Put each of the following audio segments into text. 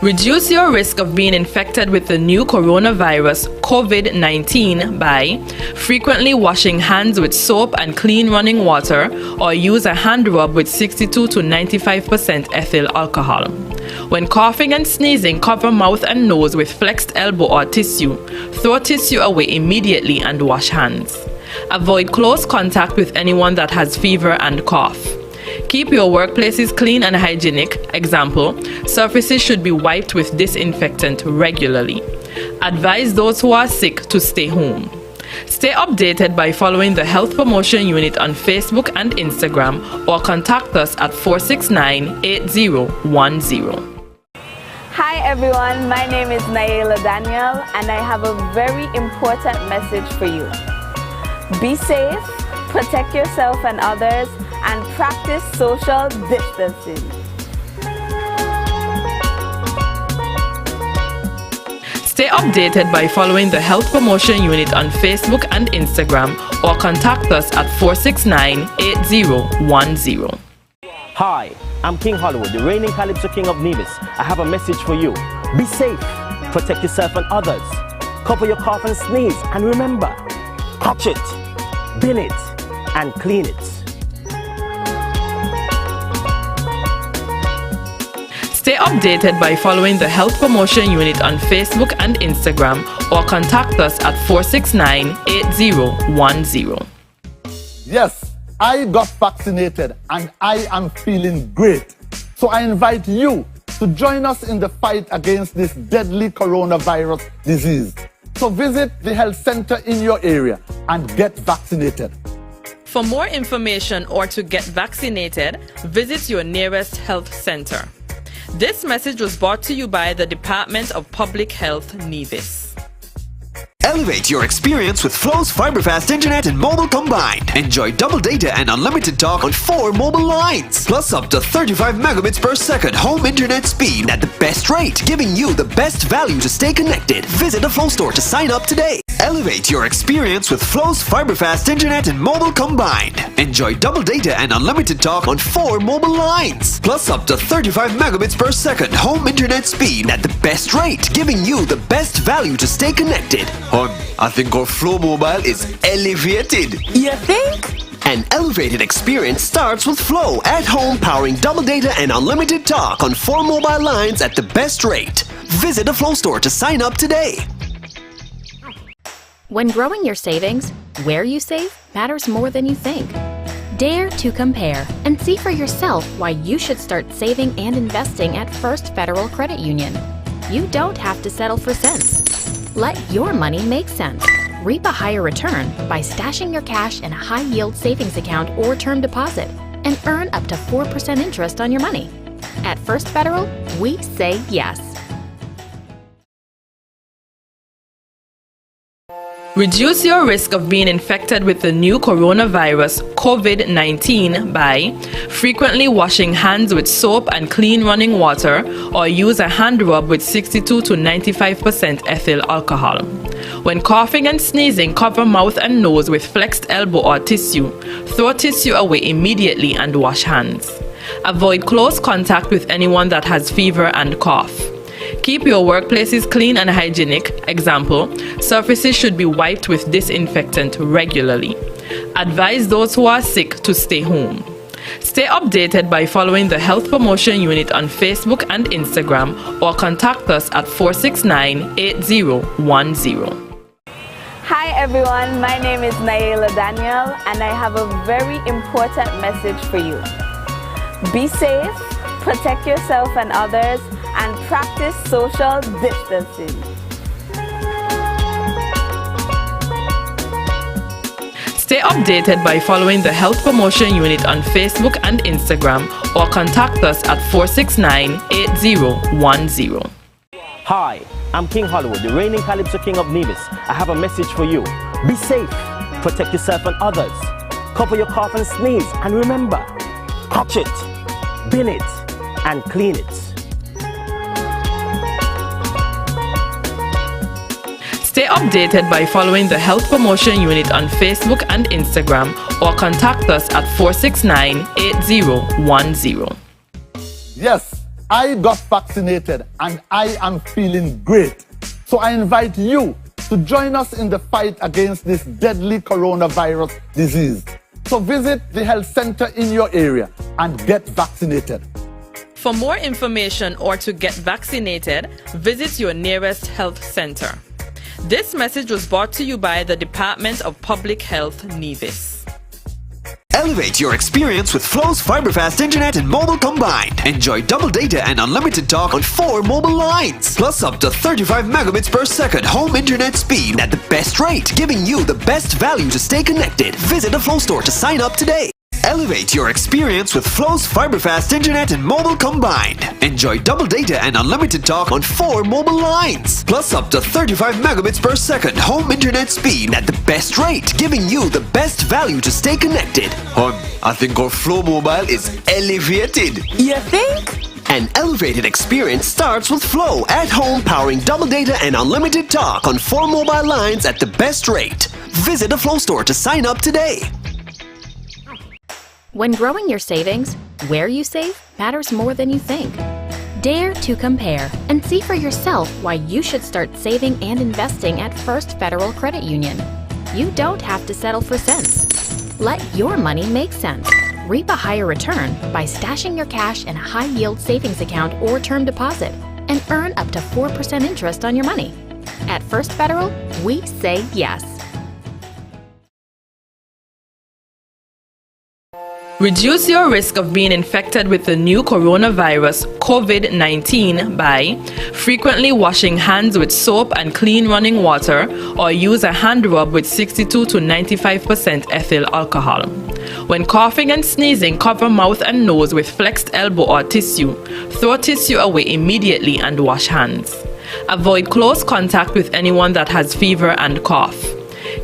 Reduce your risk of being infected with the new coronavirus COVID-19 by frequently washing hands with soap and clean running water, or use a hand rub with 62 to 95% ethyl alcohol. When coughing and sneezing, cover mouth and nose with flexed elbow or tissue. Throw tissue away immediately and wash hands. Avoid close contact with anyone that has fever and cough. Keep your workplaces clean and hygienic. Example, surfaces should be wiped with disinfectant regularly. Advise those who are sick to stay home. Stay updated by following the Health Promotion Unit on Facebook and Instagram, or contact us at 469-8010. Hi everyone, my name is NIA Daniel and I have a very important message for you. Be safe, protect yourself and others, and practice social distancing. Stay updated by following the Health Promotion Unit on Facebook and Instagram, or contact us at 469-8010. Hi, I'm King Hollywood, the reigning Calypso King of Nevis. I have a message for you. Be safe, protect yourself and others. Cover your cough and sneeze, and remember, catch it, bin it, and clean it. Stay updated by following the Health Promotion Unit on Facebook and Instagram, or contact us at 469-8010. Yes, I got vaccinated and I am feeling great. So I invite you to join us in the fight against this deadly coronavirus disease. So visit the health center in your area and get vaccinated. For more information or to get vaccinated, visit your nearest health center. This message was brought to you by the Department of Public Health, Nevis. Elevate your experience with Flow's fiber-fast internet and mobile combined. Enjoy double data and unlimited talk on 4 mobile lines, plus up to 35 megabits per second home internet speed at the best rate, giving you the best value to stay connected. Visit a Flow store to sign up today. Elevate your experience with Flow's fiber-fast internet and mobile combined. Enjoy double data and unlimited talk on 4 mobile lines, plus up to 35 megabits per second home internet speed at the best rate, giving you the best value to stay connected. Hon, I think our Flow mobile is elevated. You think? An elevated experience starts with Flow at home, powering double data and unlimited talk on 4 mobile lines at the best rate. Visit a Flow store to sign up today. When growing your savings, where you save matters more than you think. Dare to compare and see for yourself why you should start saving and investing at First Federal Credit Union. You don't have to settle for cents. Let your money make sense. Reap a higher return by stashing your cash in a high-yield savings account or term deposit and earn up to 4% interest on your money. At First Federal, we say yes. Reduce your risk of being infected with the new coronavirus COVID-19 by frequently washing hands with soap and clean running water, or use a hand rub with 62 to 95% ethyl alcohol. When coughing and sneezing, cover mouth and nose with flexed elbow or tissue. Throw tissue away immediately and wash hands. Avoid close contact with anyone that has fever and cough. Keep your workplaces clean and hygienic. Example, surfaces should be wiped with disinfectant regularly. Advise those who are sick to stay home. Stay updated by following the Health Promotion Unit on Facebook and Instagram, or contact us at 469-8010. Hi everyone, my name is NIA Daniel and I have a very important message for you. Be safe, protect yourself and others, and practice social distancing. Stay updated by following the Health Promotion Unit on Facebook and Instagram, or contact us at 469-8010. Hi, I'm King Hollywood, the reigning Calypso King of Nevis. I have a message for you. Be safe, protect yourself and others. Cover your cough and sneeze, and remember, catch it, bin it, and clean it. Stay updated by following the Health Promotion Unit on Facebook and Instagram, or contact us at 469-8010. Yes, I got vaccinated and I am feeling great. So I invite you to join us in the fight against this deadly coronavirus disease. So visit the health center in your area and get vaccinated. For more information or to get vaccinated, visit your nearest health center. This message was brought to you by the Department of Public Health, Nevis. Elevate your experience with Flow's fiber-fast internet and mobile combined. Enjoy double data and unlimited talk on 4 mobile lines. Plus up to 35 megabits per second home internet speed at the best rate, giving you the best value to stay connected. Visit a Flow store to sign up today. Elevate your experience with Flow's fiber-fast internet and mobile combined. Enjoy double data and unlimited talk on 4 mobile lines. Plus up to 35 megabits per second home internet speed at the best rate, giving you the best value to stay connected. I think our Flow mobile is elevated. You think? An elevated experience starts with Flow at home, powering double data and unlimited talk on 4 mobile lines at the best rate. Visit a Flow store to sign up today. When growing your savings, where you save matters more than you think. Dare to compare and see for yourself why you should start saving and investing at First Federal Credit Union. You don't have to settle for cents. Let your money make sense. Reap a higher return by stashing your cash in a high-yield savings account or term deposit and earn up to 4% interest on your money. At First Federal, we say yes. Reduce your risk of being infected with the new coronavirus, COVID-19, by frequently washing hands with soap and clean running water, or use a hand rub with 62 to 95% ethyl alcohol. When coughing and sneezing, cover mouth and nose with flexed elbow or tissue. Throw tissue away immediately and wash hands. Avoid close contact with anyone that has fever and cough.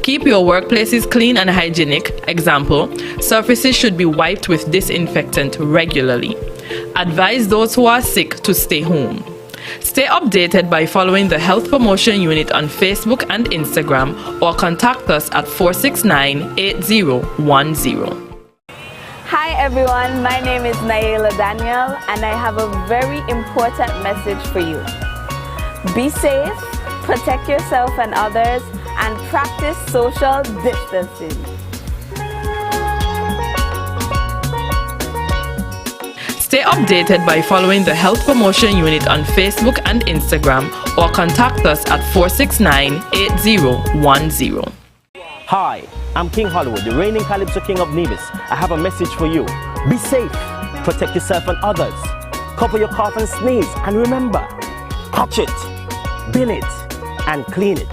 Keep your workplaces clean and hygienic. Example, surfaces should be wiped with disinfectant regularly. Advise those who are sick to stay home. Stay updated by following the Health Promotion Unit on Facebook and Instagram, or contact us at 469-8010. Hi everyone, my name is NIA Daniel and I have a very important message for you. Be safe, protect yourself and others, and practice social distancing. Stay updated by following the Health Promotion Unit on Facebook and Instagram, or contact us at 469-8010. Hi, I'm King Hollywood, the reigning Calypso King of Nevis. I have a message for you. Be safe, protect yourself and others. Cover your cough and sneeze, and remember, catch it, bin it, and clean it.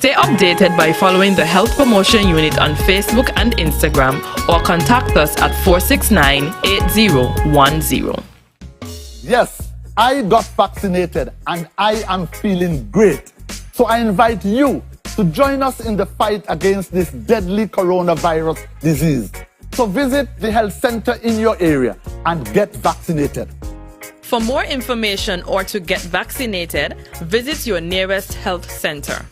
Stay updated by following the Health Promotion Unit on Facebook and Instagram, or contact us at 469-8010. Yes, I got vaccinated and I am feeling great. So I invite you to join us in the fight against this deadly coronavirus disease. So visit the health center in your area and get vaccinated. For more information or to get vaccinated, visit your nearest health center.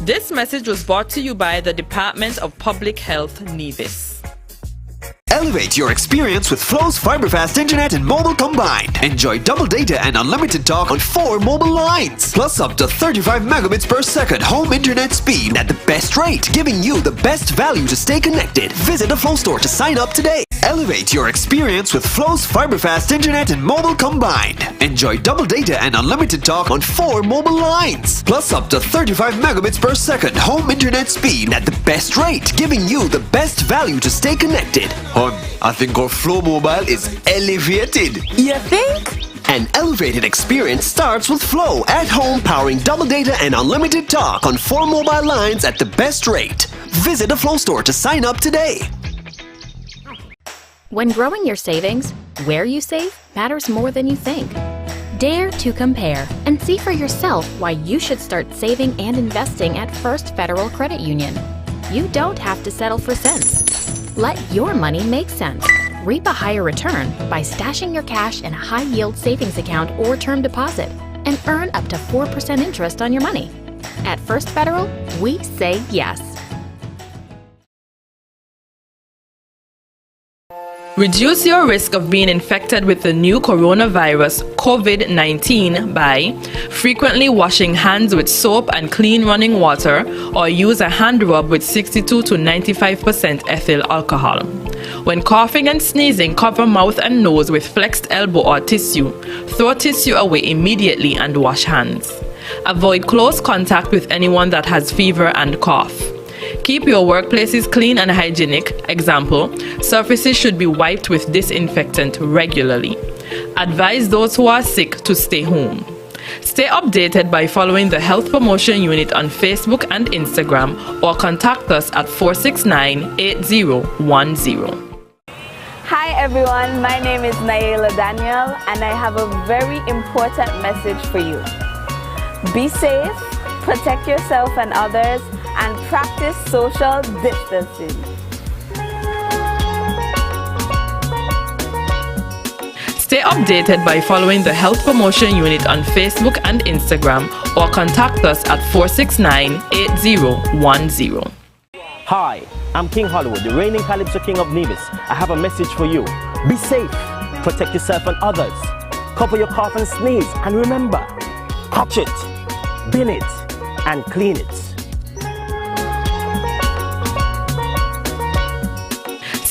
This message was brought to you by the Department of Public Health, Nevis. Elevate your experience with Flow's fiber-fast internet and mobile combined. Enjoy double data and unlimited talk on 4 mobile lines. Plus up to 35 megabits per second home internet speed at the best rate, giving you the best value to stay connected. Visit a Flow store to sign up today. Elevate your experience with Flow's fiber-fast internet and mobile combined. Enjoy double data and unlimited talk on 4 mobile lines. Plus up to 35 megabits per second home internet speed at the best rate, giving you the best value to stay connected. I think our Flow mobile is elevated. You think? An elevated experience starts with Flow at home, powering double data and unlimited talk on 4 mobile lines at the best rate. Visit a Flow store to sign up today. When growing your savings, where you save matters more than you think. Dare to compare and see for yourself why you should start saving and investing at First Federal Credit Union. You don't have to settle for cents. Let your money make sense. Reap a higher return by stashing your cash in a high-yield savings account or term deposit and earn up to 4% interest on your money. At First Federal, we say yes. Reduce your risk of being infected with the new coronavirus COVID-19 by frequently washing hands with soap and clean running water, or use a hand rub with 62 to 95% ethyl alcohol. When coughing and sneezing, cover mouth and nose with flexed elbow or tissue. Throw tissue away immediately and wash hands. Avoid close contact with anyone that has fever and cough. Keep your workplaces clean and hygienic. Example, surfaces should be wiped with disinfectant regularly. Advise those who are sick to stay home. Stay updated by following the Health Promotion Unit on Facebook and Instagram, or contact us at 469-8010. Hi everyone, my name is NIA Daniel, and I have a very important message for you. Be safe, protect yourself and others, and practice social distancing. Stay updated by following the Health Promotion Unit on Facebook and Instagram, or contact us at 469-8010. Hi, I'm King Hollywood, the reigning Calypso King of Nevis. I have a message for you. Be safe, protect yourself and others. Cover your cough and sneeze, and remember, catch it, bin it, and clean it.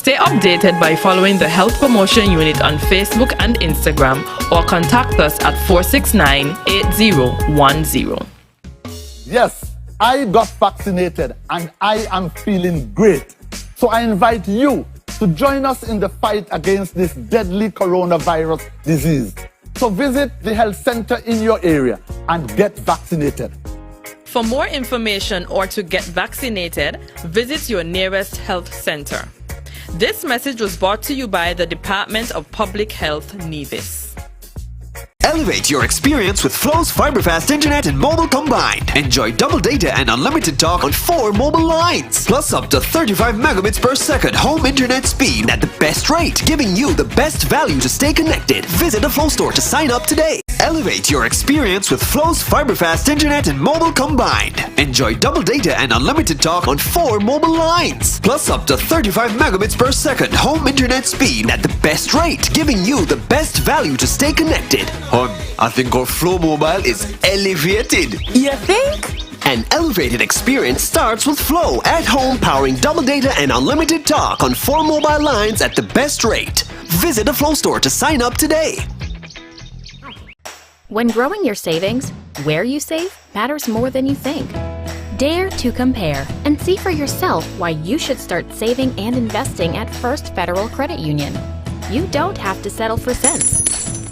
Stay updated by following the Health Promotion Unit on Facebook and Instagram, or contact us at 469-8010. Yes, I got vaccinated and I am feeling great. So I invite you to join us in the fight against this deadly coronavirus disease. So visit the health center in your area and get vaccinated. For more information or to get vaccinated, visit your nearest health center. This message was brought to you by the Department of Public Health, Nevis. Elevate your experience with Flow's fiber-fast internet and mobile combined. Enjoy double data and unlimited talk on 4 mobile lines. Plus up to 35 megabits per second home internet speed at the best rate, giving you the best value to stay connected. Visit a Flow store to sign up today. Elevate your experience with Flow's fiber-fast internet and mobile combined. Enjoy double data and unlimited talk on 4 mobile lines. Plus up to 35 megabits per second home internet speed at the best rate, giving you the best value to stay connected. Hon, I think our Flow Mobile is elevated. You think? An elevated experience starts with Flow at home, powering double data and unlimited talk on 4 mobile lines at the best rate. Visit a Flow store to sign up today. When growing your savings, where you save matters more than you think. Dare to compare and see for yourself why you should start saving and investing at First Federal Credit Union. You don't have to settle for cents.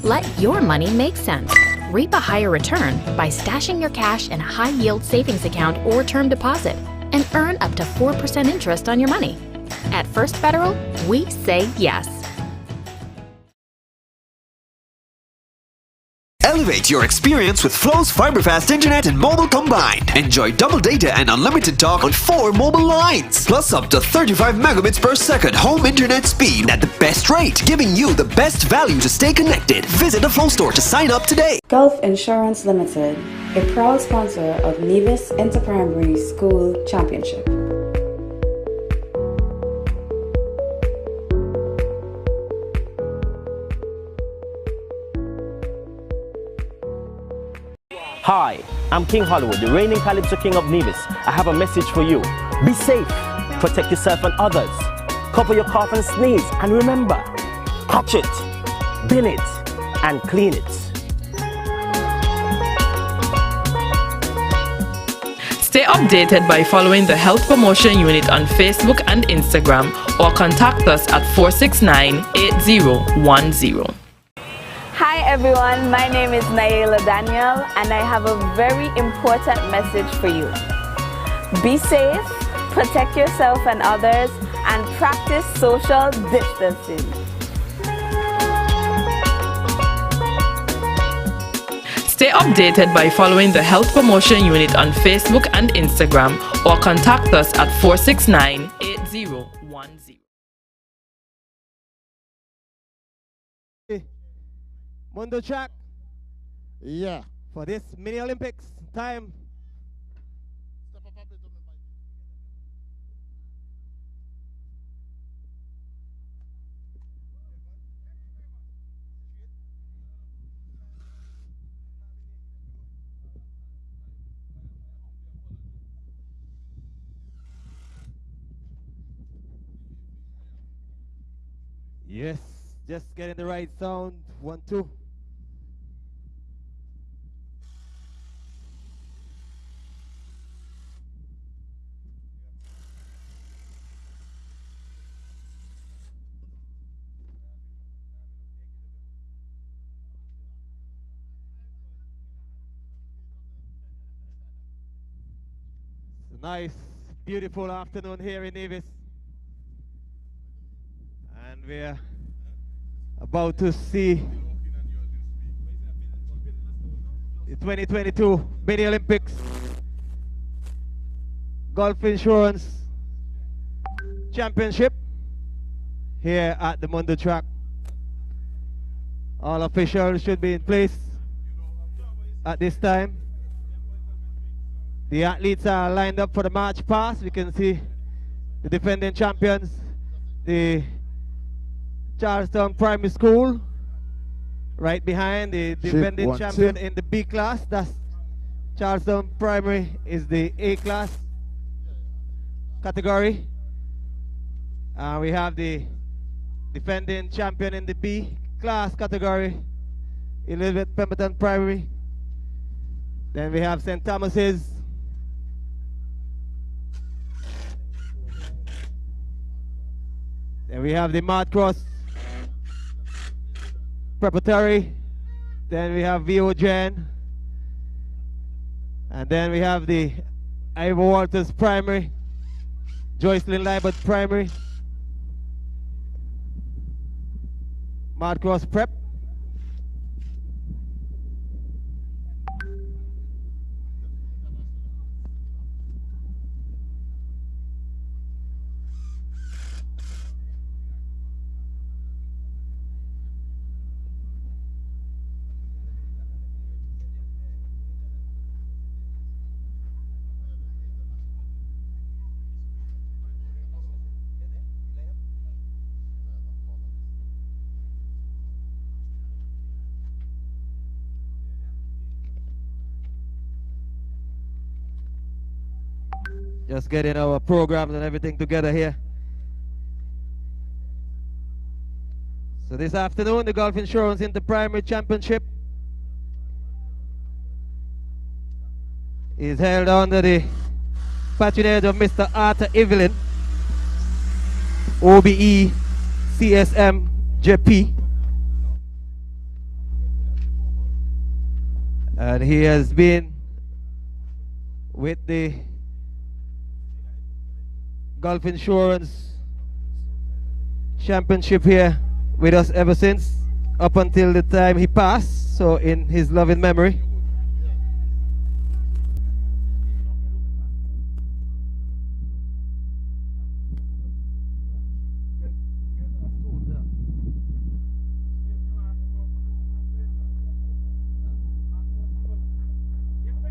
Let your money make sense. Reap a higher return by stashing your cash in a high-yield savings account or term deposit and earn up to 4% interest on your money. At First Federal, we say yes. Elevate your experience with Flow's fiber-fast internet and mobile combined. Enjoy double data and unlimited talk on 4 mobile lines. Plus up to 35 megabits per second home internet speed at the best rate, giving you the best value to stay connected. Visit a Flow store to sign up today. Gulf Insurance Limited, a proud sponsor of Nevis Interprimary School Championship. Hi, I'm King Hollywood, the reigning Calypso King of Nevis. I have a message for you. Be safe, protect yourself and others. Cover your cough and sneeze, and remember, catch it, bin it, and clean it. Stay updated by following the Health Promotion Unit on Facebook and Instagram, or contact us at 469-8010. Hi everyone, my name is NIA Daniel, and I have a very important message for you. Be safe, protect yourself and others, and practice social distancing. Stay updated by following the Health Promotion Unit on Facebook and Instagram, or contact us at 469-8010. Mundo track. Yeah. For this mini Olympics time. Yes, just getting the right sound. 1, 2. It's a nice, beautiful afternoon here in Nevis. And we're about to see the 2022 Mini Olympics Golf Insurance Championship here at the Mundo track. All officials should be in place at this time. The athletes are lined up for the march past. We can see the defending champions, the Charlestown Primary School, right behind the defending champion in the B class. That's Charlestown Primary is the A class category. We have the defending champion in the B class category, Elizabeth Pemberton Primary. Then we have St. Thomas's. Then we have the Mardcross Preparatory. Then we have VO Gen. And then we have the Ivor Walters Primary, Joycelyn Libert Primary, Mardcross Prep. Just getting our programs and everything together here. So this afternoon, the Golf Insurance Inter-Primary Championship is held under the patronage of Mr. Arthur Evelyn, OBE CSM JP. And he has been with the Golf Insurance Championship here with us ever since, up until the time he passed, so in his loving memory.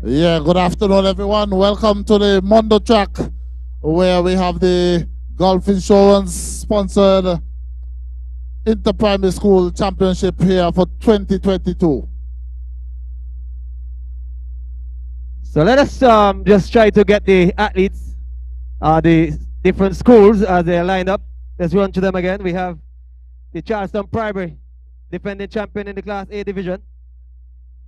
Yeah, good afternoon, everyone. Welcome to the Mundo track, where we have the Golf Insurance sponsored Inter-Primary School Championship here for 2022. So let us just try to get the athletes, the different schools as they're lined up. Let's run to them again. We have the Charlestown Primary, defending champion in the Class A division.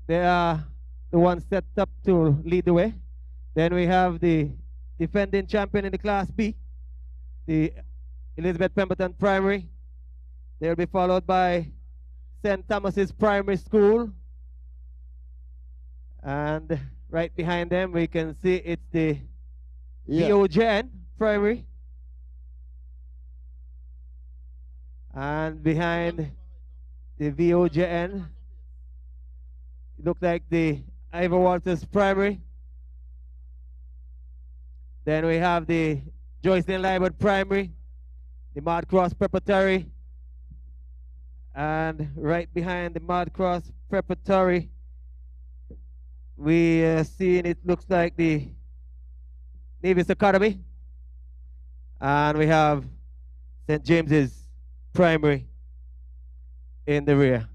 They are the ones set up to lead the way. Then we have the defending champion in the Class B, the Elizabeth Pemberton Primary. They'll be followed by St. Thomas's Primary School. And right behind them, we can see it's the VOGN Primary. And behind the VOGN, it looks like the Ivor Walters Primary. Then we have the Joycelyn Libert Primary, the Mardcross Preparatory, and right behind the Mardcross Preparatory, we seeing it looks like the Nevis Academy, and we have St. James's Primary in the rear.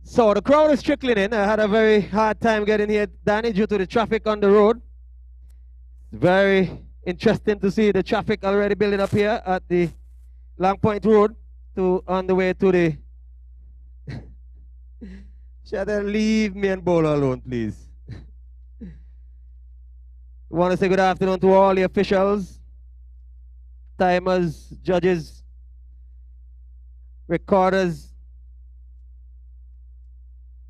So the crowd is trickling in. I had a very hard time getting here, Danny, due to the traffic on the road. Very interesting to see the traffic already building up here at the Long Point Road on the way to the... Shall I leave me and Bolo alone, please? We want to say good afternoon to all the officials, timers, judges, recorders,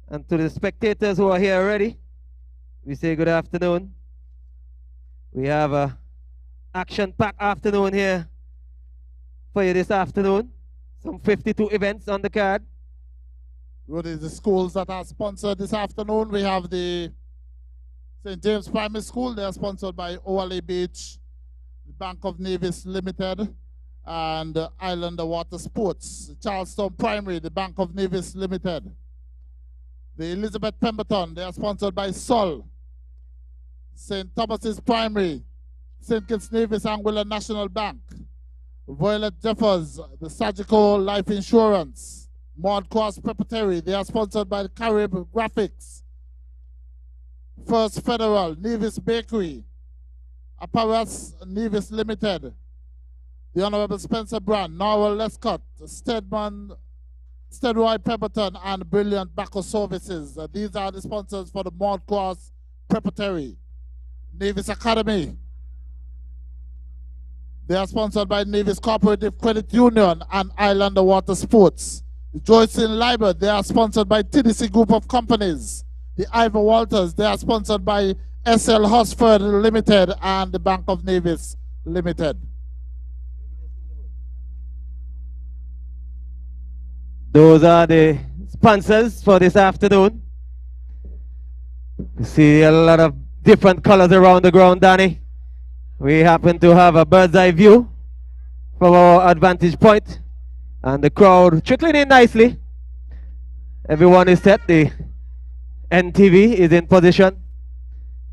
and to the spectators who are here already. We say good afternoon. We have a action-packed afternoon here for you this afternoon. Some 52 events on the card. What is the schools that are sponsored this afternoon? We have the St. James Primary School. They are sponsored by Oakley Beach, the Bank of Nevis Limited, and Islander Water Sports. Charlestown Primary, the Bank of Nevis Limited. The Elizabeth Pemberton, they are sponsored by Sol. St. Thomas's Primary, St. Kitts Nevis Anguilla National Bank. Violet Jeffers, the Surgical Life Insurance. Maud Cross Preparatory, they are sponsored by the Carib Graphics. First Federal, Nevis Bakery. Apparas Nevis Limited. The Honorable Spencer Brand, Norwell Lescott, Stedroy Pemberton, and Brilliant Bacco Services. These are the sponsors for the Maud Cross Preparatory. Nevis Academy. They are sponsored by Nevis Cooperative Credit Union and Islander Water Sports. The Joycelyn Liber, they are sponsored by TDC Group of Companies. The Ivor Walters, they are sponsored by SL Hosford Limited and the Bank of Nevis Limited. Those are the sponsors for this afternoon. You see a lot of different colors around the ground, Danny. We happen to have a bird's eye view from our advantage point, and the crowd trickling in nicely. Everyone is set. The NTV is in position.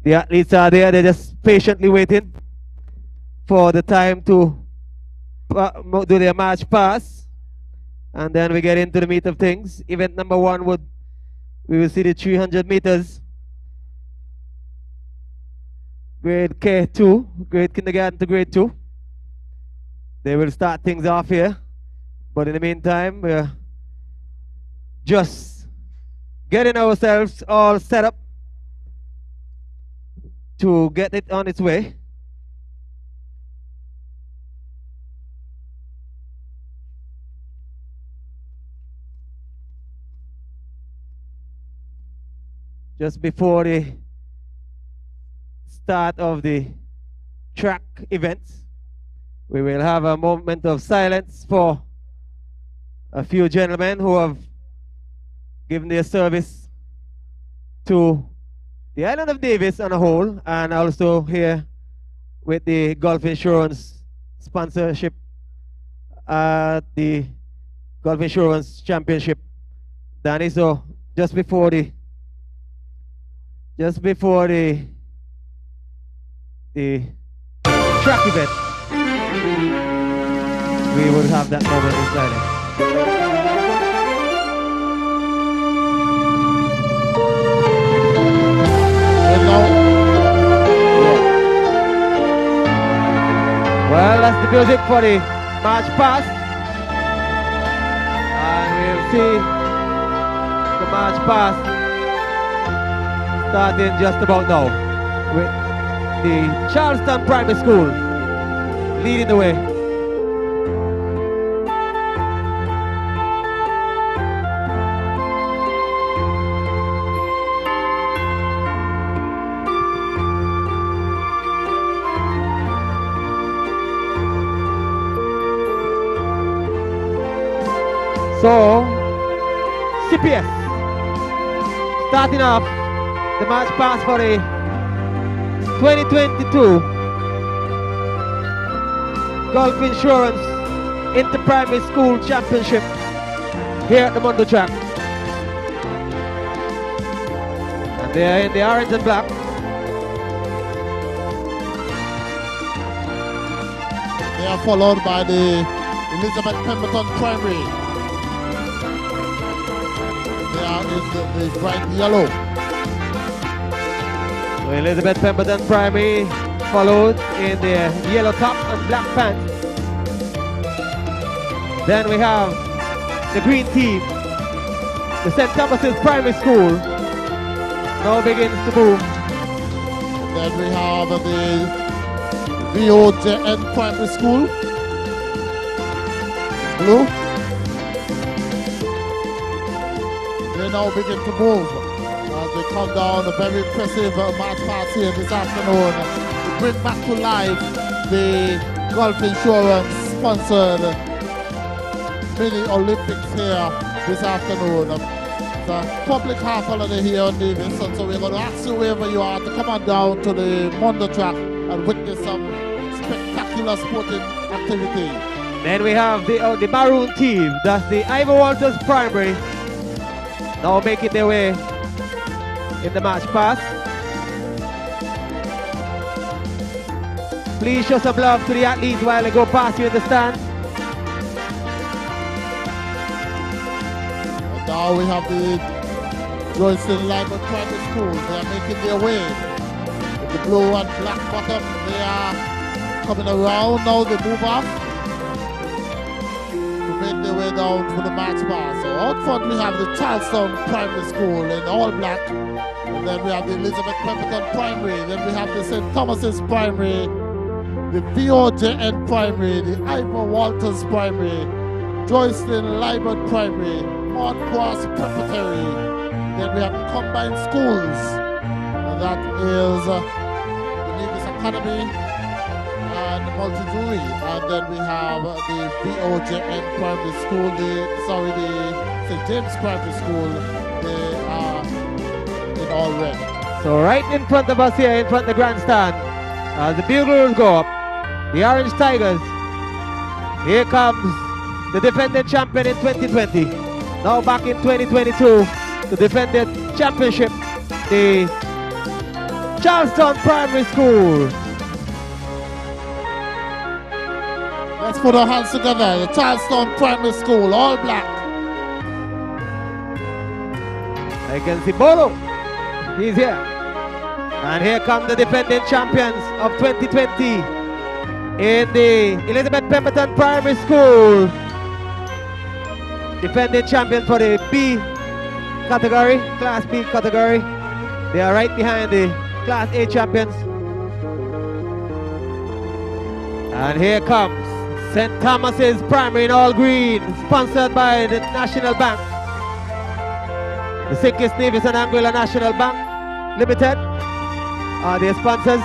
The athletes are there. They're just patiently waiting for the time to do their march pass. And then we get into the meat of things. Event number one we will see the 300 meters. Grade K2, grade kindergarten to grade 2. They will start things off here. But in the meantime, we're just getting ourselves all set up to get it on its way. Just before the start of the track events, we will have a moment of silence for a few gentlemen who have given their service to the island of Nevis on a whole, and also here with the Gulf Insurance sponsorship at the Gulf Insurance Championship. Danny, so just before the track event, we would have that moment in silence. Well, that's the music for the march past, and we'll see the march past starting just about now with the Charlestown Primary School leading the way. So, CPS starting off the march pass for the 2022 Gulf Insurance Inter-Primary School Championship here at the Mondo Track. And they are in the orange and black. They are followed by the Elizabeth Pemberton Primary. They are the bright yellow. So Elizabeth Pemberton Primary followed in the yellow top and black pants. Then we have the green team, the St. Thomas's Primary School, now begins to move. Then we have the VOJN Primary School, blue. They now begin to move as they come down a very impressive march past here this afternoon to bring back to life the Gulf Insurance sponsored mini Olympics here this afternoon. It's a public half holiday here on Nevis, and so we're going to ask you wherever you are to come on down to the Mondo track and witness some spectacular sporting activity. Then we have the maroon team, that's the Ivor Walters Primary, now making their way in the march past. Please show some love to the athletes while they go past you in the stand. And now we have the Joycelyn Lyman Primary School. They are making their way with the blue and black bottom. They are coming around now. They move off to make their way down to the march pass. So out front we have the Charlestown Primary School in all black. And then we have the Elizabeth Pemberton Primary. Then we have the St. Thomas's Primary, the VOJN Primary, the Ivor Walters Primary, Joycelyn Lyman Primary, Mount Cross Preparatory. Then we have the combined schools. And that is the Nevis Academy and the Multi-Jury. And then we have the VOJN Primary School, the St. James Primary School. They are in all red. So right in front of us here, in front of the grandstand, as the buglers go up, the Orange Tigers, here comes the defending champion in 2020, now back in 2022 to defend the championship, the Charlestown Primary School. Let's put our hands together. The Charlestown Primary School, all black. I can see Bolo. He's here. And here come the defending champions of 2020 in the Elizabeth Pemberton Primary School. Defending champions for the B category, Class B category. They are right behind the Class A champions. And here comes St. Thomas's Primary in all green, sponsored by the National Bank. The St. Kitts Nevis and Anguilla National Bank Limited are their sponsors.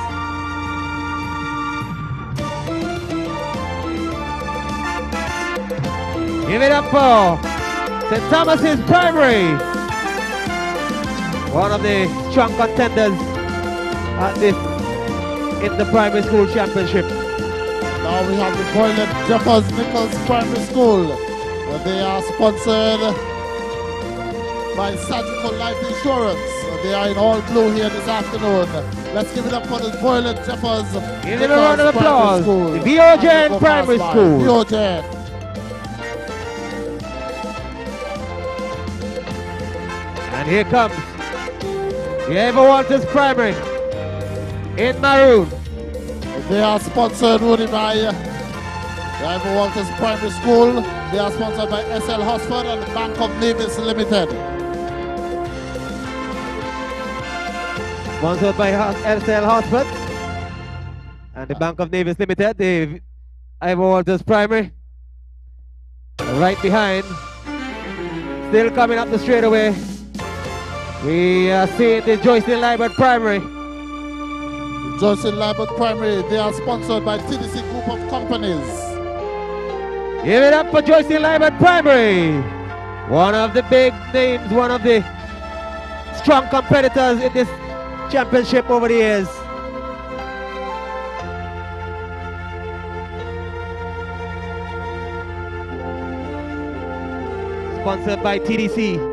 Give it up for St. Thomas's Primary, one of the strong contenders at this in the primary school championship. Now we have the Boylan Jeffers Nichols Primary School. They are sponsored by Surgical Life Insurance. They are in all blue here this afternoon. Let's give it up for the Boylan Jeffers. Give it a round of applause. The VOJN Primary School. VOJN. And here comes the Ivor Walters Primary in maroon. They are sponsored only by the Ivor Walters Primary School. They are sponsored by SL Hosford and the Bank of Nevis Limited. Sponsored by SL Hosford and the Bank of Nevis Limited, the Ivor Walters Primary. Right behind, still coming up the straightaway, we are seeing the Joycelyn Lyman Primary. Joycelyn Lyman Primary, they are sponsored by TDC Group of Companies. Give it up for Joycelyn Lyman Primary. One of the big names, one of the strong competitors in this championship over the years. Sponsored by TDC.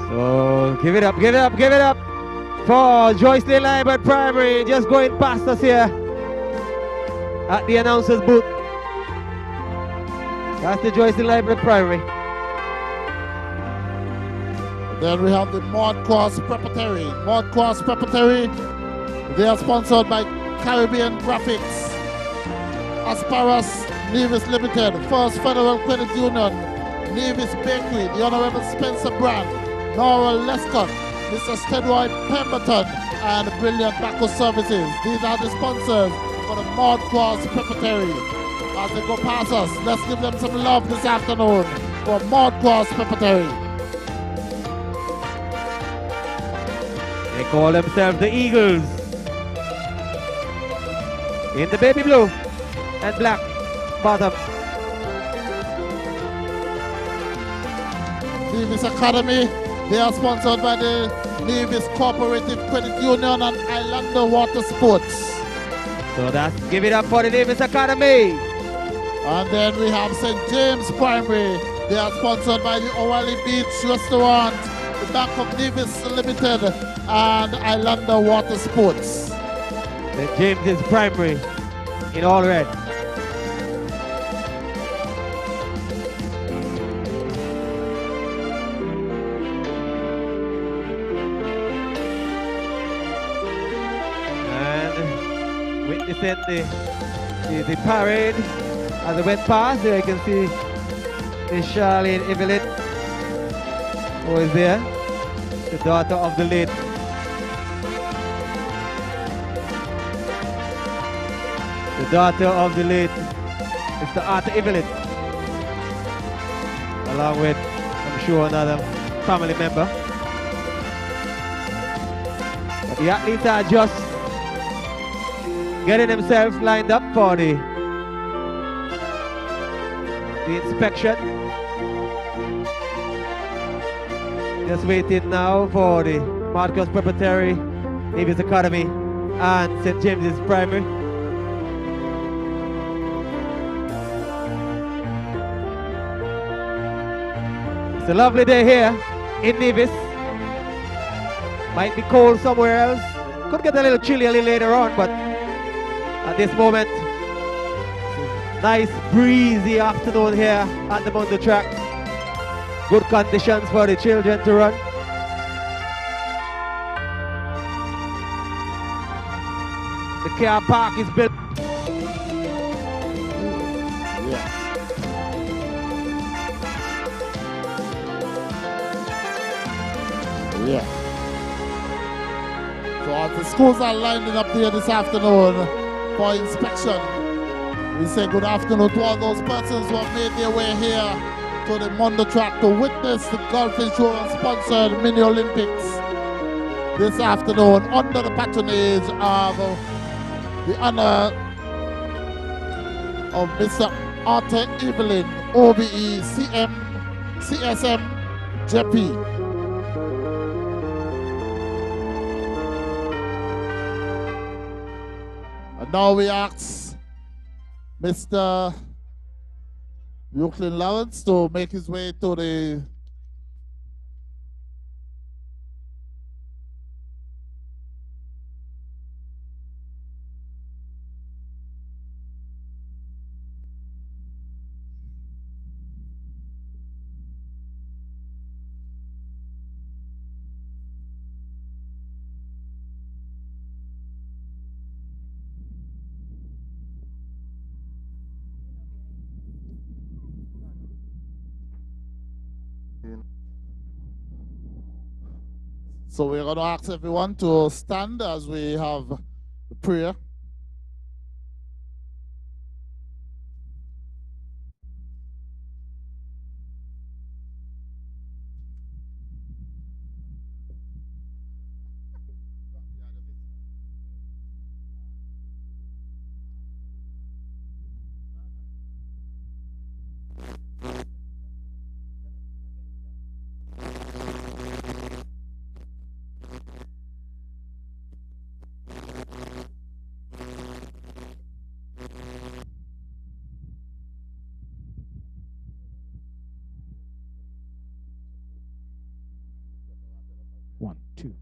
So give it up, give it up, give it up for Joycelyn Library Primary, just going past us here at the announcer's booth. That's the Joycelyn Library Primary. Then we have the Mod Cross Preparatory. Mod Cross Preparatory, they are sponsored by Caribbean Graphics, Asparas Nevis Limited, First Federal Credit Union, Nevis Bakery, the Honorable Spencer Brand, Nora Lescott, Mr. Stedroy Pemberton, and Brilliant Baco Services. These are the sponsors for the Mod Cross Preparatory. As they go past us, let's give them some love this afternoon for Mod Cross Preparatory. They call themselves the Eagles. In the baby blue and black bottom. Nevis Academy, they are sponsored by the Nevis Cooperative Credit Union and Islander Water Sports. So that's give it up for the Nevis Academy. And then we have St. James Primary. They are sponsored by the Owali Beach Restaurant, the Bank of Nevis Limited, and Islander Water Sports. St. James's Primary in all red. And witnessing the parade as it went past, there you can see Miss Charlene Evelyn, who is there, the daughter of the late Mr. Arthur Evelyn, along with, I'm sure, another family member. But the athletes are just getting themselves lined up for the inspection. Just waiting now for the Marcus Preparatory, Nevis Academy, and St. James's Primary. It's a lovely day here in Nevis. Might be cold somewhere else. Could get a little chilly a little later on, but at this moment, nice breezy afternoon here at the Mondo track. Good conditions for the children to run. The car park is built. Yeah. So as the schools are lining up here this afternoon for inspection, we say good afternoon to all those persons who have made their way here to the Mondo track to witness the Gulf Insurance sponsored mini Olympics this afternoon under the patronage of the honor of Mr. Arthur Evelyn, OBE, CSM, JP. And now we ask Mr. Euclid Lawrence to make his way to the So we're going to ask everyone to stand as we have the prayer. One, two.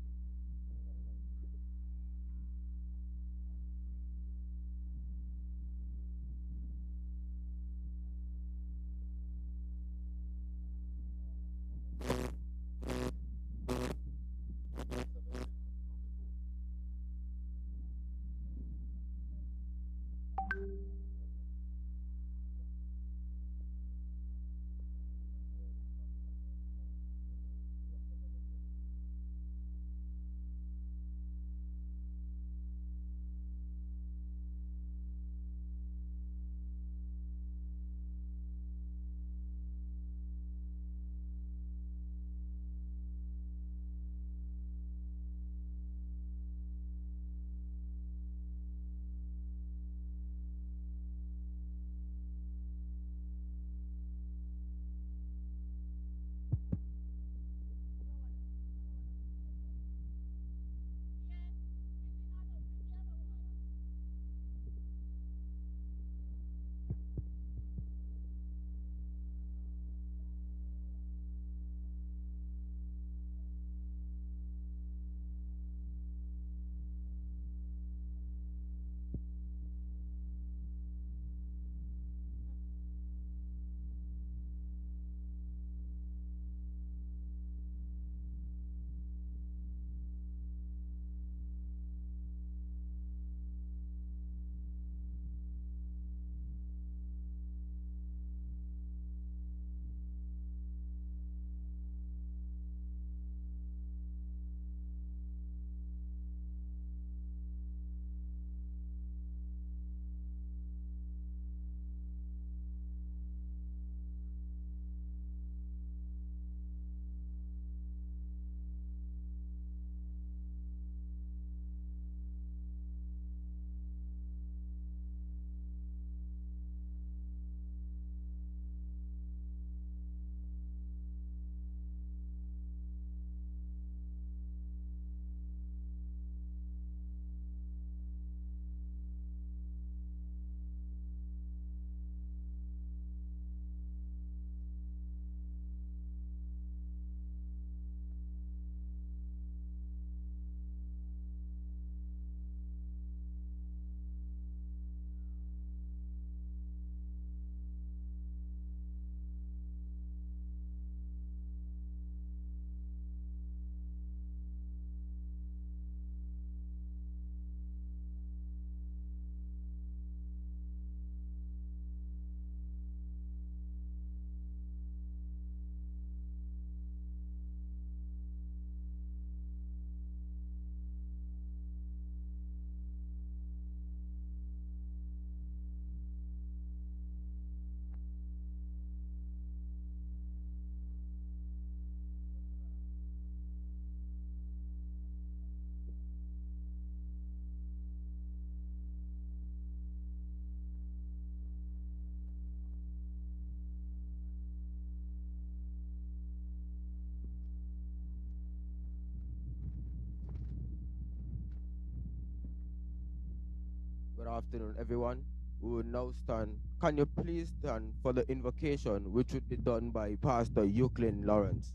Good afternoon, everyone. We will now stand. Can you please stand for the invocation, which would be done by Pastor Euclid Lawrence?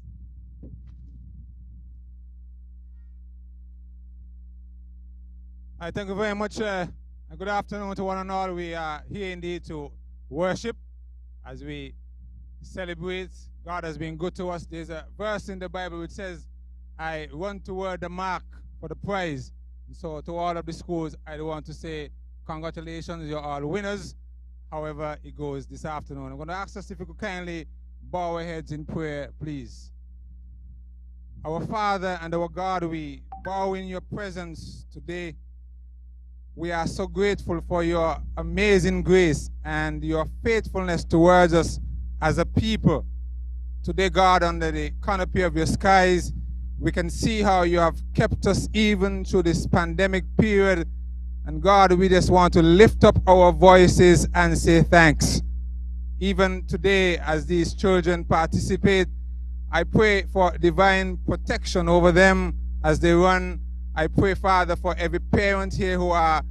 I thank you very much. And good afternoon to one and all. We are here indeed to worship as we celebrate. God has been good to us. There's a verse in the Bible which says, I run toward the mark for the prize. And so to all of the schools, I want to say congratulations. You're all winners. However it goes this afternoon. I'm going to ask us if you could kindly bow our heads in prayer, please. Our Father and our God, we bow in your presence today. We are so grateful for your amazing grace and your faithfulness towards us as a people. Today, God, under the canopy of your skies, we can see how you have kept us even through this pandemic period. And God, we just want to lift up our voices and say thanks. Even today, as these children participate, I pray for divine protection over them as they run. I pray, Father, for every parent here who are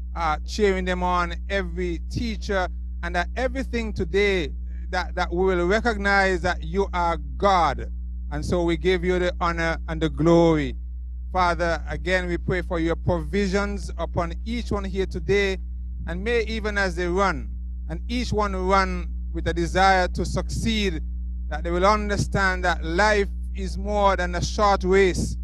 cheering them on, every teacher, and that everything today that we will recognize that you are God. And so we give you the honor and the glory. Father, again, we pray for your provisions upon each one here today. And may even as they run, and each one run with a desire to succeed, that they will understand that life is more than a short race.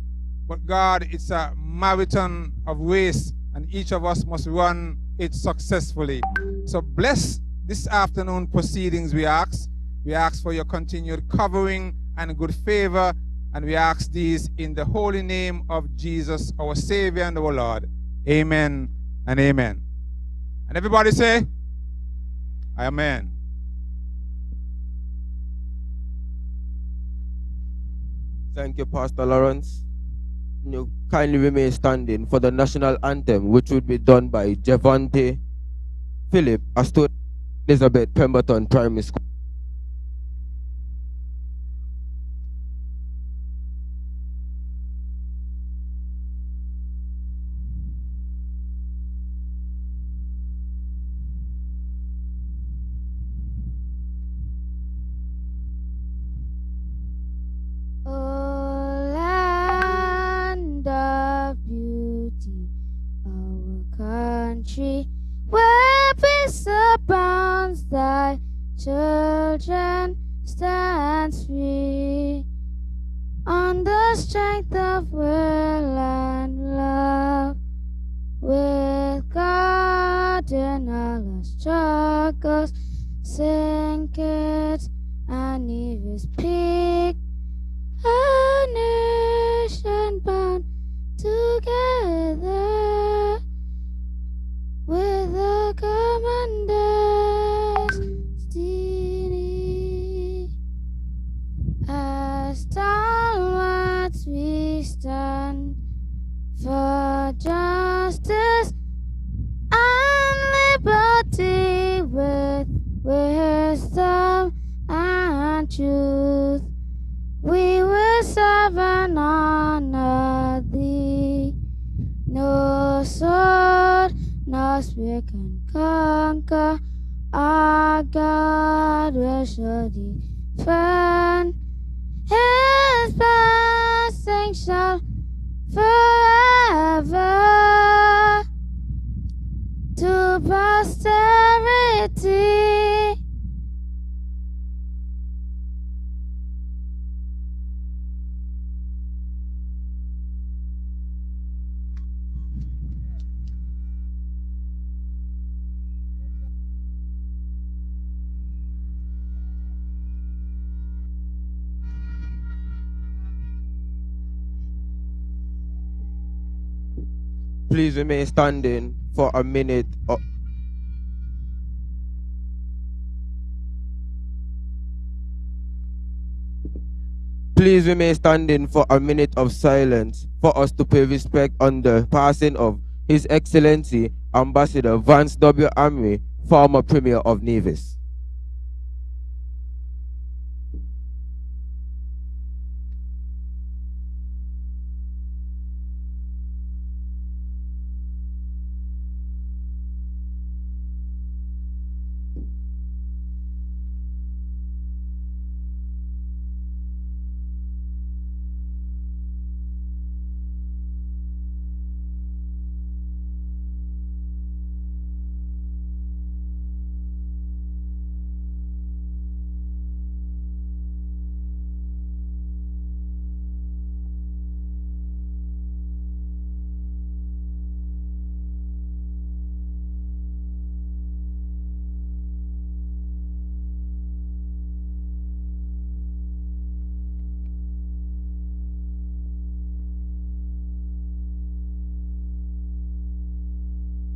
But God, it's a marathon of race, and each of us must run it successfully. So bless this afternoon proceedings, we ask. We ask for your continued covering and good favor, and we ask these in the holy name of Jesus, our Savior and our Lord. Amen and amen. And everybody say, Amen. Thank you, Pastor Lawrence. You kindly remain standing for the national anthem, which would be done by Javante Philip, a student at Elizabeth Pemberton Primary School. Where peace abounds, thy children stand free. On the strength of will and love, with God in all our struggles, sink it and Nevis peak, a nation bound together with a common destiny. As stalwarts we stand for justice and liberty, with wisdom and truth. We will serve and honor thee. No sword, no spear can conquer. Our God will surely defend. His blessing shall forever to posterity. Please remain standing for a minute. Please remain standing for a minute of silence for us to pay respect on the passing of His Excellency Ambassador Vance W. Amry, former Premier of Nevis.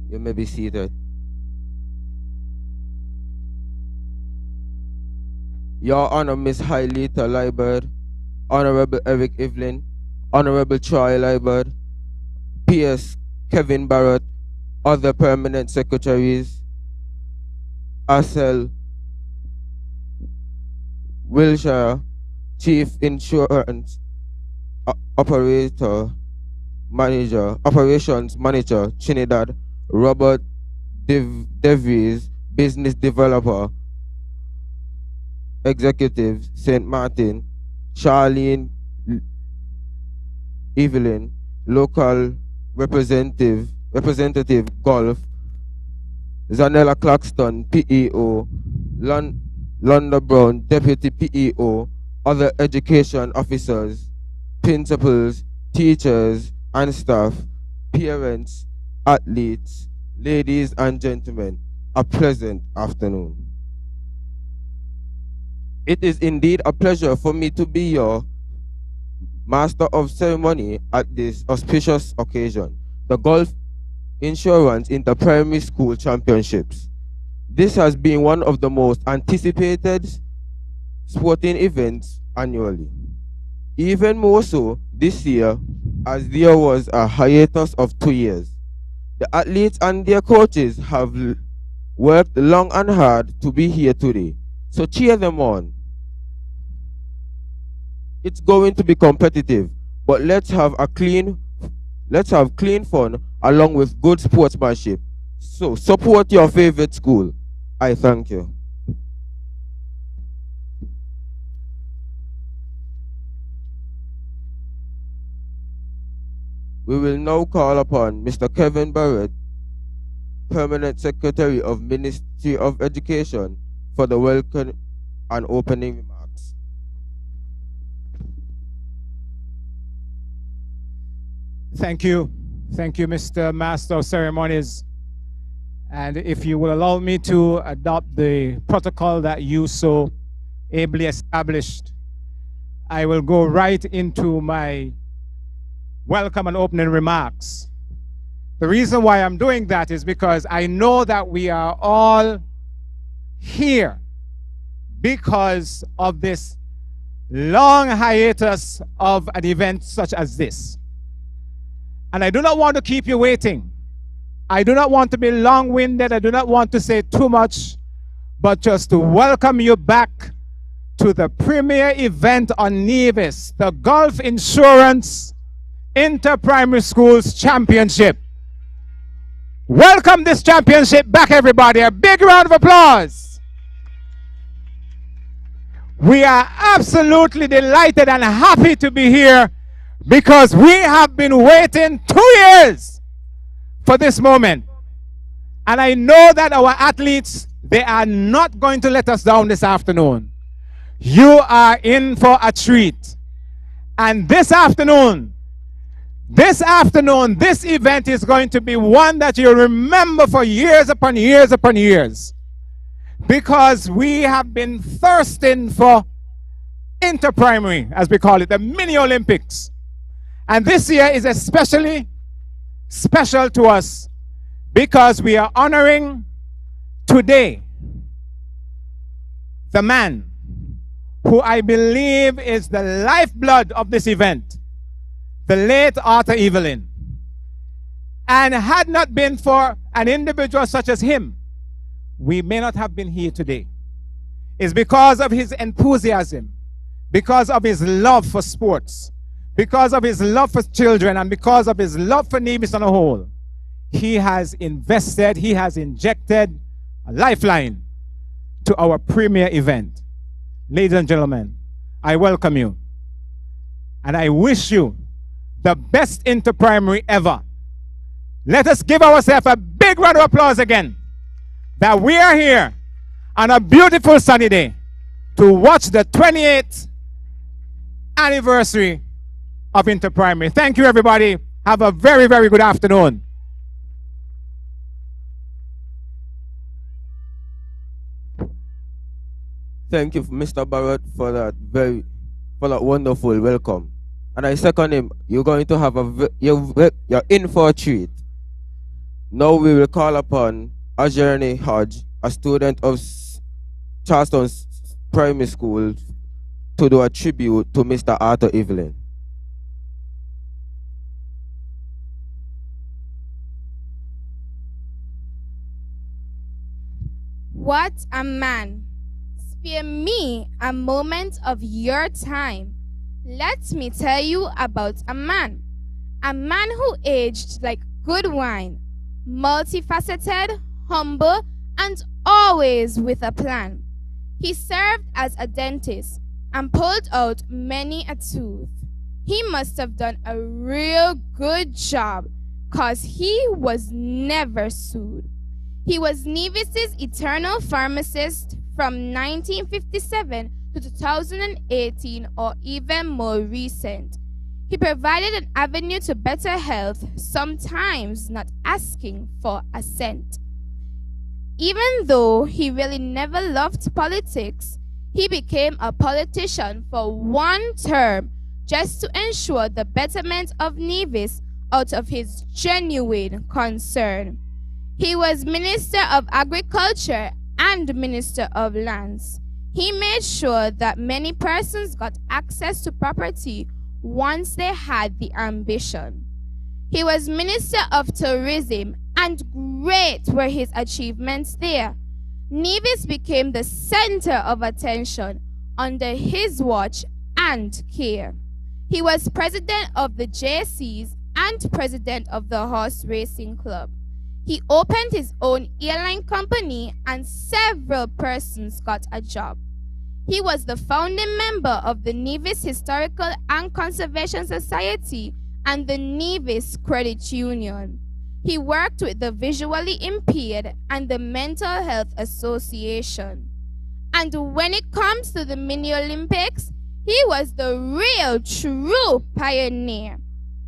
You may be seated. Your Honor, Miss Hyleta Liebert, Honorable Eric Evelyn, Honorable Troy Liebert, P.S. Kevin Barrett, other permanent secretaries, Asel Wilshire, Chief Insurance Operations Manager, Trinidad, Robert DeVries, Business Developer, Executive, St. Martin, Charlene Evelyn, Local Representative, Golf, Zanella Claxton, PEO, Londa Brown, Deputy PEO, other education officers, principals, teachers and staff, parents, athletes, ladies and gentlemen, a pleasant afternoon. It is indeed a pleasure for me to be your master of ceremony at this auspicious occasion, the Gulf Insurance Inter-Primary School Championships. This has been one of the most anticipated sporting events annually. Even more so this year, as there was a hiatus of 2 years. The athletes and their coaches have worked long and hard to be here today, so cheer them on. It's going to be competitive, but let's have clean fun along with good sportsmanship. So support your favorite school. I thank you. We will now call upon Mr. Kevin Barrett, Permanent Secretary of Ministry of Education, for the welcome and opening remarks. Thank you. Thank you, Mr. Master of Ceremonies. And if you will allow me to adopt the protocol that you so ably established, I will go right into my welcome and opening remarks. The reason why I'm doing that is because I know that we are all here because of this long hiatus of an event such as this. And I do not want to keep you waiting. I do not want to be long-winded. I do not want to say too much, but just to welcome you back to the premier event on Nevis, the Gulf Insurance Inter-Primary Schools Championship. Welcome this championship back, everybody. A big round of applause. We are absolutely delighted and happy to be here because we have been waiting 2 years for this moment. And I know that our athletes, they are not going to let us down this afternoon. You are in for a treat. And this afternoon, this event is going to be one that you'll remember for years upon years upon years. Because we have been thirsting for inter-primary, as we call it, the mini Olympics. And this year is especially special to us because we are honoring today the man who I believe is the lifeblood of this event, the late Arthur Evelyn. And had not been for an individual such as him, we may not have been here today. It's because of his enthusiasm, because of his love for sports, because of his love for children, and because of his love for Nevis on a whole. He has invested, he has injected a lifeline to our premier event. Ladies and gentlemen, I welcome you. And I wish you the best inter-primary ever. Let us give ourselves a big round of applause again that we are here on a beautiful sunny day to watch the 28th anniversary of inter-primary. Thank you, everybody. Have a very, very good afternoon. Thank you, Mr. Barrett, for that wonderful welcome. And I second him. You're going to have you're in for a treat. Now we will call upon Ajani Hodge, a student of Charleston Primary School, to do a tribute to Mr. Arthur Evelyn. What a man. Spare me a moment of your time. Let me tell you about a man who aged like good wine, multifaceted, humble, and always with a plan. He served as a dentist and pulled out many a tooth. He must have done a real good job, 'cause he was never sued. He was Nevis's eternal pharmacist from 1957 to 2018, or even more recent. He provided an avenue to better health, sometimes not asking for a cent. Even though he really never loved politics, he became a politician for one term just to ensure the betterment of Nevis out of his genuine concern. He was Minister of Agriculture and Minister of Lands. He made sure that many persons got access to property once they had the ambition. He was Minister of Tourism, and great were his achievements there. Nevis became the center of attention under his watch and care. He was president of the JCs and president of the Horse Racing Club. He opened his own airline company and several persons got a job. He was the founding member of the Nevis Historical and Conservation Society and the Nevis Credit Union. He worked with the visually impaired and the Mental Health Association. And when it comes to the Mini Olympics, he was the real true pioneer.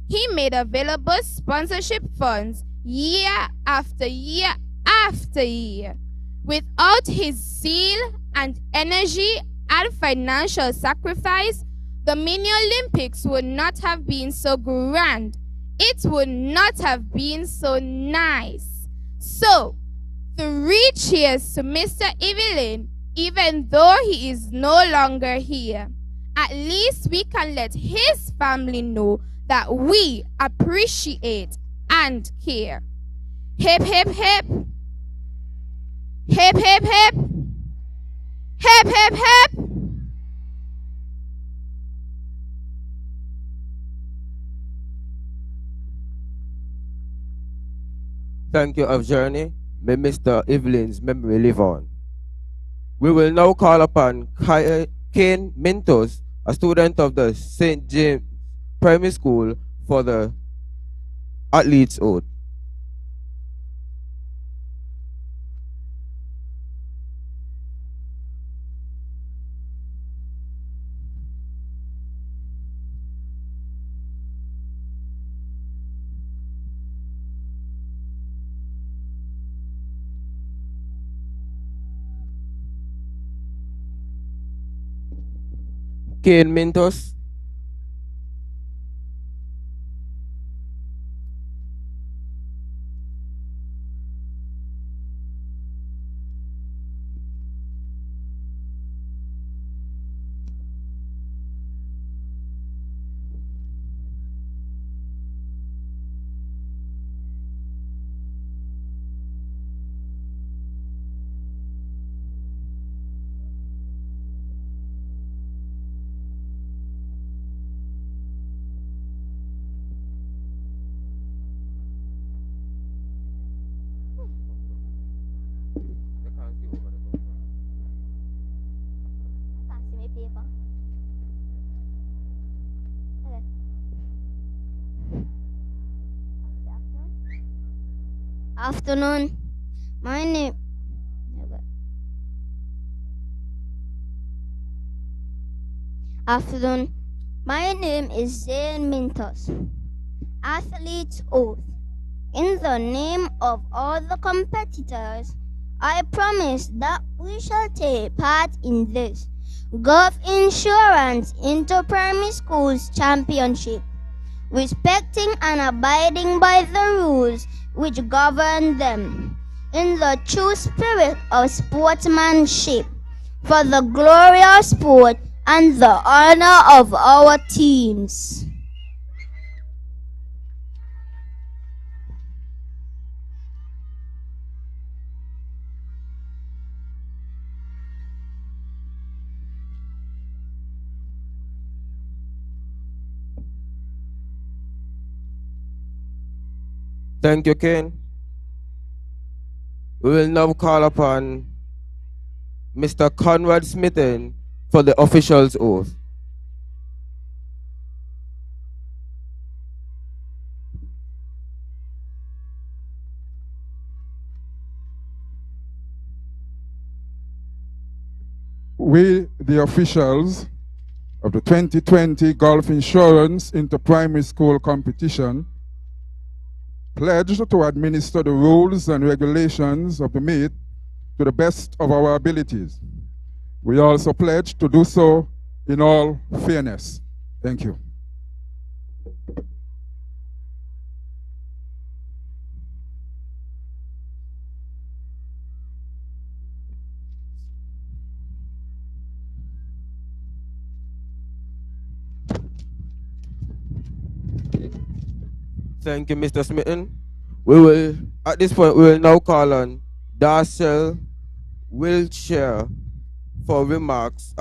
He made available sponsorship funds year after year after year. Without his zeal and energy and financial sacrifice, the Mini Olympics would not have been so grand. It would not have been so nice. So, 3 cheers to Mr. Evelyn, even though he is no longer here. At least we can let his family know that we appreciate and care. Hip, hip, hip. Hip, hip, hip. Hip, hip, hip. Thank you of journey. May Mr. Evelyn's memory live on. We will now call upon Kane Mintos, a student of the St. James Primary School, for the athlete's oath. Kane Mintos. Afternoon. My name Afternoon. My name is Zane Mintos. Athlete's oath. In the name of all the competitors, I promise that we shall take part in this Gulf Insurance Inter-Primary Schools Championship, respecting and abiding by the rules which govern them, in the true spirit of sportsmanship, for the glory of sport and the honor of our teams. Thank you, Ken. We will now call upon Mr. Conrad Smithen for the official's oath. We, the officials, of the 2020 Gulf Insurance Inter-Primary School Competition, pledged to administer the rules and regulations of the meet to the best of our abilities. We also pledge to do so in all fairness. Thank you. Thank you, Mr. Smitten. We will, at this point, we will now call on Darcel Wiltshire for remarks.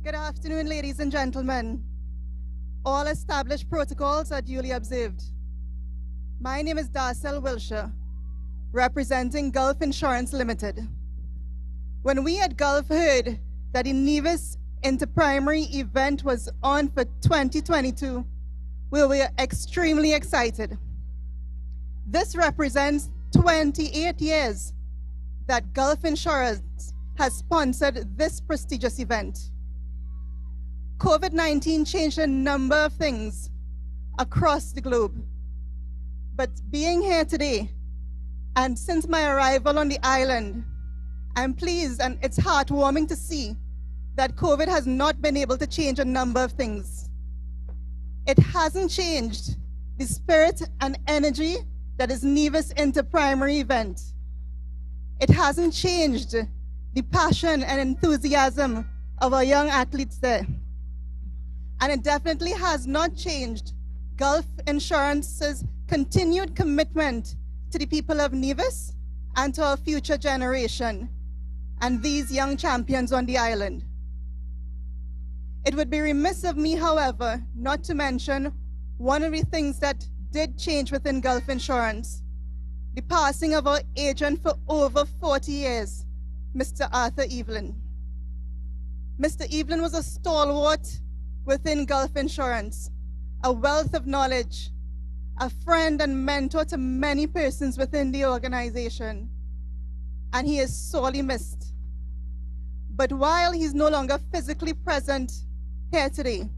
Good afternoon, ladies and gentlemen. All established protocols are duly observed. My name is Darcel Wilshire, representing Gulf Insurance Limited. When we at Gulf heard that the Nevis Inter-Primary event was on for 2022, we were extremely excited. This represents 28 years that Gulf Insurance has sponsored this prestigious event. COVID-19 changed a number of things across the globe. But being here today, and since my arrival on the island, I'm pleased and it's heartwarming to see that COVID has not been able to change a number of things. It hasn't changed the spirit and energy that is Nevis Inter-Primary event. It hasn't changed the passion and enthusiasm of our young athletes there. And it definitely has not changed Gulf Insurance's continued commitment to the people of Nevis and to our future generation and these young champions on the island. It would be remiss of me, however, not to mention one of the things that did change within Gulf Insurance, the passing of our agent for over 40 years, Mr. Arthur Evelyn. Mr. Evelyn was a stalwart within Gulf Insurance, a wealth of knowledge, a friend and mentor to many persons within the organization, and he is sorely missed. But while he's no longer physically present here today,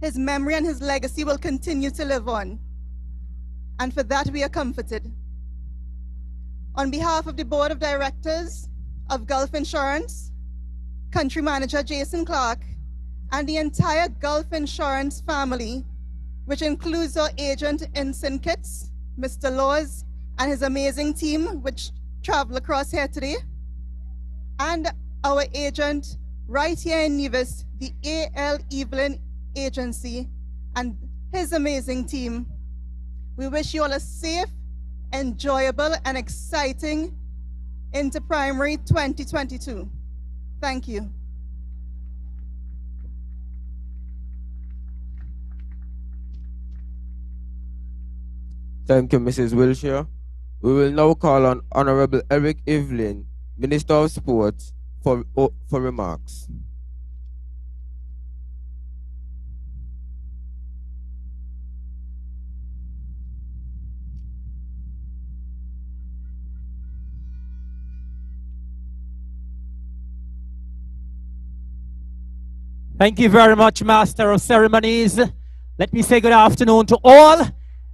his memory and his legacy will continue to live on, and for that we are comforted. On behalf of the Board of Directors of Gulf Insurance, Country Manager Jason Clark, and the entire Gulf Insurance family, which includes our agent in St. Kitts, Mr. Laws, and his amazing team, which travel across here today, and our agent right here in Nevis, the A.L. Evelyn Agency, and his amazing team. We wish you all a safe, enjoyable, and exciting Inter-Primary 2022. Thank you. Thank you, Mrs. Wilshire. We will now call on Honorable Eric Evelyn, Minister of Sports, for remarks. Thank you very much, Master of Ceremonies. Let me say good afternoon to all.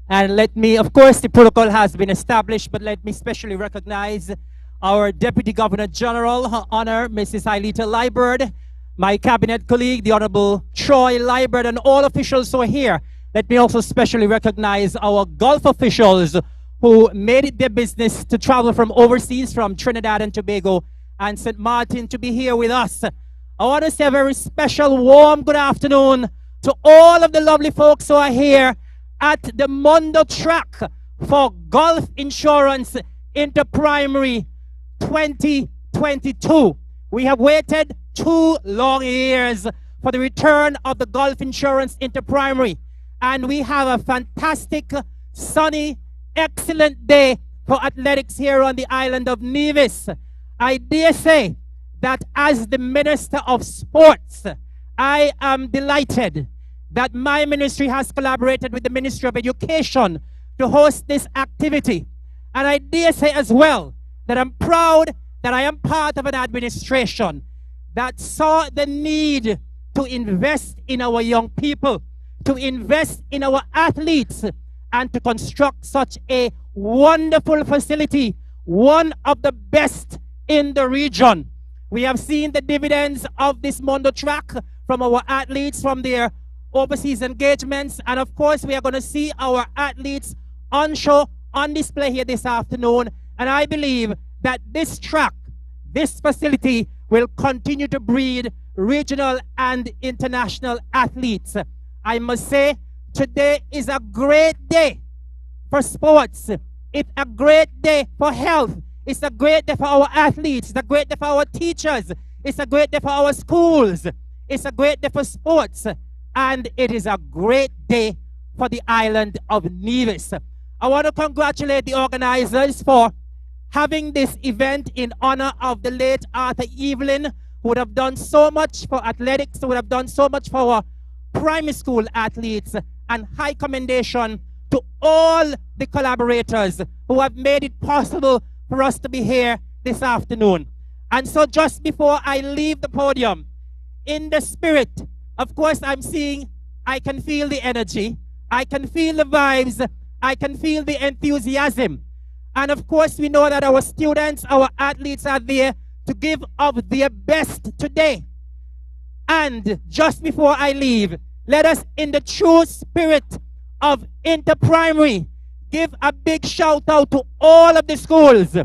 And let me, of course, the protocol has been established, but let me specially recognize our Deputy Governor General, Her Honor, Mrs. Ailita Liburd, my cabinet colleague, the Honorable Troy Liburd, and all officials who are here. Let me also specially recognize our Gulf officials who made it their business to travel from overseas, from Trinidad and Tobago and St. Martin, to be here with us I want to say a very special, warm good afternoon to all of the lovely folks who are here at the Mondo track for Golf Insurance Interprimary 2022. We have waited 2 long years for the return of the Golf Insurance Interprimary, and we have a fantastic, sunny, excellent day for athletics here on the island of Nevis. I dare say that as the Minister of Sports, I am delighted that my ministry has collaborated with the Ministry of Education to host this activity. And I dare say as well that I'm proud that I am part of an administration that saw the need to invest in our young people, to invest in our athletes, and to construct such a wonderful facility, one of the best in the region. We have seen the dividends of this Mondo track from our athletes, from their overseas engagements, and of course we are going to see our athletes on show, on display here this afternoon. And I believe that this track, this facility, will continue to breed regional and international athletes. I must say, today is a great day for sports. It's a great day for health. It's a great day for our athletes. It's a great day for our teachers. It's a great day for our schools. It's a great day for sports. And it is a great day for the island of Nevis. I want to congratulate the organizers for having this event in honor of the late Arthur Evelyn, who would have done so much for athletics, who would have done so much for our primary school athletes, and high commendation to all the collaborators who have made it possible for us to be here this afternoon. And so just before I leave the podium, in the spirit, of course I can feel the energy, I can feel the vibes, I can feel the enthusiasm. And of course we know that our students, our athletes are there to give of their best today. And just before I leave, let us, in the true spirit of Interprimary, give a big shout out to all of the schools.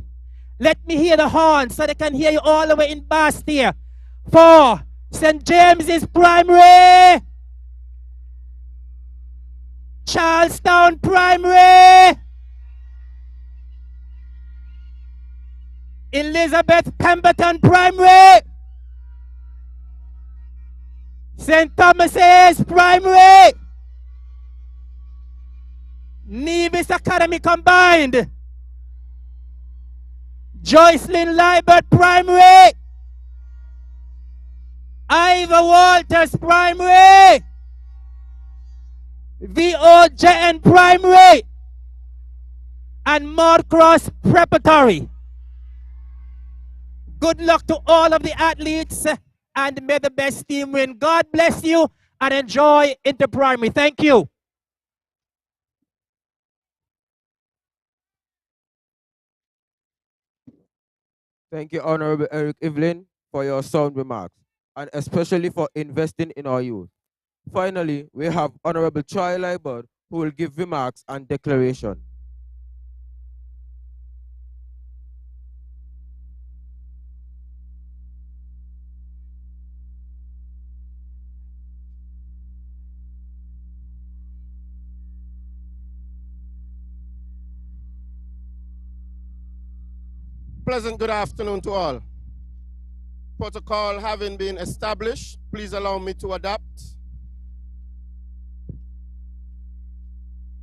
Let me hear the horn so they can hear you all the way in Bastia. For St. James's Primary, Charlestown Primary, Elizabeth Pemberton Primary, St. Thomas's Primary, Nevis Academy Combined, Joycelyn Liebert Primary, Ivor Walters Primary, VOJN Primary, and Maud Cross Preparatory. Good luck to all of the athletes, and may the best team win. God bless you, and enjoy Interprimary. Thank you. Thank you, Honorable Eric Evelyn, for your sound remarks, and especially for investing in our youth. Finally, we have Honorable Troy Liebert, who will give remarks and declaration. Pleasant good afternoon to all. Protocol having been established, please allow me to adapt.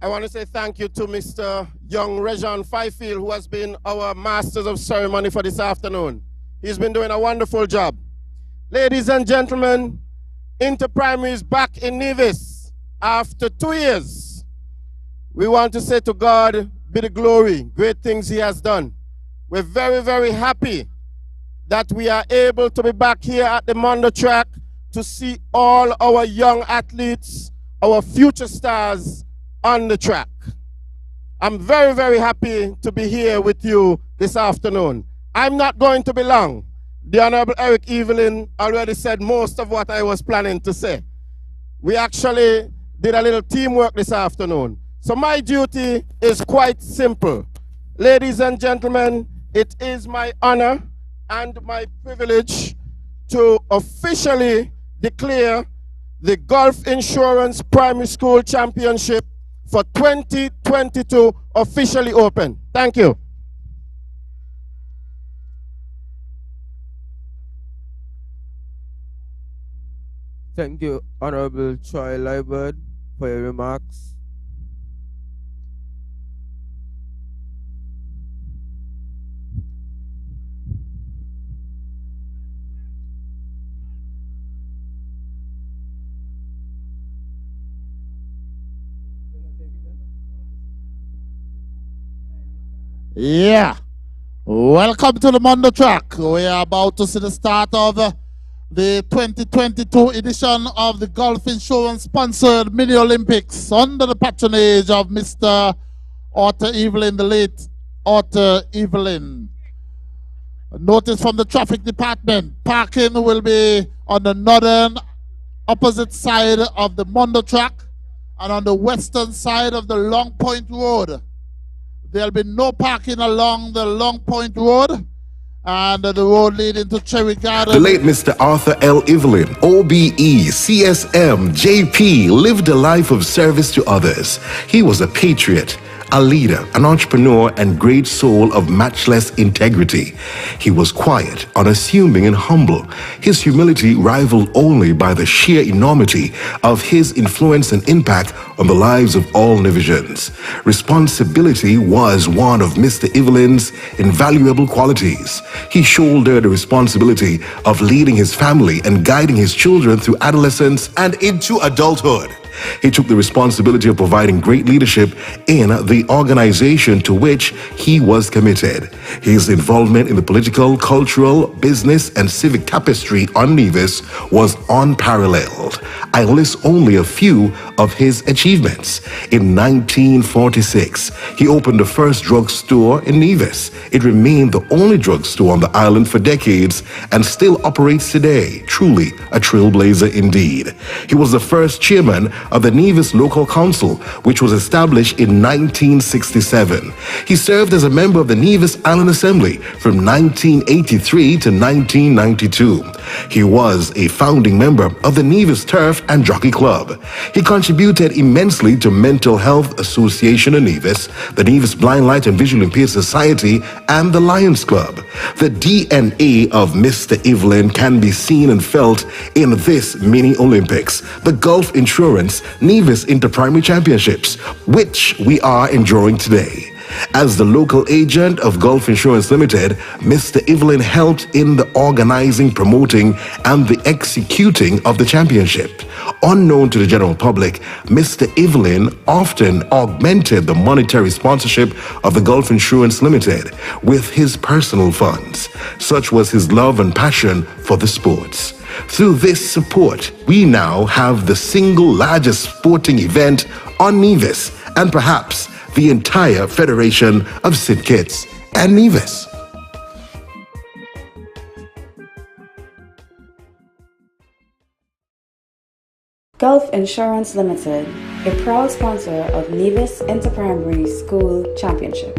I want to say thank you to Mr. Young Rejan Fifield, who has been our Masters of Ceremony for this afternoon. He's been doing a wonderful job. Ladies and gentlemen, Interprimary is back in Nevis after 2 years. We want to say to God be the glory, great things he has done. We're very, very happy that we are able to be back here at the Mondo track to see all our young athletes, our future stars on the track. I'm very, very happy to be here with you this afternoon. I'm not going to be long. The Honorable Eric Evelyn already said most of what I was planning to say. We actually did a little teamwork this afternoon. So my duty is quite simple. Ladies and gentlemen, it is my honor and my privilege to officially declare the Gulf Insurance Primary School Championship for 2022 officially open. Thank you. Thank you, Honorable Troy Liebert, for your remarks. Yeah. Welcome to the Mondo Track. We are about to see the start of the 2022 edition of the Gulf Insurance sponsored Mini Olympics under the patronage of Mr. Arthur Evelyn, the late Arthur Evelyn. Notice from the traffic department, parking will be on the northern opposite side of the Mondo Track and on the western side of the Long Point Road. There'll be no parking along the Long Point Road and the road leading to Cherry Garden. The late Mr. Arthur L. Evelyn, OBE, CSM, JP, lived a life of service to others. He was a patriot, a leader, an entrepreneur, and great soul of matchless integrity. He was quiet, unassuming, and humble. His humility rivaled only by the sheer enormity of his influence and impact on the lives of all Nevisians. Responsibility was one of Mr. Evelyn's invaluable qualities. He shouldered the responsibility of leading his family and guiding his children through adolescence and into adulthood. He took the responsibility of providing great leadership in the organization to which he was committed. His involvement in the political, cultural, business, and civic tapestry on Nevis was unparalleled. I list only a few of his achievements. In 1946, he opened the first drugstore in Nevis. It remained the only drugstore on the island for decades and still operates today. Truly a trailblazer indeed. He was the first chairman of the Nevis Local Council, which was established in 1967. He served as a member of the Nevis Island Assembly from 1983 to 1992. He was a founding member of the Nevis Turf and Jockey Club. He contributed immensely to Mental Health Association in Nevis, the Nevis Blind Light and Visually Impaired Society, and the Lions Club. The DNA of Mr. Evelyn can be seen and felt in this mini Olympics, the Gulf Insurance Nevis Interprimary Championships, which we are enjoying today. As the local agent of Gulf Insurance Limited, Mr. Evelyn helped in the organizing, promoting, and the executing of the championship. Unknown to the general public, Mr. Evelyn often augmented the monetary sponsorship of the Gulf Insurance Limited with his personal funds. Such was his love and passion for the sports. Through this support, we now have the single largest sporting event on Nevis and perhaps the entire Federation of St. Kitts and Nevis. Gulf Insurance Limited, a proud sponsor of Nevis Interprimary School Championship.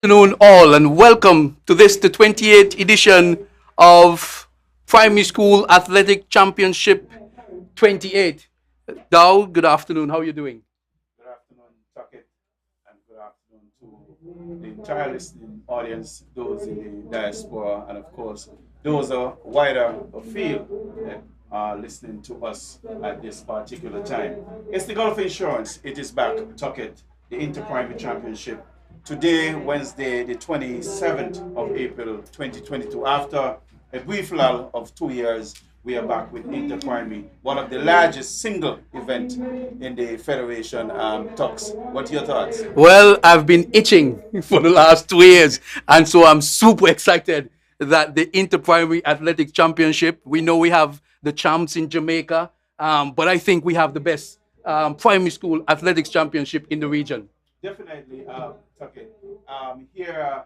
Afternoon all and welcome to this the 28th edition of Primary School Athletic Championship 28. Dow, good afternoon. How are you doing? Good afternoon, Tuckett, and good afternoon to the entire listening audience, those in the diaspora, and of course, those are wider afield that are listening to us at this particular time. It's the Gulf Insurance. It is back, Tuckett, the Inter-Primary Championship. Today, Wednesday, the 27th of April, 2022. After a brief lull of 2 years, we are back with Inter-Primary, one of the largest single event in the Federation. Tux, what are your thoughts? Well, I've been itching for the last 2 years, and so I'm super excited that the Inter-Primary Athletic Championship, we know we have the champs in Jamaica, but I think we have the best primary school athletics championship in the region. Definitely, Tuckett. Here,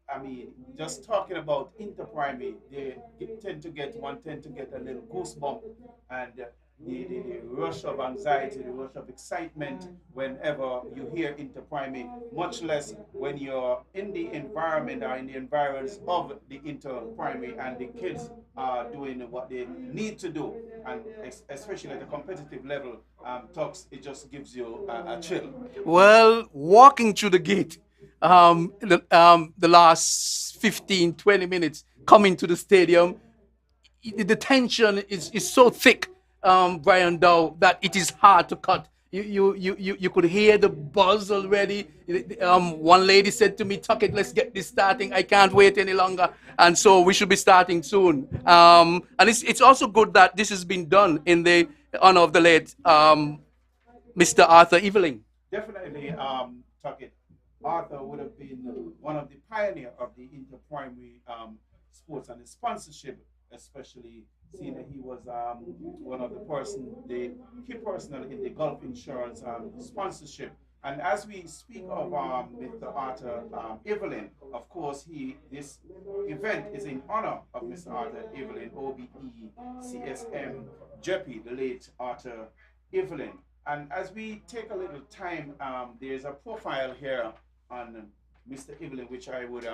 I mean, just talking about Inter-Primary, they tend to get a little goosebump, and the rush of anxiety, the rush of excitement whenever you hear Inter-Primary, much less when you're in the environment or in the environs of the Inter-Primary and the kids are doing what they need to do, and especially at a competitive level, Tux, it just gives you a chill. Well, walking through the gate, the last 15, 20 minutes coming to the stadium, the tension is so thick, Brian Dow, that it is hard to cut. You could hear the buzz already. One lady said to me, Tuckett, let's get this starting. I can't wait any longer. And so we should be starting soon. And it's also good that this has been done in the honor of the late Mr. Arthur Eveling. Definitely, Tuckett. Arthur would have been one of the pioneer of the inter-primary sports and the sponsorship, especially seeing that he was one of the key personnel in the Gulf Insurance sponsorship. And as we speak of Mr. Arthur Evelyn, of course, this event is in honor of Mr. Arthur Evelyn, OBE, CSM, JEPI, the late Arthur Evelyn. And as we take a little time, there's a profile here on Mr. Evelyn, which I would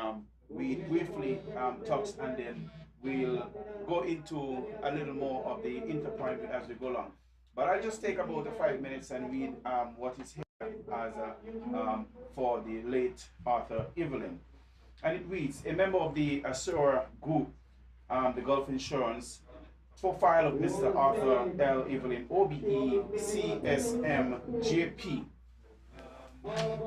read briefly, talks, and then we'll go into a little more of the inter-primary as we go along. But I'll just take about 5 minutes and read what is here as for the late Arthur Evelyn. And it reads, a member of the Assura Group, the Gulf Insurance, profile of Mr. Arthur L. Evelyn, OBE, CSM, JP.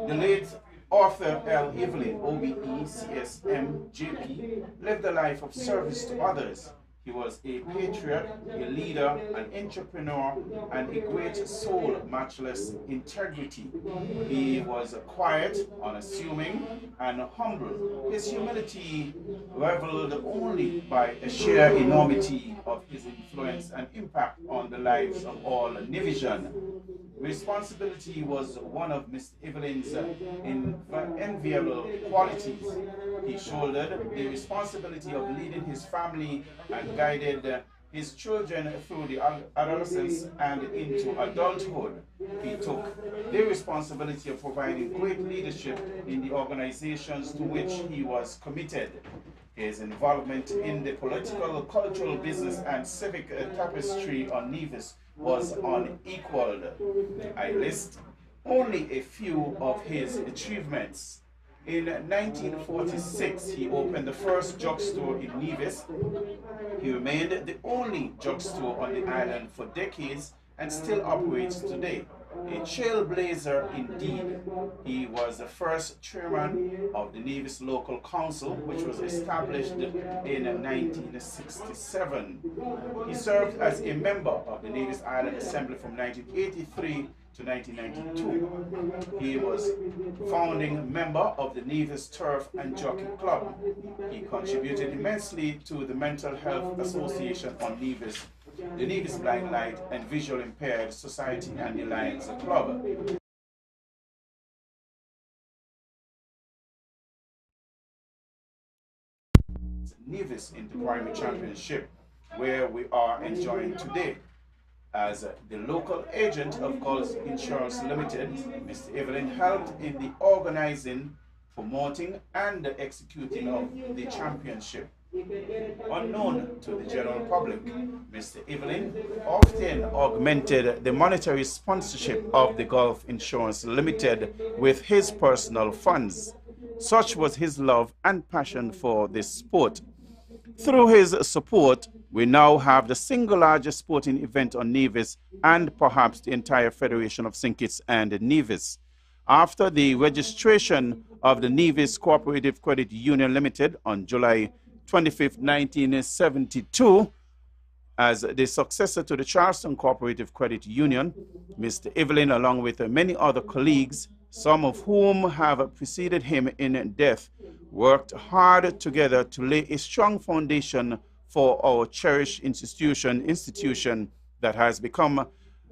The late Arthur L. Evelyn, OBE, CSM, JP, lived a life of service to others. He was a patriot, a leader, an entrepreneur, and a great soul of matchless integrity. He was quiet, unassuming, and humble. His humility reveled only by a sheer enormity of his influence and impact on the lives of all Nevisian. Responsibility was one of Mr. Evelyn's enviable qualities. He shouldered the responsibility of leading his family and guided his children through the adolescence and into adulthood. He took the responsibility of providing great leadership in the organizations to which he was committed. His involvement in the political, cultural, business, and civic tapestry on Nevis was unequaled. I list only a few of his achievements. In 1946, he opened the first drugstore in Nevis. He remained the only drugstore on the island for decades and still operates today. A trailblazer indeed. He was the first chairman of the Nevis Local Council, which was established in 1967. He served as a member of the Nevis Island Assembly from 1983 to 1992. He was founding member of the Nevis Turf and Jockey Club. He contributed immensely to the Mental Health Association on Nevis, the Nevis Blind Light and Visual Impaired Society, and the Lions Club. Nevis Inter-Primary Championship, where we are enjoying today. As the local agent of Gulf Insurance Limited, Mr. Evelyn helped in the organizing promoting and executing of the championship. Unknown to the general public, Mr. Evelyn often augmented the monetary sponsorship of the Gulf Insurance Limited with his personal funds. Such was his love and passion for this sport. Through his support, we now have the single largest sporting event on Nevis and perhaps the entire Federation of St. Kitts and Nevis. After the registration of the Nevis Cooperative Credit Union Limited on July 25, 1972, as the successor to the Charleston Cooperative Credit Union, Mr. Evelyn, along with many other colleagues, some of whom have preceded him in death, worked hard together to lay a strong foundation for our cherished institution that has become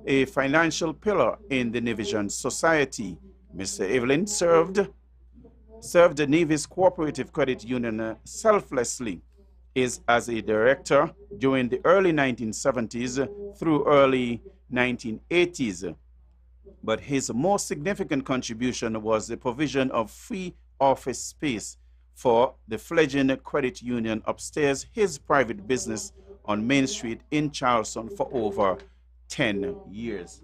a financial pillar in the Nevisian society. Mr. Evelyn served the Nevis Cooperative Credit Union selflessly, is as a director during the early 1970s through early 1980s. But his most significant contribution was the provision of free office space for the fledgling credit union upstairs his private business on Main Street in Charleston for over 10 years.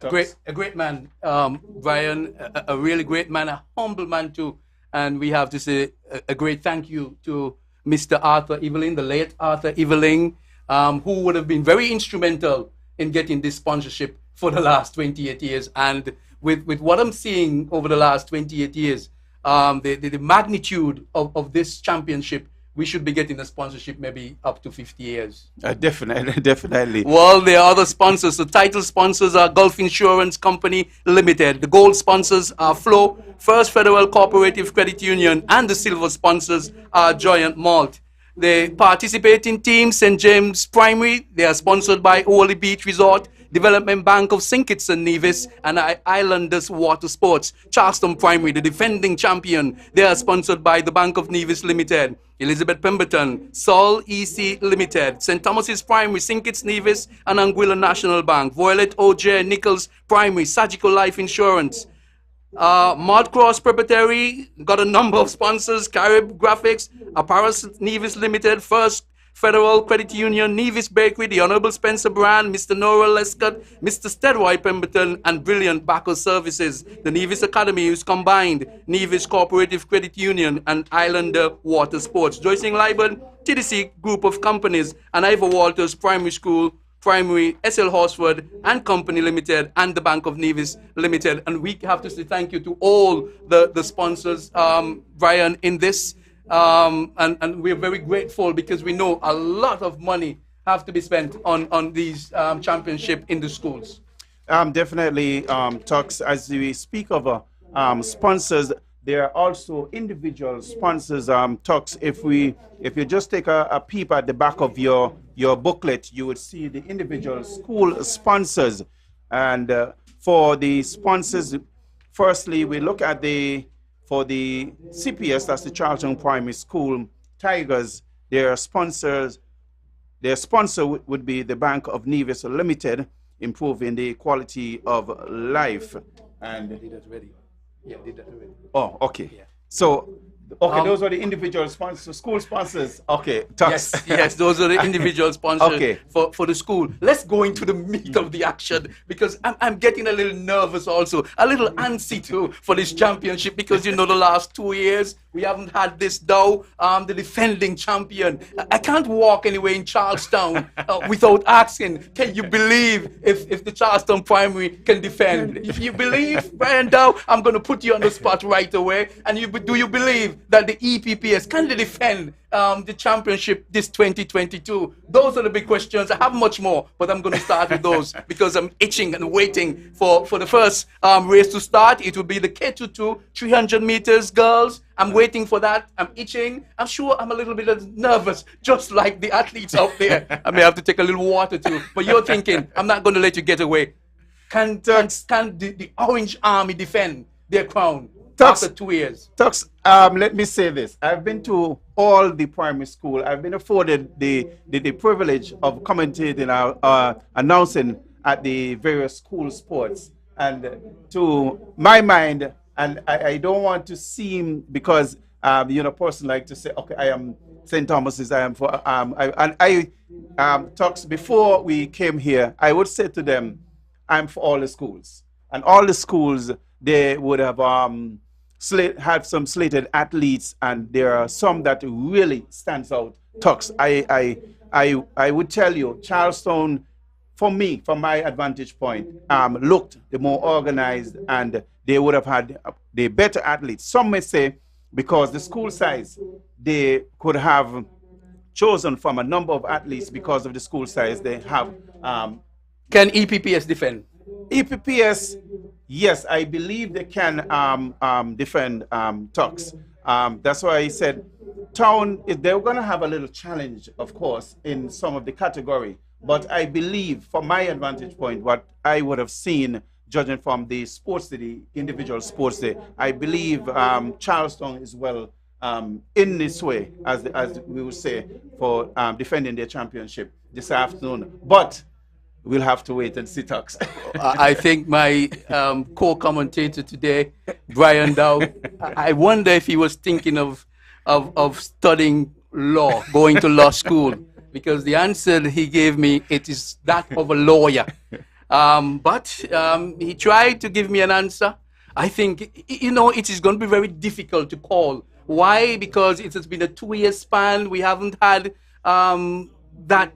A great man, Brian, a really great man, a humble man too. And we have to say a great thank you to Mr. Arthur Evelyn, the late Arthur Evelyn, who would have been very instrumental in getting this sponsorship for the last 28 years. And with what I'm seeing over the last 28 years, the magnitude of this championship, we should be getting a sponsorship maybe up to 50 years. Definitely. Well, there are other sponsors. The title sponsors are Gulf Insurance Company Limited. The gold sponsors are Flow, First Federal Cooperative Credit Union, and the silver sponsors are Giant Malt. The participating team, St. James Primary, they are sponsored by Holy Beach Resort, Development Bank of St. Kitts and Nevis, and Islanders Water Sports. Charleston Primary, the defending champion, they are sponsored by the Bank of Nevis Limited. Elizabeth Pemberton, Sol EC Limited, St. Thomas's Primary, St. Kitts Nevis, and Anguilla National Bank. Violet O.J. Nichols Primary, Surgical Life Insurance. Mudcross Preparatory got a number of sponsors: Carib Graphics, Apparel Nevis Limited, First Federal Credit Union, Nevis Bakery, the Honorable Spencer Brand, Mr. Nora Lescott, Mr. Steadroy Pemberton, and Brilliant Backer Services. The Nevis Academy is combined Nevis Cooperative Credit Union and Islander Water Sports. Joycing Liburn, TDC Group of Companies, and Ivor Walters Primary School, Primary, SL Horsford and Company Limited, and the Bank of Nevis Limited. And we have to say thank you to all the sponsors, Brian, in this. And we're very grateful because we know a lot of money have to be spent on these championship in the schools. Definitely, Tux, as we speak of sponsors, there are also individual sponsors. Tux, if you just take a peep at the back of your booklet, you would see the individual school sponsors. And for the sponsors, firstly, we look at for the CPS, that's the Charleston Primary School Tigers, their sponsor would be the Bank of Nevis Limited, improving the quality of life. And did that already. Yeah, did that already. Oh, okay. Yeah. So, those are the individual sponsors, school sponsors. Okay, yes, those are the individual sponsors okay. for the school. Let's go into the meat of the action, because I'm getting a little nervous also, a little antsy too for this championship, because the last 2 years we haven't had this though. The defending champion. I can't walk anywhere in Charlestown without asking, can you believe if the Charleston Primary can defend? If you believe, Brian Dow, I'm going to put you on the spot right away. And do you believe that the EPPS can defend the championship this 2022? Those are the big questions. I have much more, but I'm going to start with those because I'm itching and waiting for the first race to start. It will be the K22 300 meters girls. I'm waiting for that. I'm itching. I'm sure I'm a little bit nervous, just like the athletes out there. I may have to take a little water too. But you're thinking, I'm not going to let you get away. Can the Orange Army defend their crown after 2 years? Tux, let me say this. I've been to all the primary school. I've been afforded the privilege of commentating, announcing at the various school sports. And to my mind, And I don't want to seem, because person like to say, okay, I am St. Thomas's, I am for talks before we came here, I would say to them, I'm for all the schools. And all the schools, they would have had some slated athletes, and there are some that really stands out. Tux, I would tell you, Charlestown, for me, from my advantage point, looked the more organized, and they would have had the better athletes. Some may say because the school size, they could have chosen from a number of athletes because of the school size they have. Can EPPS defend? EPPS, yes, I believe they can defend Tux. That's why I said Town, they're going to have a little challenge, of course, in some of the category. But I believe, from my advantage point, what I would have seen, judging from the sports day, the individual sports day, I believe Charleston is well in this way, as we would say, for defending their championship this afternoon. But we'll have to wait and see, Tux. I think my co-commentator today, Brian Dow, I wonder if he was thinking of studying law, going to law school, because the answer he gave me, it is that of a lawyer. But he tried to give me an answer. I think, it is going to be very difficult to call. Why? Because it has been a 2-year span. We haven't had that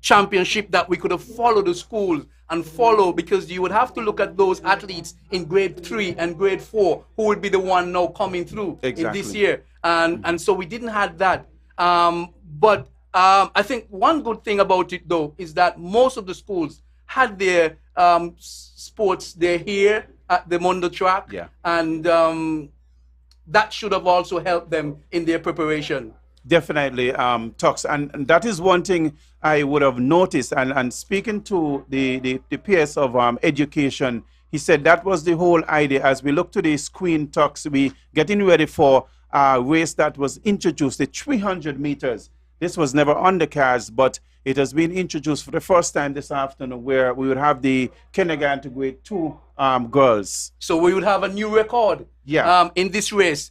championship that we could have followed the schools and follow, because you would have to look at those athletes in grade 3 and grade 4 who would be the one now coming through in this year. And so we didn't have that. But I think one good thing about it, though, is that most of the schools had their sports day here at the Mondo track. Yeah. And that should have also helped them in their preparation. Definitely, Tux. And that is one thing I would have noticed. And speaking to the PS of education, he said that was the whole idea. As we look to the screen, Tux, we getting ready for a race that was introduced, the 300 meters. This was never on the cards, but it has been introduced for the first time this afternoon, where we would have the kindergarten to grade 2 girls. So we would have a new record in this race.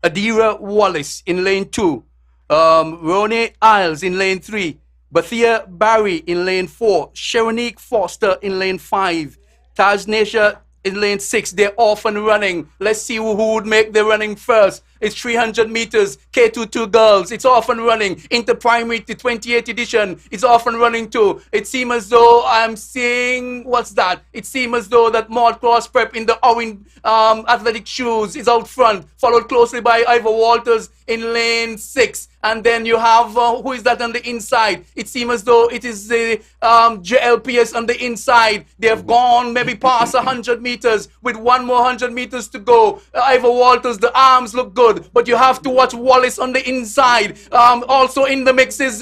Adira Wallace in lane 2, Ronnie Isles in lane 3, Bathia Barry in lane 4, Sharonique Foster in lane 5, Tajnesha in lane 6. They're off and running. Let's see who would make the running first. It's 300 meters, K22 girls. It's off and running. Inter-primary, the 28th edition. It's off and running too. It seems as though I'm seeing, what's that? It seems as though that Maud Cross Prep in the orange athletic shoes is out front, followed closely by Ivor Walters in lane 6. And then you have, who is that on the inside? It seems as though it is the JLPS on the inside. They have gone maybe past 100 meters with 1 more 100 meters to go. Ivor Walters, the arms look good. But you have to watch Wallace on the inside. Also in the mix is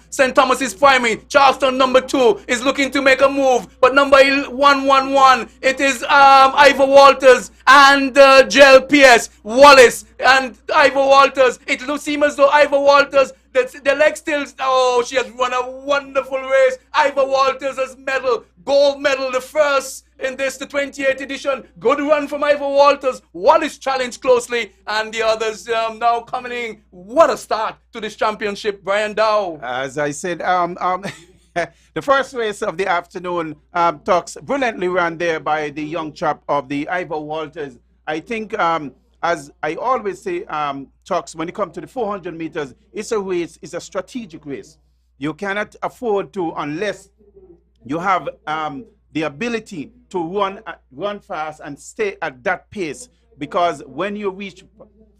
St. Thomas's Primary. Charleston number 2 is looking to make a move. But number 111, it is Ivor Walters and JLPS. Wallace and Ivor Walters. It seems as though Ivor Walters, the leg still, she has run a wonderful race. Ivor Walters has gold medal, the first in this, the 28th edition. Good run from Ivor Walters. Wallace challenged closely, and the others now coming in. What a start to this championship, Brian Dow. As I said, the first race of the afternoon, Tux, brilliantly ran there by the young chap of the Ivor Walters. I think, as I always say, Tux, when it comes to the 400 meters, it's a race, it's a strategic race. You cannot afford to, unless you have the ability to run fast and stay at that pace, because when you reach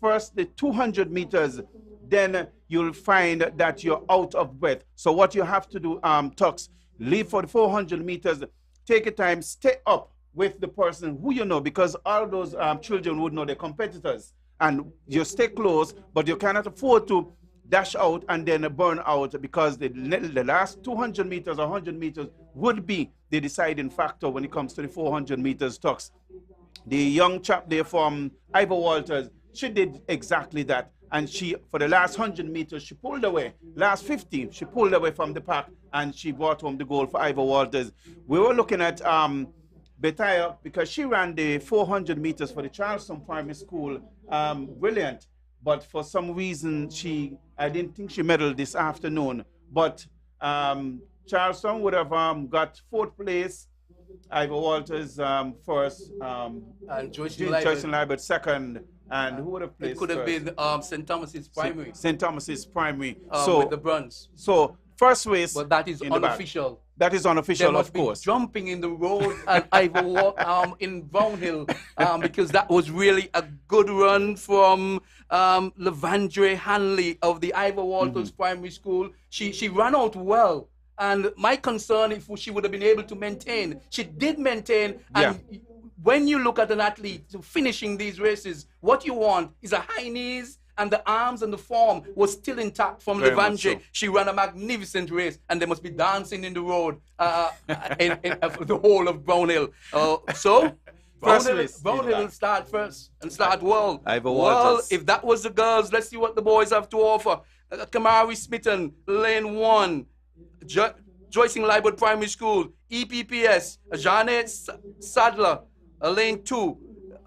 first the 200 meters, then you'll find that you're out of breath. So what you have to do, Tux, leave for the 400 meters, take your time, stay up with the person who you know, because all those children would know their competitors, and you stay close, but you cannot afford to dash out and then burn out, because the last 200 meters or 100 meters would be the deciding factor when it comes to the 400 meters, Tux. The young chap there from Ivor Walters, she did exactly that. And she, for the last 100 meters, she pulled away. Last 15, she pulled away from the pack, and she brought home the goal for Ivor Walters. We were looking at Betaya, because she ran the 400 meters for the Charleston Primary School, brilliant. But for some reason, I didn't think she medaled this afternoon. But Charleston would have got fourth place, Ivor Walters first, and Joyce Liebert second, and who would have placed It could have first? been St. Thomas's Primary. St. Thomas's Primary. With the bronze. So first race. But that is unofficial. That is unofficial, of course. Jumping in the road at Ivor in Brownhill because that was really a good run from Levandre Hanley of the Ivor Walters Primary School. She ran out well. And my concern if she would have been able to maintain. She did maintain. And when you look at an athlete finishing these races, what you want is a high knees, and the arms and the form was still intact from Levandre. So. She ran a magnificent race, and they must be dancing in the road in the whole of Brownhill. So Brownhill will start first and start well. Well, if that was the girls, let's see what the boys have to offer. Kamari Smitten, lane 1. Joycing Liebert Primary School, EPPS, Janet Sadler, lane 2.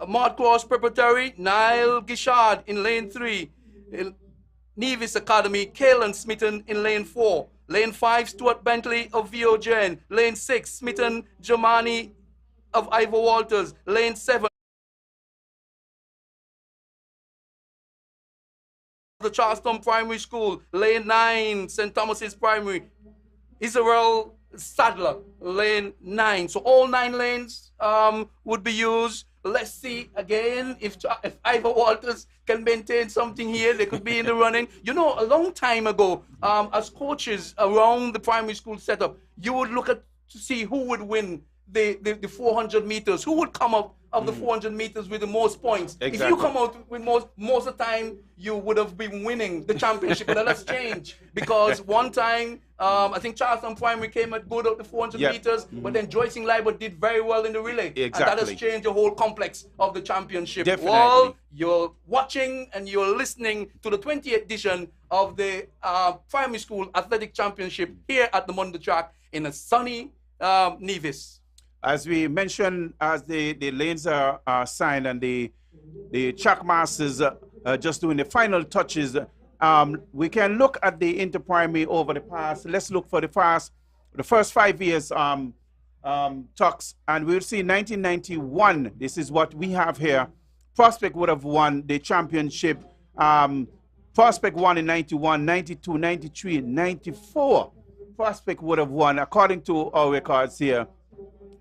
Mart Cross Preparatory, Niall Gishard in lane 3. Nevis Academy, Kaelan Smitten in lane 4. Lane 5, Stuart Bentley of VOGN. Lane 6, Smitten Germani of Ivor Walters. Lane 7, the Charleston Primary School. Lane 9, St. Thomas's Primary. Israel Sadler, lane 9. So all 9 lanes would be used. Let's see again if Ivor Walters can maintain something here. They could be in the running. You know, a long time ago, as coaches around the primary school setup, you would look at to see who would win the 400 meters, who would come up of the 400 meters with the most points. Exactly. If you come out with most of the time, you would have been winning the championship. But that's changed because one time, I think Charleston Primary came at good at the 400 meters, but then Joycing Liebert did very well in the relay. Exactly. And that has changed the whole complex of the championship. Definitely. Well, you're watching and you're listening to the 20th edition of the Primary School Athletic Championship here at the Mondo Track in a sunny Nevis. As we mentioned, as the lanes are signed and the track masters just doing the final touches, we can look at the inter-primary over the past. Let's look for the first 5 years talks, and we'll see 1991. This is what we have here. Prospect would have won the championship. Prospect won in 91, 92, 93, 94. Prospect would have won, according to our records here.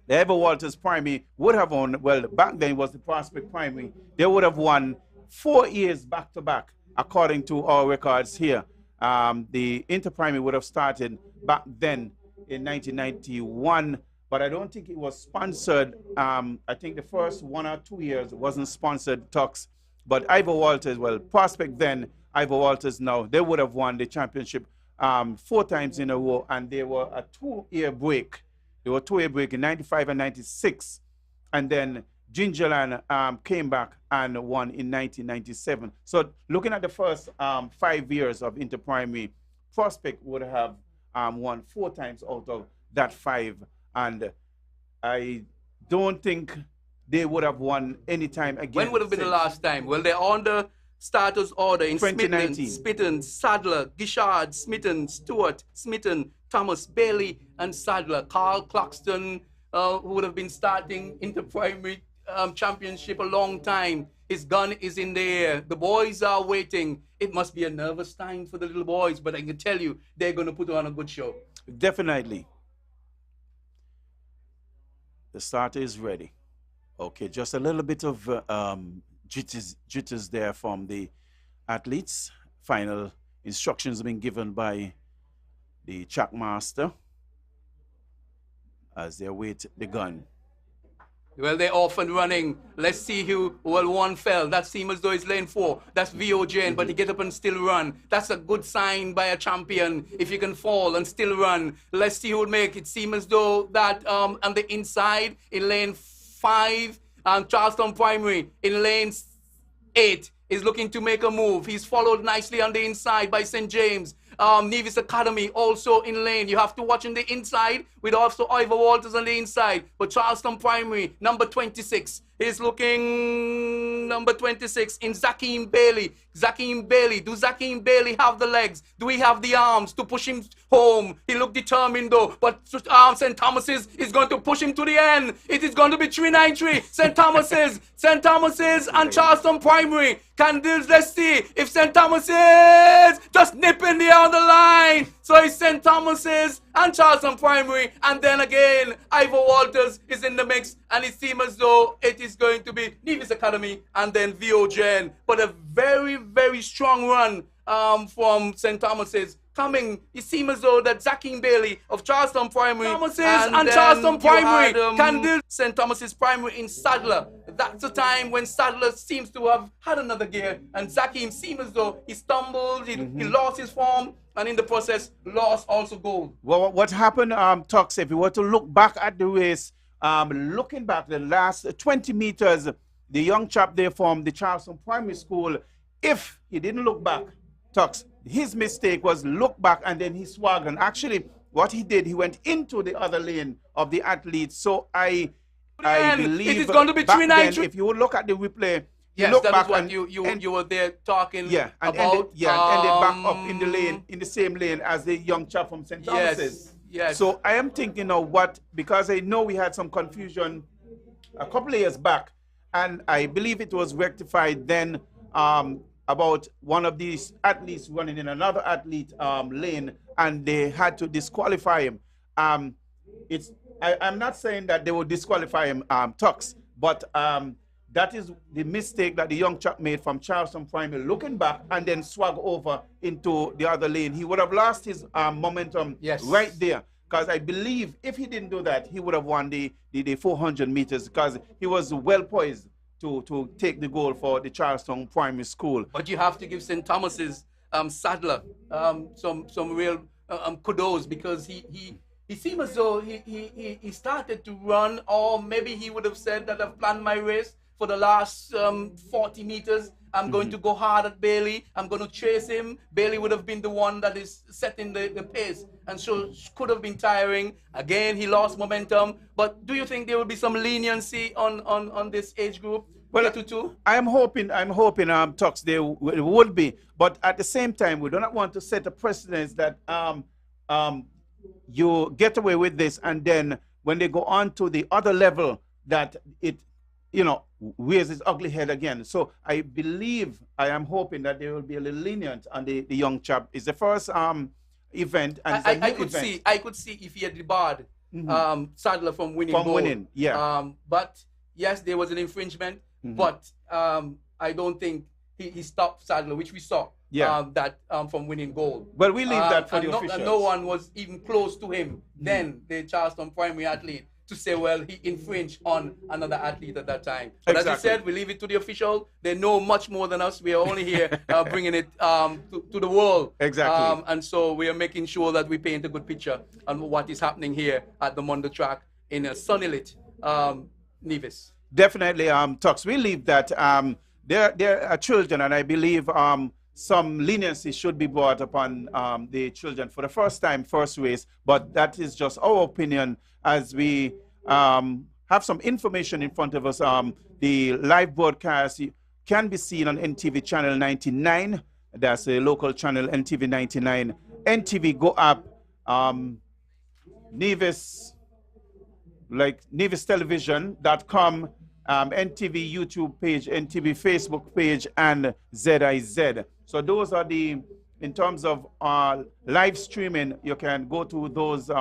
The Ivor Walters Primary would have won, well, back then it was the Prospect Primary. They would have won 4 years back to back, according to our records here. The Inter-Primary would have started back then in 1991, but I don't think it was sponsored. I think the first 1 or 2 years wasn't sponsored talks, but Ivor Walters, well, Prospect then, Ivor Walters now, they would have won the championship 4 times in a row, and they were a 2-year break. There were 2-year break in 95 and 96. And then Gingerland came back and won in 1997. So looking at the first 5 years of Inter-Primary, Prospect would have won 4 times out of that 5. And I don't think they would have won any time again. When would have been the last time? Well, they're on the starters order in 2019. Smitten, Sadler, Gishard, Smitten, Stewart, Smitten, Thomas, Bailey, and Sadler. Carl Claxton, who would have been starting Inter-Primary championship a long time. His gun is in the air. The boys are waiting. It must be a nervous time for the little boys, but I can tell you, they're going to put on a good show. Definitely. The starter is ready. Okay, just a little bit of jitters there from the athletes. Final instructions have been given by the track master as they await the gun. Well, they're off and running. Let's see who, well, one fell. That seems as though it's lane 4. That's VOGN, but he get up and still run. That's a good sign by a champion, if you can fall and still run. Let's see who would make it. Seems as though that on the inside in lane 5, Charleston Primary in lane 8 is looking to make a move. He's followed nicely on the inside by St. James. Nevis Academy also in lane. You have to watch on the inside with also Ivor Walters on the inside. But Charleston Primary, number 26, is looking number 26 in Zakeem Bailey. Zakeem Bailey. Do Zakeem Bailey have the legs? Do we have the arms to push him home? He looked determined though. But St. Thomas's is going to push him to the end. It is going to be 393. St. Thomas's and Charleston Primary. Let's see if St. Thomas's just nipping the other line. So it's St. Thomas's and Charleston Primary. And then again, Ivor Walters is in the mix. And it seems as though it is going to be Nevis Academy and then VOGN. But a very, very strong run from St. Thomas's coming. It seems as though that Zakeem Bailey of Charleston Primary and Charleston Primary can do St. Thomas's Primary in Sadler. That's the time when Sadler seems to have had another gear, and Zakeem seems as though he stumbled, he lost his form, and in the process lost also gold. Well, what happened, Tux, if you were to look back at the race, looking back the last 20 meters, the young chap there from the Charleston Primary School, if he didn't look back, Tux, his mistake was look back and then he swagged. And actually, what he did, he went into the other lane of the athlete. So I believe it is going to be back 393. then, if you would look at the replay, yes, look that back is what and, you were there talking and about. ended back up in the lane, in the same lane as the young chap from St. Thomas's. Yes. So I am thinking of what, because I know we had some confusion a couple of years back, and I believe it was rectified then about one of these athletes running in another athlete lane, and they had to disqualify him. I'm not saying that they would disqualify him, Tux, but that is the mistake that the young chap made from Charleston Primary, looking back and then swag over into the other lane. He would have lost his momentum right there, because I believe if he didn't do that, he would have won the 400 meters, because he was well poised to take the goal for the Charleston Primary School. But you have to give St. Thomas's Sadler some real kudos, because he seemed as though he started to run, or maybe he would have said that I've planned my race for the last 40 meters. I'm going to go hard at Bailey. I'm going to chase him. Bailey would have been the one that is setting the pace, and so could have been tiring. Again, he lost momentum. But do you think there will be some leniency on this age group? Well, I'm hoping, Tux, there would be. But at the same time, we do not want to set a precedence that you get away with this, and then when they go on to the other level, that it, rears its ugly head again. So I believe, I am hoping that they will be a little lenient on the young chap. It's the first event, and I could see if he had debarred Sadler from winning gold. But yes, there was an infringement, but I don't think he stopped Sadler, which we saw that from winning gold. Well, we leave that for the officials. No one was even close to him then, the Charleston Primary athlete, to say, well, he infringed on another athlete at that time. But as you said, we leave it to the official. They know much more than us. We are only here bringing it to the world. Exactly. And so we are making sure that we paint a good picture on what is happening here at the Mondo track in a sunny-lit Nevis. Definitely, Tux. We leave that. There are children, and I believe some leniency should be brought upon the children for the first time, first race. But that is just our opinion, as we have some information in front of us. The live broadcast can be seen on NTV channel 99. That's a local channel, NTV 99. NTV Go Up, Nevis, like NevisTelevision.com, NTV YouTube page, NTV Facebook page, and ZIZ. So those are in terms of live streaming, you can go to those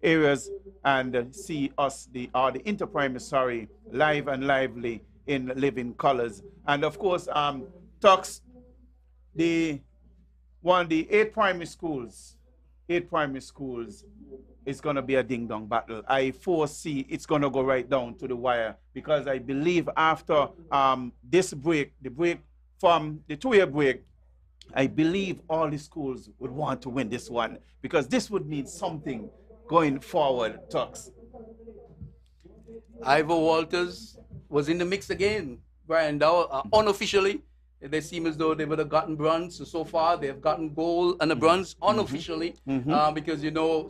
areas and see us, the Interprimary, live and lively in living colors. And of course, Tux, the 8 primary schools is going to be a ding-dong battle. I foresee it's going to go right down to the wire, because I believe after this break, the break from the 2-year break, I believe all the schools would want to win this one, because this would mean something going forward, Tux. Ivor Walters was in the mix again, Brian. Unofficially, They seem as though they would have gotten bronze. So far, they have gotten gold and a bronze unofficially, because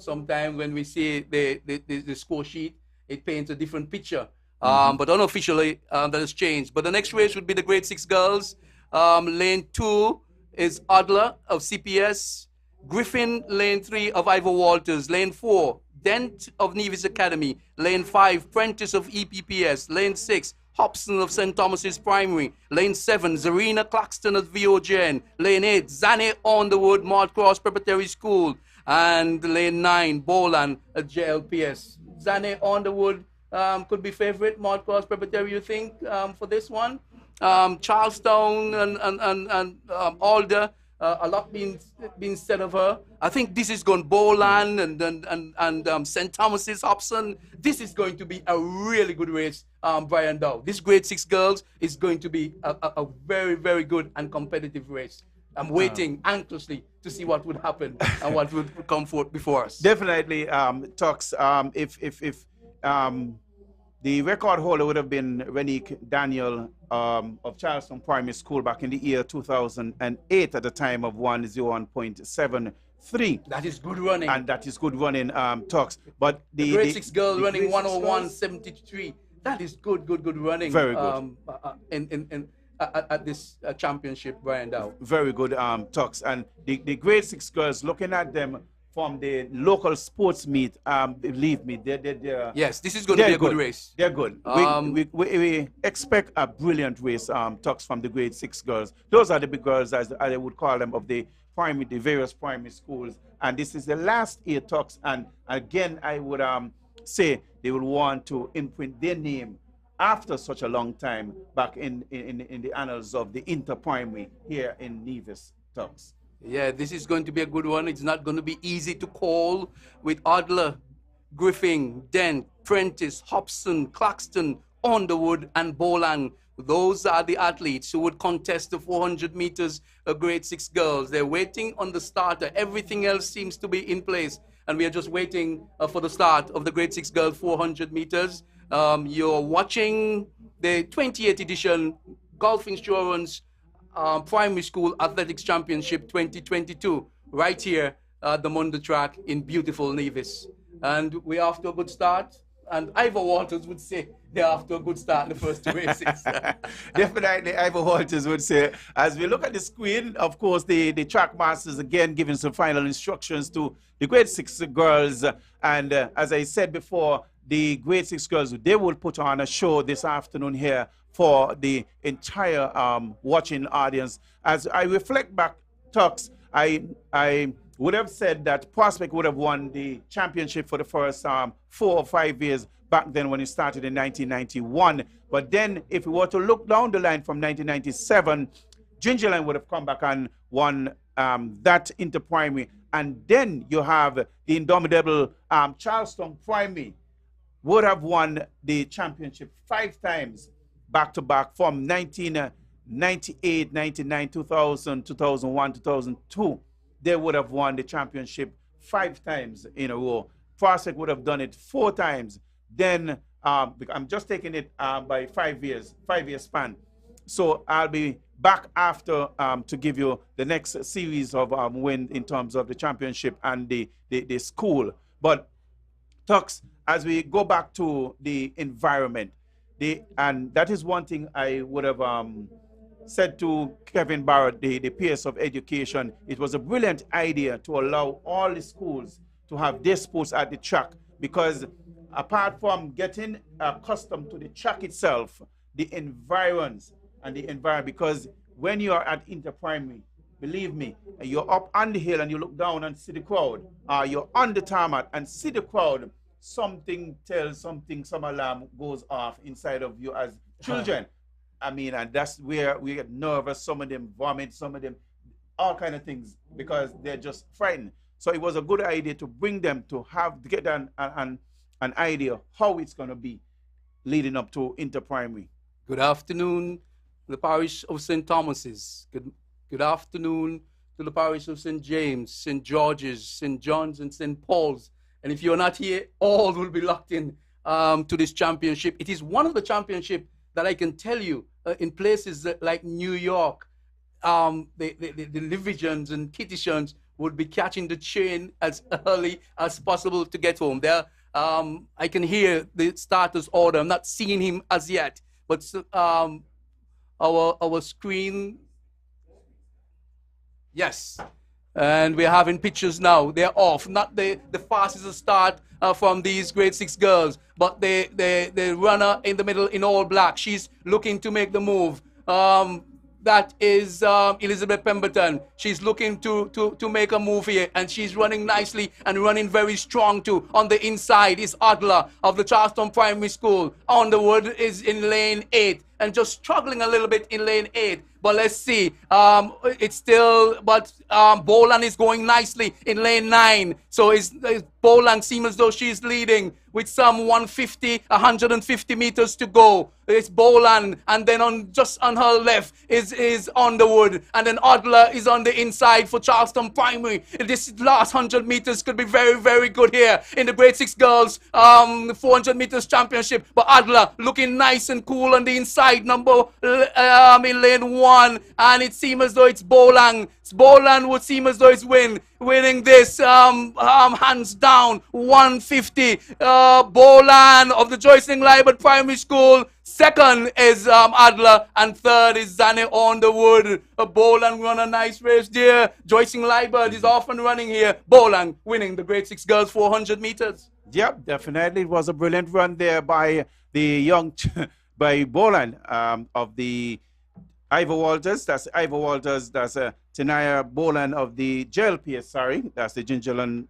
sometimes when we see the score sheet, it paints a different picture. But unofficially, that has changed. But the next race would be the grade 6 girls. Lane 2 is Adler of CPS, Griffin, lane 3 of Ivor Walters, lane 4, Dent of Nevis Academy, lane 5, Prentice of EPPS, lane 6, Hobson of St. Thomas's Primary, lane 7, Zarina Claxton of VOGN, lane 8, Zane Underwood, Mart Cross Preparatory School, and lane 9, Boland at JLPS. Zane Underwood could be favorite, Mart Cross Preparatory, you think, for this one? Charlestown and Alder, a lot being said of her. I think this is going Boland and St. Thomas's Hobson. This is going to be a really good race, Brian Dow. This grade 6 girls is going to be a very, very good and competitive race. I'm waiting anxiously to see what would happen and what would come forth before us. Definitely, Tux. If the record holder would have been Renique Daniel of Charleston Primary School back in the year 2008 at the time of 101.73. That is good running. And that is good running, Tux. But the grade 6 girl running 101.73. That is good running. Very good. At this championship, Brian Dow. Very good, Tux. And the grade 6 girls, looking at them from the local sports meet, believe me, they're yes, this is going to be a good race. They're good. We expect a brilliant race, Tux, from the grade 6 girls. Those are the big girls, as I would call them, of the various primary schools. And this is the last year, Tux. And again, I would say they will want to imprint their name after such a long time back in the annals of the inter-primary here in Nevis, Tux. Yeah, this is going to be a good one. It's not going to be easy to call with Adler, Griffin, Dent, Prentice, Hobson, Claxton, Underwood, and Boland. Those are the athletes who would contest the 400 meters of grade 6 girls. They're waiting on the starter. Everything else seems to be in place. And we are just waiting for the start of the grade 6 girls 400 meters. You're watching the 28th edition Golf Insurance Primary School Athletics Championship 2022 right here at the Mondo Track in beautiful Nevis. And we're off to a good start. And Ivor Walters would say they're off to a good start in the first 2 races. Definitely, Ivor Walters would say. As we look at the screen, of course, the track masters again giving some final instructions to the grade 6 girls. And as I said before, the grade 6 girls, they will put on a show this afternoon here for the entire watching audience. As I reflect back, Tux, I would have said that Prospect would have won the championship for the first 4 or 5 years back then when it started in 1991. But then if we were to look down the line from 1997, Gingerland would have come back and won that inter-primary. And then you have the indomitable Charleston Primary would have won the championship 5 times back-to-back from 1998, 99, 2000, 2001, 2002. They would have won the championship 5 times in a row. Prospect would have done it 4 times. Then, I'm just taking it by 5 years, 5-year span. So I'll be back after to give you the next series of win in terms of the championship and the school. But Tux, as we go back to the environment, and that is one thing I would have said to Kevin Barrett, the PS of Education. It was a brilliant idea to allow all the schools to have their sports at the track, because apart from getting accustomed to the track itself, the environs and the environment, because when you are at inter-primary, believe me, you're up on the hill and you look down and see the crowd, you're on the tarmac and see the crowd, something tells something, some alarm goes off inside of you as children. I mean, and that's where we get nervous. Some of them vomit, some of them, all kind of things, because they're just frightened. So it was a good idea to bring them to get an idea how it's going to be leading up to inter-primary. Good afternoon to the parish of St. Thomas's. Good afternoon to the parish of St. James, St. George's, St. John's, and St. Paul's. And if you're not here, all will be locked in to this championship. It is one of the championships that I can tell you in places like New York the divisions and kittitions would be catching the train as early as possible to get home. There, I can hear the starter's order. I'm not seeing him as yet, but our screen, yes. And we're having pictures now. They're off. Not the fastest start from these grade 6 girls, but the runner in the middle in all black. She's looking to make the move. That is Elizabeth Pemberton. She's looking to make a move here, and she's running nicely and running very strong too. On the inside is Adler of the Charleston Primary School. Underwood is in lane 8 and just struggling a little bit in lane 8. But let's see. It's still, but Boland is going nicely in lane 9. So Boland seems as though she's leading with some 150 meters to go. It's Boland, and then just on her left is Underwood, and then Adler is on the inside for Charleston Primary. This last 100 meters could be very, very good here in the grade 6 girls 400 meters championship. But Adler looking nice and cool on the inside, in lane 1, and it seems as though it's Boland. Boland would seem as though it's winning this hands down 150. Boland of the Joycelyn Liebert Primary School. Second is Adler, and third is Zanny Underwood. Boland run a nice race there. Joycelyn Liebert is off and running here. Boland winning the grade 6 girls 400 meters. Yep, definitely. It was a brilliant run there by the young, by Boland of the Ivor Walters. That's Ivor Walters. That's Tenaya Boland of the JLPS, sorry. That's the Gingerland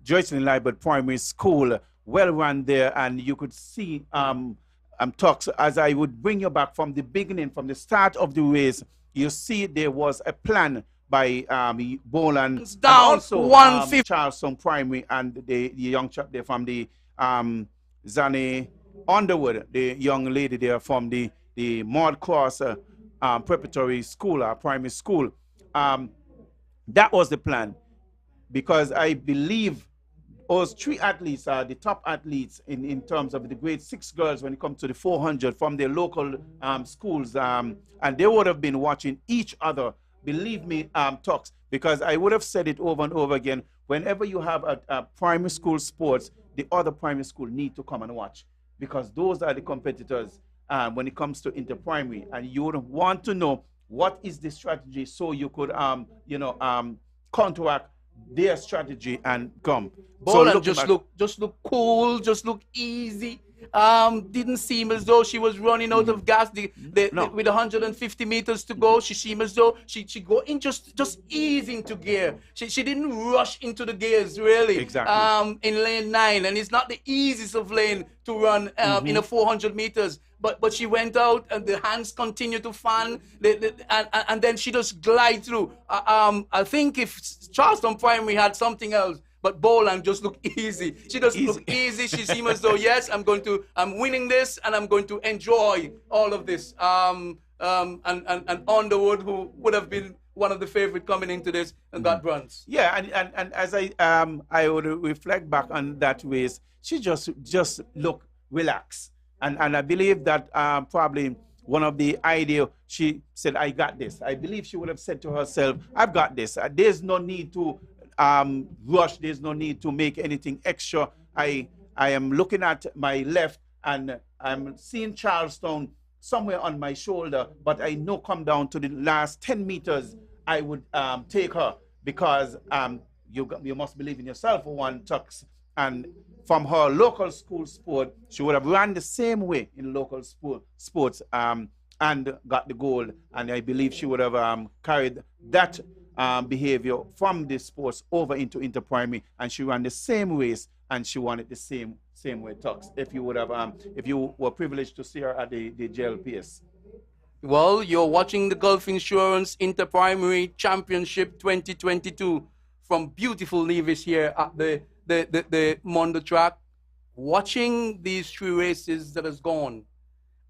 Joycelyn Liebert Primary School. Well run there, and you could see talks as I would bring you back from the beginning, from the start of the race. You see there was a plan by Boland, it's down and also 150. Charleston Primary, and the young chap there from the Zanny Underwood, the young lady there from the Maud Cross Preparatory School, primary school. That was the plan, because I believe those 3 athletes are the top athletes in terms of the grade 6 girls when it comes to the 400 from their local schools, and they would have been watching each other. Believe me, talks, because I would have said it over and over again. Whenever you have a primary school sports, the other primary school need to come and watch, because those are the competitors when it comes to inter-primary, and you would want to know what is the strategy so you could counteract their strategy and come. Boland just look cool, just look easy. Didn't seem as though she was running out of gas. With 150 meters to go, she seemed as though she go in just ease into gear. She didn't rush into the gears really. Exactly. In lane 9, and it's not the easiest of lane to run in a 400 meters. But she went out, and the hands continue to fan, and then she just glide through. I think if Charleston Primary had something else, but Boland just looked easy. She just looked easy. She seemed as though, yes, I'm winning this, and I'm going to enjoy all of this. And Underwood, who would have been one of the favorite coming into this, and got bronze. Yeah, and as I would reflect back on that race, she just looked relaxed. And I believe that probably one of the idea, she said, I got this. I believe she would have said to herself, I've got this. There's no need to rush. There's no need to make anything extra. I am looking at my left, and I'm seeing Charleston somewhere on my shoulder, but I know come down to the last 10 meters, I would take her, because you must believe in yourself for one, Tux. And from her local school sport, she would have run the same way in local sports and got the gold. And I believe she would have carried that behavior from the sports over into inter-primary, and she ran the same race, and she won it the same way, Tux. If you would have, if you were privileged to see her at the JLPS. Well, you're watching the Gulf Insurance Inter-Primary Championship 2022 from beautiful Nevis here at the Mondo track. Watching these 3 races that has gone,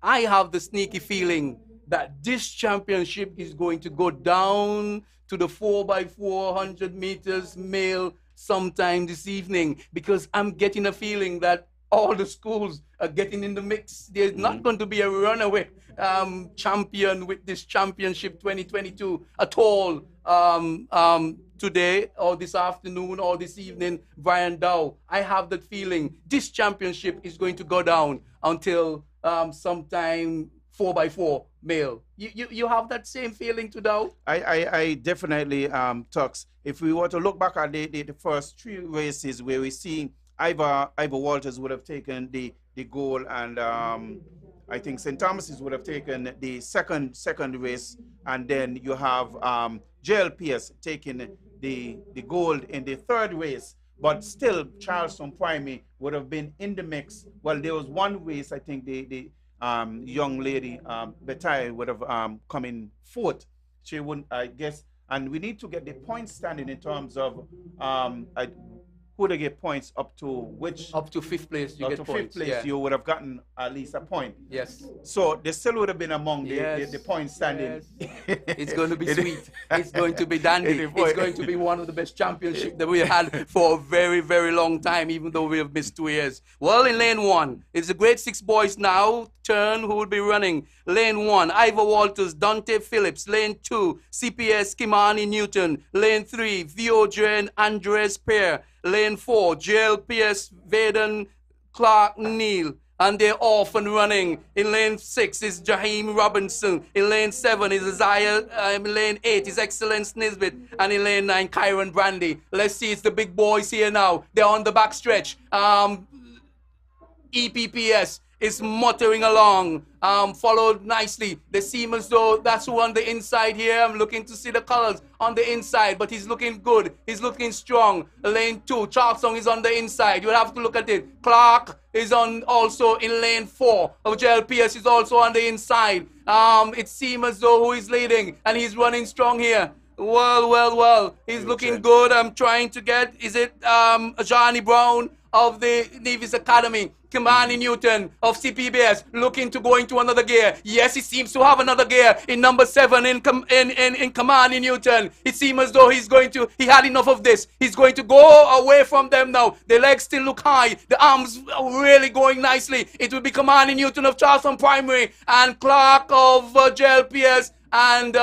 I have the sneaky feeling that this championship is going to go down to the 4x400 meters male sometime this evening, because I'm getting a feeling that all the schools are getting in the mix. There's not going to be a runaway champion with this championship 2022 at all. Today or this afternoon or this evening, Brian Dow, I have that feeling this championship is going to go down until sometime 4x4 male. You have that same feeling to Dow? I definitely, Tux. If we were to look back at the first 3 races where we see Ivor Walters would have taken the goal, and I think St. Thomas's would have taken the second race, and then you have JLPS taking the gold in the 3rd race. But still, Charleston Primary would have been in the mix. Well, there was one race, I think the young lady, Betaille, would have come in 4th. She wouldn't, I guess. And we need to get the point standing in terms of who they get points up to which. Up to 5th place, you get points. Up to 5th place, yeah. You would have gotten at least a point. Yes. So they still would have been among the point standing. Yes. It's going to be sweet. It's going to be dandy. It's going to be one of the best championships that we had for a very, very long time, even though we have missed 2 years. Well, in lane 1, it's the grade 6 boys now turn who will be running. Lane 1, Ivor Walters, Dante Phillips. Lane 2, CPS, Kimani Newton. Lane 3, Viogen, Andres Pear. Lane 4, JLPS, Vaden, Clark, Neal. And they're off and running. In lane 6 is Jaheim Robinson. In lane 7 is Isaiah. In lane 8 is Excellence Nisbet. And in lane 9, Kyron Brandy. Let's see, it's the big boys here now. They're on the back stretch. EPPS is muttering along, followed nicely. They seem as though that's who on the inside here. I'm looking to see the colors on the inside, but he's looking good. He's looking strong. Lane 2, Charleston is on the inside. You'll have to look at it. Clark is on also in lane 4. Of JLPS is also on the inside. It seems as though who is leading, and he's running strong here. Well. He's looking good. I'm trying to get, is it Johnny Brown of the Nevis Academy? Kimani Newton of CPBS looking to go into another gear. Yes, he seems to have another gear in number 7 in Kimani Newton. It seems as though he had enough of this. He's going to go away from them now. The legs still look high. The arms are really going nicely. It will be Kimani Newton of Charleston Primary and Clark of JLPS. And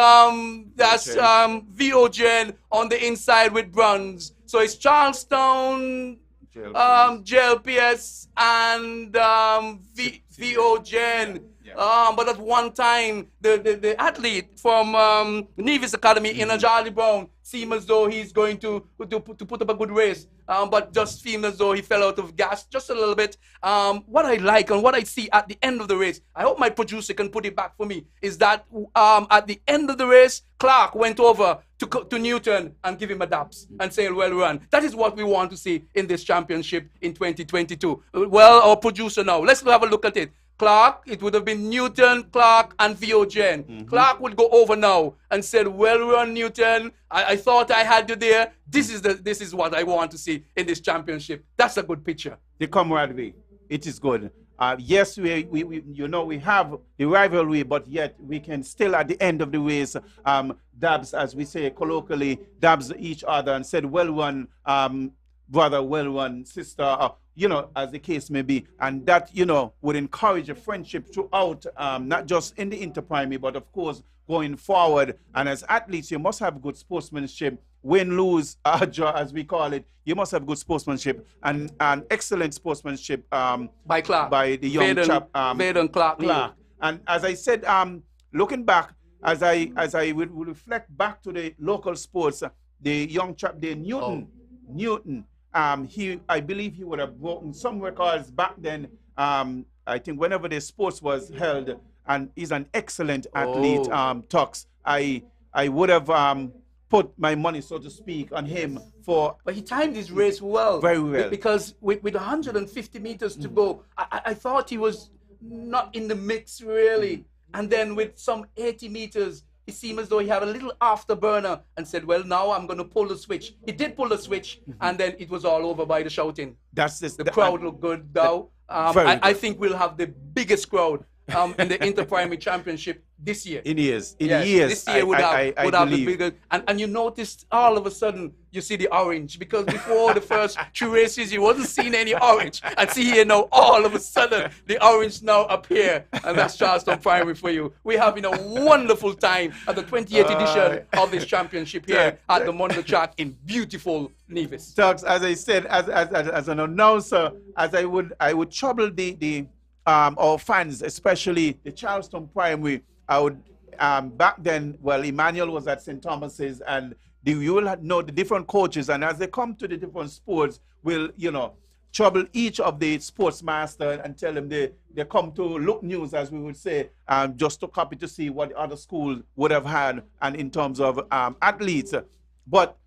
that's Viogen on the inside with bronze. So it's Charleston, JLPS, and Viogen. But at one time, the athlete from Nevis Academy in Charlie Brown seemed as though he's going to put up a good race, but just seemed as though he fell out of gas just a little bit. What I like and what I see at the end of the race, I hope my producer can put it back for me, is that at the end of the race, Clark went over to Newton and give him a daps and say, well run. That is what we want to see in this championship in 2022. Well, our producer now, let's have a look at it. Clark, it would have been Newton, Clark, and Viogen. Clark would go over now and said, well run, Newton. I thought I had you there. This is what I want to see in this championship. That's a good picture. The camaraderie, it is good. Yes, we have the rivalry, but yet we can still at the end of the race dabs, as we say colloquially, dabs each other and said, well run, brother, well run, sister, as the case may be. And that, would encourage a friendship throughout, not just in the interprimary, but of course, going forward. And as athletes, you must have good sportsmanship. Win, lose, draw, as we call it. You must have good sportsmanship and excellent sportsmanship by Clark, by the young chap, Vaden Clark. And as I said, looking back, as I would reflect back to the local sports, the young chap, the Newton. I believe he would have broken some records back then. I think whenever the sports was held, and he's an excellent athlete. Tux, I would have put my money, so to speak, on him for. But he timed his race well. Very well. Because with 150 meters to go, I thought he was not in the mix really. And then with some 80 meters, it seemed as though he had a little afterburner and said, well, now I'm going to pull the switch. He did pull the switch, and then it was all over by the shouting. The crowd looked good, though. I think we'll have the biggest crowd in the Inter-Primary Championship this year. In years. This year would have the believe. bigger. And you noticed all of a sudden you see the orange, because before the first 2 races you wasn't seeing any orange. And see here now, all of a sudden the orange now appear, and that's Charleston Primary for you. We're having a wonderful time at the 28th edition of this championship here at the Mondo Track in beautiful Nevis. Tugs, as I said, as an announcer, as I would trouble our fans, especially the Charleston Primary. I would back then. Well, Emmanuel was at St. Thomas's, and you will know the different coaches. And as they come to the different sports, will trouble each of the sports master and tell them they come to look news, as we would say, just to copy to see what the other school would have had, and in terms of athletes, but.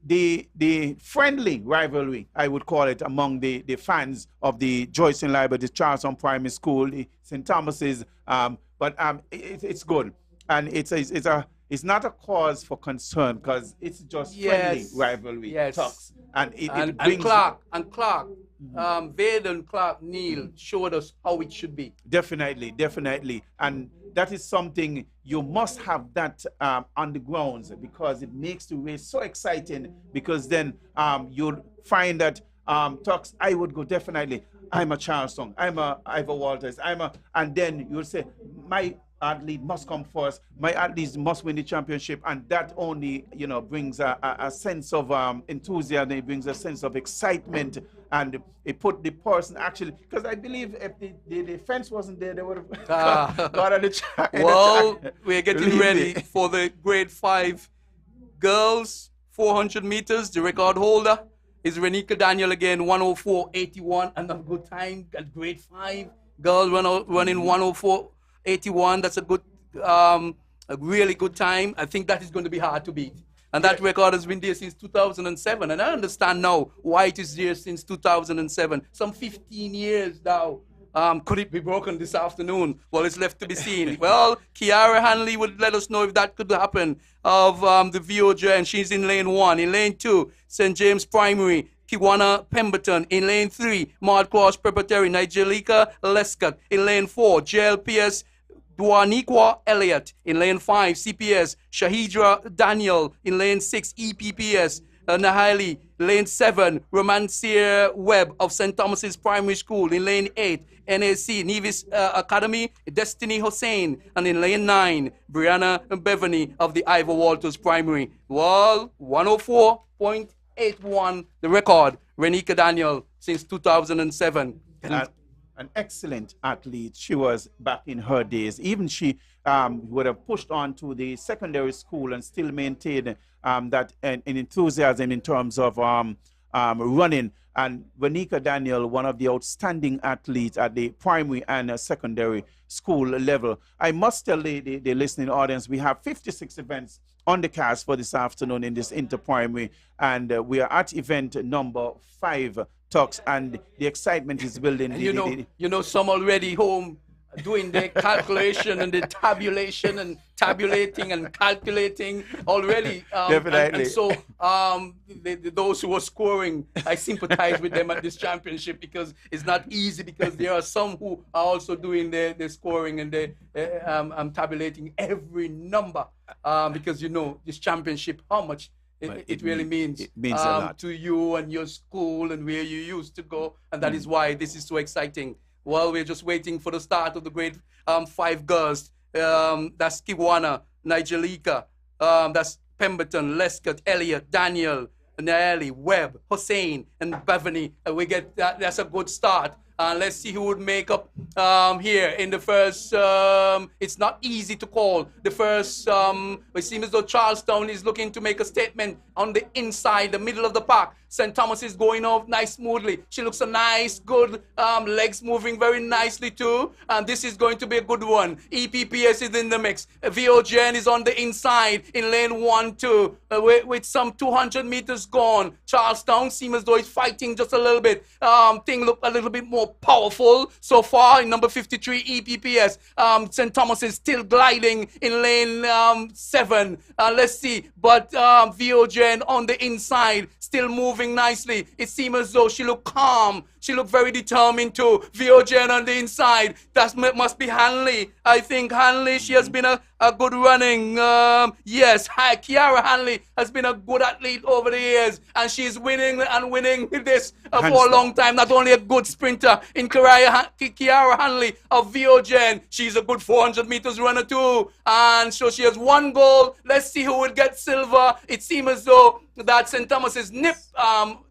The friendly rivalry, I would call it, among the fans of the Joyce and Liber, the Charleston Primary School, the St. Thomas's, but it's good, and it's not a cause for concern, because it's just friendly rivalry. Talks, and it brings Clark, Vade and Clark Neal showed us how it should be. Definitely, and that is something you must have that on the grounds, because it makes the race so exciting, because then you'll find that Talks, I would go definitely. I'm a Charleston, I'm a Ivor Walters, and then you'll say, my athlete must come first, my athletes must win the championship, and that only brings a sense of enthusiasm, it brings a sense of excitement, and it put the person actually, because I believe if the fence wasn't there, they would have got on the track. Well, we're getting ready for the grade 5 girls 400 meters. The record holder is Renika Daniel again, 104.81, another good time at grade 5. Girls running 104.81. That's a good, a really good time. I think that is going to be hard to beat. And that record has been there since 2007. And I understand now why it is there since 2007. Some 15 years now. Could it be broken this afternoon? Well, it's left to be seen. Well, Kiara Hanley would let us know if that could happen, of the VOJ, and she's in lane 1. In lane 2, St. James Primary, Kiwana Pemberton. In lane 3, Maud Cross Preparatory, Nigelica Lescott. In lane 4, JLPS Duaniqua Elliott. In lane 5, CPS Shahidra Daniel. In lane 6, EPPS Nahali. Lane 7, Romancier Webb of St. Thomas's Primary School. In lane 8, NAC Nevis Academy, Destiny Hussein. And in lane 9, Brianna Beverly of the Ivor Walters Primary. Well, 104.81, the record. Renika Daniel since 2007. An excellent athlete. She was back in her days. Even she would have pushed on to the secondary school and still maintained that an enthusiasm in terms of running. And Renika Daniel, one of the outstanding athletes at the primary and secondary school level. I must tell the listening audience, we have 56 events on the cast for this afternoon in this inter-primary, and we are at event number 5. Talks, and the excitement is building. And you know, some already home doing their calculation and the tabulation and tabulating and calculating already. Definitely. And so those who are scoring, I sympathize with them at this championship, because it's not easy, because there are some who are also doing their scoring and I'm tabulating every number, because this championship, how much it really means, a lot to you and your school and where you used to go, and that is why this is so exciting. Well, we're just waiting for the start of the grade 5 girls. That's Kiwana, Nigelica, that's Pemberton, Lescott, Elliott, Daniel, Naeli, Webb, Hussein, and Beverly. We get that. That's a good start. Let's see who would make up here in the first. It's not easy to call the first. It seems as though Charlestown is looking to make a statement on the inside, the middle of the park. St. Thomas is going off nice, smoothly. She looks a nice, good, legs moving very nicely too. And this is going to be a good one. EPPS is in the mix. VOGN is on the inside in lane 1, 2, with some 200 meters gone. Charlestown seems as though it's fighting just a little bit. Thing look a little bit more powerful so far in number 53 EPPS. St. Thomas is still gliding in lane 7. Let's see, but VOGN on the inside still moving nicely. It seems as though she looked calm. She looked very determined too. VOJ on the inside. That must be Hanley. I think Hanley, she has been a good running. Yes, hi, Kiara Hanley has been a good athlete over the years, and she's winning and winning this for a long time. Not only a good sprinter in Kiara Hanley of VOJ, she's a good 400 meters runner too. And so she has one goal. Let's see who will get silver. It seems as though that St. Thomas's nipped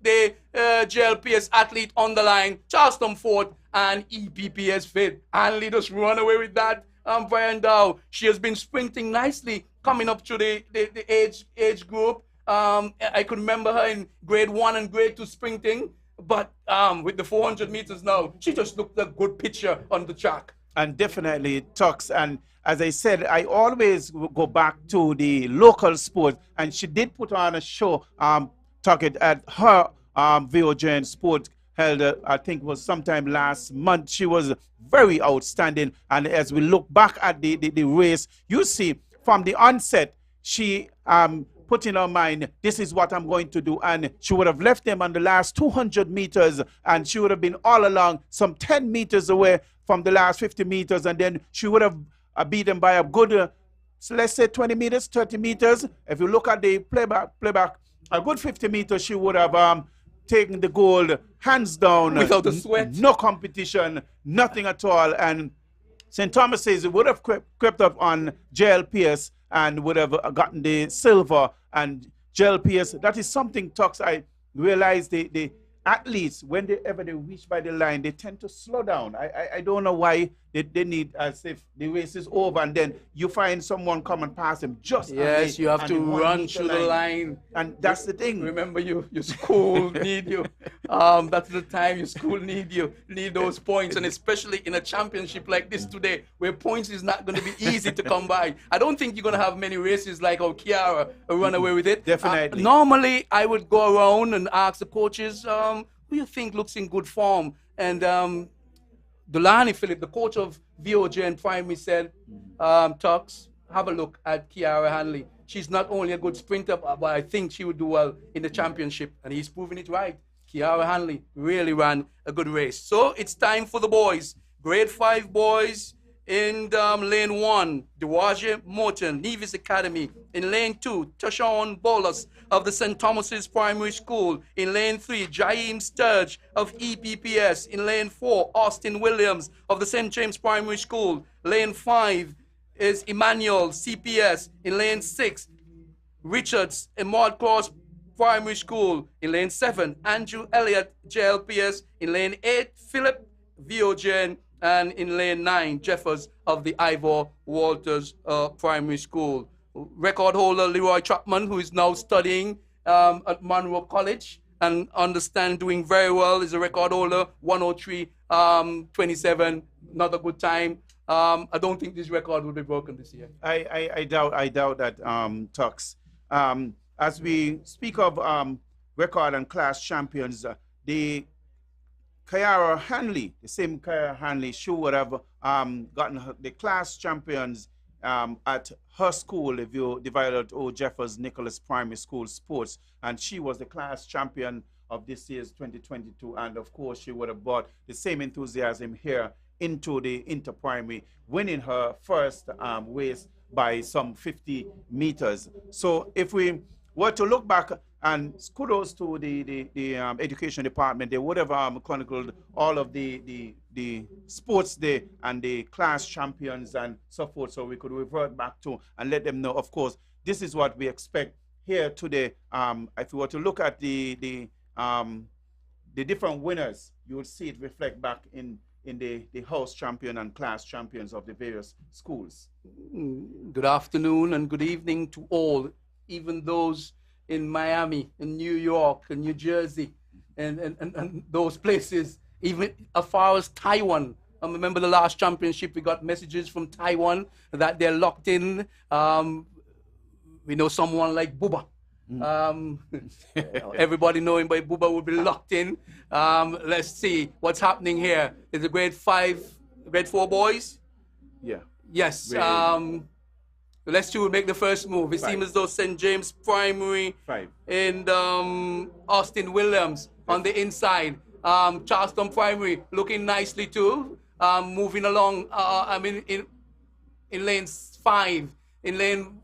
the JLPS athlete on the line, Charleston Fort and EPPS fit. Hanley just run away with that. Brian Dow, she has been sprinting nicely coming up to the age group. I could remember her in grade 1 and grade 2 sprinting, but with the 400 meters now, she just looked a good picture on the track. And definitely Tux, and as I said, I always go back to the local sport, and she did put on a show target at her VOJ sport held, I think it was sometime last month. She was very outstanding, and as we look back at the race, you see from the onset, she put in her mind, this is what I'm going to do, and she would have left them on the last 200 meters, and she would have been all along some 10 meters away from the last 50 meters, and then she would have beat them by a good, so let's say 20 meters, 30 meters. If you look at the playback, a good 50 meters, she would have taken the gold hands down. Without a sweat. No competition, nothing at all. And St. Thomas says it would have crept up on JLPS and would have gotten the silver. And JLPS, that is something, Tux, I realize the athletes, whenever they reach by the line, they tend to slow down. I don't know why they need, as if the race is over and then you find someone come and pass them just yes, you have to run through the line. And that's the thing. Remember, your school need you. That's the time your school need those points, and especially in a championship like this today, where points is not going to be easy to come by. I don't think you're going to have many races like Kiara run away with it. Definitely. Normally, I would go around and ask the coaches, who you think looks in good form? And Delaney Phillip, the coach of VOJ and Primary, said, Tux, have a look at Kiara Hanley. She's not only a good sprinter, but I think she would do well in the championship. And he's proving it right. Kiara Hanley really ran a good race. So it's time for the boys. Grade 5 boys in lane 1, Dewaje Morton, Nevis Academy. In lane 2, Tashawn Bolas of the St. Thomas's Primary School. In lane 3, Jaim Sturge of EPPS. In lane 4, Austin Williams of the St. James Primary School. Lane 5 is Emmanuel, CPS. In lane 6, Richards, Emmaud Cross Primary School. In lane 7, Andrew Elliott, JLPS. In lane 8, Philip, VOJ. And in lane 9, Jeffers of the Ivor Walters Primary School. Record holder Leroy Chapman, who is now studying at Monroe College and doing very well, is a record holder, 103.27, not a good time. I don't think this record will be broken this year. I doubt that, Tux. As we speak of record and class champions, the Kiara Hanley, the same Kiara Hanley, she would have gotten the class champions at her school, if you divide out O. Jeffers Nicholas Primary School Sports, and she was the class champion of this year's 2022, and of course she would have brought the same enthusiasm here into the inter-primary, winning her first race by some 50 meters. So if we were to look back, and kudos to the education department, they would have chronicled all of the sports day and the class champions and so forth, so we could revert back to and let them know, of course, this is what we expect here today. If we were to look at the different winners, you would see it reflect back in the house champion and class champions of the various schools. Good afternoon and good evening to all, even those in Miami, in New York, in New Jersey, and those places, even as far as Taiwan. I remember the last championship, we got messages from Taiwan that they're locked in. We know someone like Buba. Everybody know him by Buba will be locked in. Let's see what's happening here. Is the grade 4 boys? Yeah. Yes. Let's two make the first move. It seems as though St. James Primary and Austin Williams on the inside. Charleston Primary looking nicely too. Moving along, in lane 5. In lane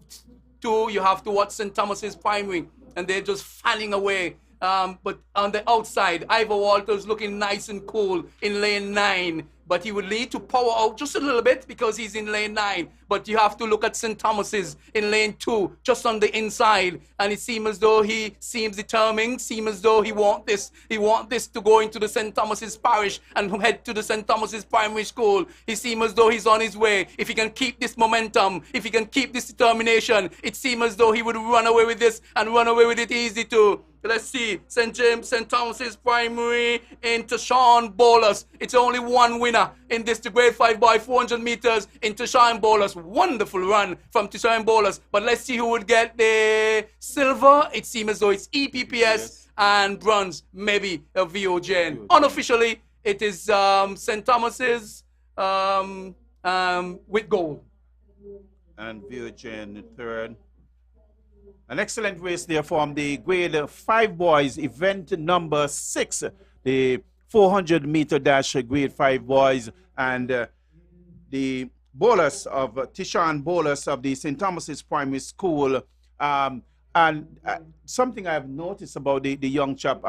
2, you have to watch St. Thomas's Primary, and they're just fanning away. But on the outside, Ivor Walters looking nice and cool in lane 9. But he would need to power out just a little bit because he's in lane 9. But you have to look at St. Thomas's in lane 2, just on the inside. And it seems as though he seems determined, seems as though he want this to go into the St. Thomas's parish and head to the St. Thomas's primary school. He seems as though he's on his way. If he can keep this momentum, if he can keep this determination, it seems as though he would run away with this and run away with it easy too. Let's see, St. Thomas's Primary into Sean Bolus. It's only one winner in this, the grade 5 boy 400 meters into Sean Bolus. Wonderful run from Sean Bolus. But let's see who would get the silver. It seems as though it's EPPS and bronze, maybe a VOJ. Unofficially, it is St. Thomas's with gold. And VOJ in the third. An excellent race there from the grade 5 boys, event number 6, the 400-meter dash grade 5 boys, and the Bolus of Tishan Bolus of the St. Thomas's Primary School. Something I've noticed about the young chap,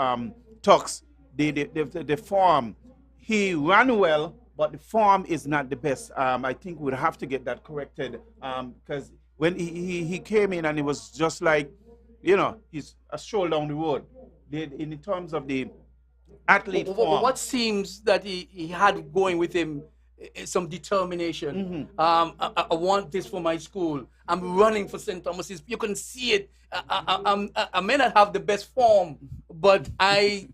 Tux, the form, he ran well, but the form is not the best. I think we'd have to get that corrected because when he came in and it was just like, you know, he's a stroll down the road. In terms of the athlete form. What seems that he had going with him is some determination. I want this for my school. I'm running for St. Thomas's. You can see it. I may not have the best form, but my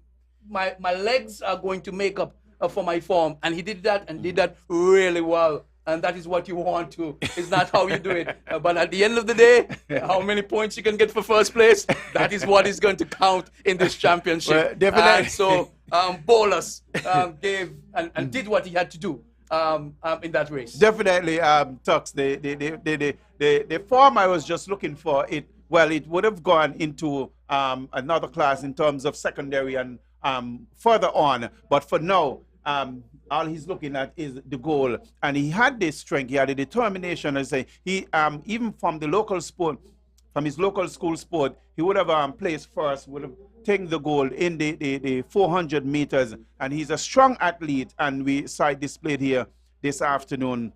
legs are going to make up for my form. And he did that and did that really well. And that is what you want to. It's not how you do it. But at the end of the day, how many points you can get for first place, that is what is going to count in this championship. Well, definitely. And so Bolus gave and did what he had to do in that race. Definitely, Tux, the form I was just looking for, it would have gone into another class in terms of secondary and further on. But for now, all he's looking at is the goal, and he had the strength, he had the determination. I say he even from the local sport, from his local school sport, he would have placed first, would have taken the gold in the 400 meters, and he's a strong athlete. And we saw it displayed here this afternoon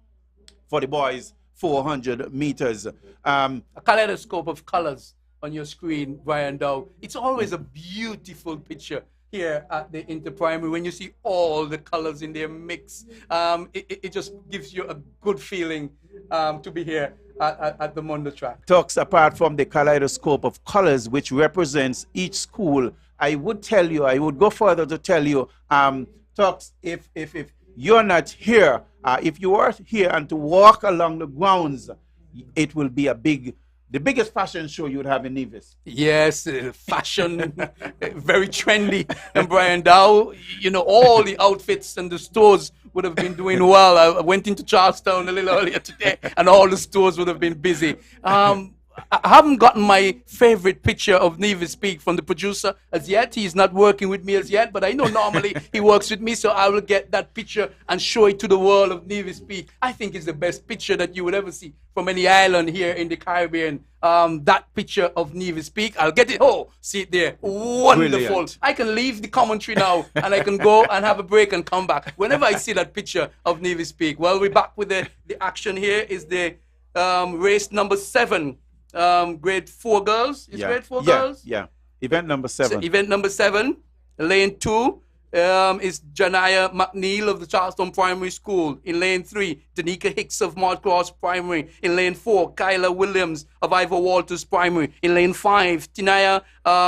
for the boys 400 meters. A kaleidoscope of colors on your screen, Brian Dow. It's always a beautiful picture here at the Inter-Primary when you see all the colors in their mix. It just gives you a good feeling to be here at the Mondo track. Talks apart from the kaleidoscope of colors which represents each school, I would go further to tell you, Talks, if you're not here, if you are here and to walk along the grounds, it will be the biggest fashion show you would have in Nevis. Yes, fashion, very trendy. And Brian Dow, you know, all the outfits and the stores would have been doing well. I went into Charlestown a little earlier today, and all the stores would have been busy. I haven't gotten my favorite picture of Nevis Peak from the producer as yet. He's not working with me as yet, but I know normally he works with me, so I will get that picture and show it to the world of Nevis Peak. I think it's the best picture that you would ever see from any island here in the Caribbean. That picture of Nevis Peak, I'll get it. Oh, see it there. Wonderful. Brilliant. I can leave the commentary now and I can go and have a break and come back whenever I see that picture of Nevis Peak. Well, we're back with the action here. Is the race number 7. Grade 4 girls. Grade 4 girls? Yeah. Event number 7. So event number 7. Lane 2 is Janaya McNeil of the Charleston Primary School. In lane 3, Danica Hicks of Mott Cross Primary. In lane 4, Kyla Williams of Ivor Walters Primary. In lane 5, Tinaya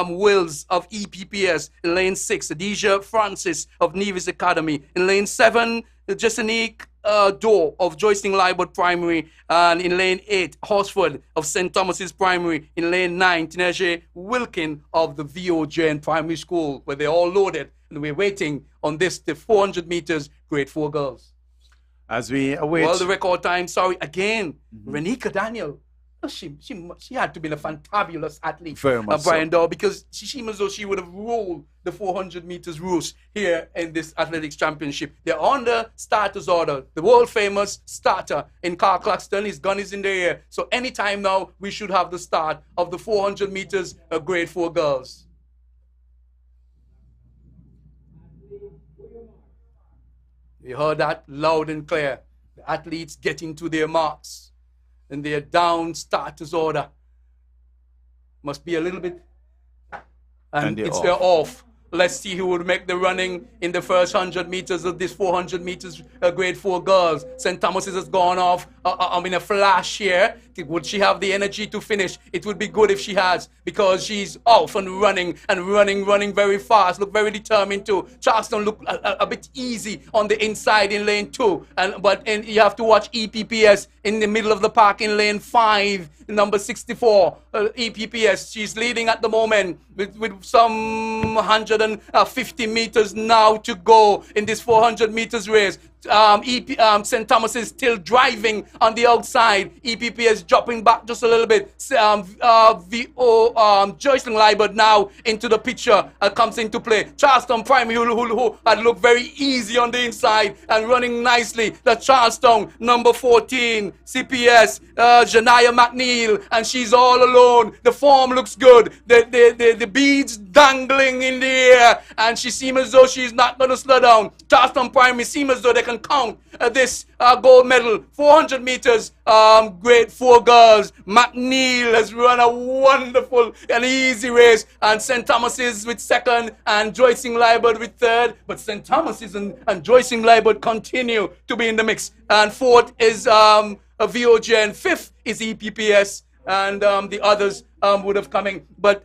Wills of EPPS. In lane 6, Adisha Francis of Nevis Academy. In lane 7, Jessenique Doe of Joycing Libert Primary, and in lane 8, Horsford of St. Thomas's Primary. In lane 9, Tineje Wilkin of the VOJ Primary School, where they're all loaded, and we're waiting on the 400 meters grade 4 girls. As we await. Well, the record time, sorry, again, Renika Daniel. She had to be a fantabulous athlete, Very much Brian Dow, because she seemed as though she would have rolled the 400 meters rules here in this athletics championship. They're on the starters order. The world famous starter in Carl Claxton, his gun is in the air. So anytime now, we should have the start of the 400 meters grade 4 girls. You heard that loud and clear. The athletes getting to their marks. And they're down starters order. Must be a little bit. And they're off. Let's see who would make the running in the first 100 meters of this 400 meters grade 4 girls. St. Thomas's has gone off in a flash here. Would she have the energy to finish? It would be good if she has, because she's off and running very fast. Look very determined too. Charleston look a bit easy on the inside in lane 2. But you have to watch EPPS in the middle of the park in lane 5, number 64. EPPS, she's leading at the moment with some 150 meters now to go in this 400 meters race. St. Thomas is still driving on the outside. EPPS dropping back just a little bit. Joycelyn Liebert now into the picture comes into play. Charleston Primary, who had looked very easy on the inside and running nicely. The Charleston number 14 CPS Janaya McNeil, and she's all alone. The form looks good. The beads dangling in the air, and she seems as though she's not going to slow down. Charleston Primary seems as though they can count this gold medal. 400 meters, grade 4 girls. McNeil has run a wonderful and easy race, and St. Thomas's with second, and Joycelyn Liebert with third. But St. Thomas's and Joycelyn Liebert continue to be in the mix. And fourth is VOJ, and fifth is EPPS, and the others would have coming. But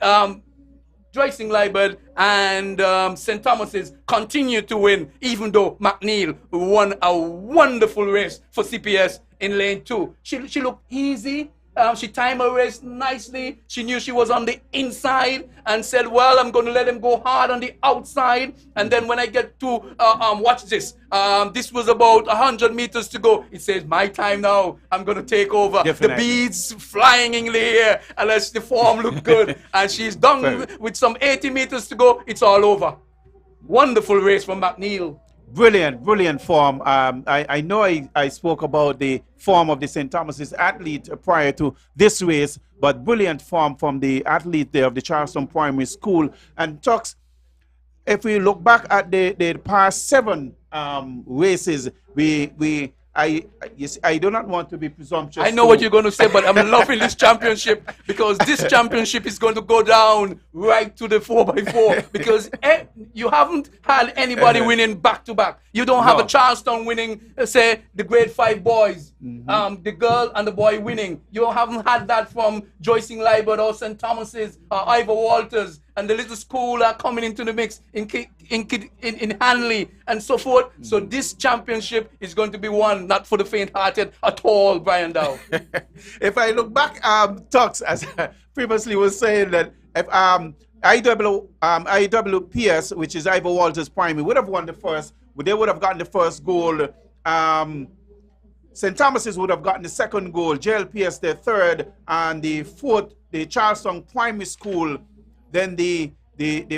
Joycelyn Liebert and St. Thomas's continue to win, even though McNeil won a wonderful race for CPS in lane 2. She looked easy. She timed her race nicely. She knew she was on the inside and said, well, I'm going to let him go hard on the outside. And then when I get to, watch this. This was about 100 meters to go. It says, my time now. I'm going to take over. Definitely. The beads flying in the air. Unless the form looked good. And she's done with some 80 meters to go. It's all over. Wonderful race from McNeil. Brilliant form. I know I spoke about the form of the St. Thomas's athlete prior to this race, but brilliant form from the athlete there of the Charleston Primary School. And Tux, if we look back at the past 7 races, I do not want to be presumptuous. I know what you're going to say, but I'm loving this championship, because this championship is going to go down right to the 4x4, because you haven't had anybody winning back-to-back. You don't have a Charleston winning, say, the grade 5 boys, the girl and the boy winning. You haven't had that from Joycelyn Liebert or St. Thomas's or Ivor Walters, and the little school are coming into the mix in Hanley and so forth. So this championship is going to be one not for the faint-hearted at all, Brian Dow. If I look back, Tux, as I previously was saying, that if IWPS, which is Ivor Walters Primary, would have won the first, they would have gotten the first goal. St. Thomas's would have gotten the second goal, JLPS the third, and the fourth, the Charleston Primary School. Then the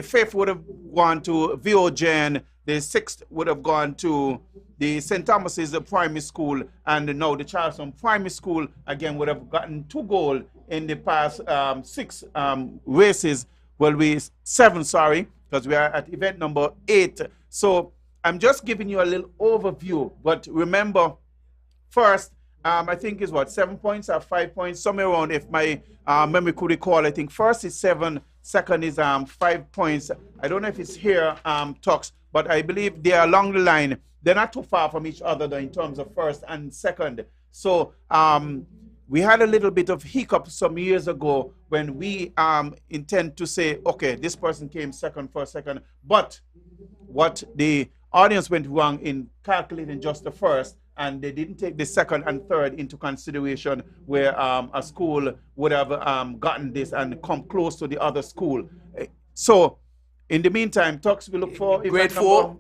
fifth would have gone to VOGen, the sixth would have gone to the St. Thomas's Primary School, and now the Charleston Primary School again would have gotten 2 goals in the past 6 races. Well, 7, sorry, because we are at event number 8. So I'm just giving you a little overview, but remember, first, I think is what, 7 points or 5 points, somewhere around, if my memory could recall. I think first is 7, second is 5 points. I don't know if it's here, Tux, but I believe they are along the line. They're not too far from each other though, in terms of first and second. So we had a little bit of hiccup some years ago when we intend to say, okay, this person came second, first, second, but what the audience went wrong in calculating just the first, and they didn't take the second and third into consideration, where a school would have gotten this and come close to the other school. So, in the meantime, Tux, we look for grade 4,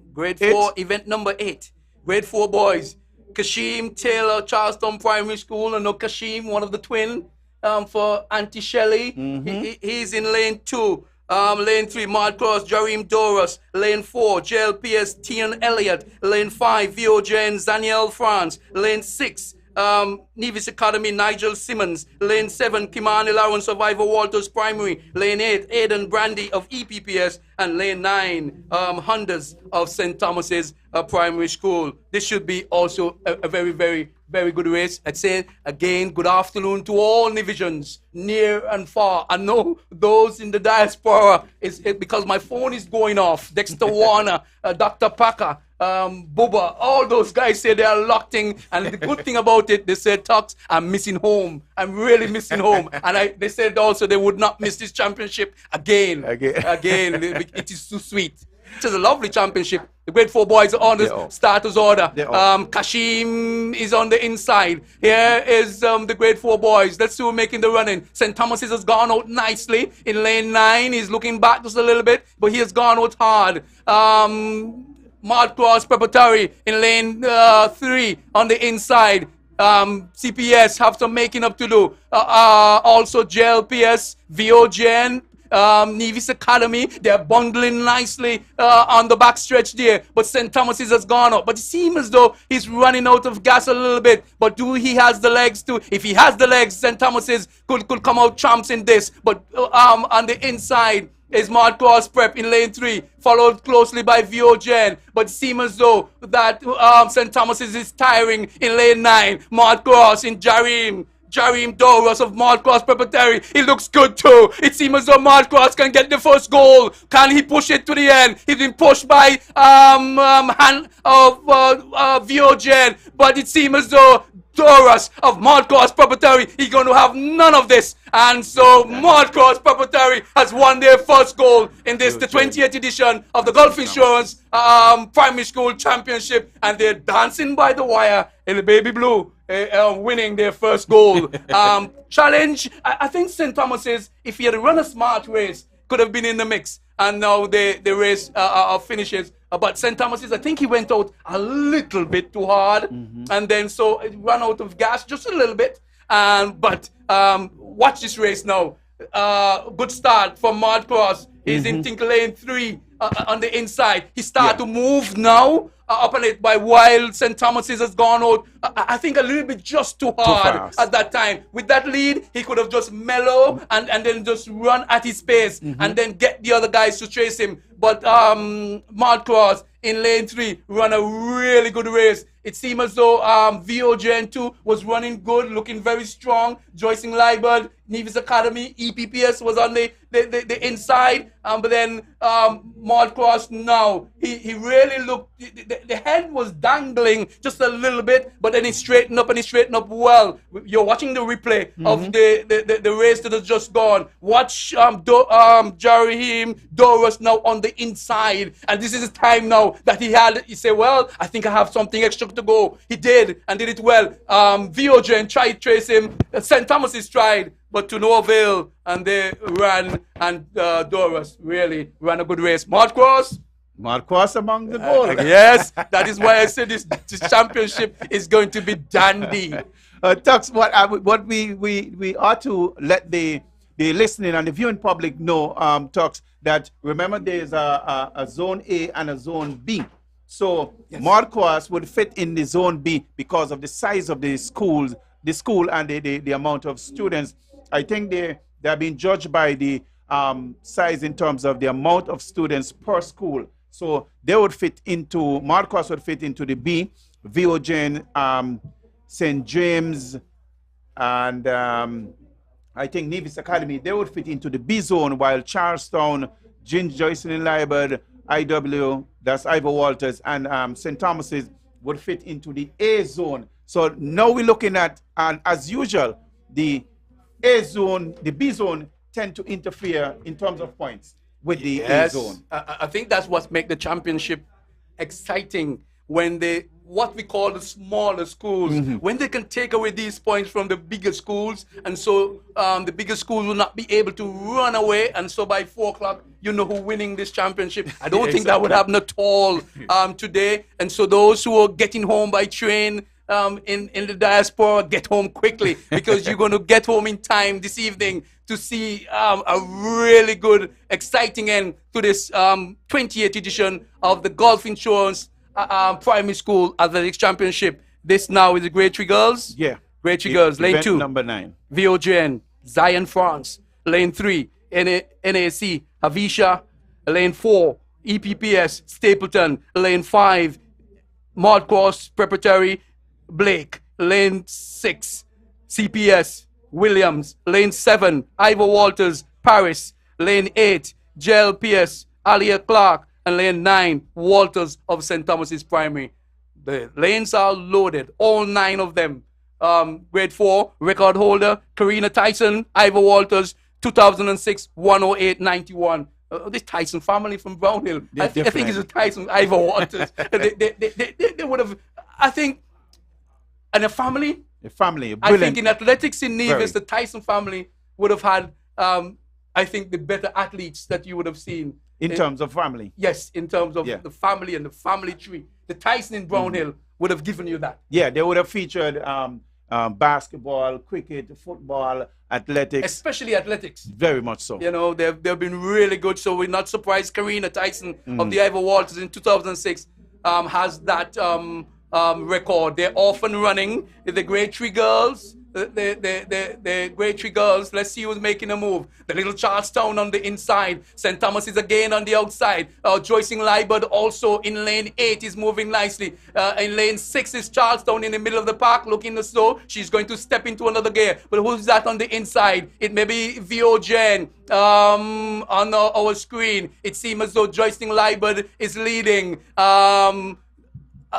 event number 8. Grade 4 boys. Kashim Taylor, Charleston Primary School. I know Kashim, one of the twin. for Auntie Shelley. He's in lane 2. Lane 3, Mardcross, Jareem Doris. Lane 4, JLPS, Tian Elliott. Lane 5, VOJ and Zaniel France. Lane 6, Nevis Academy, Nigel Simmons. Lane 7, Kimani Lawrence of Ivor Walters Primary. Lane 8, Aidan Brandy of EPPS. And lane 9, Hunders of St. Thomas's Primary School. This should be also a very, very, very good race. I'd say again, good afternoon to all Nevisians, near and far. I know those in the diaspora, because my phone is going off. Dexter Warner, Dr. Packer, Bubba, all those guys say they are locked in. And the good thing about it, they said, Tux, I'm missing home. I'm really missing home. And they said also they would not miss this championship again. It is too sweet. It is a lovely championship. The grade 4 boys are on the starters order. Kashim is on the inside. Here is the grade 4 boys. Let's see who making the running. St. Thomas's has gone out nicely. In lane 9, he's looking back just a little bit, but he has gone out hard. Mardcross Preparatory in lane 3 on the inside. CPS have some making up to do. Also JLPS, VOGN, Nevis Academy, they're bundling nicely on the back stretch there, but St. Thomas's has gone up. But it seems as though he's running out of gas a little bit. But do he has the legs to? If he has the legs, St. Thomas's could come out champs in this. But on the inside is Mardcross Prep in lane 3, followed closely by VOGN. But it seems as though that St. Thomas's is tiring in lane 9. Mardcross in Jareem Doris of Mardcross Preparatory. He looks good too. It seems as though Mardcross can get the first goal. Can he push it to the end? He's been pushed by VOGN. But it seems as though Doris of Mardcross Preparatory, he's going to have none of this. And so Mardcross Preparatory has won their first goal in this, the 28th edition of the Gulf Insurance Primary School Championship. And they're dancing by the wire in the baby blue, winning their first goal. Challenge, I think St. Thomas's, if he had run a smart race, could have been in the mix. And now the race finishes. But St. Thomas's, I think he went out a little bit too hard. And then so it ran out of gas just a little bit. But watch this race now. Good start from Mardcross. He's in lane 3 on the inside. He started to move now up on it, by while St. Thomas's has gone out, I think a little bit just too hard at that time. With that lead, he could have just mellow and then just run at his pace and then get the other guys to chase him. But Mardcross in lane 3 ran a really good race. It seemed as though VOGN 2 was running good, looking very strong. Joycing Liebert, Nevis Academy, EPPS was on the inside. But then Mardcross now, he really looked, the head was dangling just a little bit, but then he straightened up and he straightened up well. You're watching the replay of the race that has just gone. Watch Jareem Doris now on the inside. And this is the time now that he said, well, I think I have something extra to go. He did and did it well. VOGN tried to trace him. St. Thomas's tried, but to no avail. And they ran, and Doris really ran a good race. Mardcross among the gold. Yes, that is why I said this championship is going to be dandy. Tux, what we ought to let the listening and the viewing public know, Tux, that remember there is a zone A and a zone B. So Mardcross would fit in the zone B because of the size of the school and the amount of students. I think they are being judged by the size in terms of the amount of students per school. So they would fit into, Mardcross would fit into the B, VOGN, St. James, and I think Nevis Academy, they would fit into the B zone, while Charlestown, Joycelyn Liebert, IW, that's Ivor Walters, and St. Thomas's would fit into the A zone. So now we're looking at, and as usual, the A zone, the B zone tend to interfere in terms of points with the A zone. I think that's what makes the championship exciting, when what we call the smaller schools, when they can take away these points from the bigger schools, and so the bigger schools will not be able to run away, and so by 4 o'clock, you know who's winning this championship. I don't think that would happen at all today. And so those who are getting home by train, in the diaspora, get home quickly because you're going to get home in time this evening to see a really good, exciting end to this 28th edition of the Golf Insurance Primary School Athletics Championship. This now is the Grade 3 girls. Yeah. Grade 3 girls. Lane Event 2. number 9. VOJN, Zion France. Lane 3, NAC, Havisha. Lane 4, EPPS, Stapleton. Lane 5, Mordcross Preparatory, Blake. Lane 6, CPS, Williams. Lane 7, Ivor Walters, Paris. Lane 8, JLPS, Alia Clark. And lane 9, Walters of St. Thomas's Primary. The lanes are loaded, all 9 of them. Grade 4, record holder, Karina Tyson, Ivor Walters, 2006, 108.91. This Tyson family from Brownhill. I think it's a Tyson, Ivor Walters. they would have, I think, and a family. A family, I think in athletics in Nevis, the Tyson family would have had, I think, the better athletes that you would have seen. In terms of family? Yes, in terms of the family and the family tree. The Tyson in Brownhill would have given you that. Yeah, they would have featured basketball, cricket, football, athletics. Especially athletics. Very much so. You know, they've been really good. So we're not surprised Karina Tyson of the Ivor Walters in 2006 has that record. They're off and running. The Grade 3 girls. The Grade 3 girls, let's see who's making a move. The little Charlestown on the inside. St. Thomas is again on the outside. Joycing Liebert also in lane 8 is moving nicely. In lane 6 is Charlestown in the middle of the park looking as though she's going to step into another gear. But who's that on the inside? It may be Vio Jen on our screen. It seems as though Joycing Liebert is leading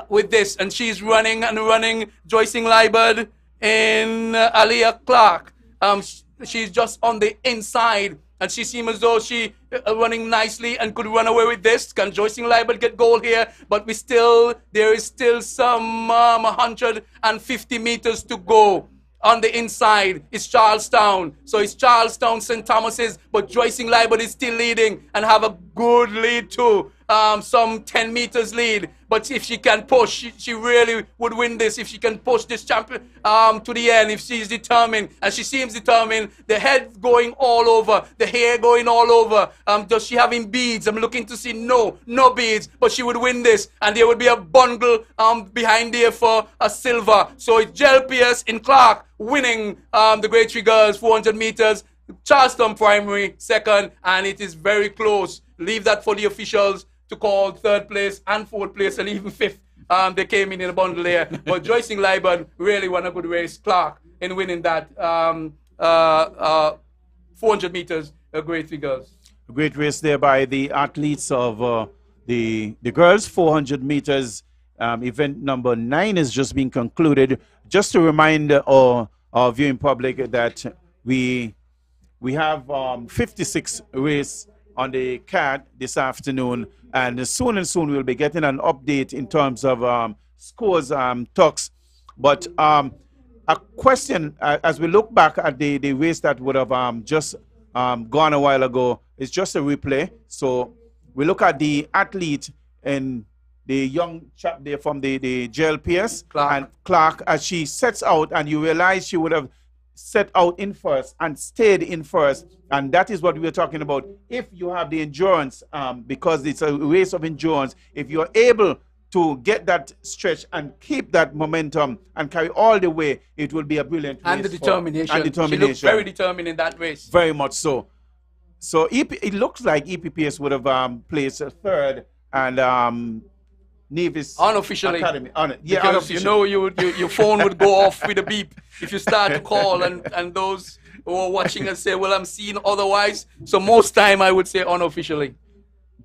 with this. And she's running and running. Joycing Liebert in Alia Clark. She's just on the inside and she seems as though she running nicely and could run away with this. Can Joycing Liebert get goal here? But there is still some 150 meters to go. On the inside is Charlestown. So it's Charlestown, St. Thomas's, but Joycing Liebert is still leading and have a good lead too. Some 10 meters lead. But if she can push, she really would win this if she can push this champion to the end, if she's determined. And she seems determined. The head going all over, the hair going all over. Does she having beads? I'm looking to see no beads, but she would win this. And there would be a bundle behind there for a silver. So it's JLPS in Clark winning the Grade 3 girls 400 meters. Charleston Primary second, and it is very close. Leave that for the officials to call 3rd place and 4th place and even 5th. They came in a bundle there. But Joycing Liebert really won a good race. Clark in winning that 400 meters Grade 3 girls. A great race there by the athletes of the girls. 400 meters event number 9 is just being concluded. Just to remind our viewing public that we have 56 race on the card this afternoon, and soon we'll be getting an update in terms of scores, talks. But a question as we look back at the race that would have just gone a while ago, is just a replay. So we look at the athlete and the young chap there from the JLPS, Clark, as she sets out, and you realize she would have set out in first and stayed in first, and that is what we were talking about. If you have the endurance, because it's a race of endurance, if you're able to get that stretch and keep that momentum and carry all the way, it will be a brilliant race. And the determination. She looked very determined in that race. Very much so. So it looks like EPPS would have placed 3rd, and Nevis unofficially. Academy. Yeah, unofficially. You know, your phone would go off with a beep if you start to call, and those who are watching us say, well, I'm seeing otherwise. So most time I would say unofficially.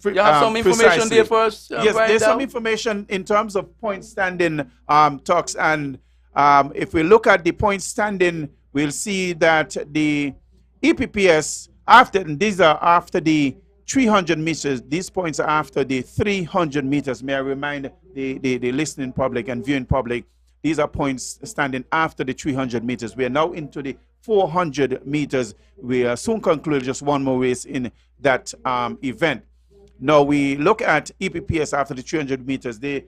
You have some information precisely. there for us? Yes, there's some information in terms of point standing talks. And if we look at the point standing, we'll see that the EPPS, these are after the 300 meters. These points are after the 300 meters. May I remind the listening public and viewing public, these are points standing after the 300 meters. We are now into the 400 meters. We are soon conclude just one more race in that event. Now we look at EPPS after the 300 meters. They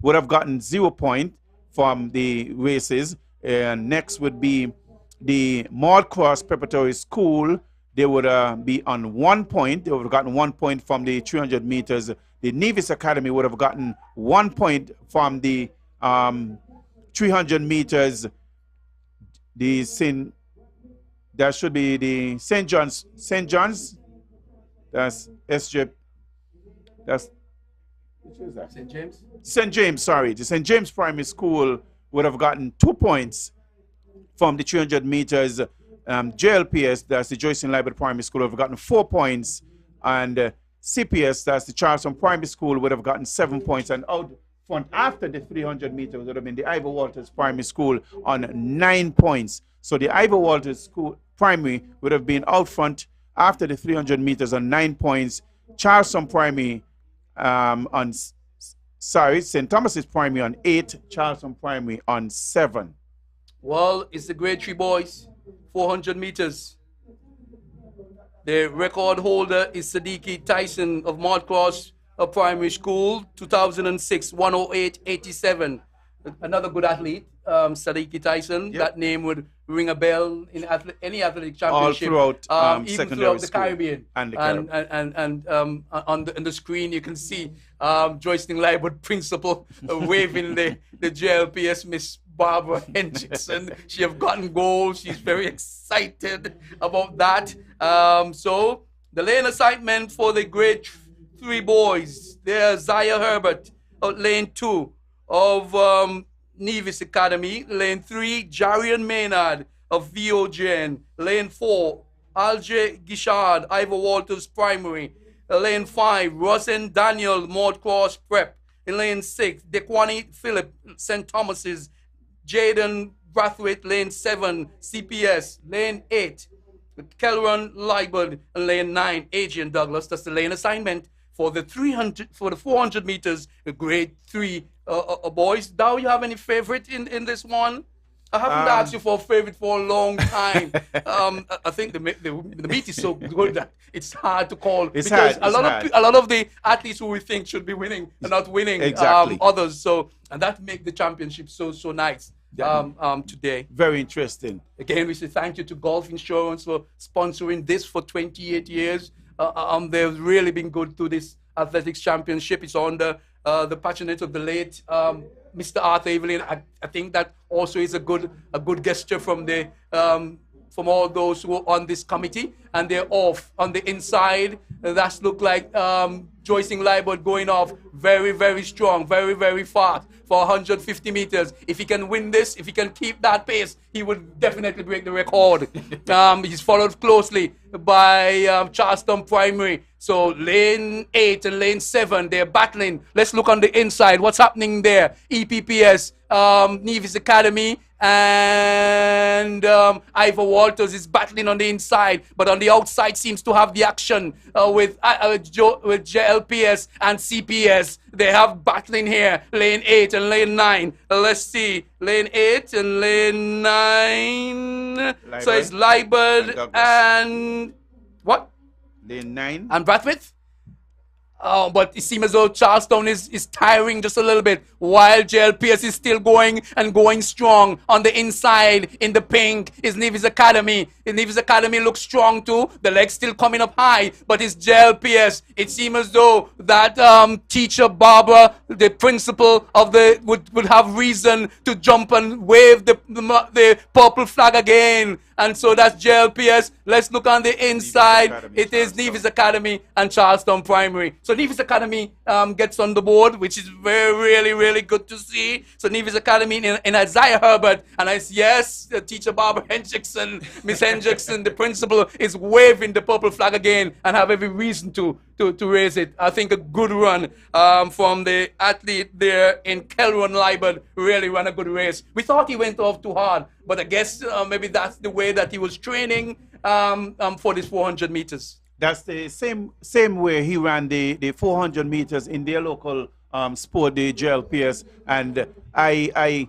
would have gotten 0 point. from the races. And next would be the Maud Cross Preparatory School. They would be on 1 point. They would have gotten 1 point from the 300 meters. The Nevis Academy would have gotten 1 point from the 300 meters. That should be the St. John's. That's SJ. That's which is that? St. James. St. James. Sorry, the St. James Primary School would have gotten 2 points from the 300 meters. JLPS, that's the Joyce Library Primary School, would have gotten 4 points, and CPS, that's the Charleston Primary School, would have gotten 7 points, and out front after the 300 meters would have been the Ivor Walters Primary School on 9 points. So the Ivor Walters School Primary would have been out front after the 300 meters on 9 points. Charleston Primary St. Thomas's Primary on 8, Charleston Primary on 7. Well, it's the grade 3 boys, 400 meters. The record holder is Sadiki Tyson of Mount Cross Primary School, 2006, 108.87. Another good athlete, Sadiki Tyson. Yep. That name would ring a bell in any athletic championship. All throughout even throughout the Caribbean. And the Caribbean. And on the screen you can see Joyce Library principal waving the JLPS Miss Barbara Hendrickson. She have gotten goals. She's very excited about that. So the lane assignment for the grade 3 boys. There's Zaya Herbert, lane 2 of Nevis Academy. Lane 3, Jarian Maynard of VOGN. Lane 4, Alge Gishard, Ivor Walters Primary. Lane 5, Rosen Daniel, Maud Cross Prep. In lane 6, Dequani Philip, St. Thomas's. Jaden Brathwaite, lane 7, CPS. Lane 8, Kelron Liebert. And lane 9, Adrian Douglas. That's the lane assignment for the 400 meters, grade 3 boys. Dow, you have any favorite in this one? I haven't asked you for a favorite for a long time. I think the meet is so good that it's hard to call. Because a lot of the athletes who we think should be winning are not winning. Exactly. Others. So, and that makes the championship so nice today. Very interesting. Again, we say thank you to Gulf Insurance for sponsoring this for 28 years. They've really been good to this athletics championship. It's under the patronage of the late Mr. Arthur Evelyn. I think that also is a good gesture from the from all those who are on this committee, and they're off on the inside. That's look like Joyce Liebert going off very strong, very fast for 150 meters. If he can win this, if he can keep that pace, he would definitely break the record. He's followed closely by Charleston Primary. So lane 8 and lane 7, they're battling. Let's look on the inside. What's happening there? EPPS, Nevis Academy, and Ivor Walters is battling on the inside, but on the outside seems to have the action with JLPS and CPS. They have battling here, lane 8 and lane 9. Let's see, lane 8 and lane 9. So it's Liebert and what? Lane 9. And Brathwaite? But it seems as though Charlestown is tiring just a little bit, while JLPS is still going and going strong. On the inside, in the pink, is Nevis Academy. The Nevis Academy looks strong too. The leg's still coming up high, but it's JLPS. It seems as though that teacher Barbara, the principal of the, would have reason to jump and wave the purple flag again. And so that's JLPS. Let's look on the inside. It is Nevis Academy and Charleston Primary. So Nevis Academy gets on the board, which is really good to see. So Nevis Academy in Isaiah Herbert. And yes, teacher Barbara Hendrickson, Miss Hendrickson, the principal, is waving the purple flag again and have every reason to raise it. I think a good run from the athlete there in Kelron Liebert. Really ran a good race. We thought he went off too hard, but I guess maybe that's the way that he was training for this 400 meters. That's the same way he ran the 400 meters in their local sport, the JLPS, and I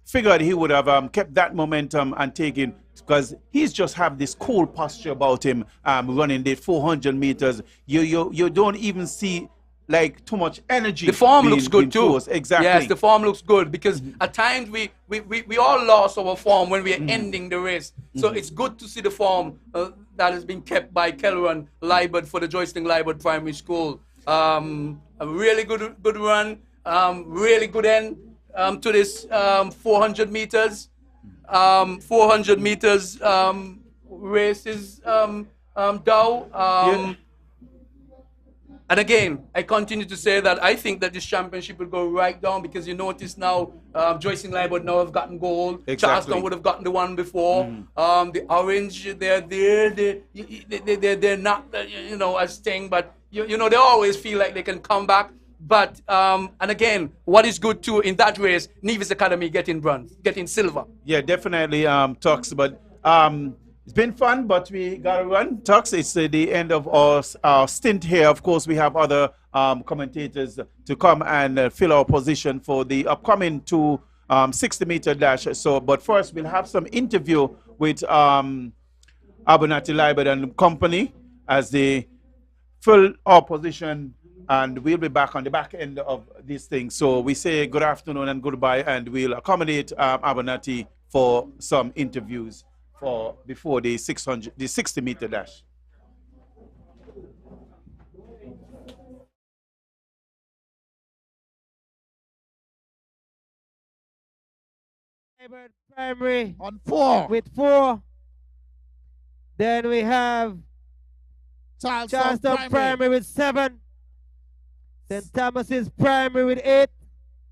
figured he would have kept that momentum and taken, because he's just have this cool posture about him running the 400 meters. You don't even see like too much energy. The form looks good too. Exactly. Yes, the form looks good because at times we all lost our form when we are ending the race. So it's good to see the form that has been kept by Kelran Libert for the Joycelyn Libert Primary School. A really good run, really good end to this 400 meters. 400 meters races, Dow. And again, I continue to say that I think that this championship will go right down because you notice now Joycelyn Libert now have gotten gold. Exactly. Charleston would have gotten the one before. The orange, they're not, you know, as thing, but you know, they always feel like they can come back. But, and again, what is good too in that race, Nevis Academy getting bronze, getting silver. Yeah, definitely, Tux. But it's been fun, but we got to run. Tux, it's the end of our stint here. Of course, we have other commentators to come and fill our position for the upcoming 60-meter dash. So, but first, we'll have some interview with Abernathy Libert and company as they fill our position. And we'll be back on the back end of this thing. So we say good afternoon and goodbye, and we'll accommodate Abernathy for some interviews before the 60-meter dash. Primary on 4 with 4. Then we have Charleston Primary with 7. St. Thomas's Primary with 8.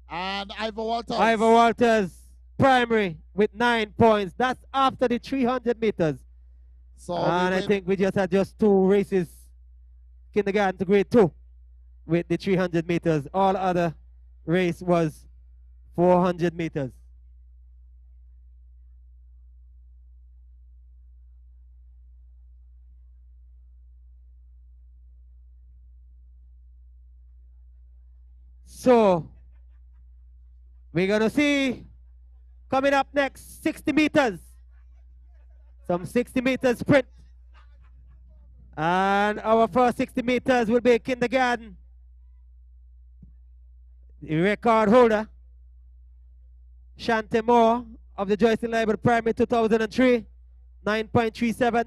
And Ivor Walters. Ivor Walters Primary with 9 points. That's after the 300 meters. So and I think we just had just 2 races, kindergarten to grade 2, with the 300 meters. All other race was 400 meters. So, we're going to see coming up next 60 meters. Some 60 meters sprint. And our first 60 meters will be kindergarten. The record holder, Shante Moore of the Joycelyn Libert Primary 2003, 9.37.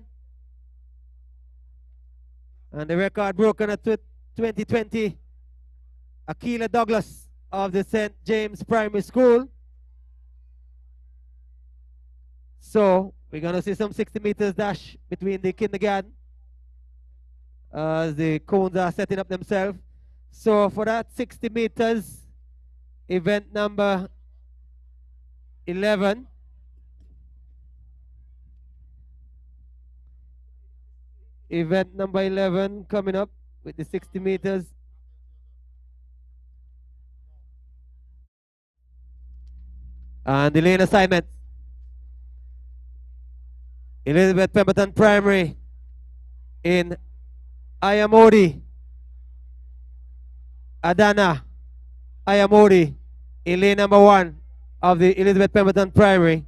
And the record broken at 2020. Akila Douglas of the St. James Primary School. So we're going to see some 60 meters dash between the kindergarten as the cones are setting up themselves. So for that 60 meters, event number 11. Event number 11 coming up with the 60 meters. And the lane assignment. Elizabeth Pemberton Primary in Ayamodi. Adana Ayamodi in lane number 1 of the Elizabeth Pemberton Primary.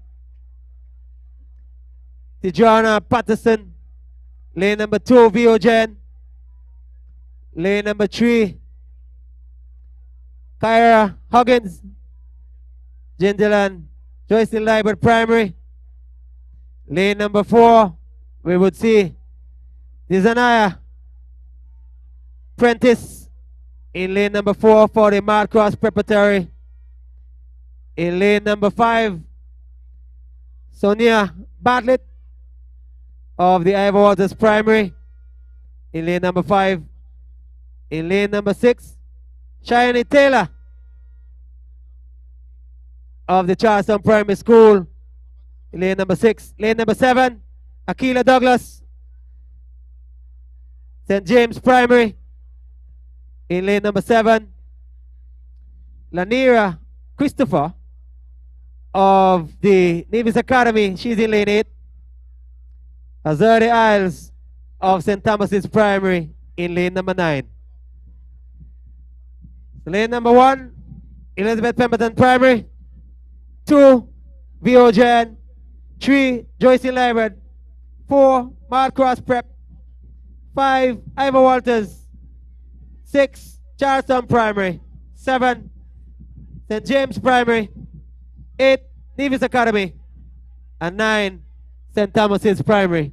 Tijana Patterson, lane number 2, Viogen. Lane number 3, Kyra Huggins, Gingerland, Joycelyn Libert Primary. Lane number 4, we would see Dizanaya Prentice in lane number 4 for the Mad Cross Preparatory. In lane number 5, Sonia Bartlett of the Ivor Walters Primary. In lane number 5. In lane number 6, Cheyenne Taylor of the Charleston Primary School. In lane number 6. Lane number 7, Akila Douglas, St. James Primary. In lane number 7, Lanira Christopher of the Nevis Academy. She's in lane 8. Azurdi Isles of St. Thomas's Primary in lane number 9. Lane number 1, Elizabeth Pemberton Primary. 2, Viogen. 3, Joycelyn Libert. 4, Mad Cross Prep. 5, Ivor Walters. 6, Charleston Primary. 7, St. James Primary. 8, Nevis Academy. And 9, St. Thomas's Primary.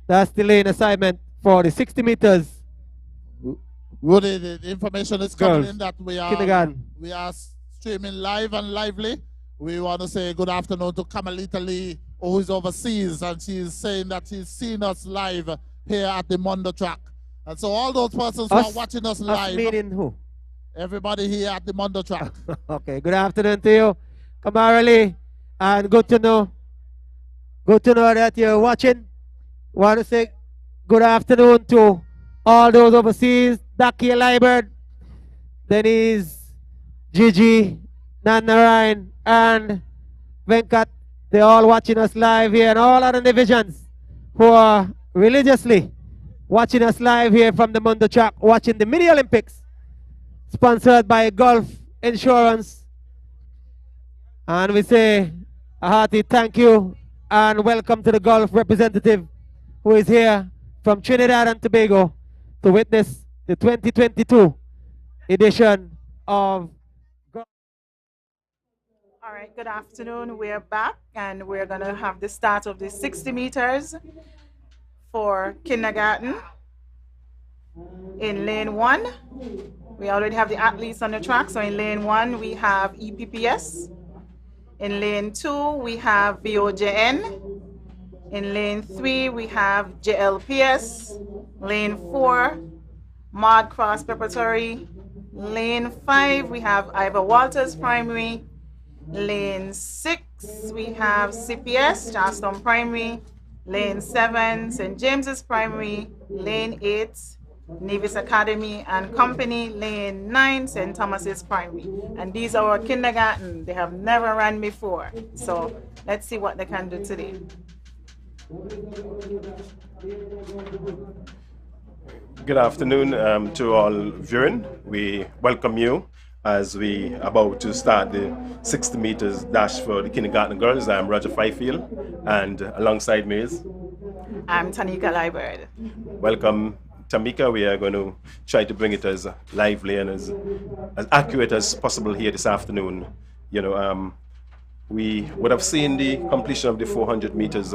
That's the lane assignment for the 60 meters. Rudy, the information is coming Girls. in that we are streaming live and lively. We want to say good afternoon to Kamalita Lee, who is overseas, and she's saying that she's seen us live here at the Mondo Track. And so all those persons who are watching us live, meaning who? Everybody here at the Mondo Track. Okay, good afternoon to you, Kamara Lee, and good to know that you're watching. Want to say good afternoon to all those overseas, Daki Libert, Denise, Gigi, Nanaran, and Venkat. They're all watching us live here, and all other divisions who are religiously watching us live here from the Mondo Track, watching the Mini Olympics, sponsored by Gulf Insurance. And we say a hearty thank you and welcome to the Gulf representative who is here from Trinidad and Tobago to witness the 2022 edition of Gulf. All right, good afternoon. We're back and we're going to have the start of the 60 meters for kindergarten. In lane 1, we already have the athletes on the track. So in lane 1, we have EPPS. In lane 2, we have VOJN. In lane 3, we have JLPS. Lane 4, Mod Cross Preparatory. Lane 5, we have Ivor Walters Primary. Lane 6, we have CPS, Charleston Primary. Lane 7, St. James's Primary. Lane 8, Nevis Academy and Company. Lane 9, St. Thomas's Primary. And these are our kindergarten. They have never run before. So let's see what they can do today. Good afternoon to all viewing. We welcome you as we about to start the 60 meters dash for the kindergarten girls. I'm Roger Fifield, and alongside me is... I'm Tanika Libert. Welcome, Tamika. We are going to try to bring it as lively and as accurate as possible here this afternoon. You know, we would have seen the completion of the 400 meters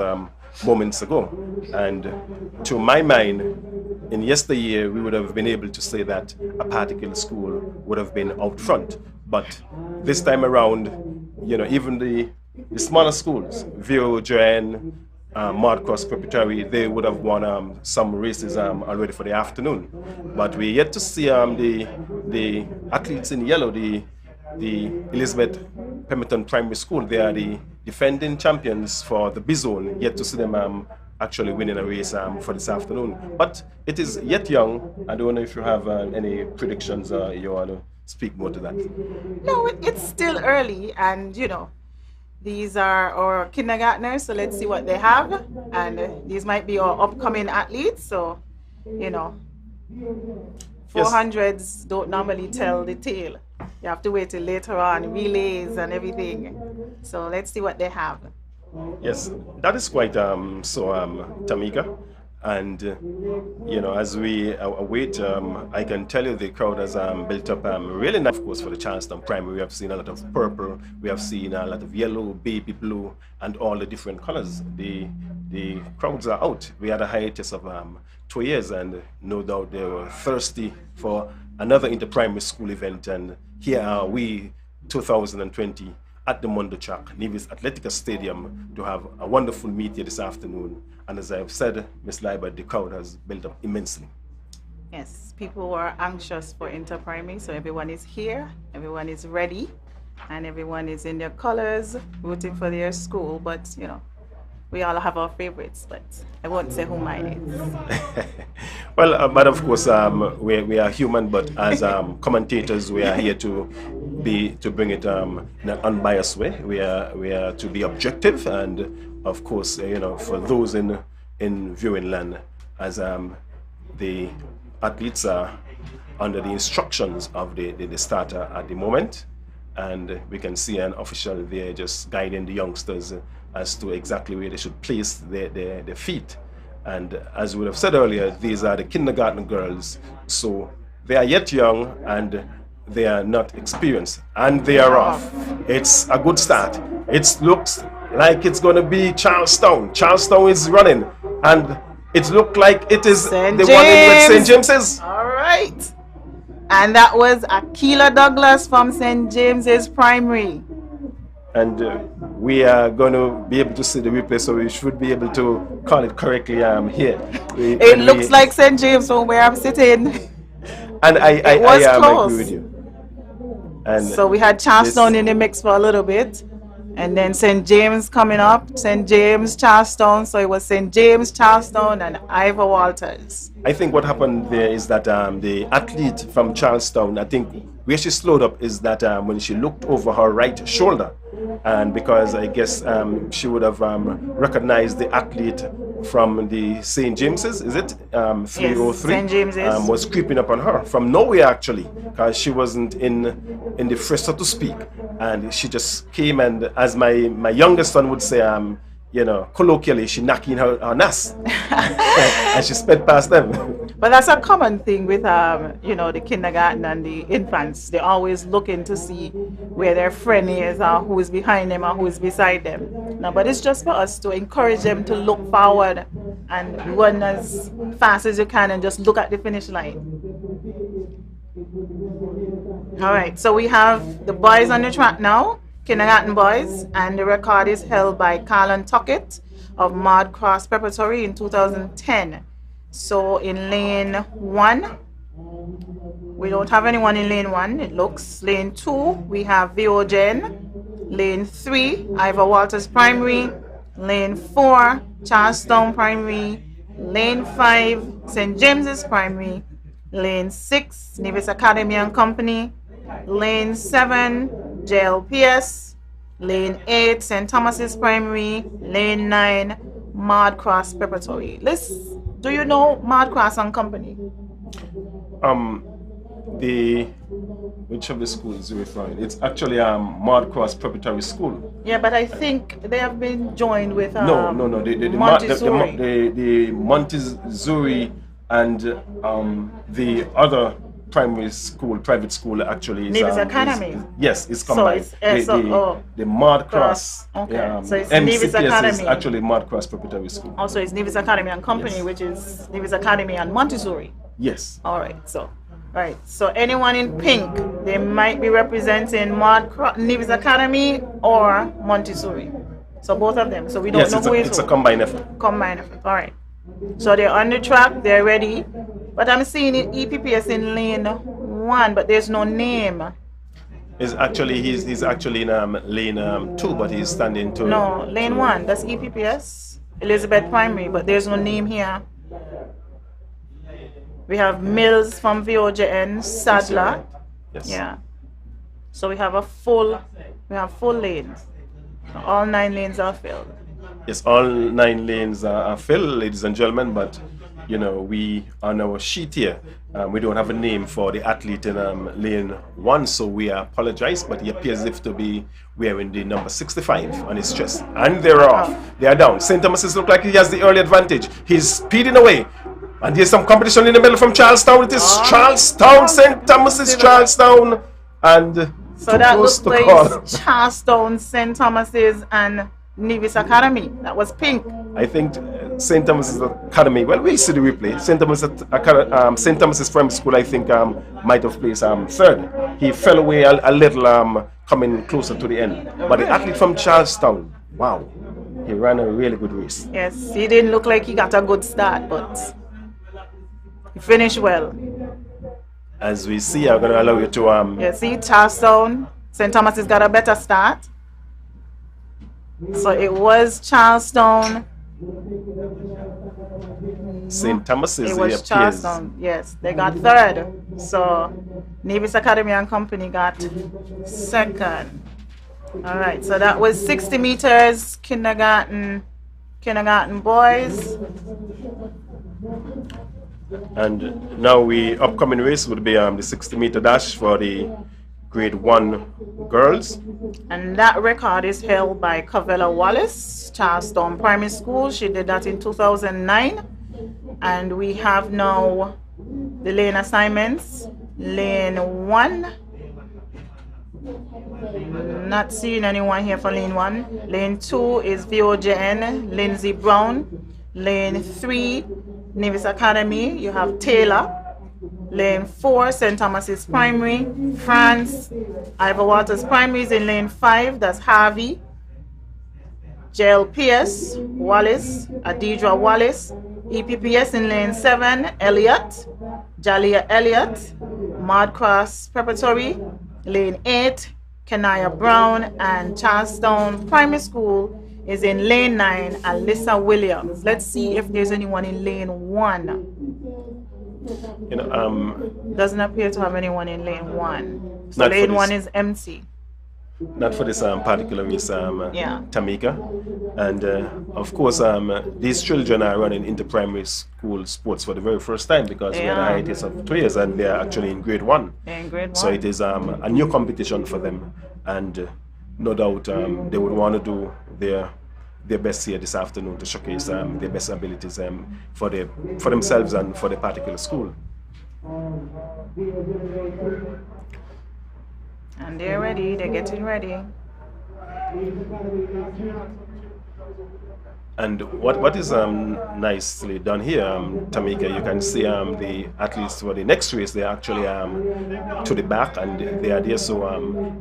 moments ago, and to my mind, in yesteryear, we would have been able to say that a particular school would have been out front. But this time around, you know, even the smaller schools, VO, Joanne, Mod Cross Preparatory, they would have won some races already for the afternoon. But we're yet to see the athletes in yellow, the Elizabeth Pemberton Primary School. They are the defending champions for the B zone. Yet to see them actually winning a race for this afternoon. But it is yet young. I don't know if you have any predictions you want to speak more to that. No, it's still early, and you know, these are our kindergartners, so let's see what they have. And these might be our upcoming athletes, so you know, 400s don't normally tell the tale. You have to wait till later on, relays and everything. So let's see what they have. Yes, that is quite Tamika. And, you know, as we await, I can tell you the crowd has built up really nice, of course, for the Charleston Primary. We have seen a lot of purple, we have seen a lot of yellow, baby blue, and all the different colors. The crowds are out. We had a hiatus of 2 years, and no doubt they were thirsty for another inter-primary school event. And here are we, 2020, at the Mondo Track, Nevis Athletica Stadium, to have a wonderful meet here this afternoon. And as I've said, Ms. Libert, the crowd has built up immensely. Yes, people were anxious for inter-primary, so everyone is here, everyone is ready, and everyone is in their colors, rooting for their school. But, you know, we all have our favorites, but I won't say who mine is. Well, but of course, we are human, but as commentators, we are here to bring it in an unbiased way. We are to be objective, and of course, you know, for those in viewing land, as the athletes are under the instructions of the starter at the moment, and we can see an official there just guiding the youngsters as to exactly where they should place their feet. And as we have said earlier, these are the kindergarten girls, so they are yet young and they are not experienced, and they are off. It's a good start. It looks like it's going to be Charlestown. Charlestown is running, and it looked like it is the one in with St. James's. All right. And that was Akila Douglas from St. James's Primary. And we are going to be able to see the replay, so we should be able to call it correctly here. It looks like St. James from where I'm sitting. And I agree with you. And so we had Charlestown in the mix for a little bit, and then St. James coming up, St. James, Charlestown. So it was St. James, Charlestown, and Ivor Walters. I think what happened there is that the athlete from Charlestown, I think where she slowed up is that when she looked over her right shoulder, and because I guess she would have recognized the athlete from the St. James's, is it? 303? Yes, St. James's. Was creeping up on her from nowhere actually, because she wasn't in the frisst, so to speak, and she just came, and as my youngest son would say, you know, colloquially, she knocking her nas, and she sped past them. But that's a common thing with, you know, the kindergarten and the infants. They're always looking to see where their friend is, or who is behind them, or who is beside them. No, but it's just for us to encourage them to look forward and run as fast as you can and just look at the finish line. All right, so we have the boys on the track now. Kindergarten boys, and the record is held by Carlon Tuckett of Maude Cross Preparatory in 2010. So in lane 1, we don't have anyone in lane 1, it looks. Lane 2, we have VOGen. Lane 3, Ivor Walters Primary. Lane 4, Charlestown Primary. Lane 5, St. James's Primary. Lane 6, Nevis Academy and Company. Lane 7, JLPS. Lane 8, St. Thomas's Primary. Lane 9, Maude Cross Preparatory. Do you know Maude Cross and Company? Which of the schools are you referring? It's actually Maude Cross Preparatory School. Yeah, but I think they have been joined with no. Montessori. The Montessori and the other primary school, private school actually is Nevis Academy. Yes, it's combined. The Maude Cross. Okay, so it's MCPS Nevis Academy. is actually Maude Cross Preparatory School. Also, it's Nevis Academy and Company, yes, which is Nevis Academy and Montessori. Yes. All right. So anyone in pink, they might be representing Nevis Academy or Montessori. So both of them. So we don't know who is who. It's a combined effort. Combined effort. All right. So they're on the track, they're ready. But I'm seeing EPPS in lane 1, but there's no name. He's actually in lane 2, but he's standing to. No, lane 1. That's EPPS, Elizabeth Primary, but there's no name here. We have Mills from VOJN, Sadler. Yes. Yeah. So we have full lanes. All 9 lanes are filled. Yes, all 9 lanes are filled, ladies and gentlemen, but you know, we on our sheet here, we don't have a name for the athlete in lane 1, so we apologize, but he appears as if to be wearing the number 65 on his chest. And they're off. They are down. St. Thomas's look like he has the early advantage. He's speeding away. And there's some competition in the middle from Charlestown. It is Charlestown, St. Thomas's, Charlestown, and so that looks like Charlestown, St. Thomas's, and Nevis Academy. That was pink. I think St. Thomas's Academy. Well, we'll see the replay. St. Thomas's Primary School, I think, might have placed 3rd. He fell away a little, coming closer to the end. But the athlete from Charlestown, wow, he ran a really good race. Yes, he didn't look like he got a good start, but he finished well. As we see, I'm going to allow you to yeah, see, Charlestown, St. Thomas's got a better start. So it was Charlestown. St. Thomas's. It was Charlestown. Yes, they got 3rd. So Nevis Academy and Company got 2nd. All right. So that was 60 meters kindergarten boys. And now upcoming race would be the 60-meter dash for the grade 1 girls. And that record is held by Cavella Wallace, Charlestown Primary School. She did that in 2009. And we have now the lane assignments. Lane 1. Not seeing anyone here for lane 1. Lane 2 is VOJN, Lindsay Brown. Lane 3, Nevis Academy, you have Taylor. Lane 4, St. Thomas's Primary, France. Ivor Waters Primary is in lane 5, that's Harvey. JLPS, Wallace, Adidra Wallace. EPPS in lane 7, Elliott. Jalia Elliott. Mardcross Preparatory, lane 8, Kenaya Brown. And Charlestown Primary School is in lane 9, Alyssa Williams. Let's see if there's anyone in lane 1. You know, Doesn't appear to have anyone in lane 1. So Not for lane this. 1 is empty. not for this particular race, Yeah. Tamika. And of course, these children are running into primary school sports for the very first time because we had a Yeah. hiatus of 2 years and they're actually in grade 1. In grade So 1. it is a new competition for them. And no doubt they would want to do their best here this afternoon to showcase their best abilities for themselves and for the particular school. And they're ready, they're getting ready. And what is nicely done here, Tamika, you can see the athletes for the next race, they're actually to the back and they are there so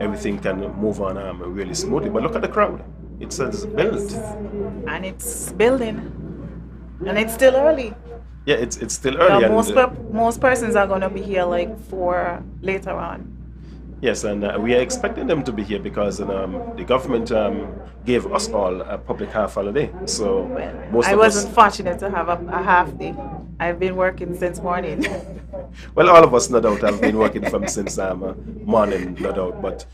everything can move on really smoothly. But look at the crowd. It's built. And it's building. And it's still early. Yeah, it's still early. Now, And, most persons are going to be here like 4 later on. yes, and we are expecting them to be here because the government gave us all a public half holiday. So most I of wasn't us, fortunate to have a half day. I've been working since morning. well, all of us, no doubt, have been working from since morning, no doubt. But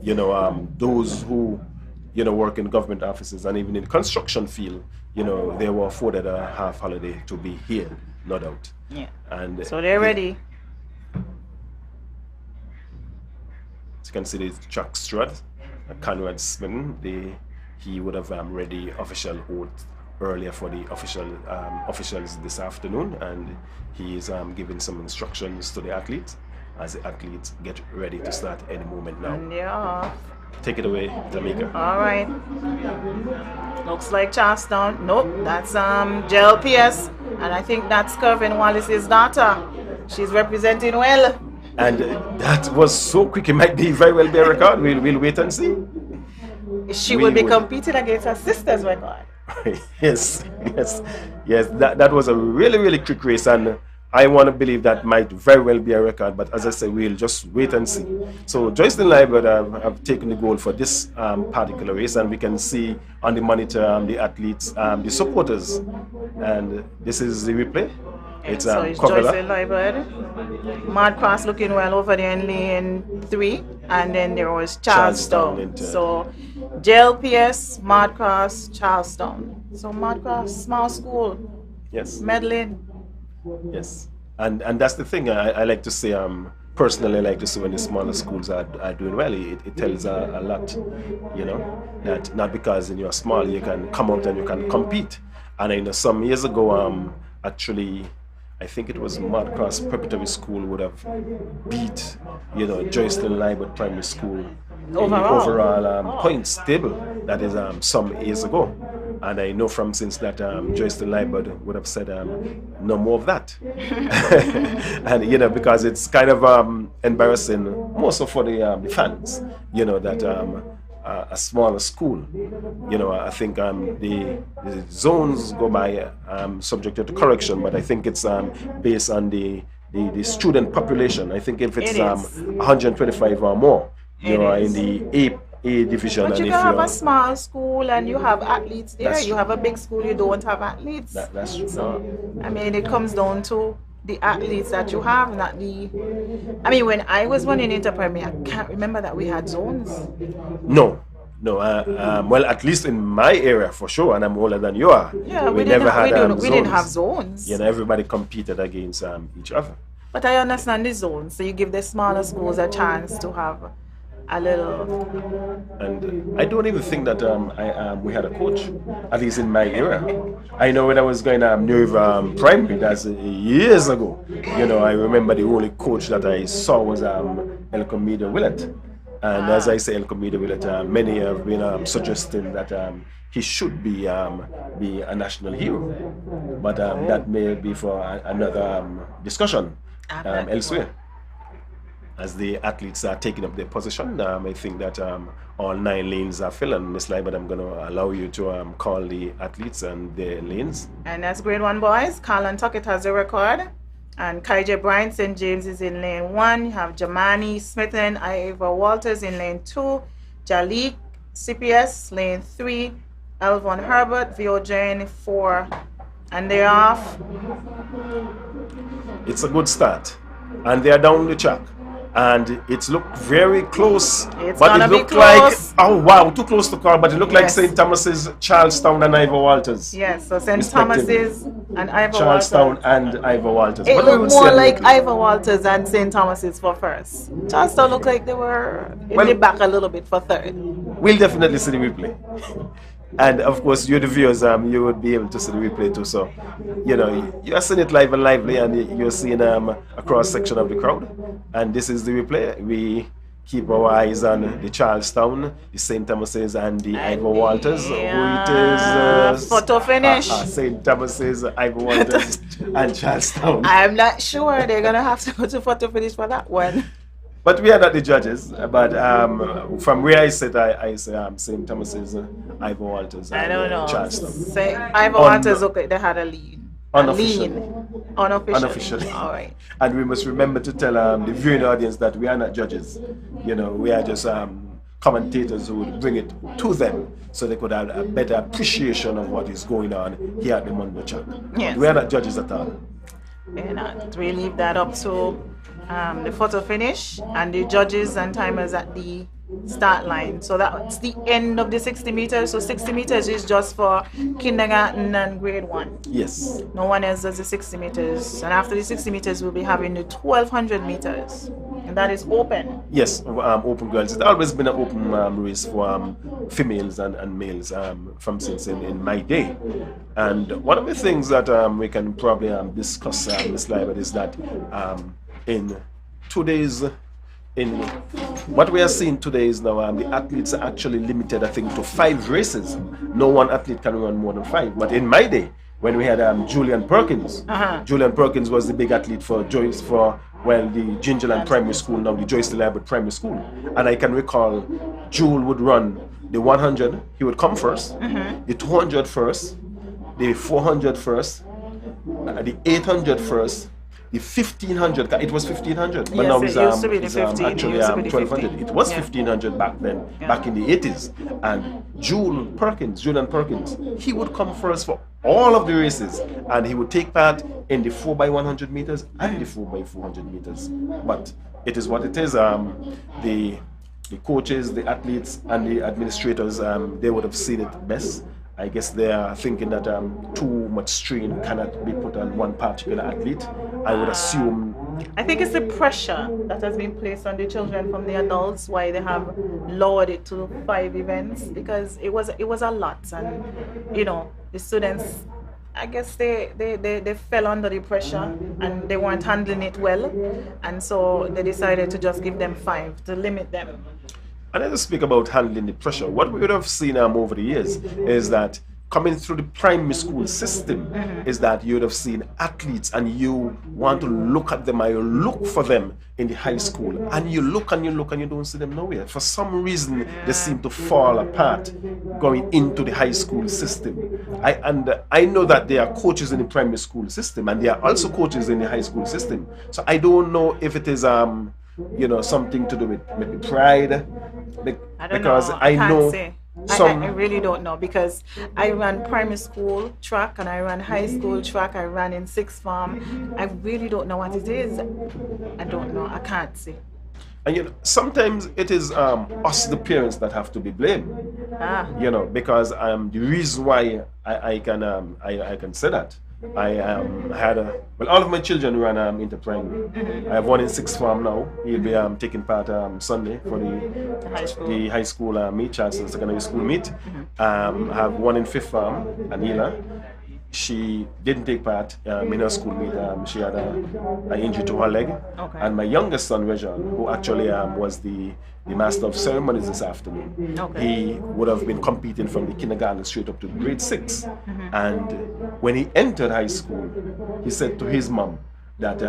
you know, those who work in government offices and even in the construction field, they were afforded a half holiday to be here, no doubt. Yeah. And So they're ready. As you can see, the track steward, Conrad Smith, he would have read the official oath earlier for the officials this afternoon, and he is giving some instructions to the athletes as the athletes get ready to start any moment now. Yeah. Take it away, Tamika. All right. Looks like Charlestown. Nope, that's JLPS. And I think that's Kervin Wallace's daughter. She's representing well. And that was so quick, it might be very well be a record. We'll wait and see. She will be competing against her sister's record. Yes. That was a really, really quick race, and I want to believe that might very well be a record. But as I say, we'll just wait and see. So Joycelyn Liebert have taken the goal for this particular race, and we can see on the monitor the athletes, the supporters, and this is the replay. It's So it's Kovela. Joycelyn Liebert. Mardcross looking well over there in lane 3. And then there was Charlestown. into- So JLPS, Mardcross, Charlestown. So Mardcross, small school. Yes. Medlin. Yes, and that's the thing I like to say. Personally, I like to see when the smaller schools are doing well. It tells a lot, that not because you're small you can come out and you can compete. And I know some years ago, actually, I think it was Mardcross Preparatory School would have beat, Joycelyn Liebert Primary School in the overall points table. That is some years ago. And I know from since that Joycelyn Liebert would have said no more of that. And because it's kind of embarrassing, more so for the fans, that a smaller school, I think the zones go by subject to correction, but I think it's based on the student population. I think if it's 125 or more, in the A division. But and you if can have you're a small school and you have athletes there. That's You have a big school, you don't have athletes. That's true. So, I mean, it comes down to the athletes that you have, not the... I mean, when I was running Interpremier, I can't remember that we had zones. No. Well, at least in my area for sure, and I'm older than you are. Yeah, we didn't have zones. Everybody competed against each other. But I understand the zones, so you give the smaller schools a chance to have a little. And I don't even think that we had a coach, at least in my era. I know when I was going to Nevis Primary, that's years ago. You know, I remember the only coach that I saw was Elcomida Willett. And as I say, Elcomida Willett, many have been suggesting that he should be a national hero. But that may be for another discussion elsewhere. As the athletes are taking up their position, I think that all 9 lanes are filled on this slide, but I'm going to allow you to call the athletes and their lanes. And that's grade 1 boys. Carlon Tuckett has the record. And Kaija Bryant St. James is in lane 1. You have Jamani Smith and Ivor Walters in lane 2. Jalik CPS, lane 3. Elvon Herbert, VOJ 4. And they're off. It's a good start. And they are down the track. And it's looked very close. It's but gonna it be looked close. like, oh wow, too close to call, but it looked like Yes. St. Thomas's, Charlestown, and Ivor Walters. Yes, so St. Thomas's and Ivor Charlestown Walters. and Ivor Walters. It What we would looked say more on the like replay. Ivor Walters and St. Thomas's for first. Charlestown looked like they were in the back a little bit for third. We'll definitely see the replay. And of course, you the viewers, you would be able to see the replay too. So, you know, you're seeing it live and lively, and you're seeing a cross section of the crowd. And this is the replay. We keep our eyes on the Charlestown, the St. Thomas's, and the Ivor Walters. Who it is? Photo finish. St. Thomas's, Ivor Walters, and Charlestown. I'm not sure they're gonna have to go to photo finish for that one. But we are not the judges. But from where I sit, I say St. Thomas's, Ivor Walters, and I don't know. Charlestown. Say Ivor Walters, okay, they had a lead. Unofficial. Unofficially. All right. And we must remember to tell the viewing audience that we are not judges. You know, we are just commentators who would bring it to them so they could have a better appreciation of what is going on here at the Mondo Track. Yes. We are not judges at all. They're not. We leave that up to the photo finish and the judges and timers at the start line. So that's the end of the 60 meters. So 60 meters is just for kindergarten and grade 1. Yes. No one else does the 60 meters. And after the 60 meters, we'll be having the 1200 meters. And that is open. Yes, open girls. It's always been an open race for females and males from since in my day. And one of the things that we can probably discuss this live is that in today's what we are seeing today is now the athletes are actually limited, I think, to 5 races. No one athlete can run more than 5. But in my day, when we had Julian Perkins, Julian Perkins was the big athlete for the Gingerland Primary School, now the Joyce Lambert Primary School. And I can recall Jule would run the 100, he would come first, the 200 first, the 400 first, the 800 first, the 1500, it was 1500, but yes, now it used to be the 15, actually 1200. It was 1500 back then, back in the 80s. And Julian Perkins, he would come first for all of the races, and he would take part in the 4x100 meters and the 4x400 meters. But it is what it is. The coaches, the athletes, and the administrators, they would have seen it best. I guess they are thinking that too much strain cannot be put on one particular athlete. I would assume. I think it's the pressure that has been placed on the children from the adults, why they have lowered it to 5 events, because it was a lot, and you know, the students, I guess they fell under the pressure and they weren't handling it well, and so they decided to just give them 5 to limit them. And let us speak about handling the pressure. What we would have seen over the years is that coming through the primary school system is that you would have seen athletes and you want to look at them, or you look for them in the high school, and you look and you look and you don't see them nowhere. For some reason, they seem to fall apart going into the high school system. I know that there are coaches in the primary school system and there are also coaches in the high school system. So I don't know if it is something to do with the pride, because I know I really don't know, because I ran primary school track and I ran high school track. I ran in 6th form. I really don't know what it is. I don't know. I can't say. And sometimes it is us, the parents, that have to be blamed. Because the reason why I can say that I had all of my children ran into primary. I have one in sixth form now. He'll be taking part Sunday for the high school meet, Charleston Secondary School meet. I have one in fifth form, Anila. She didn't take part in her school meet. She had an injury to her leg. Okay. And my youngest son, Rejan, who actually was the master of ceremonies this afternoon, he would have been competing from the kindergarten straight up to grade 6. And when he entered high school, he said to his mom that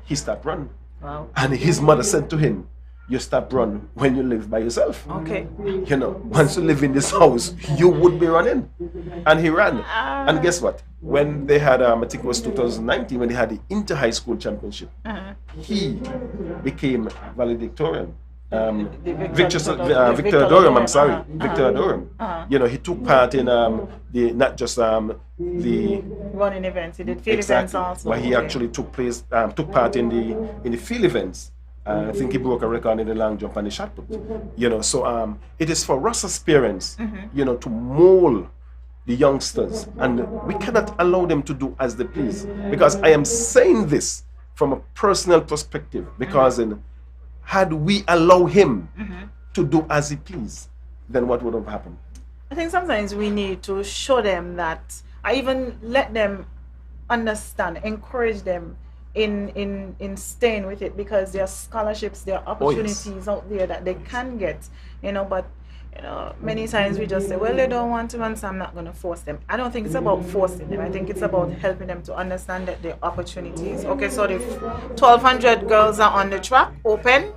he stopped running. Wow. And his mother said to him, you stop run when you live by yourself. Okay. You know, once you live in this house, you would be running. And he ran. And guess what? When they had, I think it was 2019, when they had the inter-high school championship, he became valedictorian. Victor Durham, I'm sorry. Victor Durham. You know, he took part in not just the running events, he did field events also. But he actually took part in the field events. I think he broke a record in the long jump and the shot put. You know, so it is for us as parents, you know, to mold the youngsters, and we cannot allow them to do as they please. Because I am saying this from a personal perspective, because had we allow him to do as he please, then what would have happened? I think sometimes we need to show them that, I even let them understand, encourage them in staying with it, because there are scholarships, there are opportunities out there that they can get, you know, but you know, many times we just say, well, they don't want to run, so I'm not going to force them. I don't think it's about forcing them. I think it's about helping them to understand that there are opportunities. Okay, so the 1,200 girls are on the track, open,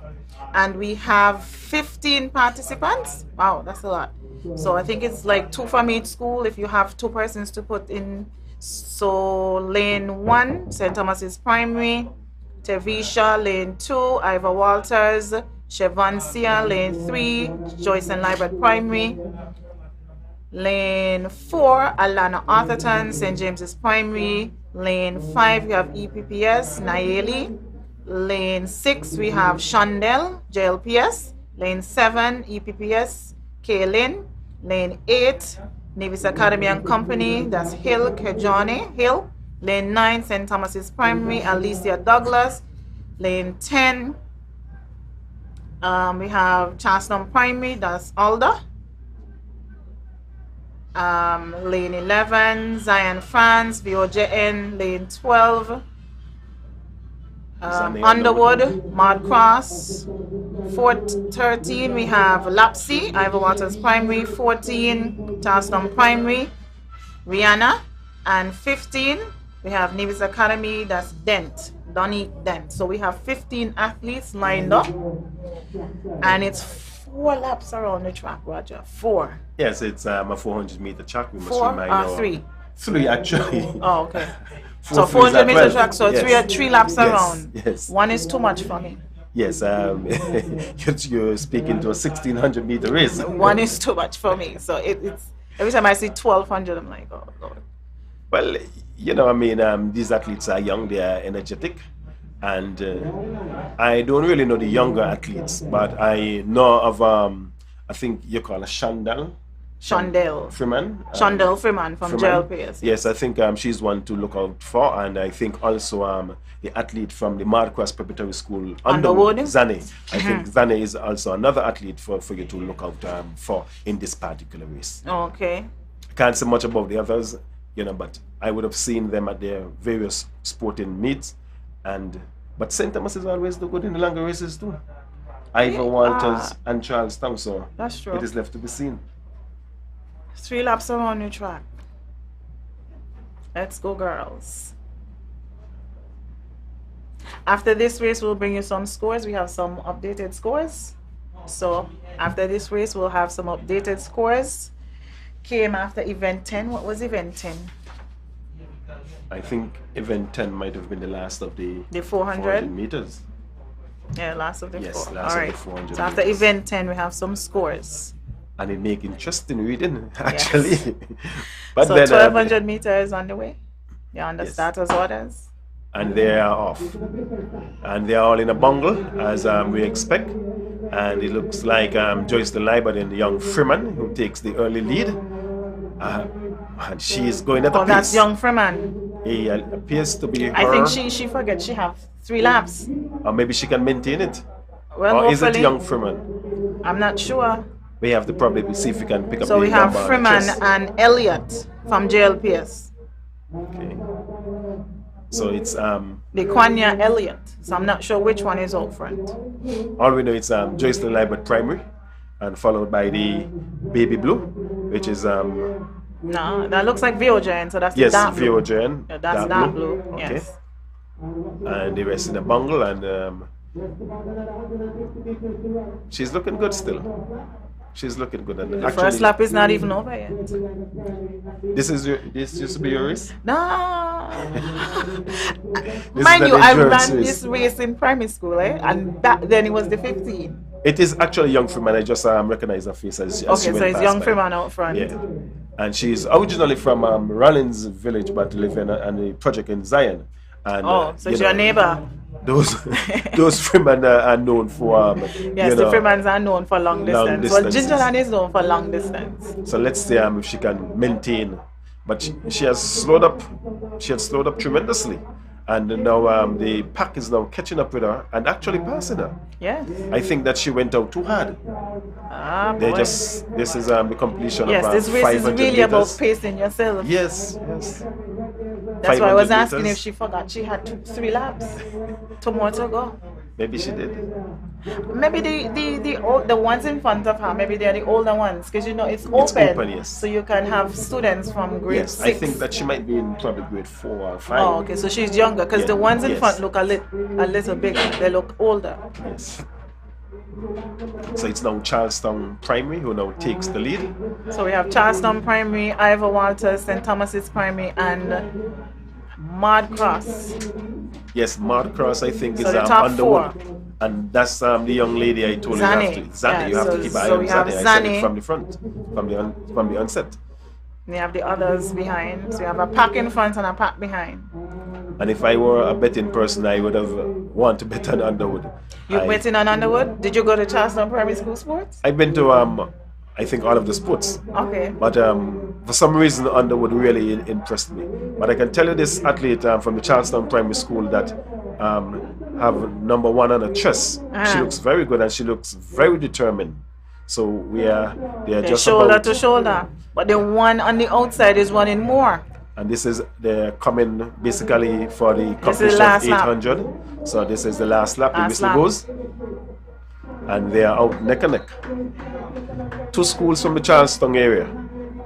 and we have 15 participants. Wow, that's a lot. So I think it's like 2 from each school if you have 2 persons to put in. So lane 1, St. Thomas's Primary, Tevisha, lane 2, Ivor Walters, Chevancia, lane 3, Joyce and Libert Primary, lane 4, Alana Arthurton, St. James's Primary, lane 5, we have EPPS, Nayeli, lane 6, we have Shondell, JLPS, lane 7, EPPS, Kaylin, lane 8, Nevis Academy and Company, that's Hill, Kejani, Hill. Lane 9, St. Thomas's Primary, Alicia Douglas. Lane 10, we have Charleston Primary, that's Alda. Lane 11, Zion France, VOJN. Lane 12, Underwood, Mad Cross. 13, we have Lapsy, Ivor Waters Primary. 14, Charleston Primary, Rihanna. And 15, we have Nevis Academy, that's Donnie Dent. So we have 15 athletes lined up, and it's 4 laps around the track, Roger. 4. Yes, it's a 400-meter track. We must 4 remind or 3? 3 actually. Oh, okay. So 400-meter track, so yes. 3 laps around. Yes. 1 is too much for me. Yes, you're speaking to a 1,600-meter race. 1 is too much for me. So it's every time I see 1,200, I'm like, oh Lord. Well, you know, I mean, these athletes are young, they are energetic, and I don't really know the younger athletes, but I know of, I think you call her Shondell Freeman. Shondell Freeman from JLPS. Yes, I think she's one to look out for, and I think also the athlete from the Marquess Preparatory School, Underwood, Zane. I think Zane is also another athlete for you to look out for in this particular race. Okay. I can't say much about the others, you know, but I would have seen them at their various sporting meets, but St. Thomas is always the good in the longer races too. Ivor Walters and Charles Town, so that's true. It is left to be seen. 3 laps around the track. Let's go, girls. After this race, we'll bring you some scores. We have some updated scores. So after this race, we'll have some updated scores. Came after event 10. What was event 10? I think event 10 might have been the last of the 400 meters. Yeah, last of the yes, 4. Last All of right. the 400 so after meters. event 10, we have some scores. And it make interesting reading, actually. Yes. But so then, 1,200 meters on the way. You're on the starters orders. And they are off. And they are all in a bungle, as we expect. And it looks like Joyce DeLibert and the young Freeman, who takes the early lead. And she is going at a pace. That's young Freeman. It appears to be her. I think she forget she have 3 laps. Or maybe she can maintain it. Well, or is it hopefully. young Freeman? I'm not sure. We have to probably see if we can pick up So the we have number on the Freeman chest. and Elliot from JLPS. Okay. So it's The Kwanya Elliot. So I'm not sure which one is out front. all we know it's Joyce Libert Primary, and followed by the Baby Blue, which is No, that looks like VOJN, so that's yes, the dark blue. VOJN. Yeah, that's dark blue. Okay. Yes. And the rest in the bungle, and she's looking good still. She's looking good. And The first lap is not even over yet. This used to be your race? No. This Mind is you, an I endurance ran race. this race in primary school, and then it was the 15. It is actually young Freeman. I just recognize her face as she Okay, went so it's past young by. Freeman out front. Yeah. And she's originally from Rollins Village, but live in the project in Zion. And, Oh, so you she's your know, neighbor. Those Freeman are known for Yes, you the know, Freemans are known for long distance. Well, distances. Gingerland is known for long distance. So let's see if she can maintain. But she has slowed up. She had slowed up tremendously, and now the pack is now catching up with her and actually passing her. Yes. I think that she went out too hard. They Boy. this is the completion Yes, of this race is 500 really about meters. pacing yourself. Yes, yes. That's why I was 500 asking meters. if she forgot she had 3 laps. 2 more to go. Maybe she did. Maybe the ones in front of her, maybe they're the older ones, because you know it's It's open. open, yes. So you can have students from grade Yes, 6. I think that she might be in probably grade 4 or 5. Oh, okay, so she's younger, because Yeah, the ones in yes. front look a little bigger. They look older. Yes. So it's now Charlestown Primary who now takes the lead. So we have Charlestown Primary, Ivor Walters, St. Thomas's Primary, and Mad Cross. Yes, Maud Cross, I think, So is the top Underwood. 4. And that's the young lady I told Zane. you have to. Zane, Yeah, you have so- to keep an eye so on we Zane. have I said Zane. it from the front, from the onset. We have the others behind. So we have a pack in front and a pack behind. And if I were a betting person, I would have want to bet on Underwood. You betting on Underwood? Did you go to Charlestown Primary School Sports? I've been to I think all of the sports. Okay. But for some reason, Underwood really impressed me. But I can tell you this athlete from the Charlestown Primary School that have number 1 on a chess. She Uh-huh. looks very good and she looks very determined. So they are They're just shoulder about, to shoulder. But the one on the outside is running more. and this is they're coming basically for the This is the completion of last lap. 800. So this is the last lap. The Last whistle lap. goes, and they are out neck and neck. 2 schools from the Charlestown area.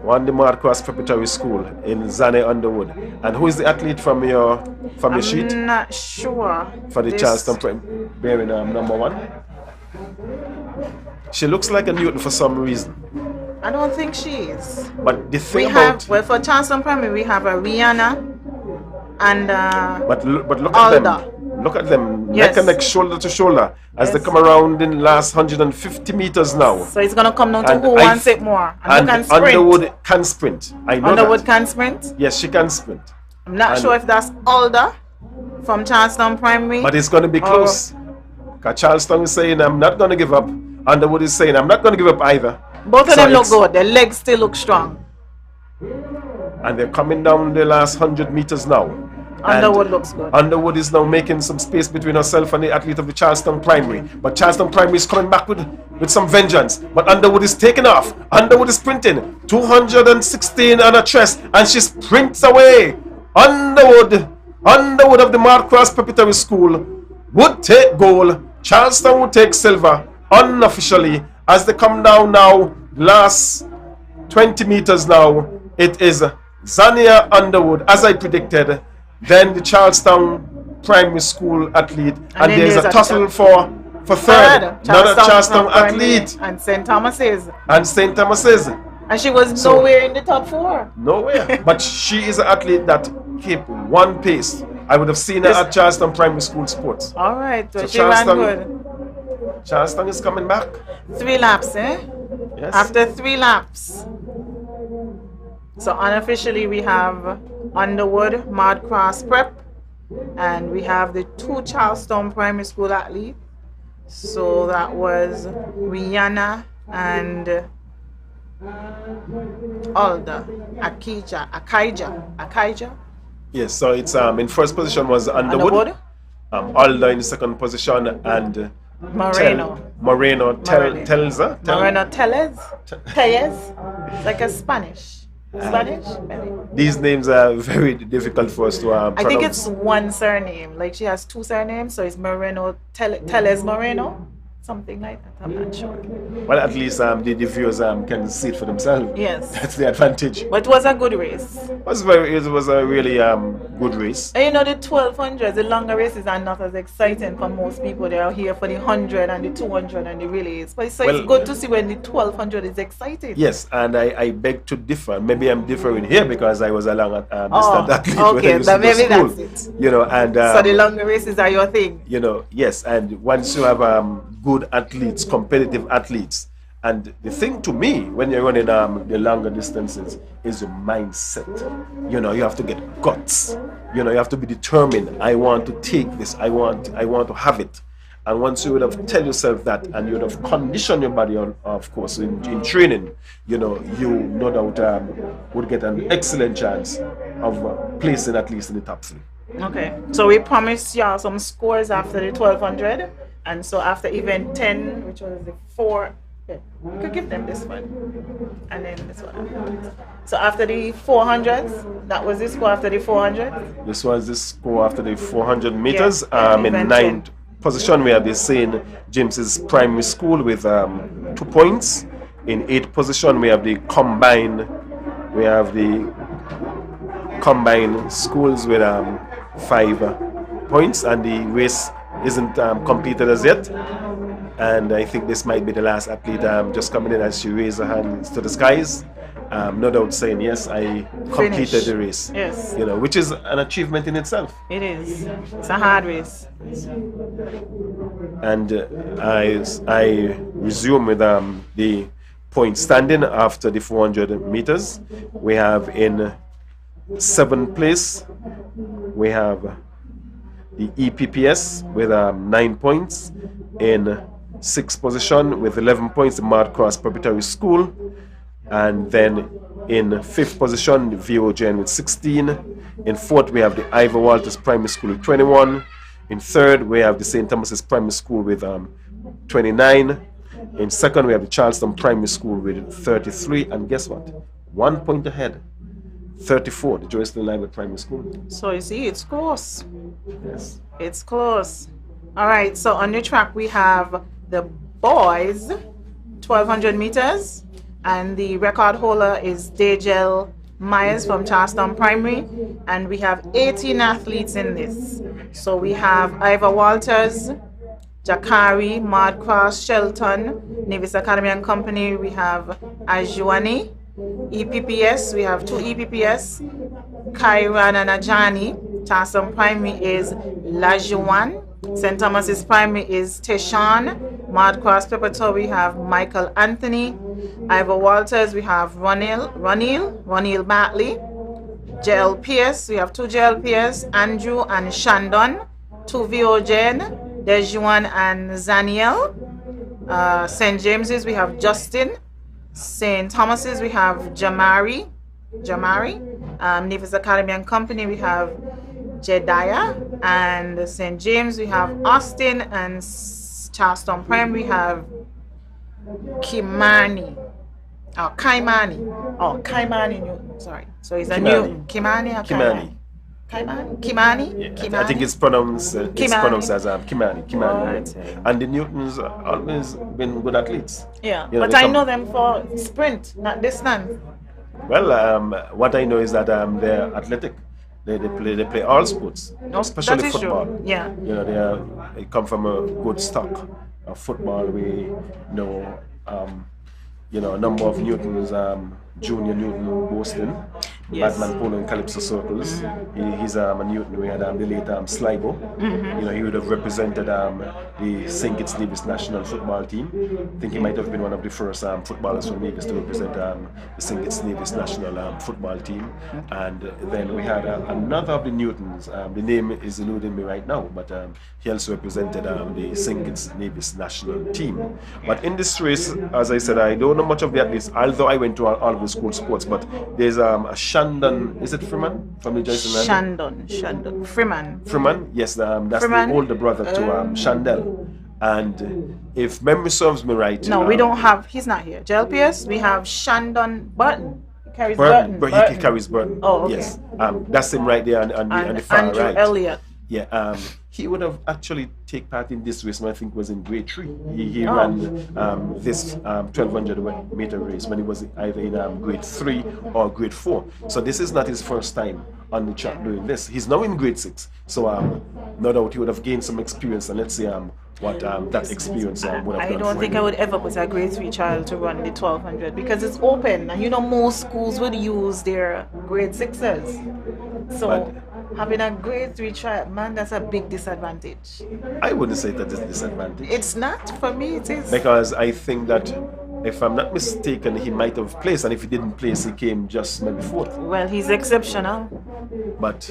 One, the Marquas Preparatory School in Zane Underwood. And who is the athlete from your sheet? I'm not sure. For the This- Charlestown bearing number 1. She looks like a Newton for some reason. I don't think she is. But the We thing have, about well, for Charlestown Primary, we have a Rihanna and but look at Alda. them. Look at them, Yes. neck and neck, shoulder to shoulder, as they come around in the last 150 meters now. So it's going to come down to And who I- wants it more. And who can And sprint. Underwood can sprint. I know Underwood that. can sprint. Yes, she can sprint. I'm not And- sure if that's Alda from Charlestown Primary. But it's going to be or- close. Because Charlestown is saying, I'm not going to give up. Underwood is saying, I'm not going to give up either. Both of So them look it's- good. Their legs still look strong. And they're coming down the last 100 meters now. And Underwood looks good. Underwood is now making some space between herself and the athlete of the Charlestown Primary. But Charlestown Primary is coming back with some vengeance. But Underwood is taking off. Underwood is sprinting. 216 on her chest. And she sprints away. Underwood of the Marquas Preparatory School would take gold. Charlestown would take silver unofficially as they come down now. Last 20 meters now. It is Zania Underwood, as I predicted. Then the Charlestown Primary School athlete. And then there's a there's tussle for third. Another Charlestown Primary athlete. And St. Thomas's. And St. Thomas's. And she was So- nowhere in the top 4. Nowhere. But she is an athlete that keep one pace. I would have seen her at Charlestown Primary School Sports. All right. So So she ran Charlestown- good. Charlestown is coming back. 3 laps, eh? Yes. After 3 laps. So unofficially we have Underwood, Mad Cross Prep, and we have the 2 Charlestown Primary School athletes. So that was Rihanna and Alda, Akija. Yes, so it's in first position was Underwood. Alda in second position, and Moreno Telza. Moreno Tellez. It's like a Spanish. Maybe. These names are very difficult for us to pronounce. I think it's one surname. Like she has two surnames, so it's Moreno Tellez Moreno. Something like that. I'm not sure. Well, at least the viewers can see it for themselves. Yes. That's the advantage. But it was a good race. It was a really good race. And you know, the 1200s, the longer races are not as exciting for most people. They are here for the 100 and the 200 and the relays. But it's good to see when the 1200 is exciting. Yes, and I beg to differ. Maybe I'm differing here because I was along at athlete okay, but maybe that's it. You know, and so the longer races are your thing. You know, yes, and once you have good athletes, competitive athletes. And the thing to me, when you're running the longer distances, is your mindset. You know, you have to get guts. You know, you have to be determined. I want to take this. I want to have it. And once you would have tell yourself that, and you would have conditioned your body, of course, in training, you know, you no doubt would get an excellent chance of placing at least in the top 3. Okay, so we promised y'all some scores after the 1200. And so after event 10, which was the 4, we could give them this one. And then this one. So after the 400s, that was the score after the 400? This was the score after the 400 meters. In 9th position, we have the St. James's Primary School with 2 points. In 8th position, we have the combined schools with 5 points, and the race isn't completed as yet, and I think this might be the last athlete just coming in as she raised her hands to the skies, no doubt saying yes, I completed the race. Yes, you know, which is an achievement in itself. It is. It's a hard race. And I resume with the point standing after the 400 meters. We have in 7th place we have the EPPS with 9 points. In 6th position with 11 points, the Mad Cross Preparatory School. And then in 5th position, the VOGN with 16. In 4th, we have the Ivor Walters Primary School with 21. In 3rd, we have the St. Thomas's Primary School with 29. In 2nd, we have the Charleston Primary School with 33. And guess what? 1 point ahead. 34, the Joycelyn Library Primary School. So you see, it's close. Yes. It's close. All right, so on the track we have the boys, 1200 meters, and the record holder is Dajel Myers from Charleston Primary, and we have 18 athletes in this. So we have Ivor Walters, Jakari, Mad Cross, Shelton, Nevis Academy and Company. We have Ajuani. EPPS, we have 2 EPPS, Kairan and Ajani. Charleston Primary is Lajuan. St. Thomas's Primary is Teshan. Mad Cross Preparatory, we have Michael Anthony. Ivor Walters, we have Ronil Batley. JLPS, we have 2 JLPS, Andrew and Shandon. 2 VOGN, Dejuan and Zaniel. St. James's, we have Justin. St. Thomas's, we have Jamari. Nevis Academy and Company, we have Jediah. And St. James, we have Austin. And Charleston Primary, we have Kaimani Newton. Sorry. So it's a Newton. Kimani or Kaimani? Kimani? Yeah, I think it's pronounced as Kimani. Right. And the Newtons always been good athletes. Yeah, you know, but I know them for sprint, not distance. Well, what I know is that they're athletic. They play all sports, especially football. True. Yeah. You know, they come from a good stock of football. We know a number of Newtons, Junior Newton boasting. Yes. Batman Polo in Calypso circles. He's a Newton. We had the late Sligo. You know, he would have represented the St. Kitts Nevis national football team. I think he might have been one of the first footballers from Nevis to represent the St. Kitts Nevis national football team. And then we had another of the Newtons. The name is eluding me right now, but he also represented the St. Kitts Nevis national team. But in this race, as I said, I don't know much of the athletes, although I went to all of the school sports, but there's a Shandon, is it Freeman from the Joyce and Shandon, Freeman. Freeman, yes, that's Freeman? the older brother to Shandell. And if memory serves me right, No, we don't have. He's not here. JLPS. We have Shandon Burton. He carries Burton. He carries Burton. Oh, okay. Yes, that's him right there on the far Andrew right. Elliott. Yeah, he would have actually take part in this race when I think was in grade 3. He ran this 1200 meter race when he was either in grade 3 or grade 4. So this is not his first time on the track doing this. He's now in grade 6. So no doubt he would have gained some experience, and let's see what that experience would have done. I don't think I would ever put a grade 3 child to run the 1200 because it's open, and most schools would use their grade 6s. So having a grade 3 child, man, that's a big disadvantage. I wouldn't say that is a disadvantage. It's not. For me, it is. Because I think that, if I'm not mistaken, he might have placed, and if he didn't place, he came just maybe 4th. Well, he's exceptional. But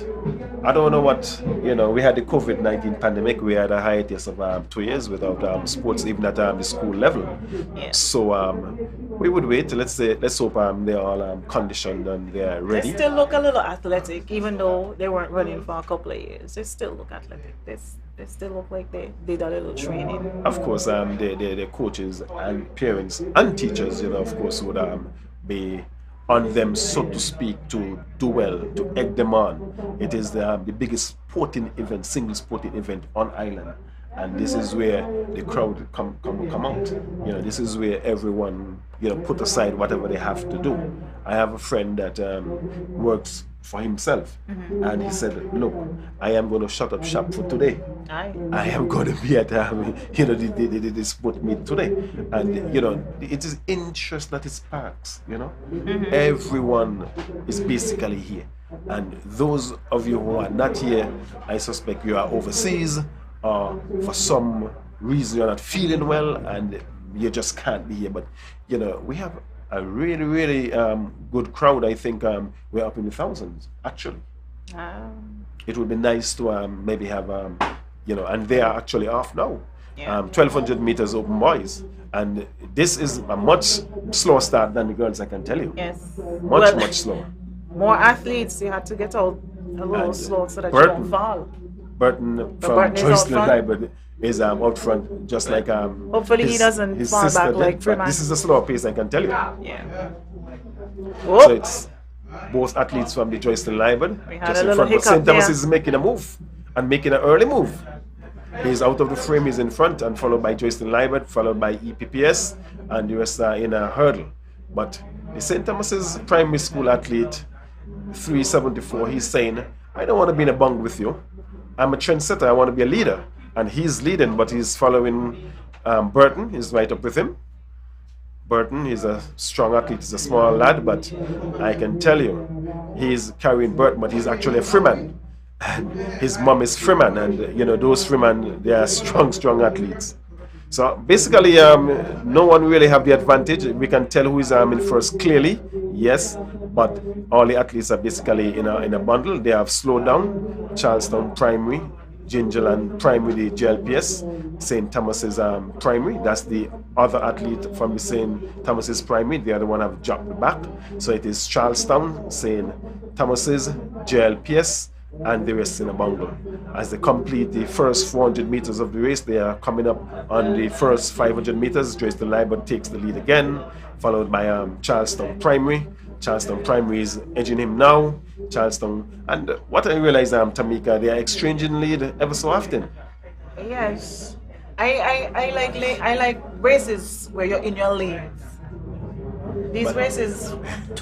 I don't know what, we had the COVID-19 pandemic. We had a hiatus of 2 years without sports, even at the school level. Yeah. So we would wait. Let's hope they're all conditioned and they're ready. They still look a little athletic, even though they weren't running for a couple of years. They still look athletic. They still look like they did a little training. Of course, their coaches and parents and teachers, of course, would be on them, so to speak, to do well, to egg them on. It is the biggest sporting event, single sporting event on island. And this is where the crowd come out. This is where everyone, put aside whatever they have to do. I have a friend that works for himself, and he said, "Look, I am going to shut up shop for today. I am going to be at the sport meet today." And it is interest that it sparks. Everyone is basically here, and those of you who are not here, I suspect you are overseas, or for some reason you're not feeling well and you just can't be here. But we have a really, really good crowd. I think we're up in the thousands, actually. It would be nice to maybe have, and they are actually off now. 1200 meters open boys. And this is a much slower start than the girls, I can tell you. Yes. Much slower. More athletes, you had to get out a little slow so that you don't fall. Burton from Joycelyn is out front, just like hopefully he doesn't his fall sister back did. like But Freeman. this is a slower pace, I can tell you. Yeah. So it's both athletes from the Joycelyn Library just in front. But St. Thomas is making a move, and making an early move. He's out of the frame, he's in front, and followed by Joycelyn Library, followed by EPPS, and the rest are in a hurdle. But the St. Thomas's primary school athlete, 374, he's saying, "I don't want to be in a bunk with you. I'm a trendsetter, I want to be a leader." And he's leading, but he's following Burton. He's right up with him. Burton, he's a strong athlete, he's a small lad, but I can tell you, he's carrying Burton, but he's actually a Freeman. And his mom is Freeman, and those Freeman, they are strong athletes. So basically, no one really have the advantage. We can tell who is in first clearly, yes, but all the athletes are basically in a bundle. They have slowed down. Charlestown Primary, Gingerland Primary, the JLPS, St. Thomas's Primary. That's the other athlete from the St. Thomas's Primary. The other one have dropped back. So it is Charlestown, St. Thomas's, JLPS, and the rest in a bundle. As they complete the first 400 meters of the race, they are coming up on the first 500 meters. Joycelyn Library takes the lead again, followed by Charlestown Primary. Charlestown Primary is edging him now. Charlestown, and what I realize, Tamika, they are exchanging lead ever so often. Yes, I like races where you're in your lanes. These races,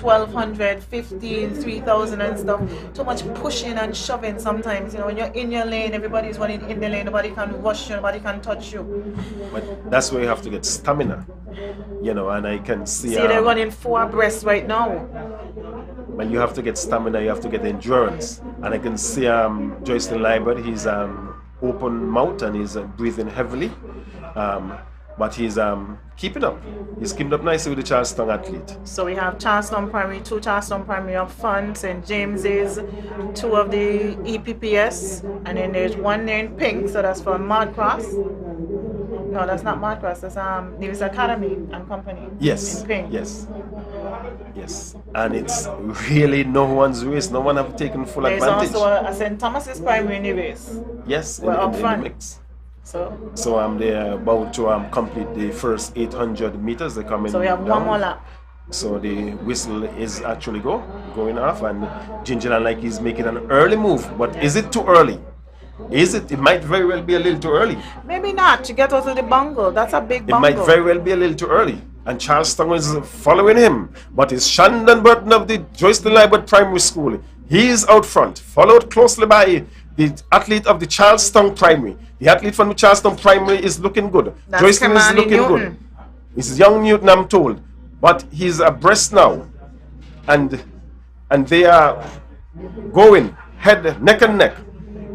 1200, 15, 3000 and stuff, too much pushing and shoving sometimes. When you're in your lane, everybody's running in the lane, nobody can rush you, nobody can touch you. But that's where you have to get stamina, and I can see... they're running 4 abreast right now. When you have to get stamina, you have to get endurance. And I can see Joycelyn Library, he's open mouth and he's breathing heavily. But he's keeping up. He's keeping up nicely with the Charlestown athlete. So we have Charlestown Primary, 2 Charlestown Primary up front, St. James's, 2 of the EPPS, and then there's 1 there in pink, so that's for Mad Cross. No, that's not Marcos. That's Nevis Academy and Company. Yes, In Ping. yes, yes. And it's really no one's race. No one have taken full There's advantage. also a St. Thomas's Primary Nevis. Yes, We're up in the front. mix. So They're about to complete the first 800 meters. They're coming. So we have down. one more lap. So the whistle is actually going off, and Gingerland like he's making an early move. But is it too early? Is it? It might very well be a little too early. Maybe not to get out of the bungle. That's a big It bungle. might very well be a little too early. And Charlestown is following him. But it's Shandon Burton of the Joyce Libert Primary School. He is out front, followed closely by the athlete of the Charlestown Primary. The athlete from the Charlestown Primary is looking good. That's Joycelyn is Kamani looking Newton. good. It's young Newton, I'm told. But he's abreast now. And they are going neck and neck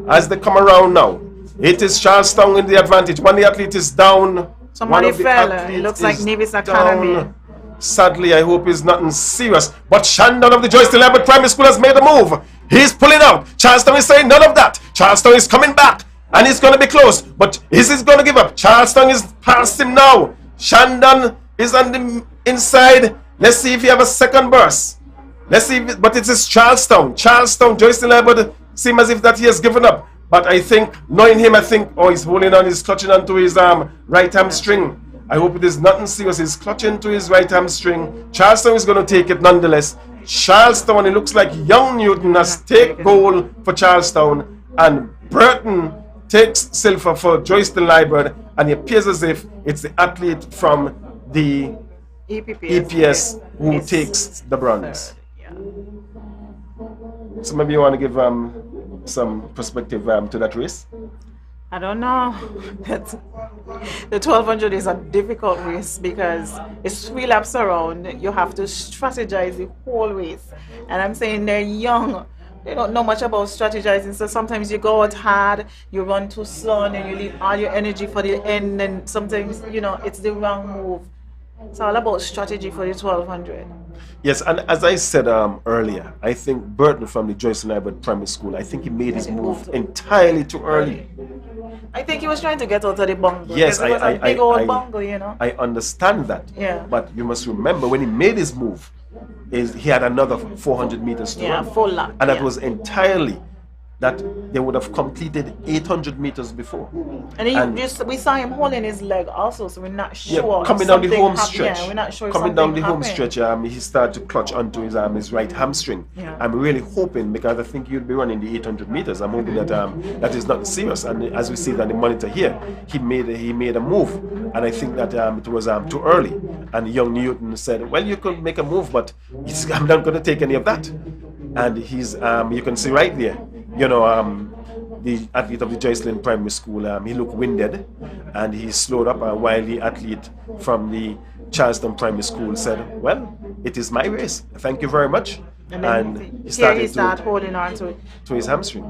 as they come around now. It is Charlestown in the advantage. One of the athlete is down. Somebody One of the fell. It athletes looks like is Nevis Academy. down. Sadly, I hope it's nothing serious. But Shandon of the Joyce Libert Primary School has made a move. He's pulling out. Charlestown is saying none of that. Charlestown is coming back. And it's going to be close. But is he going to give up? Charlestown is past him now. Shandon is on the inside. Let's see if he have a second burst. Let's see. But it is Charlestown. Charlestown, Joyce Libert seem as if that he has given up. But I think, knowing him, he's holding on, he's clutching onto his right hamstring. I hope it is nothing serious. He's clutching to his right hamstring. Charlestown is going to take it nonetheless. Charlestown, it looks like young Newton has take goal for Charlestown, and Burton takes silver for Joyce Libert, and it appears as if it's the athlete from the EPS who takes the bronze. So maybe you want to give some perspective to that race? I don't know. The 1200 is a difficult race because it's 3 laps around. You have to strategize the whole race. And I'm saying they're young. They don't know much about strategizing. So sometimes you go out hard, you run too slow, and then you leave all your energy for the end. And sometimes, it's the wrong move. It's all about strategy for the 1200. Yes, and as I said earlier, I think Burton from the Joyce Libert Primary School, I think he made his move entirely too early. I think he was trying to get out of the bungle. Yes, it was a big old bungle, I understand that. Yeah. But you must remember, when he made his move, he had another 400 meters to run. Full lap. And that was entirely that they would have completed 800 meters before. And we saw him holding his leg also, so we're not sure. Coming down the home stretch. Yeah, we're not sure. Coming down the home happened. stretch, he started to clutch onto his right hamstring. Yeah. I'm really hoping, because I think you'll be running the 800 meters. I'm hoping that that is not serious. And as we see that the monitor here, he made a move, and I think that it was too early. And young Newton said, "Well, you could make a move, but I'm not going to take any of that." And he's you can see right there. The athlete of the Joycelyn Primary School, he looked winded, and he slowed up, while the athlete from the Charlestown Primary School said, "Well, it is my race. Thank you very much." And he started holding on to his hamstring.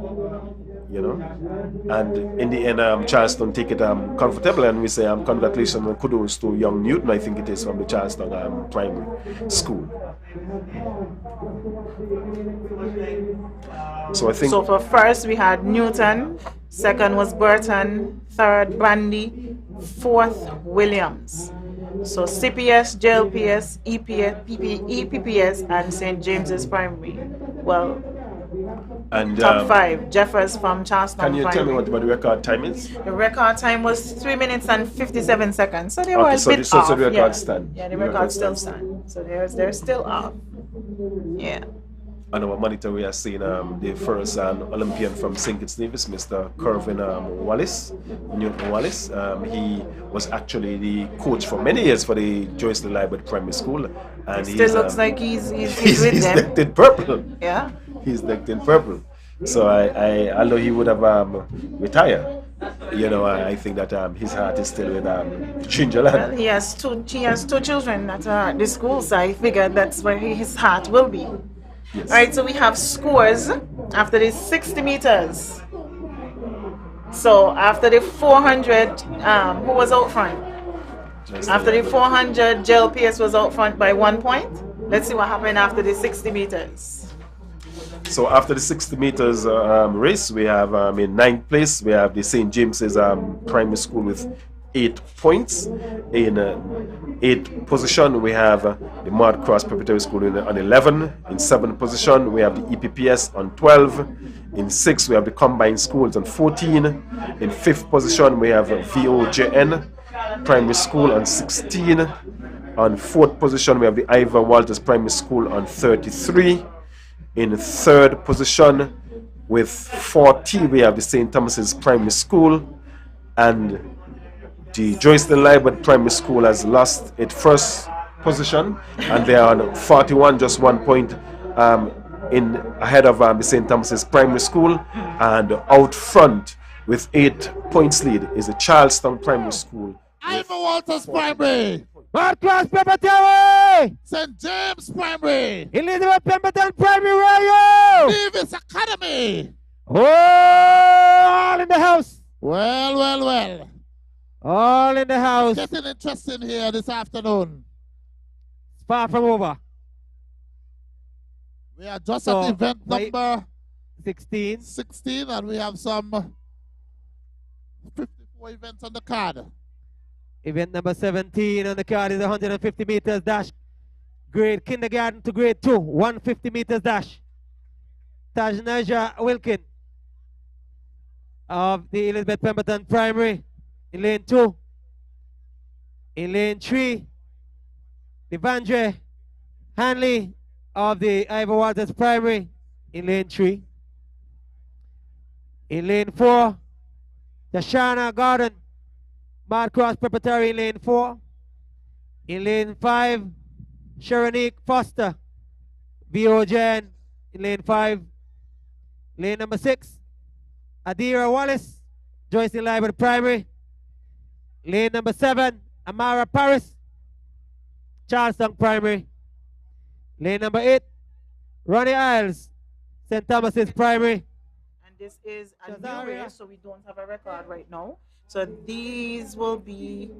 And in the end, Charlestown take it comfortable, and we say congratulations and kudos to young Newton, I think it is, from the Charlestown Primary School. So I think. So for first we had Newton, second was Burton, third Brandy, fourth Williams. So CPS, JLPS, EPPS, and St. James's Primary. Well, and top 5. Jeffers from Charlestown Can you Primary. tell me what the record time is? The record time was 3 minutes and 57 seconds. So they were a bit so off. the record yeah. stand. Yeah, the record still stand. So they're still off. Yeah. On our monitor, we are seeing the first Olympian from St. Kitts Nevis, Mr. Kervin Wallace, Newton Wallace. He was actually the coach for many years for the Joyce Libert Primary School, and He still looks like he's with he's them. decked in purple. Yeah. He's decked in purple. So although he would have retired, I think that his heart is still with Gingerland. Well, he has two children at the school, so I figured that's where his heart will be. Yes. All right, so we have scores after the 60 meters. So after the 400, who was out front? After the 400, JLPS was out front by 1 point. Let's see what happened after the 60 meters. So after the 60 meters race, we have in 9th place, we have the St. James's Primary School with 8 points. In 8th position, we have the Mad Cross Preparatory School on 11. In 7th position, we have the EPPS on 12. In 6th, we have the Combined Schools on 14. In 5th position, we have VOJN Primary School on 16. On 4th position, we have the Ivor Walters Primary School on 33. In 3rd position, with 40, we have the St. Thomas's Primary School, and the Joycelyn Liebert Primary School has lost its first position, and they are on 41, just 1 point in ahead of the St. Thomas's Primary School. And out front with 8 points lead is the Charlestown Primary School. Ivor Walters Primary. Mad Cross Preparatory. St. James Primary. Elizabeth Pemberton Primary, where are you? Nevis Academy. Oh, all in the house. Well. All in the house. Getting interesting here this afternoon. It's far from over. We are just at event number 16. 16, and we have some 54 events on the card. Event number 17 on the card is 150 meters dash. Grade kindergarten to grade 2, 150 meters dash. Tajnaja Wilkin of the Elizabeth Pemberton Primary in lane 2. In lane 3, Devandre Hanley of the Ivor Walters Primary in lane 3. In lane 4, Tashana Gordon, Mad Cross Preparatory in lane 4. In lane 5, Sharonique Foster, VOJN in lane 5. Lane number 6, Adira Wallace, Joycelyn Liebert Primary. Lane number 7, Amara Paris, Charlestown Primary. Lane number 8, Ronnie Isles, St. Thomas's Primary. And this is a new race, so we don't have a record right now. So these will be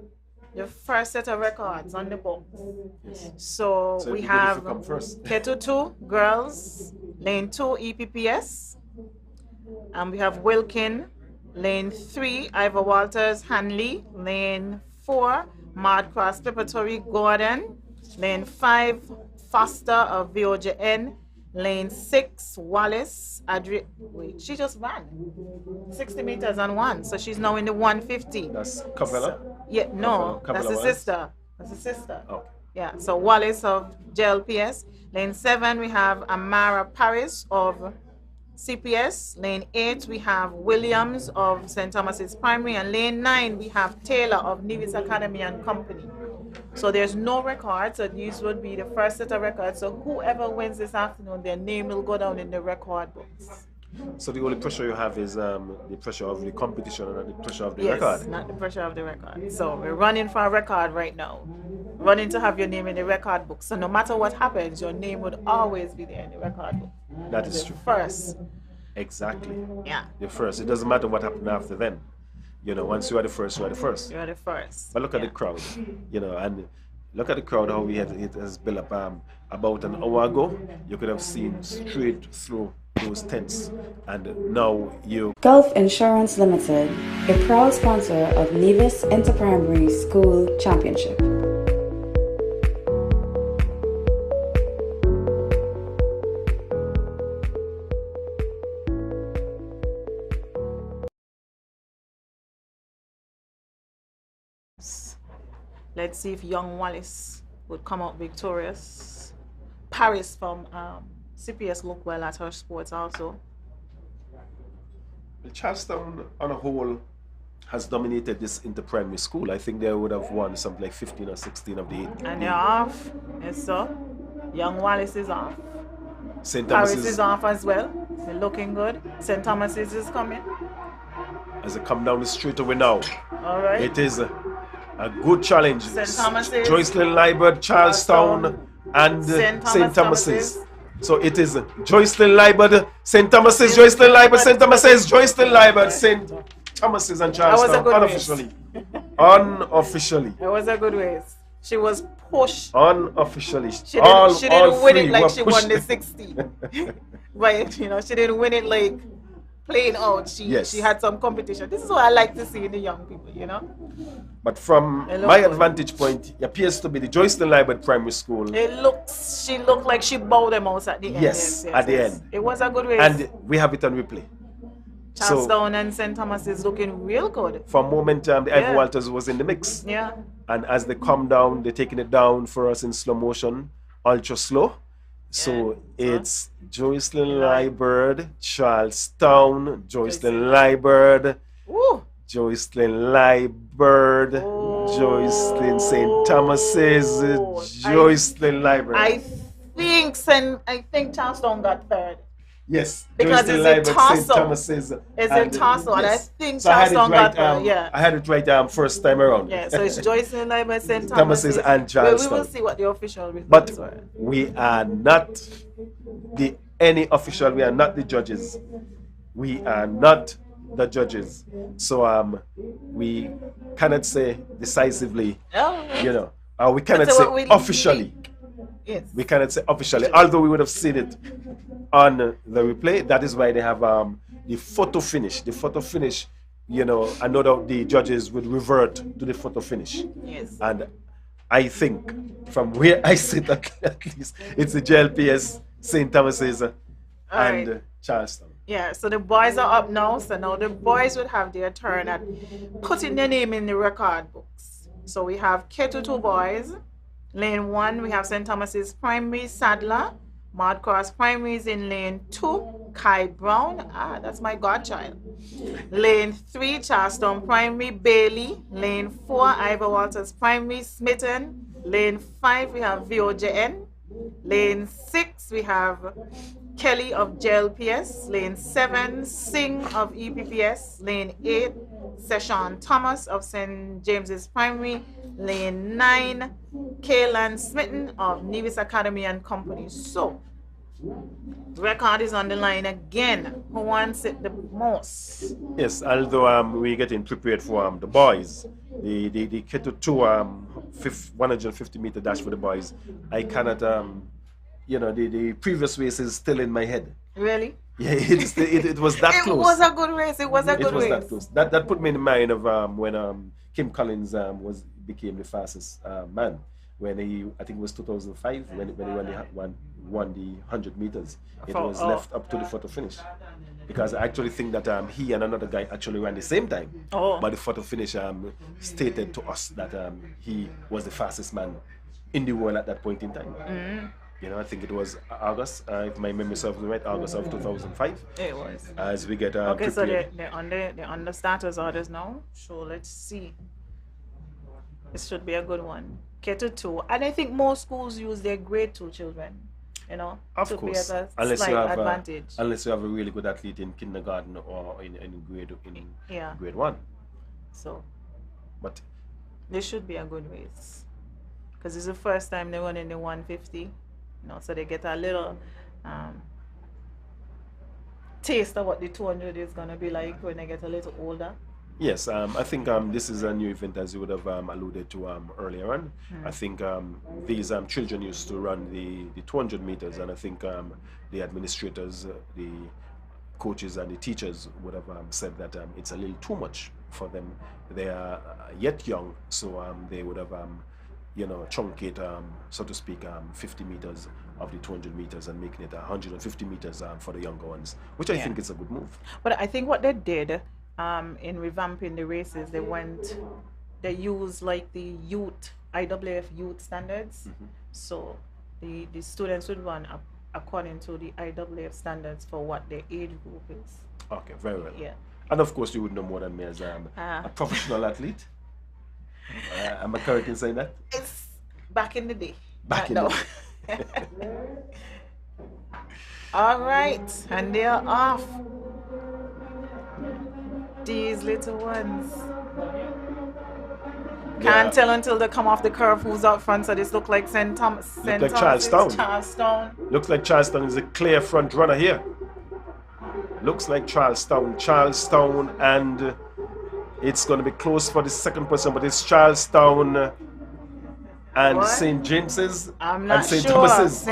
the first set of records on the book. Yes. So we have Keto 2 girls, lane 2 EPPS, and we have Wilkin, lane 3 Ivor Walters Hanley, lane 4 Mad Cross Preparatory Gordon, lane 5 Foster of VOJN, lane 6 Wallace wait, she just ran 60 meters on 1, so she's now in the 150. That's Cavella? Yeah, no, Cavella that's a Wallace? sister. That's a sister. Oh. Yeah, so Wallace of JLPS. Lane 7, we have Amara Paris of CPS. Lane 8, we have Williams of St. Thomas's Primary. And lane 9, we have Taylor of Nevis Academy and Company. So there's no record, so these would be the first set of records. So whoever wins this afternoon, their name will go down in the record books. So the only pressure you have is the pressure of the competition and not the pressure of the Yes, record? not the pressure of the record. So we're running for a record right now. Running to have your name in the record book. So no matter what happens, your name would always be there in the record book. That is true. First. Exactly. Yeah. The first. It doesn't matter what happened after then. You know, once you are the first, you are the first. You are the first. But look at the crowd, you know, and look at the crowd, how it has built up about an hour ago. You could have seen straight through those tents, and now you. Gulf Insurance Limited, a proud sponsor of Nevis Interprimary School Championship. Let's see if young Wallace would come out victorious. Paris from CPS looked well at her sports also. Charlestown on a whole has dominated this inter-primary school. I think they would have won something like 15 or 16 of the 8. And they're off. Yes, sir. Young Wallace is off. St. Paris Thomas's is off as well. They're looking good. St. Thomas's is coming. as they come down the street away now. All right. It is a good challenge. St. Thomas's, Joycelyn Liebert, Charlestown, and St. Thomas's. So it is Joycelyn Liebert, St. Thomas's, Joycelyn Liebert, St. Thomas's, Joycelyn Liebert, St. Thomas's, and Charlestown. Unofficially. Unofficially. It was a good race. She was pushed. Unofficially. She didn't win it like she won the 60. But, you know, she didn't win it like playing out. She had some competition. This is what I like to see in the young people, you know. But from my advantage point, it appears to be the Joycelyn Library Primary School. She looked like she bowed them out at the end. Yes, at the end. It was a good race. And we have it on replay. Charlestown and St. Thomas is looking real good. For a moment, the Ivy Walters was in the mix. Yeah. And as they come down, they're taking it down for us in slow motion, ultra slow. So it's Joycelyn Library, Charlestown, Joycelyn Library, Joycelyn Library, Joycelyn St. Thomas's, Joycelyn Library. I think Charlestown got third. Yes, because it's in Tasso. It's in Tasso, and I think Charlestown got third. Yeah, I had it right first time around. Yeah, so it's Joycelyn Library, St. Thomas's and Charlestown. We will see what the official results but are. We are not any official. We are not the judges. We are not the judges. So we cannot say decisively. You know, we cannot say officially. Yes. We cannot say officially, although we would have seen it on the replay. That is why they have the photo finish. The photo finish, you know, another of the judges would revert to the photo finish. Yes. And I think from where I sit, at least, it's the JLPS, St. Thomas's, and Charlestown. Yeah, so the boys are up now. So now the boys would have their turn at putting their name in the record books. So we have K22 boys. Lane 1, we have St. Thomas's Primary, Sadler. Mardcross Primary is in lane 2, Kai Brown. That's my godchild. Lane 3, Charlestown Primary, Bailey. Lane 4, Ivor Walters Primary, Smitten. Lane 5, we have VOJN. Lane 6, we have Kelly of JLPS. Lane 7, Singh of EPPS. Lane 8, Session Thomas of St. James's Primary. Lane 9, Kaylan Smitten of Nevis Academy and Company. So, record is on the line again. Who wants it the most? Yes, although we're getting prepared for the boys. The K2 150 meter dash for the boys. I cannot, you know, the previous race is still in my head. Really? Yeah, it was that close. It was a good race. It was a good race. It was that close. That put me in the mind of when Kim Collins became the fastest man. When I think it was 2005 when he won the 100 meters. It was left up to the photo finish. Because I actually think that he and another guy actually ran the same time. But the photo finish stated to us that he was the fastest man in the world at that point in time. You know, I think it was August, if my memory serves me right, August of 2005. It was. As we get okay, prepared. so they're on the starters orders now. So let's see. This should be a good one. K2, and I think most schools use their grade 2 children. You know, of to course, be at a unless slight you have advantage. Unless you have a really good athlete in kindergarten or in grade 1. So, but this should be a good race because it's the first time they run in the 150. You know, so they get a little taste of what the 200 is gonna be like when they get a little older. Yes, I think this is a new event, as you would have alluded to earlier on. I think these children used to run the 200 meters, and I think the administrators, the coaches, and the teachers would have said that it's a little too much for them. They are yet young, so they would have, you know, truncate, so to speak, 50 meters of the 200 meters and making it 150 meters for the younger ones, which I think is a good move. But I think what they did in revamping the races, they used like the IWF youth standards. So the students would run according to the IWF standards for what their age group is. Okay, very well. Yeah. And of course, you would know more than me as a professional athlete. Am I correct in saying that? It's back in the day. Back in the day. All right, and they're off. These little ones. Can't tell until they come off the curve who's out front, so this look like St. Thomas. Look like Charlestown. Charlestown. Looks like Charlestown is a clear front runner here. Looks like Charlestown, and it's going to be close for the second person, but it's Charlestown and St. James's I'm not and St. sure. Thomas's.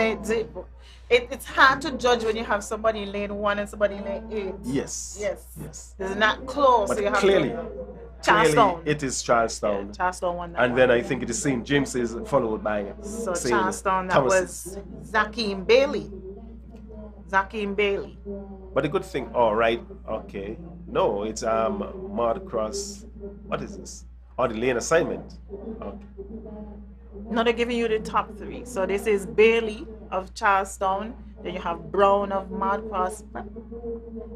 It's hard to judge when you have somebody in lane 1 and somebody in lane 8. Yes. Yes. Yes. It's not close. But So you have clearly, to clearly it is Charlestown. Charlestown won that And one. then I think it is St. James's followed by So St. Charlestown, that Thomas's. was Zakeem Bailey. Zakeem Bailey. But the good thing, all right, okay. No, it's Mod Cross. What is this? Oh, the lane assignment. Okay. No, they're giving you the top 3. So this is Bailey of Charlestown. Then you have Brown of Mad Cross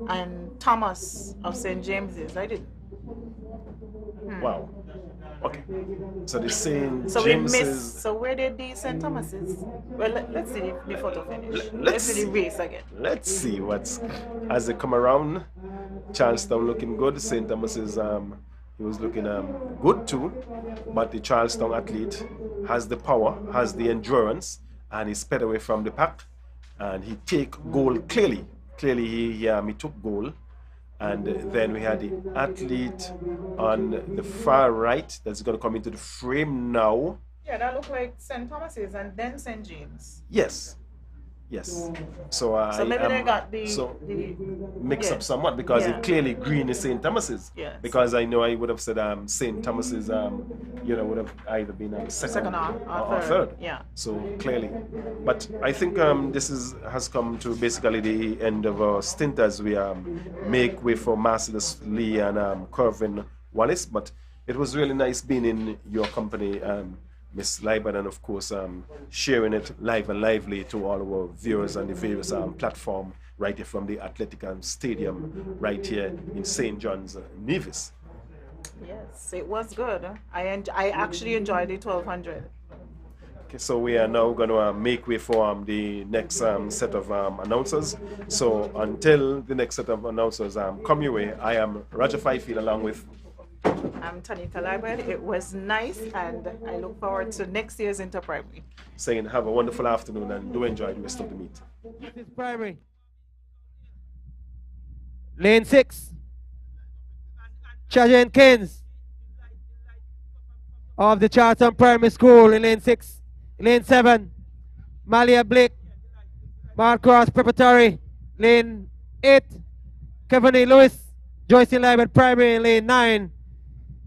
and Thomas of St. James's. I didn't. Wow. Okay. So the St. So James's. we missed. So where did the St. Thomas's? Well, let's see the photo finish. Let's see the race again. Let's see what's as they come around. Charlestown looking good. St. Thomas's he was looking good too. But the Charlestown athlete has the power, has the endurance, and he sped away from the pack. And he take goal clearly. Clearly he took goal. And then we had the athlete on the far right that's going to come into the frame now. Yeah, that looked like St. Thomas's and then St. James. Yes. Yes. So maybe they got the mix up somewhat because it clearly green is St. Thomas's. Yes. Because I know I would have said St. Thomas's would have either been second or third. Yeah. So clearly. But I think this has come to basically the end of our stint as we make way for Marcellus Lee and Corvin Wallace. But it was really nice being in your company, Miss Liban, and of course sharing it live and lively to all our viewers on the various platform right here from the Athletic Stadium right here in St. John's, Nevis. Yes, it was good. I actually enjoyed the 1200. Okay, so we are now going to make way for the next set of announcers. So until the next set of announcers come your way, I am Roger Fifield along with I'm Tanika Liban. It was nice, and I look forward to next year's Interprimary. saying have a wonderful afternoon and do enjoy the rest of the meet. This is primary. Lane 6. Chajen Keynes of the Charlton Primary School in lane 6. Lane 7. Malia Blake, Marcross Preparatory. Lane 8. Kevin A. Lewis, Joyce Liban Primary in lane 9.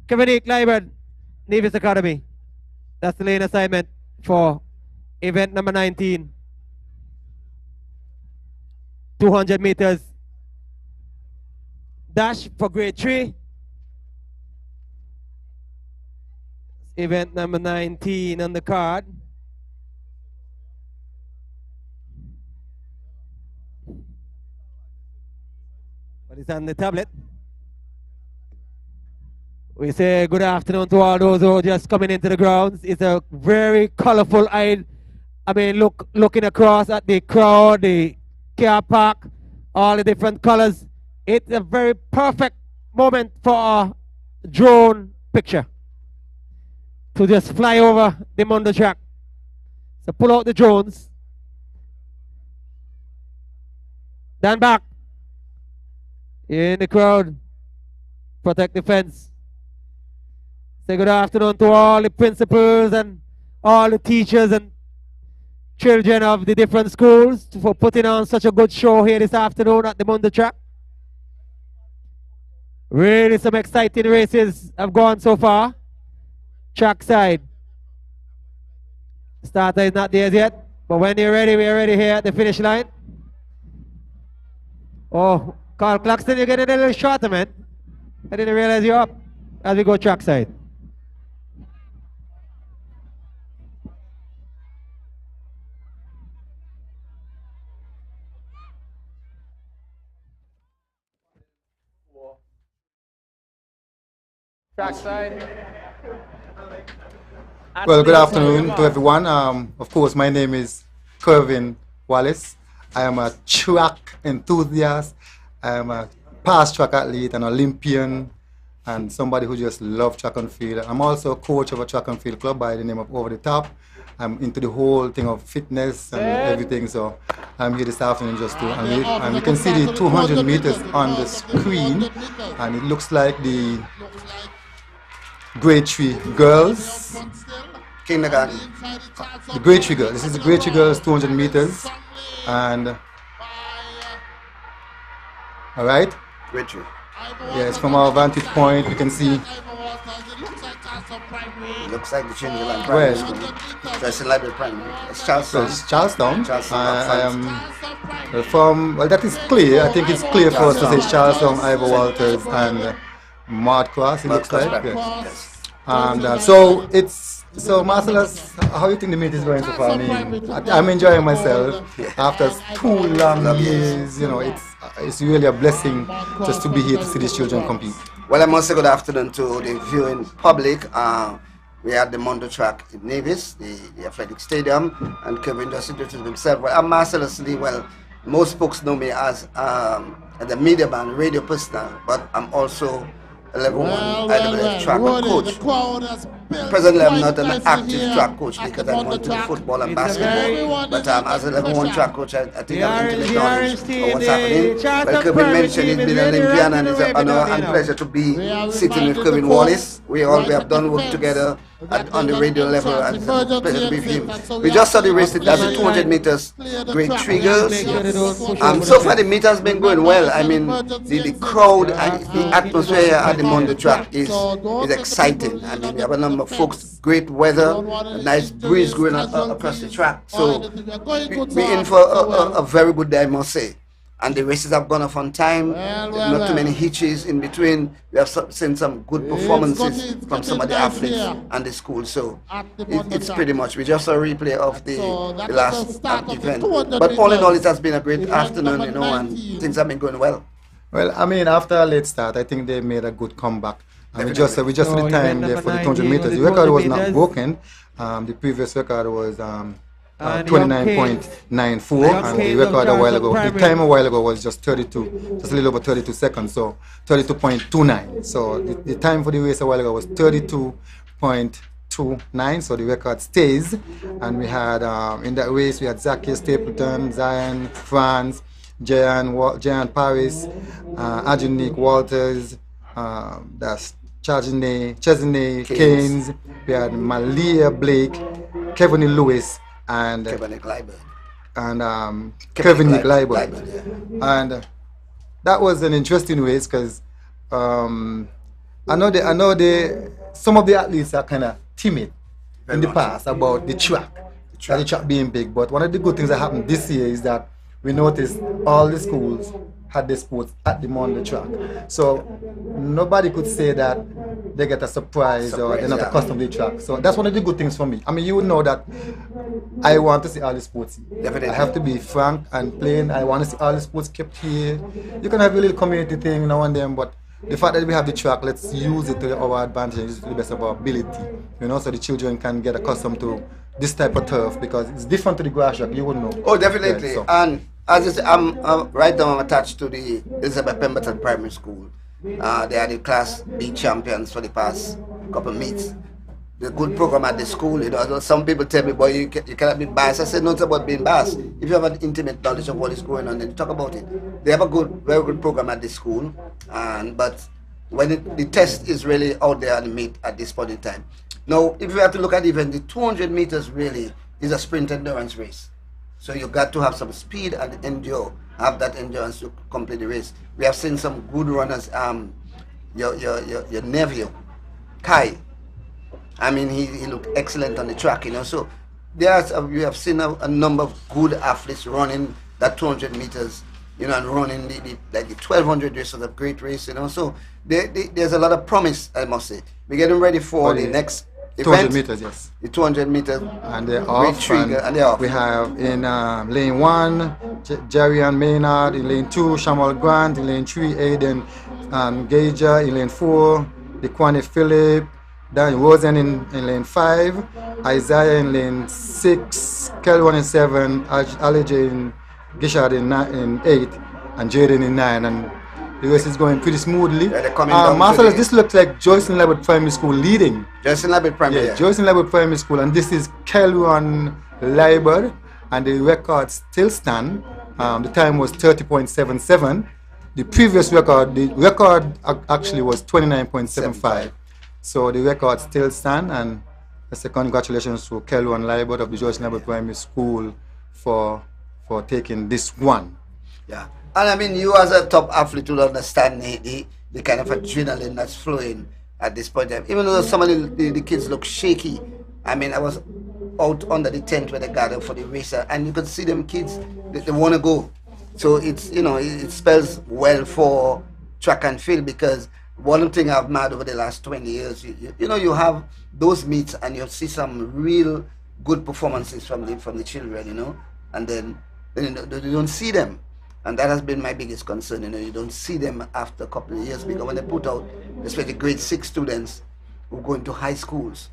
Kevin A. Liban, Nevis Academy. That's the lane assignment for event number 19. 200 meters dash for grade 3. Event number 19 on the card. But it's on the tablet. We say good afternoon to all those who are just coming into the grounds. It's a very colorful looking across at the crowd, the car park, all the different colors. It's a very perfect moment for a drone picture to just fly over the Mondo track. So pull out the drones. Stand back. In the crowd. Protect the fence. Say good afternoon to all the principals and all the teachers and children of the different schools for putting on such a good show here this afternoon at the Mondo track. Really some exciting races have gone so far. Track side. Starter is not there yet, but when you're ready, we're ready here at the finish line. Oh, Carl Claxton, you're getting a little shorter, man. I didn't realize you're up as we go track side. Trackside. Well, good afternoon to everyone. Of course, my name is Kervin Wallace. I am a track enthusiast. I am a past track athlete, an Olympian, and somebody who just loves track and field. I'm also a coach of a track and field club by the name of Over the Top. I'm into the whole thing of fitness and everything, so I'm here this afternoon just to, and you can see the 200 meters on the screen, and it looks like the grade 3 girls, kindergarten. The grade 3 girls, this is the grade 3 girls 200 meters. And all right. Richard. Yes, from our vantage point, we can see. It looks like the Gingerland Primary School. Dressing like the primary. It's Charlestown. It's Charlestown. Charlestown Well, that is clear. I think it's clear for us to say Charlestown, Ivor Walters, and Mart Cross. It looks like. Yes. And so Marcellus, how do you think the meet is going so far? I mean, I'm enjoying myself after 2 long years. You know, it's really a blessing just to be here to see these children compete. Well, I must say good afternoon to the viewing public. We had the Mondo track in Nevis, the athletic stadium, and Kevin just introduced himself. Well, I'm Marcellus Lee. Well, most folks know me as the media man, radio personal, but I'm also a level 1 IWF track coach. Presently, I'm not an active track coach because I'm into football and basketball. But as a level 1 track coach, I think I'm intimate knowledge of what's happening. Well, Kevin mentioned he's been an Olympian, and it's an honor and pleasure to be sitting with Kevin Wallace. We have done work together on the radio level, and it's a pleasure to be with him. We just saw the race, that's the 200 meters, great triggers. So far the meet has been going well. I mean, the crowd, the atmosphere at the Mondo track is exciting. I mean, we have a number of folks, great weather, a nice breeze going across the track. So we're in for a very good day, I must say. And the races have gone off on time. Not too many hitches in between. We have seen some good performances from some of the athletes and the school. So it's pretty much, we just saw a replay of the last event. But all in all, it has been a great afternoon, you know, and things have been going well. Well, I mean, after a late start, I think they made a good comeback. And we just the time there for the 200 meters. The record was not broken. The previous record was 29.94, and the record a while ago, the time a while ago was just 32, just a little over 32 seconds, so 32.29. So the time for the race a while ago was 32.29, so the record stays. And we had, in that race, we had Zacchaeus Stapleton, Zion France, Jehan Paris, Ajunique Walters, that's Chesney Keynes, we had Malia Blake, Kevin Lewis, and Kevin Liebert. And that was an interesting race because I know some of the athletes are kind of timid in the past about the track being big. But one of the good things that happened this year is that we noticed all the schools had their sports at the Mondo track. So nobody could say that they get a surprise or they're not accustomed to the track. So that's one of the good things for me. I mean, you would know that I want to see all the sports here. Definitely. I have to be frank and plain. I want to see all the sports kept here. You can have a little community thing now and then, but the fact that we have the track, let's use it to our advantage and use it to the best of our ability. You know, so the children can get accustomed to this type of turf because it's different to the grass track. You wouldn't know. Oh, definitely. Yeah, so. And as I'm right now, I'm attached to the Elizabeth Pemberton Primary School. They are the Class B champions for the past couple meets. The good program at the school, you know. Some people tell me, boy, you cannot be biased. I said, no, it's about being biased. If you have an intimate knowledge of what is going on, then you talk about it. They have a very good program at the school, but when the test is really out there on the meet at this point in time. Now, if you have to look at even the 200 meters really is a sprint endurance race. So you got to have some speed and endure, have that endurance to complete the race. We have seen some good runners. Your nephew, Kai. I mean, he looked excellent on the track, you know. So we have seen a number of good athletes running that 200 meters, you know, and running the 1200 race was a great race, you know. So there's a lot of promise, I must say. We're getting ready for the next 200 meters, yes. The 200 meters. And they're off. And they're off. We have in lane 1, Jerry and Maynard. In lane 2, Shamal Grant. In lane 3, Aiden Gager. In lane 4, Dequani Phillip. Dan Rosen in lane 5. Isaiah in lane 6. Kelwan in 7. Alije in Gishard in 8. And Jaden in 9. And the race is going pretty smoothly. Marcellus, this looks like Joycelyn Labert Primary School leading. Joycelyn Labert Primary. Yeah, Joycelyn Labert Primary School, and this is Kelwan Liebert, and the record still stand. The time was 30.77. The previous record, actually was 29.75. So the record still stand, and I say congratulations to Kelwan Liebert of the Joycelyn Labert Primary School for for taking this one. Yeah, and I mean, you as a top athlete will understand the kind of adrenaline that's flowing at this point. Even though some of the kids look shaky, I mean, I was out under the tent where they gathered for the race, and you could see them kids, they want to go. So it's, you know, it spells well for track and field, because one thing I've mad over the last 20 years, you know, you have those meets and you see some real good performances from the children, you know, and then you don't see them. And that has been my biggest concern, you know, you don't see them after a couple of years, because when they put out, especially grade 6 students who go into high schools,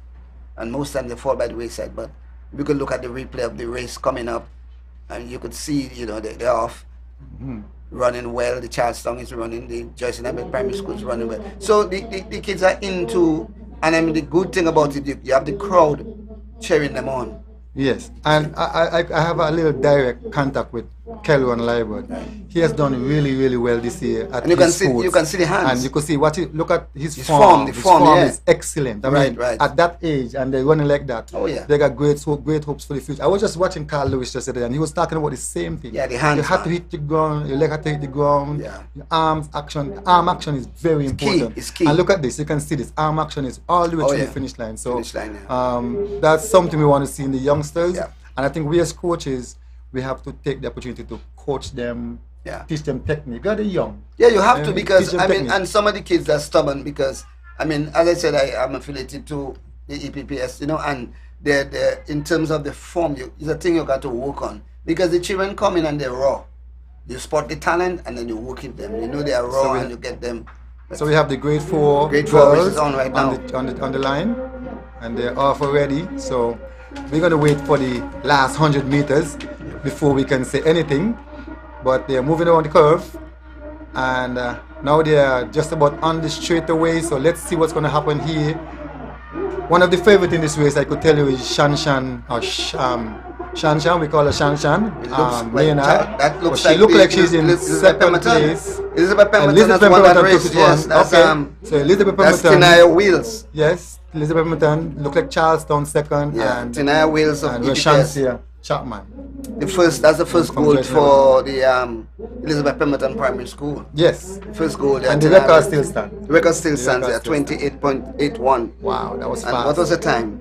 and most times they fall by the wayside. But you could look at the replay of the race coming up, and you could see, you know, they're off, running well. The Charlestown is running, the Joyce and Primary School is running well. So the kids are into, and I mean, the good thing about it, you have the crowd cheering them on. Yes, and I have a little direct contact with Kelvin Libert. He has done really, really well this year at And you his can see the hands. And you can see look at his form. form. The His form, form yeah. is excellent. I mean, Right. at that age, and they're running like that. Oh, yeah. They got great hopes for the future. I was just watching Carl Lewis yesterday, and he was talking about the same thing. Yeah, the hands. You have to hit the ground. Your leg have to hit the ground. Yeah. Your arm action is very important. It's key. And look at this. You can see this arm action is all the way Oh, to yeah. the finish line. So Finish line, yeah. that's something we want to see in the youngsters. Yeah. And I think we as coaches, we have to take the opportunity to coach them, teach them technique. They're young. Yeah, you have to, because teach them I mean, technique. and some of the kids are stubborn, because I mean, as I said, I'm affiliated to the EPPS, you know, and they're in terms of the form, it's a thing you got to work on, because the children come in and they're raw. You spot the talent and then you work with them. You know they are raw, and you get them. So we have the grade 4 Grade 4 which is on right now. on the line, and they're off already. So we're going to wait for the last 100 meters before we can say anything. But they're moving around the curve, and now they're just about on the straightaway. So let's see what's going to happen here. One of the favorites in this race, I could tell you, is Shanshan, or Shanshan. We call her Shanshan. That looks she looks like she's in second place. Elizabeth Pemberton has won that race. Yes, that's so Elizabeth that's Pemberton. Tinaya Wheels. Yes, Elizabeth Pemberton look like Charlestown second. Yeah, and Tinaya Wheels of and EPPS. Rashansia Chapman. That's the first goal for the Elizabeth Pemberton Primary School. Yes. First goal. And the record still stands. The record still stands at 28.81. Wow, that was And fast. what was the time?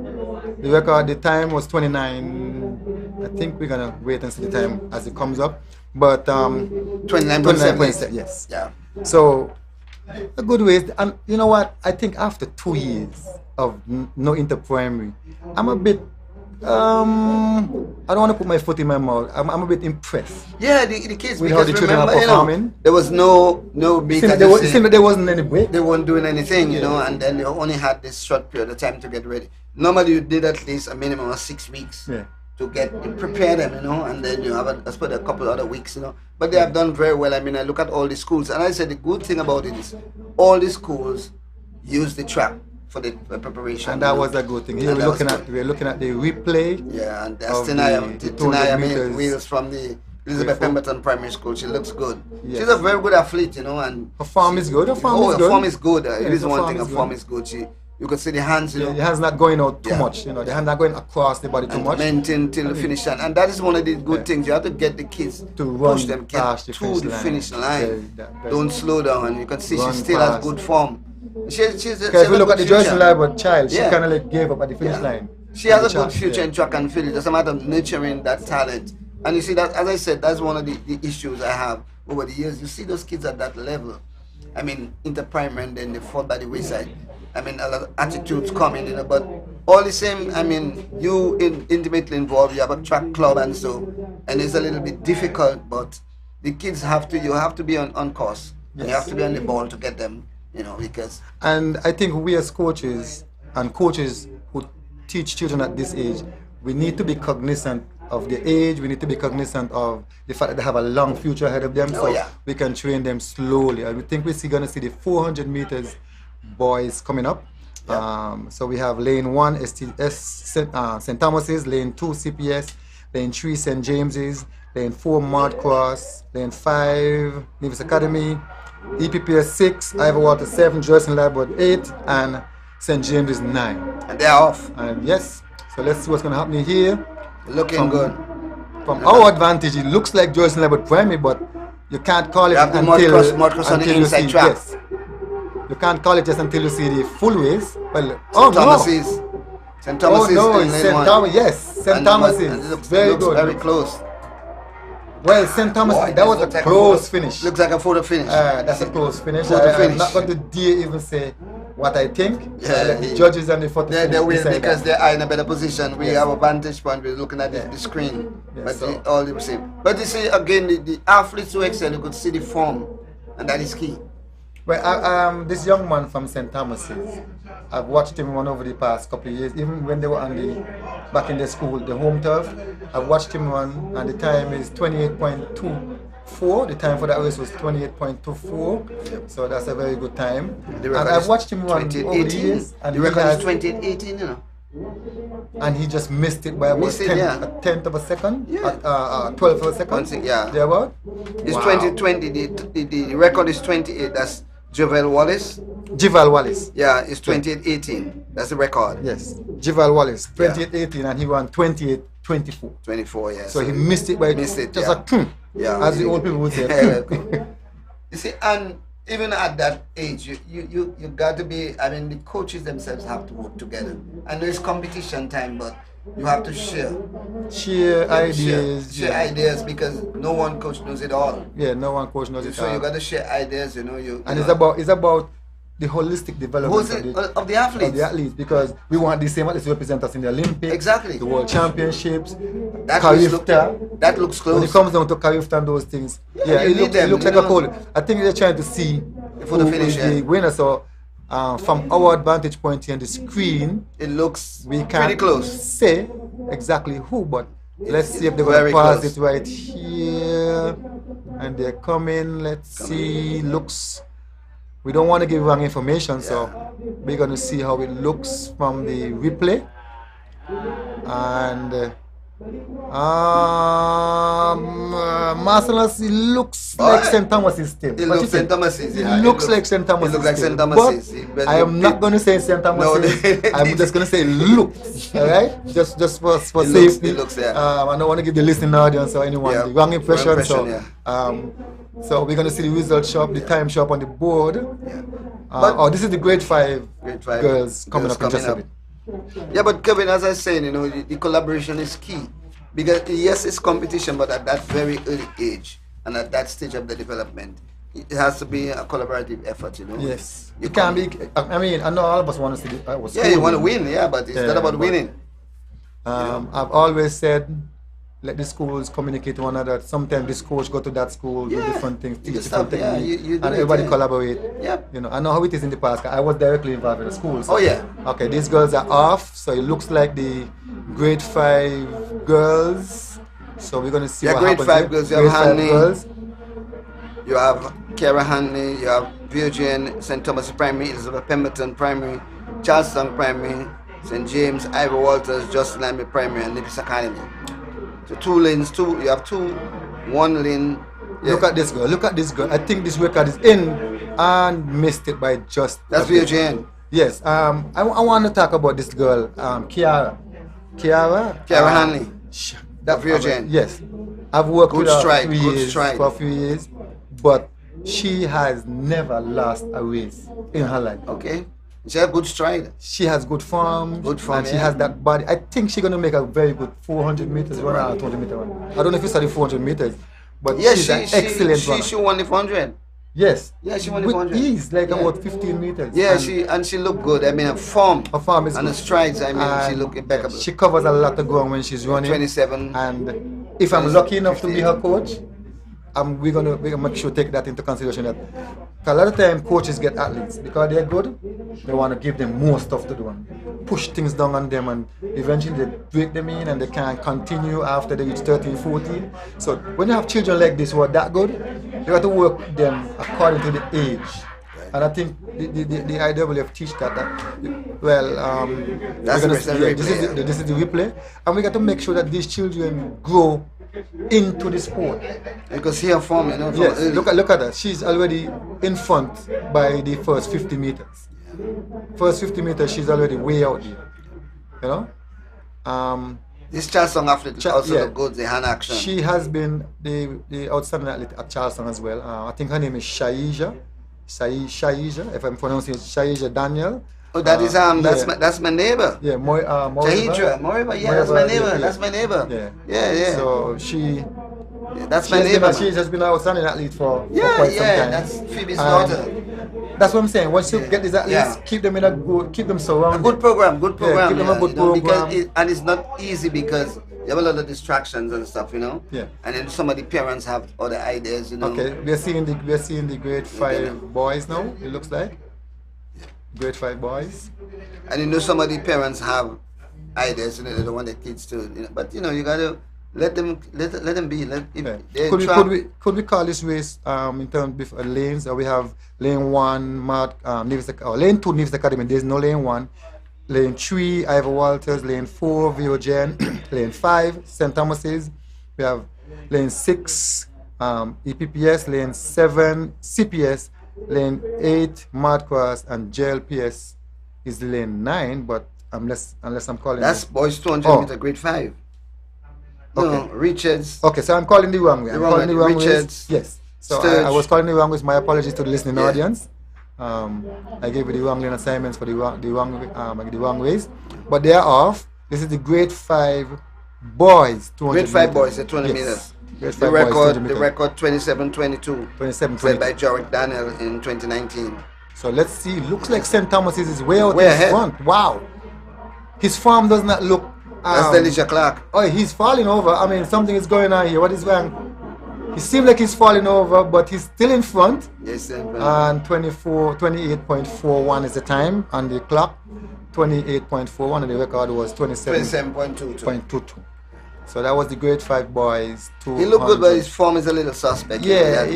The record, the time was 29. I think we're gonna wait and see the time as it comes up. But 29.7. Yes. Yeah. So a good way. And you know what? I think after 2 years of no inter-primary, I'm a bit. I don't want to put my foot in my mouth. I'm a bit impressed. Yeah, the kids, with how because the children are remember, you performing. know, there was no beat. It seemed that there wasn't any break. They weren't doing anything, you know, and then they only had this short period of time to get ready. Normally, you did at least a minimum of 6 weeks to prepare them, you know, and then you have a couple other weeks, you know. But they have done very well. I mean, I look at all the schools, and I said the good thing about it is all the schools use the track for the preparation. And that was a good thing. Here we're looking at the replay. Yeah, and that's Tinaya Wheels from the Elizabeth Pemberton Primary School. She looks good. Yes. She's a very good athlete, you know, and her form is good. Her form is good. It is one thing. Her form is good. You could see the hands, you know. The hands not going out too much, you know. The hands not going across the body too much. Maintain till the finish line, and that is one of the good things. You have to get the kids to push them, get to the finish line. Don't slow down, and you can see she still has good form. She's if you look at the Joyce Reliable child, she kind of like gave up at the finish line. She has a good future in track and field. It's just a matter of nurturing that talent. And you see that, as I said, that's one of the issues I have over the years. You see those kids at that level. I mean, inter-primary, and then they fall by the wayside. I mean, a lot of attitudes come in, you know, but all the same, I mean, you intimately involved, you have a track club and so, and it's a little bit difficult, but the kids you have to be on course. Yes. And you have to be on the ball to get them, you know, because... And I think we as coaches, and coaches who teach children at this age, we need to be cognizant of the age, we need to be cognizant of the fact that they have a long future ahead of them, we can train them slowly. And we think we're going to see the 400 meters boys coming up. So we have lane 1 St. Thomas's, lane 2 CPS, lane 3 St. James's, lane 4 Mart Cross, lane 5 Nevis Academy, EPPS 6, Iverwater 7, Joyce and Labord 8, and St. James is 9. And they're off. And yes, so let's see what's going to happen here. Looking good. from our advantage, it looks like Joyce Level Primary, but you can't call it You have the until, mud cross on the you inside see, track. yes. You can't call it just until you see the full ways. Well, St. Thomas's. St. Thomas's. Oh no, in it's lane St. one. Thomas. Yes, St. And Thomas's. it looks Very good. Very close. Well, St. Thomas, Boy, that was a like close finish. Looks like a photo finish. That's a close finish. Photo I'm finish. not going to dare even say what I think. Yeah, the judges and the photo they finish will decide because that. they are in a better position. We Yes. have a vantage point. We're looking at the screen. Yes, But so- all the same. But you see, again, the athletes who excel, you could see the form, and that is key. Well, this young man from St. Thomas's, I've watched him run over the past couple of years, even when they were on back in the school, the home turf. I've watched him run, and the time is 28.24. The time for that race was 28.24, so that's a very good time. The And record I've is watched him run over the 28.18. years, and The he record has, is 28.18, you know. and he just missed it by about Missed it, yeah. a tenth of a second, 12th of a second. Yeah. Thereabout. It's Wow. 2020. The record is 28. That's Javel Wallace. Jival Wallace. Yeah, it's 28.18. That's the record. Yes. Jival Wallace, 28.18, and he ran 28.24. 24, yeah. So he missed it by Missed it, just yeah. a as the old people would say. You see, and even at that age, you got to be. I mean, the coaches themselves have to work together. I know it's competition time, but you have to share. Share ideas. Share ideas because no one coach knows it all. Yeah, no one coach knows it So all. you got to share ideas. You know, And it's about the holistic development of the athletes. Of the athletes, because we want the same athletes to represent us in the Olympics, exactly, the World Championships, that looks close. When it comes down to Karifta and those things, Yeah, you need them, it looks you like a know. pole. I think they're trying to see For the who finish, is the winner. So from our advantage point here on the screen, it looks we can't pretty close. say exactly who, but let's see if they're going very to pass close. it right here. And they're coming. Let's see. Looks. We don't want to give wrong information, so we're going to see how it looks from the replay. And Marcellus, it looks like St. Thomas's still. It looks St. Thomas's, yeah. It looks like St. Thomas's. It looks like still. St. Thomas's. But I am not going to say St. Thomas's. I'm just going to say looks. All right? Just for safety. It looks, yeah. I don't want to give the listening audience or anyone the wrong impression. Yeah. So we're going to see the results show up, the time show up on the board. This is the grade 5 girls coming up in just a bit. Yeah, but Kevin, as I was saying, you know, the collaboration is key. Because yes, it's competition, but at that very early age and at that stage of the development, it has to be a collaborative effort, you know. Yes. You can't be, I mean, I know all of us want to see you want to win, but it's not about winning. I've always said, let the schools communicate to one another. Sometimes this coach go to that school, do different things, teach different techniques, you do and it, everybody collaborate. Yeah. You know, I know how it is in the past. I was directly involved in the school. So, Oh, yeah. Okay, these girls are off, so it looks like the grade 5 girls. So we're gonna see what grade happens. 5 girls. You Grade have 5 Hanley. girls. You have Kara Hanley. You have Virgin, St. Thomas Primary, Elizabeth Pemberton Primary, Charleston Primary, St. James, Ivor Walters, Justin Lamy Primary, and Nevis Academy. So 2 lanes, you have 1 lane. Yeah. Look at this girl. Look at this girl. I think this record is in and missed it by just. That's a bit. VOGN. Yes. I want to talk about this girl, Kiara. Kiara Hanley. That VOGN. Yes. I've worked Good with her stride, for good years, stride. for a few years, but she has never lost a race in her life. Okay. She has good stride. She has good form. Good form, and she yeah. has that body. I think she's gonna make a very good 400 meters run or 200 meter run. I don't know if you saw the 400 meters, but Yeah, she's an excellent runner. she won the 400. Yes. Yeah, she won the With 400. ease, like about 15 meters. Yeah, And she looked good. I mean, her form is and good. her strides. I mean, she And looked impeccable. She covers a lot of ground when she's running. 27. And if I'm lucky enough to be her coach, we're gonna make sure take that into consideration. That a lot of time coaches get athletes because they're good, they want to give them more stuff to do and push things down on them, and eventually they break them in and they can't continue after they reach 13, 14. So when you have children like this who are that good, you have to work with them according to the age. And I think the IWF teach that That's we're gonna, the replay, this is the replay, and we got to make sure that these children grow into the sport. Because here form, you know. Yes, look at her. She's already in front by the first 50 meters. First 50 meters, she's already way out there. You know? This Charleston athlete also look good, the hand action. She has been the outstanding athlete at Charleston as well. I think her name is Shaija, if I'm pronouncing it, Shaija Daniel. Oh, that is that's my neighbor. Yeah, Moiva. Yeah, that's my neighbor. Yeah. That's my neighbor. Yeah. So she. That's my neighbor. She has been an outstanding athlete for quite some time. That's Phoebe's daughter. That's what I'm saying. Once you get these athletes, keep them in a good, keep them surrounded. Good program. Keep them a good program. And it's not easy because you have a lot of distractions and stuff, Yeah. And then some of the parents have other ideas, Okay, we're seeing the grade 5 boys now. It looks like grade 5 boys. And some of the parents have ideas, they don't want their kids to, but you gotta. Let them be. Could we call this race in terms of lanes? We have lane 1, Nevis, lane 2, Nevis Academy. There's no lane 1. Lane 3, Ivor Walters. Lane 4, VOGN. Lane 5, St. Thomas's. We have lane 6, EPPS. Lane 7, CPS. Lane 8, Mad-Cross, and JLPS is lane 9. But unless I'm calling that's boys 200 meter grade 5. Okay. No, Richards. Okay, so I'm calling the wrong way. I'm calling the wrong Richards. Ways. Yes. So I was calling the wrong ways. My apologies to the listening audience. I gave you the wrong lane assignments for the wrong ways. But they are off. This is the grade 5 boys 200 grade 5 meters. boys, the 200 meters. The record 27-22. 27-22. By Jarek Daniel in 2019. So let's see. Looks like St. Thomas's is way out way in ahead. front. Wow. His form does not look. That's Delisha Clark. Oh, he's falling over. I mean, something is going on here. What is wrong? He seems like he's falling over, but he's still in front. Yes, and 28.41 is the time on the clock. 28.41, and the record was 27.22. So that was the grade 5 boys. He looked good, but his form is a little suspect. Yeah.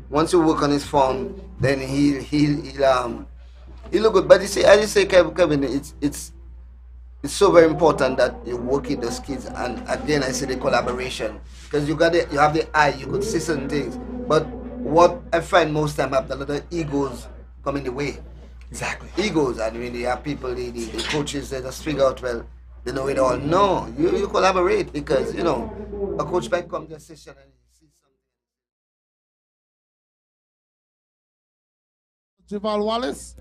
Once you work on his form, then he look good. But you see, as you say, Kevin, it's so very important that you work with those kids, and again I say the collaboration, because you have the eye, you could see certain things, but what I find most time have a lot of egos come in the way. Exactly. Egos, and when you have people, the coaches, they just figure out, well, they know it all. No, you collaborate, because a coach might come to a session and see something. Javal Wallace.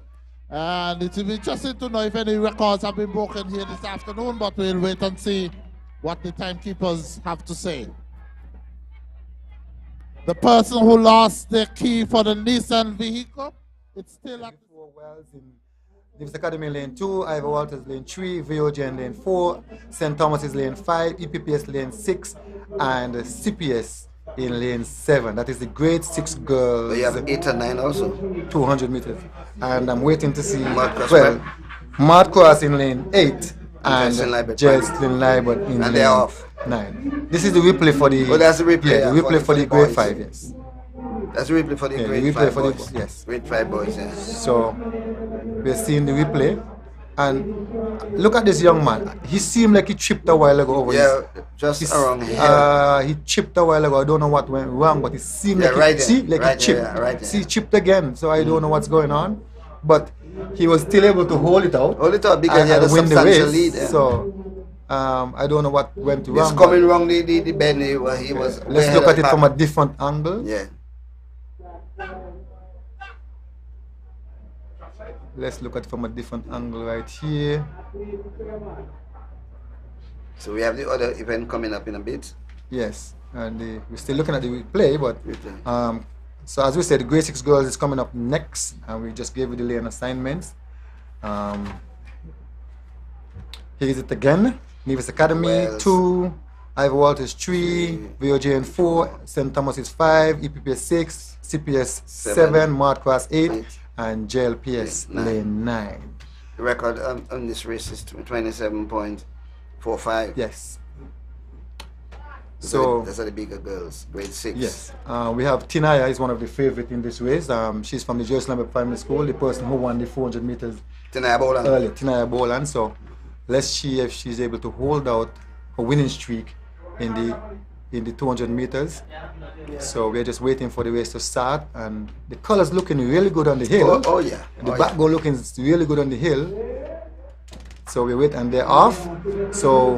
And it will be interesting to know if any records have been broken here this afternoon, but we'll wait and see what the timekeepers have to say. The person who lost their key for the Nissan vehicle, it's still at Nevis Academy lane 2, Ivor Walters lane 3, VOGN lane 4, St. Thomas is lane 5, EPPS lane 6, and CPS in lane 7. That is the grade 6 girls. But you have 8 and 9 also. 200 meters. And I'm waiting to see, Mad-Cross in lane 8 and Justin Libert in lane 9. This is the replay for the... Oh, that's the replay. Yeah, the replay for the grade 5, yes. That's the replay for the grade 5 boys. Yes. Grade 5 boys, yes. So, we're seeing the replay. And look at this young man. He seemed like he chipped a while ago over just around here. He chipped a while ago. I don't know what went wrong, but it seemed like he chipped. He chipped again. So I don't know what's going on. But he was still able to hold it out. Because he had a substantial lead. So I don't know what went wrong. It's coming wrong the bend. He was. Let's look at it from a different angle. Yeah. Let's look at it from a different angle right here. So we have the other event coming up in a bit. Yes, and we're still looking at the replay, but so as we said, the grade 6 girls is coming up next, and we just gave you the lane assignments. Here is it again. Nevis Academy 2, Ivor Walters 3, VOGN 4, St. Thomas is 5, EPPS 6, CPS 7, Mad-Cross 8, and JLPS lane 9. The record on this race is 27.45. Yes. So those are the bigger girls, grade 6. Yes. We have NIA is one of the favorite in this race. She's from the Jerusalem Primary School, the person who won the 400 meters NIA Boland. earlier, NIA Boland. So let's see if she's able to hold out a winning streak in the 200 meters. So we're just waiting for the race to start, and the colors looking really good on the hill. Oh yeah. The back go looking really good on the hill. So we wait, and they're off. So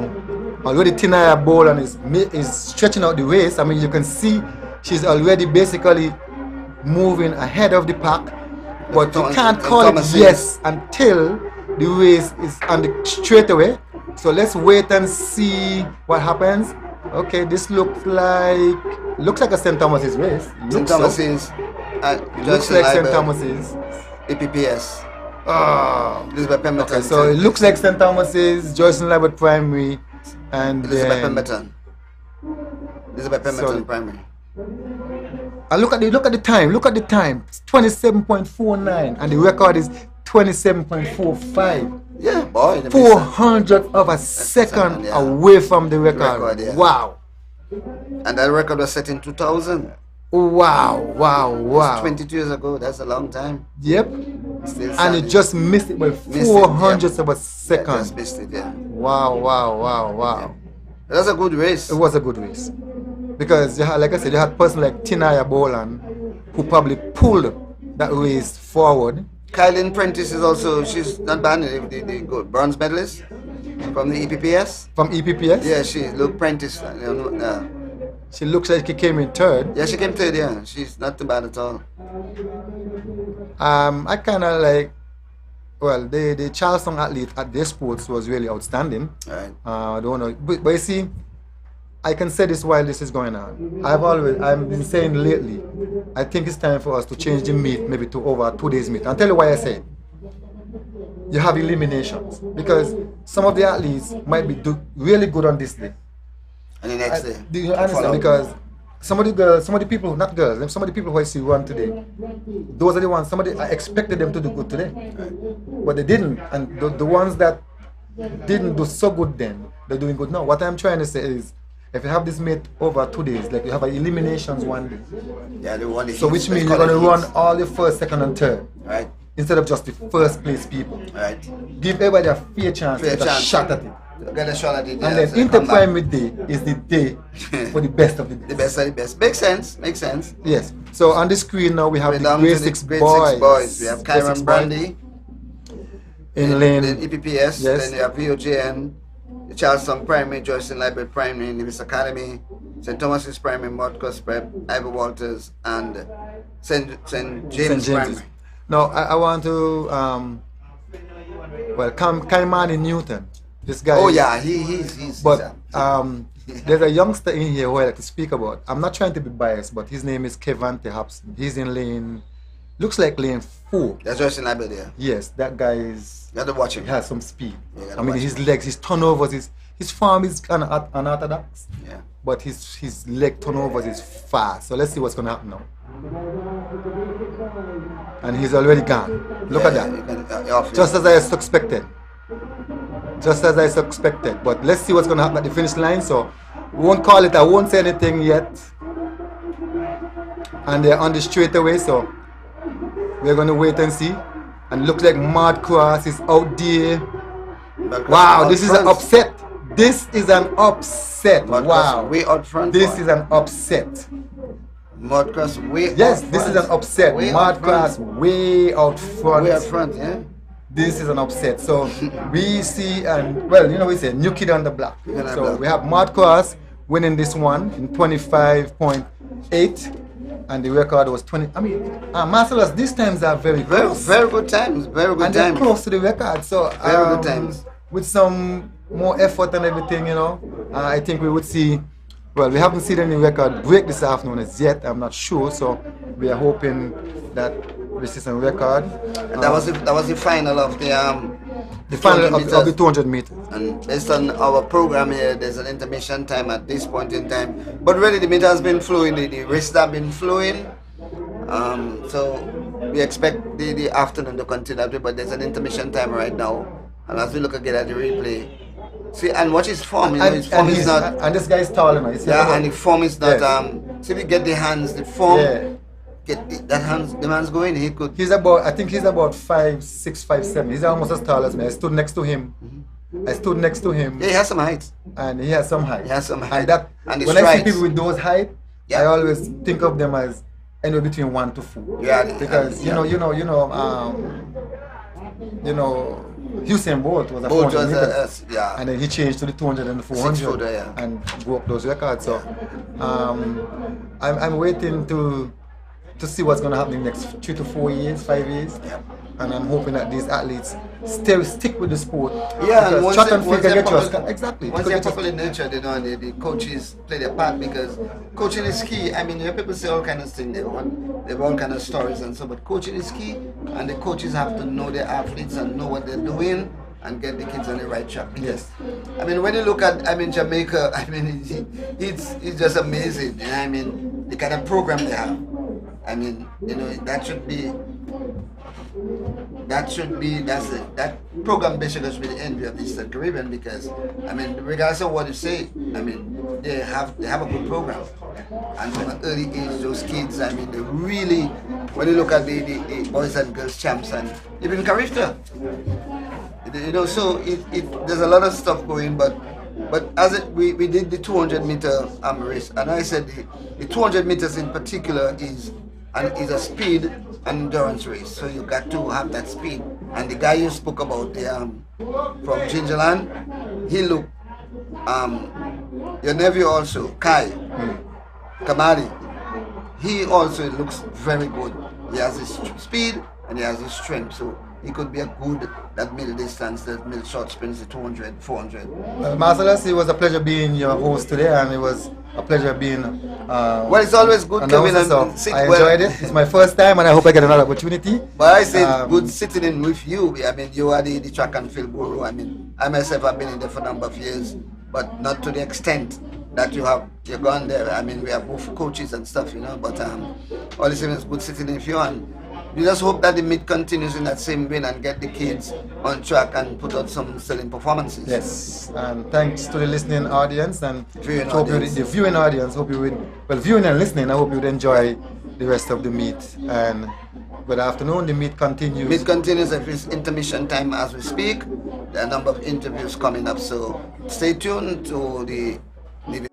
already Tinaya Bolan is stretching out the waist. I mean, you can see she's already basically moving ahead of the pack, but you can't call it yes until the race is on the straightaway. So let's wait and see what happens. Okay, this looks like a St. Thomas's race. St. Thomas's. Looks like St. Thomas's. EPPS. Elizabeth Pemberton. Okay, so it looks like St. Thomas's, Joycelyn Library Primary, and Elizabeth Pemberton. Elizabeth Pemberton Primary. And look at the time. Look at the time. It's 27.49, and the record is 27.45. Yeah, boy. 400 of a second away from the record. Yeah. Wow. And that record was set in 2000. Wow. That's 22 years ago. That's a long time. Yep. And it just missed it by 400 of a second. Yeah, just missed it, yeah. Wow. It was a good race. It was a good race. Because, like I said, you had a person like Tinaya Bolan who probably pulled that race forward. Kylie Prentice is also, she's not bad, the bronze medalist from the EPPS. From EPPS? Yeah, she looked Prentice. She looks like she came in third. Yeah, she came third, yeah. She's not too bad at all. I kind of like, well, the Charleston athlete at their sports was really outstanding. Right. I don't know. But you see, I can say this while this is going on. I've been saying lately, I think it's time for us to change the meet maybe to over 2 days meet. I'll tell you why I say it. You have eliminations because some of the athletes might be really good on this day. And the next day. Do you understand? Because some of the people, not girls, some of the people who I see run today, those are the ones, I expected them to do good today. Right. But they didn't. And the ones that didn't do so good then, they're doing good now. What I'm trying to say is, if you have this made over 2 days, like you have eliminations 1 day. Yeah, they want so which means you're going to run all the first, second, and third. Right. Instead of just the first place people. Right. Give everybody a fair chance to get a shot at it. Get a shot at it. And then Inter-Primary Day is the day for the best of the best. The best of the best. Makes sense. Yes. So on the screen now we have the grade 6 boys. boys. We have Kyron Brandy in lane EPPS. Yes. Then you have VOJN, the Charleston Primary, Joycelyn Library Primary, Nevis Academy, St. Thomas's Primary, Modcus Prep, Ivor Walters, and St. James Primary. Now I want to Kaimani Newton. This guy. Oh yeah, he's. But there's a youngster in here who I like to speak about. I'm not trying to be biased, but his name is Kevante Hobson. He's in lane, looks like lane 4. That's just in Library there. Yes, that guy is. You have to watch him. He has some speed. I mean, his legs, his turnovers, his form is kind of unorthodox. Yeah. But his leg turnovers is fast. So let's see what's gonna happen now. And he's already gone. Look at that. Just as I suspected. But let's see what's going to happen at the finish line. So we won't call it. I won't say anything yet. And they're on the straightaway. So we're going to wait and see. And looks like Mad Cross is out there. Wow, this is an upset. This is an upset. Wow. Way out front. This is an upset. Mad Cross way yes, out this front. Is an upset. Mad Cross way out front. Way out front, yeah. This is an upset. So we see, and well, we say new kid on the block. So we have Mad Cross winning this one in 25.8, and the record was 20. I mean, Marcellus, these times are very close. Very good times. Very good and times. They're close to the record. So very good times. With some more effort and everything, I think we would see. Well, we haven't seen any record break this afternoon as yet. I'm not sure. So we are hoping that we see some record. And that was the final of the final of the 200 meters. And based on our program here, there's an intermission time at this point in time. But really, the meter has been flowing. The races have been flowing. So we expect the afternoon to continue. But there's an intermission time right now. And as we look again at the replay, see, and watch his form. His form is not. And this guy is tall, Yeah, and the form is not. Yes. See, we get the hands, the form. Yeah. Get that hands. The man's going. He could. He's about. I think he's about 5'6", 5'7". He's almost as tall as me. I stood next to him. Yeah, he has some height. And he has some height. And when I see people with those height, I always think of them as anywhere between 1 to 4. Yeah. Because you know, Usain Bolt was a Bolt 400 was meters. And then he changed to the 200 and the 400 and broke those records. So I'm waiting to see what's going to happen in the next 3 to 4 years, 5 years. And I'm hoping that these athletes stick with the sport. Yeah, and once exactly. Once they're properly nurtured, you know, the coaches play their part, because coaching is key. I mean, you hear people say all kinds of things. They have all kinds of stories and so, but coaching is key, and the coaches have to know their athletes and know what they're doing and get the kids on the right track. Yes. I mean, when you look at, Jamaica, it's just amazing. You know, I mean, the kind of program they have. I mean, you know, that program basically should be the envy of the Eastern Caribbean, because, I mean, regardless of what you say, I mean, they have a good program. And from an early age, those kids, I mean, they really, when you look at the boys and girls champs and even Carifta, you know, so there's a lot of stuff going, but as we did the 200 meter race, and I said the 200 meters in particular is a speed and endurance race. So you got to have that speed. And the guy you spoke about, from Gingerland, he looked. Your nephew also, Kai Kamari, he also looks very good. He has his speed and he has his strength. So he could be a good that middle distance, that middle short sprints, the 200, 400. Marcellus, it was a pleasure being your host today, and it was a pleasure being. Well, it's always good coming and sit I enjoyed it. It's my first time, and I hope I get another opportunity. But I said good sitting in with you. I mean, you are the track and field guru. I mean, I myself have been in there for a number of years, but not to the extent that you're gone there. I mean, we are both coaches and stuff, you know. But all the same, it's good sitting in with you, and we just hope that the meet continues in that same vein and get the kids on track and put out some selling performances. Yes, and thanks to the listening audience and viewing audience. Hope you would, viewing and listening, I hope you would enjoy the rest of the meet. And good afternoon, the meet continues. Meet continues at this intermission time as we speak. There are a number of interviews coming up, so stay tuned to the Nevis.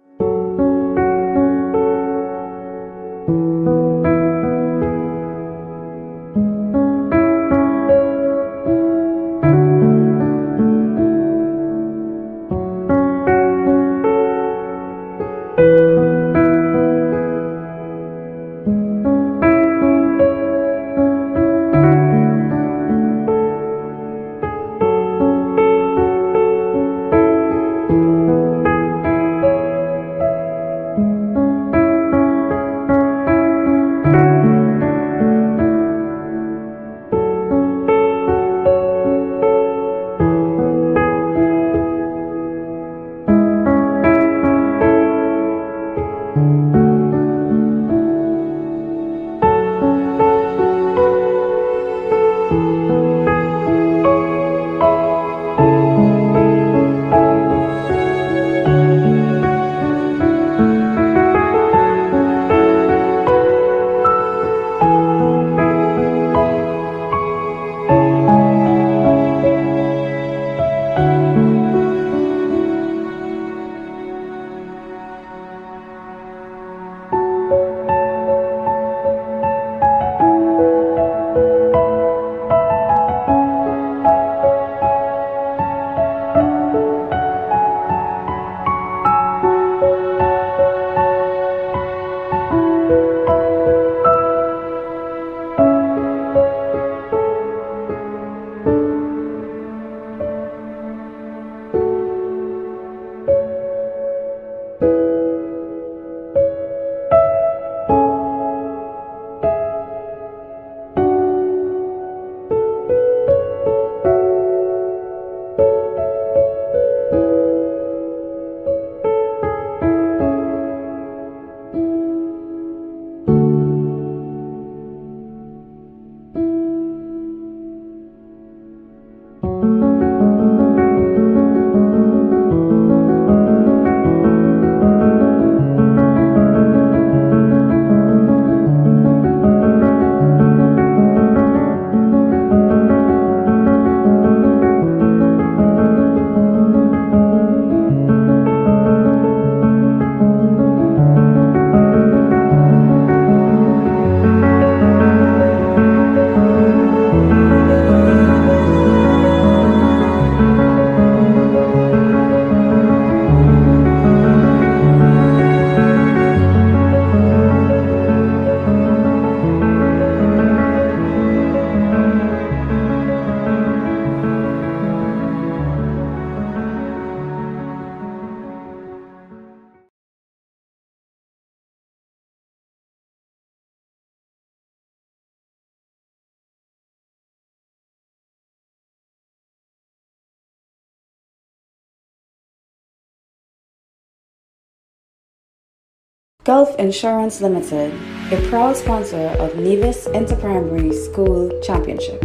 Gulf Insurance Limited, a proud sponsor of Nevis Interprimary School Championship.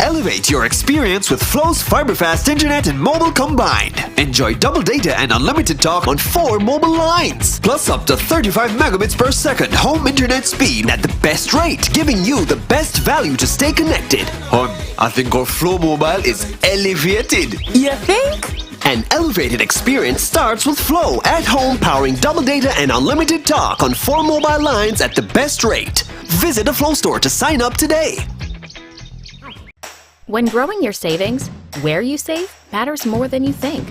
Elevate your experience with Flow's fiber-fast internet and mobile combined. Enjoy double data and unlimited talk on 4 mobile lines, plus up to 35 megabits per second home internet speed at the best rate, giving you the best value to stay connected. I think our Flow Mobile is elevated. You think? An elevated experience starts with Flow at home, powering double data and unlimited talk on 4 mobile lines at the best rate. Visit a Flow store to sign up today. When growing your savings, where you save matters more than you think.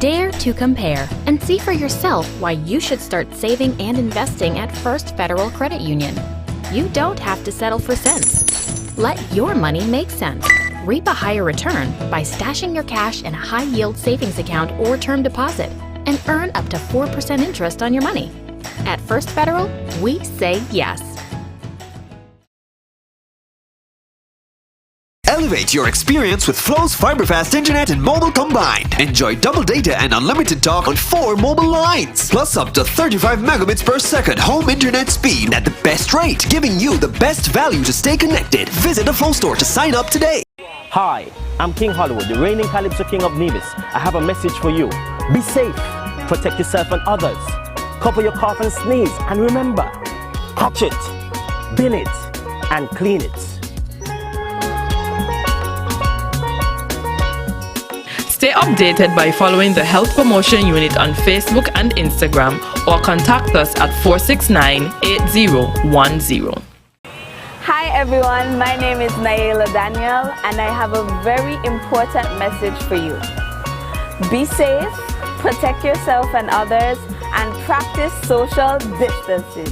Dare to compare and see for yourself why you should start saving and investing at First Federal Credit Union. You don't have to settle for cents. Let your money make sense. Reap a higher return by stashing your cash in a high-yield savings account or term deposit and earn up to 4% interest on your money. At First Federal, we say yes. Elevate your experience with Flow's fiber-fast internet and mobile combined. Enjoy double data and unlimited talk on 4 mobile lines, plus up to 35 megabits per second home internet speed at the best rate, giving you the best value to stay connected. Visit a Flow store to sign up today. Hi, I'm King Hollywood, the reigning Calypso King of Nevis. I have a message for you. Be safe, protect yourself and others. Cover your cough and sneeze, and remember, catch it, bin it, and clean it. Stay updated by following the Health Promotion Unit on Facebook and Instagram or contact us at 469-8010. Hi everyone, my name is NIA Daniel and I have a very important message for you. Be safe, protect yourself and others, and practice social distancing.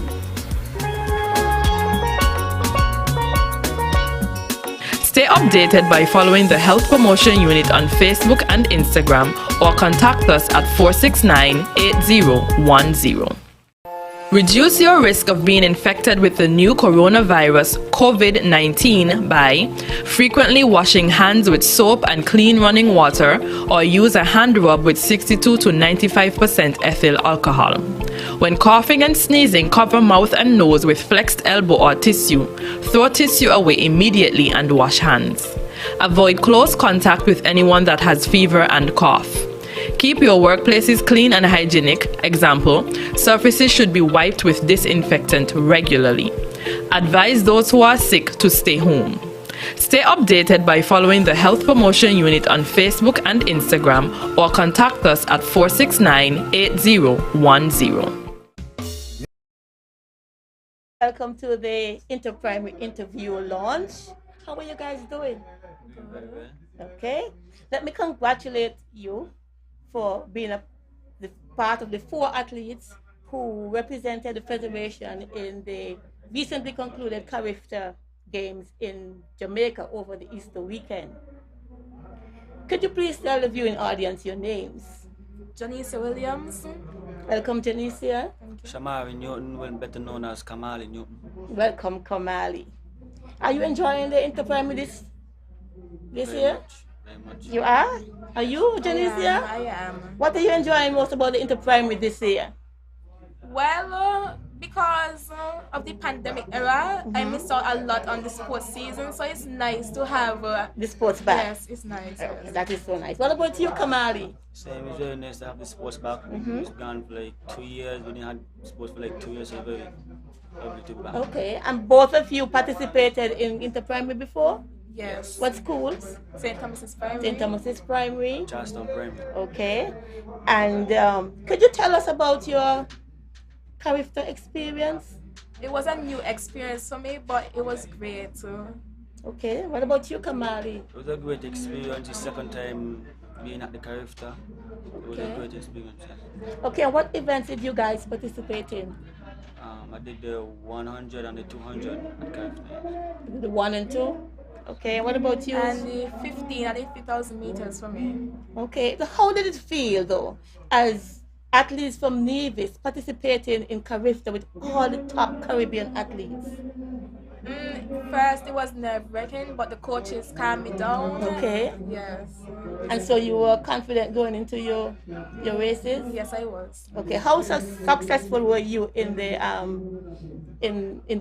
Stay updated by following the Health Promotion Unit on Facebook and Instagram or contact us at 469-8010. Reduce your risk of being infected with the new coronavirus COVID-19 by frequently washing hands with soap and clean running water or use a hand rub with 62 to 95% ethyl alcohol. When coughing and sneezing, cover mouth and nose with flexed elbow or tissue. Throw tissue away immediately and wash hands. Avoid close contact with anyone that has fever and cough. Keep your workplaces clean and hygienic. Example, surfaces should be wiped with disinfectant regularly. Advise those who are sick to stay home. Stay updated by following the Health Promotion Unit on Facebook and Instagram or contact us at 469-8010. Welcome to the Interprimary interview launch. How are you guys doing? Okay. Let me congratulate you for being the part of the 4 athletes who represented the Federation in the recently concluded Carifta Games in Jamaica over the Easter weekend. Could you please tell the viewing audience your names? Janicia Williams. Welcome, Janicia. Shamari Newton, better known as Kamali Newton. Welcome, Kamali. Are you enjoying the Interprimary this year? Very much. You are? Are you, Janicia? I am. What are you enjoying most about the Interprimary this year? Well, because of the pandemic era, I missed out a lot on the sports season, so it's nice to have the sports back. Yes, it's nice. Yes. That is so nice. What about you, Kamali? Same, it's very nice to have the sports back. It's gone for like 2 years. We didn't have sports for like 2 years, so very lovely to be back. Okay, and both of you participated in Interprimary before? Yes. What schools? St. Thomas's Primary. St. Thomas's Primary. Charleston Primary. Okay. And could you tell us about your Carifta experience? It was a new experience for me, but it was great too. Okay. What about you, Kamali? It was a great experience. The second time being at the Carifta. It was a great experience. Okay. And what events did you guys participate in? I did the 100 and the 200 at Carifta. The 1 and 2? Okay, what about you? And the 15 and the 50,000 meters for me. Okay, so how did it feel though, as athletes from Nevis participating in Carifta with all the top Caribbean athletes? First, it was nerve-wracking, but the coaches calmed me down. Okay. Yes. And so you were confident going into your races? Yes, I was. Okay. How successful were you in the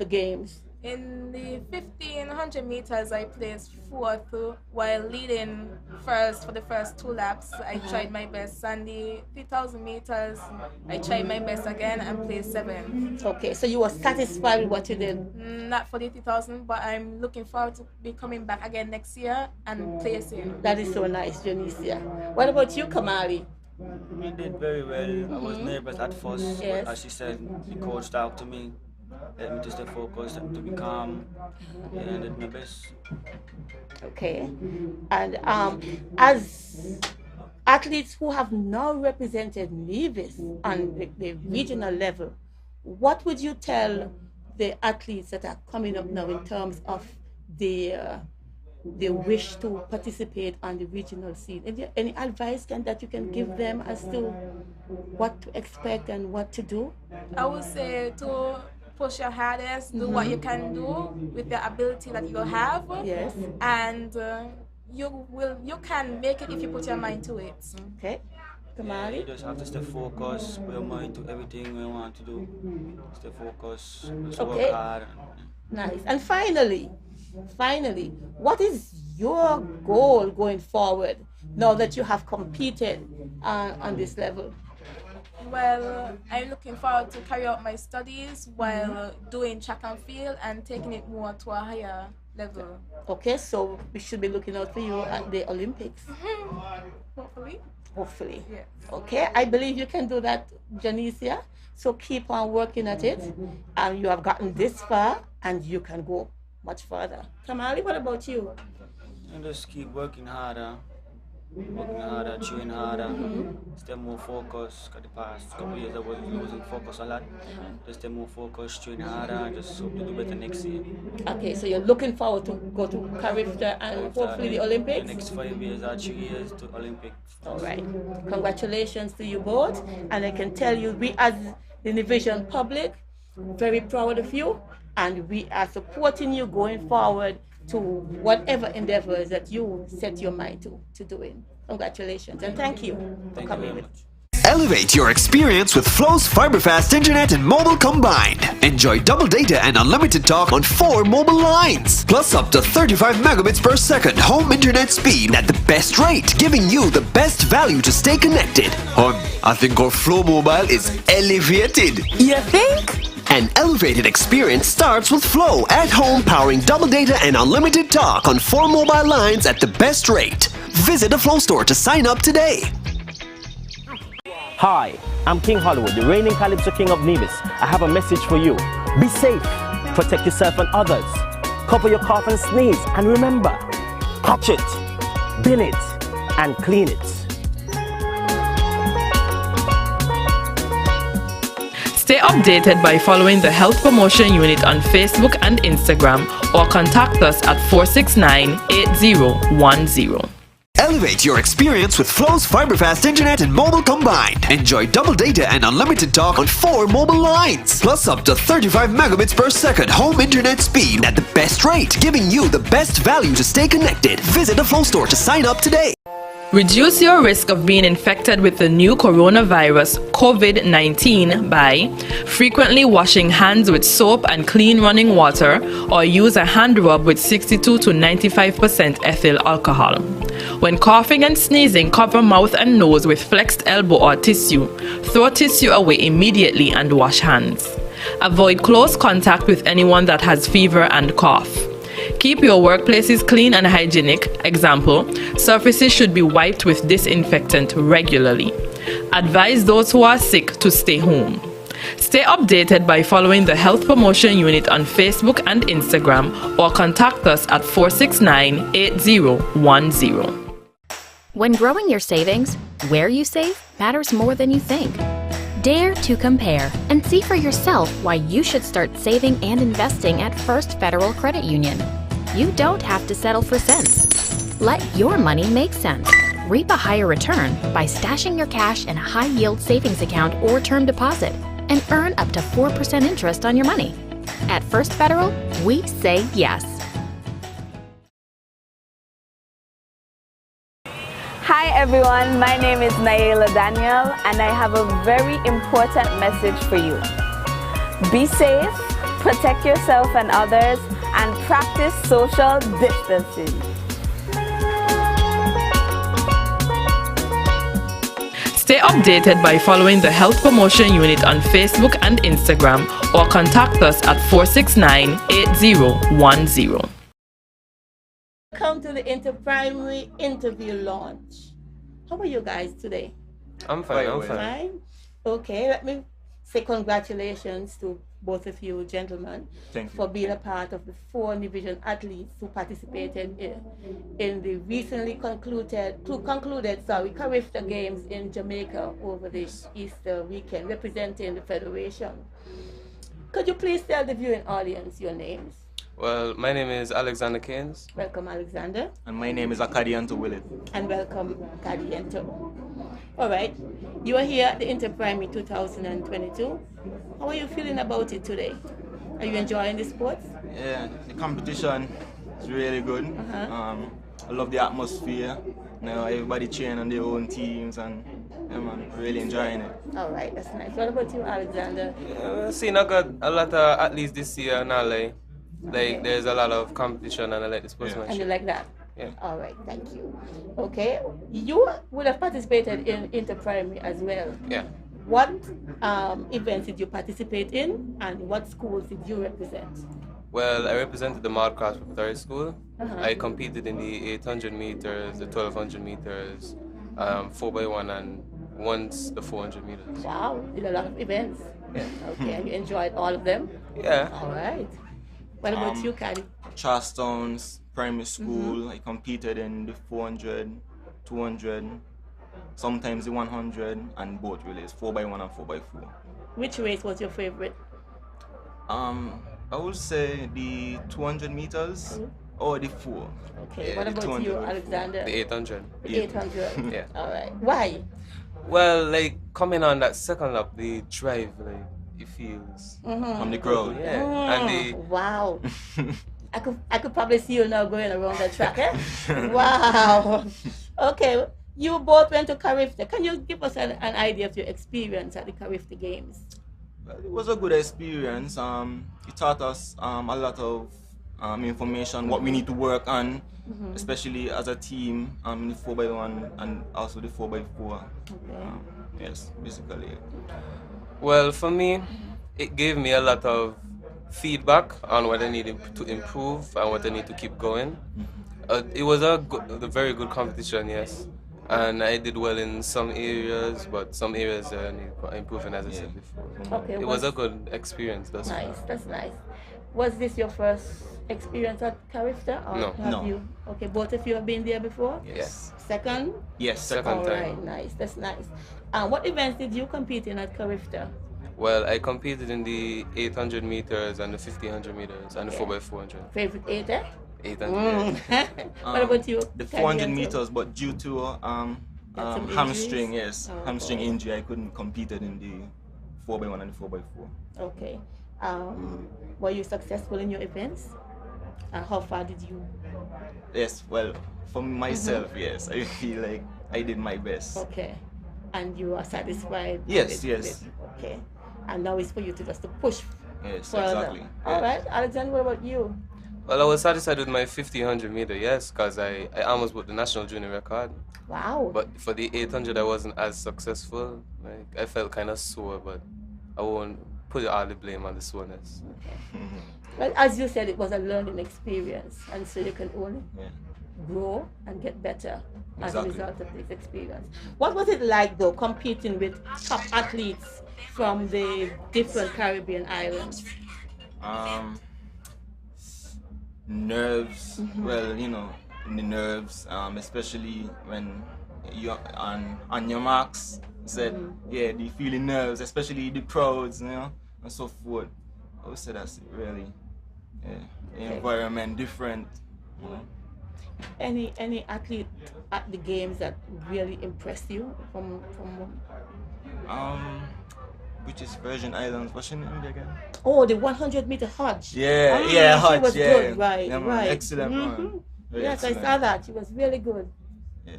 games? In the 1500 meters, I placed fourth while leading first for the first 2 laps. I tried my best. On the 3000 meters, I tried my best again and placed 7th. Okay, so you were satisfied with what you did? Not for the 3000, but I'm looking forward to be coming back again next year and placing. That is so nice, Janicia. What about you, Kamali? I did very well. I was nervous at first, yes. But as she said, the coach talked to me, let me to stay focused, to be calm, and I did my best. Okay. And as athletes who have now represented Nevis on the regional level, what would you tell the athletes that are coming up now in terms of their wish to participate on the regional scene? Is there any advice that you can give them as to what to expect and what to do? I would say to push your hardest, do what you can do with the ability that you have. Yes. And you can make it if you put your mind to it. Okay. You just have to stay focused, put your mind to everything you want to do. Stay focused, just work hard. Nice. And finally, what is your goal going forward now that you have competed on this level? Well, I'm looking forward to carry out my studies while doing track and field and taking it more to a higher level. Okay, so we should be looking out for you at the Olympics. Hopefully. Yes. Okay, I believe you can do that, Janicia. So keep on working at it. You have gotten this far and you can go much further. Kamali, what about you? And just keep working harder. Train harder, stay more focused. Because the past couple of years I was losing focus a lot. Just stay more focused, train harder, and just hope to do better next year. Okay, so you're looking forward to go to Carifta and hopefully the Olympics? The next 5 years or 3 years to Olympics. All right. Congratulations to you both. And I can tell you, we as the Division public, very proud of you. And we are supporting you going forward to whatever endeavors that you set your mind to doing. Congratulations and thank you for coming with us. Elevate your experience with Flow's fiber-fast internet and mobile combined. Enjoy double data and unlimited talk on 4 mobile lines. Plus up to 35 megabits per second home internet speed at the best rate, giving you the best value to stay connected. I think our Flow mobile is elevated. You think? An elevated experience starts with Flow at home, powering double data and unlimited talk on 4 mobile lines at the best rate. Visit a Flow store to sign up today. Hi, I'm King Hollywood, the reigning Calypso King of Nevis. I have a message for you. Be safe, protect yourself and others. Cover your cough and sneeze, and remember, catch it, bin it, and clean it. Stay updated by following the Health Promotion Unit on Facebook and Instagram or contact us at 469-8010. Elevate your experience with Flow's fiber-fast internet and mobile combined. Enjoy double data and unlimited talk on 4 mobile lines. Plus up to 35 megabits per second home internet speed at the best rate, giving you the best value to stay connected. Visit a Flow store to sign up today. Reduce your risk of being infected with the new coronavirus COVID-19 by frequently washing hands with soap and clean running water, or use a hand rub with 62 to 95% ethyl alcohol. When coughing and sneezing, cover mouth and nose with flexed elbow or tissue. Throw tissue away immediately and wash hands. Avoid close contact with anyone that has fever and cough. Keep your workplaces clean and hygienic. Example, surfaces should be wiped with disinfectant regularly. Advise those who are sick to stay home. Stay updated by following the Health Promotion Unit on Facebook and Instagram or contact us at 469-8010. When growing your savings, where you save matters more than you think. Dare to compare and see for yourself why you should start saving and investing at First Federal Credit Union. You don't have to settle for cents. Let your money make sense. Reap a higher return by stashing your cash in a high-yield savings account or term deposit and earn up to 4% interest on your money. At First Federal, we say yes. Hi everyone, my name is NIA Daniel and I have a very important message for you. Be safe, protect yourself and others, and practice social distancing. Stay updated by following the Health Promotion Unit on Facebook and Instagram or contact us at 469-8010. Welcome to the Interprimary interview launch. How are you guys today? I'm fine. Fine? Okay, let me say congratulations to both of you gentlemen for being a part of the 4 division athletes who participated in the recently concluded Carifta Games in Jamaica over the Easter weekend, representing the Federation. Could you please tell the viewing audience your names? Well, my name is Alexander Keynes. Welcome, Alexander. And my name is Akadianto Willett. And welcome, Akadianto. All right, you are here at the Interprimary 2022. How are you feeling about it today? Are you enjoying the sports? Yeah, the competition is really good. I love the atmosphere. You know, everybody cheering on their own teams, and yeah, man, really enjoying it. All right, that's nice. What about you, Alexander? Yeah, seeing I got a lot of athletes this year, and like there's a lot of competition, and I like the sportsmanship. And you like that? Yeah. All right, thank you. Okay, you would have participated in Interprimary as well. Yeah. What events did you participate in, and what schools did you represent? Well, I represented the Mardcross Preparatory School. I competed in the 800 meters, the 1200 meters, 4x1, and once the 400 meters. Wow, did a lot of events. Yeah. Okay, and you enjoyed all of them? Yeah. All right. What about you, Caddy? Charlestown's primary school. I competed in the 400, 200, sometimes the 100, and both relays, 4x1 and 4x4. Which race was your favorite? I would say the 200 meters or the 4. Okay, Yeah, what the about 200 you, or the 4. Alexander? The 800. The 800? Yeah. All right. Why? Well, like coming on that second lap, the drive, like it feels from the crowd. Yeah. And the wow. I could probably see you now going around the track, eh? Wow. Okay, you both went to Carifta. Can you give us an idea of your experience at the Carifta Games? Well, it was a good experience. It taught us a lot of information, what we need to work on, especially as a team in the 4x1 and also the 4x4. Yes, basically. Well, for me, it gave me a lot of feedback on what I need to improve and what I need to keep going. It was a very good competition, yes. And I did well in some areas, but some areas need improving, as I said before. Okay, it was a good experience. That's nice. That's nice. Was this your first experience at Carifta? Or No. have you? Okay, both of you have been there before? Yes. Second? Yes, second All time. right, nice. That's nice. What events did you compete in at Carifta? Well, I competed in the 800 meters and the 1500 meters and the 4x400. Favorite 8, eh? 800. What about you? The 400 meters, but due to some hamstring, injuries? yes, hamstring injury, I couldn't compete in the 4x1 and the 4x4. Okay. Were you successful in your events? How far did you? Yes, well, for myself, yes, I feel like I did my best. Okay. And you are satisfied? Yes, yes. Okay. And now it's for you to just to push Yes, further. exactly. All right, Alexander, what about you? Well, I was satisfied with my 1500 meter, yes, because I almost broke the national junior record. Wow. But for the 800, I wasn't as successful. Like I felt kind of sore, but I won't put all the blame on the soreness. Okay. Well, as you said, it was a learning experience, and so you can only grow and get better as a result of this experience. What was it like, though, competing with top athletes from the different Caribbean islands? Nerves. Well, you know, the nerves, especially when you're on your marks. Said, yeah, the feeling nerves, especially the crowds, you know, and so forth. I would say that's really, the environment different. You know. Any athlete at the games that really impressed you from British Virgin Islands. What's your name again? Oh, the 100-meter Hodge. Yeah, She Hodge, was good, right, yeah, man, right. excellent, man. Very Yes, excellent. I saw that. She was really good.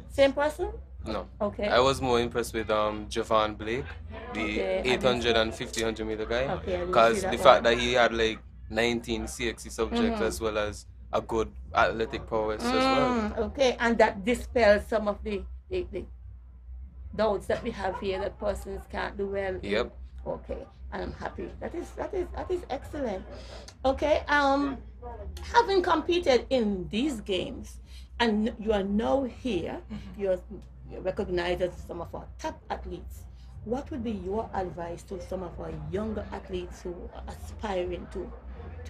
Same person? No. Okay. I was more impressed with Javon Blake, the Okay, 800 and 1500 meter guy, Okay, I didn't because see that the fact one. that he had like 19 CXC subjects Mhm. as well as a good athletic prowess as well. Okay, and that dispels some of the doubts that we have here that persons can't do well. Yep. Okay, and I'm happy. That is excellent. Okay, having competed in these games, and you are now here, you're recognized as some of our top athletes. What would be your advice to some of our younger athletes who are aspiring to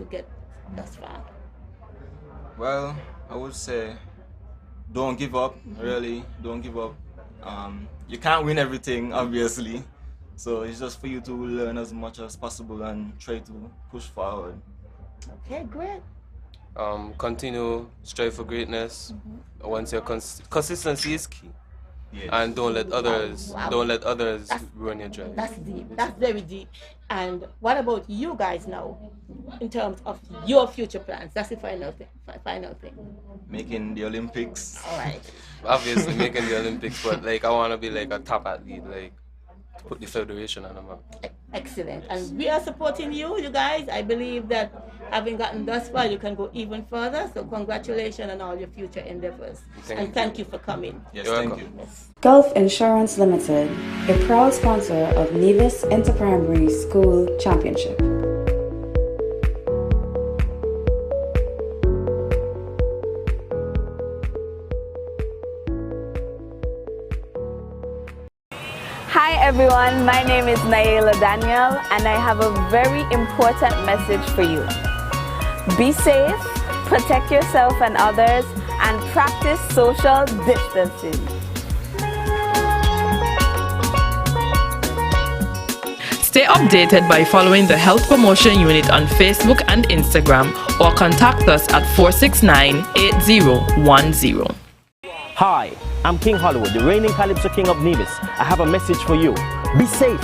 get thus far? Well, I would say don't give up, really, don't give up. You can't win everything, obviously. So it's just for you to learn as much as possible and try to push forward. Okay, great. Continue, strive for greatness. Once your consistency is key. Yes. And don't let others Wow. ruin your drive. That's deep. That's very deep. And what about you guys now, in terms of your future plans? That's the final thing. Making the Olympics. All right. Obviously making the Olympics, but like I want to be like a top athlete, like put the federation on the map. Excellent. And we are supporting you guys. I believe that having gotten thus far, you can go even further. So congratulations on all your future endeavors. Thank you for coming. Yes, thank you. Gulf Insurance Limited, a proud sponsor of Nevis Interprimary School Championship. Hi everyone, my name is NIA Daniel and I have a very important message for you. Be safe, protect yourself and others, and practice social distancing. Stay updated by following the Health Promotion Unit on Facebook and Instagram or contact us at 469-8010. Hi, I'm King Hollywood, the reigning Calypso King of Nevis. I have a message for you. Be safe,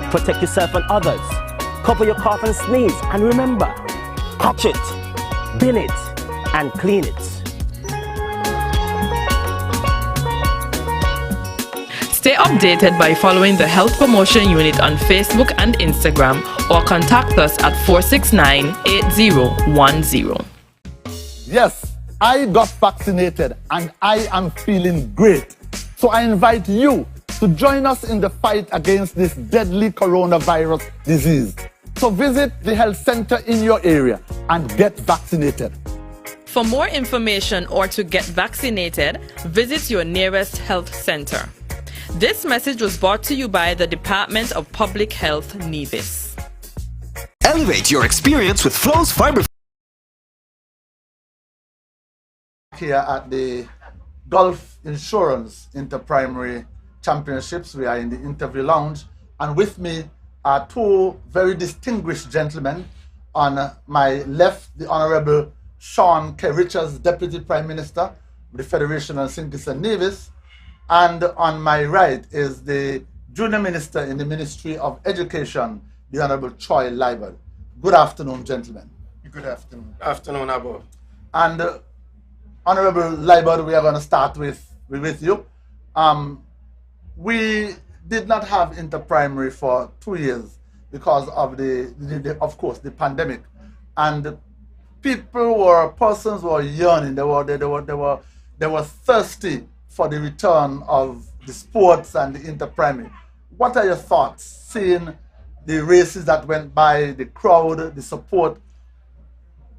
protect yourself and others. Cover your cough and sneeze, and remember, catch it, bin it, and clean it. Stay updated by following the Health Promotion Unit on Facebook and Instagram or contact us at 469-8010. Yes, I got vaccinated and I am feeling great. So I invite you to join us in the fight against this deadly coronavirus disease. So visit the health center in your area and get vaccinated. For more information or to get vaccinated, visit your nearest health center. This message was brought to you by the Department of Public Health, Nevis. Elevate your experience with Flow's Fiber. Here at the Gulf Insurance Interprimary Championships, we are in the interview lounge, and with me are two very distinguished gentlemen. On my left, the Honorable Sean K. Richards, Deputy Prime Minister of the Federation of St. Kitts and Nevis, and on my right is the Junior Minister in the Ministry of Education, the Honorable Troy Liebert. Good afternoon, gentlemen. Good afternoon. Afternoon, Abu. And Honorable Liebert, we are going to start with you. We did not have interprimary for 2 years because of of course, the pandemic, and persons were yearning. They were thirsty for the return of the sports and the interprimary. What are your thoughts, seeing the races that went by, the crowd, the support?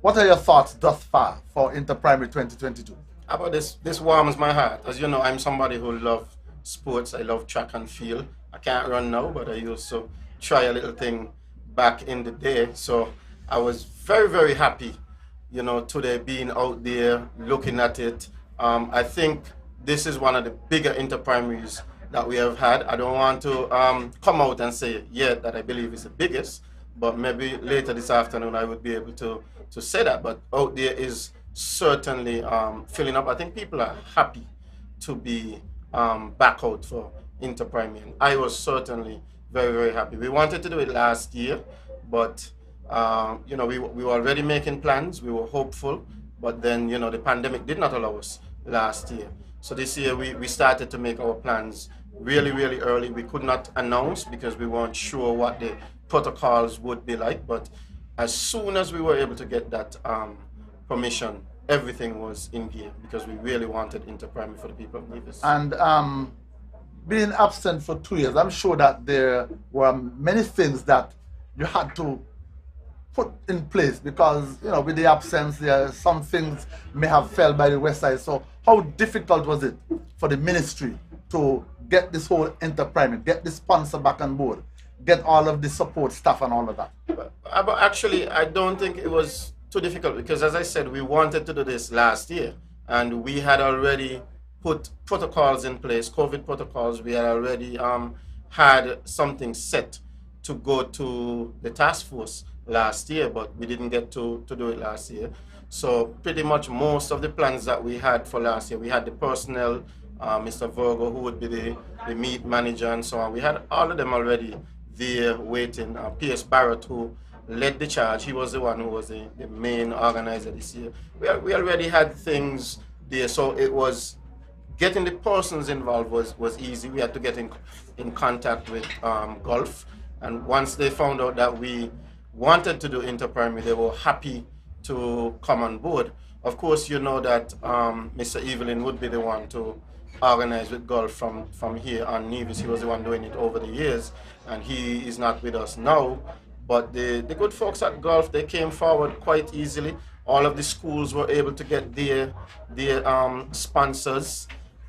What are your thoughts thus far for Interprimary 2022? About this warms my heart. As you know, I'm somebody who loves sports. I love track and field. I can't run now, but I used to try a little thing back in the day. So I was very, very happy, today being out there, looking at it. I think this is one of the bigger interprimaries that we have had. I don't want to come out and say yet that I believe it's the biggest, but maybe later this afternoon I would be able to say that. But out there is certainly filling up. I think people are happy to be back out for interprimary. I was certainly very, very happy. We wanted to do it last year, but you know, we were already making plans. We were hopeful, but then, you know, the pandemic did not allow us last year. So this year we started to make our plans really, really early. We could not announce because we weren't sure what the protocols would be like, but as soon as we were able to get that permission, everything was in gear because we really wanted inter-primary for the people of Nevis. And being absent for 2 years, I'm sure that there were many things that you had to put in place because, you know, with the absence, there are some things may have fell by the wayside. So how difficult was it for the ministry to get this whole inter-primary, get the sponsor back on board, get all of the support staff and all of that? But actually, I don't think it was too difficult because, as I said, we wanted to do this last year and we had already put protocols in place, COVID protocols. We had already had something set to go to the task force last year, but we didn't get to do it last year. So pretty much most of the plans that we had for last year, we had the personnel, Mr. Virgo, who would be the meet manager and so on. We had all of them already there waiting. P.S. Barrett, who led the charge, he was the one who was the main organizer this year. We already had things there, so it was getting the persons involved was easy. We had to get in contact with Gulf, and once they found out that we wanted to do inter-primary, they were happy to come on board. Of course, you know that Mr. Evelyn would be the one to organize with Gulf from here on Nevis. He was the one doing it over the years, and he is not with us now. But the good folks at Gulf, they came forward quite easily. All of the schools were able to get their sponsors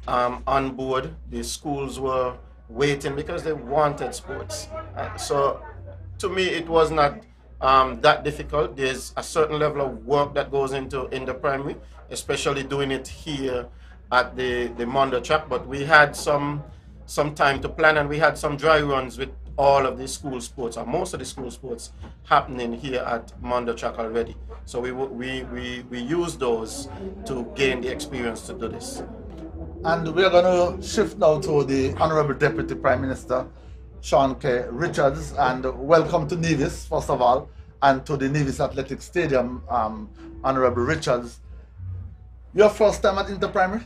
on board. The schools were waiting because they wanted sports. So to me, it was not that difficult. There's a certain level of work that goes into the primary, especially doing it here at the Mondo track. But we had some time to plan, and we had some dry runs with all of the school sports, or most of the school sports, happening here at Mondo track already. So we used those to gain the experience to do this. And we're going to shift now to the Honorable Deputy Prime Minister, Sean K. Richards, and welcome to Nevis, first of all, and to the Nevis Athletic Stadium, Honorable Richards. Your first time at Inter-Primary?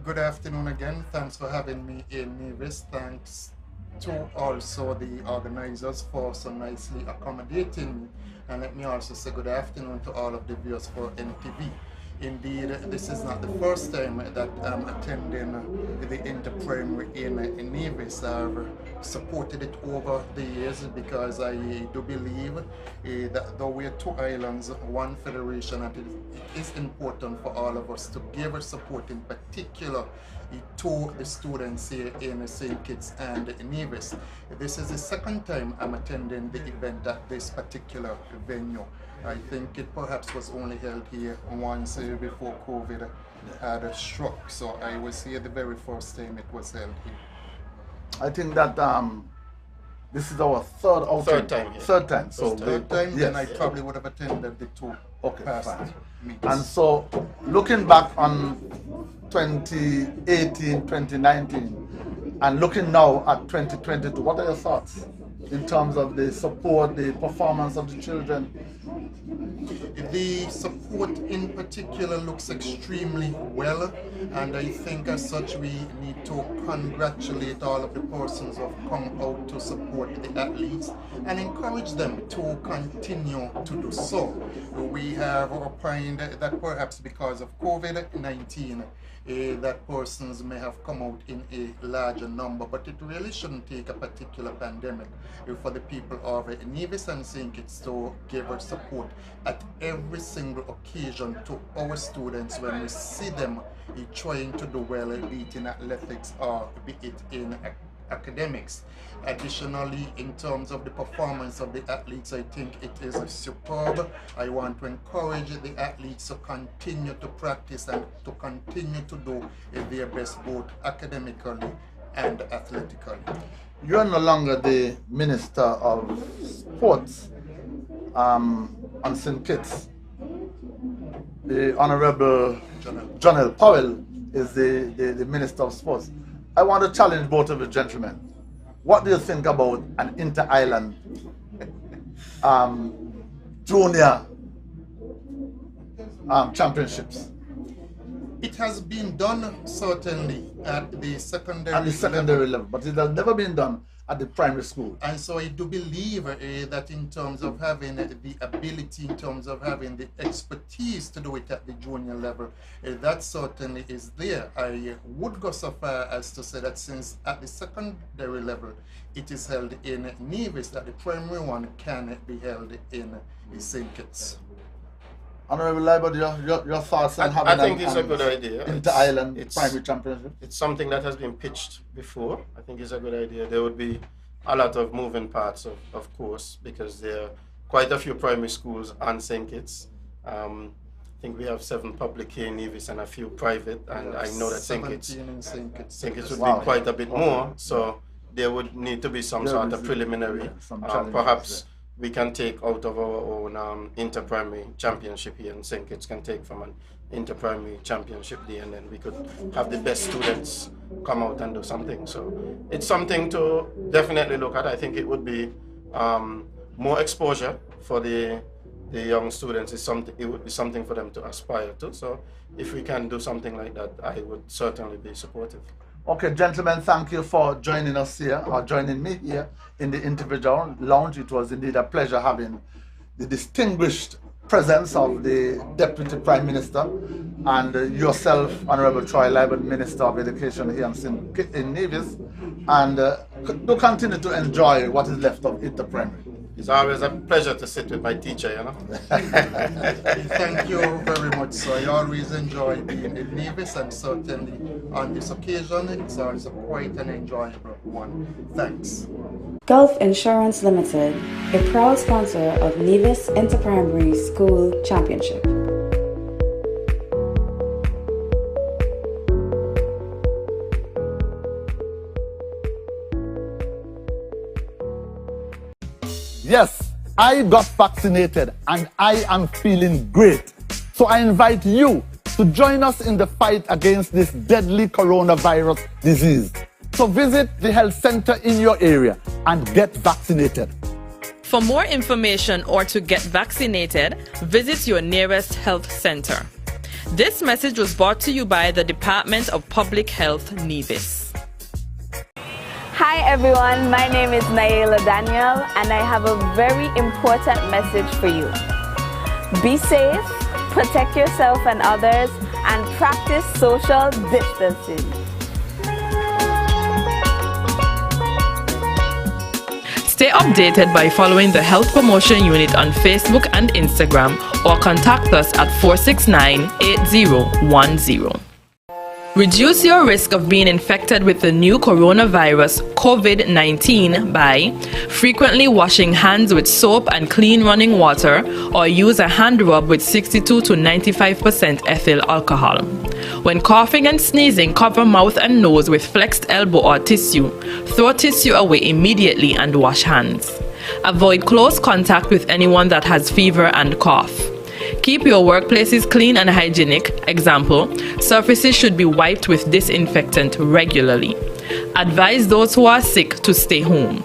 Good afternoon again. Thanks for having me in Nevis. Thanks to also the organizers for so nicely accommodating me. And let me also say good afternoon to all of the viewers for NTV. Indeed, this is not the first time that I'm attending the inter-primary in Nevis. I've supported it over the years because I do believe that though we're two islands, one federation, and it is important for all of us to give support, in particular to the students here in St. Kitts and Nevis. This is the second time I'm attending the event at this particular venue. I think it perhaps was only held here once before COVID had struck. So I was here the very first time it was held here. I think that this is our third outing. Third time here. Third time. So third time, yes. then I probably would have attended the two past meetings. And so looking back on 2018, 2019, and looking now at 2022, what are your thoughts in terms of the support, the performance of the children? The support in particular looks extremely well, and I think as such we need to congratulate all of the persons who have come out to support the athletes and encourage them to continue to do so. We have opined that perhaps because of COVID-19 that persons may have come out in a larger number, but it really shouldn't take a particular pandemic for the people of Nevis and St. Kitts to give us support at every single occasion to our students when we see them trying to do well, be it in athletics or be it in academics. Additionally, in terms of the performance of the athletes, I think it is superb. I want to encourage the athletes to continue to practice and to continue to do their best both academically and athletically. You are no longer the Minister of Sports on St. Kitts. The Honorable John L. Powell is the Minister of Sports. I want to challenge both of you gentlemen. what do you think about an inter-island junior championships? It has been done certainly at the secondary level, but it has never been done at the primary school. And so I do believe that in terms of having the ability, in terms of having the expertise to do it at the junior level, that certainly is there. I would go so far as to say that since at the secondary level it is held in Nevis, that the primary one can be held in St. Kitts. Honorable Libert, your thoughts on having I think it's a good idea. Inter-island primary championship? It's something that has been pitched before. I think it's a good idea. There would be a lot of moving parts, of course, because there are quite a few primary schools on St. Kitts. I think we have 7 public here in Nevis and a few private, and I know that St. Kitts would be quite a bit more, so there would need to be some sort of preliminary, perhaps we can take out of our own inter-primary championship here, and St. Kitts can take from an inter-primary championship there, and then we could have the best students come out and do something. So it's something to definitely look at. I think it would be more exposure for the young students. It would be something for them to aspire to. So if we can do something like that, I would certainly be supportive. Okay, gentlemen, thank you for joining us here, or joining me here in the interview lounge. It was indeed a pleasure having the distinguished presence of the Deputy Prime Minister and yourself, Honorable Troy Libert, Minister of Education here in Nevis, and to continue to enjoy what is left of inter-primary. It's always a pleasure to sit with my teacher, you know. Thank you very much, sir. I always enjoy being in Nevis, and certainly on this occasion, it's also quite an enjoyable one. Thanks. Gulf Insurance Limited, a proud sponsor of Nevis Inter-Primary School Championship. Yes, I got vaccinated and I am feeling great. So I invite you to join us in the fight against this deadly coronavirus disease. So visit the health center in your area and get vaccinated. For more information or to get vaccinated, visit your nearest health center. This message was brought to you by the Department of Public Health, Nevis. Hi everyone, my name is NIA Daniel, and I have a very important message for you. Be safe, protect yourself and others, and practice social distancing. Stay updated by following the Health Promotion Unit on Facebook and Instagram, or contact us at 469-8010. Reduce your risk of being infected with the new coronavirus COVID-19 by frequently washing hands with soap and clean running water, or use a hand rub with 62 to 95% ethyl alcohol. When coughing and sneezing, cover mouth and nose with flexed elbow or tissue. Throw tissue away immediately and wash hands. Avoid close contact with anyone that has fever and cough. Keep your workplaces clean and hygienic. Example, surfaces should be wiped with disinfectant regularly. Advise those who are sick to stay home.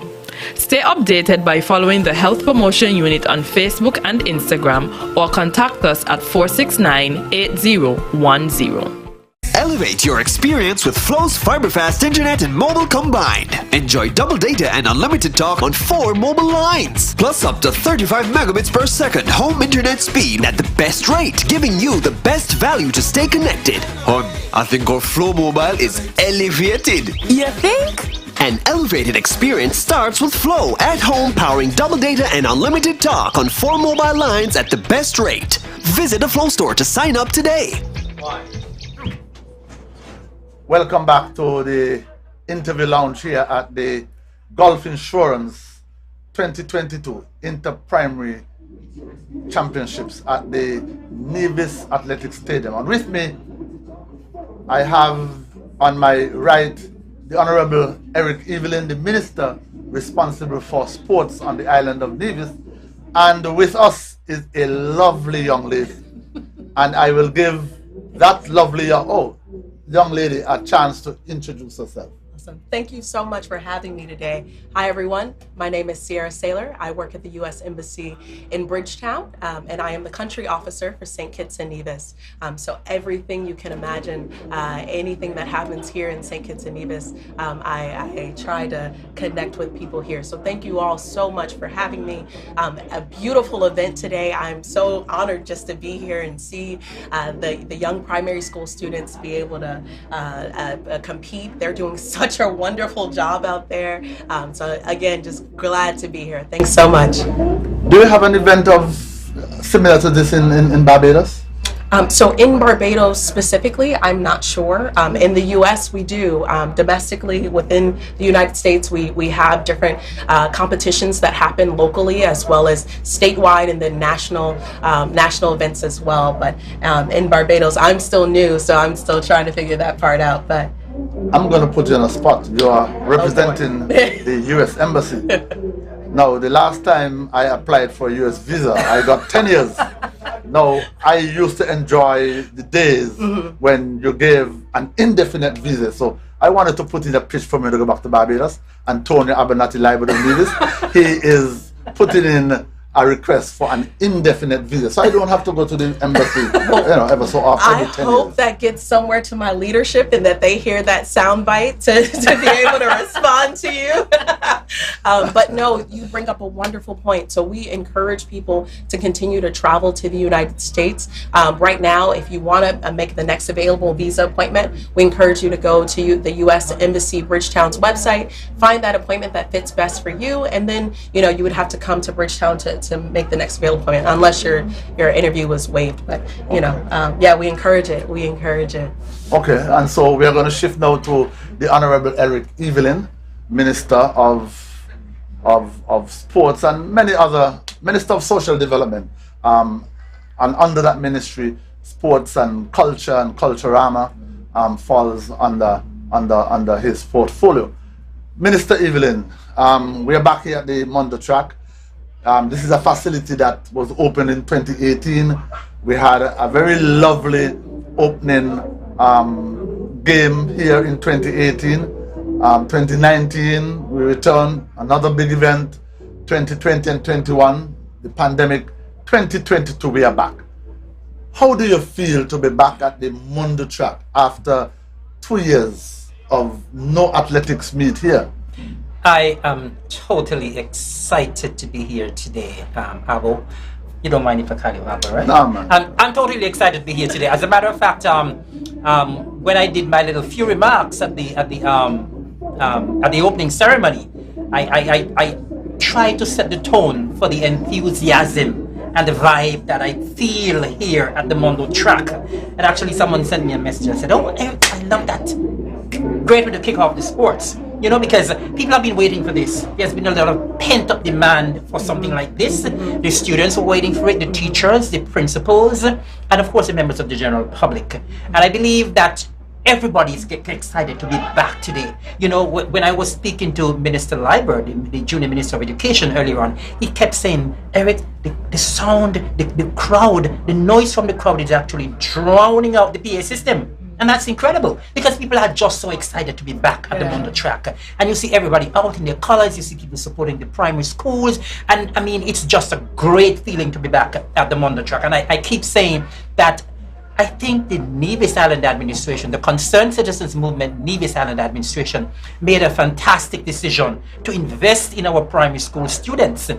Stay updated by following the Health Promotion Unit on Facebook and Instagram, or contact us at 469-8010. Elevate your experience with Flow's fiber-fast internet and mobile combined. Enjoy double data and unlimited talk on 4 mobile lines, plus up to 35 megabits per second home internet speed at the best rate, giving you the best value to stay connected. I think our Flow mobile is elevated. You think? An elevated experience starts with Flow at home, powering double data and unlimited talk on 4 mobile lines at the best rate. Visit a Flow store to sign up today. Welcome back to the interview lounge here at the Gulf Insurance 2022 Inter-Primary Championships at the Nevis Athletic Stadium. And with me, I have on my right the Honorable Eric Evelyn, the Minister responsible for sports on the island of Nevis. And with us is a lovely young lady. And I will give that lovely young lady a chance to introduce herself. Awesome. Thank you so much for having me today. Hi, everyone. My name is Sierra Saylor. I work at the U.S. Embassy in Bridgetown, and I am the country officer for St. Kitts and Nevis. So everything you can imagine, anything that happens here in St. Kitts and Nevis, I try to connect with people here. So thank you all so much for having me. A beautiful event today. I'm so honored just to be here and see the young primary school students be able to compete. They're doing such a wonderful job out there. So again, just glad to be here. Thanks so much. Do you have an event of similar to this in Barbados? So in Barbados specifically, I'm not sure. In the U.S. we do. Domestically within the United States, we have different competitions that happen locally as well as statewide and then national events as well. But in Barbados, I'm still new, so I'm still trying to figure that part out. But I'm going to put you on a spot. You are representing the U.S. Embassy. Now, the last time I applied for a U.S. visa, I got 10 years. Now, I used to enjoy the days when you gave an indefinite visa. So I wanted to put in a pitch for me to go back to Barbados. And Tony Abernathy Library Nevis, he is putting in a request for an indefinite visa, so I don't have to go to the embassy, ever so often. I hope that gets somewhere to my leadership and that they hear that soundbite to be able to respond to you. But no, you bring up a wonderful point. So we encourage people to continue to travel to the United States. Right now, if you want to make the next available visa appointment, we encourage you to go to the U.S. Embassy Bridgetown's website, find that appointment that fits best for you, and then you would have to come to Bridgetown to make the next available appointment, unless your interview was waived. But yeah, we encourage it. We encourage it. Okay, and so we are going to shift now to the Honorable Eric Evelyn, Minister of Sports and many other Minister of Social Development. And under that ministry, sports and culturama falls under his portfolio. Minister Evelyn, we are back here at the Mondo Track. This is a facility that was opened in 2018. We had a very lovely opening game here in 2018. 2019, we returned, another big event. 2020 and 21, the pandemic. 2022, we are back. How do you feel to be back at the Mondo Track after 2 years of no athletics meet here? I am totally excited to be here today, Abo. You don't mind if I call you Abo, right? No, man. I'm totally excited to be here today. As a matter of fact, when I did my little few remarks at the opening ceremony, I tried to set the tone for the enthusiasm and the vibe that I feel here at the Mondo Track. And actually, someone sent me a message and said, "Oh, Eric, I love that. Great way to kick off the sports." Because people have been waiting for this. There's been a lot of pent-up demand for something like this. The students were waiting for it, the teachers, the principals, and of course the members of the general public. And I believe that everybody is excited to be back today. When I was speaking to Minister Liber, the Junior Minister of Education earlier on, he kept saying, "Eric, the sound, the crowd, the noise from the crowd is actually drowning out the PA system." And that's incredible because people are just so excited to be back at the Mondo Track. And you see everybody out in their colors, you see people supporting the primary schools. And I mean, it's just a great feeling to be back at the Mondo Track. And I keep saying that I think the Nevis Island administration, the Concerned Citizens Movement Nevis Island administration, made a fantastic decision to invest in our primary school students.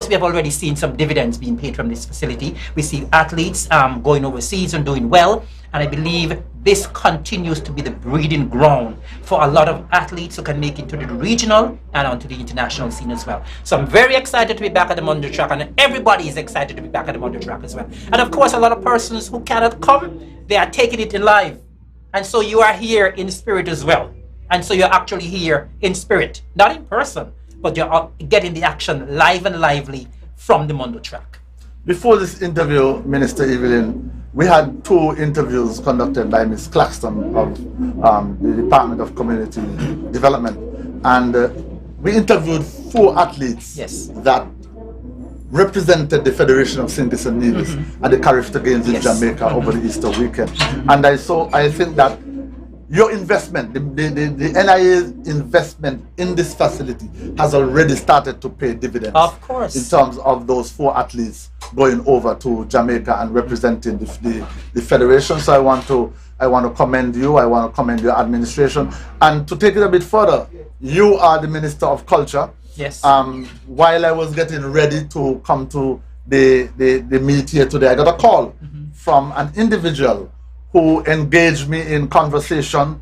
We have already seen some dividends being paid from this facility. We see athletes going overseas and doing well, and I believe this continues to be the breeding ground for a lot of athletes who can make it to the regional and onto the international scene as well. So I'm very excited to be back at the Mondo Track, and everybody is excited to be back at the Mondo Track as well. And of course, a lot of persons who cannot come, they are taking it in live. And so you are here in spirit as well. And so you're actually here in spirit, not in person, but you're getting the action live and lively from the Mondo Track. Before this interview, Minister Evelyn, we had 2 interviews conducted by Ms. Claxton of the Department of Community Development. And we interviewed 4 athletes that represented the Federation of St. Kitts and Nevis at the Carifta Games in Jamaica over the Easter weekend. And I think that your investment, the NIA's investment in this facility has already started to pay dividends. Of course. In terms of those 4 athletes going over to Jamaica and representing the Federation. So I want to commend you, I want to commend your administration. And to take it a bit further, you are the Minister of Culture. Yes. While I was getting ready to come to the meet here today, I got a call from an individual who engaged me in conversation,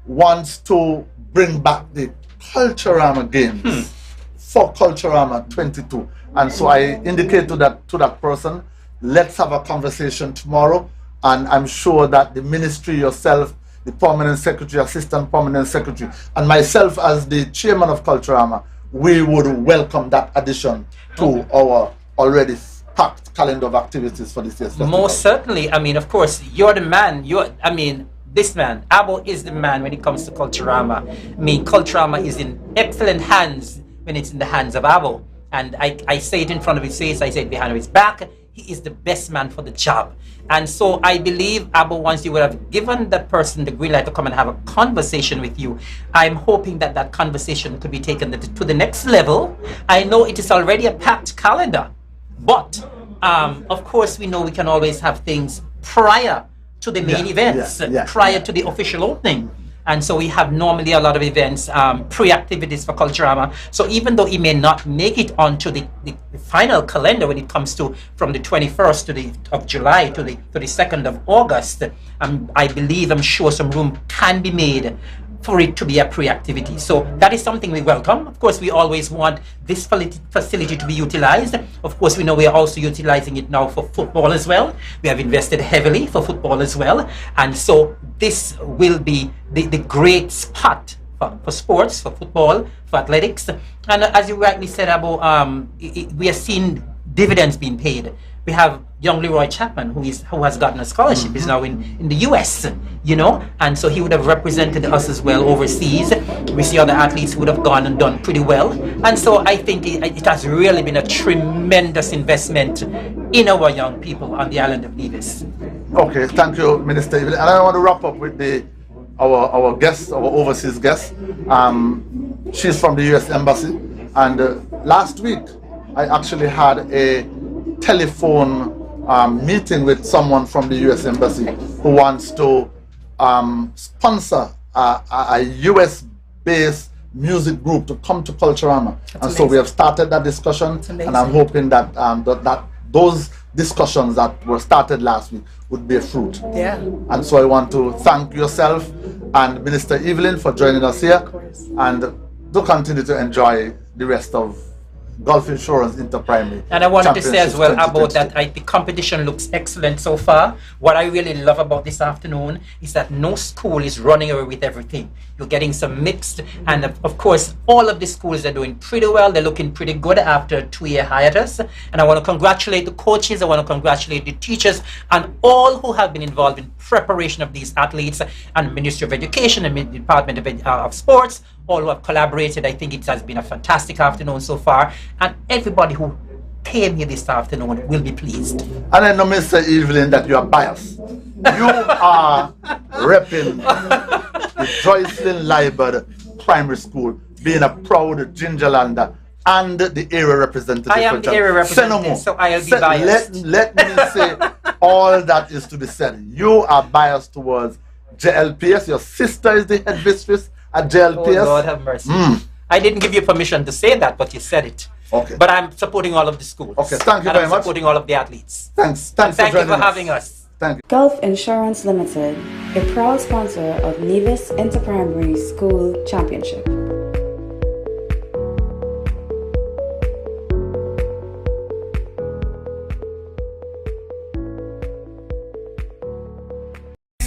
wants to bring back the Culturama Games for Culturama 22. And so I indicate to that person, let's have a conversation tomorrow. And I'm sure that the ministry, yourself, the permanent secretary, assistant permanent secretary, and myself as the chairman of Culturama, we would welcome that addition to our already packed calendar of activities for this year's festival. Most certainly. I mean, of course, you're the man. This man, Abo, is the man when it comes to Culturama. I mean, Culturama is in excellent hands when it's in the hands of Abo. And I say it in front of his face, I say it behind his back. He is the best man for the job. And so I believe, Abo, once you would have given that person the green light to come and have a conversation with you, I'm hoping that that conversation could be taken to the next level. I know it is already a packed calendar, but of course we know we can always have things prior to the main events, prior to the official opening. And so we have normally a lot of events, pre-activities for Culturama. So even though it may not make it onto the final calendar when it comes to from the 21st of July to the 2nd of August, I'm sure some room can be made for it to be a pre-activity. So that is something we welcome. Of course, we always want this facility to be utilized. Of course, we know we are also utilizing it now for football as well. We have invested heavily for football as well. And so this will be the great spot for sports, for football, for athletics. And as you rightly said, Abo, we are seeing dividends being paid. We have young Leroy Chapman, who has gotten a scholarship, is now in the US, and so he would have represented us as well overseas. We see other athletes who would have gone and done pretty well. And so I think it has really been a tremendous investment in our young people on the island of Nevis. Okay, thank you, Minister Evelyn. And I want to wrap up with our guest, our overseas guest. She's from the US Embassy. And last week, I actually had a telephone meeting with someone from the US Embassy who wants to sponsor a US-based music group to come to Culturama. And so we have started that discussion, and I'm hoping that that those discussions that were started last week would bear fruit. Yeah. And so I want to thank yourself and Minister Evelyn for joining us here, and do continue to enjoy the rest of Gulf Insurance Interprimary. And I wanted to say as well about that the competition looks excellent so far. What I really love about this afternoon is that no school is running away with everything. You're getting some mixed, and of course all of the schools are doing pretty well. They're looking pretty good after a 2-year hiatus. And I want to congratulate the coaches, I want to congratulate the teachers, and all who have been involved in preparation of these athletes, and Ministry of Education and Department of Sports, all who have collaborated. I think it has been a fantastic afternoon so far, and everybody who came here this afternoon will be pleased. And I know, Mr. Evelyn, that you are biased. You are repping the Joycelyn Liebert Primary School, being a proud Gingerlander and the area representative. I am the area representative, so I'll be biased. Let me say all that is to be said. You are biased towards JLPS. Your sister is the head mistress at JLPS. Oh, Lord have mercy. I didn't give you permission to say that, but you said it. Okay. But I'm supporting all of the schools. Okay, thank you and very I'm much. supporting all of the athletes. Thanks thank you for having us. Thank you. Gulf Insurance Limited, a proud sponsor of Nevis Interprimary School Championship.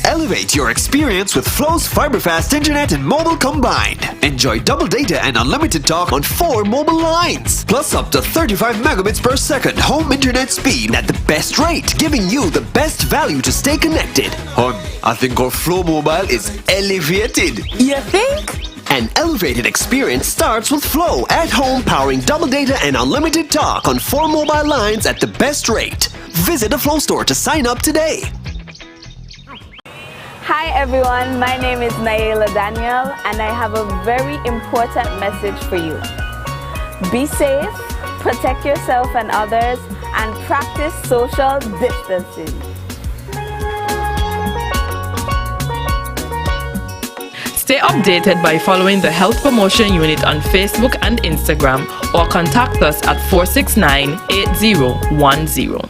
Elevate your experience with Flow's fiber-fast internet and mobile combined. Enjoy double data and unlimited talk on 4 mobile lines. Plus up to 35 megabits per second home internet speed at the best rate, giving you the best value to stay connected. I think our Flow Mobile is elevated. You think? An elevated experience starts with Flow at home, powering double data and unlimited talk on 4 mobile lines at the best rate. Visit the Flow store to sign up today. Hi everyone, my name is NIA Daniel and I have a very important message for you. Be safe, protect yourself and others, and practice social distancing. Stay updated by following the Health Promotion Unit on Facebook and Instagram or contact us at 469-8010.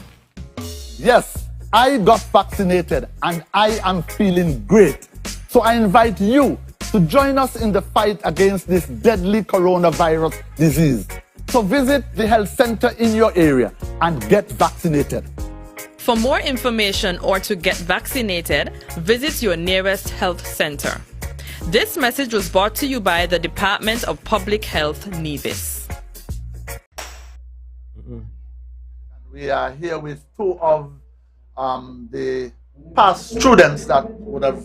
Yes, I got vaccinated and I am feeling great. So I invite you to join us in the fight against this deadly coronavirus disease. So visit the health center in your area and get vaccinated. For more information or to get vaccinated, visit your nearest health center. This message was brought to you by the Department of Public Health, Nevis. We are here with 2 of the past students that would have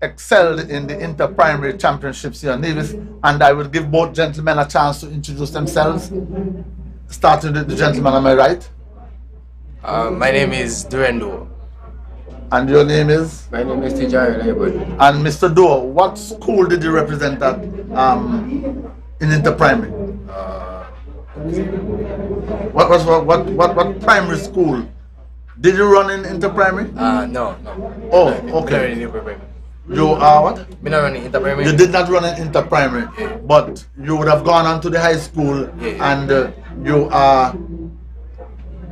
excelled in the inter-primary championships here in Nevis, and I will give both gentlemen a chance to introduce themselves. Starting with the gentleman, am I right? My name is Durendo. And your name is? My name is Tijari Labor. And Mr. Doe, what school did you represent at in inter-primary? What primary school? Did you run in inter-primary? No. Oh, okay. You are what? Me not running inter-primary. You did not run in inter-primary, but you would have gone on to the high school, and you are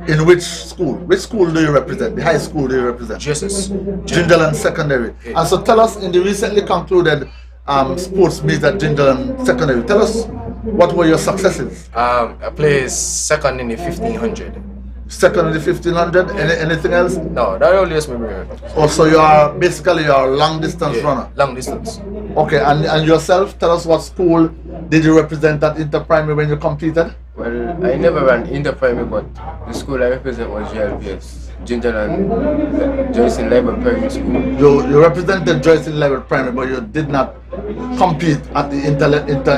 in which school? Which school do you represent? The high school do you represent? Jesus. Jindaland Secondary. And so tell us, in the recently concluded sports meet at Jindaland Secondary, tell us what were your successes? I placed second in the 1500. Second in the 1500? Anything else? No, that only is me. Oh, so you are basically a long distance runner? Long distance. Okay, and yourself, tell us what school did you represent at inter-primary when you competed? Well, I never ran inter-primary, but the school I represent was JLPS, Jindaland Joyce Library Primary School. You represented Joyce Library Primary, but you did not compete at the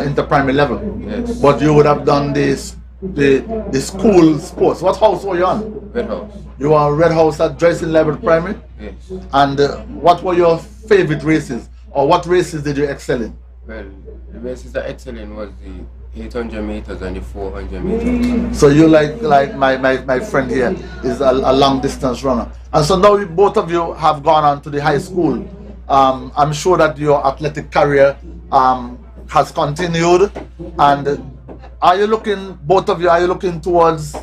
inter-primary level. Yes. But you would have done this. The school sports. What house were you on? Red House. You were Red House at Joyce Library Primary? Yes. And what were your favorite races? Or what races did you excel in? Well, the races that excel in was the 800 meters and the 400 meters. So you like my friend here is a long distance runner. And so now both of you have gone on to the high school. I'm sure that your athletic career has continued, and both of you, are you looking towards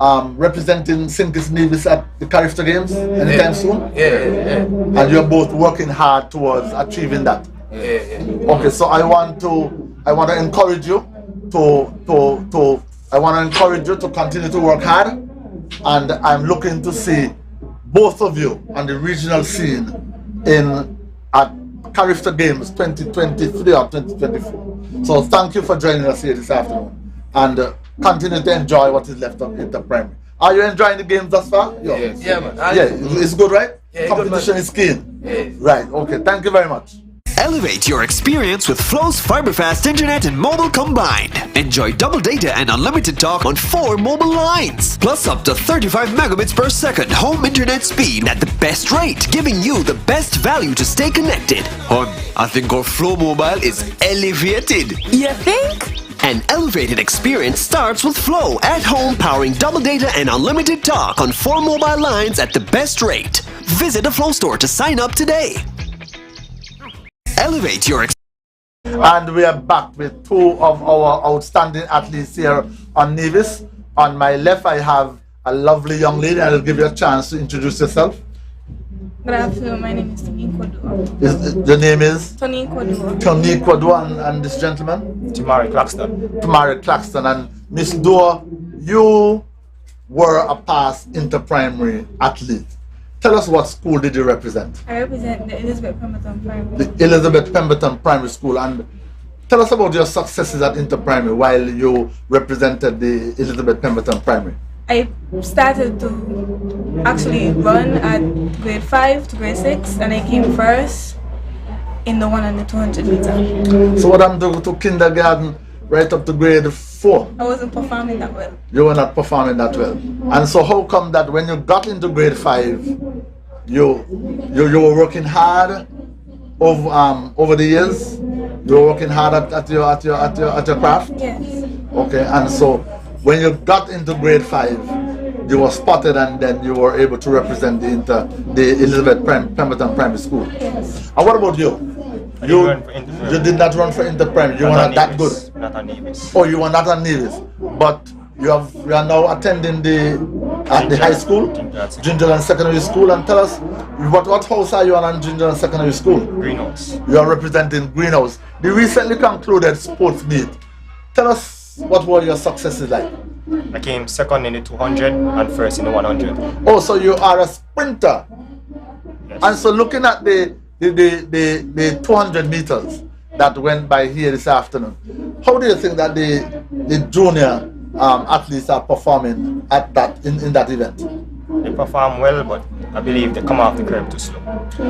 representing St. Kitts Nevis at the Carifta Games anytime soon? Yeah. And you're both working hard towards achieving that. Yeah. Okay, so I want to encourage you to continue to work hard, and I'm looking to see both of you on the regional scene at Carifta Games 2023 or 2024. So thank you for joining us here this afternoon, and continue to enjoy what is left of inter-primary. Are you enjoying the games thus far? Yes. Yeah, man. It's good, right? Yeah, competition good, is keen. Yes. Right, okay, thank you very much. Elevate your experience with Flow's fiber-fast internet and mobile combined. Enjoy double data and unlimited talk on 4 mobile lines. Plus up to 35 megabits per second home internet speed at the best rate, giving you the best value to stay connected. I think our Flow mobile is elevated. You think? An elevated experience starts with Flow at home, powering double data and unlimited talk on 4 mobile lines at the best rate. Visit the Flow store to sign up today. Elevate your And we are back with 2 of our outstanding athletes here on Nevis. On my left, I have a lovely young lady. I'll give you a chance to introduce yourself. Good afternoon, my name is Tony Kodua. Your name is? Tony Kodua. Tony Kodua, and this gentleman? Tamari Claxton. Tamari Claxton. And Miss Dua, you were a past inter-primary athlete. Tell us, what school did you represent? I represent the Elizabeth Pemberton Primary. The Elizabeth Pemberton Primary School. And tell us about your successes at inter-primary while you represented the Elizabeth Pemberton Primary. I started to actually run at grade 5 to grade 6, and I came first in the 100 and 200 meter. So what happened to kindergarten right up to grade 4? I wasn't performing that well. You were not performing that well. And so how come that when you got into grade 5, you were working hard over the years? You were working hard at your craft? Yes. Okay, and so when you got into grade 5, you were spotted and then you were able to represent the Elizabeth Pemberton Primary School. Yes. And what about you? You did not run for Inter-Primary. You were not that good. Not on Nevis. Oh, you were not on Nevis. But you are now attending the high school, Gingerland Secondary School, and tell us what house are you on Gingerland Secondary School? Greenhouse. You are representing Greenhouse. The recently concluded sports meet. Tell us what were your successes like? I came second in the 200 and first in the 100. Oh, so you are a sprinter. Yes. And so looking at the 200 meters that went by here this afternoon, how do you think that the junior athletes are performing at that in that event? They perform well, but I believe they come off the curb too slow.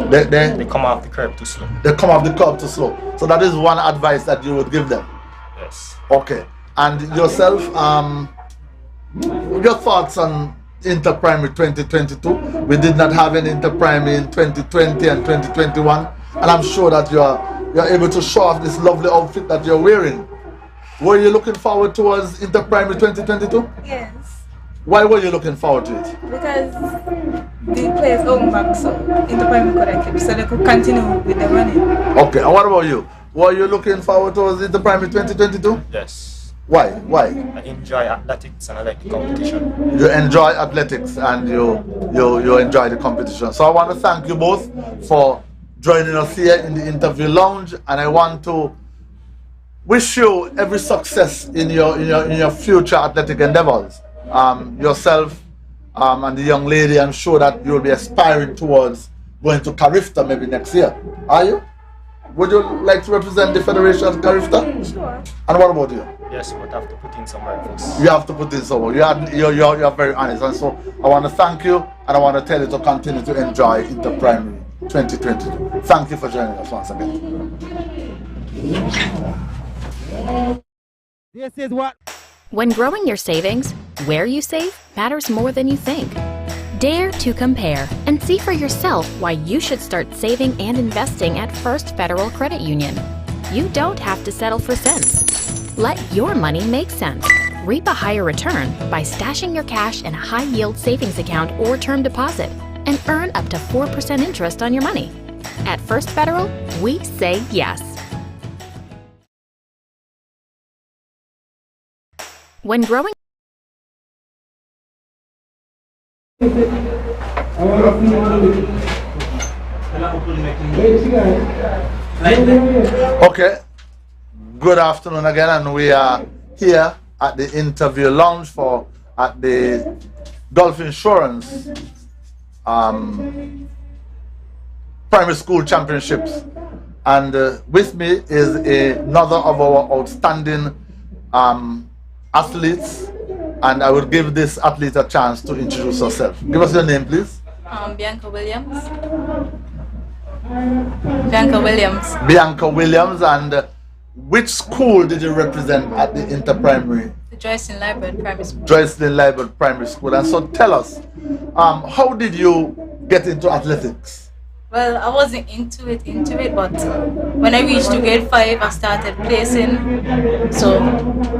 They come off the curb too slow. They come off the curb too slow. So that is one advice that you would give them. Yes. Okay. And yourself, your thoughts on Inter-Primary 2022? We did not have any Inter-Primary in 2020 and 2021, and I'm sure that you're able to show off this lovely outfit that you're wearing. Were you looking forward towards Inter-Primary 2022? Yes. Why were you looking forward to it? Because the players home back, so Inter-Primary could keep, so they could continue with the running. Okay, and what about you? Were you looking forward towards Inter-Primary 2022? Yes. Why? I enjoy athletics and I like the competition. You enjoy athletics and you enjoy the competition. So I want to thank you both for joining us here in the interview lounge, and I want to wish you every success in your future athletic endeavors. Yourself and the young lady, I'm sure that you'll be aspiring towards going to Carifta maybe next year. Are you? Would you like to represent the Federation at Carifta? Sure. And what about you? Yes, but I have to put in some work first. You have to put in some work. You're very honest, and so I want to thank you, and I want to tell you to continue to enjoy Inter-Primary 2022. Thank you for joining us once again. This is what. When growing your savings, where you save matters more than you think. Dare to compare and see for yourself why you should start saving and investing at First Federal Credit Union. You don't have to settle for cents. Let your money make sense. Reap a higher return by stashing your cash in a high-yield savings account or term deposit and earn up to 4% interest on your money. At First Federal, we say yes. When growing Okay, good afternoon again, and we are here at the interview lounge at the Gulf Insurance Primary School Championships, and with me is another of our outstanding athletes, and I will give this athlete a chance to introduce herself. Give us your name, please. Bianca Williams. Bianca Williams. Bianca Williams, and which school did you represent at the Inter-Primary? The Joycelyn Library Primary School. Joycelyn Library Primary School. And so tell us, how did you get into athletics? Well, I wasn't into it, but when I reached to grade 5, I started placing. So,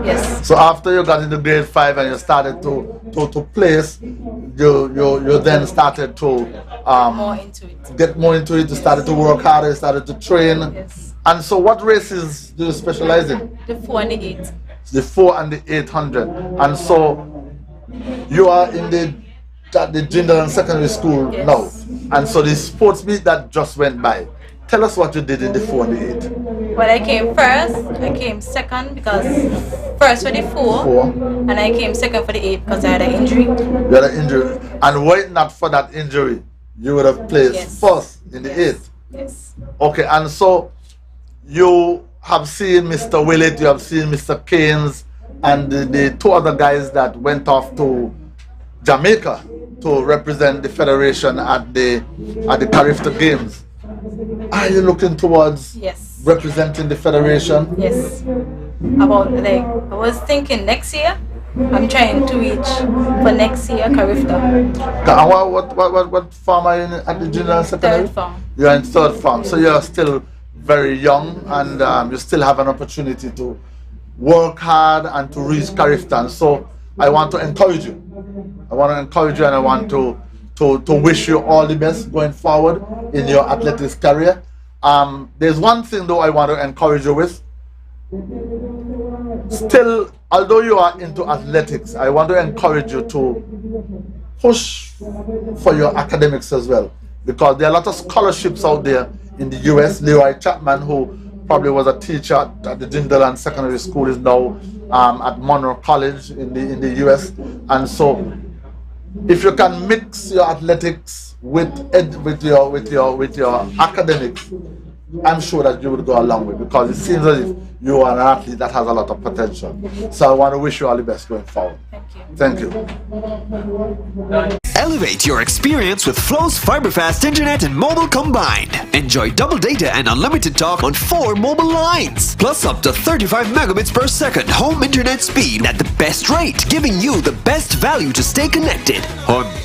yes. So after you got into grade 5 and you started to place, you then started to more into it. Get more into it. You started to work harder. You started to train. Yes. And so, what races do you specialize in? The 4 and the 8. The 4 and the 800. And so, you are in at the Gingerland Secondary School now. And so the sports meet that just went by. Tell us what you did in the 4 and the 8. Well, I came first, I came second because first for the 4, and I came second for the 8 because I had an injury. You had an injury. And were it not for that injury, you would have placed first in the 8. Yes. Okay, and so you have seen Mr. Willett, you have seen Mr. Keynes, and the 2 other guys that went off to Jamaica to represent the Federation at the Carifta Games. Are you looking towards Yes. representing the federation? Yes. About like I was thinking next year. I'm trying to reach for next year Carifta. What farm are you in at the junior secondary? Third farm. You're in third farm, so you're still very young, and you still have an opportunity to work hard and to reach Carifta. So I want to encourage you. I want to encourage you, and I want to wish you all the best going forward in your athletics career. There's one thing though I want to encourage you with. Still, although you are into athletics, I want to encourage you to push for your academics as well, because there are a lot of scholarships out there in the US. Leroy Chapman, who probably was a teacher at the Jindaland Secondary School, is now at Monroe College in the US. And so, if you can mix your athletics with your academics, I'm sure that you would go a long way, because it seems as if you are an athlete that has a lot of potential. So I want to wish you all the best going forward. Thank you. Elevate your experience with Flow's Fiberfast Internet and mobile combined. Enjoy double data and unlimited talk on 4 mobile lines, plus up to 35 megabits per second home internet speed at the best rate, giving you the best value to stay connected.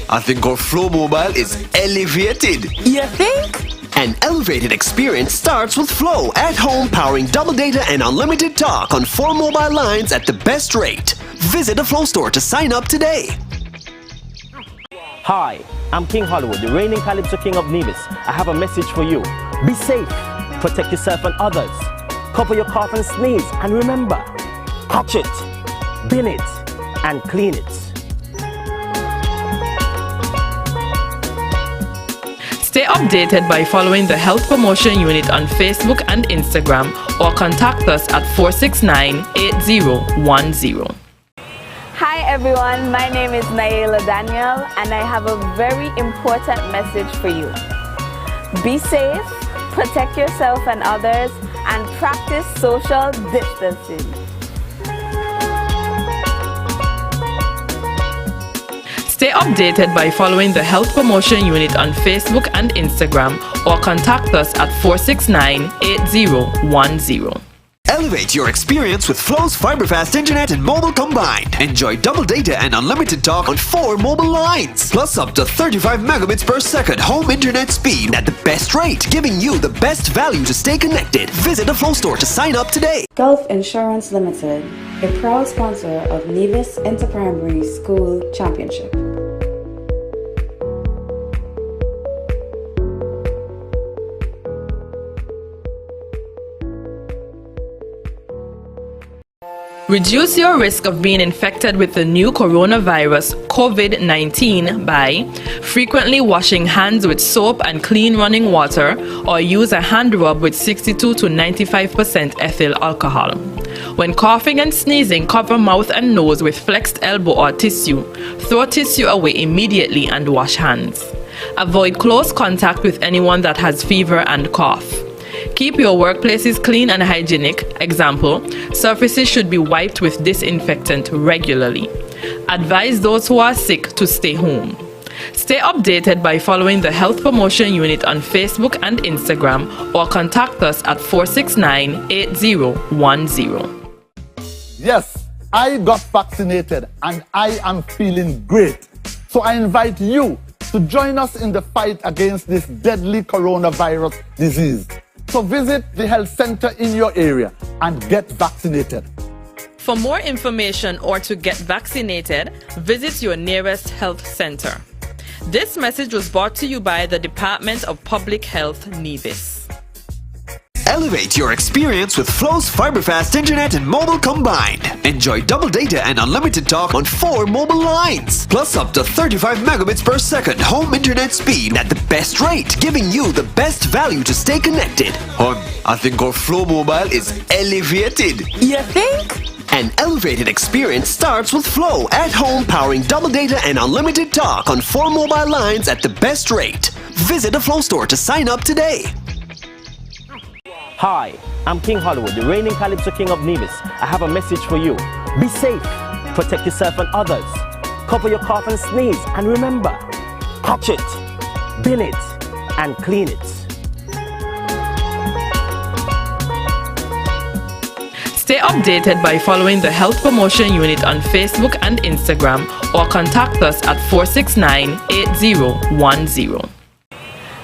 I think our Flow Mobile is elevated. You think? An elevated experience starts with Flow at home, powering double data and unlimited talk on 4 mobile lines at the best rate. Visit a Flow store to sign up today. Hi, I'm King Hollywood, the reigning Calypso King of Nevis. I have a message for you. Be safe, protect yourself and others. Cover your cough and sneeze, and remember, catch it, bin it, and clean it. Stay updated by following the Health Promotion Unit on Facebook and Instagram, or contact us at 469-8010. Hi everyone, my name is NIA Daniel, and I have a very important message for you. Be safe, protect yourself and others, and practice social distancing. Stay updated by following the Health Promotion Unit on Facebook and Instagram, or contact us at 469-8010. Elevate your experience with Flow's Fiberfast Internet and mobile combined. Enjoy double data and unlimited talk on 4 mobile lines, plus up to 35 megabits per second home internet speed at the best rate, giving you the best value to stay connected. Visit a Flow store to sign up today. Gulf Insurance Limited, a proud sponsor of Nevis Interprimary School Championship. Reduce your risk of being infected with the new coronavirus COVID-19 by frequently washing hands with soap and clean running water, or use a hand rub with 62 to 95% ethyl alcohol. When coughing and sneezing, cover mouth and nose with flexed elbow or tissue. Throw tissue away immediately and wash hands. Avoid close contact with anyone that has fever and cough. Keep your workplaces clean and hygienic. Example, surfaces should be wiped with disinfectant regularly. Advise those who are sick to stay home. Stay updated by following the Health Promotion Unit on Facebook and Instagram, or contact us at 469-8010. Yes, I got vaccinated and I am feeling great. So I invite you to join us in the fight against this deadly coronavirus disease. So visit the health center in your area and get vaccinated. For more information or to get vaccinated, visit your nearest health center. This message was brought to you by the Department of Public Health, Nevis. Elevate your experience with Flow's Fiberfast Internet and mobile combined. Enjoy double data and unlimited talk on 4 mobile lines, plus up to 35 megabits per second home internet speed at the best rate, giving you the best value to stay connected. I think our Flow Mobile is elevated. You think? An elevated experience starts with Flow at home, powering double data and unlimited talk on 4 mobile lines at the best rate. Visit a Flow store to sign up today. Hi, I'm King Hollywood, the reigning Calypso King of Nevis. I have a message for you. Be safe, protect yourself and others. Cover your cough and sneeze, and remember, catch it, bin it, and clean it. Stay updated by following the Health Promotion Unit on Facebook and Instagram or contact us at 469-8010.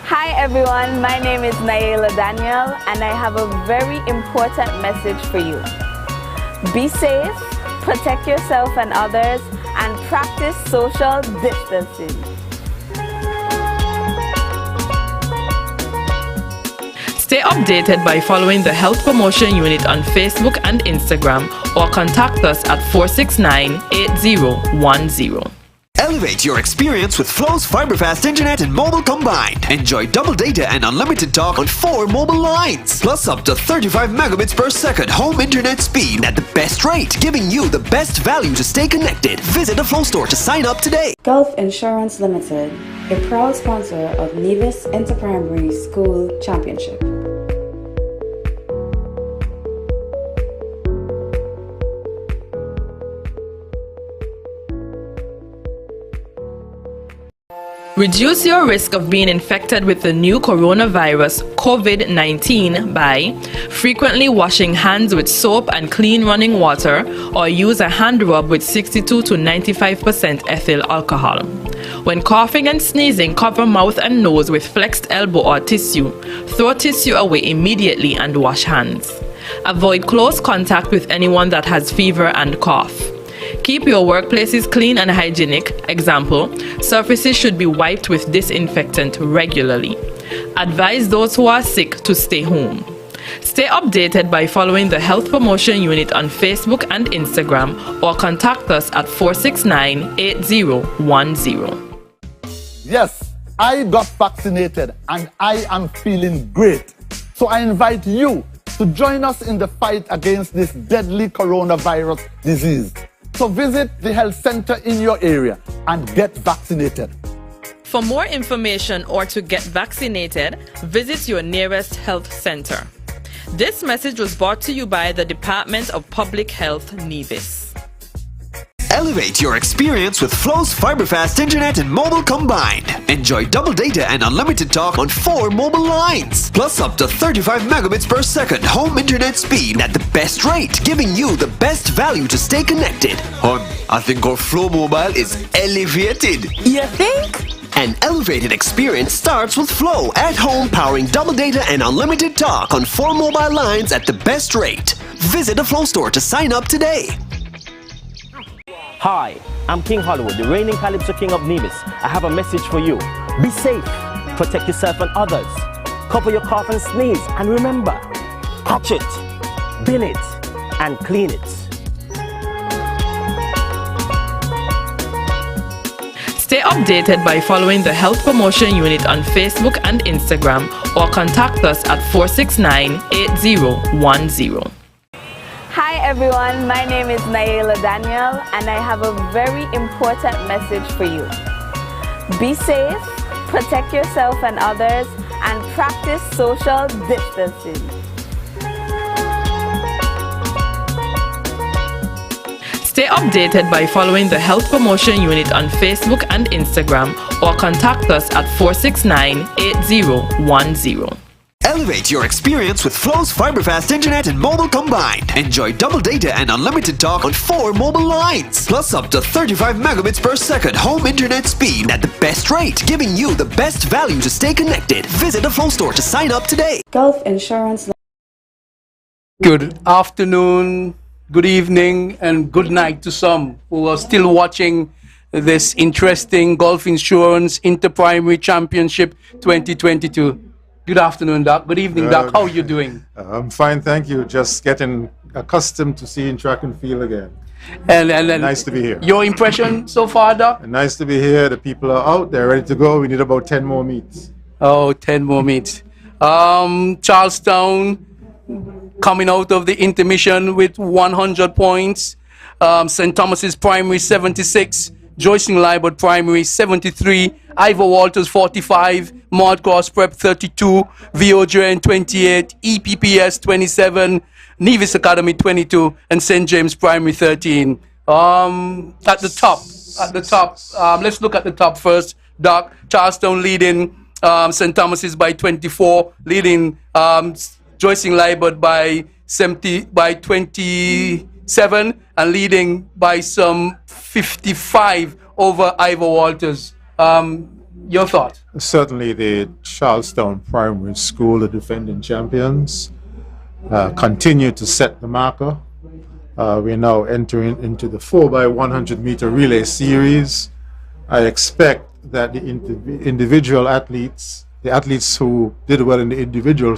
Hi everyone, my name is NIA Daniel and I have a very important message for you. Be safe, protect yourself and others, and practice social distancing. Stay updated by following the Health Promotion Unit on Facebook and Instagram or contact us at 469-8010. Elevate your experience with Flow's fiberfast internet and mobile combined. Enjoy double data and unlimited talk on 4 mobile lines. Plus up to 35 megabits per second home internet speed at the best rate, giving you the best value to stay connected. Visit a Flow store to sign up today. Gulf Insurance Limited, a proud sponsor of Nevis Interprimary School Championship. Reduce your risk of being infected with the new coronavirus COVID-19 by frequently washing hands with soap and clean running water, or use a hand rub with 62 to 95% ethyl alcohol. When coughing and sneezing, cover mouth and nose with flexed elbow or tissue. Throw tissue away immediately and wash hands. Avoid close contact with anyone that has fever and cough. Keep your workplaces clean and hygienic. Example, surfaces should be wiped with disinfectant regularly. Advise those who are sick to stay home. Stay updated by following the Health Promotion Unit on Facebook and Instagram or contact us at 469-8010. Yes, I got vaccinated and I am feeling great. So I invite you to join us in the fight against this deadly coronavirus disease. So visit the health center in your area and get vaccinated. For more information or to get vaccinated, visit your nearest health center. This message was brought to you by the Department of Public Health, Nevis. Elevate your experience with Flow's fiberfast internet and mobile combined. Enjoy double data and unlimited talk on 4 mobile lines. Plus up to 35 megabits per second home internet speed at the best rate, giving you the best value to stay connected. Hon, I think our Flow mobile is elevated. You think? An elevated experience starts with Flow at home, powering double data and unlimited talk on 4 mobile lines at the best rate. Visit a Flow store to sign up today. Hi, I'm King Hollywood, the reigning Calypso King of Nevis. I have a message for you. Be safe, protect yourself and others. Cover your cough and sneeze, and remember, catch it, bin it, and clean it. Stay updated by following the Health Promotion Unit on Facebook and Instagram or contact us at 469-8010. Hi everyone, my name is NIA Daniel and I have a very important message for you. Be safe, protect yourself and others, and practice social distancing. Stay updated by following the Health Promotion Unit on Facebook and Instagram or contact us at 469-8010. Elevate your experience with Flow's fiberfast internet and mobile combined. Enjoy double data and unlimited talk on 4 mobile lines. Plus up to 35 megabits per second home internet speed at the best rate, giving you the best value to stay connected. Visit a Flow store to sign up today. Gulf Insurance. Good afternoon, good evening, and good night to some who are still watching this interesting Gulf Insurance Interprimary Championship 2022. Good afternoon, Doc. Good evening, Doc. How are you doing? I'm fine, thank you. Just getting accustomed to seeing track and field again. And nice to be here. Your impression so far, Doc? Nice to be here. The people are out. They're ready to go. We need about 10 more meets. Oh, 10 more meets. Charlestown coming out of the intermission with 100 points. St. Thomas's Primary 76. Joycing Liebert Primary 73, Ivor Walters 45, Maud Cross Prep 32, VOJN 28, EPPS 27, Nevis Academy 22, and St. James Primary 13. At the top, let's look at the top first. Doc, Charlestown leading St. Thomas's by 24, leading Joycing Liebert by 27 and leading by some 55 over Ivor Walters. Your thought? Certainly the Charlestown Primary School, the defending champions, continue to set the marker. We're now entering into the 4x100 meter relay series. I expect that the individual athletes, the athletes who did well in the individual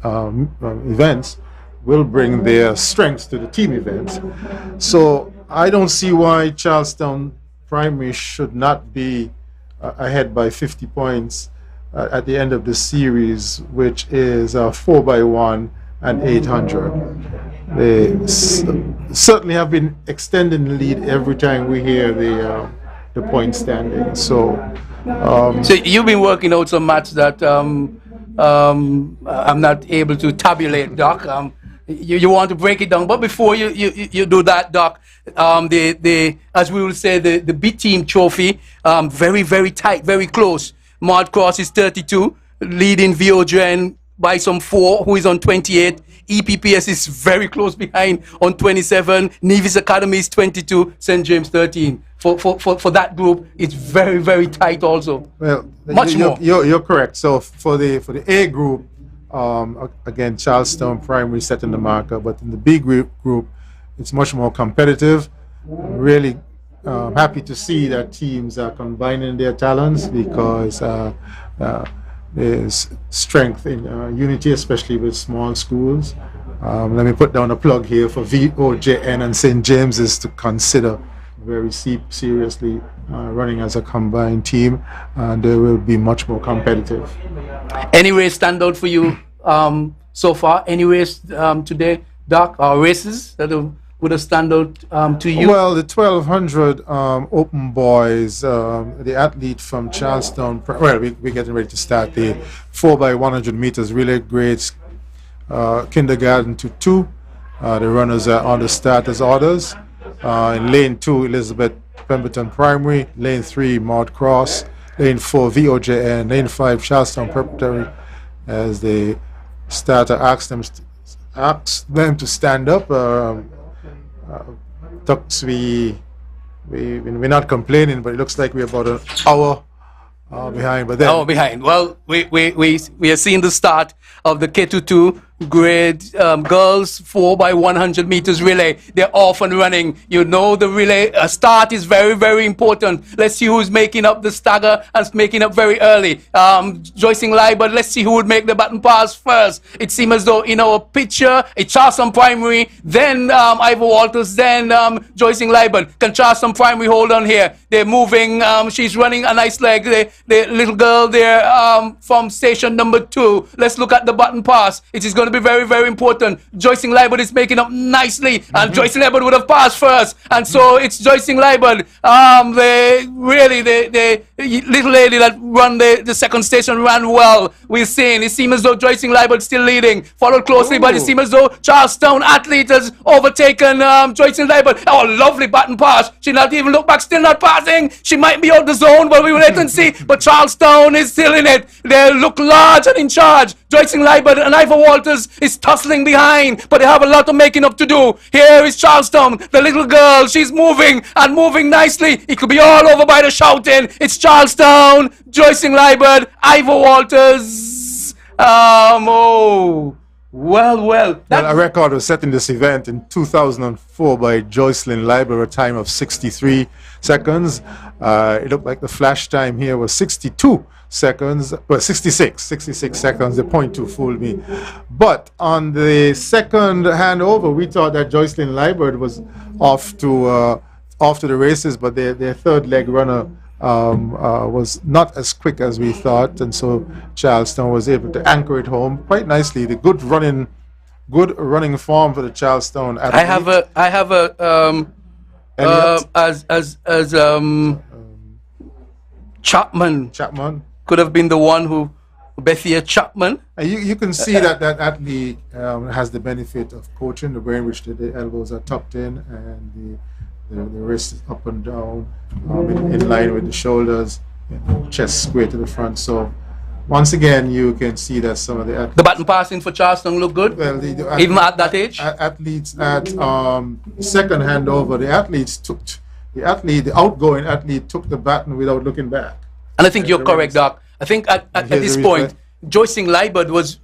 events, will bring their strengths to the team events. So I don't see why Charlestown Primary should not be ahead by 50 points at the end of the series, which is 4x1 and 800. They certainly have been extending the lead every time we hear the point standing. So you've been working out some maths that I'm not able to tabulate, Doc. You want to break it down, but before you do that, Doc, as we will say, the B team trophy, very, very tight, very close. Maud Cross is 32, leading VOGN by some 4, who is on 28. EPPS is very close behind on 27. Nevis Academy is 22. St. James 13. For that group, it's very, very tight also. Well, much more. You're correct. So for the A group, again, Charlestown Primary setting the marker, but in the B group, it's much more competitive. Really happy to see that teams are combining their talents, because there's strength in unity, especially with small schools. Let me put down a plug here for VOJN and St. James's to consider very seriously running as a combined team, and they will be much more competitive. Any race stand out for you so far? Any race today, Doc, or races that would have stand out to you? Well, the 1200 open boys, the athlete from Charlestown, well, we're getting ready to start the 4x100 meters relay grades, kindergarten to 2. The runners are on the starters orders. In lane 2, Elizabeth Pemberton Primary. Lane 3, Maud Cross. Lane 4, VOJN. Lane 5, Charlestown Preparatory. As the starter asks them to stand up. Ducks, we're not complaining, but it looks like we're about an hour behind. But then behind. Well, we are seeing the start of the K22 grade girls 4x100 meters relay. They're off and running. You know the relay start is very, very important. Let's see who's making up the stagger and making up very early. Joycing Liebert, let's see who would make the button pass first. It seems as though in our picture, it's Charlestown Primary, then Ivor Walters, then Joycing Liebert. Can Charlestown Primary hold on here? They're moving. She's running a nice leg. The little girl there from station number 2. Let's look at the button pass. It is going to be very, very important. Joycing Liebert is making up nicely, and Joycing Liebert would have passed first, and so it's Joycing Liebert. The little lady that run the second station ran well. We're seeing it seems as though Joycing Liebert still leading, followed closely, but it seems as though Charlestown athlete has overtaken Joycing Liebert. Oh, lovely button pass. She not even look back, still not passing. She might be out the zone, but we will wait and see. But Charlestown is still in it. They look large and in charge. Joycing Liebert and Ivor Walters is tussling behind, but they have a lot of making up to do. Here is Charlestown, the little girl. She's moving and moving nicely. It could be all over by the shouting. It's Charlestown, Joycing Liebert, Ivor Walters. Well. A record was set in this event in 2004 by Joycelyn Liebert, a time of 63 seconds. It looked like the flash time here was 62 seconds, well, 66 seconds. The 0.2 fooled me. But on the second handover, we thought that Joycelyn Liebert was off to the races, but their third leg runner was not as quick as we thought, and so Charlestown was able to anchor it home quite nicely. The good running form for the Charlestown athlete. I have a Chapman could have been the one who Bethia Chapman. You can see that athlete has the benefit of coaching, the way in which the elbows are tucked in and the wrist is up and down, in line with the shoulders, chest square to the front. So once again, you can see that some of the athletes, The baton passing for Charleston look good, well, even at that age. Athletes at second handover, the outgoing athlete took the baton without looking back. And I think you're correct, Doc. I think at this point, Joycing Liebert was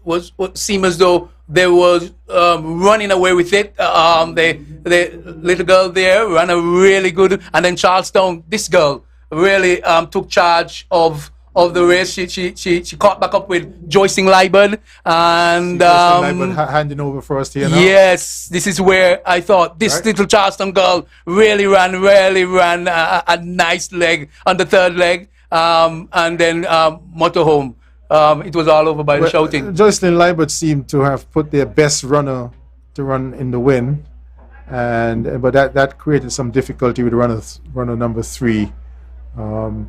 seemed as though they was running away with it. The little girl there ran a really good, and then Charlestown, this girl really took charge of the race. She caught back up with Joycing Liebert, and handing over first here now. Yes, this is where I thought this little Charleston girl really ran a nice leg on the third leg, and then motorhome. It was all over by the shouting. Joycelyn Liebert seemed to have put their best runner to run in the win, but that created some difficulty with runner number 3. And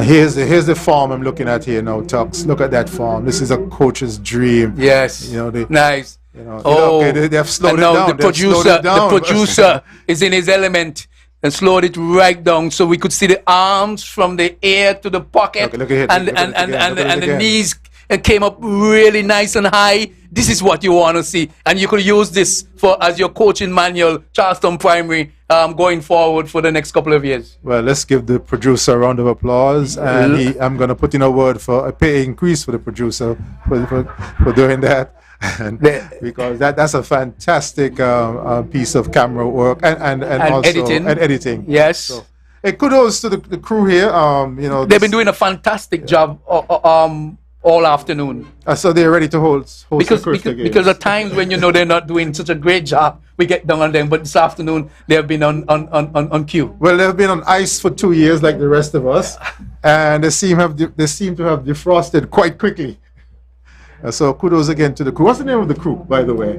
here's the form I'm looking at here now, Tux. Look at that form. This is a coach's dream. Yes, nice. They have slowed it down. The producer is in his element and slowed it right down, so we could see the arms from the ear to the pocket, and the knees came up really nice and high. This is what you want to see, and you could use this as your coaching manual, Charleston Primary, going forward for the next couple of years. Well, let's give the producer a round of applause, and I'm going to put in a word for a pay increase for the producer for doing that. And because that's a fantastic piece of camera work and also editing. Yes. So, hey, kudos to the crew here. They've been doing a fantastic job all afternoon. So they're ready to host because at times when they're not doing such a great job, we get down on them. But this afternoon they have been on cue. Well, they've been on ice for 2 years, like the rest of us, and they seem to have defrosted quite quickly. So kudos again to the crew. What's the name of the crew, by the way?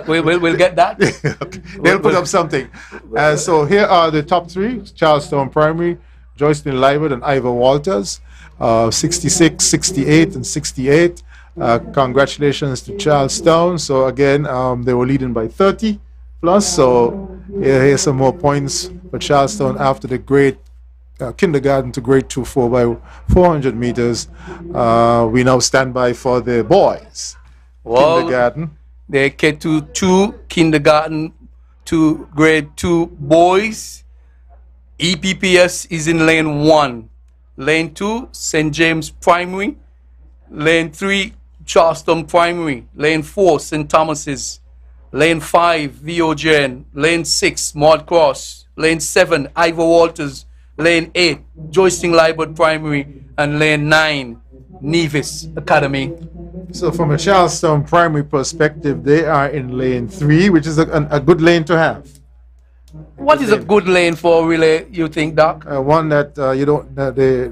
We'll get that. Okay. They'll put up something. So here are the top 3: Charlestown Primary, Joycelyn Liebert and Ivor Walters, 66, 68, and 68. Congratulations to Charlestown. So again, they were leading by 30 plus. So here's some more points for Charlestown after the great kindergarten to grade 2 4 by 400 meters. We now stand by for the boys. Kindergarten. They get to 2 kindergarten to grade 2 boys. EPPS is in lane 1. Lane 2, St. James Primary. Lane 3, Charleston Primary. Lane 4, St. Thomas's. Lane 5, VOGN. Lane 6, Maud Cross. Lane 7, Ivor Walters. Lane 8, Joycelyn Liebert Primary, and Lane 9, Nevis Academy. So from a Charlestown Primary perspective, they are in Lane 3, which is a good lane to have. What is a good lane for relay, you think, Doc? One that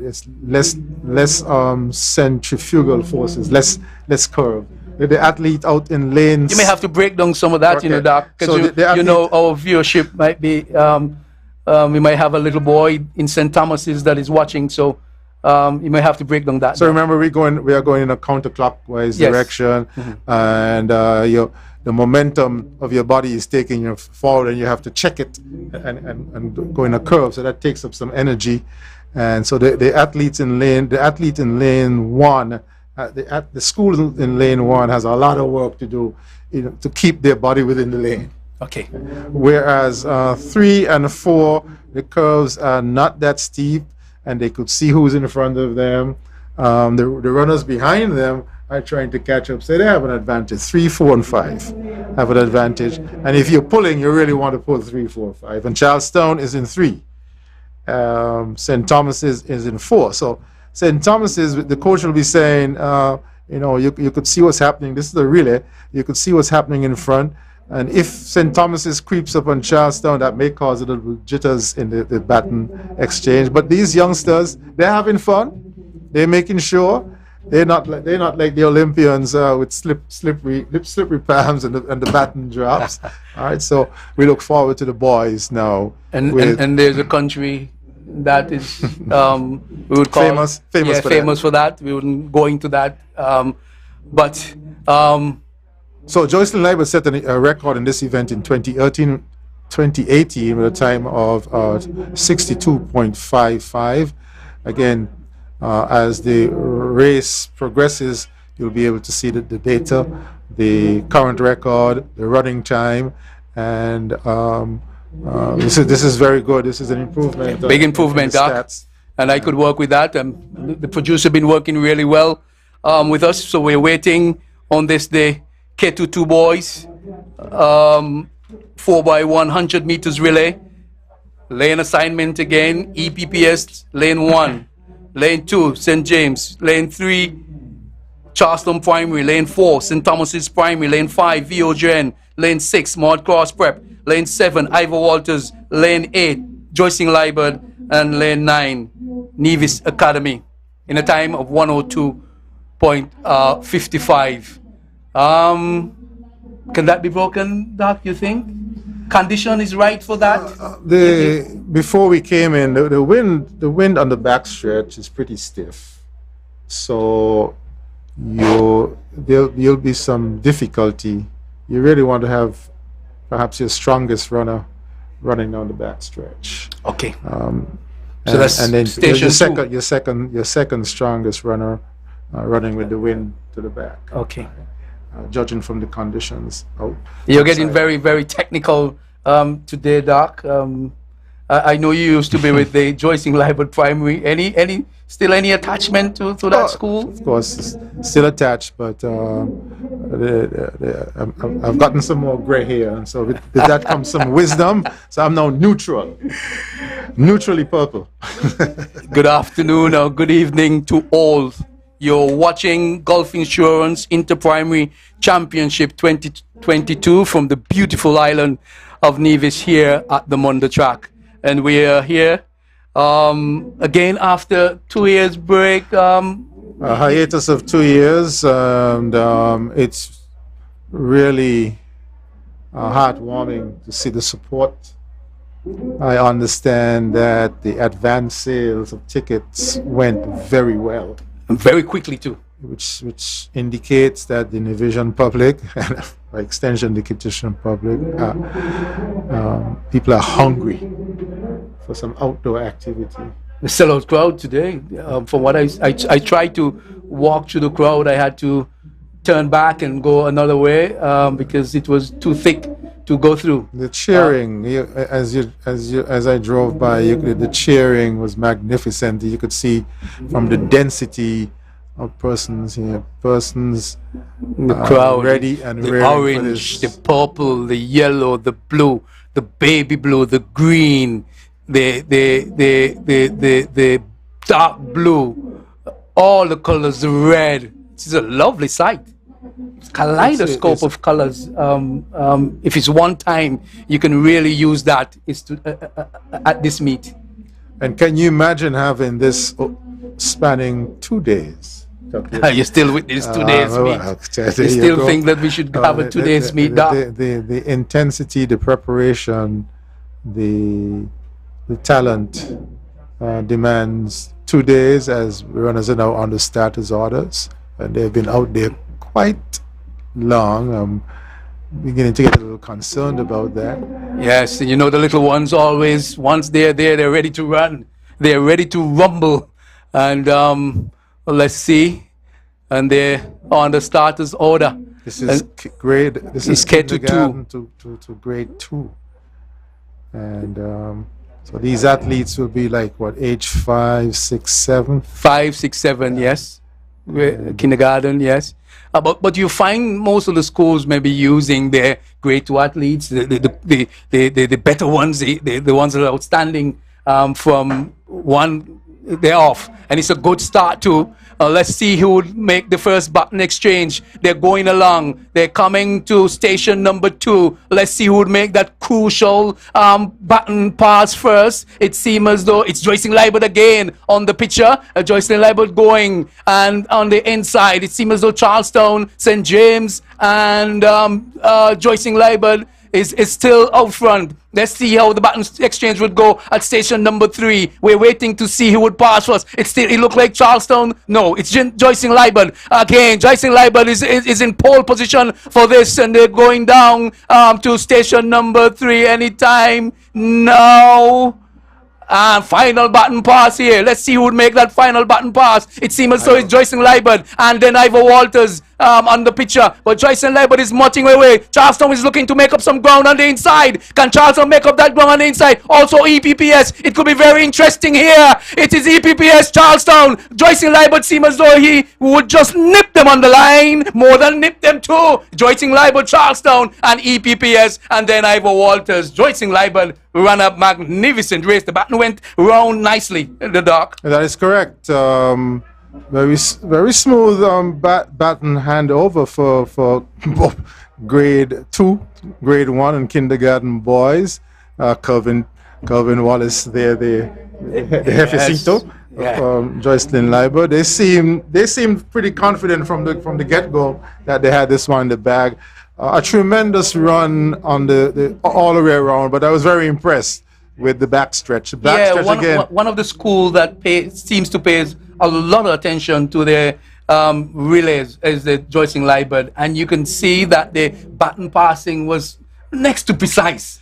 it's less centrifugal forces, less curve. The athlete out in lanes. You may have to break down some of that, Doc, because our viewership might be... we might have a little boy in St. Thomas's that is watching, so you may have to break down that. So remember, we are going in a counterclockwise direction, and the momentum of your body is taking you forward, and you have to check it and go in a curve. So that takes up some energy, and so the athlete in lane 1, the school in lane 1 has a lot of work to do, to keep their body within the lane. Okay. Whereas 3 and 4, the curves are not that steep, and they could see who's in front of them. The runners behind them are trying to catch up, so they have an advantage. 3, 4, and 5 have an advantage. And if you're pulling, you really want to pull 3, 4, 5. And Charlestown is in 3. St. Thomas's is in 4. So St. Thomas's, the coach will be saying, you could see what's happening. This is a relay. You could see what's happening in front. And if St. Thomas's creeps up on Charlestown, that may cause a little jitters in the baton exchange. But these youngsters, they're having fun. They're making sure they're not like the Olympians with slippery palms and the baton drops. All right, so we look forward to the boys now. And there's a country that is we would call famous for that. We wouldn't go into that, but. So Joycelyn Liebert set a record in this event in 2018 with a time of 62.55. Again, as the race progresses, you'll be able to see the data, the current record, the running time, and this is very good. This is an improvement. Big improvement, in the Doc. stats. And I could work with that. The producer been working really well with us, so we're waiting on this day. K22 boys, 4x100 meters relay. Lane assignment again, EPPS, lane 1, lane 2, St. James, lane 3, Charleston Primary, lane 4, St. Thomas's Primary, lane 5, VOGN, lane 6, Maud Cross Prep, lane 7, Ivor Walters, lane 8, Joycing Liebert, and lane 9, Nevis Academy, in a time of 102.55. Can that be broken, Doc, you think? Condition is right for that? Before we came in, the wind on the backstretch is pretty stiff, so there'll be some difficulty. You really want to have perhaps your strongest runner running down the backstretch. Okay. So that's and then station your second strongest runner running with the wind to the back. Okay. Judging from the conditions. You're getting very, very technical today, Doc. I know you used to be with the Joycing Liebert Primary. Still any attachment to that school? Of course, still attached, but I've gotten some more gray hair, and so with that comes some wisdom. So I'm now neutrally purple. Good afternoon or good evening to all. You're watching Gulf Insurance Inter-Primary Championship 2022 from the beautiful island of Nevis here at the Mondo Track. And we are here again after 2 years break. A hiatus of 2 years, and it's really heartwarming to see the support. I understand that the advance sales of tickets went very well. Very quickly too. Which indicates that the Nevisian public, and by extension the Kitchen public, people are hungry for some outdoor activity. The sellout crowd today. From what I tried to walk through the crowd, I had to turn back and go another way because it was too thick to go through. The cheering, as I drove by, the cheering was magnificent. You could see from the density of persons here, the crowd, ready and the ready orange, the purple, the yellow, the blue, the baby blue, the green, the dark blue, all the colors, the red. It's a lovely sight. Kaleidoscope of colors. If it's one time, you can really use that. Is to at this meet. And can you imagine having this spanning 2 days? You still with this 2 days meet? You still think that we should have a 2 days meet? The intensity, the preparation, the talent demands 2 days, as runners are now on the starters orders, and they've been out there quite long. I'm beginning to get a little concerned about that. Yes, and you know the little ones always, once they're there, they're ready to run. They're ready to rumble. And let's see. And they're on the starters order. This is grade. This is K22 to grade 2. And so these athletes will be like what, age 5, 6, 7? 5, 6, 7, yes. Kindergarten, yes. But you find most of the schools maybe using their grade 2 athletes, the better ones, the ones that are outstanding from one, they're off. And it's a good start to, let's see who would make the first button exchange. They're going along. They're coming to station number 2. Let's see who would make that crucial button pass first. It seems as though it's Joycing Liebert again on the picture. Joycing Liebert going. And on the inside, it seems as though Charlestown, St. James, and Joycing Liebert is still out front. Let's see how the button exchange would go at station number 3. We're waiting to see who would pass first. It looked like Charlestown. No, it's Joycing Liebert. Again, Joycing Liebert is in pole position for this, and they're going down to station number 3 anytime now. And final button pass here. Let's see who would make that final button pass. It seems as though it's Joycelyn Liebert and then Ivor Walters on the picture. But Joycelyn Liebert is mutting away. Charleston is looking to make up some ground on the inside. Can Charleston make up that ground on the inside? Also EPPS. It could be very interesting here. It is EPPS Charleston. Joycelyn Liebert seems as though he would just nip them on the line. More than nip them too. Joycelyn Liebert Charleston and EPPS and then Ivor Walters. Joycelyn Liebert ran a magnificent race. The baton went round nicely in the dark. That is correct. Very smooth baton handover for grade 2, grade 1 and kindergarten boys. Calvin Wallace there, the jefecito. Joycelyn Liebert. They seemed pretty confident from the get-go that they had this one in the bag. A tremendous run on the all the way around, but I was very impressed with the backstretch. One of the schools that seems to pay a lot of attention to their relays is the Joycelyn Liebert, and you can see that the baton passing was next to precise,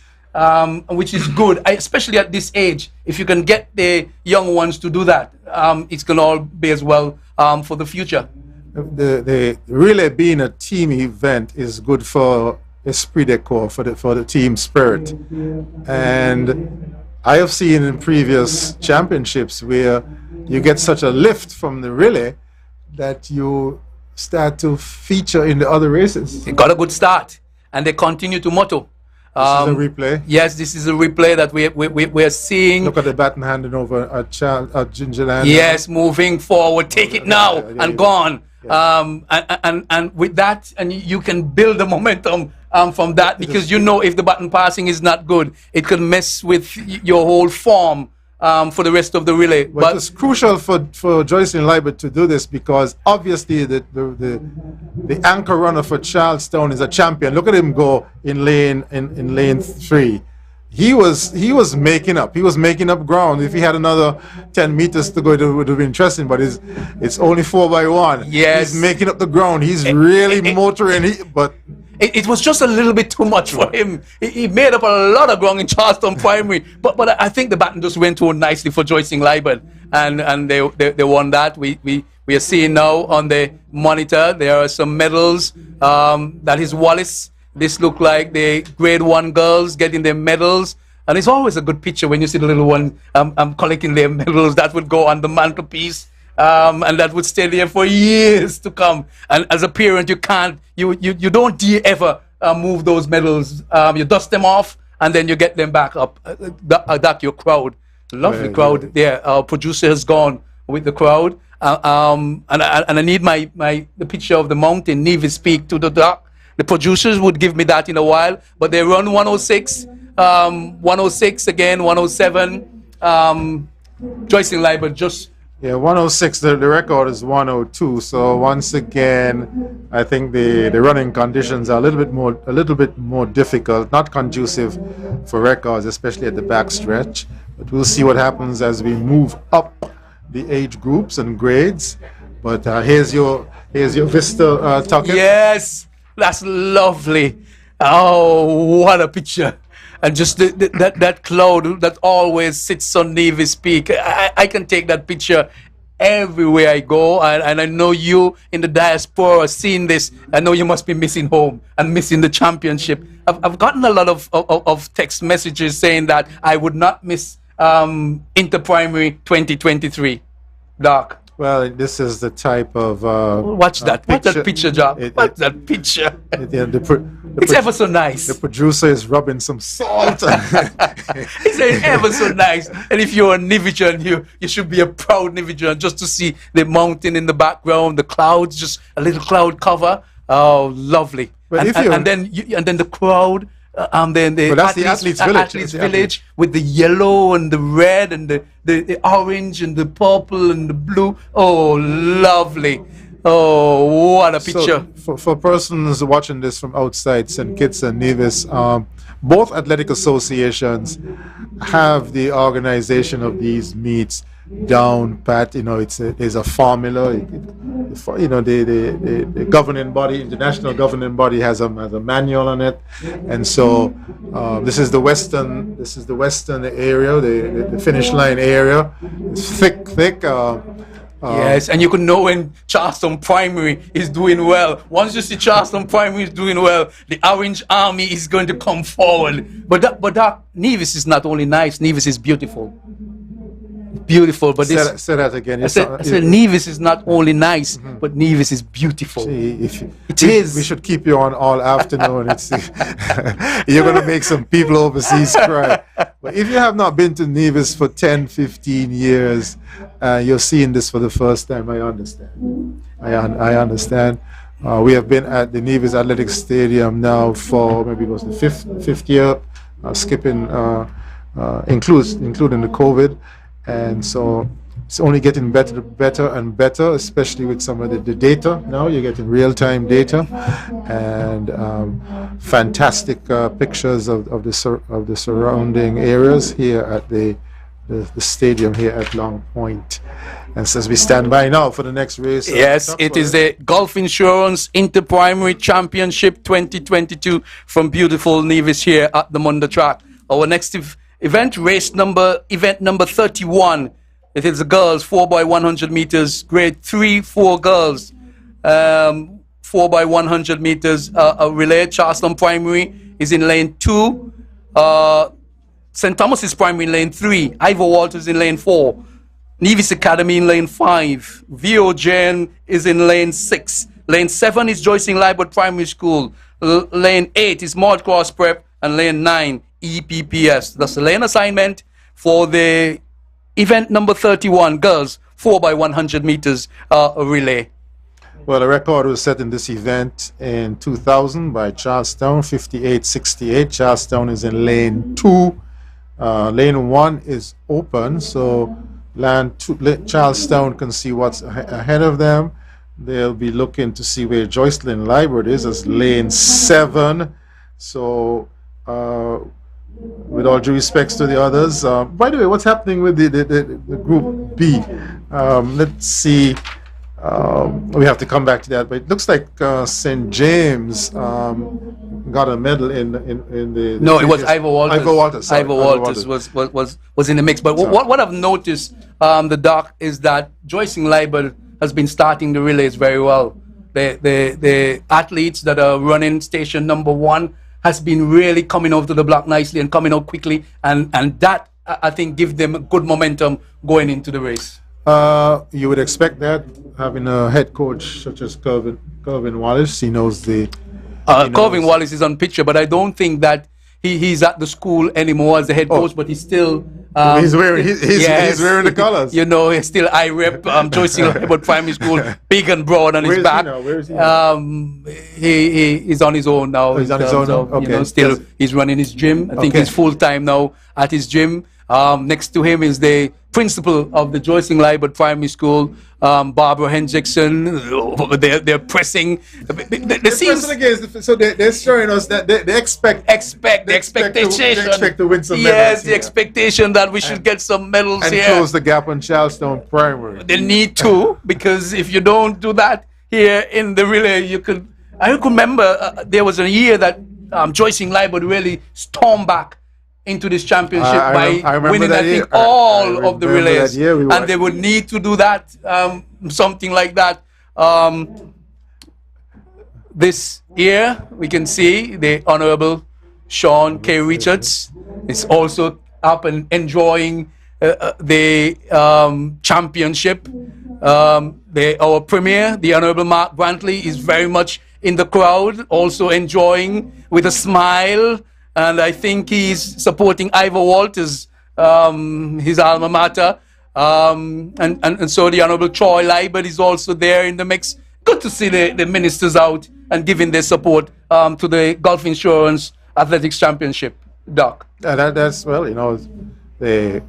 which is good, especially at this age. If you can get the young ones to do that, it's going to all be as well for the future. The relay being a team event is good for esprit de corps, for the team spirit. And I have seen in previous championships where you get such a lift from the relay that you start to feature in the other races. They got a good start and they continue to motto. This is a replay. Yes, this is a replay that we're seeing. Look at the baton handing over at Gingerland. Yes, moving forward. Take it now and gone. And with that, and you can build the momentum from that, because you know if the button passing is not good, it can mess with your whole form for the rest of the relay. But it's crucial for Joycelyn Liebert to do this, because obviously the anchor runner for Charlestown is a champion. Look at him go in lane 3. He was making up. He was making up ground. If he had another 10 meters to go, it would have been interesting. But it's only 4x1. Yes, he's making up the ground. He's really motoring. It was just a little bit too much for him. He made up a lot of ground in Charleston Primary. But I think the baton just went too nicely for Joycelyn Liebert, and they won that. We are seeing now on the monitor there are some medals. That is Wallace. This look like the grade 1 girls getting their medals. And it's always a good picture when you see the little one collecting their medals. That would go on the mantelpiece. And that would stay there for years to come. And as a parent, you don't dare ever move those medals. You dust them off and then you get them back up. That's your crowd. Lovely crowd there. Our producer has gone with the crowd. And I need the picture of the mountain, Nevis Peak to the dock. The producers would give me that in a while, but they run 106, 106 again, 107. Joycelyn Liebert just... Yeah, 106, the record is 102. So once again, I think the running conditions are a little bit more difficult, not conducive for records, especially at the backstretch. But we'll see what happens as we move up the age groups and grades. But here's your Vista Tuckett. Yes. That's lovely. Oh, what a picture. And just that cloud that always sits on Nevis Peak. I can take that picture everywhere I go. And I know you in the diaspora are seeing this. I know you must be missing home and missing the championship. I've gotten a lot of text messages saying that I would not miss Inter-Primary 2023. Doc. Well, this is the type of... watch that picture, John. Watch that picture. It's ever so nice. The producer is rubbing some salt. He said ever so nice. And if you're a Nivijan, you should be a proud Nivijan, just to see the mountain in the background, the clouds, just a little cloud cover. Oh, lovely. And then the crowd. Then the athletes village with the yellow and the red and the orange and the purple and the blue. Oh, lovely. Oh, what a picture. So for persons watching this from outside St. Kitts and Nevis, both athletic associations have the organization of these meets down pat. You know, there's a formula. the governing body, international governing body, has a manual on it, and so this is the western area, the finish line area. It's thick. Yes, and you can know when Charleston Primary is doing well. Once you see Charleston Primary is doing well, the Orange Army is going to come forward. But that Nevis is not only nice, Nevis is beautiful. Beautiful, but say that again. I said Nevis is not only nice, but Nevis is beautiful. It is. We should keep you on all afternoon. You're going to make some people overseas cry. But if you have not been to Nevis for 10, 15 years, you're seeing this for the first time. I understand. I understand. We have been at the Nevis Athletic Stadium now for maybe it was the fifth year, skipping, including the COVID. And so it's only getting better and better, especially with some of the data. Now you're getting real-time data and fantastic pictures of the surrounding areas here at the stadium here at Long Point. And so as we stand by now for the next race. Yes, it is the Gulf Insurance Inter-Primary Championship 2022 from beautiful Nevis here at the Mondo Track. Our next event number 31. It is the girls 4x100 meters, grade 3-4 girls, 4x100 meters. A relay. Charleston Primary is in lane 2. St. Thomas's Primary in lane 3. Ivor Walters in lane 4. Nevis Academy in lane 5. VOGen is in lane 6. Lane 7 is Joycing Liebert Primary School. Lane 8 is Maud Cross Prep, and lane 9 EPPS. That's the lane assignment for the event number 31, girls 4x100 meters relay. Well, a record was set in this event in 2000 by Charlestown, 58.68. Charlestown is in lane 2. Lane 1 is open, so Charlestown can see what's ahead of them. They'll be looking to see where Joycelyn Liebert is as lane 7. So with all due respects to the others, by the way, what's happening with the group B? Let's see. We have to come back to that, but it looks like St. James got a medal in the. No, it was Ivor Walters. Ivor Walters was in the mix. But what I've noticed, the doc, is that Joycing Liebert has been starting the relays very well. The athletes that are running station number 1 has been really coming out to the block nicely and coming out quickly, and that I think gives them a good momentum going into the race. You would expect that, having a head coach such as Calvin Wallace. He knows the. Calvin Wallace is on picture, but I don't think that he's at the school anymore as the head coach. But he's still. He's wearing the colors. You know, he's still IREP, Joycing Liebert Primary School, big and broad on his back. Where is he now? He's on his own now. He's on his own. Okay. Still, he's running his gym. I think he's full time now at his gym. Next to him is the principal of the Joycing Liebert Primary School, Barbara Hendrickson. They're pressing. So they're showing us that they expect the expectation to win some medals. Yes, the expectation that we should get some medals and here. Close the gap on Charlestown Primary. They need to, because if you don't do that here in the relay, I can remember there was a year that Joycing Liebert really stormed back into this championship by winning, I think, all of the relays. And they would need to do that, something like that. This year, we can see the Honorable Sean K. Richards is also up and enjoying the championship. Our Premier, the Honorable Mark Brantley, is very much in the crowd, also enjoying with a smile. And I think he's supporting Ivor Walters, his alma mater. And so the Honorable Troy Liebert is also there in the mix. Good to see the ministers out and giving their support to the Gulf Insurance Athletics Championship, Doc. That's, well, you know, the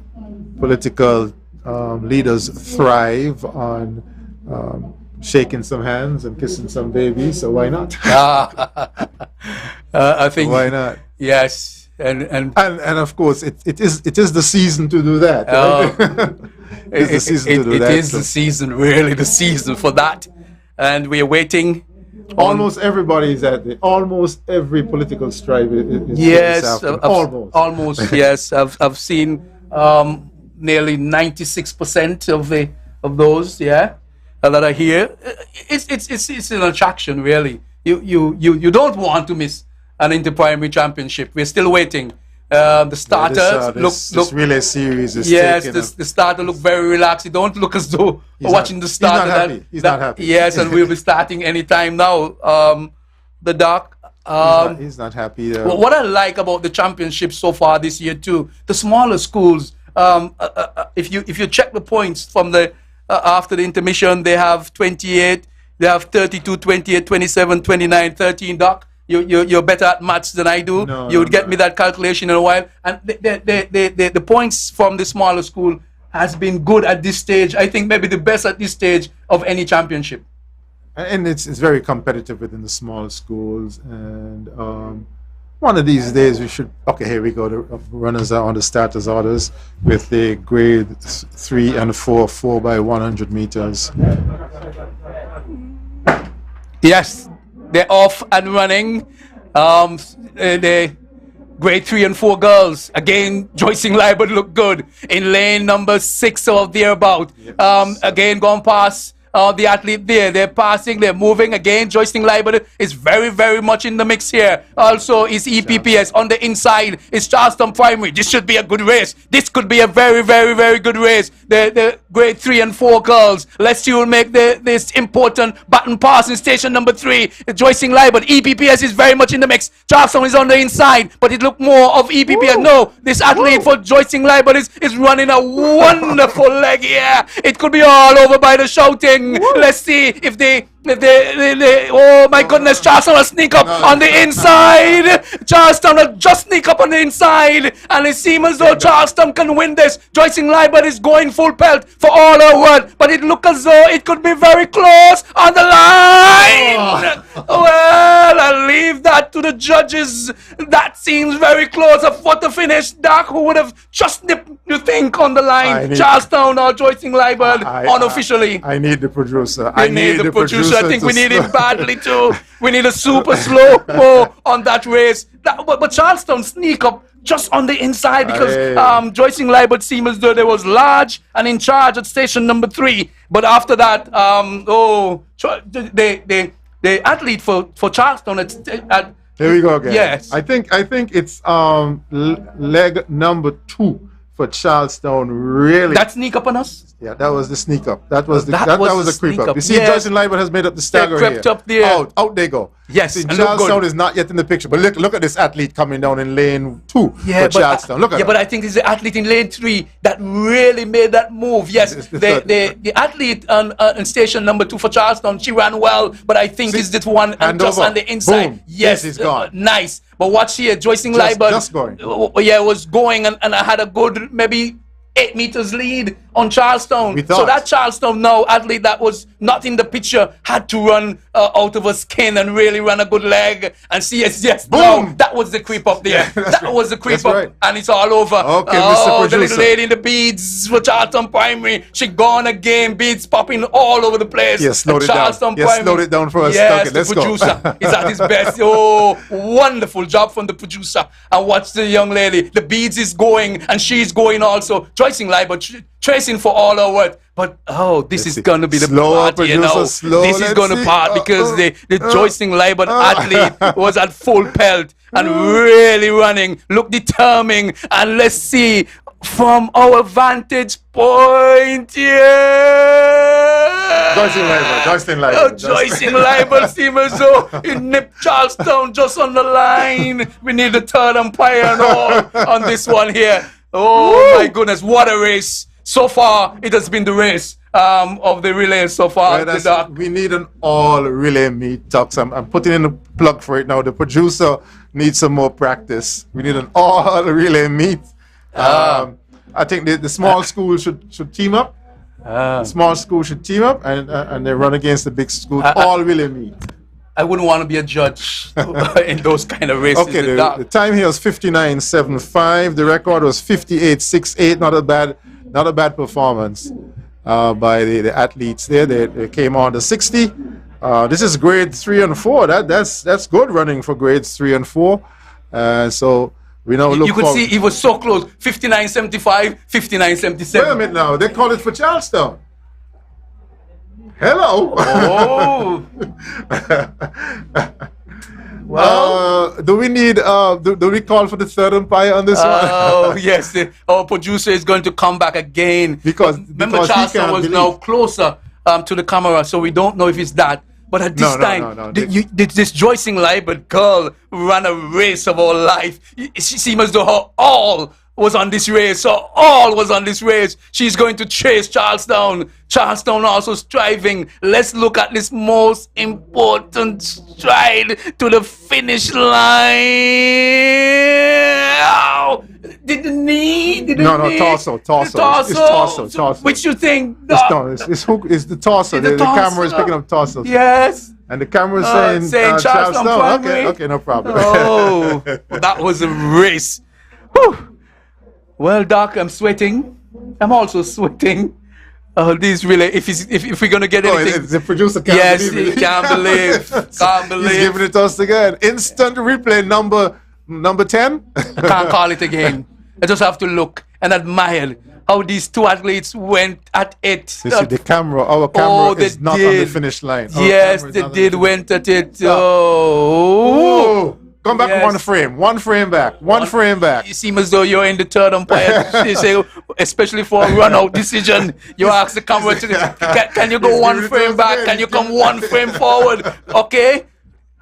political leaders thrive on shaking some hands and kissing some babies, so why not? I think. Why not? Yes, and of course it is the season to do that. Right? It's the season to do that. It is the season, really the season for that. and we are waiting. Almost everybody is at almost every political stripe is yes, almost. Yes, I've seen nearly 96% of those, that are here. It's an attraction, really. You don't want to miss an inter-primary championship. We're still waiting. The starters this relay series is the starter look very relaxed. You don't look as though watching the starter. He's not happy. Yes, and we'll be starting anytime now. The Doc. He's not happy. What I like about the championship so far this year too, the smaller schools. If you check the points from the after the intermission, they have 28, they have 32, 28, 27, 29, 13. Doc. You're better at maths than I do. You would get me that calculation in a while. And the points from the smaller school has been good at this stage. I think maybe the best at this stage of any championship. And it's very competitive within the small schools. And one of these days we should. Okay, here we go. The runners are on the starters orders with the grade 3 and 4 by 100 meters. Yes. They're off and running. The grade 3 and 4 girls. Again, Joycing Liebert look good in lane number 6 or thereabout. Again, gone past the athlete there. They're passing, they're moving. Again, Joycing Liebert is very, very much in the mix here. Also, is EPPS on the inside. It's Charleston Primary. This should be a good race. This could be a very, very, very good race. The grade 3 and 4 girls. Let's see who will make this important button pass in station number 3. Joycing Liebert. EPPS is very much in the mix. Charleston is on the inside, but it looked more of EPPS. Woo! No, this athlete for Joycing Liebert is running a wonderful leg here. It could be all over by the shouting. Woo! Let's see if they oh my goodness, Charleston will sneak up on the inside. Charleston will just sneak up on the inside, and it seems as though Charleston can win this. Joycing Liebert is going full pelt for all her worth, but it looks as though it could be very close on the line. Well, I'll leave that to the judges. That seems very close. A foot to finish. Doc, who would have just nipped, you think, on the line? Charleston or Joycing Liebert unofficially? I need the producer. I need the producer. I think we need him badly too. We need a super slow-mo on that race. But Charleston sneak up just on the inside because Joycing Liebert seemed as though they was large and in charge at station number 3. But after that, the athlete for Charleston at here we go again. Yes, I think it's leg number 2 for Charleston. Really, that sneak up on us. Yeah, that was the sneak up. That was the creep up. You see, Joycing Liebert has made up the stagger here. Crept up there. Out they go. Yes, see, Charleston is not yet in the picture. But look at this athlete coming down in lane 2 for Charleston. Look at but I think it's the athlete in lane 3 that really made that move. Yes, the athlete on station number 2 for Charleston, she ran well, but I think it's this one and just on the inside. Boom. Yes, it's gone. Nice. But watch here, Joycing Liebert. Just going. Was going and I had a good maybe 8 meters lead on Charleston. So that Charleston now athlete that was not in the picture had to run out of her skin and really run a good leg. And see, yes, no, that was the creep up there. That was the creep up, and it's all over. Okay, Mr. The little lady in the beads for Charleston Primary. She gone again, beads popping all over the place. Yes, slow it down. Yes, slow it down for us. Yes, okay, let's the producer is at his best. Oh, wonderful job from the producer. And watch the young lady. The beads is going, and she's going also. Joycing Liebert tracing for all our worth. But this is gonna be the part, you know. This is gonna part because the Joycing Liebert athlete was at full pelt and really running, look determined. And let's see from our vantage point here. Joycing Liebert seems as though he nipped Charleston just on the line. We need a third umpire and all on this one here. Oh my goodness, what a race. So far, it has been the race of the relay so far. We need an all relay meet, Tux. I'm putting in a plug for it now. The producer needs some more practice. We need an all relay meet. I think the small school should team up. Small school should team up and they run against the big school. All relay meet. I wouldn't want to be a judge in those kind of races. Okay, the time here was 59.75. The record was 58.68. Not a bad performance by the athletes there. They came on to 60. This is grade 3 and 4. That's good running for grades 3 and 4. So we now look. You could see it was so close. 59.75, 59.77. Wait a minute now. They call it for Charlestown. Hello. Oh. Well, do we need? Do we call for the third umpire on this one? Oh yes, our producer is going to come back again because remember Charlestown was now closer to the camera, so we don't know if it's that. But at this time, this Joycing Liebert girl ran a race of her life. She seems as though her all was on this race. So all was on this race. She's going to chase Charlestown. Charlestown also striving. Let's look at this most important stride to the finish line. Did the knee? Torso. It's torso. Which you think? It's the torso. The camera is picking up torso. Yes. And the camera is saying Charlestown. Okay, no problem. Oh, that was a race. Whew. Well, Doc, I'm sweating. I'm also sweating. These really, if we're gonna get anything, the producer can't believe it. Can't believe. He's giving it to us again. Instant replay number 10. I can't call it again. I just have to look and admire how these two athletes went at it. You see, our camera is not on the finish line. Yes, they did went at it. Oh. Come back one frame back. You seem as though you're in the third umpire. They say, especially for a run-out decision, you ask the camera can you go one frame back? Can you come one frame forward? Okay?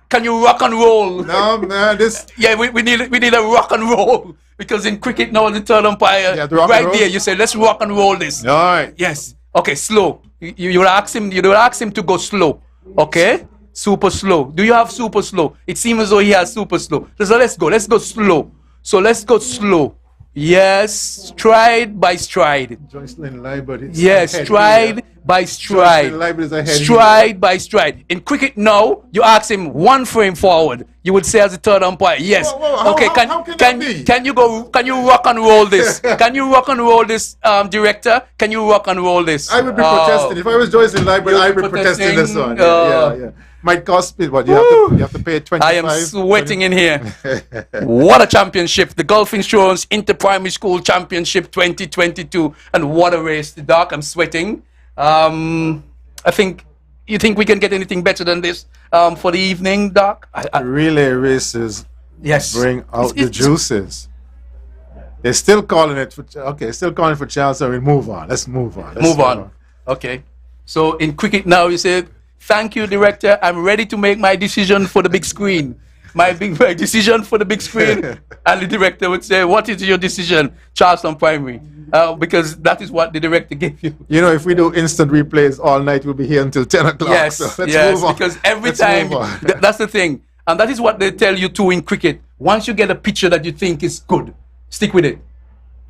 Can you rock and roll? No, man, we need a rock and roll. Because in cricket now, the third umpire, right there, you say, let's rock and roll this. All right. Yes. Okay, slow. You ask him to go slow. Okay? Super slow. Do you have super slow? It seems as though he has super slow. So let's go slow. So let's go slow. Yes, stride by stride. Joycelyn Liebert. Yes, stride by stride. Stride by stride. In cricket now, you ask him one frame forward. You would say as a third umpire, yes. Okay, can you rock and roll this? Can you rock and roll this, director? Can you rock and roll this? I would be protesting. If I was Joycelyn Liebert, I would be protesting this one. Yeah. Might cost me, but you have to pay 25. I am sweating in here. What a championship. The Gulf Insurance Inter-Primary School Championship 2022. And what a race. The Doc, I'm sweating. You think we can get anything better than this for the evening, Doc? Relay races bring out the juices. They're still calling it for Charles, so we move on. Let's move on. Okay. So in cricket now, you said, thank you, director. I'm ready to make my decision for the big screen. My decision for the big screen. And the director would say, what is your decision? Charleston Primary. Because that is what the director gave you. You know, if we do instant replays all night, we'll be here until 10 o'clock. Yes, so let's move on. Because every time, that's the thing. And that is what they tell you too in cricket. Once you get a picture that you think is good, stick with it.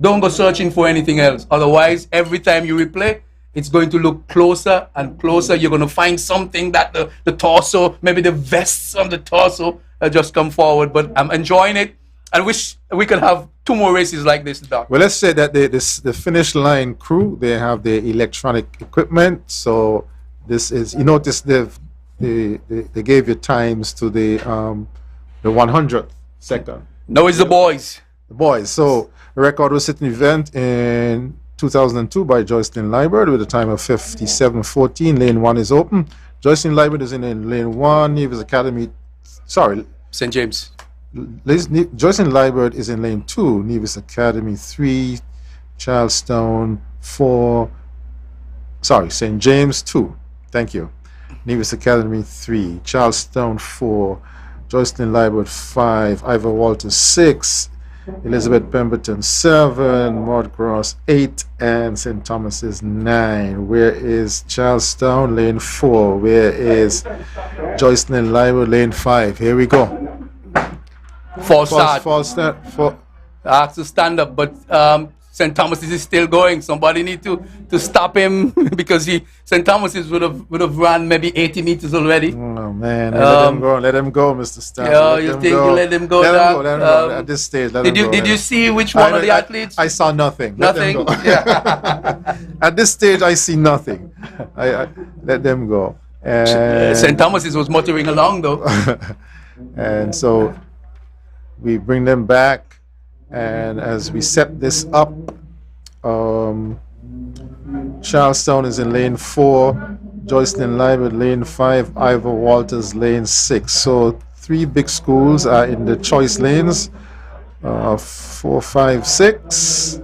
Don't go searching for anything else. Otherwise, every time you replay, it's going to look closer and closer. You're going to find something that the torso, maybe the vests on the torso just come forward. But I'm enjoying it. I wish we could have 2 more races like this, Doc. Well, let's say that the finish line crew, they have the electronic equipment. So this is, you notice they gave you times to the 100th second. No, it's the boys. The boys. So the record was set an event in 2002 by Joycelyn Liebert with a time of 57.14. Lane 1 is open. Joycelyn Liebert is in lane 1. Nevis Academy, St. James. Joycelyn Liebert is in lane 2. Nevis Academy 3. Charlestown 4. St. James 2. Thank you. Nevis Academy 3. Charlestown 4. Joycelyn Liebert 5. Ivor Walters 6. Elizabeth Pemberton 7, Maud Cross 8, and St. Thomas's 9. Where is Charlestown? Lane 4. Where is Joycelyn Liebert? Lane 5. Here we go. False start. I have to stand up, but St. Thomas's is still going. Somebody need to stop him because St. Thomas's would have run maybe 80 meters already. Oh man, let him go, Mr. Stanley. Yeah, you think you let him go? Let him go. At this stage, did you see which one of the athletes? I saw nothing. Nothing. At this stage, I see nothing. I let them go. And St. Thomas's was motoring along though. And so we bring them back, and as we set this up, Charlestown is in lane 4, Joycelyn Liebert lane 5, Ivor Walters lane 6. So 3 big schools are in the choice lanes, 4, 5, 6,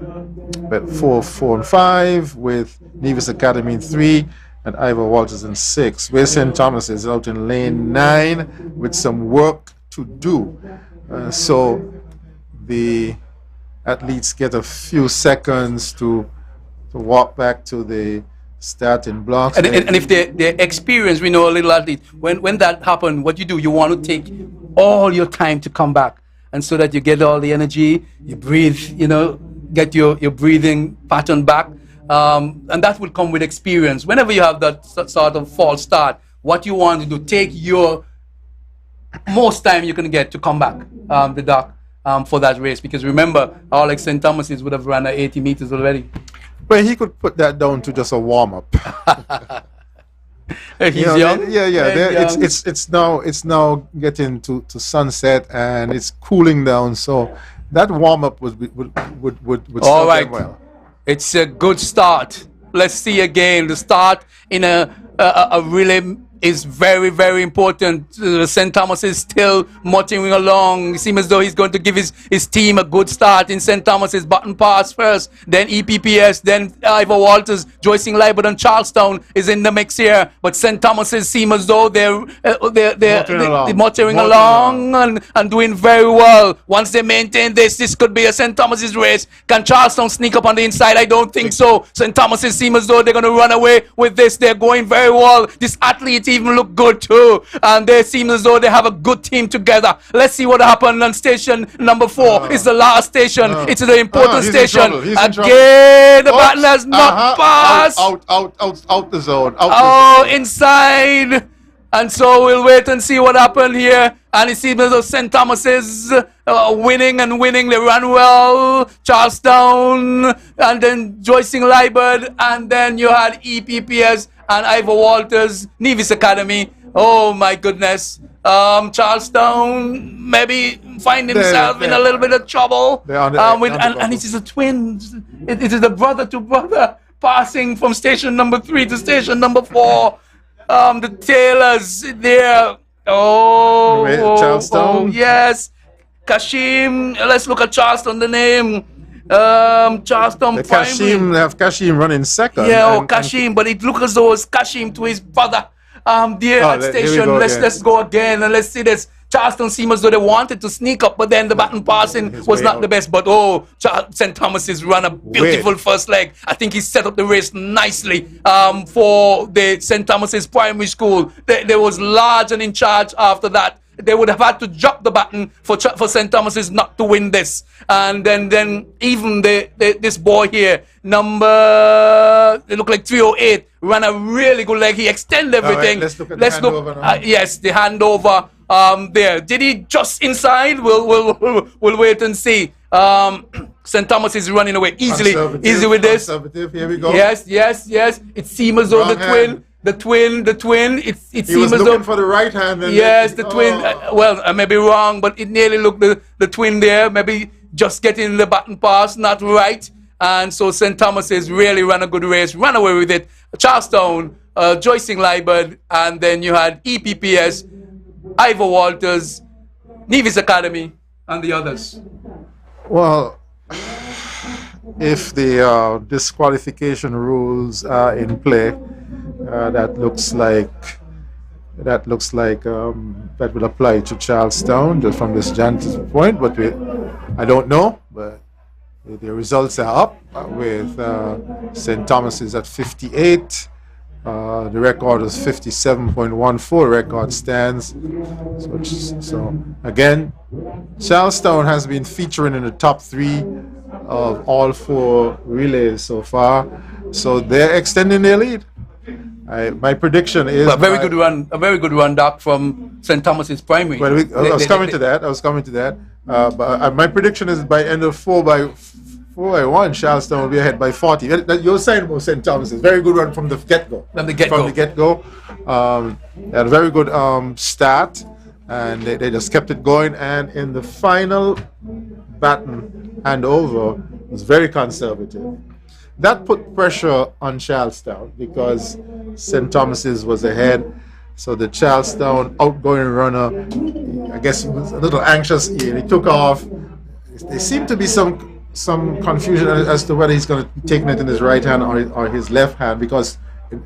but 4, 4, and 5, with Nevis Academy in 3 and Ivor Walters in 6. Where St. Thomas is out in lane 9 with some work to do. So the athletes get a few seconds to walk back to the starting blocks. And if they're experienced, we know a little athlete, when that happens, what you do, you want to take all your time to come back, and so that you get all the energy, you breathe, get your breathing pattern back, and that will come with experience. Whenever you have that sort of false start, what you want to do, take your most time you can get to come back, the dock, for that race, because remember, Alex St. Thomas's would have run at 80 meters already. Well, he could put that down to just a warm-up. He's young. It's now getting to sunset, and it's cooling down. So that warm-up would All serve right. them well. It's a good start. Let's see again. The start in a relay is very, very important. St. Thomas is still motoring along. It seems as though he's going to give his team a good start. In St. Thomas's, button pass first, then EPPS, then Ivor Walters, Joycelyn Liebert and Charlestown is in the mix here. But St. Thomas's seem as though they're motoring along and doing very well. Once they maintain this could be a St. Thomas's race. Can Charlestown sneak up on the inside? I don't think so. St. Thomas's seem as though they're going to run away with this. They're going very well. This athlete even look good too, and they seem as though they have a good team together. Let's see what happened on station number 4. It's the last station. It's the important station. Again, the button has not passed. Out the zone. Inside. And so we'll wait and see what happened here. And it seems as though St. Thomas is winning and winning. They ran well. Charlestown, and then Joycelyn Liebert, and then you had EPPS and Ivor Walters, Nevis Academy. Oh my goodness. Charlestown maybe find himself in a little bit of trouble. And it is a twin. It is a brother to brother passing from station number 3 to station number 4. The Taylors there. Charlestown. Yes. Kashim. Let's look at Charlestown, the name. Charlestown Primary. They have Kashim running second. Yeah, Kashim, but it looks as though it's Kashim to his brother. At station. Let's go again and let's see this. Charlestown seemed as though they wanted to sneak up, but then the button passing was not the best. But St. Thomas has run a beautiful first leg. I think he set up the race nicely for the St. Thomas's primary school. They was large and in charge after that. They would have had to drop the button for St. Thomas's not to win this. And then even this boy here, they look like 308, ran a really good leg. He extended everything. Let's look at the handover now. Yes, the handover there. Did he just inside? We'll wait and see. St. Thomas is running away easy with this. Here we go. Yes. It seems as though the twin. It seems He was as looking though for the right hand. And yes, the twin. Well, I may be wrong, but it nearly looked the twin there. Maybe just getting the button pass, not right. And so St. Thomas has really ran a good race, ran away with it. Charlestown, Joycelyn Liebert, and then you had EPPS, Ivor Walters, Nevis Academy, and the others. Well, if the disqualification rules are in play, that looks like that will apply to Charlestown just from this vantage point. But I don't know. But the results are up with St. Thomas's at 58. The record is 57.14. Record stands. So again, Charlestown has been featuring in the top 3 of all 4 relays so far. So they're extending their lead. My prediction is a very good run, Doc, from St. Thomas's primary. Well, I was coming to that. But my prediction is by end of 4 by 4-1, Charlestown will be ahead by 40. You're saying about St. Thomas's. Very good run from the get-go. From the get-go. They had a very good start, and they just kept it going. And in the final baton handover, it was very conservative. That put pressure on Charlestown because St. Thomas's was ahead. So the Charlestown outgoing runner, I guess he was a little anxious. He took off. There seemed to be some confusion as to whether he's going to be taking it in his right hand or his left hand, because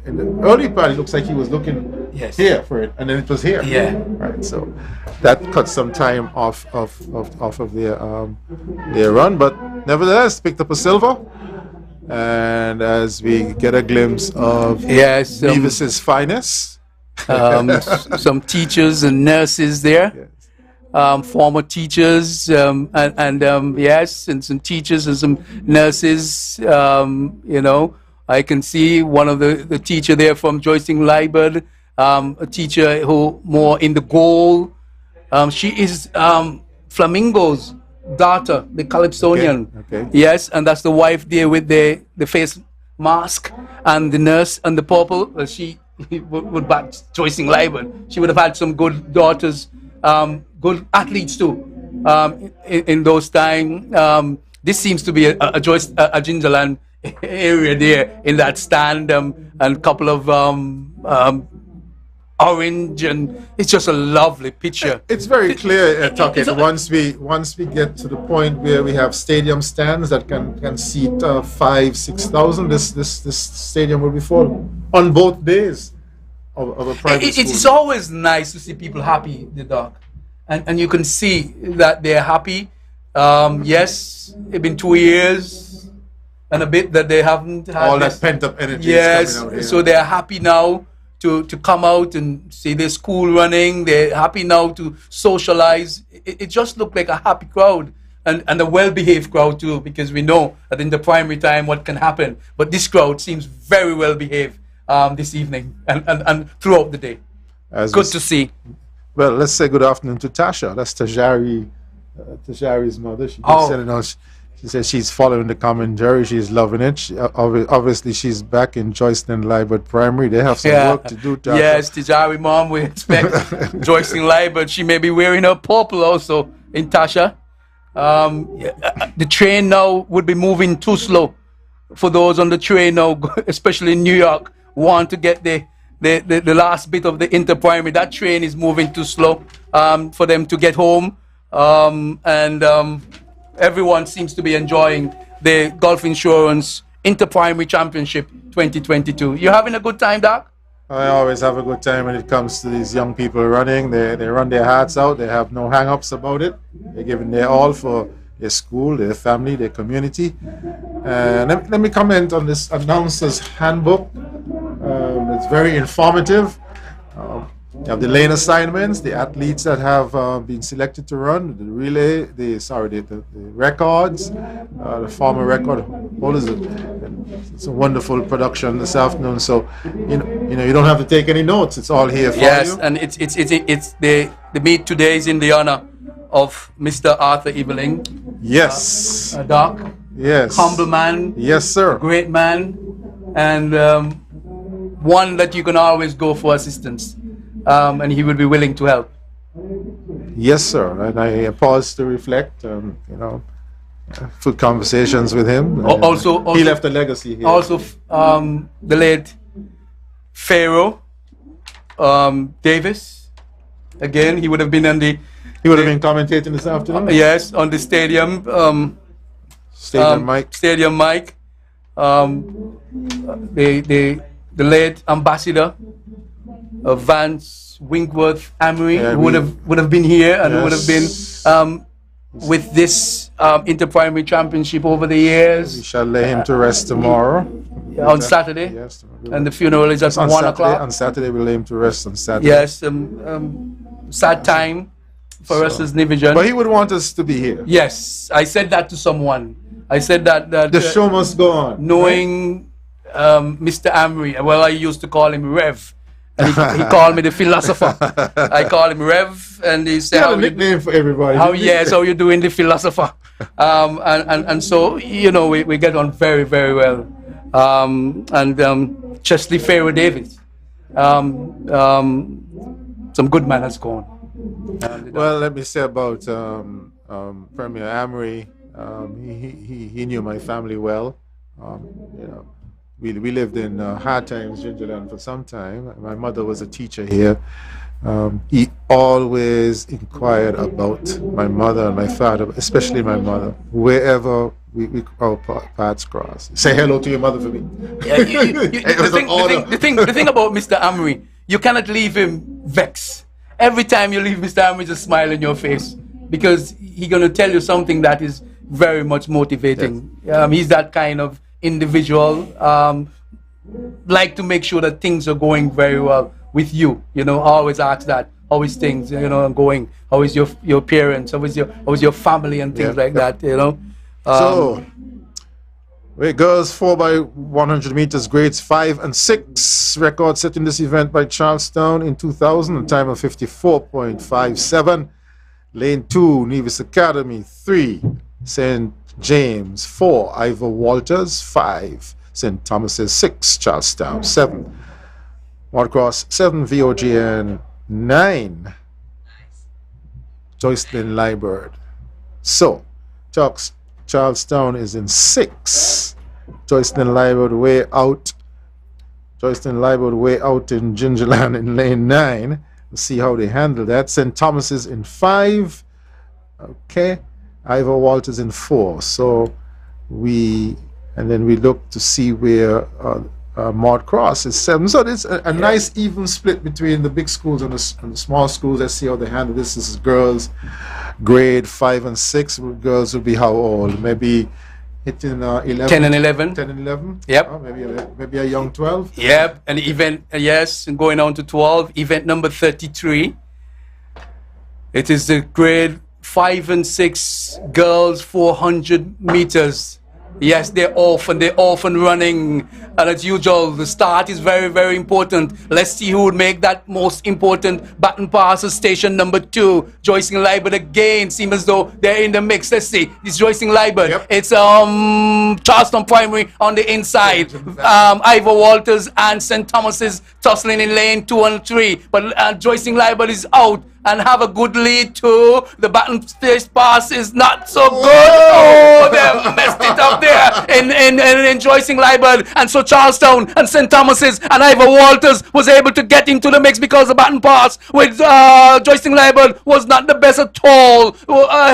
in the early part it looks like he was looking here for it, and then it was here. Yeah. Right. So that cut some time off of their run, but nevertheless picked up a silver. And as we get a glimpse of Nevis's finest, some teachers and nurses there, former teachers, and some teachers and some nurses. I can see one of the teacher there from Joycing Liebert, a teacher who more in the goal. She is Flamingo's daughter, the Calypsonian. Okay. Yes, and that's the wife there with the face mask, and the nurse and the purple. She would back Joycing Liebert. She would have had some good daughters, good athletes too. In those times, this seems to be a Gingerland area there in that stand, and a couple of orange, and it's just a lovely picture. It's very clear, Tuckett. Once we get to the point where we have stadium stands that can seat 5,000-6,000, this stadium will be full on both days of a private school. It's always nice to see people happy, the doc, and you can see that they're happy. Yes, it's been 2 years and a bit that they haven't had all that pent up energy. Yes, is coming out here. so they're happy now to come out and see their school running. They're happy now to socialize. It just looked like a happy crowd, and a well-behaved crowd too, because we know that in the primary time what can happen. But this crowd seems very well-behaved this evening and throughout the day. Good to see. Well, let's say good afternoon to Tasha. That's Tajari's mother. She keeps sending us. She says she's following the commentary. She's loving it. Obviously, she's back in Joyceham Liebert Primary. They have some work to do. Yes, Tijari mom, we expect Joyceham Liebert. She may be wearing her purple also in Tasha. The train now would be moving too slow for those on the train now, especially in New York, want to get the last bit of the inter-primary. That train is moving too slow for them to get home. Everyone seems to be enjoying the Gulf Insurance Inter-Primary Championship 2022. You having a good time, Doc? I always have a good time when it comes to these young people running. They run their hearts out. They have no hang-ups about it. They're giving their all for their school, their family, their community. Let me comment on this announcer's handbook. It's very informative. You have the lane assignments, the athletes that have been selected to run, the relay, the records, the former record holders. It's a wonderful production this afternoon. So you don't have to take any notes. It's all here for you. Yes, and it's the meet today is in the honor of Mr. Arthur Eveling. Yes. Doc. Yes. Humble man. Yes, sir. Great man, and one that you can always go for assistance. And he will be willing to help. Yes, sir. And I paused to reflect. Full conversations with him. Also, he left a legacy here. Also, the late Pharaoh Davis. Again, he would have been on the. He would have been commentating this afternoon. Yes, on the stadium. Stadium mic. Stadium mic. The late ambassador of Vance Winkworth Amory, who would have been here and would have been with this inter-primary championship over the years. We shall lay him to rest tomorrow. On Saturday. Yes. And the funeral is at 1 o'clock. On Saturday, we'll lay him to rest on Saturday. Yes. Sad time for us as Nivision. But he would want us to be here. Yes. I said that to someone. I said that the show must go on. Knowing Mr. Amory, well, I used to call him Rev. And he called me the philosopher. I call him Rev, and he said, "How a nickname for everybody." How you doing, the philosopher? And so, you know, we get on very, very well. Chesley Pharaoh Davis, some good man has gone. Well, let me say about Premier Amory. He knew my family well. You know, we lived in hard times, Gingerland, for some time. My mother was a teacher here. He always inquired about my mother and my father, especially my mother, wherever our paths cross. Say hello to your mother for me. Yeah, the thing about Mr. Amory, you cannot leave him vexed. Every time you leave Mr. Amory, just smile on your face, because he's going to tell you something that is very much motivating. Yes. He's that kind of individual, like to make sure that things are going very well with you. You know, I always ask that. How is things, you know, going? How is your parents? How is your family and things like that, you know? So, girls 4x100 meters, grades 5 and 6. Record set in this event by Charlestown in 2000, a time of 54.57. Lane 2, Nevis Academy 3. St. James 4. Ivor Walters 5. St. Thomas's 6. Charlestown 7. Motocross 7. VOGN 9. Joycelyn Liebert. So, Charlestown is in 6. Joycelyn Liebert way out. Joycelyn Liebert way out in Gingerland in lane 9. Let's see how they handle that. St. Thomas is in 5. Okay. Ivor Walters in 4. So then we look to see where Maud Cross is 7. So it's a nice even split between the big schools and the small schools. Let's see how they handle this. This is girls grade 5 and 6. Girls will be how old? Maybe hitting 11. 10 and 11. 10 and 11. Yep. Maybe a young 12. Yep. And event, yes, and going on to 12. Event number 33. It is the grade 5 and 6 girls 400 meters. Yes, they're off and running. And as usual, the start is very, very important. Let's see who would make that most important baton pass at station number 2. Joycelyn Liebert again. Seems as though they're in the mix. Let's see. It's Joycelyn Liebert. Yep. It's Charlestown Primary on the inside. Ivor Walters and St. Thomas's tussling in lane 2 and 3. But Joycelyn Liebert is out and have a good lead too. The baton pass is not so good. Oh, they messed it up there in Joycelyn Liebert. And so Charlestown and St. Thomas's and Ivor Walters was able to get into the mix because the baton pass with Joycelyn Liebert was not the best at all.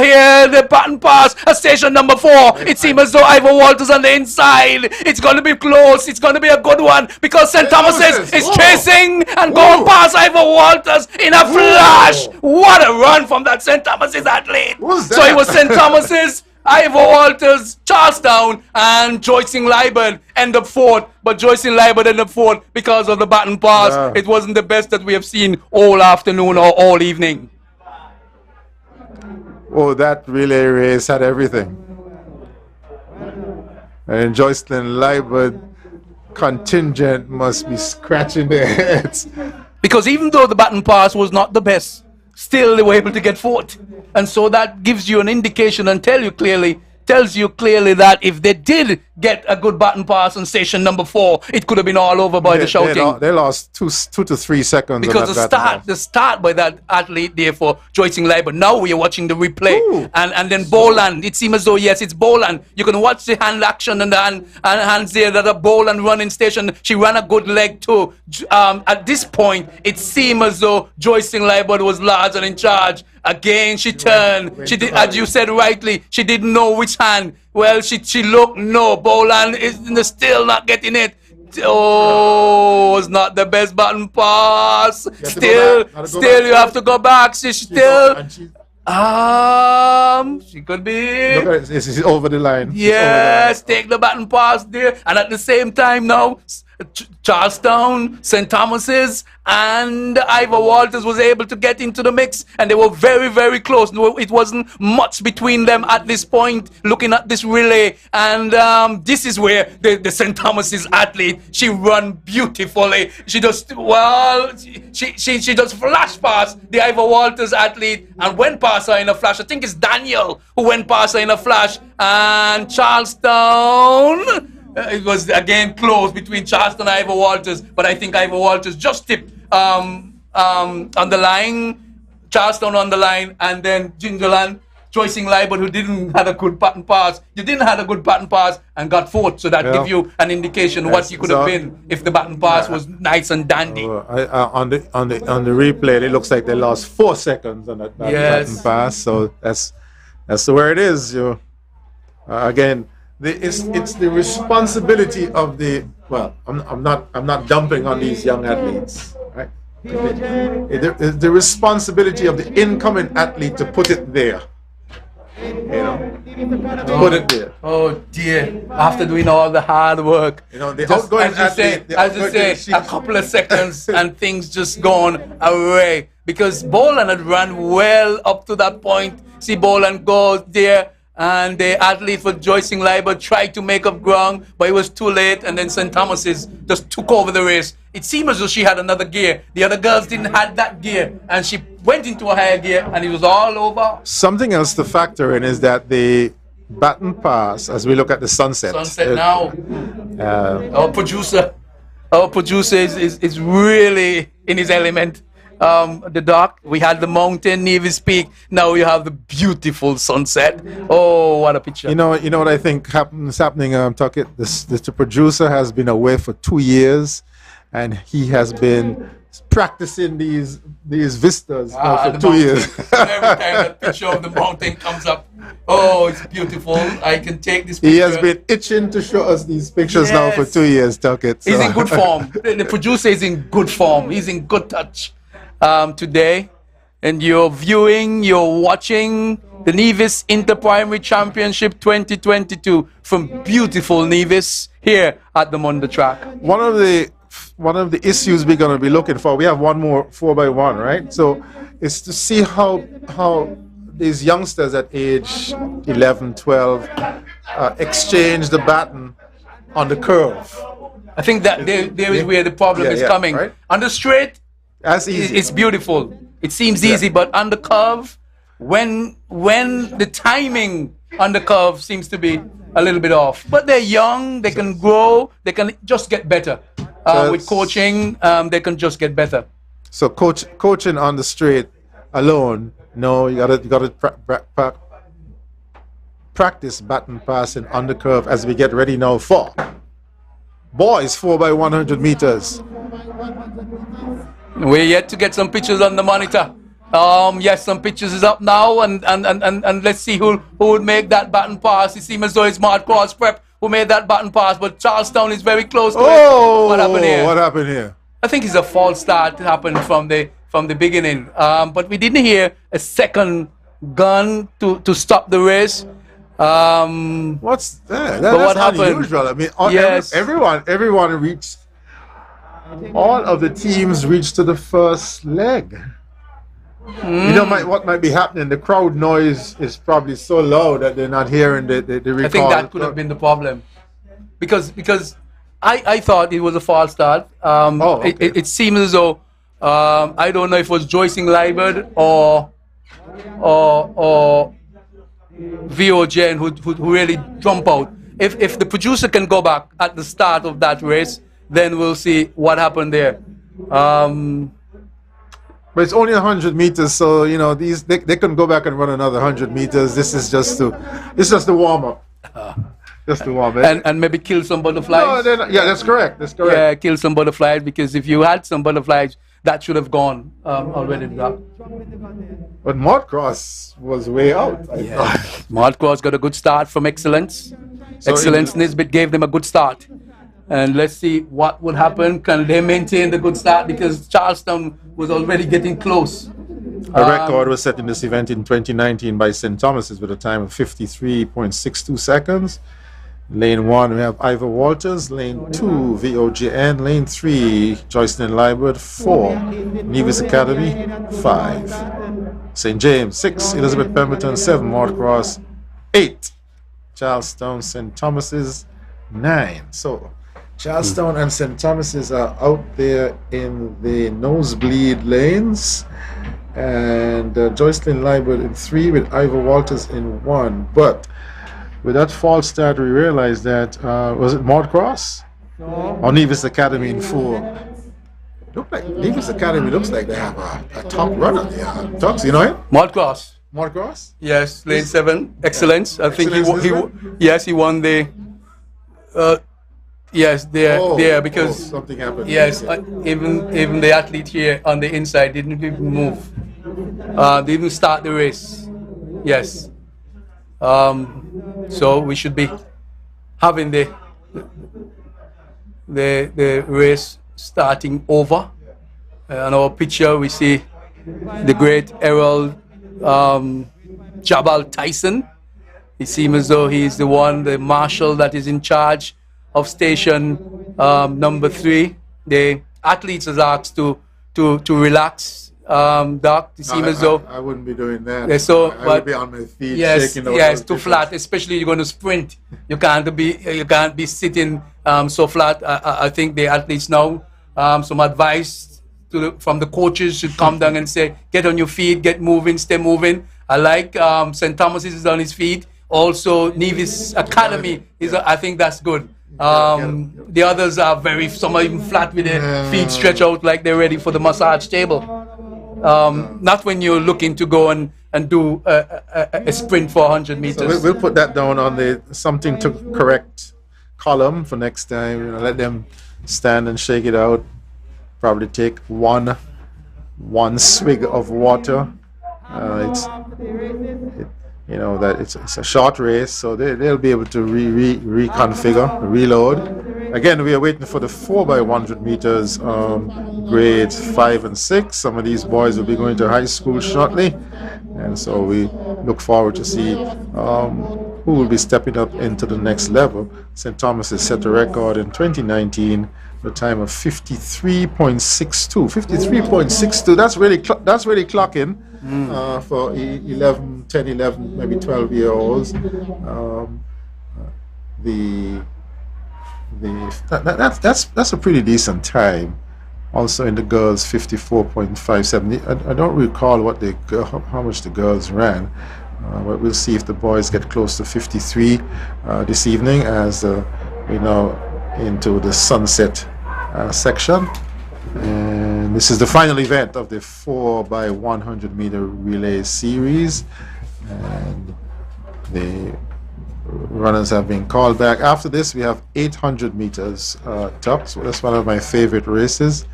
Here, the baton pass at station number 4. It seems as though Ivor Walters on the inside. It's going to be close. It's going to be a good one because St. Thomas's is chasing and going past Ivor Walters in a flash. What a run from that St. Thomas's athlete. So it was St. Thomas's, Ivor Walters, Charlestown, and Joycelyn Liebert end up 4th. But Joycelyn Liebert ended up 4th because of the baton pass. Yeah. It wasn't the best that we have seen all afternoon or all evening. Oh, that relay race had everything. And Joycelyn Liebert contingent must be scratching their heads. Because even though the baton pass was not the best, still they were able to get 4th. And so that gives you an indication and tells you clearly that if they did get a good baton pass on station number 4, it could have been all over by the shouting. They lost 2 to 3 seconds. Because the start by that athlete there for Joycelyn Liebert. Now we are watching the replay. And then Boland. It seems as though, yes, it's Boland. You can watch the hand action and the hands there that are Boland running station. She ran a good leg too. At this point, it seemed as though Joycelyn Liebert was large and in charge. Again, she turned. She did, as you said rightly, she didn't know which hand. Well, she looked. No, Boland is still not getting it. Oh, was not the best baton pass. Still, you have to go back. She still. She could be. Look at it. It's over the line. Yes, take the baton pass there, and at the same time now, Charlestown, St. Thomas's, and Ivor Walters was able to get into the mix, and they were very, very close. It wasn't much between them at this point, looking at this relay, and this is where the St. Thomas's athlete, she run beautifully. She just, she just flashed past the Ivor Walters athlete and went past her in a flash. I think it's Daniel who went past her in a flash, and Charlestown, it was again close between Charleston and Ivor Walters, but I think Ivor Walters just tipped on the line, Charleston on the line, and then Gingerland, Joycing Libert, who didn't have a good pattern pass. You didn't have a good pattern pass and got fourth, so that gives you an indication what you could have been if the pattern pass was nice and dandy. On the replay, it looks like they lost 4 seconds on that pattern pass. So that's where it is. Again. It's the responsibility of the I'm not dumping on these young athletes, right? It's the responsibility of the incoming athlete to put it there. Put it there. Oh dear! After doing all the hard work, the outgoing athlete, as you say, a couple of seconds and things just gone away because Boland had run well up to that point. See Boland goes there. And the athlete for Joycing Libert tried to make up ground, but it was too late, and then St. Thomas's just took over the race. It seemed as though she had another gear. The other girls didn't have that gear, and she went into a higher gear, and it was all over. Something else to factor in is that the baton pass, as we look at the sunset. Now. Our producer is really in his element. The dark, we had the mountain, Nevis Peak. Now you have the beautiful sunset. Oh, what a picture! You know what I think is happening, Tuckett. The producer has been away for 2 years, and he has been practicing these vistas for 2 years. Every time that picture of the mountain comes up, oh, it's beautiful. I can take this picture. He has been itching to show us these pictures now for 2 years, Tuckett. So. He's in good form. The producer is in good form. He's in good touch. Today, and you're watching the Nevis Inter-Primary Championship 2022 from beautiful Nevis here at the Mondo Track. One of the issues we're going to be looking for, we have one more 4x1, right? So it's to see how these youngsters at age 11, 12 exchange the baton on the curve. I think that there is where the problem is coming. Right? On the straight, it's beautiful. It seems easy, but on the curve, when the timing on the curve seems to be a little bit off. But they're young, they can grow, they can just get better. With coaching, they can just get better. So coaching on the straight alone, no, you gotta practice baton passing on the curve as we get ready now for boys 4x100 meters. We're yet to get some pictures on the monitor. Yes, some pictures is up now, and let's see who would make that baton pass. It seems as though it's Mart Cross Prep who made that baton pass, but Charlestown is very close to it. What happened here? What happened here? I think it's a false start happened from the beginning. But we didn't hear a second gun to stop the race. What's that? That's what happened? Unusual. I mean, everyone reached. All of the teams reached to the first leg. You know what might be happening? The crowd noise is probably so loud that they're not hearing the recall. I think that could have been the problem, because I thought it was a false start. Okay. It seems as though I don't know if it was Joycing Libert or VOJ who really jump out. If the producer can go back at the start of that race, then we'll see what happened there. But it's only 100 meters, so they can go back and run another 100 meters. This is just the warm up. Just the warm up. And maybe kill some butterflies. No, that's correct. That's correct. Yeah, kill some butterflies, because if you had some butterflies, that should have gone already. But Mart Cross was way out. I thought. Mart Cross got a good start from Excellence. So Excellence Nisbet gave them a good start. And let's see what would happen. Can they maintain the good start? Because Charlestown was already getting close. A record was set in this event in 2019 by St. Thomas's with a time of 53.62 seconds. Lane 1, we have Ivor Walters. Lane 2, VOGN. Lane 3, Joycelyn Liebert. 4, Nevis Academy. 5, St. James. 6, Elizabeth Pemberton. 7, Maud Cross. 8, Charlestown St. Thomas's. 9. So Charlestown and St. Thomas's are out there in the nosebleed lanes. And Joycelyn Liebert in 3 with Ivor Walters in 1. But with that false start, we realized that, was it Maud Cross? Or Nevis Academy in 4? Look like Nevis Academy looks like they have a top runner there. Tux, you know him? Maud Cross. Maud Cross? Yes, lane 7, excellence. I think he won the. Yes, there because something happened. Yes, even the athlete here on the inside didn't even move. Didn't start the race. Yes. So we should be having the race starting over. On our picture, we see the great Errol Jabal Tyson. It seems as though he is the marshal that is in charge of station number 3. The athletes is asked to relax. Doc, it seems as though I wouldn't be doing that. Yeah, so I would be on my feet. Yes, shaking yes, too flat. Especially you're going to sprint. You can't be sitting so flat. I think the athletes now some advice from the coaches should come down and say, get on your feet, get moving, stay moving. I like St. Thomas is on his feet. Also, Nevis Academy I think that's good. The others are some are even flat with their feet stretched out like they're ready for the massage table. Not when you're looking to go and do a sprint for 100 meters. So we'll put that down on the something to correct column for next time. Let them stand and shake it out. Probably take one swig of water. It's a short race, so they'll be able to reconfigure, reload. Again, we are waiting for the 4x100 meters grades 5 and 6. Some of these boys will be going to high school shortly, and so we look forward to see who will be stepping up into the next level. St. Thomas has set a record in 2019, the time of 53.62. 53.62. That's really clocking for 10, 11, maybe 12-year-olds. That's a pretty decent time. Also in the girls, 54.57. I don't recall how much the girls ran, but we'll see if the boys get close to 53 this evening as we now into the sunset section. And this is the final event of the 4x100 meter relay series, and the runners have been called back. After this, we have 800 meters top. So that's one of my favorite races.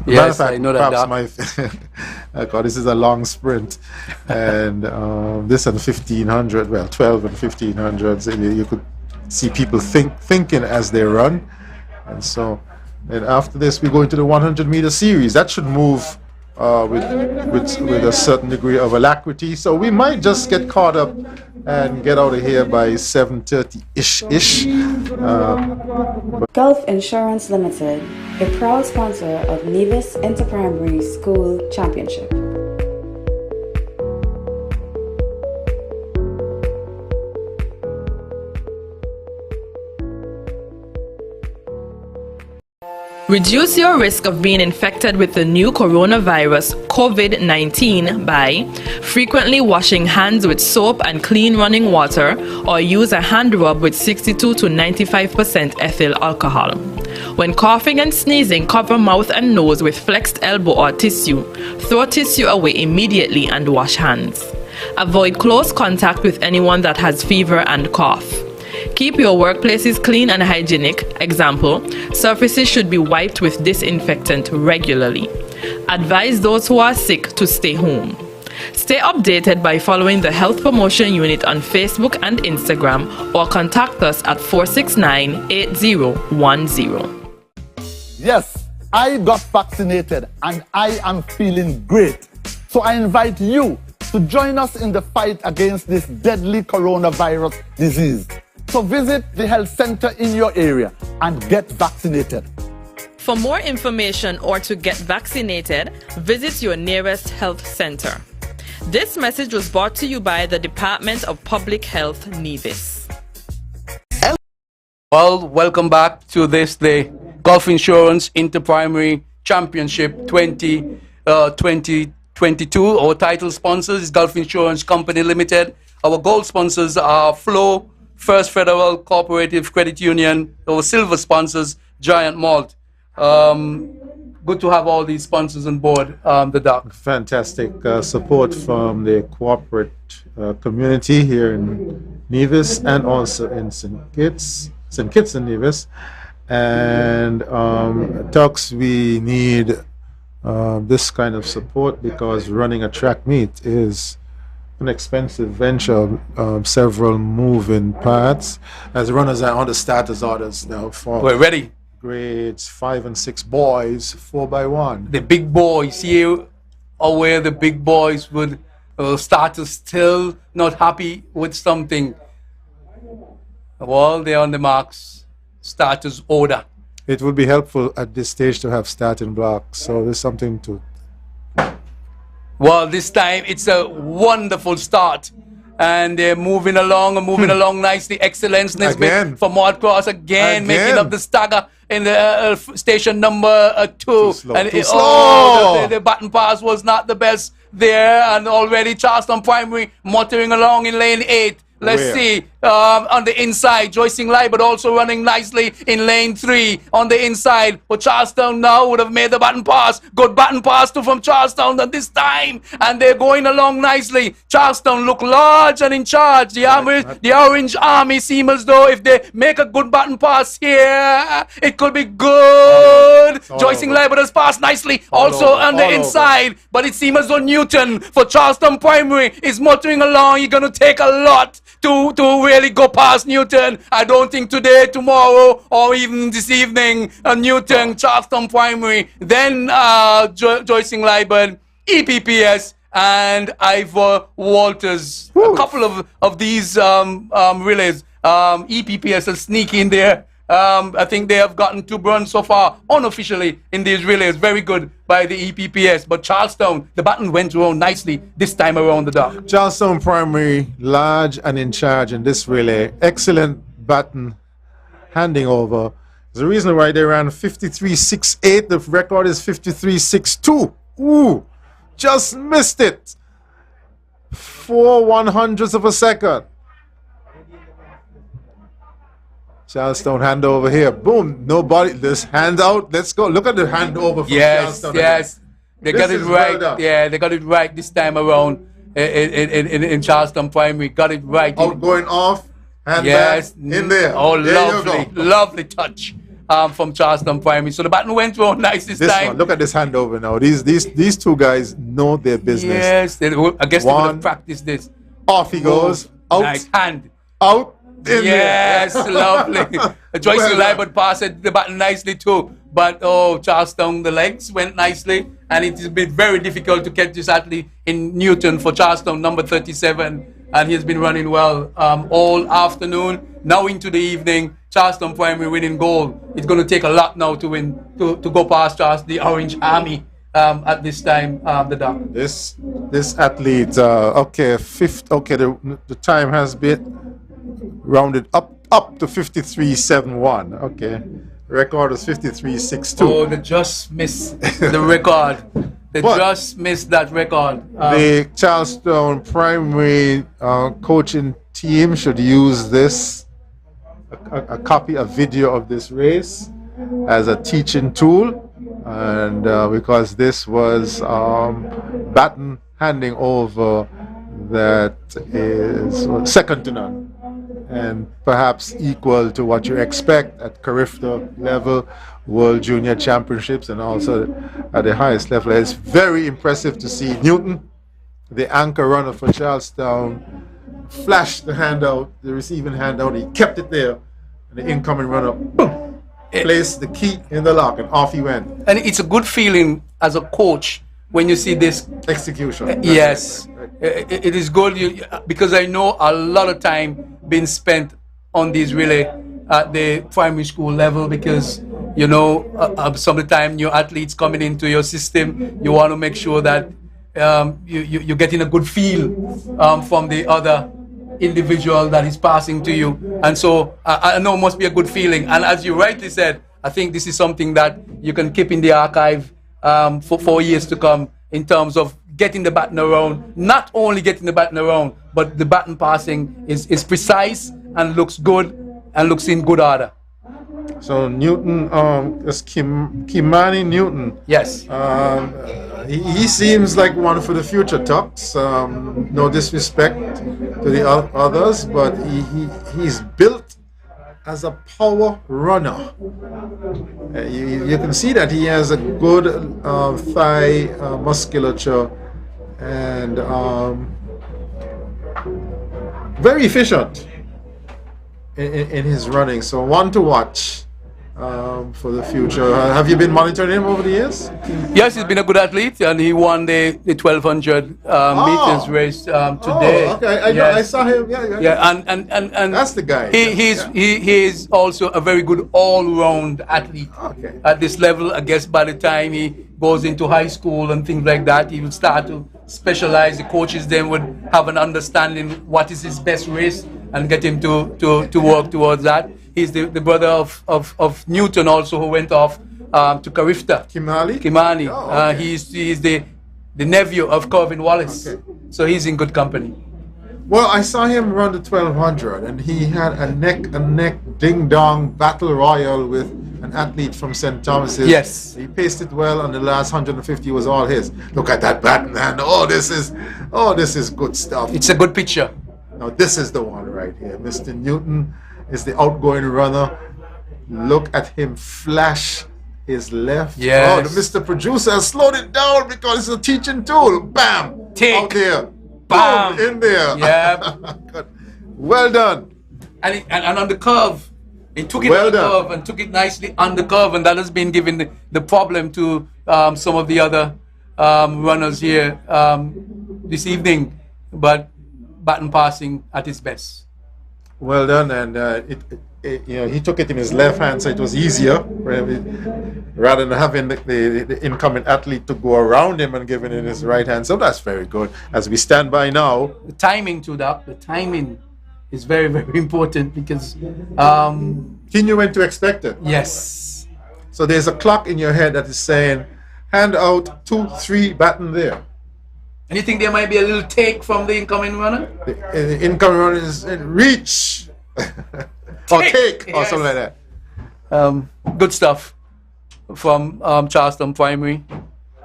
Yes, I know that. God, this is a long sprint, and this and 1500, well, 12 and 1500s, you could see people thinking as they run, and so. And after this, we go into the 100 meter series. That should move with a certain degree of alacrity. So we might just get caught up and get out of here by 7:30-ish. Gulf Insurance Limited, a proud sponsor of Nevis Interprimary School Championship. Reduce your risk of being infected with the new coronavirus COVID-19 by frequently washing hands with soap and clean running water, or use a hand rub with 62 to 95% ethyl alcohol. When coughing and sneezing, cover mouth and nose with flexed elbow or tissue. Throw tissue away immediately and wash hands. Avoid close contact with anyone that has fever and cough. Keep your workplaces clean and hygienic. Example, surfaces should be wiped with disinfectant regularly. Advise those who are sick to stay home. Stay updated by following the Health Promotion Unit on Facebook and Instagram, or contact us at 469-8010. Yes, I got vaccinated and I am feeling great. So I invite you to join us in the fight against this deadly coronavirus disease. So visit the health center in your area and get vaccinated. For more information or to get vaccinated, visit your nearest health center. This message was brought to you by the Department of Public Health, Nevis. Well, welcome back to the Gulf Insurance Inter-Primary Championship 2022. Our title sponsors is Gulf Insurance Company Limited. Our gold sponsors are Flow, First Federal Cooperative Credit Union. Our silver sponsors, Giant Malt. Good to have all these sponsors on board, the doc. Fantastic support from the corporate community here in Nevis and also in St. Kitts and Nevis. And Tux, we need this kind of support because running a track meet is an expensive venture, several moving parts. As runners are on the starters orders now for we're ready. Grades 5 and 6 boys, 4x1. The big boys here are where the big boys would start to still not happy with something. Well, they're on the marks. Starters order. It would be helpful at this stage to have starting blocks, so there's something to. Well, this time it's a wonderful start, and they're moving along nicely. Excellence Nisbet for Maud Cross again, making up the stagger in the station number 2. The button pass was not the best there, and already Charleston Primary motoring along in lane 8. Let's see, on the inside, Joycing Liebert also running nicely in lane 3 on the inside. But Charlestown now would have made the button pass. Good button pass too from Charlestown at this time. And they're going along nicely. Charlestown look large and in charge. The Orange Army seem as though if they make a good button pass here, it could be good. Joycing Liebert has passed nicely also on the inside. But it seems as though Newton for Charlestown Primary is motoring along. You're going to take a lot to really go past Newton. I don't think today, tomorrow, or even this evening, Newton, Charleston Primary, then Joycing Liebert, EPPS, and Ivor Walters. A couple of these relays. EPPS will sneak in there. I think they have gotten 2 runs so far unofficially in these relays. Very good by the EPPS. But Charlestown, the button went around nicely this time around the dock. Charlestown Primary, large and in charge in this relay. Excellent button handing over. There's a reason why they ran 53.68. The record is 53.62. Ooh, just missed it. 4/100ths of a second. Charlestown hand over here. Boom. Nobody. This hand out. Let's go. Look at the hand over from Charlestown. Yes. They got it right. Yeah, they got it right this time around in Charlestown Primary. Got it right. Out going off. Hand back. In there. Oh, lovely. Lovely touch from Charlestown Primary. So the button went through nice this time. One. Look at this handover now. These 2 guys know their business. Yes. I guess they would have practiced this. Off he goes. Out. Nice hand. Out. Yes, lovely. Joycing Liebert passed the button nicely too. But Charlestown, the legs went nicely, and it has been very difficult to catch this athlete in Newton for Charlestown, number 37, and he's been running well all afternoon. Now into the evening, Charlestown Primary winning gold. It's going to take a lot now to win to go past the Orange Army at this time. The doc. This athlete, the time has been rounded up to 53.71. Okay, record is 53.62. Oh, they just missed the record. They just missed that record. The Charlestown Primary coaching team should use this, a video of this race as a teaching tool, and because this was baton handing over that is second to none, and perhaps equal to what you expect at Carifta level, World Junior Championships, and also at the highest level. It's very impressive to see Newton, the anchor runner for Charlestown, flash the handout, the receiving handout. He kept it there, and the incoming runner, boom, placed the key in the lock, and off he went. And it's a good feeling as a coach when you see this execution. Yes, it is good because I know a lot of time being spent on these relay at the primary school level, because you know some of the time new athletes coming into your system, you want to make sure that you're getting a good feel from the other individual that is passing to you, and so I know it must be a good feeling. And as you rightly said, I think this is something that you can keep in the archive for years to come, in terms of getting the baton around. Not only getting the baton around, but the baton passing is precise and looks good and looks in good order. So Newton, is Kimani Newton. Yes. He seems like one for the future Tucks. No disrespect to the others, but he's built as a power runner. You can see that he has a good thigh musculature and very efficient in his running. So one to watch for the future. Have you been monitoring him over the years? Yes, he's been a good athlete, and he won the 1200 meters race today. Oh, okay. I saw him. Yeah, and that's the guy. He is also a very good all-round athlete. Okay. At this level. I guess by the time he goes into high school and things like that, he will start to specialize. The coaches then would have an understanding what is his best race and get him to work towards that. He's the brother of Newton also, who went off to Carifta. Kimani. Oh, okay. He's the nephew of Corvin Wallace. Okay. So he's in good company. Well, I saw him run the 1200, and he had a neck ding-dong battle royal with an athlete from St. Thomas's. Yes. He paced it well, and the last 150 was all his. Look at that baton, man. This is good stuff. It's a good picture. Now, this is the one right here. Mr. Newton is the outgoing runner. Look at him flash his left. Yes. Oh, the Mr. Producer has slowed it down because it's a teaching tool. Bam! Tick. Out there. Bam! Boom, in there. Yeah. Well done. And on the curve, he took it on the curve and took it nicely on the curve, and that has been giving the problem to some of the other runners here this evening. But baton passing at its best. Well done, and he took it in his left hand, so it was easier rather than having the incoming athlete to go around him and giving it in his right hand. So that's very good. As we stand by now, the timing to that, the timing is very, very important, because he knew when to expect it. Yes. So there's a clock in your head that is saying, hand out 2, 3 baton there. And you think there might be a little take from the incoming runner? The incoming runner is reach or take or something like that. Good stuff from Charleston Primary,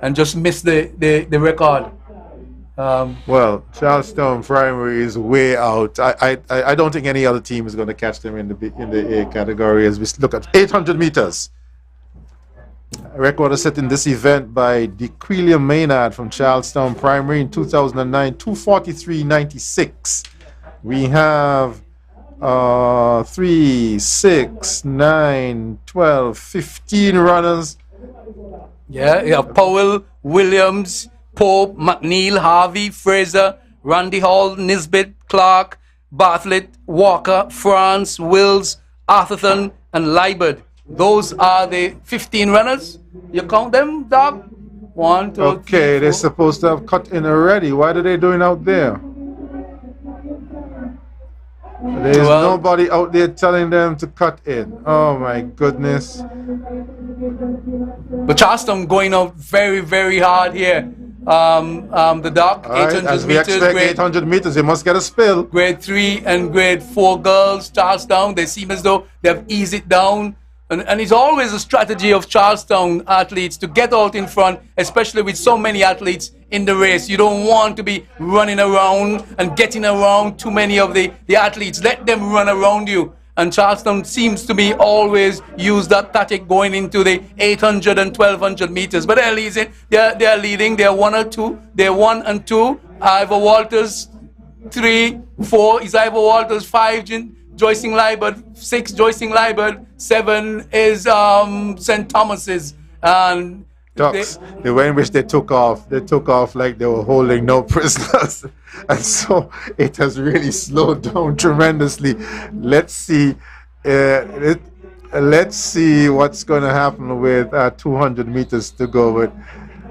and just missed the record. Well, Charleston Primary is way out. I don't think any other team is going to catch them in the A category. As we look at 800 meters. A record was set in this event by DeQuilia Maynard from Charlestown Primary in 2009, 2:43.96. We have 3, 6, 9, 12, 15 runners. Yeah, Powell, Williams, Pope, McNeil, Harvey, Fraser, Randy Hall, Nisbet, Clark, Bartlett, Walker, France, Wills, Arthurton, and Liebert. Those are the 15 runners. You count them, Doc? 1, 2, Okay, 3, 4. they're supposed to have cut in already. What are they doing out there? There's nobody out there telling them to cut in. Oh my goodness. But Charleston going out very, very hard here. The Doc, 800 as we meters. expect 800 meters, they must get a spill. Grade 3 and grade 4 girls, Charlestown, they seem as though they have eased it down. And it's always a strategy of Charlestown athletes to get out in front, especially with so many athletes in the race. You don't want to be running around and getting around too many of the athletes. Let them run around you. And Charlestown seems to be always use that tactic going into the 800 and 1200 meters. But they're leading. They're leading. They're 1 or 2. They're 1 and 2. Ivor Walters 3, 4 is Ivor Walters, 5 Joycing Liebert, 6 Joycing Liebert, 7 is St. Thomas's. And Ducks, the way in which they took off like they were holding no prisoners. And so it has really slowed down tremendously. Let's see what's going to happen with 200 meters to go. But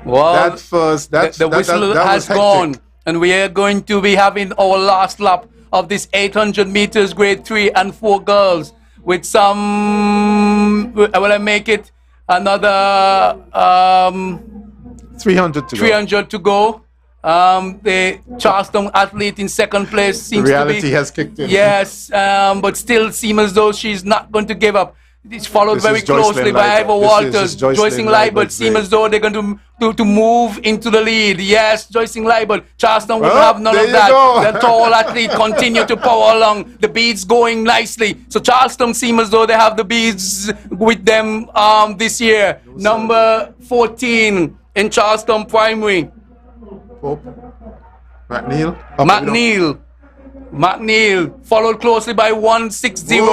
well, the whistle has gone, and we are going to be having our last lap of this 800 meters grade 3 and 4 girls with some, will I make it another 300 to go. 300 to go. The Charleston athlete in second place seems reality to be, has kicked in. Yes, but still seems as though she's not going to give up. It's followed This very is Joycelyn closely by Liebert. Ivor This Walters. is Joycelyn Joycelyn Liebert Liebert seems great. as though they're going to move into the lead. Yes, Joycelyn Liebert. Charleston will have none of that. The tall athlete continue to power along. The beads going nicely. So Charleston seems as though they have the beads with them this year. Number 14 in Charleston Primary. McNeil, followed closely by 160 of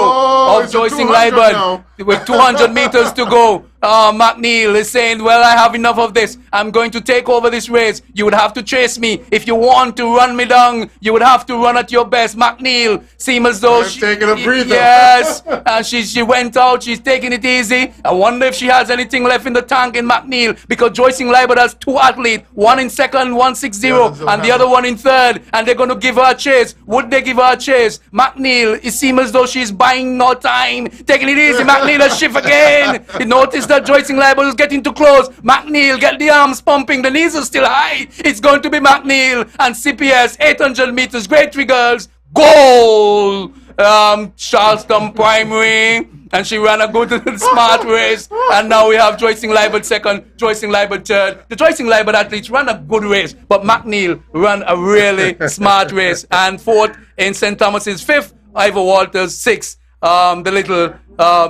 Joycelyn Liebert with 200 meters to go. McNeil is saying, well, I have enough of this. I'm going to take over this race. You would have to chase me. If you want to run me down, you would have to run at your best. McNeil seems as though she's taking a breather. Yes, and she went out. She's taking it easy. I wonder if she has anything left in the tank in McNeil, because Joycelyn Liebert has 2 athletes, one in second, 160, and the other one in third, and they're going to give her a chase. Would they give her a chase? McNeil, it seems as though she's buying no time, taking it easy. McNeil has shift again. You notice that Joycelyn Liebert is getting too close. McNeil, get the arms pumping. The knees are still high. It's going to be McNeil and CPS 800 meters. Grade 3 girls. Goal! Charleston Primary. And she ran a good smart race. And now we have Joycelyn Liebert second, Joycelyn Liebert third. The Joycelyn Liebert athletes ran a good race, but McNeil ran a really smart race. And fourth in St. Thomas's, fifth, Ivor Walters, sixth, the little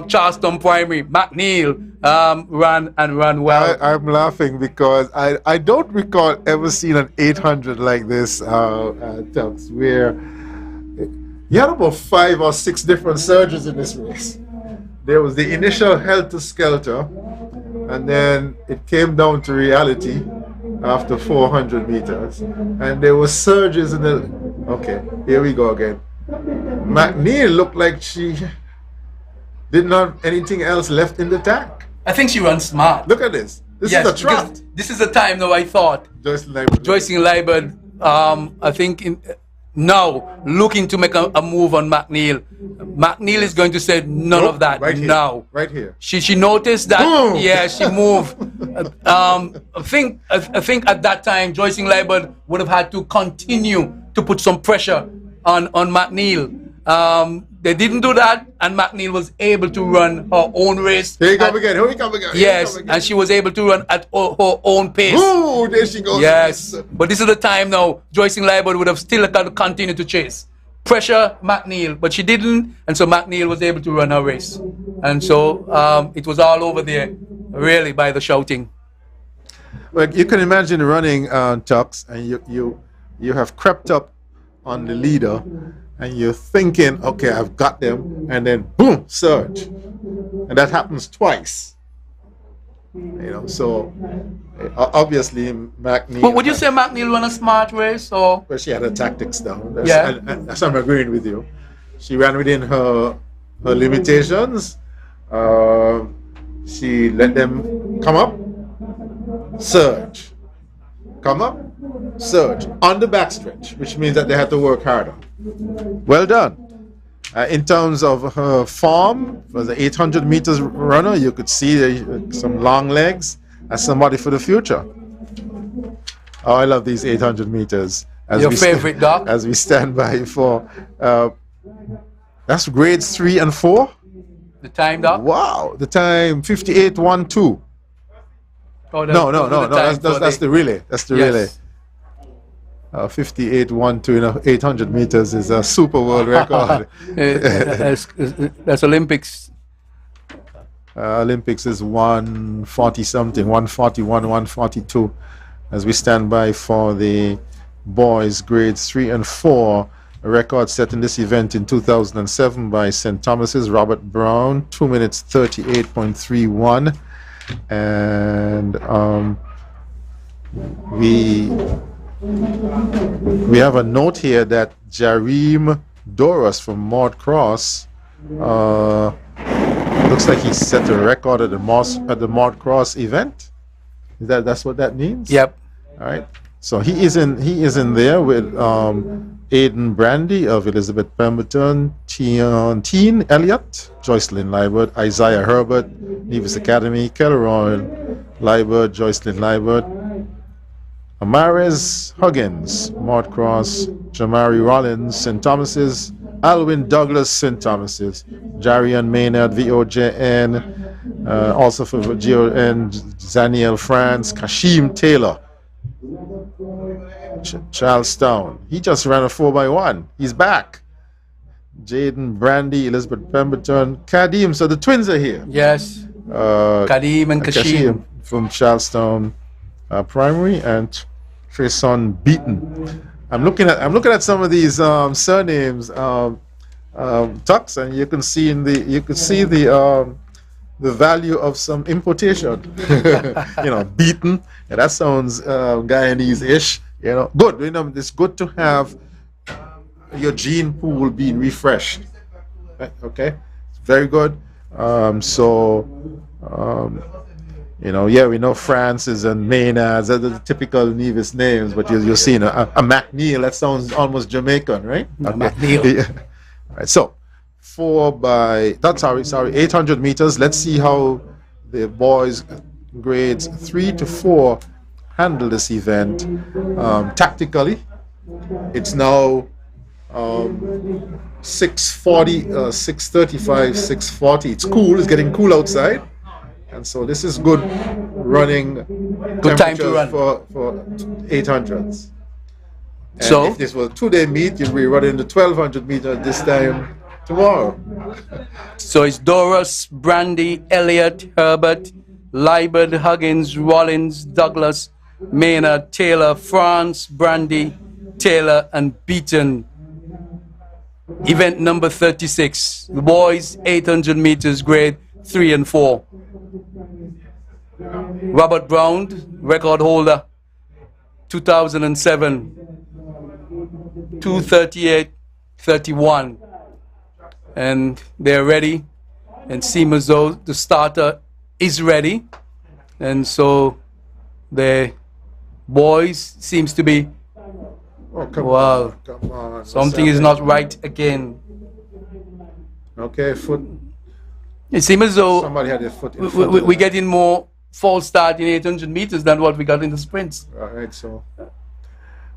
Charleston Primary. McNeil ran well. I'm laughing because I don't recall ever seeing an 800 like this, Tubbs, where you had about 5 or 6 different surges in this race. There was the initial helter-skelter, and then it came down to reality after 400 meters. And there were surges in the... Okay, here we go again. McNeil looked like she didn't have anything else left in the tank. I think she runs smart. Look at this. This is a trap. This is the time, though, I thought. Joycelyn Liebert, I think now looking to make a move on McNeil. McNeil is going to say none of that now. Right here. She noticed that. Boom. Yeah, she moved. I think at that time Joycelyn Liebert would have had to continue to put some pressure on McNeil. They didn't do that, and McNeil was able to run her own race. Here we come again. Yes, and she was able to run at her own pace. Ooh, there she goes. Yes, but this is the time now. Joycelyn Liebert would have still got to continue to chase. Pressure McNeil, but she didn't, and so McNeil was able to run her race. And so it was all over there, really, by the shouting. Well, you can imagine running Tux, and you have crept up on the leader, and you're thinking, okay, I've got them, and then boom, surge. And that happens twice. You know, so obviously McNeil... But would you say McNeil ran a smart race, or...? Well, she had her tactics down. That's I'm agreeing with you. She ran within her limitations. She let them come up, surge. Come up, surge. On the backstretch, which means that they had to work harder. Well done. In terms of her form, for the 800 meters runner, you could see some long legs and somebody for the future. Oh, I love these 800 meters. Your favorite, Doc? As we stand by for, that's grades 3 and 4. The time, Doc? Wow, the time 58.12. Oh, no, that's the relay. That's the relay. 58.12 in 800 meters is a super world record. That's Olympics. Olympics is 140 something, 141, 142. As we stand by for the boys grades 3 and 4, a record set in this event in 2007 by St. Thomas's Robert Brown, 2 minutes 38.31. And we have a note here that Jareem Doris from Maud Cross looks like he set a record at the Maud Cross event. That's what that means? Yep. All right. So he is in there with Aidan Brandy of Elizabeth Pemberton, Teen Elliott, Joycelyn Liebert, Isaiah Herbert, Nevis Academy, Kelleroy Liebert, Joycelyn Liebert, Amaris Huggins, Maud Cross, Jamari Rollins, St. Thomas's, Alwyn Douglas, St. Thomas's, Jarian Maynard, VOJN, also for GON, Zaniel France, Kashim Taylor, Charlestown. He just ran a 4x1. He's back. Jaden Brandy, Elizabeth Pemberton, Kadim. So the twins are here. Yes. Kadim and Kashim from Charlestown Primary, and Treson Beaton. I'm looking at some of these surnames, Tux, and you can see the value of some importation. Beaton. Yeah, that sounds Guyanese-ish. Good. It's good to have your gene pool being refreshed. Okay, very good. We know Francis and Maynards are the typical Nevis names, but you're seeing a McNeil. That sounds almost Jamaican, right? McNeil. Yeah. All right. So 800 meters. Let's see how the boys grades 3 to 4 handle this event tactically. It's now 6:40, 6:35, 6:40. It's cool. It's getting cool outside, and so this is good running. Good time to run for 800s. And so if this was a 2-day meet, you'd be running the 1200 meter this time tomorrow. So it's Doris, Brandy, Elliott, Herbert, Liebert, Huggins, Rollins, Douglas, Maynard, Taylor, France, Brandy, Taylor, and Beaton. Event number 36. The boys 800 meters, grade 3 and 4. Robert Brown, record holder, 2007, 2:38:31. And they're ready, and seem as though the starter is ready, and so the boys seems to be come on. Something is not right again. Okay, foot. It seems as though somebody had their foot in we're getting more false start in 800 meters than what we got in the sprints. All right, so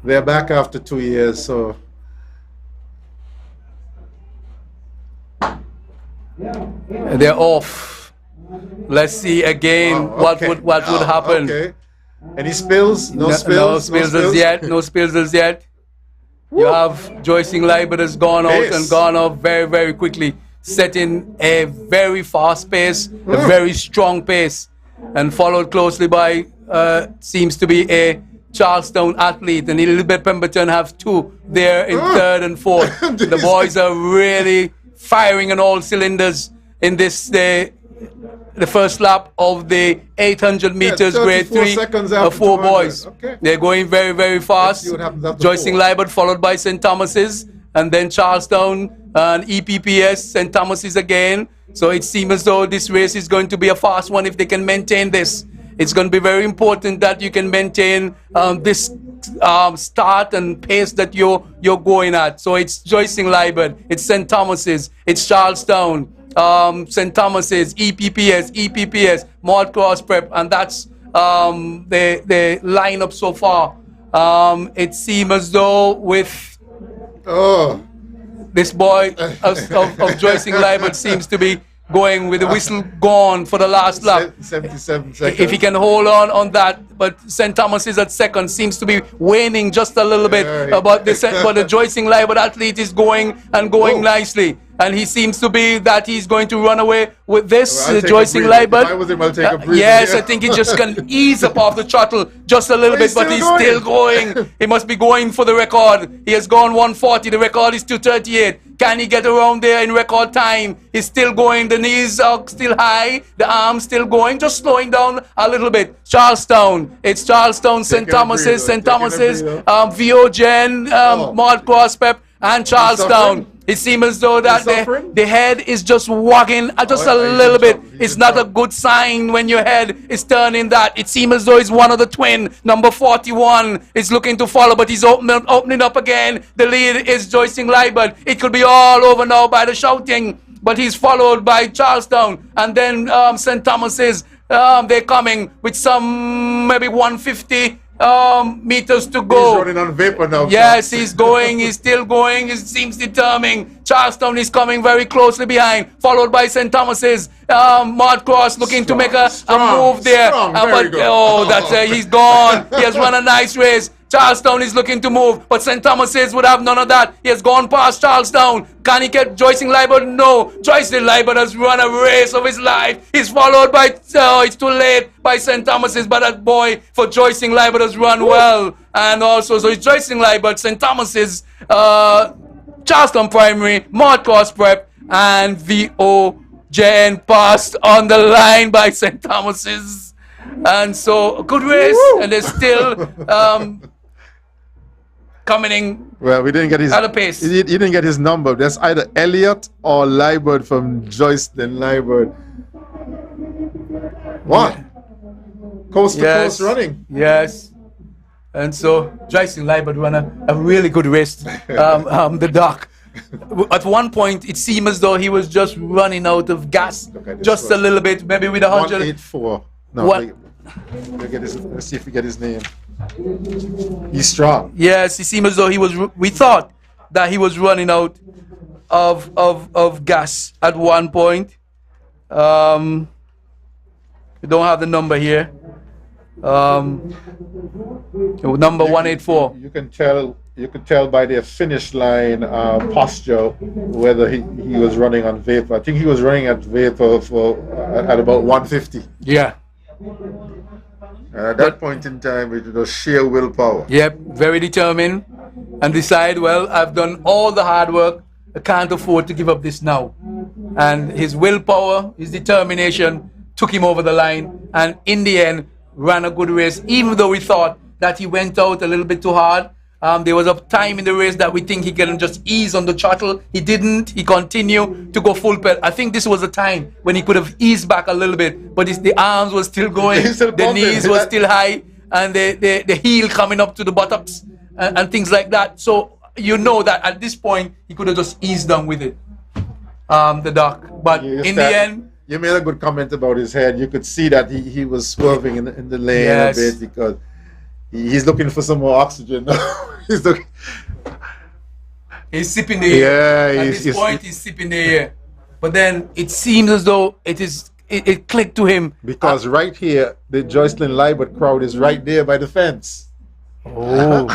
they're back after 2 years, so they're off. Let's see again what would happen. Okay. Any spills? No spills? No spills as yet. No spills as yet. You have Joycing Liebert has gone out and gone off very, very quickly, setting a very fast pace, a very strong pace, and followed closely by seems to be a Charlestown athlete, and Elizabeth Pemberton have two there in third and fourth. The boys are really firing on all cylinders in this the first lap of the 800 meters, grade 3 of 4 boys. Okay. They're going very, very fast. Joycing Liebert followed by St. Thomas's, and then Charlestown and EPPS, St. Thomas's again. So it seems as though this race is going to be a fast one if they can maintain this. It's going to be very important that you can maintain this start and pace that you're going at. So it's Joycing Liebert, it's St. Thomas's, it's Charlestown, St. Thomas's, EPPS, Maud Cross Prep, and that's the lineup so far. It seems as though with this boy of Joycing Liebert seems to be going with the whistle gone for the last lap. 77 seconds. If he can hold on that, but St. Thomas is at second, seems to be waning just a little bit. But the Joycing Liebert athlete is going nicely, and he seems to be that he's going to run away with this. Joycing Liebert. If I was him, I'll take a breather. Yes, I think he just can ease up off the throttle just a little bit, but he's still going. He must be going for the record. He has gone 140. The record is 238. Can he get around there in record time? He's still going. The knees are still high. The arms still going. Just slowing down a little bit. Charlestown. It's Charlestown, St. Thomas's, VOGen, Malt Cross Prep, and Charlestown. It seems as though that the head is just wagging just a little bit. It's not a good sign when your head is turning that. It seems as though it's one of the twin. Number 41 is looking to follow, but he's opening up again. The lead is Joycing Liebert. It could be all over now by the shouting, but he's followed by Charlestown. And then St. Thomas's, they're coming with some maybe 150 meters to go. He's running on vapor now. Yes, he's going. He's still going. He seems determined. Charlestown is coming very closely behind, followed by St. Thomas's. Mart Cross looking to make a move there. He's gone. He has run a nice race. Charlestown is looking to move, but St. Thomas's would have none of that. He has gone past Charlestown. Can he get Joycing Liebert? No. Joycing Liebert has run a race of his life. He's followed by, it's too late, by St. Thomas's, but that boy for Joycing Liebert has run well. And also, so it's Joycing Liebert, St. Thomas's, Charlestown Primary, Mart Cross Prep, and VOGen passed on the line by St. Thomas's. And so, good race, and they're still coming in. Well, we didn't get his at a pace. He didn't get his number. That's either Elliott or Liebert from Joycelyn Liebert. What? Coast to coast running. Yes. And so Joycing Liebert ran a really good race. The dock. At one point, it seemed as though he was just running out of gas, just a little bit, maybe with 100. 184. No, let's see if we get his name. He's strong. Yes, he seemed as though he was. We thought that he was running out of gas at one point. We don't have the number here. Number 184. You can tell by their finish line posture whether he was running on vapor. I think he was running at vapor at about 150. Yeah. At that point in time, it was sheer willpower. Yep, very determined, and decide, well, I've done all the hard work. I can't afford to give up this now. And his willpower, his determination took him over the line, and in the end, ran a good race, even though we thought that he went out a little bit too hard. There was a time in the race that we think he can just ease on the throttle. He didn't. He continued to go full pedal. I think this was a time when he could have eased back a little bit, but the arms were still going, the knees were still high, and the heel coming up to the buttocks and things like that. So you know that at this point, he could have just eased down with it, the dock. But in the end... You made a good comment about his head. You could see that he was swerving in the lane a bit because he's looking for some more oxygen now. He's sipping the air. Yeah, at this point, he's sipping the air. But then it seems as though it clicked to him. Because right here, the Joycelyn Liebert crowd is right there by the fence. Oh,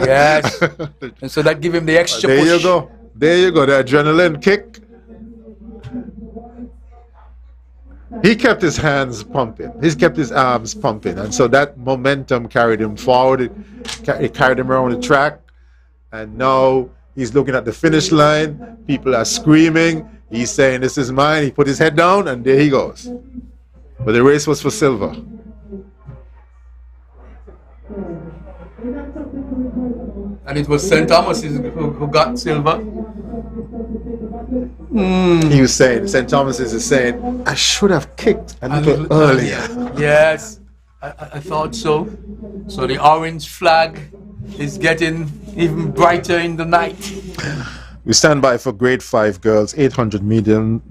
yes. And so that give him the extra push. There you go. There you go. The adrenaline kick. He kept his hands pumping. He kept his arms pumping. And so that momentum carried him forward. It carried him around the track. And now he's looking at the finish line. People are screaming. He's saying, this is mine. He put his head down, and there he goes. But the race was for silver. And it was St. Thomas who got silver. He was saying, St. Thomas is saying, I should have kicked a little earlier. Yes, I thought so. So the orange flag is getting even brighter in the night. We stand by for grade 5 girls, 800 meters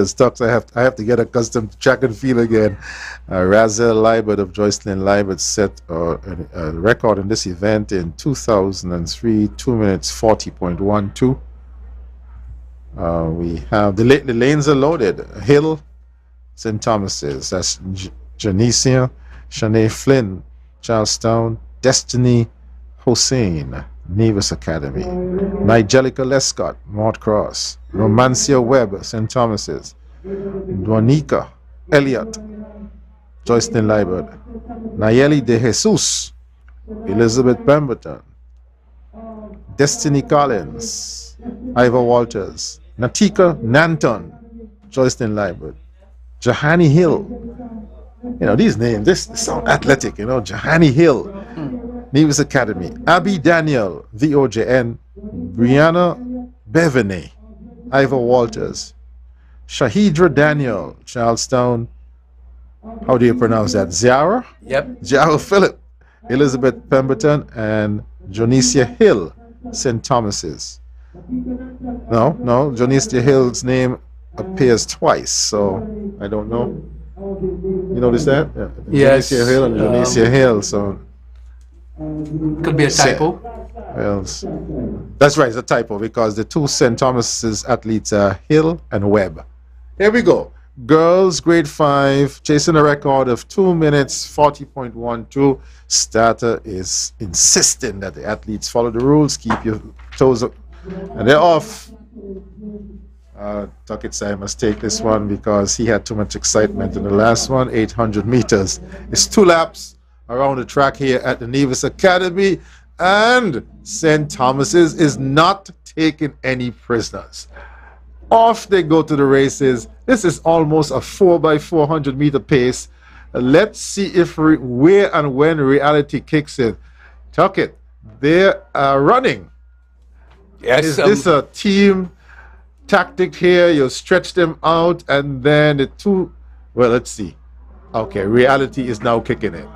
stocks. I have to get accustomed to track and field again. Razel Liebert of Joycelyn Liebert set a record in this event in 2003, 2 minutes 40.12. We have the lanes are loaded. Hill, St. Thomas's, that's Janicia, Shanae Flynn, Charlestown, Destiny Hossein, Nevis Academy, Nigelica Lescott, Mort Cross, Romancia Webb, St. Thomas's, Duanica Elliott, Joycelyn Liebert, Nayeli De Jesus, Elizabeth Pemberton, Destiny Collins, Ivor Walters, Natika Nanton, Joycelyn Liebert, Jahani Hill. You know, these names, this sound athletic, you know, Jahani Hill, Nevis Academy, Abby Daniel, VOJN, Brianna Beverny, Ivor Walters, Shahidra Daniel, Charlestown. How do you pronounce that? Ziara? Yep. Ziara Phillip, Elizabeth Pemberton, and Jonicia Hill, St. Thomas's. No, Jonicia Hill's name appears twice, so I don't know. You notice that? Yeah. Yes. Jonicia Hill and Jonicia Hill, so. Could be a typo. Well, that's right, it's a typo because the two St. Thomas's athletes are Hill and Webb. Here we go. Girls, grade 5, chasing a record of 2 minutes 40.12. Starter is insisting that the athletes follow the rules, keep your toes up, and they're off. Tuckett I must take this one because he had too much excitement in the last one. 800 meters. It's 2 laps around the track here at the Nevis Academy, and St. Thomas's is not taking any prisoners. Off they go to the races. This is almost a 4x400 meter pace. Let's see if where and when reality kicks in. Tuckett, they're running. Yes. Is this a team tactic here? You stretch them out and then the two, well, let's see. Okay, reality is now kicking in.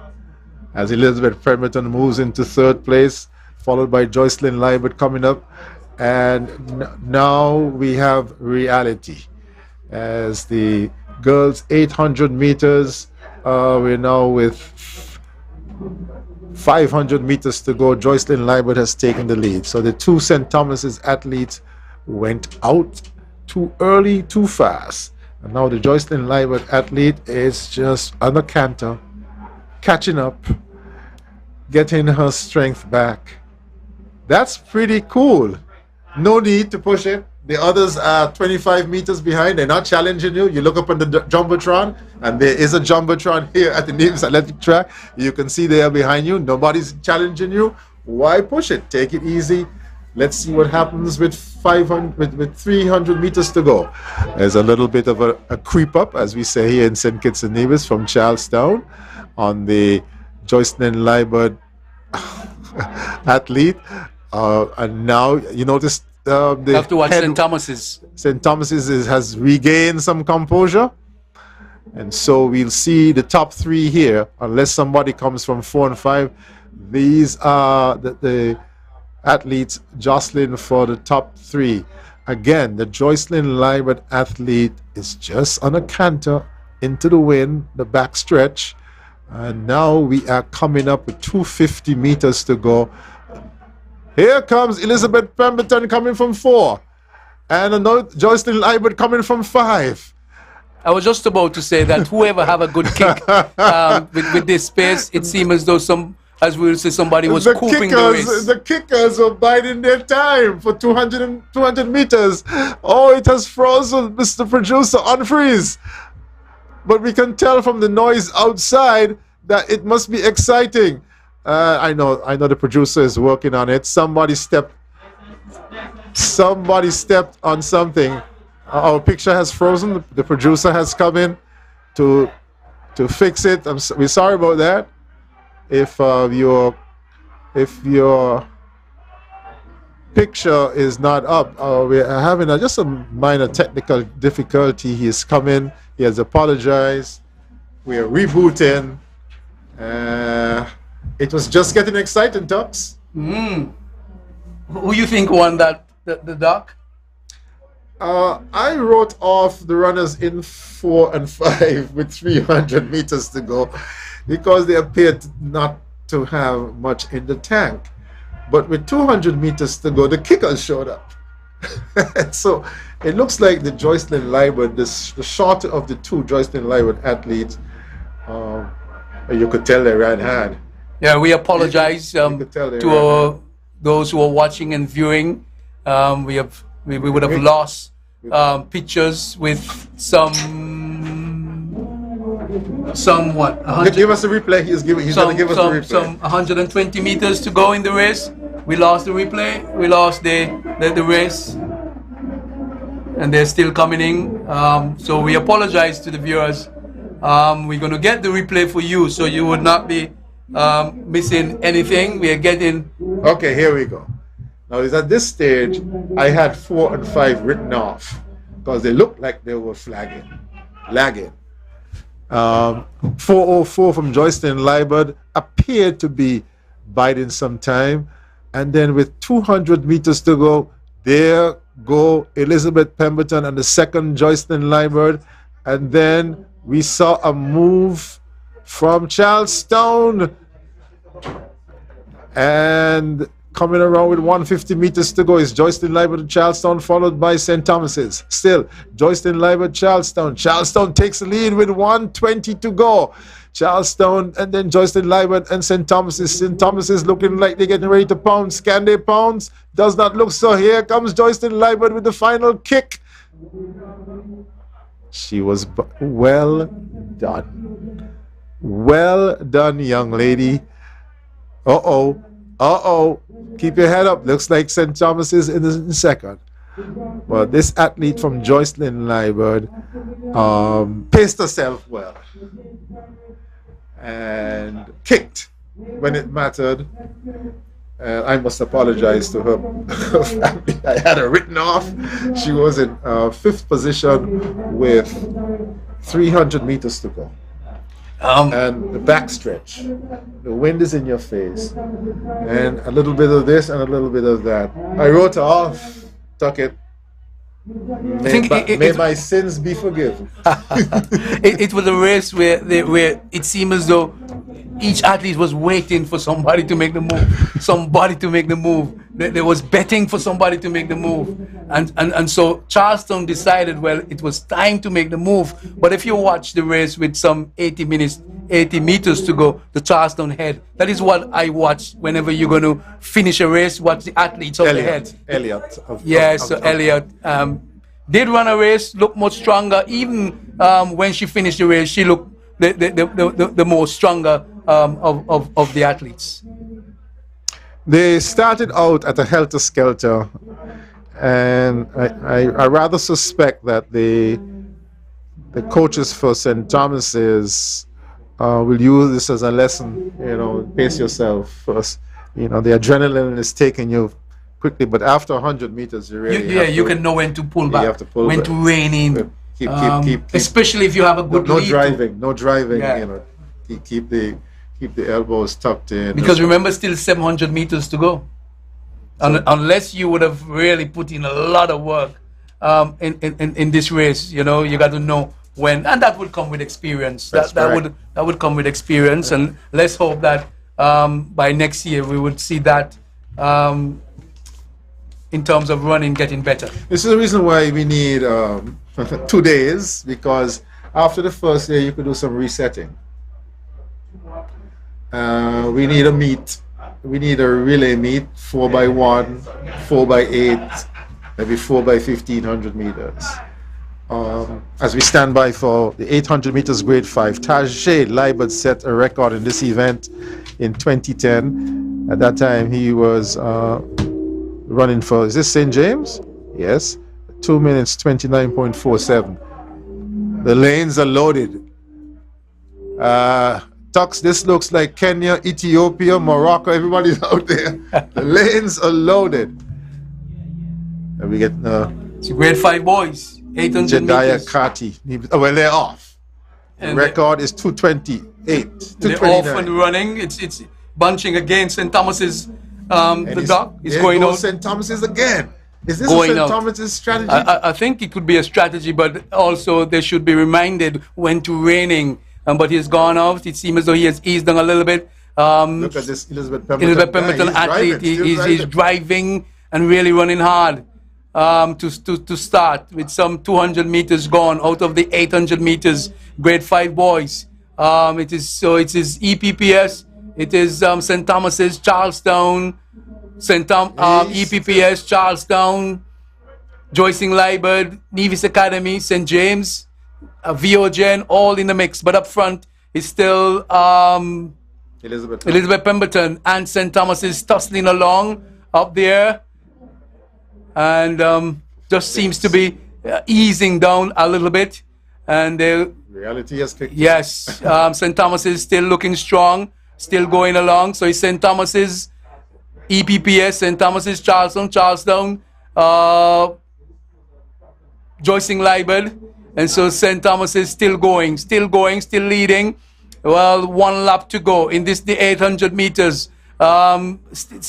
As Elizabeth Pemberton moves into 3rd place, followed by Joycelyn Liebert coming up. And now we have reality. As the girls 800 meters, we're now with 500 meters to go. Joycelyn Liebert has taken the lead. So the two St. Thomas's athletes went out too early, too fast. And now the Joycelyn Liebert athlete is just on the canter, catching up, getting her strength back. That's pretty cool. No need to push it. The others are 25 meters behind. They're not challenging you. You look up on the Jumbotron, and there is a Jumbotron here at the Nevis Athletic Track. You can see they are behind you. Nobody's challenging you. Why push it? Take it easy. Let's see what happens with 300 meters to go. There's a little bit of a creep up, as we say here in St. Kitts and Nevis, from Charlestown on the Joycelyn Liebert athlete. And now you notice you have to watch St. Thomas's. St. Thomas's has regained some composure. And so we'll see the top 3 here, unless somebody comes from 4 and 5. These are the athletes jostling for the top 3. Again, the Joycelyn Liebert athlete is just on a canter into the wind, the back stretch. And now we are coming up with 250 meters to go. Here comes Elizabeth Pemberton coming from 4. And another Joycelyn Liebert coming from 5. I was just about to say that whoever have a good kick with this pace, it seems as though as we will say, somebody was cooping the race. The kickers were biding their time for 200 meters. Oh, it has frozen, Mr. Producer, unfreeze. But we can tell from the noise outside that it must be exciting. I know the producer is working on it. Somebody stepped on something. Our picture has frozen. The producer has come in to fix it. We're sorry about that. If your picture is not up, we're having just a minor technical difficulty. He has come in. He has apologized. We are rebooting. It was just getting exciting, Tux. Who you think won that, the doc? I wrote off the runners in 4 and 5 with 300 meters to go because they appeared not to have much in the tank. But with 200 meters to go, the kickers showed up. So it looks like the Joycelyn Liebert, the shorter of the two Joycelyn Liebert athletes, you could tell their right hand. Yeah, we apologize to those who are watching and viewing. We would have lost pictures with somewhat. Give us a replay. He's going to give us a replay. Some 120 meters to go in the race. we lost the replay, we lost the race, and they're still coming in. So we apologize to the viewers. We're going to get the replay for you, so you would not be missing anything. We are getting... Okay, here we go. Now, it's at this stage, I had 4 and 5 written off because they looked like they were lagging. 4:04 from Joycelyn Liebert appeared to be biding some time. And then with 200 meters to go, there go Elizabeth Pemberton and the second Joycelyn Liebert. And then we saw a move from Charlestown. And coming around with 150 meters to go is Joycelyn Liebert and Charlestown, followed by St. Thomas's. Still, Joycelyn Liebert, Charlestown. Charlestown takes the lead with 120 to go. Charlestown and then Joycelyn Liebert and St. Thomas's. St. Thomas's looking like they're getting ready to pounce. Can they pounce? Does not look so. Here comes Joycelyn Liebert with the final kick. She was well done. Well done, young lady. Uh-oh. Keep your head up. Looks like St. Thomas is in the second. Well, this athlete from Joycelyn Liebert paced herself well and kicked when it mattered. I must apologize to her family. I had her written off. She was in 5th position with 300 meters to go. And the backstretch, the wind is in your face, and a little bit of this and a little bit of that. I wrote her off, tuck it. May my sins be forgiven. it was a race where it seemed as though each athlete was waiting for somebody to make the move. There was betting for somebody to make the move. And so Charlestown decided, well, it was time to make the move. But if you watch the race with some 80 meters to go, the Charlestown head, that is what I watch whenever you're going to finish a race, watch the athletes of the head. Elliot. Elliot did run a race, looked much stronger. Even when she finished the race, she looked the most stronger of the athletes. They started out at a helter-skelter, and I rather suspect that the coaches for St. Thomas's will use this as a lesson. Pace yourself first. The adrenaline is taking you quickly, but after 100 meters, you really you can know when to pull back, you have to pull when back. to rein in. Keep, especially if you have a good no lead. No driving. Yeah. Keep the elbows tucked in. Because remember, still 700 meters to go. Unless you would have really put in a lot of work in this race, you got to know when, and that would come with experience. That would come with experience, and let's hope that by next year we would see that in terms of running getting better. This is the reason why we need 2 days, because after the first day you could do some resetting. We need a meet. We need a relay meet, 4x1, 4x8, maybe 4x1500 meters. As we stand by for the 800 meters grade 5, Tajay Liebert set a record in this event in 2010. At that time, he was running for, is this St. James? Yes. 2 minutes, 29.47. The lanes are loaded. Tux, this looks like Kenya, Ethiopia, Morocco. Everybody's out there. The lanes are loaded. And we get it's grade 5 boys, 800 Jedediah meters. Kati. Well, they're off. The record is 2:28. They're off and running. It's bunching again. St. Thomas's, the dock is going out. St. Thomas's again. Is this going a St. out. Thomas's strategy? I think it could be a strategy, but also they should be reminded when to reining. But he's gone out. It seems as though he has eased down a little bit. Look at this Elizabeth Pemberton athlete. He's driving and really running hard to start with some 200 meters gone out of the 800 meters. Grade 5 boys. It is EPPS. It is St. Thomas's, Charlestown, EPPS, Charlestown, Joycelyn Liebert, Nevis Academy, St. James, VOGen, all in the mix. But up front is still Elizabeth Pemberton, and St. Thomas is tussling along. up there, and just seems to be easing down a little bit. And reality has kicked. Yes, St. Thomas is still looking strong, still going along. So it's St. Thomas's, EPPS, St. Thomas's, Charlestown, Joycing Library, and so St. Thomas is still going, still leading. Well, 1 lap to go in the 800 meters.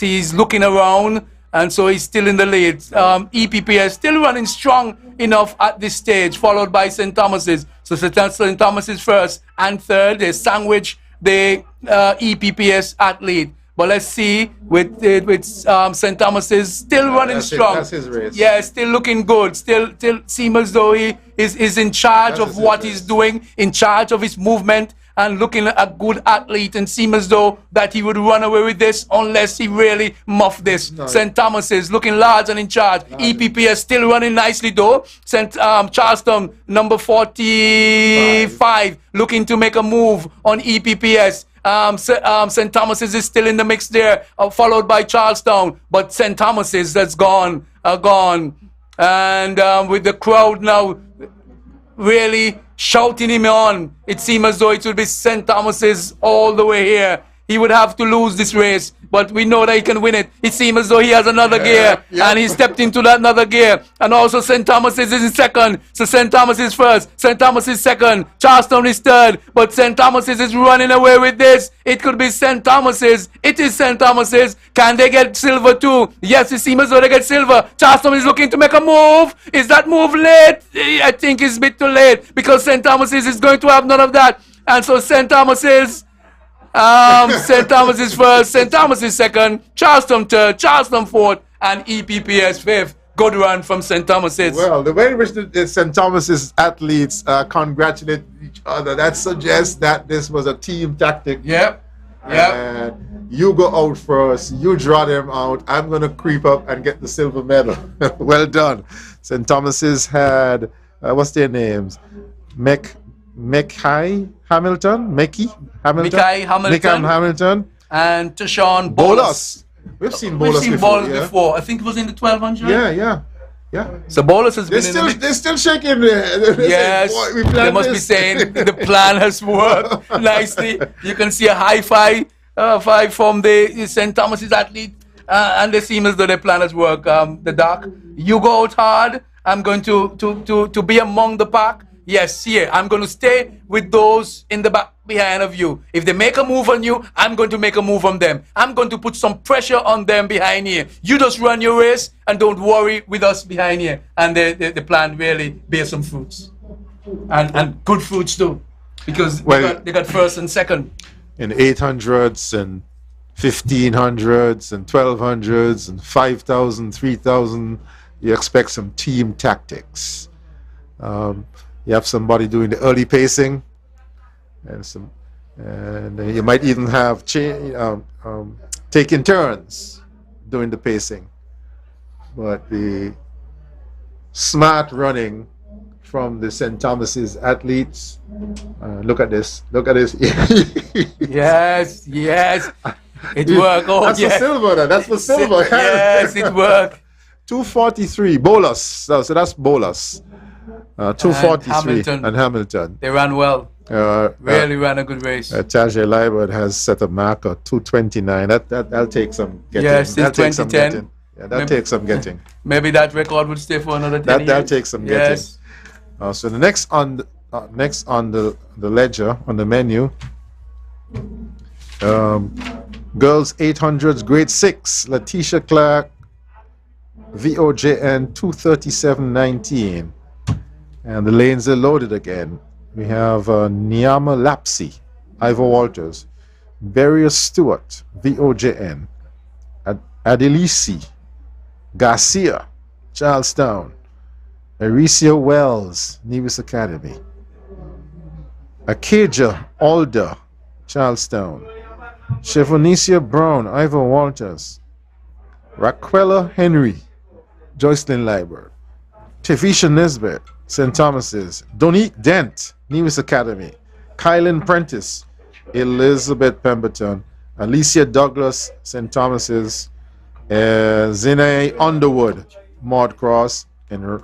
He's looking around, and so he's still in the lead. EPPS still running strong enough at this stage, followed by St. Thomas's. So St. Thomas's first and third. They sandwich the EPPS athlete. But let's see with St. Thomas's still running strong. That's his race. Yeah, still looking good. Still seems as though he is in charge of what he's doing, in charge of his movement, and looking a good athlete, and seems as though that he would run away with this unless he really muffed this. No. St. Thomas's looking large and in charge. EPPS still running nicely though. Charleston number 45 looking to make a move on EPPS. St. Thomas's is still in the mix there, followed by Charlestown, but St. Thomas's that's gone. And with the crowd now really shouting him on, it seems as though it would be St. Thomas's all the way here. He would have to lose this race, but we know that he can win it. It seems as though he has another gear, and he stepped into that another gear. And also St. Thomas's is in second, so St. Thomas is first, St. Thomas is second, Charlestown is third, but St. Thomas's is running away with this. It could be St. Thomas's. It is St. Thomas's. Can they get silver too? Yes, it seems as though they get silver. Charlestown is looking to make a move. Is that move late? I think it's a bit too late, because St. Thomas's is going to have none of that. And so St. Thomas's, St. Thomas is first, St. Thomas is second, Charleston third, Charleston fourth, and EPPS fifth. Good run from St. Thomas's. Well, the way in which the St. Thomas's athletes congratulate each other, that suggests that this was a team tactic. Yep. You go out first, you draw them out, I'm going to creep up and get the silver medal. Well done. St. Thomas's had, what's their names? Mekai Hamilton, and Tashawn Bolas. We've seen Bolas before. I think it was in the 1200. Yeah. So Bolas has been in they're still shaking there. Yes, they must be saying the plan has worked nicely. You can see a high five from the St. Thomas's athlete, and they seem as though their plan has worked. The Doc, you go out hard. I'm going to be among the pack. Yes, here, I'm going to stay with those in the back behind of you. If they make a move on you, I'm going to make a move on them. I'm going to put some pressure on them behind here. You just run your race and don't worry with us behind here. And the plan really bears some fruits. And good fruits too. Because they got first and second. In 800s and 1500s and 1200s and 5,000, 3,000, you expect some team tactics. You have somebody doing the early pacing, and you might even have taking turns doing the pacing. But the smart running from the St. Thomas's athletes, look at this. Yes, it worked. Oh, that's for silver. That's for silver. Yes, it worked. 243 Bolas. So that's Bolas. 243 and Hamilton. They ran well. Really ran a good race. Tajay Liebert has set a marker 229. That'll take some getting. Yes, since 2010. That'll take some getting. Maybe that record would stay for another 10 years. That'll take some getting. So the next on the ledger, on the menu, girls 800s grade 6, Letitia Clark, VOJN 237.19. And the lanes are loaded again. We have Niama Lapsi, Ivor Walters, Beria Stewart, VOJN, Adelisi Garcia, Charlestown, Aricia Wells, Nevis Academy, Akeja Alder, Charlestown, Chevonicia Brown, Ivor Walters, Raquella Henry, Joycelyn Liber, Tevisha Nesbitt, St. Thomas's, Donique Dent, Nevis Academy, Kylan Prentice, Elizabeth Pemberton, Alicia Douglas, St. Thomas's, Zine Underwood, Maud Cross, and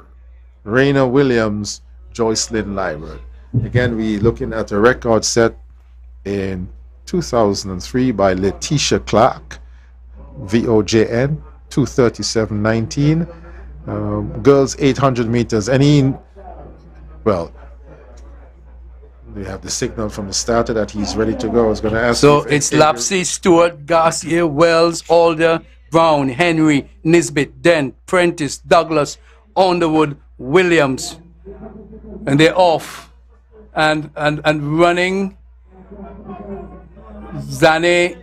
Raina Williams, Joycelyn Lyra. Again, we looking at a record set in 2003 by Letitia Clark, VOJN, 237.19. Girls 800 meters. Well, we have the signal from the starter that he's ready to go. I was going to ask. So it's Lapsy, Stewart, Garcia, Wells, Alder, Brown, Henry, Nisbet, Dent, Prentice, Douglas, Underwood, Williams, and they're off and running. Zane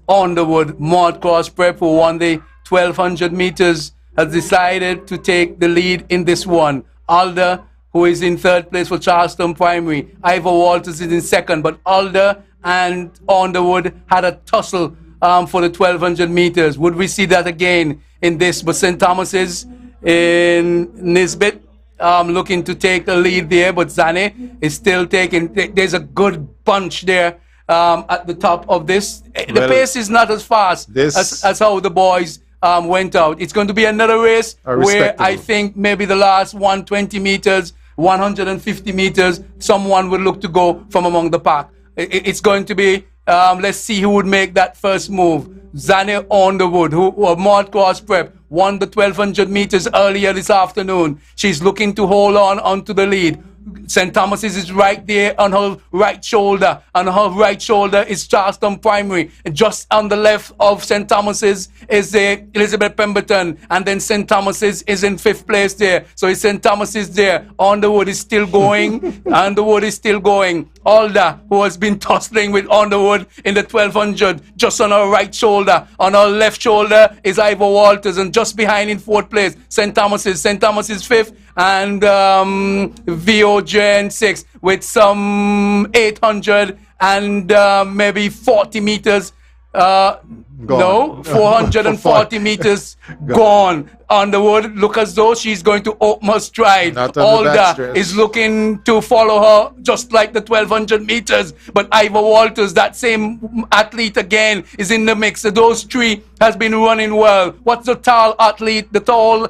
Underwood, Maud Cross Prep, who won the 1200 meters, has decided to take the lead in this one. Alder, who is in third place for Charleston Primary. Ivor Walters is in second, but Alder and Underwood had a tussle for the 1200 meters. Would we see that again in this? But St. Thomas's in Nisbet looking to take the lead there, but Zane is still taking. There's a good bunch there at the top of this. The pace is not as fast as how the boys went out. It's going to be another race where I think maybe the last 120 meters, 150 meters, someone will look to go from among the pack. It's going to be, let's see who would make that first move. Zane Underwood, who Maud Cross Prep, won the 1200 meters earlier this afternoon. She's looking to hold on onto the lead. St. Thomas's is right there on her right shoulder. On her right shoulder is Charleston Primary. And just on the left of St. Thomas's is Elizabeth Pemberton. And then St. Thomas's is in fifth place there. So it's St. Thomas's there. Underwood is still going. Underwood is still going. Alda, who has been tussling with Underwood in the 1200, just on her right shoulder. On her left shoulder is Ivor Walters. And just behind in fourth place, St. Thomas's. St. Thomas's fifth. And VOJN 6 with some 800 and maybe 40 meters. No, 440 meters gone. Underwood look as though she's going to open her stride. Alda is looking to follow her just like the 1200 meters. But Ivor Walters, that same athlete again, is in the mix. So those three has been running well. What's the tall athlete for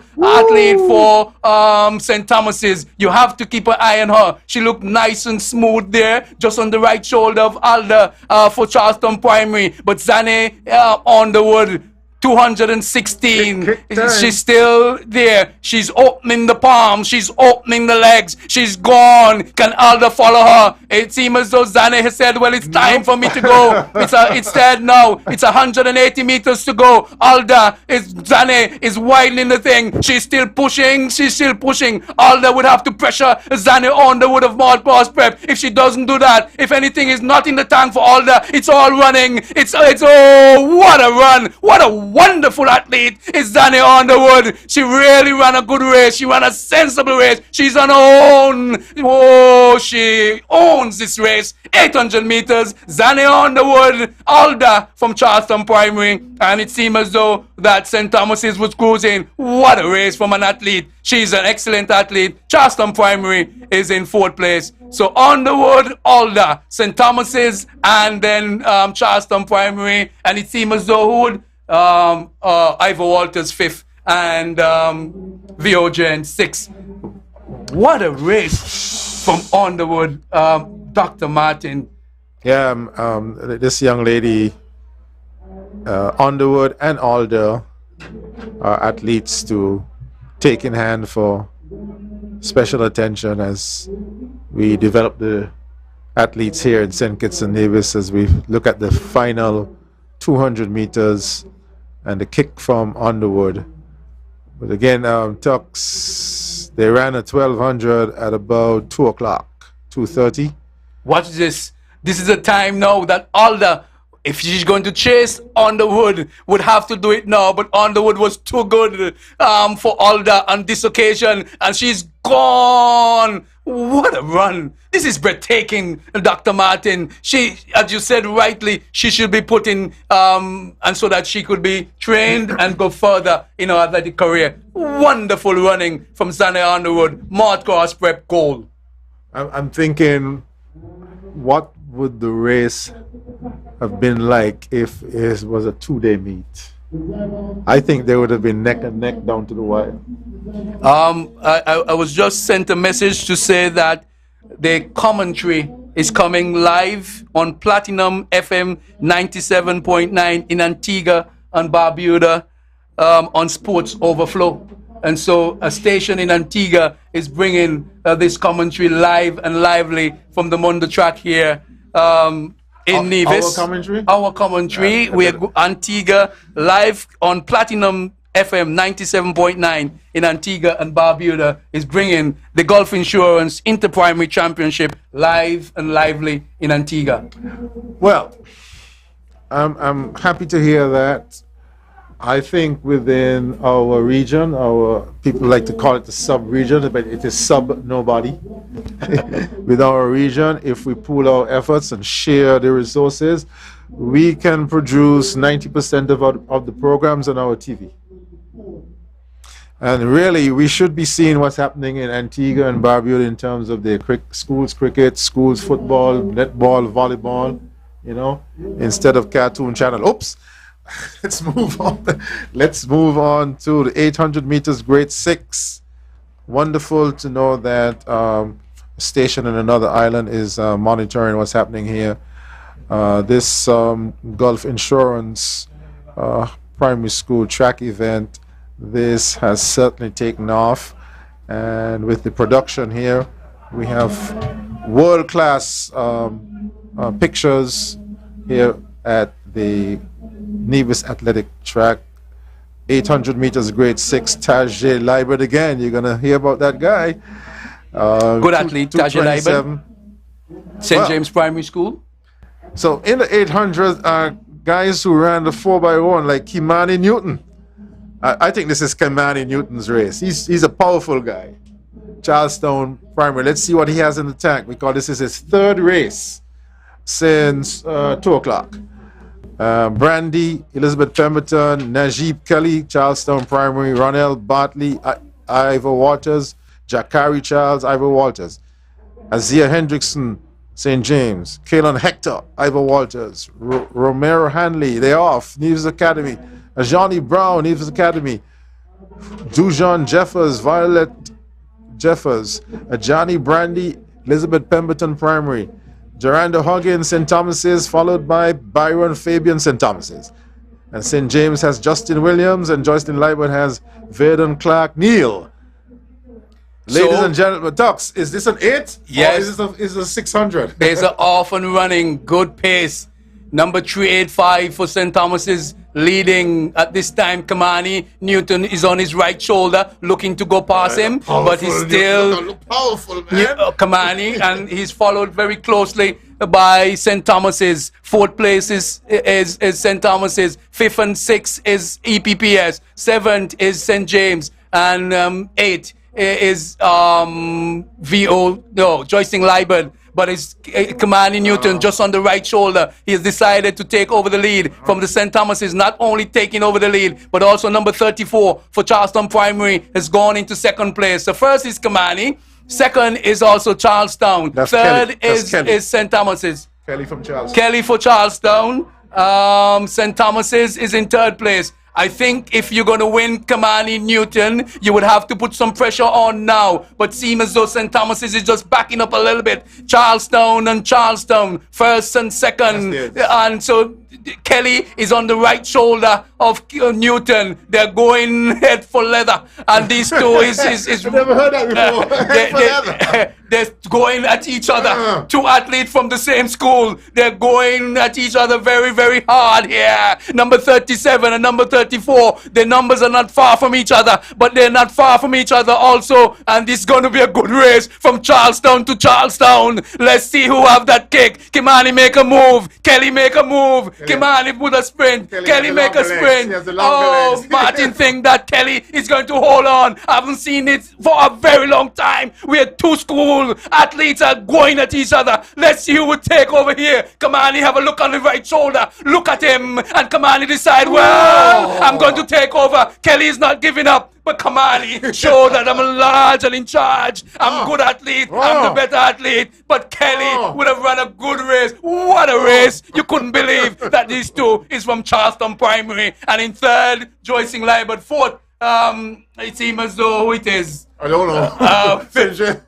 St. Thomas's? You have to keep an eye on her. She looked nice and smooth there, just on the right shoulder of Alda for Charleston Primary. But Zane Underwood, 216. She's still there. She's opening the palms. She's opening the legs. She's gone. Can Alda follow her? It seems as though Zane has said, well, it's time for me to go. It's said now. It's 180 meters to go. Zane is widening the thing. She's still pushing. She's still pushing. Alda would have to pressure Zane Underwood of Maud Cross Prep. If she doesn't do that, if anything is not in the tank for Alda, it's all running. What a run. What a wonderful athlete is Zane Underwood. She really ran a good race. She ran a sensible race. She's on her own. Oh, she owns this race. 800 meters. Zane Underwood, Alda from Charleston Primary. And it seemed as though that St. Thomas's was cruising. What a race from an athlete. She's an excellent athlete. Charleston Primary is in fourth place. So Underwood, Alda, St. Thomas's, and then Charleston Primary. And it seemed as though who would Ivor Walters fifth and VOJN sixth. What a race from Underwood, Dr. Martin. Yeah, this young lady, Underwood and Alder, are athletes to take in hand for special attention as we develop the athletes here in St. Kitts and Nevis as we look at the final 200 meters and the kick from Underwood. But again, Tux, they ran a 1200 at about 2 o'clock, 2:30. Watch this. This is a time now that Alda, if she's going to chase Underwood, would have to do it now. But Underwood was too good for Alda on this occasion, and she's gone. What a run. This is breathtaking, Dr. Martin. She, as you said rightly, she should be put in, and so that she could be trained and go further in her athletic career. Wonderful running from Zane Underwood. Maud Cross Prep goal. I'm thinking, what would the race have been like if it was a 2-day meet? I think they would have been neck and neck down to the wire. I was just sent a message to say that the commentary is coming live on Platinum FM 97.9 in Antigua and Barbuda on Sports Overflow. And so a station in Antigua is bringing this commentary live and lively from the Mondo track here in Nevis. Our commentary. We're Antigua live on Platinum FM 97.9 in Antigua and Barbuda is bringing the Gulf Insurance Inter-Primary Championship live and lively in Antigua. Well, I'm happy to hear that. I think within our region, our people like to call it the sub-region, but it is sub-nobody. With our region, if we pool our efforts and share the resources, we can produce 90% of the programs on our TV. And really, we should be seeing what's happening in Antigua and Barbuda in terms of the schools cricket, schools football, netball, volleyball, you know, instead of cartoon channel. Oops. Let's move on. Let's move on to the 800 meters grade 6. Wonderful to know that a station in another island is monitoring what's happening here. This Gulf Insurance primary school track event, this has certainly taken off, and with the production here we have world-class pictures here at the Nevis Athletic Track. 800 meters grade 6, Tajay Liebert again. You're gonna hear about that guy. Good athlete, Tajay Liebert. St. James Primary School. So in the 800 are guys who ran the 4x1 like Kimani Newton. I think this is Kimani Newton's race. He's a powerful guy. Charlestown Primary. Let's see what he has in the tank, because this is his third race since 2 o'clock. Brandy, Elizabeth Pemberton, Najib Kelly, Charlestown Primary, Ronell Bartley, Ivor Walters, Jakari Charles, Ivor Walters, Azia Hendrickson, St. James, Kaylon Hector, Ivor Walters, Romero Hanley, they off, Nevis Academy, Johnny Brown, Nevis Academy, Dujon Jeffers, Violet Jeffers, Johnny Brandy, Elizabeth Pemberton Primary, Geranda Huggins, St. Thomas's, followed by Byron Fabian, St. Thomas's. And St. James has Justin Williams, and Joycelyn Liebert has Verdon Clark Neal. Ladies and gentlemen, Tux, is this an 8? Yes. Or is this a 600? There's an off and running, good pace. Number 385 for St. Thomas's, leading at this time. Kamani Newton is on his right shoulder, looking to go past him, but he's still powerful, man. Kamani, and he's followed very closely by St. Thomas's. 4th place is St. Thomas's. 5th and 6th is EPPS. 7th is St. James, and 8th is Joycelyn Liebert. But it's Kamani Newton just on the right shoulder. He has decided to take over the lead from the St. Thomas's, not only taking over the lead, but also number 34 for Charlestown Primary has gone into 2nd place. The first is Kamani. 2nd is also Charlestown. That's 3rd Kelly. is St. Thomas's. Kelly from Charlestown. Kelly for Charlestown. St. Thomas's is in 3rd place. I think if you're going to win Kamani Newton, you would have to put some pressure on now. But seems as though St. Thomas's is just backing up a little bit. Charlestown, 1st and 2nd. And so Kelly is on the right shoulder of Newton. They're going head for leather. And these two is I've never heard that before. They're going at each other. 2 athletes from the same school. They're going at each other very, very hard here. Number 37 and number 34. Their numbers are not far from each other, but they're not far from each other also. And this is going to be a good race from Charlestown to Charlestown. Let's see who have that kick. Kimani make a move. Kelly make a move. Kimani put a sprint. Kelly make a sprint. Oh, Martin think that Kelly is going to hold on. I haven't seen it for a very long time. We had 2 school athletes are going at each other. Let's see who would take over here. Kamani have a look on the right shoulder. Look at him, and Kamani decide, well, I'm going to take over. Kelly is not giving up. But Kamani showed that I'm large and in charge. I'm a good athlete. I'm the better athlete. But Kelly would have run a good race. What a race. You couldn't believe that these two is from Charleston Primary. And in third, Joyce Lai. But fourth, it seems as though who it is. I don't know.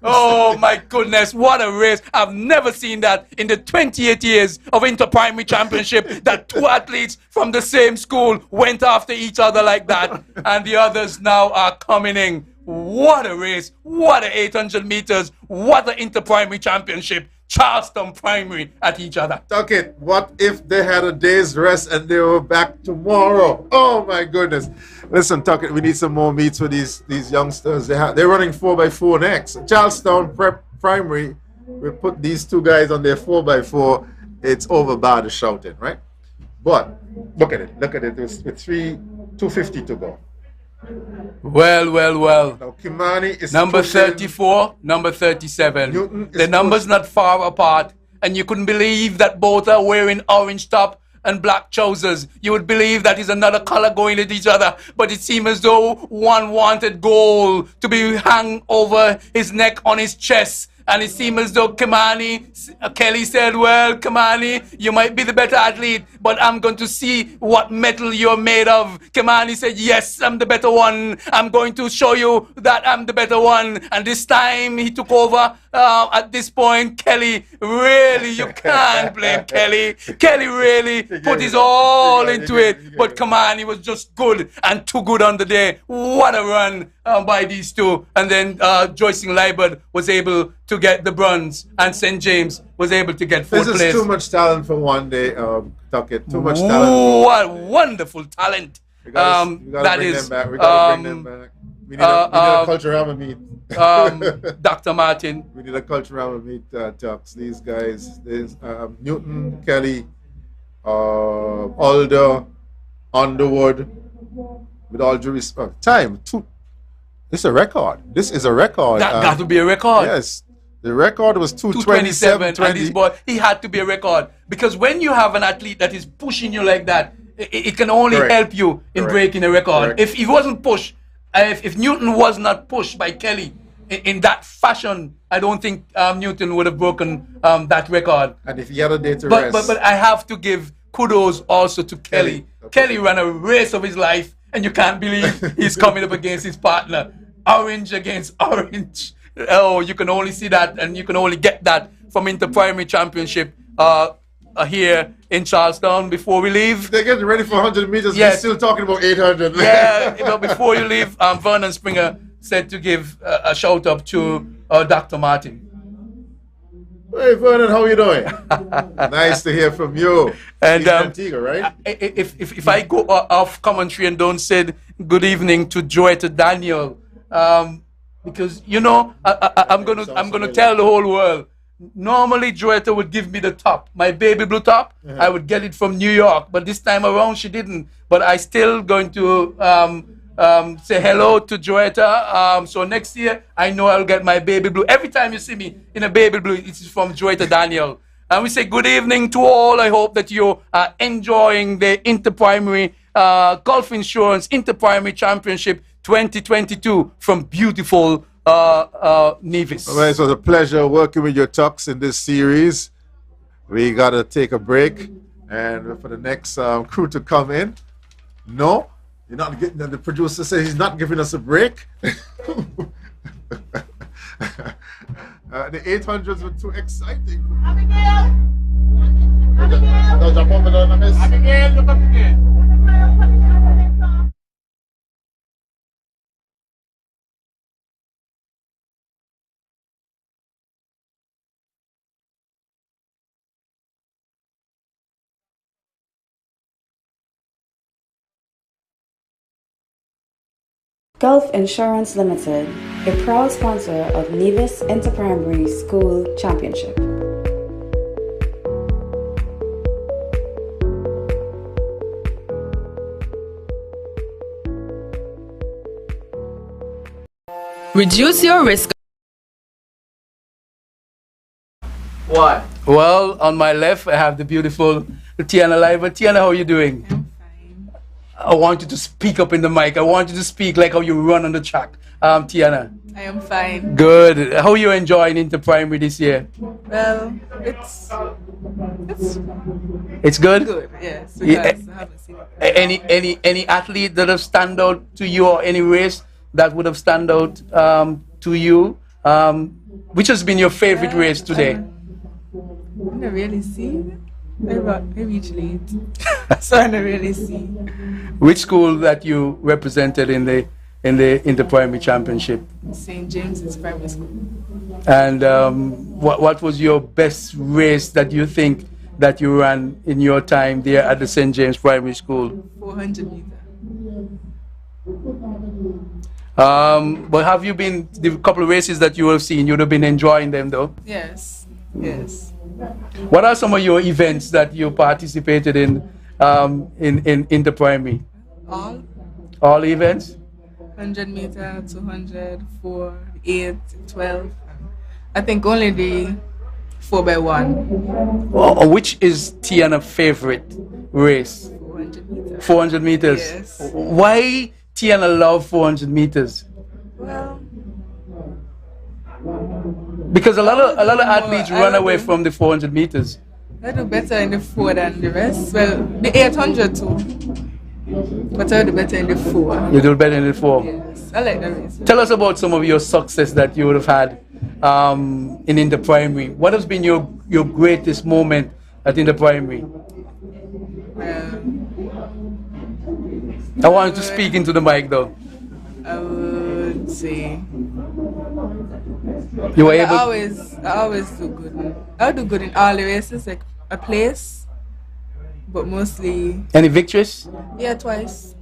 Oh my goodness, what a race. I've never seen that in the 28 years of Inter-Primary Championship that two athletes from the same school went after each other like that. And the others now are coming in. What a race. What a 800 meters. What an Inter-Primary Championship. Charleston Primary at each other. Okay, what if they had a day's rest and they were back tomorrow? Oh my goodness. Listen, Tuckett, we need some more meets for these youngsters. They're running 4x4 next. Charlestown Primary, we put these two guys on their 4x4. It's over by the shouting, right? But look at it. With 250 to go. Well. Now, Kimani is number 34, number 37. The numbers not far apart, and you couldn't believe that both are wearing orange top and black trousers. You would believe that is another color going at each other, but it seemed as though one wanted gold to be hung over his neck on his chest. And it seemed as though Kelly said, well, Kimani, you might be the better athlete, but I'm going to see what metal you're made of. Kimani said, yes, I'm the better one. I'm going to show you that I'm the better one. And this time he took over. At this point, Kelly, really, you can't blame Kelly. Kelly really put his all into it. But Kimani was just good and too good on the day. What a run by these two. And then Joyce Liebert was able to get the bronze, and St. James was able to get fourth place. This is too much talent for one day, Tuckett. Too much talent. What wonderful talent. We gotta bring them back. We gotta bring them back. We need a Culturama meet. Dr. Martin. We need a Culturama meet, Tux. These guys, there's Newton, Kelly, Alder, Underwood, with all due respect. This is a record. This is a record. That got to be a record. Yes. The record was 2:27. And this boy, he had to be a record. Because when you have an athlete that is pushing you like that, it can only help you in breaking a record. If he wasn't pushed, if Newton was not pushed by Kelly in that fashion, I don't think Newton would have broken that record. And if he had a day to rest. But I have to give kudos also to Kelly. Kelly ran a race of his life, and you can't believe he's coming up against his partner. Orange against orange. Oh, you can only see that, and you can only get that from Inter-Primary Championship here in Charlestown. Before we leave, they're getting ready for 100 meters. Yes. We're still talking about 800. Yeah, but before you leave, Vernon Springer said to give a shout out to Dr. Martin. Hey Vernon, how are you doing? Nice to hear from you. And Antigua, right? If I go off commentary and don't say good evening to Joetta Daniel, because you know I'm gonna tell the whole world. Normally Joetta would give me the top, my baby blue top. I would get it from New York, but this time around she didn't. But I still going to say hello to Joetta. So next year I know I'll get my baby blue. Every time you see me in a baby blue, it's from Joetta Daniel. And we say good evening to all. I hope that you are enjoying the Inter-Primary Golf Insurance Inter-Primary Championship 2022 from beautiful Nevis. Well, it was a pleasure working with your Tux in this series. We got to take a break and for the next crew to come in. No, you're not getting. The producer says he's not giving us a break. The 800s were too exciting. Abigail, look up again. Gulf Insurance Limited, a proud sponsor of Nevis Inter-Primary School Championship. Reduce your risk. What? Well, on my left, I have the beautiful Tiana Liver. Tiana, how are you doing? I want you to speak up in the mic. I want you to speak like how you run on the track. Tiana. I am fine. Good. How are you enjoying Inter-Primary this year? Well, it's good? good, yes, Yeah. because I haven't seen it. Any athlete that have stand out to you, or any race that would have stand out to you? Which has been your favorite race today? I don't really see. I reach late, so I don't really see. Which school that you represented in the Inter-Primary Championship? St. James's Primary School. And what was your best race that you think that you ran in your time there at the St. James Primary School? 400 meter. But have you been, the couple of races that you have seen, you'd have been enjoying them though? Yes, yes. What are some of your events that you participated in the primary? All events? 100 meter, 200, 4, 8, 12. I think only the 4x1. Which is Tiana's favorite race? 400 meters. 400 meters. Yes. Why Tiana love 400 meters? Well, because a lot of athletes run away from the 400 meters. I do better in the 4 than the rest. Well, the 800 too. But I do better in the 4. You do better in the 4. Yes, I like the race. Tell us about some of your success that you would have had in the primary. What has been your greatest moment at in the primary? I want you to speak into the mic though. I would say you were able. I always do good. I do good in all the races, like a place, but mostly. Any victories? Yeah, twice.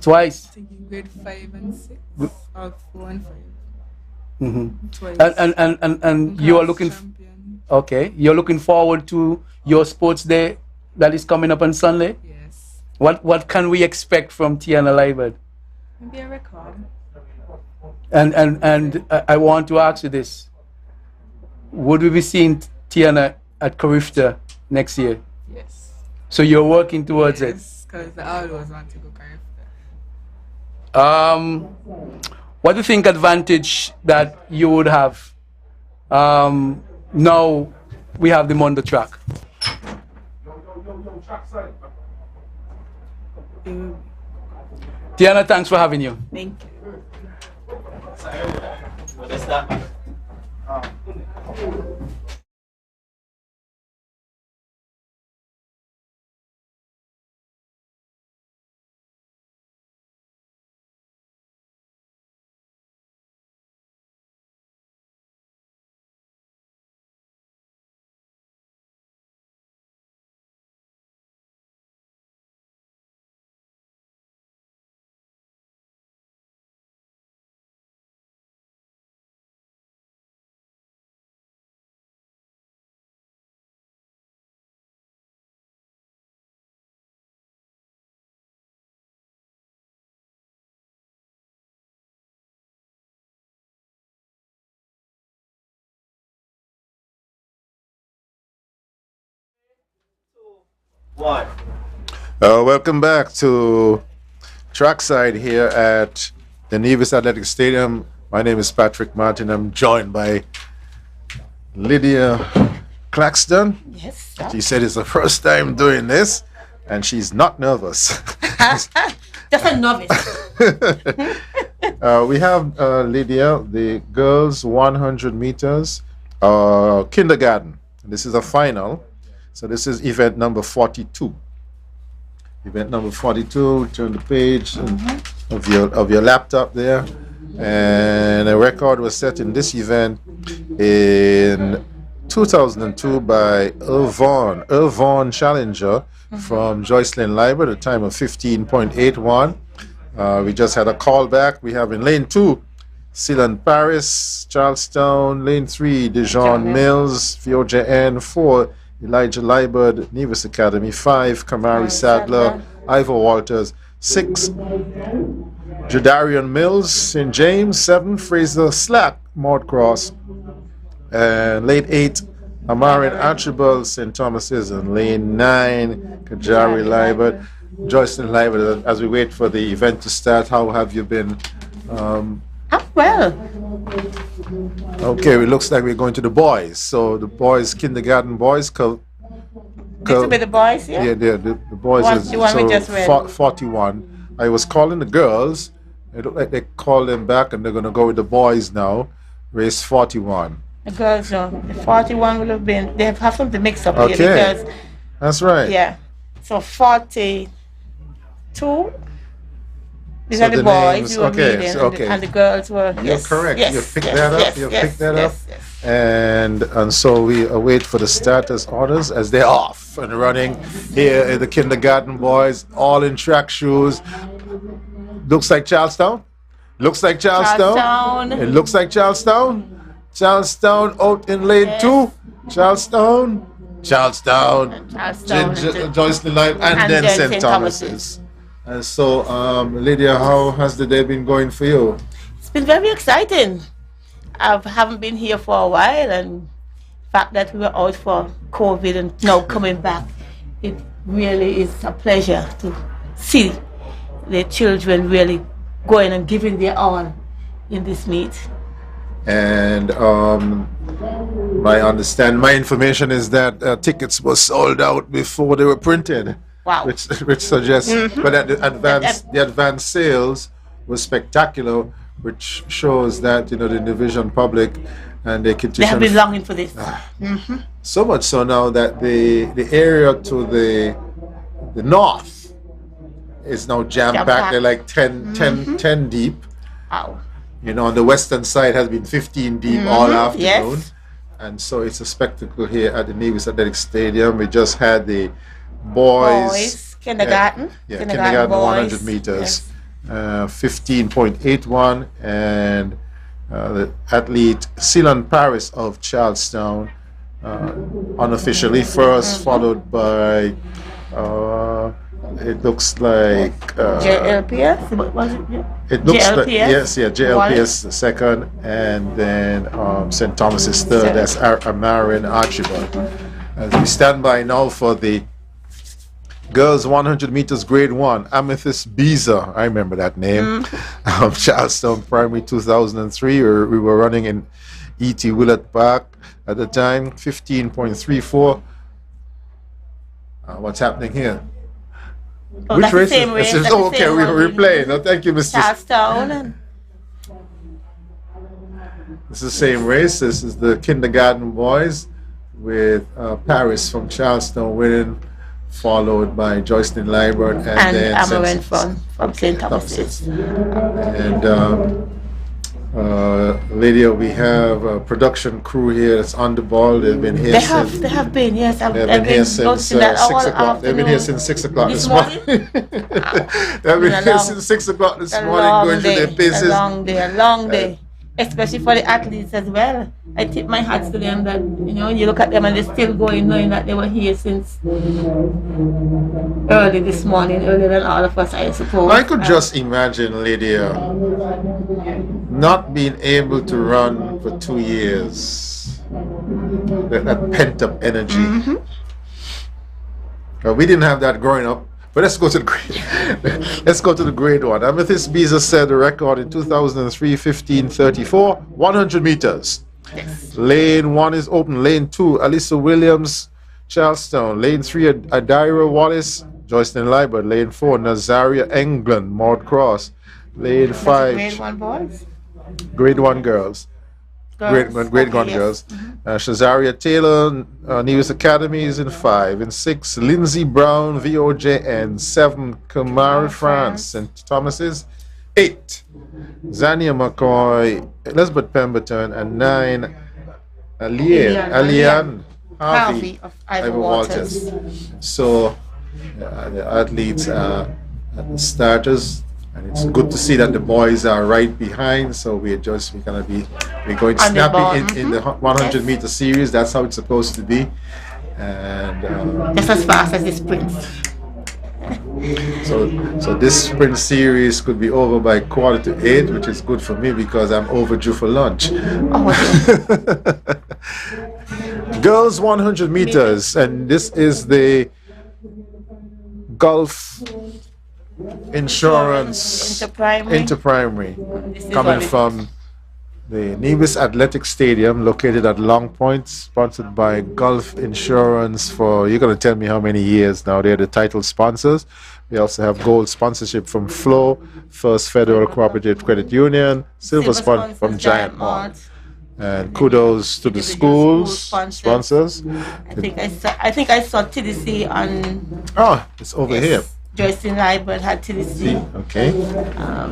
Twice. I think in grade 5 and 6, or 4 and 5. Mm-hmm. Twice. And you are looking. Okay, you're looking forward to your sports day that is coming up on Sunday. Yes. What can we expect from Tiana Liebert? Maybe a record. And I want to ask you this: would we be seeing Tiana at Carifta next year? Yes. So you're working towards it. Yes, because I always want to go Carifta. What do you think advantage that you would have? Now we have the Mondo track. Tiana, thanks for having you. Thank you. What is that? One. Welcome back to trackside here at the Nevis Athletic Stadium. My name is Patrick Martin. I'm joined by Lydia Claxton. Yes. She said it's the first time doing this, and she's not nervous. Just a novice. We have Lydia, the girls 100 meters, kindergarten. This is a final. So this is event number 42. Event number 42. Turn the page of your laptop there, and a record was set in this event in 2002 by Irvon Challenger from Joycelyn Liebert, a time of 15.81. We just had a call back. We have in lane 2, Ceylon Paris, Charlestown. Lane 3, Dijon Mills, Fioja N. 4, Elijah Liebert, Nevis Academy. 5, Kamari Sadler, Ivor Walters. 6, Jadarian Mills, St. James. 7, Fraser Slack, Maud Cross. And lane 8, Amarin Archibald, St. Thomas's. And lane 9, Kajari Liebert. Joyce and Live, as we wait for the event to start, how have you been? I'm well. Okay, it looks like we're going to the boys. So the boys, kindergarten boys, This will be the boys, yeah? yeah, the boys What is the one we just read? 41. I was calling the girls. It looked like they called them back, and they're going to go with the boys now. Race 41. The girls, no. The 41 will have been, they have something mixed up Okay. here because, That's right. yeah. So 42, these So are the the boys names- who were okay, reading, so- and, okay. and the girls were, You're yes, correct. yes, You picked yes, that up. yes, You yes, picked that yes, up. And so we await for the starters orders as they're off and running here in the kindergarten boys, all in track shoes. Looks like Charlestown. Looks like Charlestown. Charlestown. It looks like Charlestown. Charlestown out in lane 2. Charlestown. Charlestown. Joyce Live, and then St. Thomas's. And so, Lydia, how has the day been going for you? It's been very exciting. I haven't been here for a while, and the fact that we were out for COVID and now coming back, it really is a pleasure to see the children really going and giving their all in this meet. And my information is that tickets were sold out before they were printed. Wow. Which suggests, but the advanced sales was spectacular, which shows that the division public and they They have been longing for this. So much so now that the area to the north is now jam-packed. They're like 10 deep. Wow. On the western side has been 15 deep all afternoon. Yes. And so it's a spectacle here at the Nevis Athletic Stadium. We just had the boys kindergarten. Kindergarten boys. 100 meters. 15.81, and the athlete Ceylon Paris of Charlestown unofficially first, followed by it looks like JLPS? Was it? It looks JLPS? like JLPS second, and then St. Thomas's third. That's Amarin Archibald. As we stand by now for the girls 100 meters grade 1, Amethyst Beezer, I remember that name, Charlestown Primary 2003. We were running in E.T. Willett Park at the time, 15.34. What's happening here? Oh, that's the same race. This is, okay, we're playing. No, thank you, Mr. Charlestown. This is the same race. This is the kindergarten boys with Paris from Charlestown winning, followed by Joycelyn Liburn and then Amaranth from St. Thomas's. And Lydia, we have a production crew here that's on the ball. They've been here They have been, yes. They've been here since 6 o'clock. They've been here since 6 o'clock this morning. They've been here since 6 o'clock this morning, going through their paces. A long day. Especially for the athletes as well. I tip my hats to them that, you look at them and they're still going, knowing that they were here since early this morning, earlier than all of us, I suppose. I could just imagine Lydia not being able to run for 2 years. That pent-up energy. We didn't have that growing up. But let's go to the grade 1. Amethyst Beezer set the record in 2003, 15:34, 100 meters. Yes. Lane 1 is open. Lane 2, Alyssa Williams, Charlestown. Lane 3, Adira Wallace, Joycelyn Liburn. Lane 4, Nazaria England, Maud Cross. Lane 5, Grade 1 boys? Grade 1 girls. Grade 1 girls. Shazaria Taylor, Nevis Academy is in 5. In 6, Lindsay Brown, VOJ, and 7, Kamari France, St. Thomas's. 8, Zania McCoy, Elizabeth Pemberton, and 9, Alian Harvey of Ivor Walters. So the athletes are the starters. And it's good to see that the boys are right behind, so we're going snappy in the 100 meter series. That's how it's supposed to be, and just as fast as the sprints. So this sprint series could be over by 7:45, which is good for me because I'm overdue for lunch. Girls 100 meters, and this is the Gulf Insurance Interprimary, coming from the Nevis Athletic Stadium, located at Long Point, sponsored by Gulf Insurance for, you're going to tell me how many years now. They're the title sponsors. We also have gold sponsorship from Flow, First Federal Cooperative Credit Union, silver sponsor from Giant Mart. And kudos to the schools sponsors. I think I saw TDC on. Oh, it's over here. Joycelyn Liebert had TDC. Okay.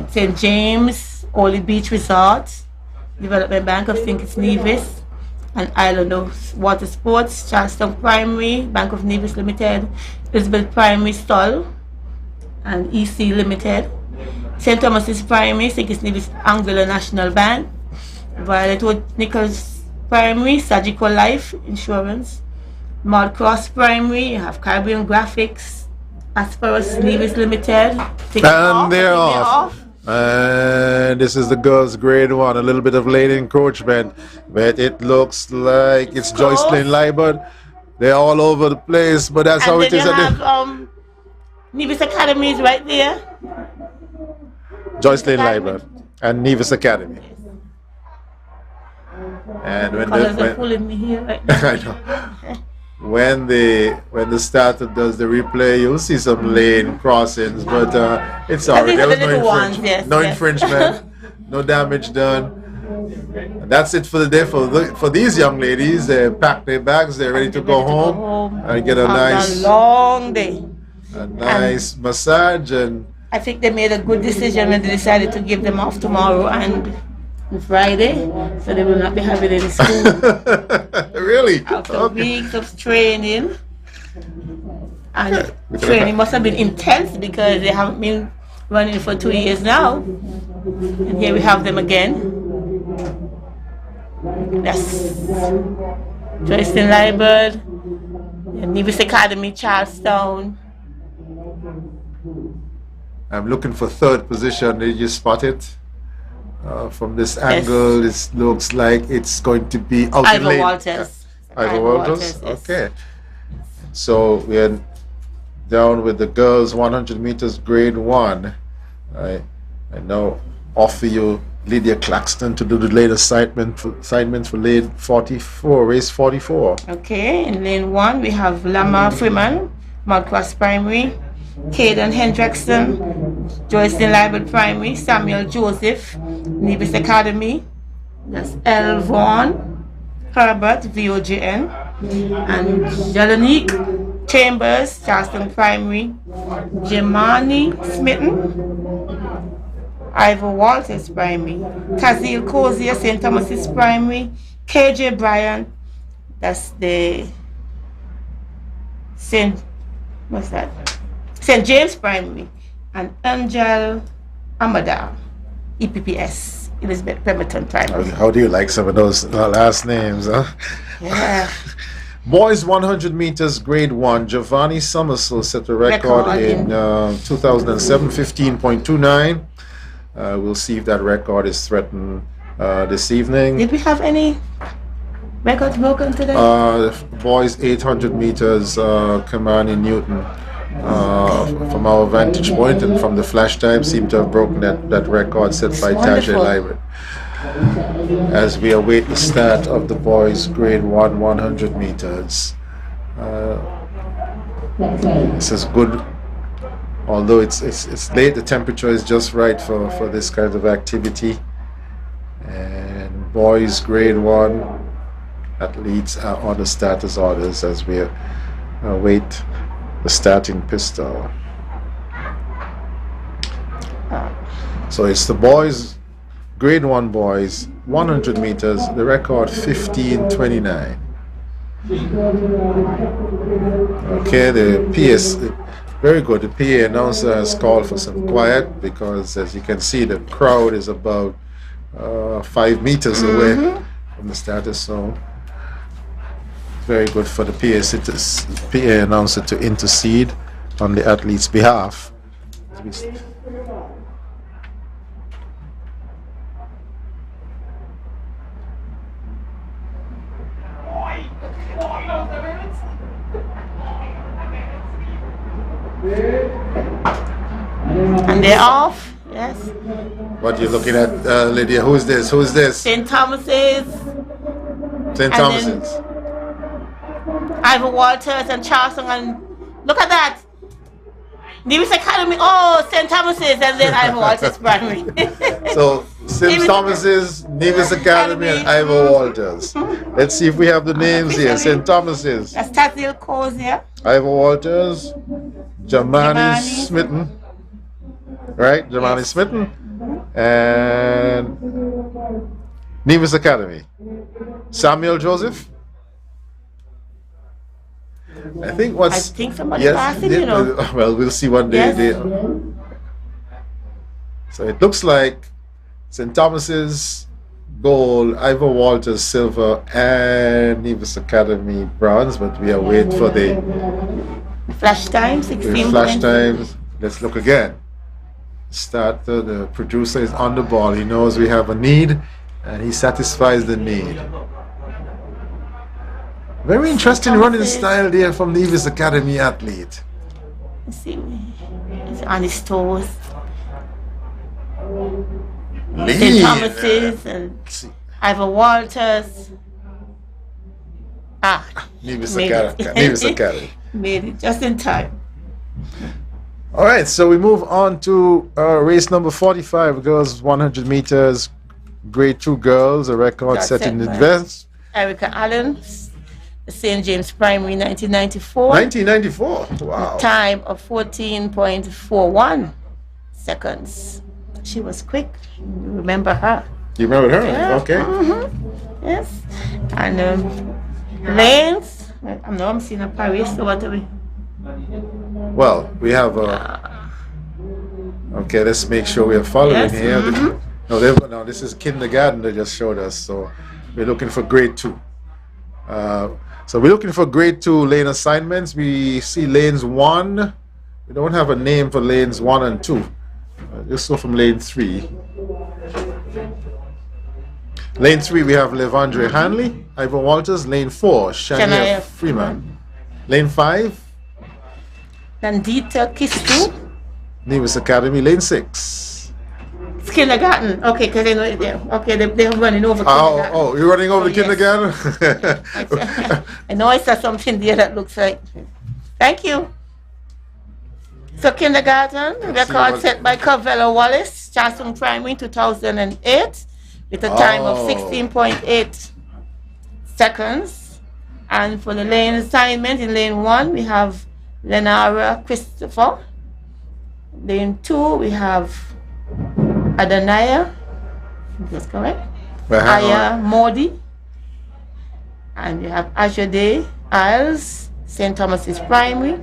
St. James, Oli Beach Resort, Development Bank of St. Kitts Nevis, and Island of Water Sports, Charleston Primary, Bank of Nevis Limited, Elizabeth Primary Stall, and EC Limited, St. Thomas's Primary, St. Kitts Nevis Anglo National Bank, Violet Wood Nichols Primary, Surgical Life Insurance, Mud Cross Primary, you have Caribbean Graphics, Asperus Nevis Limited. And they're off. And this is the girls' grade 1. A little bit of late encroachment, but it looks like it's Joycelyn Liebert. They're all over the place, but that's how it is. And Nevis Academy is right there. Joycelyn Liebert and Nevis Academy. And when Colors are pulling me here right now. I know. When the starter does the replay, you'll see some lane crossings, but it's alright. There was no infringement, no damage done. And that's it for the day for these young ladies. They pack their bags, they're ready to go home and get a nice long day. A nice massage. And I think they made a good decision when they decided to give them off tomorrow and Friday, so they will not be having any school. Really? After weeks of training. And training must have been intense because they haven't been running for 2 years now. And here we have them again. That's Joycelyn Liebert, Nevis Academy, Charlestown. I'm looking for third position. Did you spot it? From this angle, it looks like it's going to be out in lane. Walters. Ivor Walters? Okay. So we're down with the girls 100 meters grade 1. I now offer you Lydia Claxton to do the lane assignment for lane 44, race 44. Okay, in lane 1 we have Lama Freeman, Mudcross Primary, Caden Hendrickson, Joycelyn Liebert Primary, Samuel Joseph, Nevis Academy, that's L. Vaughan, Herbert, VOGN, and Jelanique Chambers, Charleston Primary, Jemani Smitten, Ivor Walters Primary, Kazil Cozier, St. Thomas's Primary, KJ Bryan, that's the St. James Primary, and Angel Amada, EPPS, Elizabeth Pemberton Primary. How do you like some of those last names, huh? Yeah. Boys 100 meters grade 1, Giovanni Somerset set the record in 2007, 15.29. We'll see if that record is threatened this evening. Did we have any records broken today? Boys 800 meters, Kamani Newton. From our vantage point and from the flash time, seem to have broken that record set by Tajay Liebert. As we await the start of the boys grade 1 100 meters. This is good, although it's late, the temperature is just right for this kind of activity. And boys grade 1 athletes are on the status orders as we await the starting pistol. So it's the boys, grade 1 boys, 100 meters, the record 15:29. Okay, the PS, very good. The PA announcer has called for some quiet because, as you can see, the crowd is about 5 meters away from the status zone. Very good for the PA announcer to intercede on the athlete's behalf. And they're off. Yes. What are you looking at, Lydia? Who's this? Who's this? St. Thomas's. St. Thomas's. Ivor Walters and Charleston. And look at that. Nevis Academy. Oh, St. Thomas's and then Ivor Walters Primary. So, St. Thomas's, Nevis Academy, and Ivor Walters. Let's see if we have the names here. St. Thomas's. That's Tazil Coles here. Ivor Walters, Jamani Smitten, right? Jamani Smitten, and Nevis Academy. Samuel Joseph. I think somebody passed it, you know. Well, we'll see what they. So it looks like St. Thomas's gold, Ivor Walters silver, and Nevis Academy bronze. But we are waiting for the flash time. 16 flash times. Let's look again. The producer is on the ball. He knows we have a need, and he satisfies the need. Very interesting running style there from Nevis Academy athlete. Let's see, he's on his toes. St. Thomas's and Ivor Walters. Nevis Academy. Made it just in time. All right, so we move on to race number 45, girls 100 meters, grade 2 girls, a record set in advance. Erica Allen, St. James Primary, 1994. 1994, wow. Time of 14.41 seconds. She was quick. You remember her? You remember her? Yeah. Okay. Yes. And lanes. I'm seeing a Paris, so what are we? Well, we have okay, let's make sure we are following here. No, this is kindergarten they just showed us, so we're looking for grade 2. So we're looking for grade 2 lane assignments. We see lanes 1. We don't have a name for lanes 1 and 2. Just go from lane 3. Lane 3 we have Levandre Hanley, Ivor Walters. Lane 4, Shania Freeman. Lane 5, Nandita Kistu. Nevis Academy. Lane 6. It's kindergarten. Okay, because they know it there. Okay, they're running over kindergarten. Oh, you're running over the kindergarten? I know I saw something there that looks like. Thank you. So kindergarten, record set by Carvella Wallace, Charleston Primary, 2008, with a time of 16.8 seconds. And for the lane assignment, in lane 1, we have Lenara Christopher. Lane 2, we have Adanaya, that's correct. Aya Modi. And we have Ajade Isles, St. Thomas's Primary.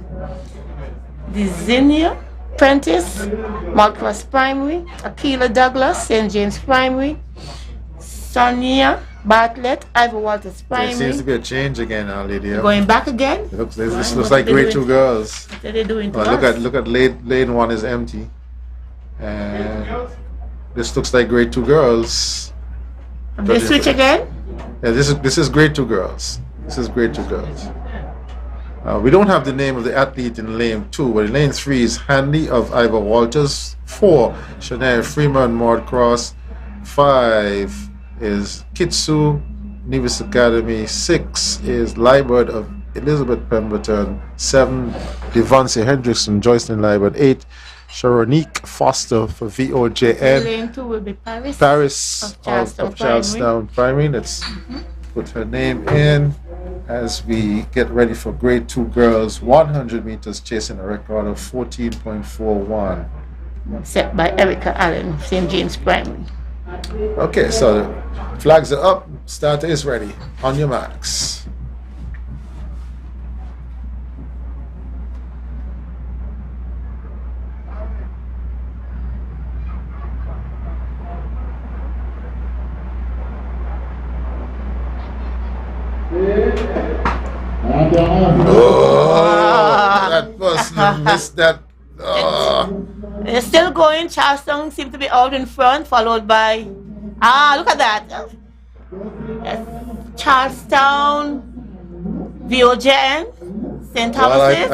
Dizinia Prentice, Malcross Primary. Akila Douglas, St. James Primary. Sonia Bartlett, Ivor Walters Primary. There seems to be a change again now, Lydia. Going back again? This looks like grade 2 girls. What are they doing to us? Look at lane 1 is empty. And this looks like grade 2 girls. They switch again? Yeah, this is grade 2 girls. This is grade 2 girls. We don't have the name of the athlete in lane 2, but in lane 3 is Handy of Ivor Walters. 4, Shania Freeman, Maud Cross. 5 is Kitsu, Nevis Academy. 6 is Libert of Elizabeth Pemberton. 7, Devonse Hendrickson, Joycelyn Libert. 8, Sharonique Foster for VOJN. Lane 2 will be Paris of Charlestown Primary. Let's put her name in as we get ready for grade 2 girls 100 meters, chasing a record of 14.41. Set by Erica Allen, St. James Primary. Okay, so the flags are up. Starter is ready. On your marks. That person missed that. They're still going. Charleston seem to be out in front, followed by look at that. Yes. Charlestown, VOJN, St. Well, Thomas's?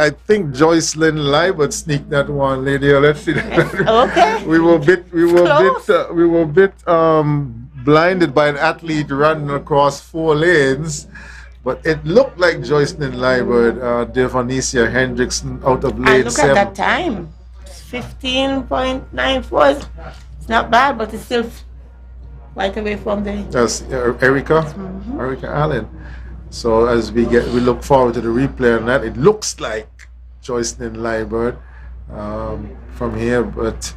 I think Joycelyn Libert sneaked that one, lady. Let's see. Okay. we were a bit blinded by an athlete running across 4 lanes, but it looked like Joycelyn Libert, Devonicia Hendrickson out of lane And look 7. at that time. 15.94. It's not bad, but it's still right away from the... That's Erica Allen. So as we look forward to the replay on that, it looks like Joycelyn Libert from here, but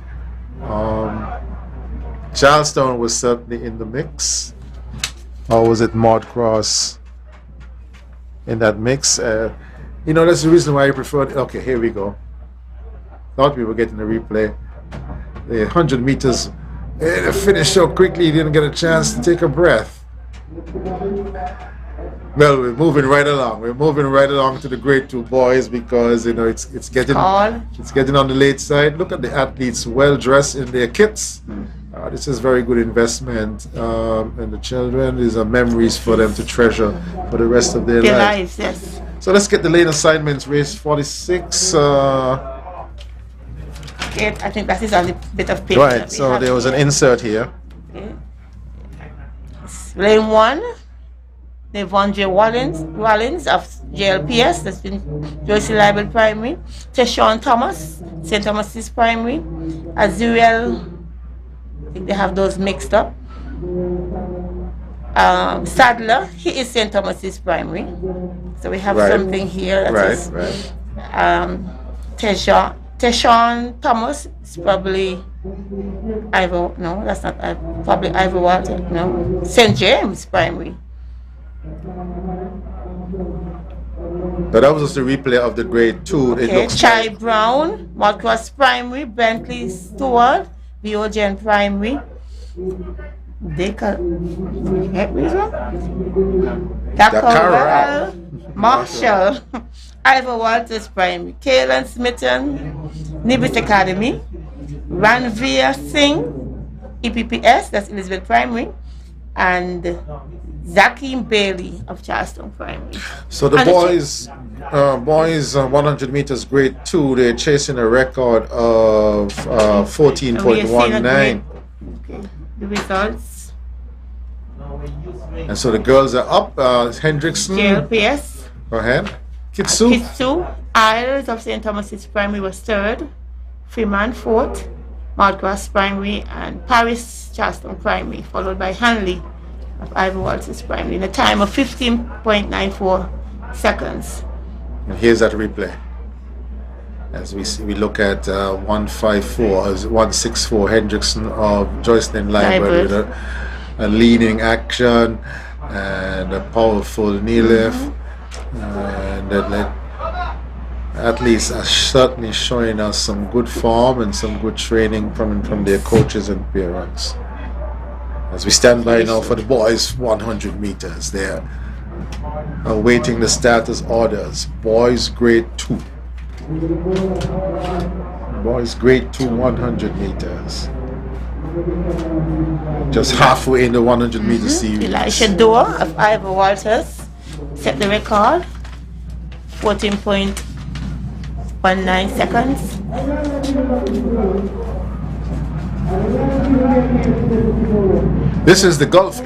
Charlestown was certainly in the mix. Or was it Maud Cross in that mix? That's the reason why I preferred. Okay, here we go. Thought we were getting a replay. The 100 meters, it finished so quickly, you didn't get a chance to take a breath. Well, we're moving right along. We're moving right along to the grade 2 boys because it's getting on the late side. Look at the athletes, well dressed in their kits. This is very good investment, and the children. These are memories for them to treasure for the rest of their lives. Yes. So let's get the lane assignments. Race 46. I think that is on the bit of paper. Right. So there was an insert here. Okay. Lane 1. Devondre Wallins of JLPS, that's been Joycelyn Libert Primary. Teshawn Thomas, St. Thomas's Primary. Azuriel, I think they have those mixed up. Sadler, he is St. Thomas's Primary. So we have something here. Teshawn Thomas is probably probably Ivor Walter. No, St. James Primary. But that was just a replay of the grade 2. It looks Chai Brown, Marcus Primary, Bentley Stewart, Biogen Primary. Dakar Marshall, Ivor Walters Primary, Kaelan Smithon, Nevis Academy, Ranveer Singh, EPPS, that's Elizabeth Primary, and Zakeem Bailey of Charlestown Primary. So the boys 100 meters grade 2, they're chasing a record of 14.19. Okay, the results. And so the girls are up. Hendrickson. JLPS. Go ahead. Kitsu. Isles of St. Thomas's Primary was 3rd. Freeman 4th. Maldcross Primary and Paris Charlestown Primary, followed by Hanley of Ivor Walters Primary in a time of 15.94 seconds. And here's that replay. As we look at 164 Hendrickson of Joycelyn Libert with a leading action and a powerful knee lift. And that athletes are certainly showing us some good form and some good training from their coaches and parents. As we stand by now for the boys 100 meters, they're awaiting the status orders. Boys grade 2. Boys grade 2 100 meters. Just halfway in the 100 meter series. Elisha Doe of Ivor Walters set the record, 14.19 seconds. This is the Gulf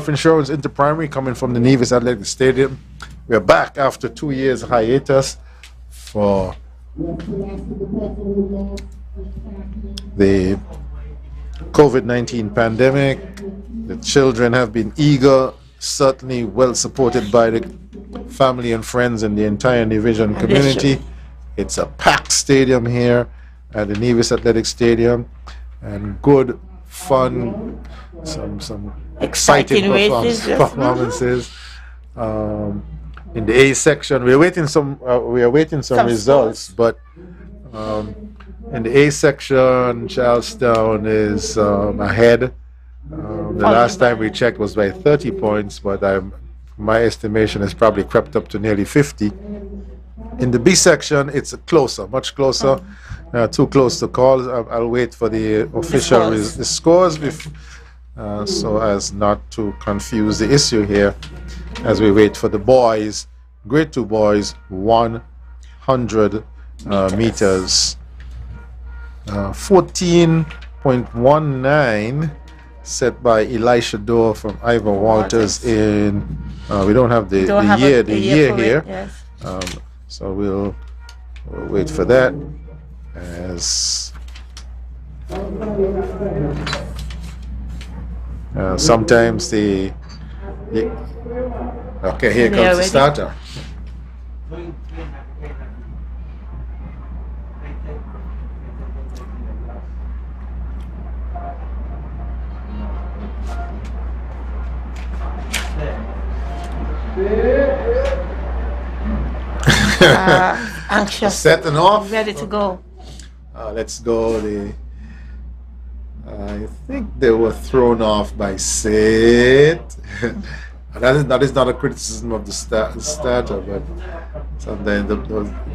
Insurance Inter-Primary coming from the Nevis Athletic Stadium. We're back after 2 years hiatus for the COVID-19 pandemic. The children have been eager, certainly well supported by the family and friends and the entire Division community. It's a packed stadium here at the Nevis Athletic Stadium, and good, fun, some exciting performances. In the A section, we are waiting some results, but in the A section, Charlestown is ahead. The last time we checked was by 30 points, but my estimation has probably crept up to nearly 50. In the B section, it's closer, much closer. Too close to call. I'll wait for the official scores so as not to confuse the issue here as we wait for the boys Grade 2 boys 100 meters. 14.19 set by Elisha Dorr from Ivor Walters in we don't have the year here. Yes. So we'll wait for that as sometimes the okay, here comes the starter. Anxious. Setting off. Ready to go. Let's go. I think they were thrown off by Sid. That is not a criticism of the starter, but sometimes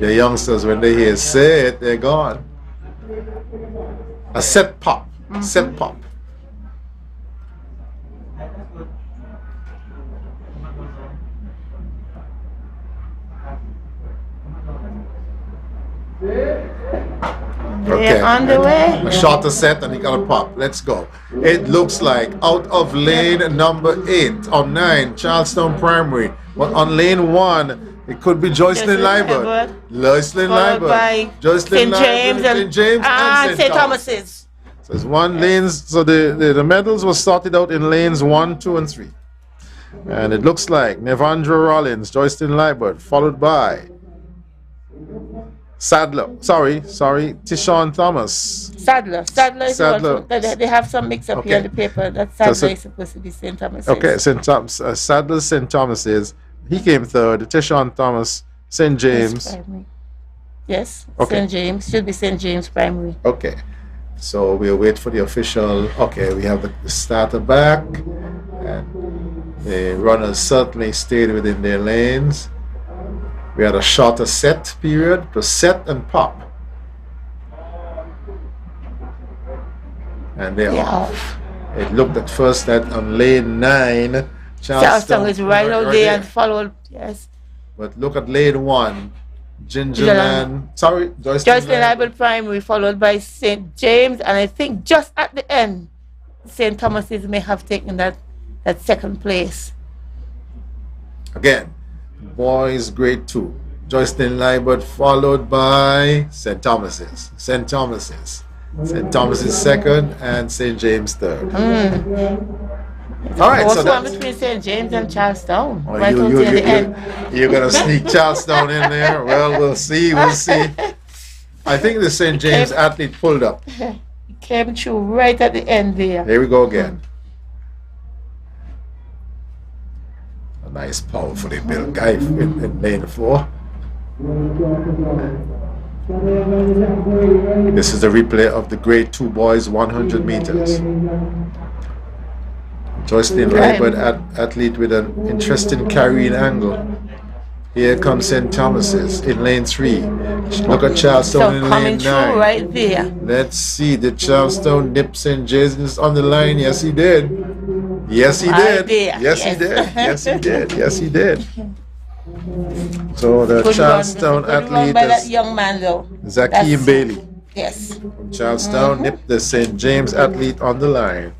the youngsters, when they hear Sid, they're gone. A set pop. Set pop. Okay. On the way. A shorter set and he got a pop. Let's go. It looks like out of lane number 8 or 9, Charlestown Primary. But on lane 1, it could be Joycelyn Liebert. Joycelyn Liebert. Joycelyn Liebert, St. James and St. Thomas's. So it's one lanes. So the medals were started out in lanes 1, 2, and 3. And it looks like Nevandra Rollins, Joycelyn Liebert, followed by Tishon Thomas. Sadler is also, they have some mix up here on the paper. That Sadler is supposed to be St. Thomas's. Okay, Sadler, St. Thomas's. He came third. Tishon Thomas, St. James. Yes, okay. St. James. Should be St. James Primary. Okay. So we'll wait for the official. Okay, we have the starter back. And the runners certainly stayed within their lanes. We had a shorter set period to set and pop. And they are off. It looked at first that on lane 9, Charlestown is right out there and followed, yes. But look at lane 1, Gingerland, Joycelyn Liebert Primary, followed by St. James, and I think just at the end, St. Thomas's may have taken that second place. Again, boys grade 2. Joycelyn Liebert followed by St. Thomas's. St. Thomas's second and St. James third. All right, so that's between St. James and Charlestown. Oh, you're gonna sneak Charlestown in there. Well, we'll see. I think the St. James athlete pulled up. He came through right at the end there. Here we go again. A nice, powerfully built guy in lane 4. This is a replay of the grade 2 boys 100 meters. Joycelyn Liebert, athlete with an interesting carrying angle. Here comes St. Thomas's in lane 3. Look at Charlestown in lane 9. Right there. Let's see, did Charlestown nip St. James on the line? Yes, he did. Yes, he did. Yes, he did. Yes, he did. Yes, he did. So the Charlestown athlete by that young man though. Zakeem Bailey. Yes. From Charlestown nipped the St. James athlete on the line.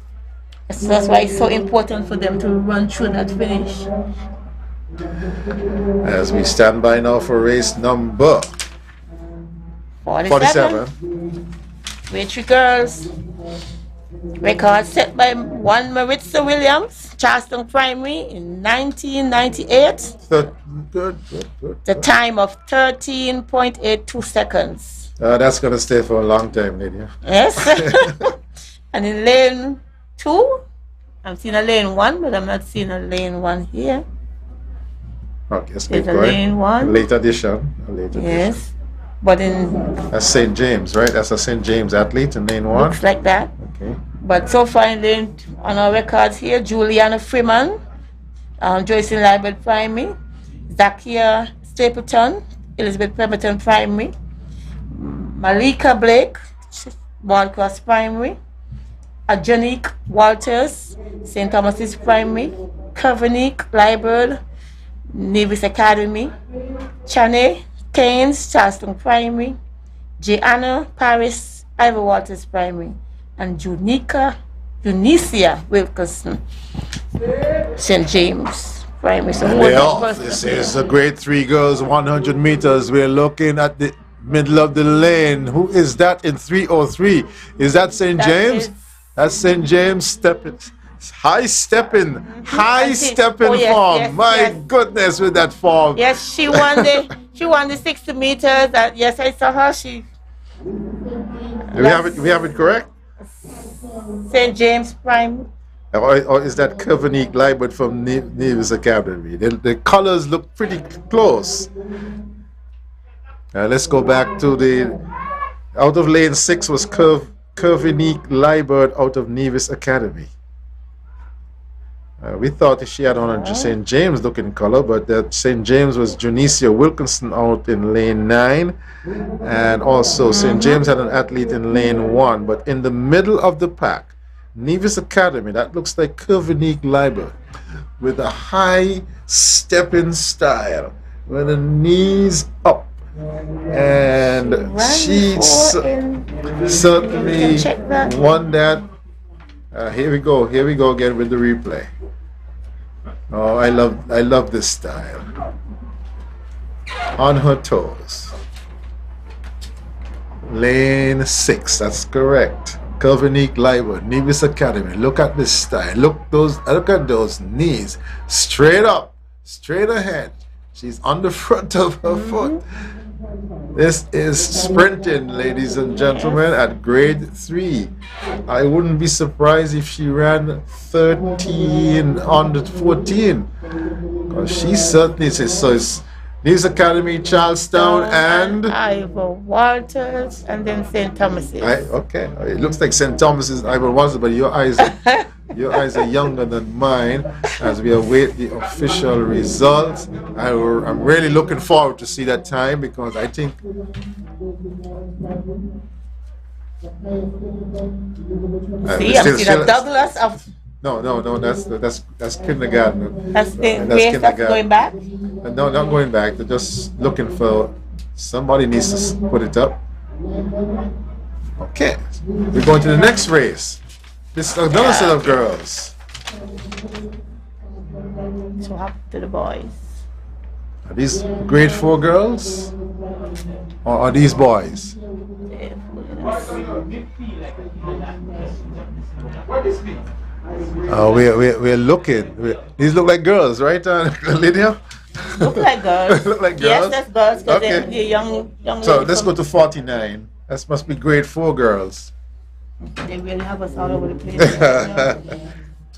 So that's why it's so important for them to run through that finish. As we stand by now for race number 47. Grade 3 girls. Record set by one Maritza Williams, Charlestown Primary in 1998. Good. The time of 13.82 seconds. That's going to stay for a long time, Lydia. Yes. And in lane 2, I'm seeing a lane 1, but I'm not seeing a lane 1 here. Okay, let's keep going. Lane 1. A late addition. Yes. But in... That's St. James, right? That's a St. James athlete in lane 1. Looks like that. Okay. But so far in lane, on our records here, Juliana Freeman, Joycelyn Liebert Primary, Zakia Stapleton, Elizabeth Pemberton Primary, Malika Blake, Cross Primary, Ajanique Walters, St. Thomas's Primary, Kavanique Liebert, Nevis Academy, Chane, Keynes, Charleston Primary, Gianna, Paris, Ivor Walters Primary, and Junica Wilkerson, St. James Primary. So And they're off. This is the grade 3 girls 100 meters. We're looking at the middle of the lane. Who is that in 3:03? Is that St. James? That's St. James stepping. High stepping form. Yes, My goodness, with that form. Yes, she won the 60 meters. Yes, I saw her. Do we have it correct? St. James Prime. Or is that Kevinique Libert from Nevis Academy? The colors look pretty close. Let's go back to the out of lane 6 was Kevinique Libert out of Nevis Academy. We thought she had on a St. James looking color, but that St. James was Junicia Wilkinson out in lane 9, and also St. James had an athlete in lane 1. But in the middle of the pack, Nevis Academy, that looks like Kevinique Libert with a high stepping style, with the knees up. And she certainly won that. Here we go again with the replay. Oh, I love this style. On her toes. Lane 6, that's correct. Kevinique Libert, Nevis Academy. Look at this style. Look at those knees. Straight up, straight ahead. She's on the front of her foot. This is sprinting, ladies and gentlemen, at grade 3. I wouldn't be surprised if she ran 13 under 14. Because she certainly is. So it's Nevis Academy, Charlestown, and Ivor Walters, and then St. Thomas's. Okay, it looks like St. Thomas's and Ivor Walters, but your eyes are younger than mine as we await the official results. I'm really looking forward to see that time because I think Douglas of. No, that's kindergarten. That's going back? No, not going back. They're just looking for somebody needs to put it up. Okay, we're going to the next race. This is another set of girls. So up to the boys. Are these grade 4 girls? Or are these boys? We're looking. These look like girls, right, Lydia? Look like girls. Look like Yes, girls? that's girls because Okay. they're young So ladies let's go to 49. That must be grade 4 girls. They really have us all over the place.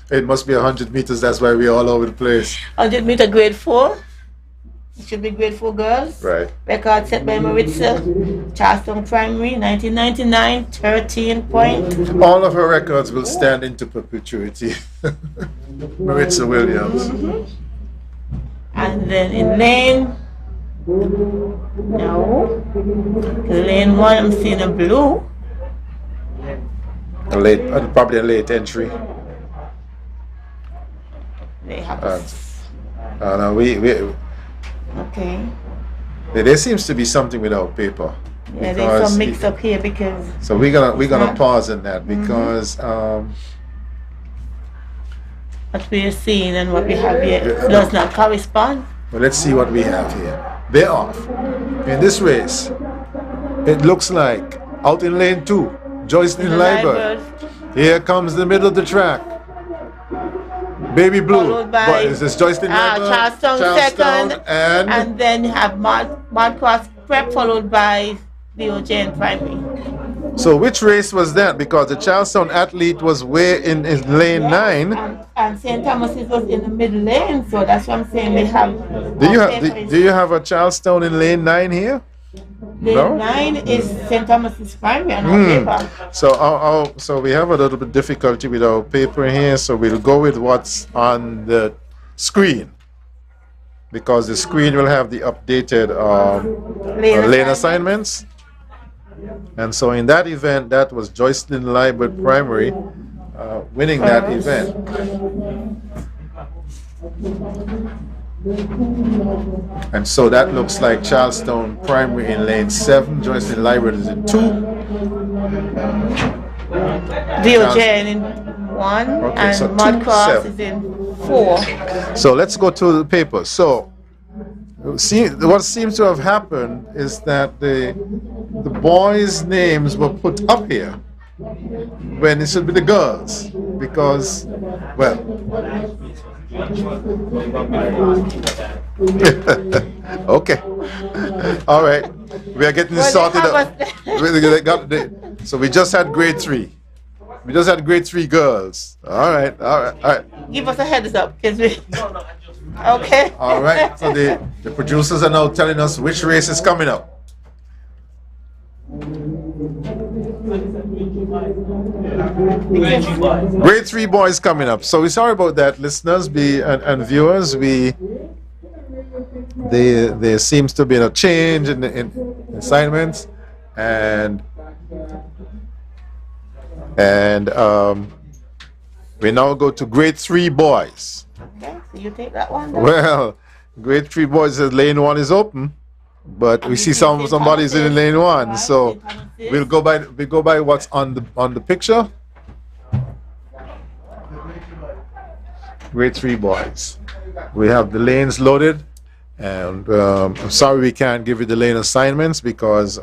It must be 100 meters, that's why we're all over the place. 100 meter grade 4. It should be grade 4 girls. Right. Record set by Maritza, Charleston Primary, 1999, 13 point. All of her records will stand into perpetuity. Maritza Williams. And then in lane, lane 1, I'm seeing a blue. Probably a late entry. They have no, okay. There seems to be something with our paper. Yeah, there's some mix up here because. So we're gonna pause on that because what we are seeing and what we have here does not correspond. Well, let's see what we have here. They're off. In this race, it looks like out in lane 2, Joycelyn Libert. Here comes the middle of the track. Baby Blue. What is this? Joycelyn Libert? Charlestown second. And then you have Mudcross Prep followed by the OJN Primary. So which race was that? Because the Charlestown athlete was way in lane 9. And St. Thomas's was in the middle lane, so that's what I'm saying. They have. Do you have a Charlestown in lane 9 here? Lane 9 is St. Thomas's Primary on our paper. So we have a little bit difficulty with our paper here, so we'll go with what's on the screen. Because the screen will have the updated lane assignments. And so in that event, that was Joycelyn Libert Primary winning that event. And so that looks like Charlestown Primary in lane 7, Joycelyn Library is in 2. DOJ in 1, Okay, and so Mud 2, Cross 7. is in 4. So let's go to the paper. So what seems to have happened is that the boys' names were put up here when it should be the girls, because, well, okay, all right, we are getting sorted out. So we just had grade 3. We just had grade 3 girls. All right, all right, all right. Give us a heads up, because we... Okay. All right, so the producers are now telling us which race is coming up. Grade 3 boys coming up. So we're sorry about that, listeners and viewers. There seems to be a change in assignments, and we now go to grade 3 boys. Okay, so you take that one then. Well, grade 3 boys says lane 1 is open, but we see somebody's in lane 1, so we go by what's on the picture. Grade 3 boys. We have the lanes loaded, and I'm sorry we can't give you the lane assignments because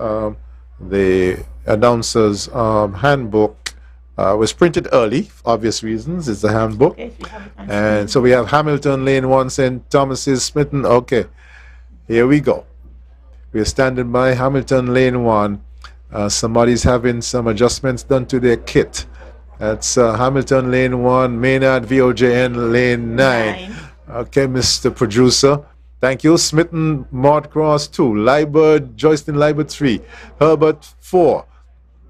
the announcer's handbook was printed early, for obvious reasons. It's a handbook. And so we have Hamilton, lane 1, St. Thomas's, Smitten. Okay, here we go. We're standing by Hamilton, lane 1. Somebody's having some adjustments done to their kit. That's Hamilton, lane 1, Maynard, VOJN, lane 9. Okay, Mr. Producer. Thank you. Smitten, Maud Cross 2. Liebert, Joycelyn Liebert 3. Herbert 4.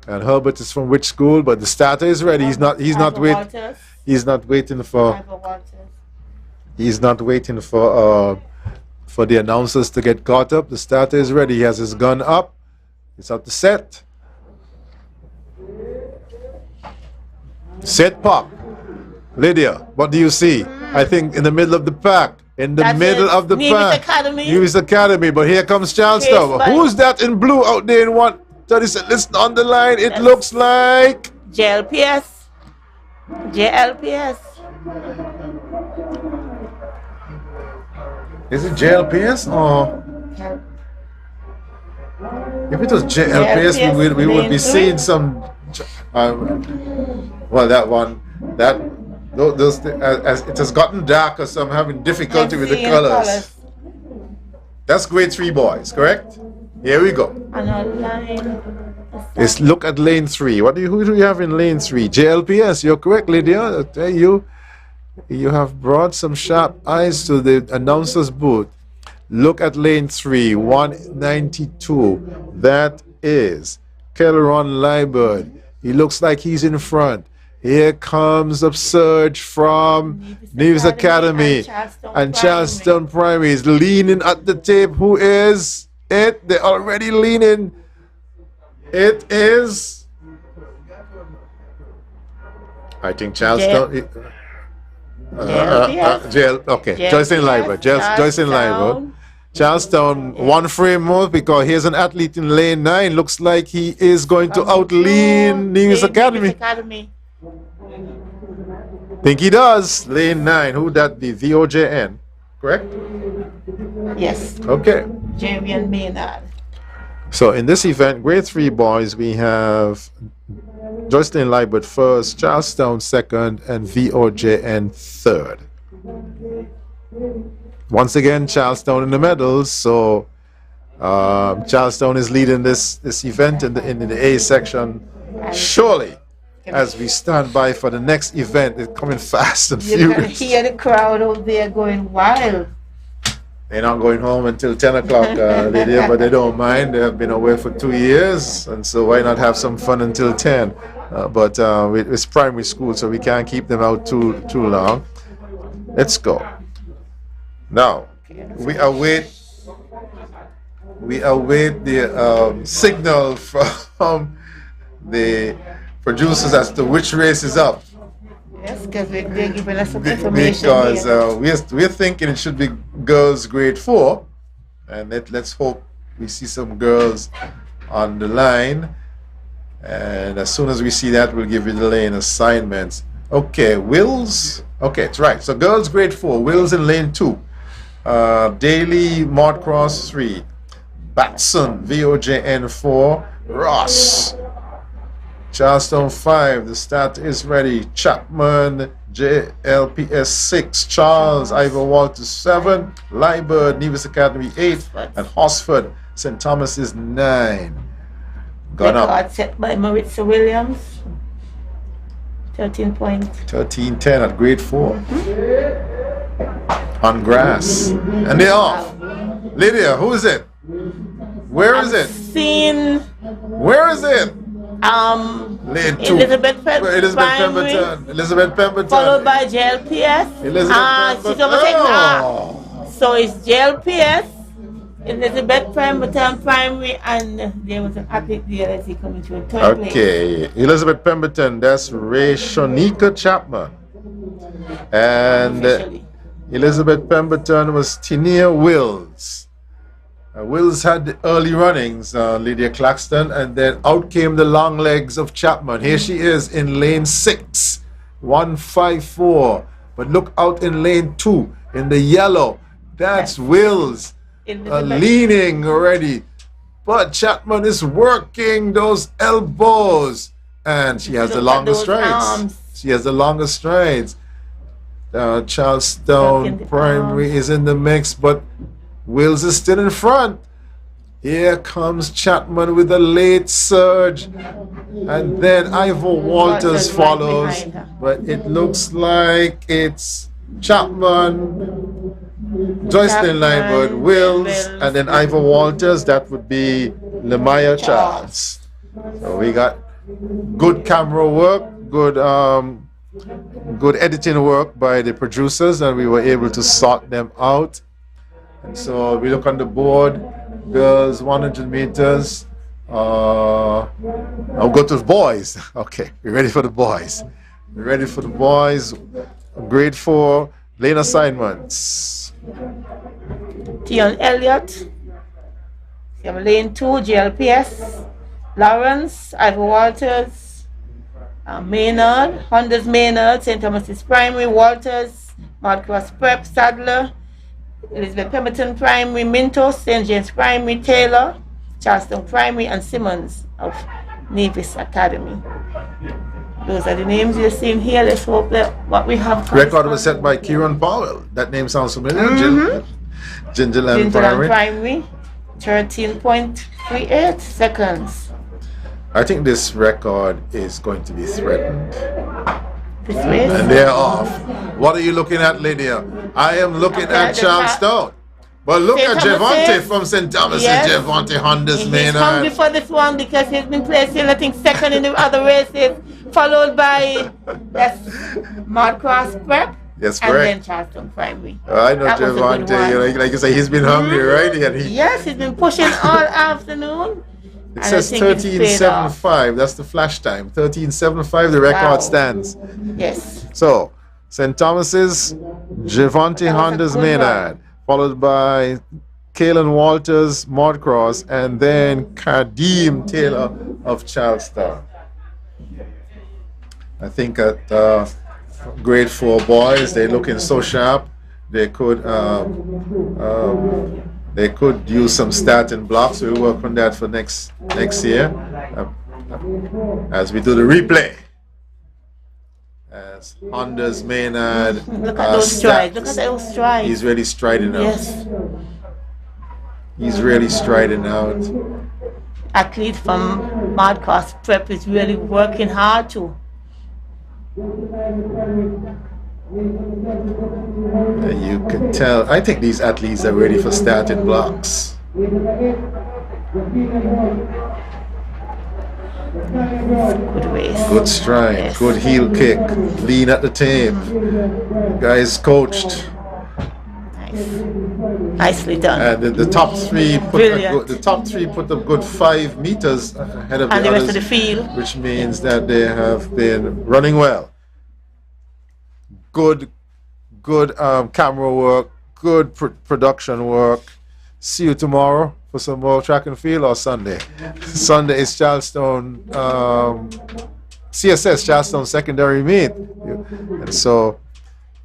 And Herbert is from which school? But the starter is ready. He's not waiting for the announcers to get caught up. The starter is ready. He has his gun up. He's up to set. Set, pop. Lydia, what do you see? I think in the middle of the pack. In the middle of the pack. Nevis Academy. But here comes Charlestown. Who's that in blue out there in 137? Listen on the line. It looks like JLPS. JLPS. Is it JLPS or? If it was JLPS, we would be seeing some. Well, that one, those as it has gotten darker, so I'm having difficulty with the colors. That's grade 3 boys, correct? Here we go. Let's look at lane 3. Who do you have in lane 3? JLPS. You're correct, Lydia. You have brought some sharp eyes to the announcer's booth. Look at lane 3, 192. That is Kelleron Liebert. He looks like he's in front. Here comes a surge from Nevis Academy and Charlestown Primary is leaning at the tape. Who is it? They're already leaning. It is, I think, Charlestown. Okay, Joycelyn Liebert. Joycelyn Liebert. Charlestown, one frame more because here's an athlete in lane 9. Looks like he is going to outlean Nevis Academy. Think he does. Lane 9. Who that be? VOJN. Correct? Yes. Okay. Jamie and Maynard. So in this event, grade 3 boys, we have Joycelyn Liebert first, Charlestown second, and VOJN third. Once again, Charlestown in the medals. So Charlestown is leading this event in the A section. Surely, as we stand by for the next event, it's coming fast and furious. You're going to hear the crowd out there going wild. They're not going home until 10 o'clock, Lydia, but they don't mind. They have been away for 2 years, and so why not have some fun until 10? But it's primary school, so we can't keep them out too long. Let's go. Now, we await the signal from the producers as to which race is up. Yes, because they're giving us some information. Because we're thinking it should be girls grade 4. And let's hope we see some girls on the line. And as soon as we see that, we'll give you the lane assignments. Okay, Wills. Okay, it's right. So girls grade 4, Wills in lane 2. Daly, Mordcross 3. Batson, VOJN 4. Ross, Charleston 5. The start is ready. Chapman, JLPS 6. Charles, Ivor Walters 7. Liebert, Nevis Academy 8. And Hosford, St. Thomas is 9. Gone up. Record set by Maritza Williams. 13 points. 13-10 at grade 4. On grass. And they're off. Lydia, who is it? Where is it? Where is it? Lane 2. Elizabeth Pemberton. Elizabeth Pemberton. Followed by JLPS. Elizabeth Pemberton. So it's JLPS, Elizabeth Pemberton Primary, and there was an athlete there that's coming to a third place. Okay, Elizabeth Pemberton, that's Ray Shonika Chapman. And Elizabeth Pemberton was Tinia Wills. Wills had the early runnings, Lydia Claxton, and then out came the long legs of Chapman. Here she is in lane 6, 154. But look out in lane 2, in the yellow. That's Wills leaning already. But Chapman is working those elbows. And she has the longest strides. She has the longest strides. Charlestown Primary is in the mix, but Wills is still in front. Here comes Chapman with a late surge. And then Ivor Walters follows. But it looks like it's Chapman, Joycelyn Liebert, Wills, and then Ivor Walters. That would be Lemaya Charles. So we got good camera work, good editing work by the producers, and we were able to sort them out. And so we look on the board, girls 100 meters. I'll go to the boys. Okay, we're ready for the boys. We're ready for the boys. Grade 4, lane assignments. Tion Elliott, lane 2, JLPS. Lawrence, Ivor Walters, Maynard, Honda's Maynard, St. Thomas's Primary, Walters, Mordcross Prep, Sadler, Elizabeth Pemberton Primary, Mintos, St. James Primary, Taylor, Charleston Primary, and Simmons of Nevis Academy. Those are the names you're seeing here. Let's hope that what we have. Record was set by Kieran Powell. That name sounds familiar. Gingerland Primary, 13.38 seconds. I think this record is going to be threatened. This way? And they're off. What are you looking at, Lydia? I am looking at Charlestown. But look at Javante from St. Thomas. Yes. Javante Honda's He's hungry for this one because he's been placing, I think, second in the other races, followed by Mordcross Prep. Yes, and correct. then Charleston Primary. I know Javante, like you say, he's been hungry, right? And Yes, he's been pushing all afternoon. It says 13.75. That's the flash time. 13.75, the record stands. Yes. So, St. Thomas's, Javante Honda's Maynard, followed by Kaylin Walters, Mordcross, and then Kadeem Taylor of Charlestown. I think at grade 4 boys, they're looking so sharp. They could use some starting blocks. We'll work on that for next year as we do the replay. As Honda's Maynard. Look at those strides. Look at those strides. He's really striding out. Yes. He's really striding out. Athlete from Mordcross Prep is really working hard too. You can tell. I think these athletes are ready for starting blocks. Good race. Good stride, yes. Good heel kick, lean at the tape. Guys coached. Nice. Nicely done. And the top three put up good 5 meters ahead of and the others, rest of the field, which means that they have been running well. Good camera work, good production work. See you tomorrow for some more track and field, or Sunday. Sunday is Charleston, CSS, Charleston Secondary Meet. And so,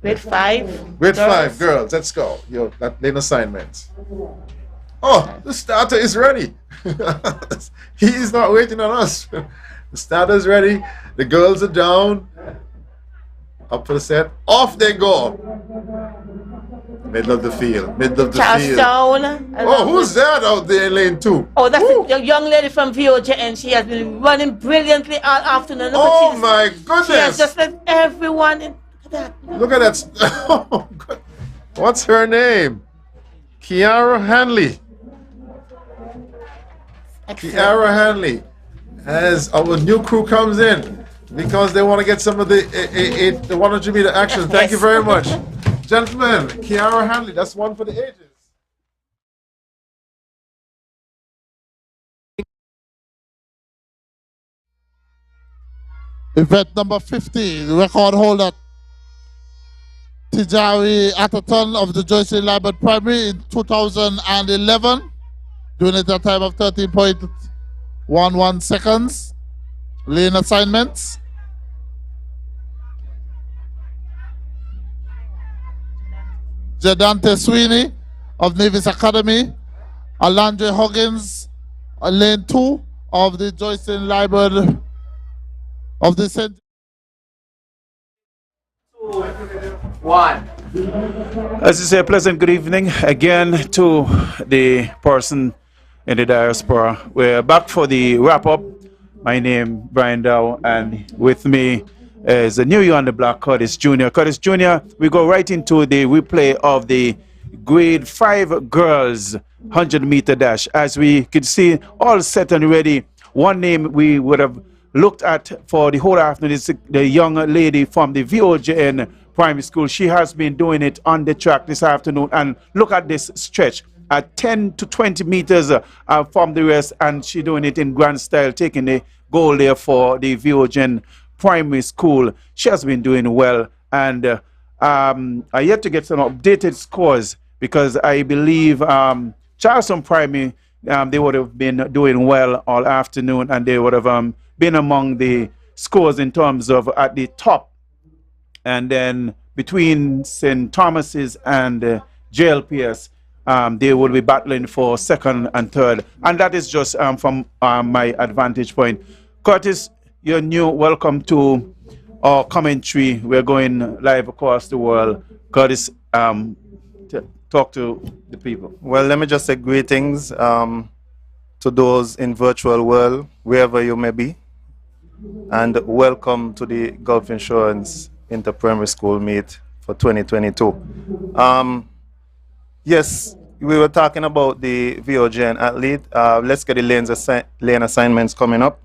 Grade 5. Grade 5 girls, let's go. Yo, that lane assignment. Oh, the starter is ready. He is not waiting on us. The starter is ready. The girls are down. Up for the set. Off they go. Middle of the field. Middle of the field. Charlestown. Oh, who's that out there in lane 2? Oh, that's the young lady from VOJ, and she has been running brilliantly all afternoon. Look, oh my goodness! She has just let everyone in. Look at that. Look at that. Oh, God. What's her name? Kiara Hanley. Excellent. Kiara Hanley. As our new crew comes in, because they want to get some of the 100 meter action. Thank you very much. Gentlemen, Kiara Hanley, that's one for the ages. Event number 50, the record holder Tijari Ataton of the Joyce Library Primary in 2011, doing it at a time of 13.11 seconds. Lane assignments. Jadante Sweeney of Nevis Academy, Alandre Huggins, lane 2 of the Joycelyn Library of the St. As you say, a pleasant good evening again to the person in the diaspora. We're back for the wrap-up. My name Brian Dow, and with me is the new on the block, Curtis Jr. Curtis Jr., we go right into the replay of the grade 5 girls 100 meter dash. As we could see, all set and ready. One name we would have looked at for the whole afternoon is the young lady from the VOJN primary school. She has been doing it on the track this afternoon, and look at this stretch at 10 to 20 meters from the rest, and she doing it in grand style, taking the goal there for the VOJN primary school. She has been doing well, and I yet to get some updated scores, because I believe Charleston Primary, they would have been doing well all afternoon, and they would have been among the scores in terms of at the top. And then between St. Thomas's and JLPS, they will be battling for second and third. And that is just from my advantage point. Curtis, you're new. Welcome to our commentary. We're going live across the world. Curtis, talk to the people. Well, let me just say greetings to those in virtual world, wherever you may be, and welcome to the Gulf Insurance Inter-Primary School Meet for 2022. Yes, we were talking about the VOJN athlete. Let's get the lane assignments coming up.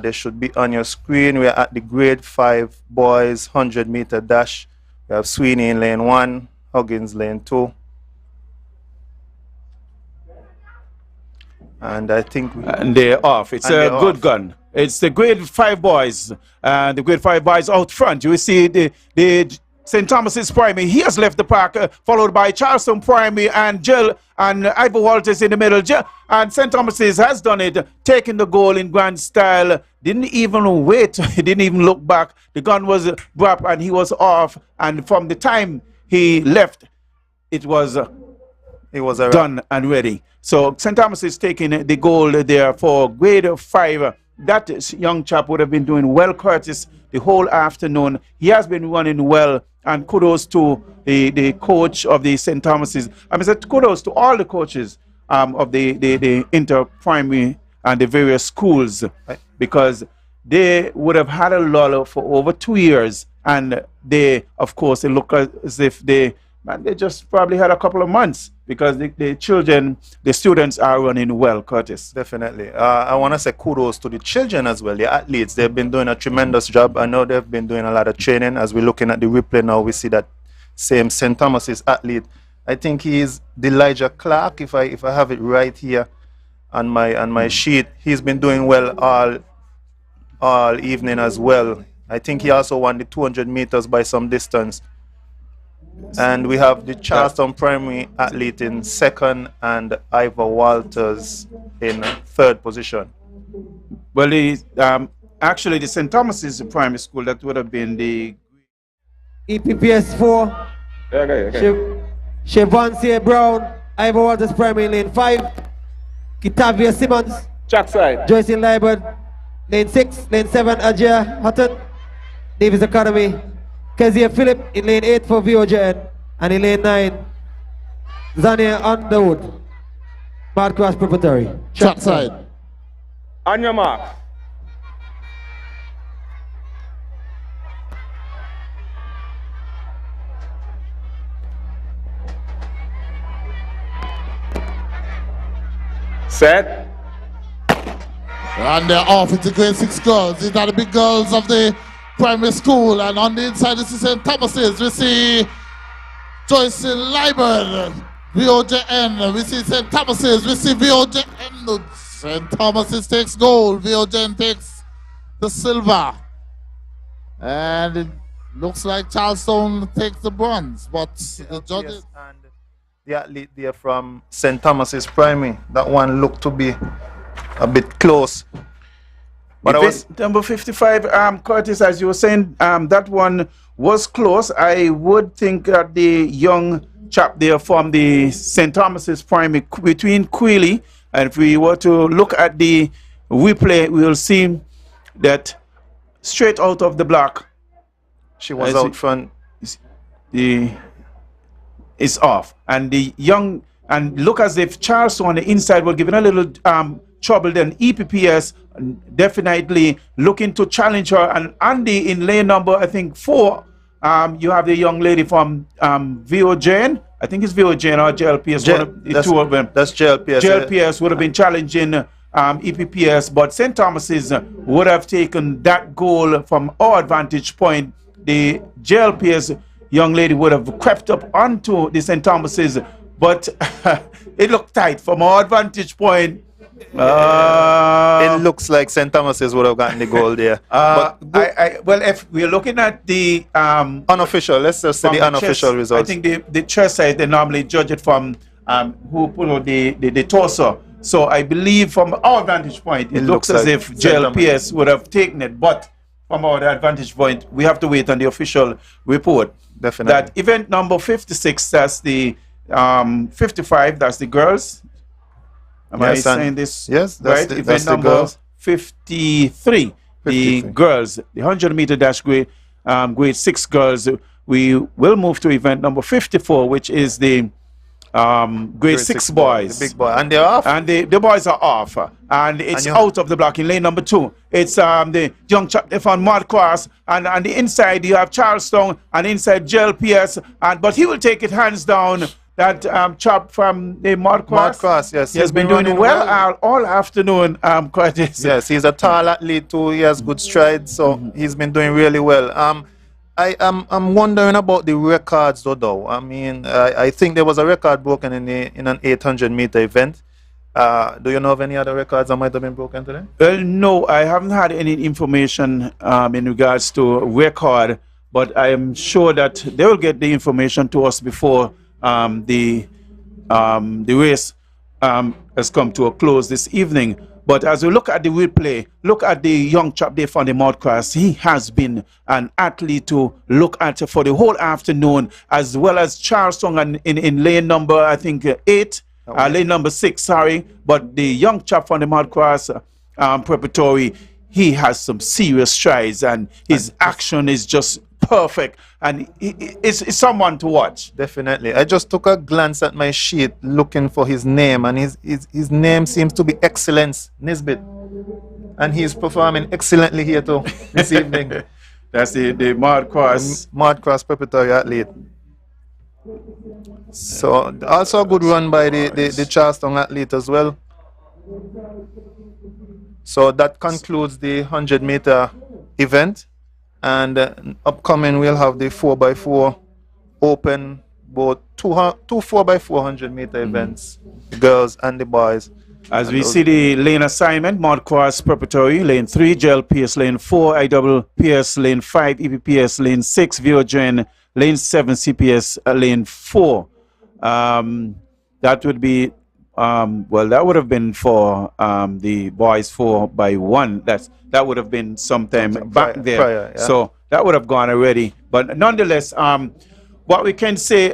They should be on your screen. We are at the grade 5 boys 100 meter dash. We have Sweeney in lane 1, Huggins lane 2. And I think and they're off. It's a good gun. It's the grade 5 boys, and the grade 5 boys out front. You see the St. Thomas's Primary. He has left the park, followed by Charleston Primary and Jill and Ivor Walters in the middle. And St. Thomas's has done it, taking the goal in grand style. Didn't even wait. He didn't even look back. The gun was dropped and he was off. And from the time he left, it was done and ready. So St. Thomas is taking the goal there for grade 5. That young chap would have been doing well, Curtis, the whole afternoon. He has been running well, and kudos to the coach of the St. Thomas's. I mean, kudos to all the coaches of the inter-primary and the various schools, because they would have had a lull for over 2 years, and they, of course, they look as if they just probably had a couple of months, because the children, the students are running well, Curtis. Definitely. I want to say kudos to the children as well, the athletes. They've been doing a tremendous job. I know they've been doing a lot of training. As we're looking at the replay now, we see that same St. Thomas's athlete. I think he is Elijah Clark, if I have it right here on my sheet. He's been doing well all evening as well. I think he also won the 200 meters by some distance. And we have the Charleston Primary athlete in second and Ivor Walters in third position. Well, actually, the St. Thomas's Primary School, that would have been the EPPS 4. Okay. Chevonce Brown, Ivor Walters Primary, lane 5. Kitavia Simmons, Jackside. Joyce Liebert, lane 6. Lane 7, Ajay Hutton, Nevis Academy. Kezia Phillip in lane 8 for VOJN. And in lane 9, Zania Underwood, Mad Cross Preparatory. Trackside. On your mark. Set. And they're off into grade 6 girls. These are the big girls of the primary school. And on the inside, this is St. Thomas's. We see Joyce Liebert, VOJN. We see St. Thomas's. We see VOJN. St. Thomas's takes gold. VOJN takes the silver. And it looks like Charleston takes the bronze. But the judges... The athlete there from St. Thomas's Primary, that one looked to be a bit close. But I was number 55, Curtis, as you were saying, that one was close. I would think that the young chap there from the St. Thomas's Primary between Queely, and if we were to look at the replay, we will see that straight out of the block, she was out front. Is off, and the young, and look as if Charleston on the inside were given a little trouble. Then EPPS definitely looking to challenge her, and Andy in lane number, I think 4, you have the young lady from VOJN. I think it's VOJN or JLPS. Two of them. That's JLPS. JLPS would have been challenging EPPS, but St. Thomas's would have taken that goal from our vantage point. The JLPS young lady would have crept up onto the St. Thomas's, but it looked tight from our vantage point. It looks like St. Thomas's would have gotten the goal there. Well, if we're looking at the unofficial, let's just say the unofficial results. I think the chess side, they normally judge it from who put out the torso. So I believe from our vantage point, it looks as if JLPS would have taken it, but from our vantage point, we have to wait on the official report. Definitely. That event number 56, that's the 55, that's the girls. Am I saying this? Yes, that's right? The, event that's number the girls. 53, the girls, the 100 meter dash grade 6 girls. We will move to event number 54, which is the grade 6 boys. The big boy. And they're off? And the boys are off. And it's out of the block in lane number 2. It's the young chap from Mad Cross. And on the inside, you have Charleston. And inside, JLPS. But he will take it hands down. That chap from the Mad Cross. Mad Cross, yes. He has been doing well all afternoon, Curtis. Yes, he's a tall athlete too. He has good strides. So he's been doing really well. I'm wondering about the records though. I mean, I think there was a record broken in an 800 meter event. Do you know of any other records that might have been broken today? Well, no, I haven't had any information in regards to record, but I am sure that they will get the information to us before the race has come to a close this evening. But as we look at the replay, look at the young chap there from the Mount Cross. He has been an athlete to look at for the whole afternoon, as well as Charleston and in lane number, I think, 8, lane number 6, sorry. But the young chap from the Mount Cross Preparatory, he has some serious strides, and his action is just perfect, and it's someone to watch. Definitely. I just took a glance at my sheet looking for his name, and his name seems to be Excellence Nisbet, and he's performing excellently here too this evening. That's the Mad Cross Preparatory athlete. So also a good run by the Charleston athlete as well. So that concludes the 100 meter event. And upcoming, we'll have the 4x4 open, both two 4x400 meter events, the girls and the boys. As we see the lane assignment, Mount Cross Preparatory, lane 3, JLPS lane 4, IWPS lane 5, EPPS lane 6, VOJN lane 7 CPS, lane 4. That would be, well, that would have been for the boys 4x1. That would have been sometime back there. prior, yeah. So that would have gone already. But nonetheless, what we can say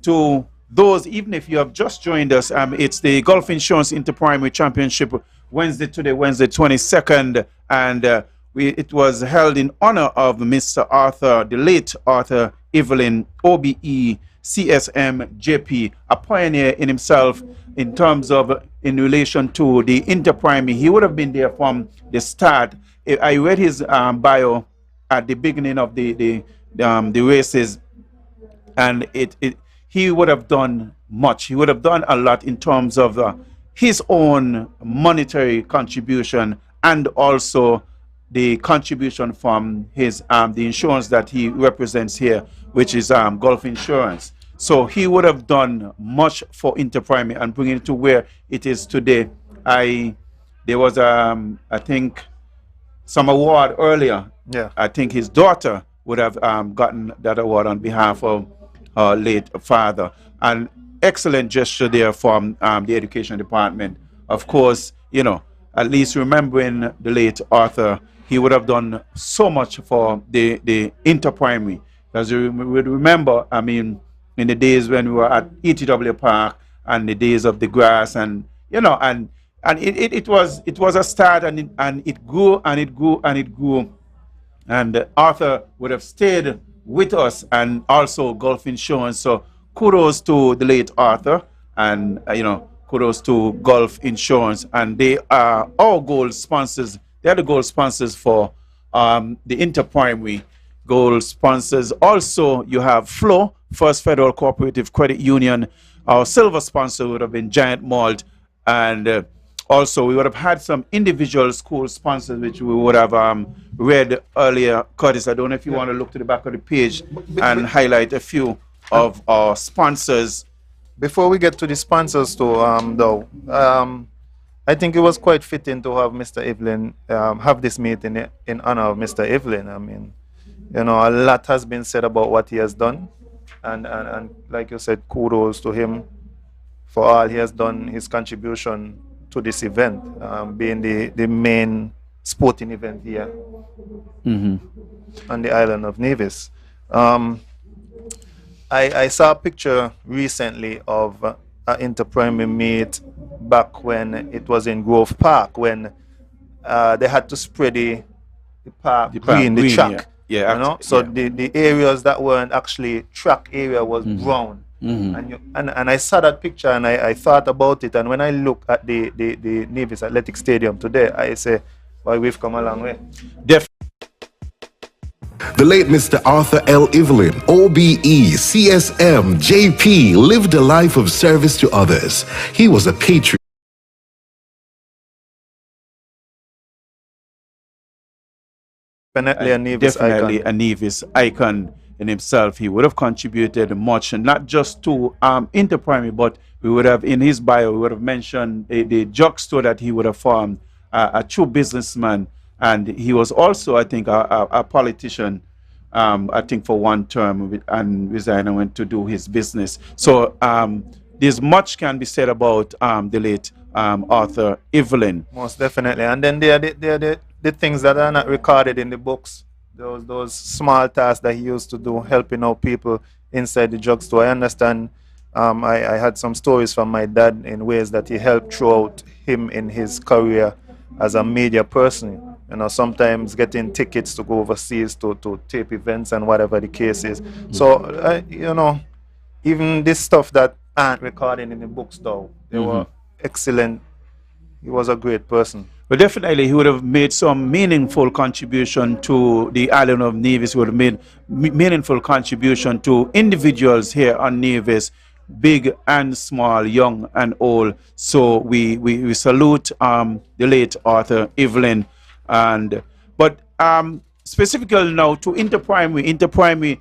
to those, even if you have just joined us, it's the Gulf Insurance Inter-Primary Championship Wednesday 22nd, and it was held in honor of Mr. Arthur, the late Arthur Evelyn, OBE, CSM, JP, a pioneer in himself in terms of in relation to the Inter-Primary. He would have been there from the start. I read his bio at the beginning of the races, and he would have done much. He would have done a lot in terms of his own monetary contribution and also the contribution from his the insurance that he represents here, which is Gulf Insurance. So he would have done much for Inter-Primary and bringing it to where it is today. There was I think some award earlier. Yeah. I think his daughter would have gotten that award on behalf of her late father. An excellent gesture there from the education department. Of course, you know, at least remembering the late Arthur, he would have done so much for the Inter-Primary. As you would remember, I mean, in the days when we were at ETW Park and the days of the grass, and you know, and it was a start, and it grew and it grew and it grew, and Arthur would have stayed with us, and also Gulf Insurance. So kudos to the late Arthur, and you know, kudos to Gulf Insurance, and they are our gold sponsors. They're the gold sponsors for the Inter-Primary gold sponsors. Also, you have Flow, First Federal Cooperative Credit Union. Our silver sponsor would have been Giant Malt, and also we would have had some individual school sponsors, which we would have read earlier. Curtis, I don't know if you want to look to the back of the page and highlight a few of our sponsors. Before we get to the sponsors, though, I think it was quite fitting to have Mr. Evelyn have this meeting in honor of Mr. Evelyn. I mean, you know, a lot has been said about what he has done, and like you said, kudos to him for all he has done, his contribution to this event, being the main sporting event here on the island of Nevis. I saw a picture recently of an Inter-Primary meet back when it was in Grove Park, when they had to spread the park green, the track. Yeah, you know? So the areas that weren't actually track area was brown. And I saw that picture, and I thought about it, and when I look at the Nevis Athletic Stadium today, I say, well, we've come a long way. The late Mr. Arthur L. Evelyn, OBE, CSM, JP, lived a life of service to others. He was a patriot. Definitely a Nevis Definitely icon. a Nevis icon in himself. He would have contributed much, and not just to Inter-Primary, but we would have, in his bio, we would have mentioned the drugstore that he would have formed, a true businessman, and he was also, I think, a politician, I think for one term, and resigned and went to do his business. So there's much can be said about the late Arthur Evelyn. Most definitely. And then there are the things that are not recorded in the books, those small tasks that he used to do, helping out people inside the drugstore. I understand I had some stories from my dad in ways that he helped throughout him in his career as a media person. You know, sometimes getting tickets to go overseas to tape events and whatever the case is. So, you know, even this stuff that aren't recorded in the books, though, they were excellent. He was a great person. Well, definitely, he would have made some meaningful contribution to the island of Nevis. He would have made meaningful contribution to individuals here on Nevis, big and small, young and old. So we salute the late Arthur Evelyn. But specifically now to Inter-Primary,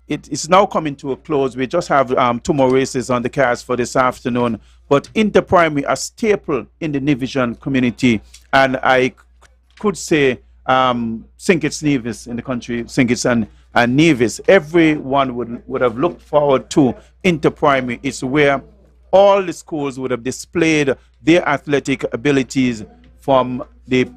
it's now coming to a close. We just have 2 more races on the cards for this afternoon. But Inter-Primary, a staple in the Nevisian community, and I could say St. Kitts Nevis in the country, St. Kitts and and Nevis, everyone would have looked forward to inter-primary. It's where all the schools would have displayed their athletic abilities from the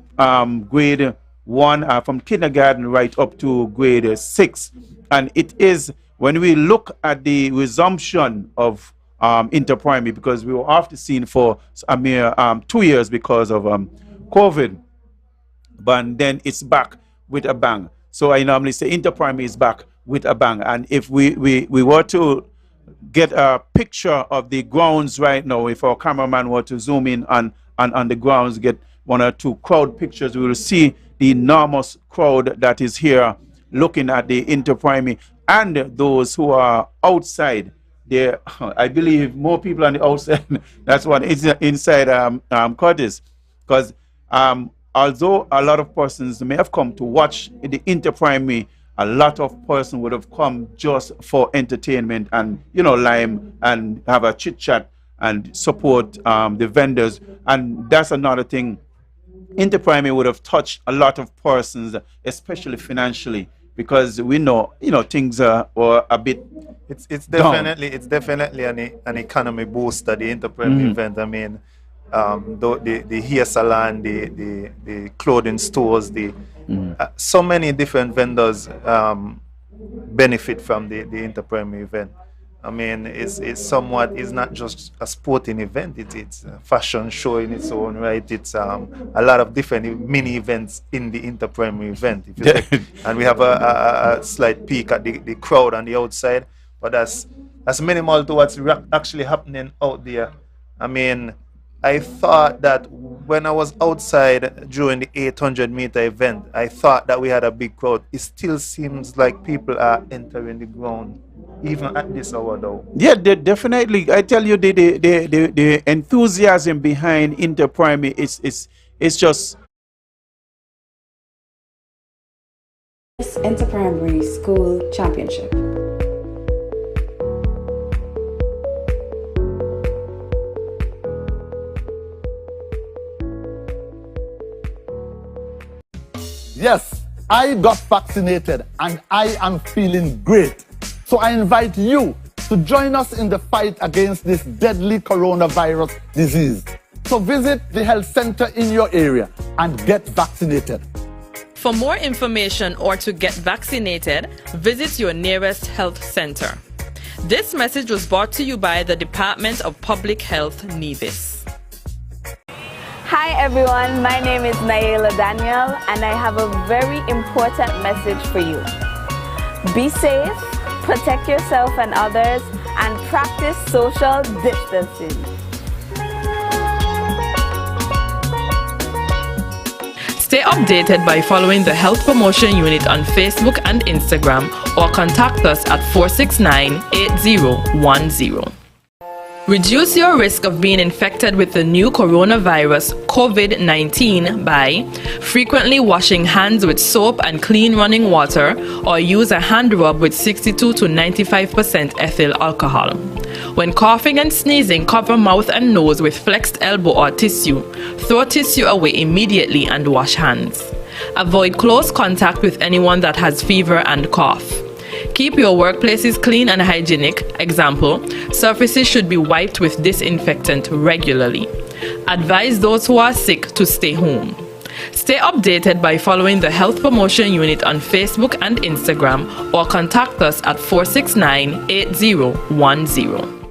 grade 1, from kindergarten right up to grade 6. And it is, when we look at the resumption of inter-primary, because we were often seen for a mere 2 years because of COVID, but then it's back with a bang. So I normally say inter-primary is back with a bang. And if we were to get a picture of the grounds right now, if our cameraman were to zoom in on the grounds, get 1 or 2 crowd pictures, we will see the enormous crowd that is here looking at the inter-primary, and those who are outside. There, I believe more people on the outside. That's one inside Curtis, because although a lot of persons may have come to watch the inter-primary, a lot of persons would have come just for entertainment and, lime and have a chit chat and support the vendors. And that's another thing. Inter-primary would have touched a lot of persons, especially financially, because we know, things were a bit. It's definitely an economy booster, the inter-primary event. I mean, the hair salon, the clothing stores, so many different vendors benefit from the inter-primary event. I mean, it's not just a sporting event, it's a fashion show in its own right. It's a lot of different mini events in the inter-primary event. And we have a slight peek at the crowd on the outside, but that's minimal to what's actually happening out there. I mean, I thought that when I was outside during the 800-meter event, I thought that we had a big crowd. It still seems like people are entering the ground, even at this hour though. Yeah, definitely. I tell you, the enthusiasm behind inter-primary is just. Inter-primary school championship. Yes, I got vaccinated and I am feeling great. So I invite you to join us in the fight against this deadly coronavirus disease. So visit the health center in your area and get vaccinated. For more information or to get vaccinated, visit your nearest health center. This message was brought to you by the Department of Public Health, Nevis. Hi everyone, my name is NIA Daniel and I have a very important message for you. Be safe, protect yourself and others, and practice social distancing. Stay updated by following the Health Promotion Unit on Facebook and Instagram, or contact us at 469-8010. Reduce your risk of being infected with the new coronavirus COVID-19 by frequently washing hands with soap and clean running water, or use a hand rub with 62 to 95% ethyl alcohol. When coughing and sneezing, cover mouth and nose with flexed elbow or tissue. Throw tissue away immediately and wash hands. Avoid close contact with anyone that has fever and cough. Keep your workplaces clean and hygienic. Example, surfaces should be wiped with disinfectant regularly. Advise those who are sick to stay home. Stay updated by following the Health Promotion Unit on Facebook and Instagram, or contact us at 469-8010.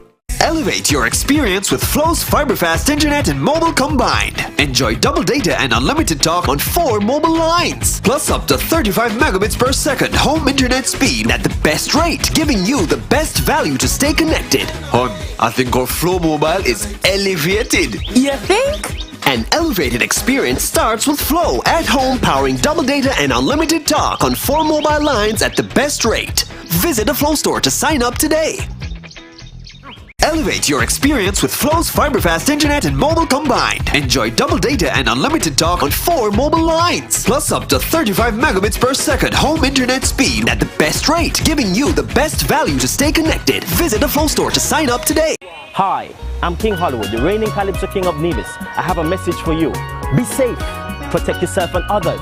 Elevate your experience with Flow's Fiberfast Internet and mobile combined. Enjoy double data and unlimited talk on 4 mobile lines, plus up to 35 megabits per second home internet speed at the best rate, giving you the best value to stay connected. I think our Flow Mobile is elevated. You think? An elevated experience starts with Flow at home, powering double data and unlimited talk on 4 mobile lines at the best rate. Visit a Flow store to sign up today. Elevate your experience with Flow's Fiberfast Internet and mobile combined. Enjoy double data and unlimited talk on 4 mobile lines, plus up to 35 megabits per second home internet speed at the best rate, giving you the best value to stay connected. Visit a Flow store to sign up today. Hi, I'm King Hollywood, the reigning Calypso King of Nevis. I have a message for you. Be safe, protect yourself and others.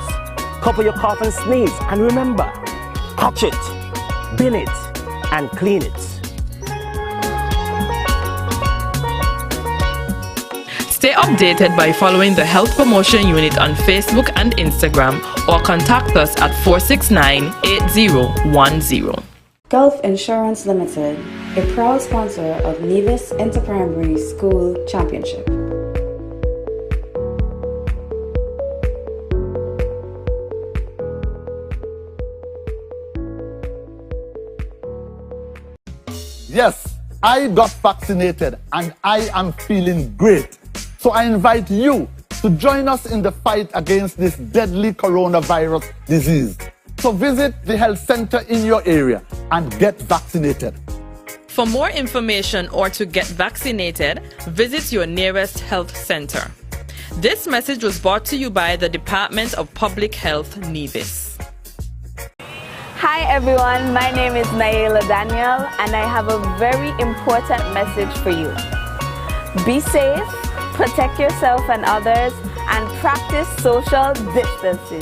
Cover your cough and sneeze, and remember, Catch it, bin it, and clean it. Stay updated by following the Health Promotion Unit on Facebook and Instagram or contact us at 469-8010. Gulf Insurance Limited, a proud sponsor of Nevis Interprimary School Championship. Yes, I got vaccinated and I am feeling great. So I invite you to join us in the fight against this deadly coronavirus disease. So visit the health center in your area and get vaccinated. For more information or to get vaccinated, visit your nearest health center. This message was brought to you by the Department of Public Health, Nevis. Hi everyone, my name is NIA Daniel and I have a very important message for you. Be safe, protect yourself and others, and practice social distancing.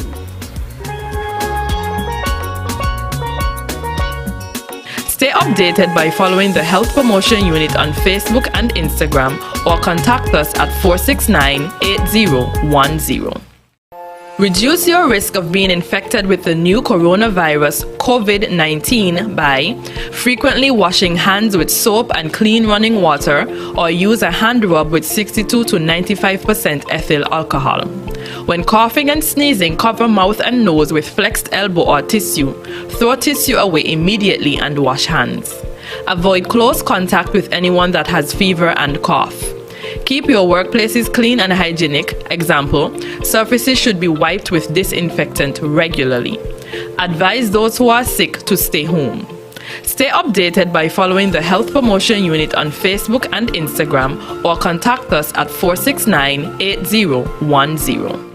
Stay updated by following the Health Promotion Unit on Facebook and Instagram or contact us at 469-8010. Reduce your risk of being infected with the new coronavirus COVID-19 by frequently washing hands with soap and clean running water or use a hand rub with 62 to 95% ethyl alcohol. When coughing and sneezing, cover mouth and nose with flexed elbow or tissue. Throw tissue away immediately and wash hands. Avoid close contact with anyone that has fever and cough. Keep your workplaces clean and hygienic. Example, surfaces should be wiped with disinfectant regularly. Advise those who are sick to stay home. Stay updated by following the Health Promotion Unit on Facebook and Instagram or contact us at 469-8010.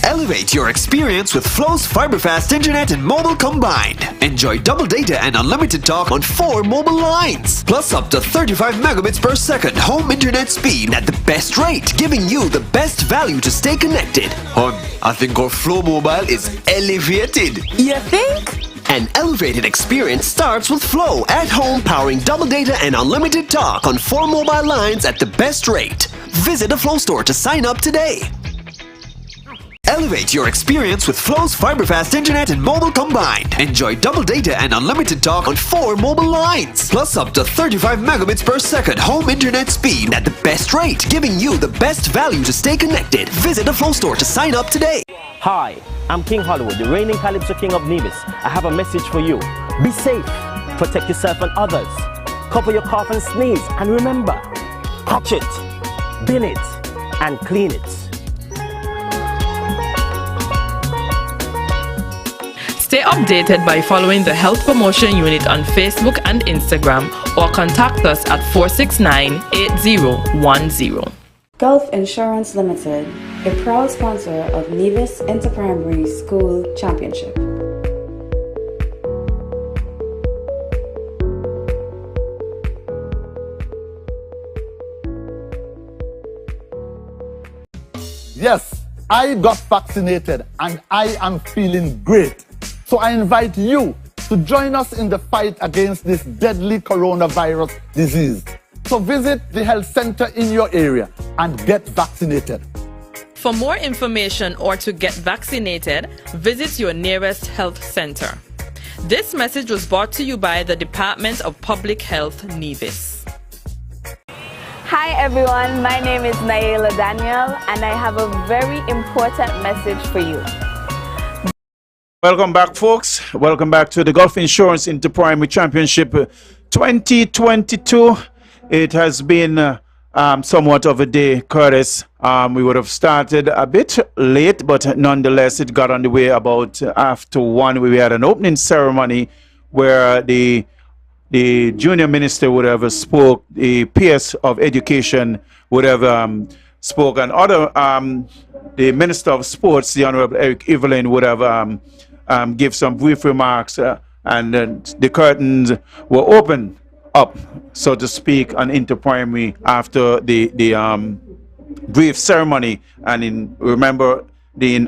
Elevate your experience with Flow's fiber-fast internet and mobile combined. Enjoy double data and unlimited talk on 4 mobile lines. Plus up to 35 megabits per second home internet speed at the best rate, giving you the best value to stay connected. I think our Flow mobile is elevated. You think? An elevated experience starts with Flow at home, powering double data and unlimited talk on 4 mobile lines at the best rate. Visit a Flow store to sign up today. Elevate your experience with Flow's fiber-fast internet and mobile combined. Enjoy double data and unlimited talk on 4 mobile lines. Plus up to 35 megabits per second home internet speed at the best rate, giving you the best value to stay connected. Visit a Flow store to sign up today. Hi, I'm King Hollywood, the reigning Calypso King of Nevis. I have a message for you. Be safe, protect yourself and others. Cover your cough and sneeze, and remember, catch it, bin it, and clean it. Stay updated by following the Health Promotion Unit on Facebook and Instagram or contact us at 469-8010. Gulf Insurance Limited, a proud sponsor of Nevis Interprimary School Championship. Yes, I got vaccinated and I am feeling great. So I invite you to join us in the fight against this deadly coronavirus disease. So visit the health center in your area and get vaccinated. For more information or to get vaccinated, visit your nearest health center. This message was brought to you by the Department of Public Health, Nevis. Hi everyone, my name is NIA Daniel and I have a very important message for you. Welcome back, folks. Welcome back to the Gulf Insurance Interprimary Championship 2022. It has been somewhat of a day, Curtis. We would have started a bit late, but nonetheless, it got underway about after 1. We had an opening ceremony where the junior minister would have spoke, the PS of Education would have spoke, and other the Minister of Sports, the Honorable Eric Evelyn, would have give some brief remarks, and the curtains were opened up, so to speak, on interprimary after the brief ceremony. And in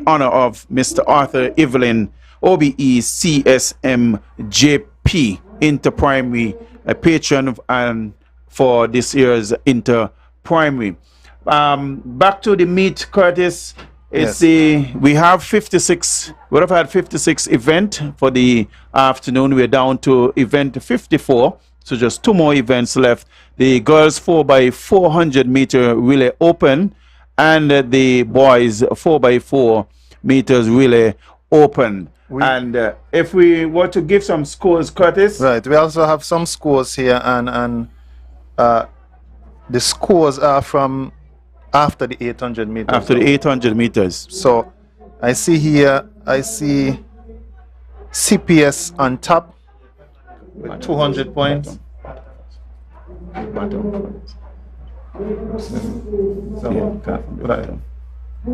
honor of Mr. Arthur Evelyn, OBE CSM JP Inter-Primary patron and for this year's Inter-Primary. Back to the meet, Curtis. It's we have 56. We would have had 56 event for the afternoon. We're down to event 54, so just 2 more events left. The girls 4x400 meter relay open, and the boys 4x4 meters relay open. And if we were to give some scores, Curtis, right? We also have some scores here, and the scores are from after the 800 meters. After the 800 meters. So I see here, I see CPS on top with 200 points.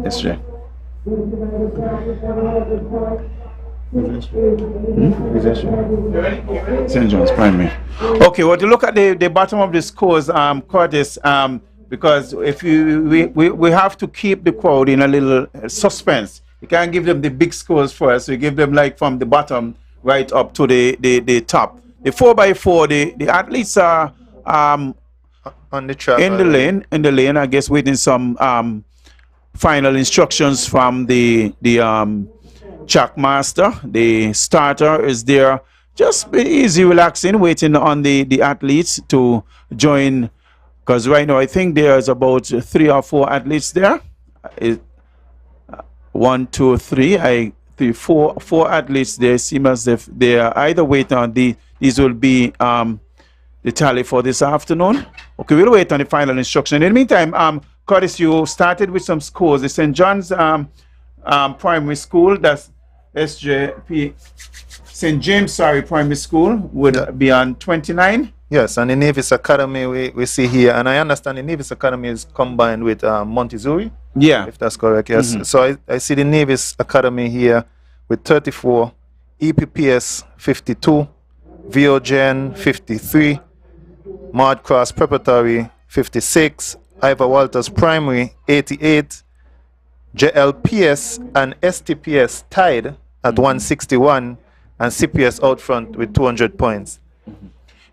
Yes, Jay. St. John's Primary. Okay, well, to look at the bottom of the scores, Curtis, because if we have to keep the crowd in a little suspense. You can't give them the big scores first. We give them like from the bottom right up to the top. The 4x4, the athletes are on the track in the lane. I guess waiting some final instructions from the track master. The starter is there. Just be easy, relaxing, waiting on the athletes to join. Because right now, I think there's about 3 or 4 athletes there. 1, 2, 3. 4 athletes there. Seem as if they are either waiting on these will be the tally for this afternoon. Okay, we'll wait on the final instruction. In the meantime, Curtis, you started with some scores. The St. John's Primary School, that's SJP, St. James, Primary School would be on 29. Yes, and the Nevis Academy we see here, and I understand the Nevis Academy is combined with Montezuri. Yeah. If that's correct, yes. So I see the Nevis Academy here with 34, EPPS 52, VOGen 53, Mard Cross Preparatory 56, Ivor Walters Primary 88, JLPS and STPS tied at 161, and CPS out front with 200 points.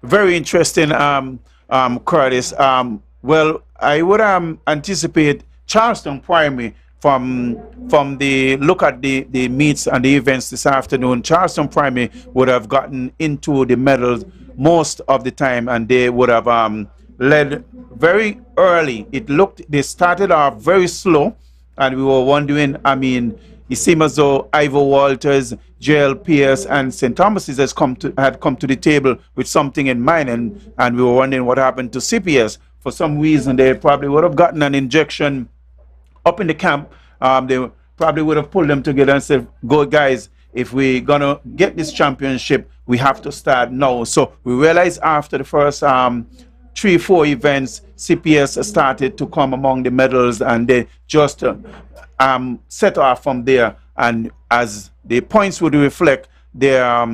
Very interesting, Curtis. Well, I would anticipate Charleston Primary from the look at the meets and the events this afternoon. Charleston Primary would have gotten into the medals most of the time, and they would have led very early. They started off very slow, and we were wondering, I mean, it seemed as though Ivor Walters, JLPS, and St. Thomas's had come to the table with something in mind, and we were wondering what happened to CPS. For some reason, they probably would have gotten an injection up in the camp. They probably would have pulled them together and said, go guys, if we're gonna get this championship, we have to start now. So we realized after the first 3-4 events, CPS started to come among the medals, and they just set off from there. And as the points would reflect their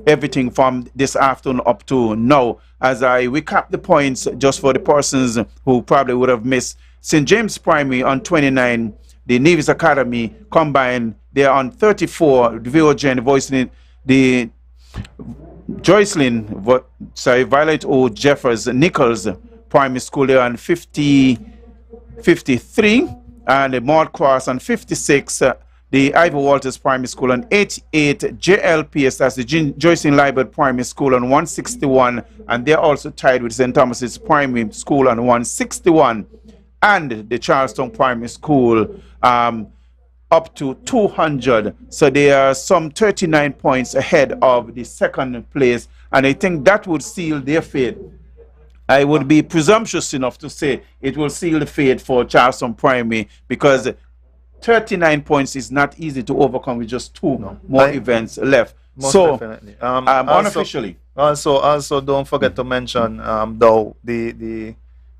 everything from this afternoon up to now, as I recap the points just for the persons who probably would have missed. St. James Primary on 29, the Nevis Academy combined, they're on 34, VOGen voicing the Violet O. Jeffers Nichols Primary School, they're on 53, and the Maude Cross on 56, the Ivor Walters Primary School on 88, JLPS, that's the Joycelyn Liebert Primary School on 161, and they're also tied with St. Thomas's Primary School on 161, and the Charleston Primary School up to 200. So they are some 39 points ahead of the second place, and I think that would seal their fate. I would be presumptuous enough to say it will seal the fate for Charleston Primary, because 39 points is not easy to overcome with just 2 more events left. Most so definitely. unofficially. Also don't forget to mention though the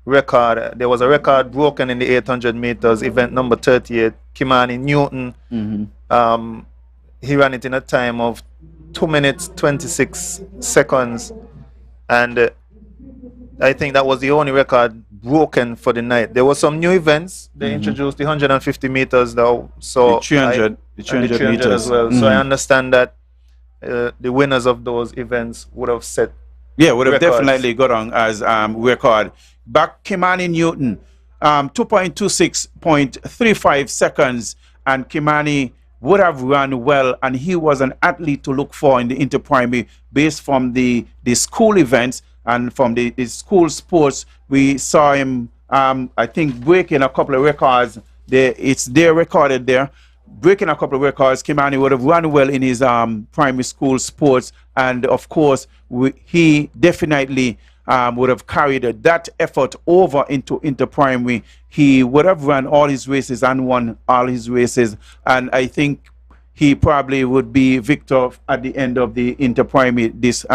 record. There was a record broken in the 800 meters, event number 38. Kimani Newton. He ran it in a time of 2 minutes 26 seconds, and I think that was the only record broken for the night. There were some new events. They introduced the 150 meters now, so the 300, and the 300 300 meters as well. So I understand that the winners of those events would have set would have records. definitely got on as record. Back Kimani Newton, 2.26.35 seconds, and Kimani would have run well, and he was an athlete to look for in the inter-primary based from the school events and from the school sports. We saw him, I think, breaking a couple of records. It's there recorded there. Breaking a couple of records. Kimani would have run well in his primary school sports, and of course he definitely would have carried that effort over into inter-primary. He would have run all his races and won all his races, and I think he probably would be victor at the end of the inter-primary this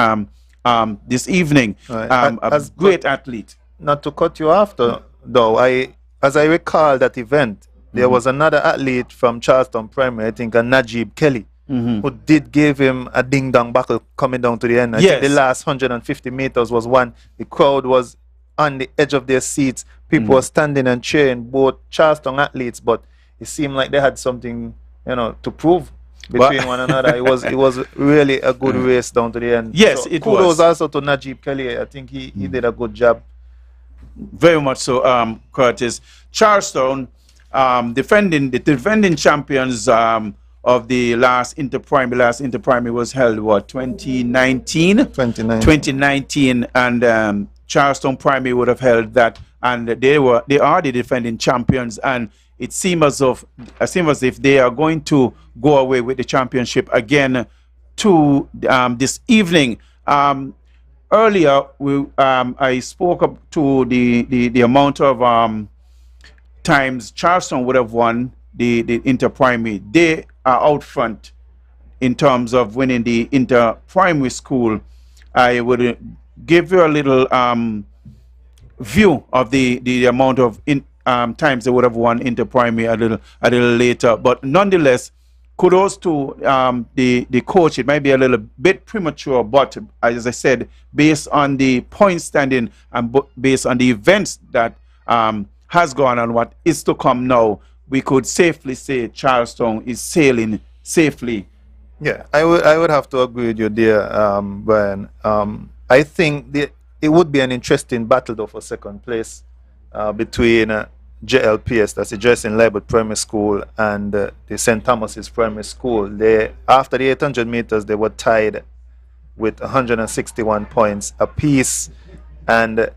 evening. Right. A great athlete. Not to cut you off though, as I recall that event, there was another athlete from Charleston Primary, I think, a Najib Kelly, who did give him a ding-dong buckle coming down to the end. I think the last 150 meters was one. The crowd was on the edge of their seats. People were standing and cheering, both Charleston athletes, but it seemed like they had something, to prove between one another. It was really a good race down to the end. Yes, so it kudos was. also to Najib Kelly. I think he did a good job. Very much so, Curtis. Charleston, the defending champions of the last inter-primary. Last inter-primary was held, 2019? 2019, and Charleston Primary would have held that, and they are the defending champions, and it seems as if they are going to go away with the championship again to this evening. Earlier, I spoke up to the amount of times Charleston would have won the inter-primary. They are out front in terms of winning the inter-primary school. I would give you a little view of the amount of times they would have won inter-primary a little later. But nonetheless, kudos to the coach. It might be a little bit premature, but as I said, based on the point standing and based on the events that has gone on, what is to come now, we could safely say Charleston is sailing safely. Yeah, I would have to agree with you there, Brian. I think it would be an interesting battle though for second place between JLPS, that's the Joycelyn Liebert Primary School, and the St. Thomas's Primary School. After the 800 meters, they were tied with 161 points apiece. And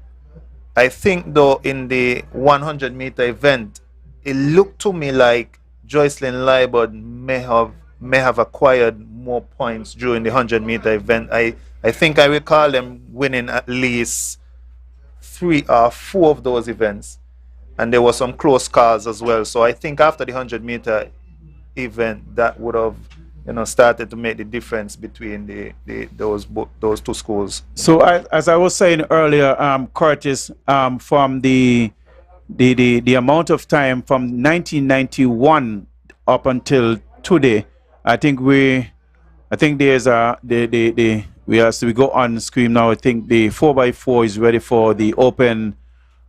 I think though in the 100 meter event, it looked to me like Joycelyn Liebert may have acquired more points during the 100 meter event. I think I recall them winning at least 3 or 4 of those events, and there were some close calls as well. So I think after the 100 meter event, that would have started to make the difference between those two schools. So as I was saying earlier, Curtis, from the amount of time from 1991 up until today, I think there's as we go on screen now, I think the 4x4 is ready for the open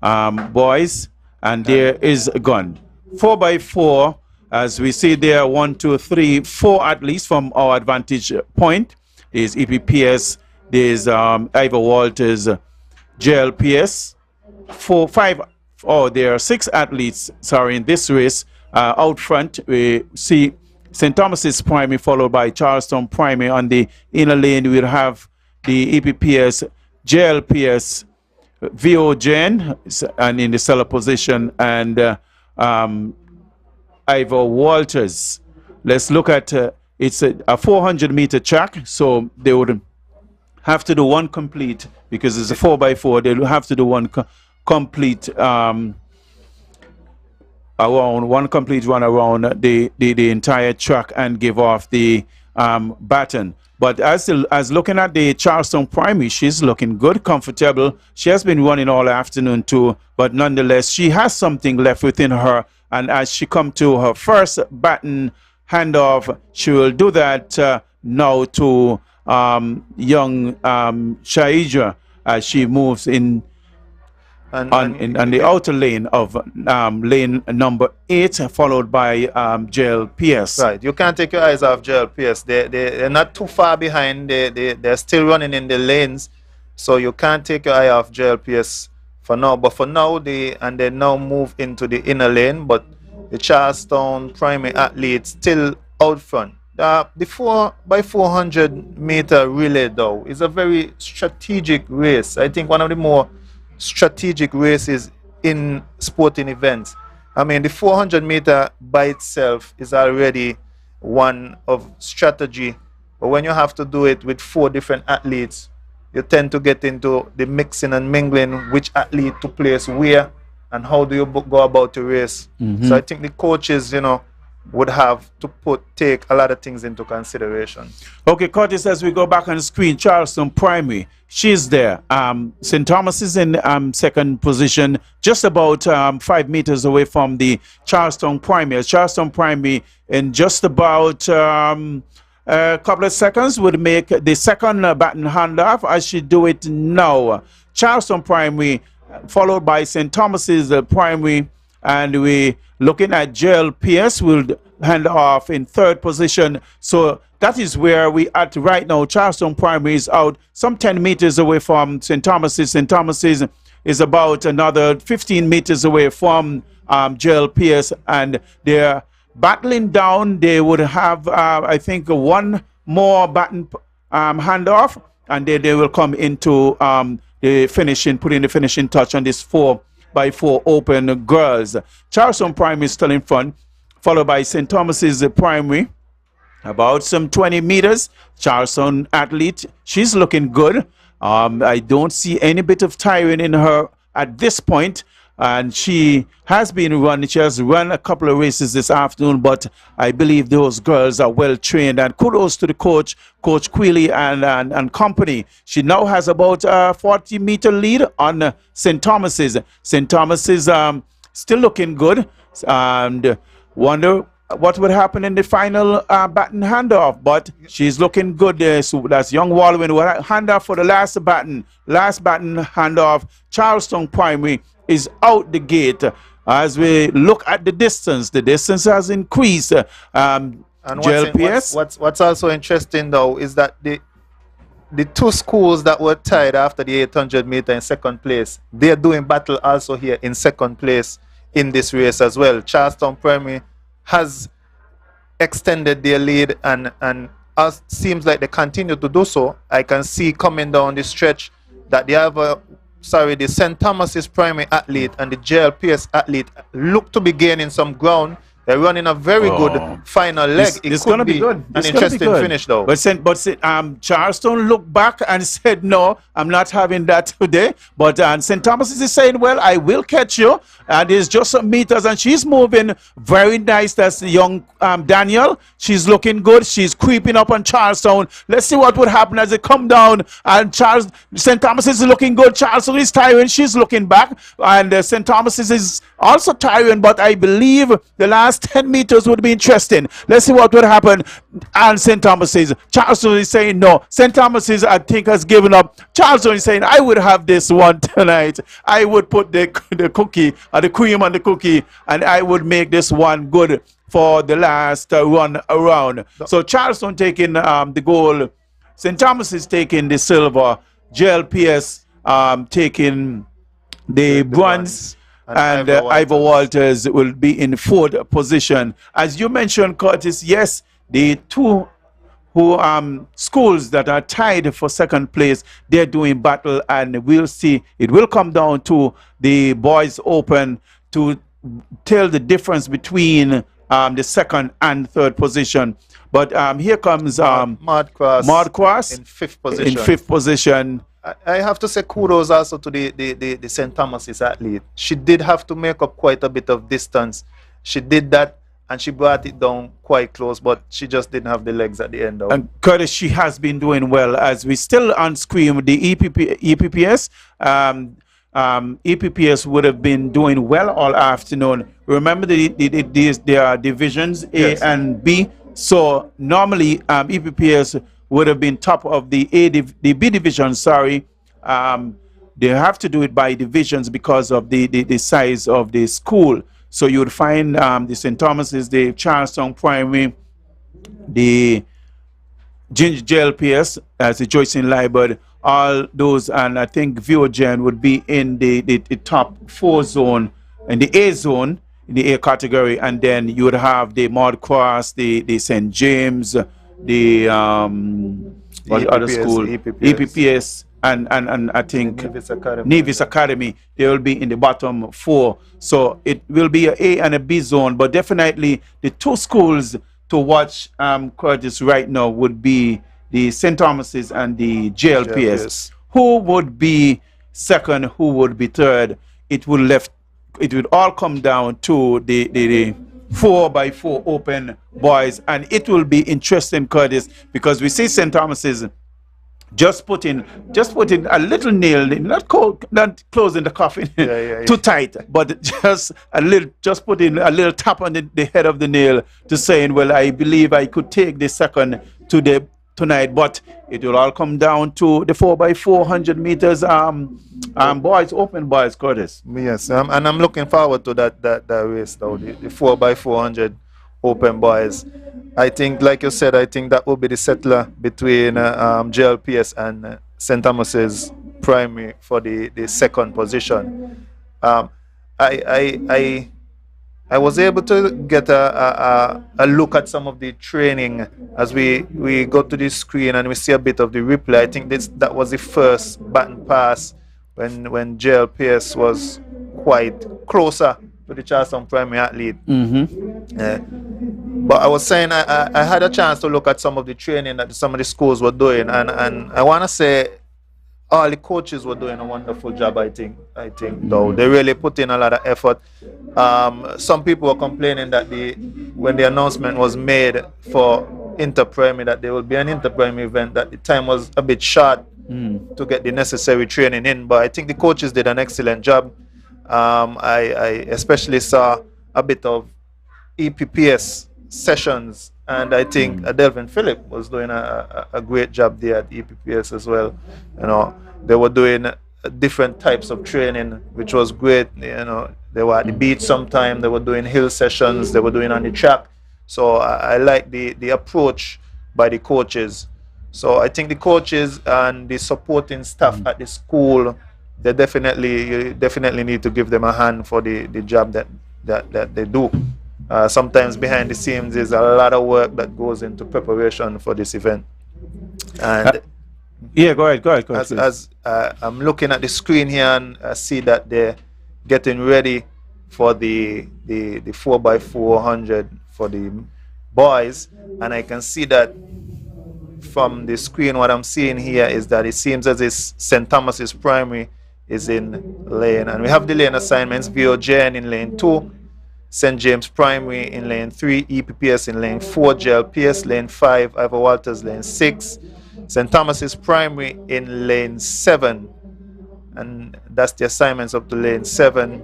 boys, and there is a gun. 4x4, as we see there, 1, 2, 3, 4 at least from our advantage point. There's EPPS, there's Ivor Walters, JLPS, 4, 5. Oh, there are 6 athletes, sorry, in this race. Out front, we see St. Thomas's Primary followed by Charleston Primary. On the inner lane, we'll have the EPPS, JLPS, VOGen, and in the seller position, and Ivor Walters. Let's look at it's a 400 meter track, so they would have to do one complete, because it's a 4x4. They'll have to do one complete around one complete run around the entire track and give off the baton. But as looking at the Charleston Primary, she's looking good, comfortable. She has been running all afternoon too, but nonetheless, she has something left within her. And as she come to her first baton handoff, she will do that now to young Shaija as she moves in on the outer lane of lane number 8, followed by JLPS. Right, you can't take your eyes off JLPS. They're not too far behind. They're still running in the lanes, so you can't take your eye off JLPS for now. But for now, they now move into the inner lane. But the Charlestown primary athletes still out front. The 4x400 meter relay, though, is a very strategic race. I think one of the more strategic races in sporting events. I mean, the 400 meter by itself is already one of strategy, but when you have to do it with 4 different athletes, you tend to get into the mixing and mingling, which athlete to place where and how do you go about the race. So I think the coaches, would have to take a lot of things into consideration. Okay, Curtis, as we go back on the screen, Charleston Primary, she's there. St. Thomas is in second position, just about 5 meters away from the Charleston Primary. Charleston Primary, in just about a couple of seconds, would make the second baton handoff as she do it now. Charleston Primary, followed by St. Thomas's Primary, and we looking at JLPS will hand off in third position. So that is where we at right now. Charleston Primary is out some 10 meters away from St. Thomas's. St. Thomas's is about another 15 meters away from JLPS, and they're battling down. They would have, I think, one more baton handoff, and then they will come into the finishing, putting the finishing touch on this 4x4 open girls. Charleston Primary is still in front, followed by St. Thomas's Primary. About some 20 meters. Charleston athlete, she's looking good. I don't see any bit of tiring in her at this point. And she has been running. She has run a couple of races this afternoon, but I believe those girls are well trained. And kudos to the coach, Coach Quealy and company. She now has about a 40-meter lead on St. Thomas's. St. Thomas's still looking good, and wonder what would happen in the final baton handoff. But she's looking good there. So that's young Wallowin will hand off for the last baton handoff. Charleston Primary is out the gate. As we look at the distance has increased. And JLPS. what's also interesting though is that the 2 schools that were tied after the 800 meter in second place, they're doing battle also here in second place in this race as well. Charleston Primary has extended their lead, and as seems like they continue to do so. I can see coming down the stretch that the St. Thomas's Primary athlete and the JLPS athlete look to be gaining some ground. They're running a very good final leg. It's going to be good. An interesting finish, though. But Charleston looked back and said, no, I'm not having that today. But St. Thomas is saying, well, I will catch you. And it's just some meters, and she's moving very nice. That's the young Daniel. She's looking good. She's creeping up on Charleston. Let's see what would happen as they come down. And St. Thomas is looking good. Charleston is tiring. She's looking back. And St. Thomas is also tiring, but I believe the last 10 meters would be interesting. Let's see what would happen. And St. Thomas is, Charleston is saying no. St. Thomas is, I think, has given up. Charleston is saying, I would have this one tonight. I would put the cookie, or the cream on the cookie, and I would make this one good for the last run around. So Charleston taking the gold. St. Thomas is taking the silver. JLPS taking the bronze. And Ivor Walters will be in fourth position. As you mentioned, Curtis, yes, the 2 schools that are tied for second place, they're doing battle, and we'll see. It will come down to the boys open to tell the difference between the second and third position. But here comes Mardcross in fifth position. I have to say kudos also to the St. Thomas's athlete. She did have to make up quite a bit of distance. She did that, and she brought it down quite close, but she just didn't have the legs at the end. And Curtis, she has been doing well. As we still on screen with the EPPS, EPPS would have been doing well all afternoon. Remember, there are divisions A and B. So normally EPPS would have been top of the B division, they have to do it by divisions because of the size of the school. So you would find the St. Thomas's, the Charlestown Primary, the JLPS, as the Joyce Library, all those, and I think Viogen would be in the top 4 zone, in the A zone, in the A category, and then you would have the Maud Cross, the St. James, the what other school? EPPS, and I think Nevis Academy. They will be in the bottom 4. So it will be a A and a B zone, but definitely the 2 schools to watch, Curtis, right now would be the St. Thomas's and the JLPS. Who would be second? Who would be third? It would all come down to the 4x4 open boys, and it will be interesting, Curtis, because we see St. Thomas's just put in a little nail, not closing the coffin too tight, but just put in a little tap on the head of the nail to saying, well, I believe I could take the second tonight, but it will all come down to the 4x4 100 meters boys, open boys, Curtis. Yes, and I'm looking forward to that race though, the 4x400 open boys. I think, like you said, I think that will be the settler between JLPS and St. Thomas's Primary for the second position. I was able to get a look at some of the training as we go to the screen and we see a bit of the replay. I think that was the first baton pass when JLPS was quite closer to the Charlestown Primary athlete. But I was saying I had a chance to look at some of the training that some of the schools were doing, and I want to say all the coaches were doing a wonderful job. I think though they really put in a lot of effort. Some people were complaining that when the announcement was made for inter-primary that there will be an inter-primary event, that the time was a bit short to get the necessary training in. But I think the coaches did an excellent job. I especially saw a bit of EPPS sessions, and I think Delvin Phillip was doing a great job there at EPPS as well. You know, they were doing different types of training, which was great. You know, they were at the beach sometime, they were doing hill sessions, they were doing on the track. So I like the approach by the coaches. So I think the coaches and the supporting staff at the school, you definitely need to give them a hand for the job that they do. Sometimes behind the scenes there's a lot of work that goes into preparation for this event. And yeah, go ahead. As I'm looking at the screen here, and I see that they're getting ready for the 4x400 for the boys, and I can see that from the screen. What I'm seeing here is that it seems as if St. Thomas's Primary is in lane, and we have the lane assignments: VOJN in lane 2, St. James Primary in lane 3, EPPS in lane 4, JLPS lane 5, Ivor Walters lane 6, St. Thomas's Primary in lane 7, and that's the assignments up to lane 7.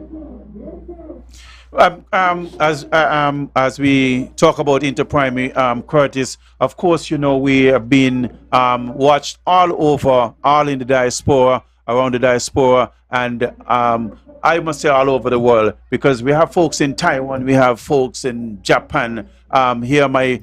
As we talk about inter-primary, Curtis, of course, you know, we have been watched all over, all in the diaspora, around the diaspora, and I must say all over the world, because we have folks in Taiwan, we have folks in Japan. Here my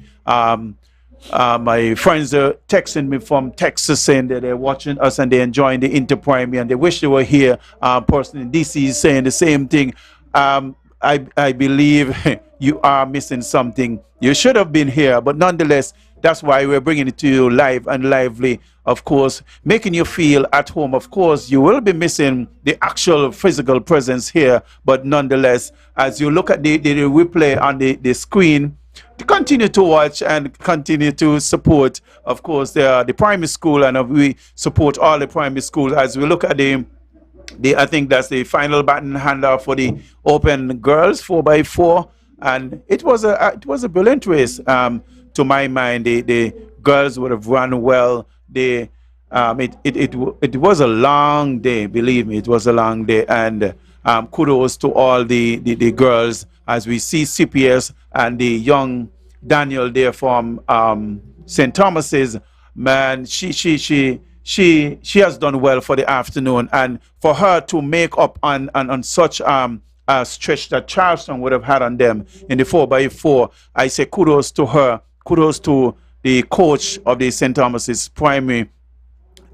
friends are texting me from Texas saying that they're watching us and they're enjoying the inter-primary and they wish they were here. Person in DC is saying the same thing. I believe you are missing something. You should have been here, but nonetheless, that's why we're bringing it to you live and lively, of course, making you feel at home. Of course, you will be missing the actual physical presence here, but nonetheless, as you look at the replay on the screen, to continue to watch and continue to support, of course, the primary school, and we support all the primary schools as we look at I think that's the final baton handoff for the open girls 4x4, and it was a brilliant race. To my mind, the girls would have run well. It was a long day, believe me, it was a long day, and kudos to all the girls as we see CPS and the young Daniel there from St. Thomas's. Man, she she has done well for the afternoon, and for her to make up on such a stretch that Charleston would have had on them in the 4x4, I say kudos to her, kudos to the coach of the St. Thomas's Primary,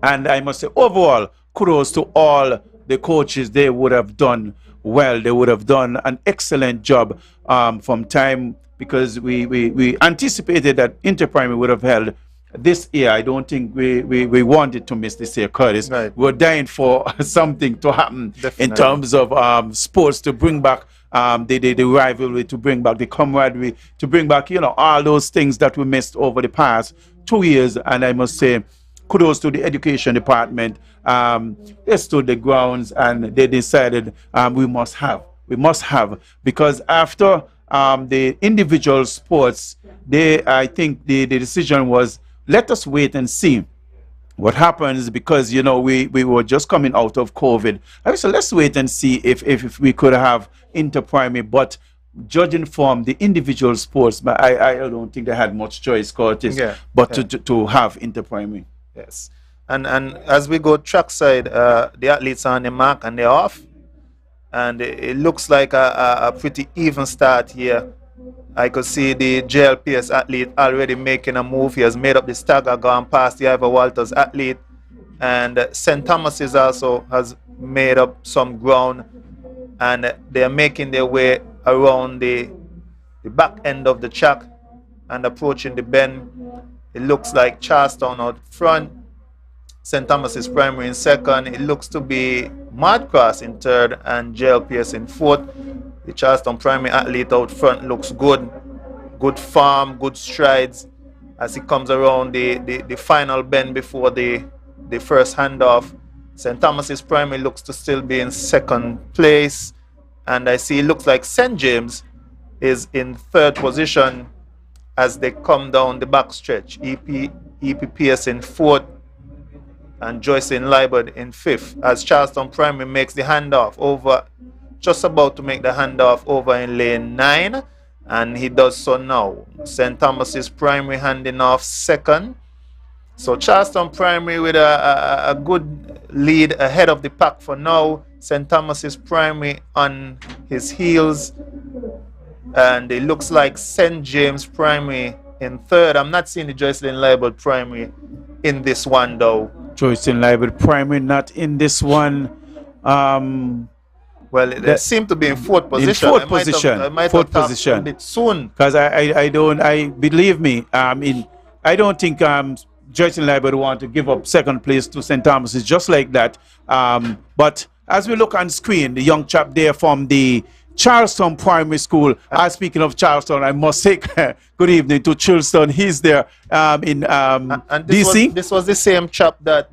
and I must say overall kudos to all the coaches. They would have done well. They would have done an excellent job from time, because we anticipated that Inter-Primary would have held this year. I don't think we wanted to miss this year, Curtis. Right. We're dying for something to happen in terms of sports, to bring back the rivalry, to bring back the camaraderie, to bring back, you know, all those things that we missed over the past 2 years. And I must say, kudos to the education department. They stood the grounds and they decided we must have, because after the individual sports, I think the decision was, let us wait and see what happens, because, you know, we were just coming out of COVID. I said, let's wait and see if we could have Inter-Primary, but judging from the individual sports, but I don't think they had much choice, Curtis, to have Inter-Primary. Yes. And as we go trackside, the athletes are on the mark and they're off. And it looks like a pretty even start here. I could see the JLPS athlete already making a move. He has made up the stagger, gone past the Ivor Walters athlete. And St. Thomas's also has made up some ground. And they're making their way around the back end of the track and approaching the bend. It looks like Charlestown out front, St. Thomas's Primary in second. It looks to be Madcross in third and JLPS in fourth. The Charlestown Primary athlete out front looks good. Good form, good strides as he comes around the final bend before the first handoff. St. Thomas's Primary looks to still be in second place. And I see it looks like St. James is in third position as they come down the back stretch. EPPS in fourth and Joyce in Liberd in fifth, as Charlestown Primary makes the handoff over, just about to make the handoff over in lane 9, and he does so now. St. Thomas's Primary handing off second. So Charlestown Primary with a good lead ahead of the pack for now. St. Thomas's Primary on his heels. And it looks like St. James Primary in third. I'm not seeing the Joycelyn Liberd Primary in this one though. Joycelyn Liberd Primary not in this one. Well, they seem to be in fourth position. In fourth position. Fourth position. A bit soon. Because I believe me, I don't think Joycelyn Liberd want to give up second place to St. Thomas's just like that. But as we look on screen, the young chap there from the Charlestown Primary School. Speaking of Charlestown, I must say good evening to Charlestown. He's there in DC. This was the same chap that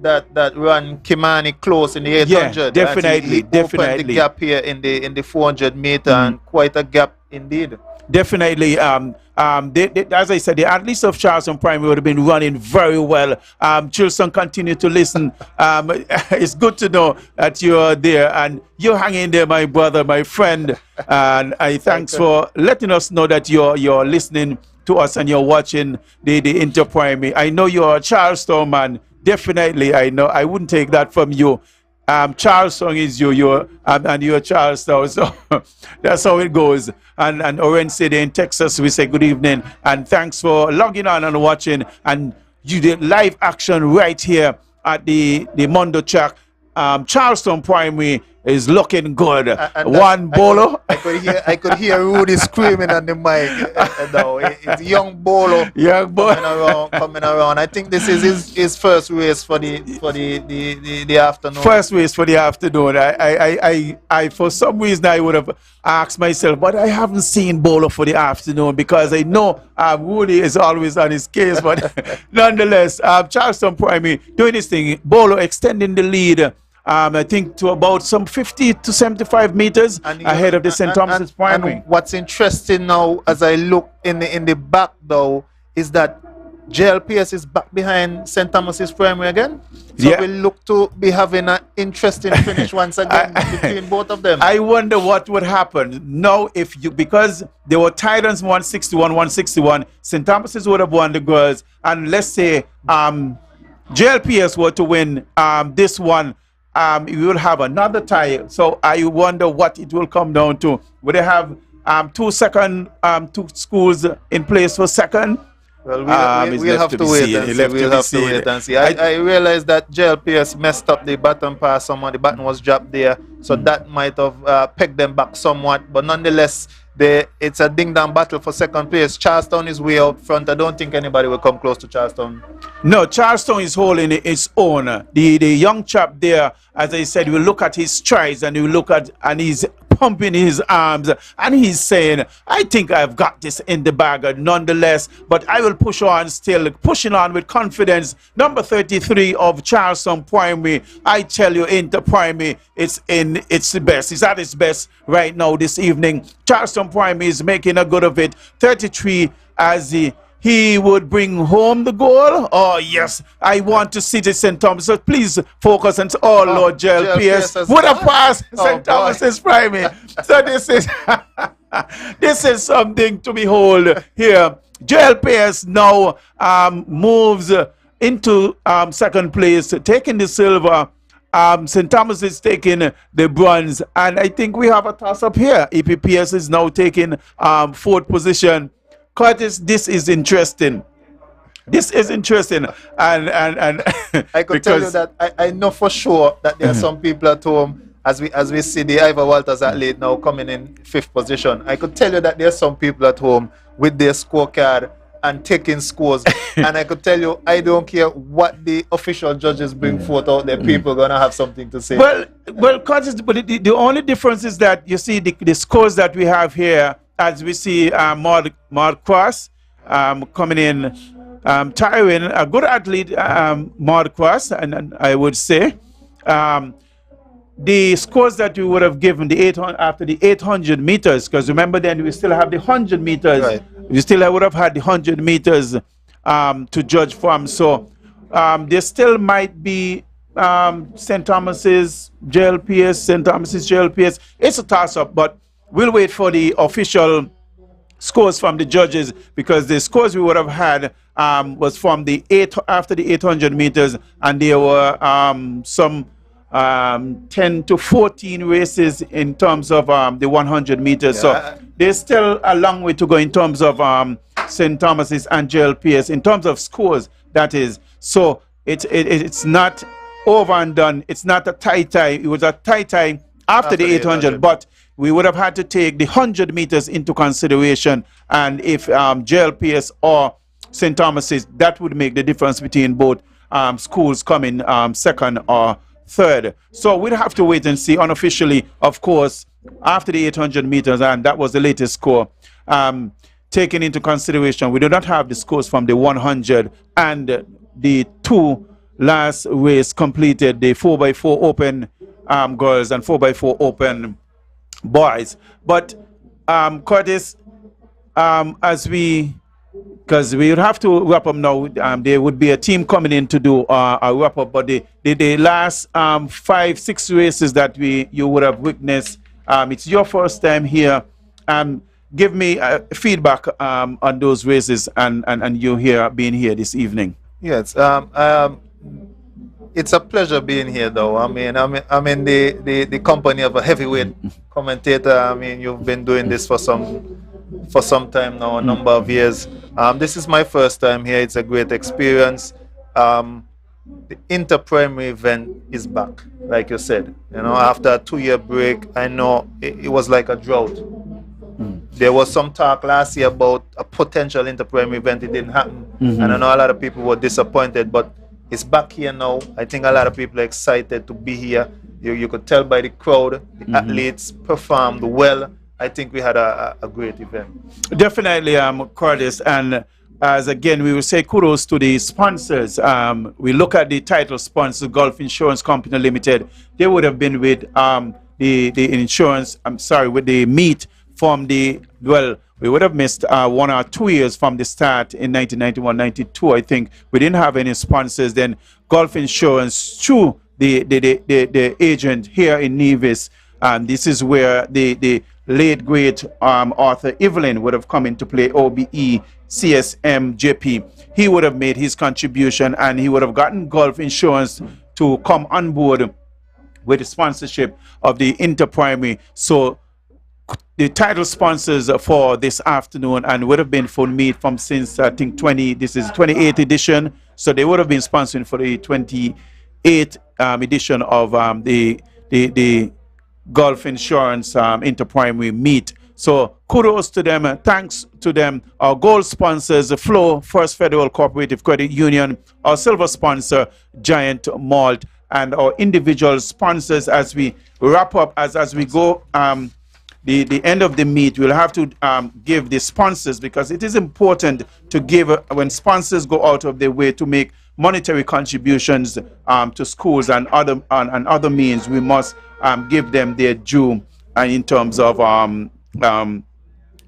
ran Kimani close in the 800. Yeah, definitely, he opened the gap here in the 400 meter, and quite a gap indeed. Definitely. As I said, the athletes of Charlestown Primary would have been running very well. Charlestown, continue to listen. It's good to know that you're there and you're hanging there, my brother, my friend. And I thanks for letting us know that you're listening to us and you're watching the Inter-Primary. I know you're a Charlestown man. Definitely, I know. I wouldn't take that from you. Charlestown is and you're Charlestown, so that's how it goes. And Oren said in Texas, we say good evening and thanks for logging on and watching. And you did live action right here at the Mondo Track. Charlestown Primary is looking good. One bolo. I could hear Rudy screaming on the mic. No, it's young bolo coming around. I think this is his first race for the afternoon. First race for the afternoon. I for some reason I would have asked myself, but I haven't seen Bolo for the afternoon because I know Rudy is always on his case. But nonetheless, Charlestown Primary doing this thing. Bolo extending the lead. I think to about some 50 to 75 meters ahead of the St. Thomas's Primary. And what's interesting now, as I look in the back though, is that JLPS is back behind St. Thomas's Primary again. So we look to be having an interesting finish once again between both of them. I wonder what would happen now because they were tied on 161, 161. St. Thomas's would have won the girls, and let's say JLPS were to win this one, we will have another tie. So I wonder what it will come down to. Will they have two schools in place for second? Well, we'll have to wait and see. We'll have to wait and see. I realized that JLPS messed up the button pass somewhat. The button was dropped there, so that might have pegged them back somewhat. But nonetheless, it's a ding-dong battle for second place. Charlestown is way out front. I don't think anybody will come close to Charlestown. No, Charlestown is holding its own. The young chap there, as I said, will look at his strides and he's pumping his arms and he's saying, I think I've got this in the bag nonetheless, but I will push on, still pushing on with confidence. Number 33 of Charlestown Primary, I tell you, Inter Primary, it's the best. It's at its best right now this evening. Charlestown Primary is making a good of it. 33 as he would bring home the goal. Oh yes, I want to see the St. Thomas. So please focus on Lord JLPS. What a pass, St. Thomas's Primary. So this is this is something to behold here. JLPS now moves into second place, taking the silver. St. Thomas is taking the bronze, and I think we have a toss up here. EPPS is now taking fourth position. Curtis, this is interesting. This is interesting, and I could tell you that I know for sure that there are some people at home, as we see the Ivor Walters athlete now coming in fifth position. I could tell you that there are some people at home with their scorecard and taking scores, and I could tell you I don't care what the official judges bring forth out there. People are gonna have something to say. Well, Curtis, but the only difference is that you see the scores that we have here. As we see Maud Cross coming in, Tywin, a good athlete, Maud Cross, and I would say the scores that we would have given after the 800 meters, because remember then we still have the 100 meters. Right. We still would have had the 100 meters to judge from. So there still might be St. Thomas's JLPS. It's a toss-up, but we'll wait for the official scores from the judges, because the scores we would have had was from after the 800 meters, and there were some 10 to 14 races in terms of the 100 meters. Yeah. So there's still a long way to go in terms of St. Thomas's and JLPS, in terms of scores, that is. So it's not over and done. It's not a tie. It was a tie after the 800, but we would have had to take the 100 meters into consideration, and if JLPS or St. Thomas's, that would make the difference between both schools coming second or third. So we'd have to wait and see. Unofficially, of course, after the 800 meters, and that was the latest score, taken into consideration, we do not have the scores from the 100 and the two last race completed, the 4x4 open girls and 4x4 open boys. But Curtis, because we would have to wrap up now, there would be a team coming in to do a wrap up, but the last 5-6 races that you would have witnessed, it's your first time here. Give me feedback on those races and you here being here this evening. Yes, it's a pleasure being here, though. I'm in the company of a heavyweight commentator. I mean, you've been doing this for some time now, a number of years. This is my first time here. It's a great experience. The inter-primary event is back, like you said. You know, after a 2-year break, I know it was like a drought. There was some talk last year about a potential inter-primary event. It didn't happen, and I know a lot of people were disappointed, but it's back here now. I think a lot of people are excited to be here. You could tell by the crowd, the athletes performed well. I think we had a great event. Definitely, Curtis. And as again, we will say kudos to the sponsors. We look at the title sponsor, Gulf Insurance Company Limited. They would have been with the insurance, with the meet from we would have missed 1 or 2 years from the start in 1991-92. I think we didn't have any sponsors. Then Gulf Insurance, through the agent here in Nevis, this is where the late great Arthur Evelyn would have come into play, OBE, CSM JP, he would have made his contribution and he would have gotten Gulf Insurance to come on board with the sponsorship of the inter-primary. So the title sponsors for this afternoon and would have been for me from since I think this is 28th edition. So they would have been sponsoring for the 28th edition of the Gulf Insurance inter-primary meet. So kudos to them, thanks to them. Our gold sponsors, Flow, First Federal Cooperative Credit Union, our silver sponsor, Giant Malt, and our individual sponsors as we wrap up, as we go the end of the meet, we'll have to give the sponsors, because it is important to give, when sponsors go out of their way to make monetary contributions to schools and other means, we must give them their due in terms of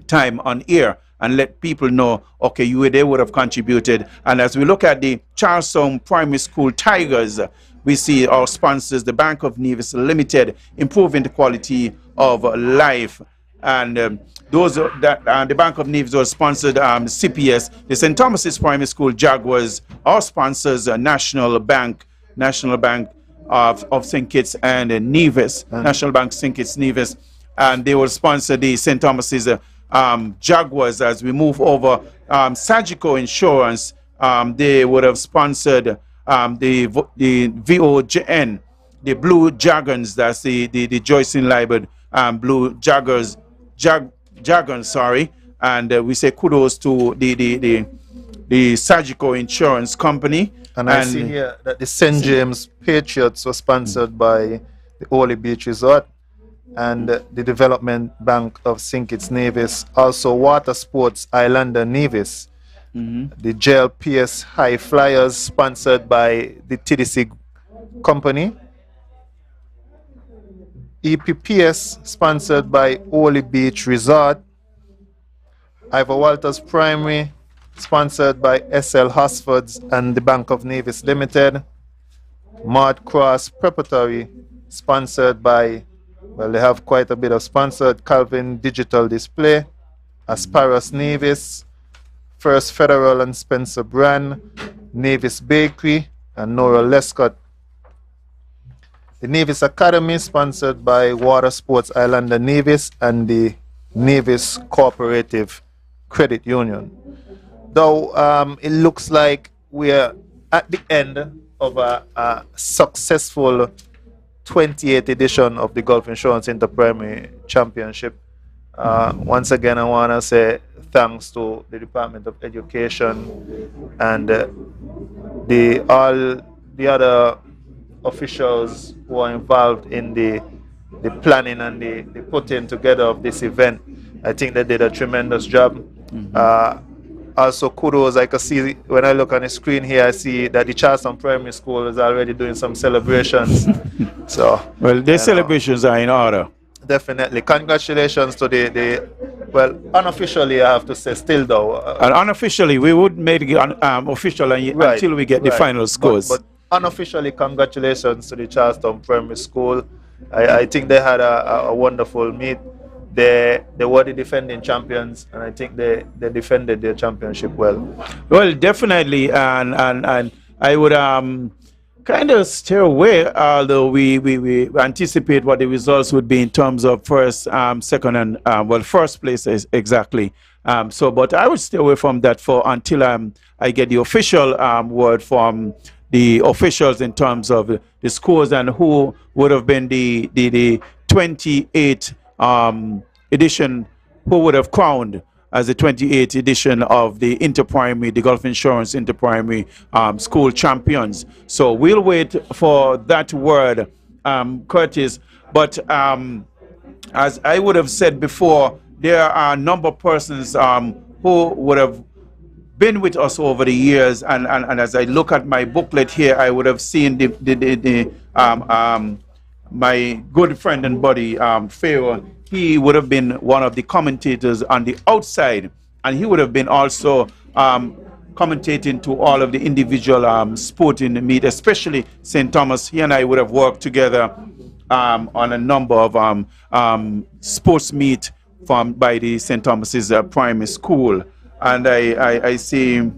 time on air and let people know, okay, they would have contributed. And as we look at the Charlestown Primary School Tigers, we see our sponsors, the Bank of Nevis Limited, improving the quality of life. And the Bank of Nevis was sponsored CPS, the St. Thomas's Primary School Jaguars, our sponsors, National Bank of St. Kitts and Nevis, National Bank St. Kitts Nevis, and they will sponsor the St. Thomas's Jaguars. As we move over, Sagico Insurance, they would have sponsored the VOJN, the Blue Dragons, that's the Joycing Libert Blue Jaggers, sorry. And we say kudos to the Sagico Insurance Company. And I see here that the St. James Patriots were sponsored by the Holy Beach Resort and the Development Bank of St. Kitts Nevis, also Water Sports Islander Nevis, the JLPS High Flyers sponsored by the TDC Company, EPPS sponsored by Holy Beach Resort, Ivor Walters Primary sponsored by SL Hosfords and the Bank of Nevis Limited, Mart Cross Preparatory sponsored by, well, they have quite a bit of sponsored, Calvin Digital Display, Asparos Nevis, First Federal and Spencer Brand, Nevis Bakery, and Nora Lescott. The Nevis Academy sponsored by Water Sports Islander Nevis and the Nevis Cooperative Credit Union. Though it looks like we're at the end of a successful 28th edition of the Gulf Insurance Inter-Primary Championship. Once again, I want to say thanks to the Department of Education and all the other officials who are involved in the planning and the putting together of this event. I think they did a tremendous job. Also, kudos, I can see when I look on the screen here, I see that the Charlestown Primary School is already doing some celebrations. So, well, their celebrations are in order. Definitely. Congratulations to well, unofficially, I have to say, still though. And unofficially, we would make it official until we get the final scores. But unofficially, congratulations to the Charlestown Primary School. I think they had a wonderful meet. They were the defending champions, and I think they defended their championship well. Well, definitely, and I would kind of stay away, although we anticipate what the results would be in terms of first, second, and first place exactly. But I would stay away from that until I get the official word from the officials in terms of the scores and who would have been the 28th edition, who would have crowned as the 28th edition of the the Gulf Insurance Inter-Primary School Champions. So we'll wait for that word, Curtis. But as I would have said before, there are a number of persons who would have been with us over the years, and as I look at my booklet here, I would have seen my good friend and buddy, Pharaoh. He would have been one of the commentators on the outside, and he would have been also commentating to all of the individual sporting meet, especially St. Thomas. He and I would have worked together on a number of sports meet by the St. Thomas's Primary School. and I see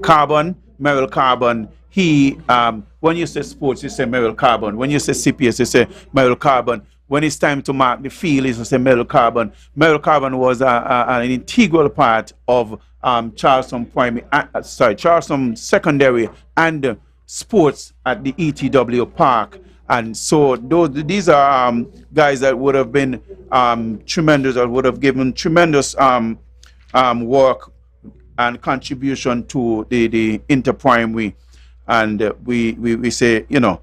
Carbon, Merrill Carbon. He, when you say sports, you say Merrill Carbon. When you say CPS, you say Merrill Carbon. When it's time to mark the field, you say Merrill Carbon. Merrill Carbon was an integral part of Charleston Charleston Secondary and sports at the ETW Park. And so these are guys that would have been tremendous, or would have given tremendous work and contribution to the inter-primary. And we say, you know,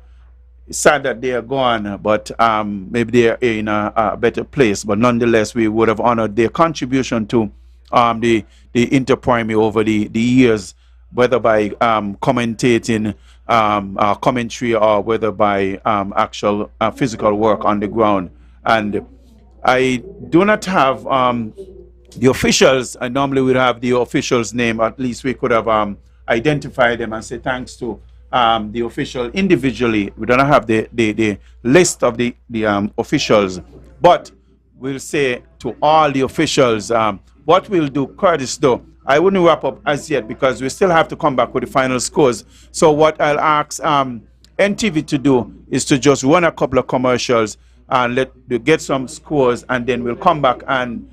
it's sad that they are gone, but maybe they are in a better place. But nonetheless, we would have honored their contribution to the inter-primary over the years, whether by commentating, commentary, or whether by actual physical work on the ground. And I do not have the officials. I normally would have the officials' name. At least we could have identified them and say thanks to the official individually. We don't have the list of the officials, but we'll say to all the officials, what we'll do, Curtis, though, I wouldn't wrap up as yet because we still have to come back with the final scores. So what I'll ask NTV to do is to just run a couple of commercials and get some scores, and then we'll come back and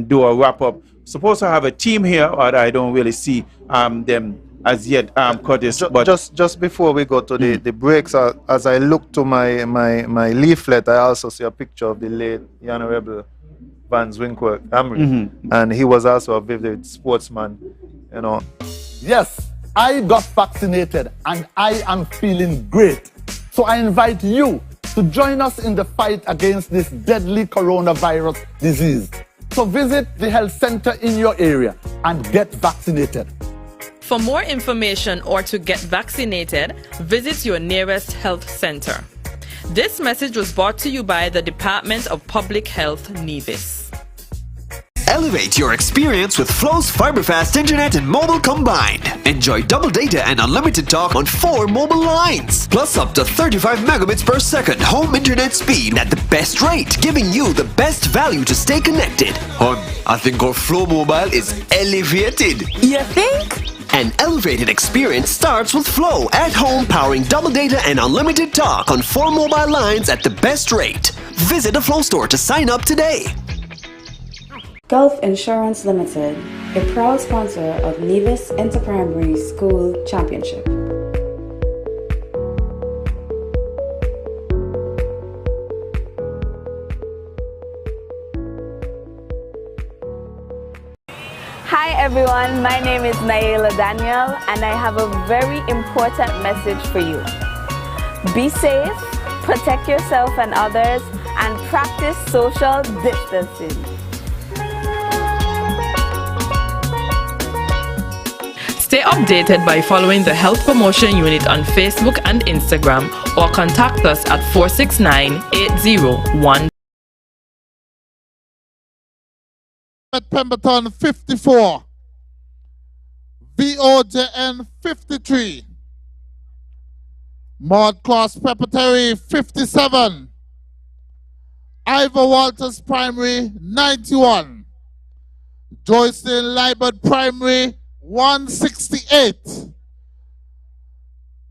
do a wrap up. Supposed to have a team here, but I don't really see them as yet, Curtis. But just before we go to the breaks, as I look to my leaflet, I also see a picture of the late Honorable Van Zwinkwer Amri, and he was also a vivid sportsman, you know. Yes, I got vaccinated and I am feeling great. So I invite you to join us in the fight against this deadly coronavirus disease. So visit the health center in your area and get vaccinated. For more information or to get vaccinated, visit your nearest health center. This message was brought to you by the Department of Public Health, Nevis. Elevate your experience with Flow's fiber-fast internet and mobile combined. Enjoy double data and unlimited talk on 4 mobile lines, plus up to 35 megabits per second home internet speed at the best rate, giving you the best value to stay connected. I think our Flow Mobile is elevated. You think? An elevated experience starts with Flow at home, powering double data and unlimited talk on 4 mobile lines at the best rate. Visit a Flow store to sign up today. Gulf Insurance Limited, a proud sponsor of Nevis Inter-Primary School Championship. Hi everyone, my name is NIA Daniel and I have a very important message for you. Be safe, protect yourself and others, and practice social distancing. Stay updated by following the Health Promotion Unit on Facebook and Instagram, or contact us at 469-801. At Pemberton 54, VOJN 53, Maud Cross Preparatory 57, Ivor Walters Primary 91, Joycelyn Liebert Primary 168,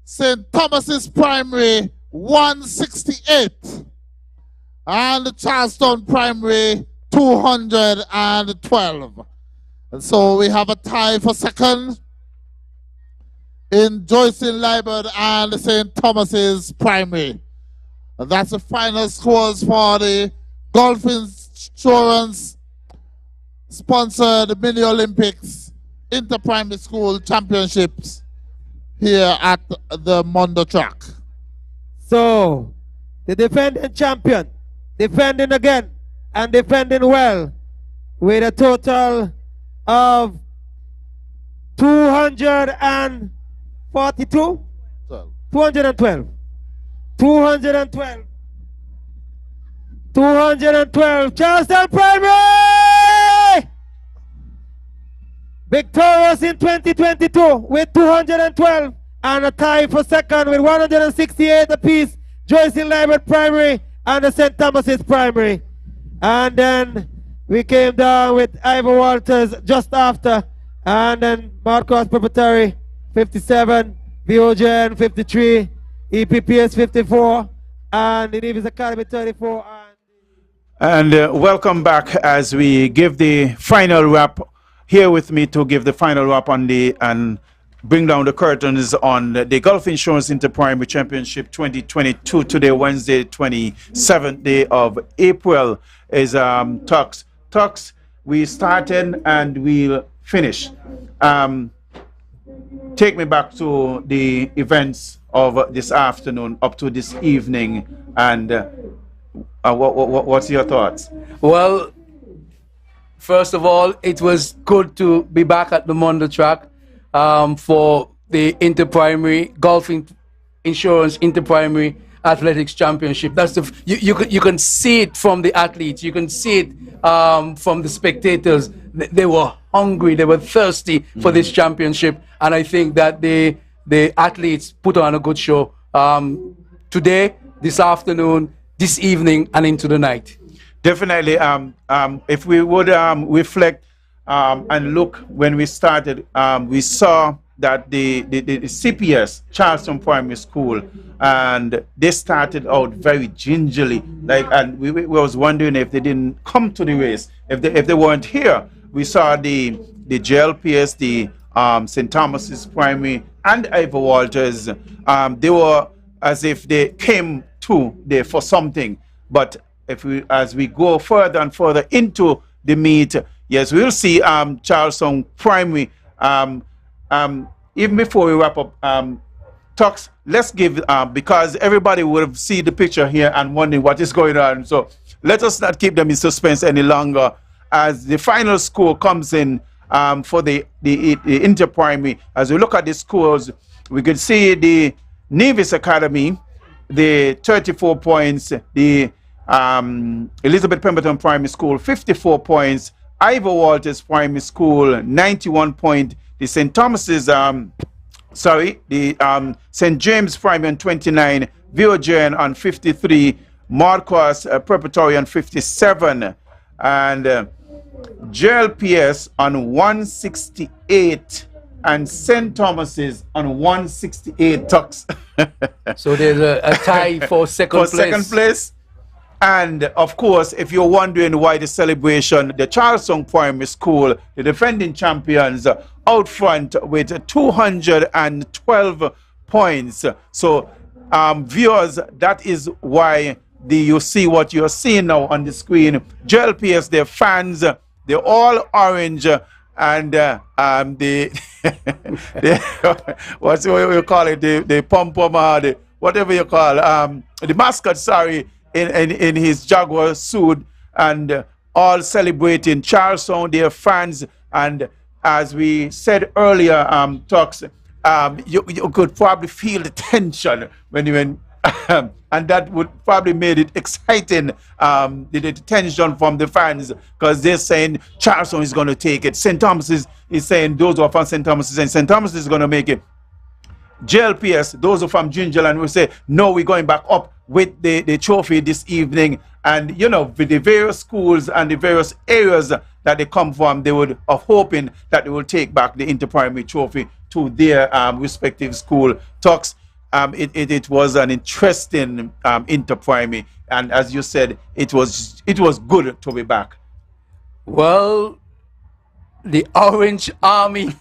St. Thomas's Primary 168, and the Charlestown Primary 212. And so we have a tie for second in Joycelyn Liebert and St. Thomas's Primary. And that's the final scores for the Gulf Insurance sponsored Mini Olympics Inter-Primary School Championships here at the Mondo Track. So, the defending champion, defending again, and defending well, with a total of 242? 212. 212. Charlestown Primary! Victorious in 2022 with 212, and a tie for second with 168 apiece. Joycelyn Liebert Primary and the St. Thomas's Primary. And then We came down with Ivor Walters just after, and then Marcos Preparatory 57, VOJN 53, EPPS 54, and the Nevis Academy 34. And welcome back as we give the final wrap. Here with me to give the final wrap on the and bring down the curtains on the Gulf Insurance Inter-Primary Championship 2022 today, Wednesday, 27th day of April, is Tux. Tux, we started and we'll finish. Take me back to the events of this afternoon up to this evening, and what's your thoughts? Well, first of all, it was good to be back at the Mondo track for the Inter-Primary Golf Insurance Inter-Primary Athletics Championship. That's the you can see it from the athletes. You can see it from the spectators. They were hungry. They were thirsty for this championship, and I think that the athletes put on a good show today, this afternoon, this evening, and into the night. Definitely. If we would reflect and look when we started, we saw that the CPS, Charleston Primary School, and they started out very gingerly. And we was wondering if they didn't come to the race, if they weren't here. We saw the JLPS, the St. Thomas's Primary, and Ivor Walters. They were as if they came to there for something. But as we go further and further into the meet, yes, we'll see Charleston Primary. Even before we wrap up, Tux, let's give, because everybody would have seen the picture here and wondering what is going on. So let us not keep them in suspense any longer. As the final score comes in for the Inter-Primary, as we look at the scores, we can see the Nevis Academy, the 34 points, the Elizabeth Pemberton Primary School, 54 points, Ivor Walters Primary School, 91 points, the St. Thomas's, the St. James Primary on 29, VOJN on 53, Marcos Preparatory on 57, and JLPS on 168, and St. Thomas's on 168 Tux. So there's a tie for second place. And of course, if you're wondering why the celebration, the Charleston Primary School, the defending champions, out front with 212 points. So viewers, that is why you see what you're seeing now on the screen. JLPS, their fans, they're all orange, and the what's what you call it, the pom-pom, whatever you call the mascot, sorry, in his Jaguar suit, and all celebrating Charleston, their fans. And as we said earlier, Tux, you could probably feel the tension when and that would probably made it exciting, the tension from the fans, because they're saying Charleston is going to take it. St. Thomas is saying those who are from St. Thomas is saying St. Thomas is going to make it. JLPS, those who are from Gingerland, will say no, we're going back up with the trophy this evening. And you know, with the various schools and the various areas that they come from, they would are hoping that they will take back the Inter-Primary trophy to their respective school. Talks. It was an interesting Inter-Primary, and as you said, it was good to be back. Well, the Orange Army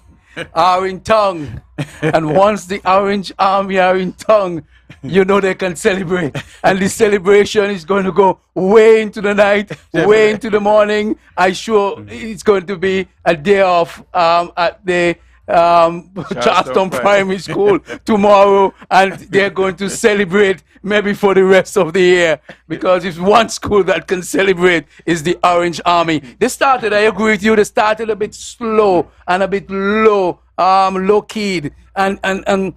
are in town, and once the Orange Army are in town, you know they can celebrate, and the celebration is going to go way into the night, way into the morning. I'm sure it's going to be a day off at the Charleston Primary School tomorrow, and they're going to celebrate maybe for the rest of the year, because if one school that can celebrate is the Orange Army. They started, I agree with you, they started a bit slow and a bit low-keyed, and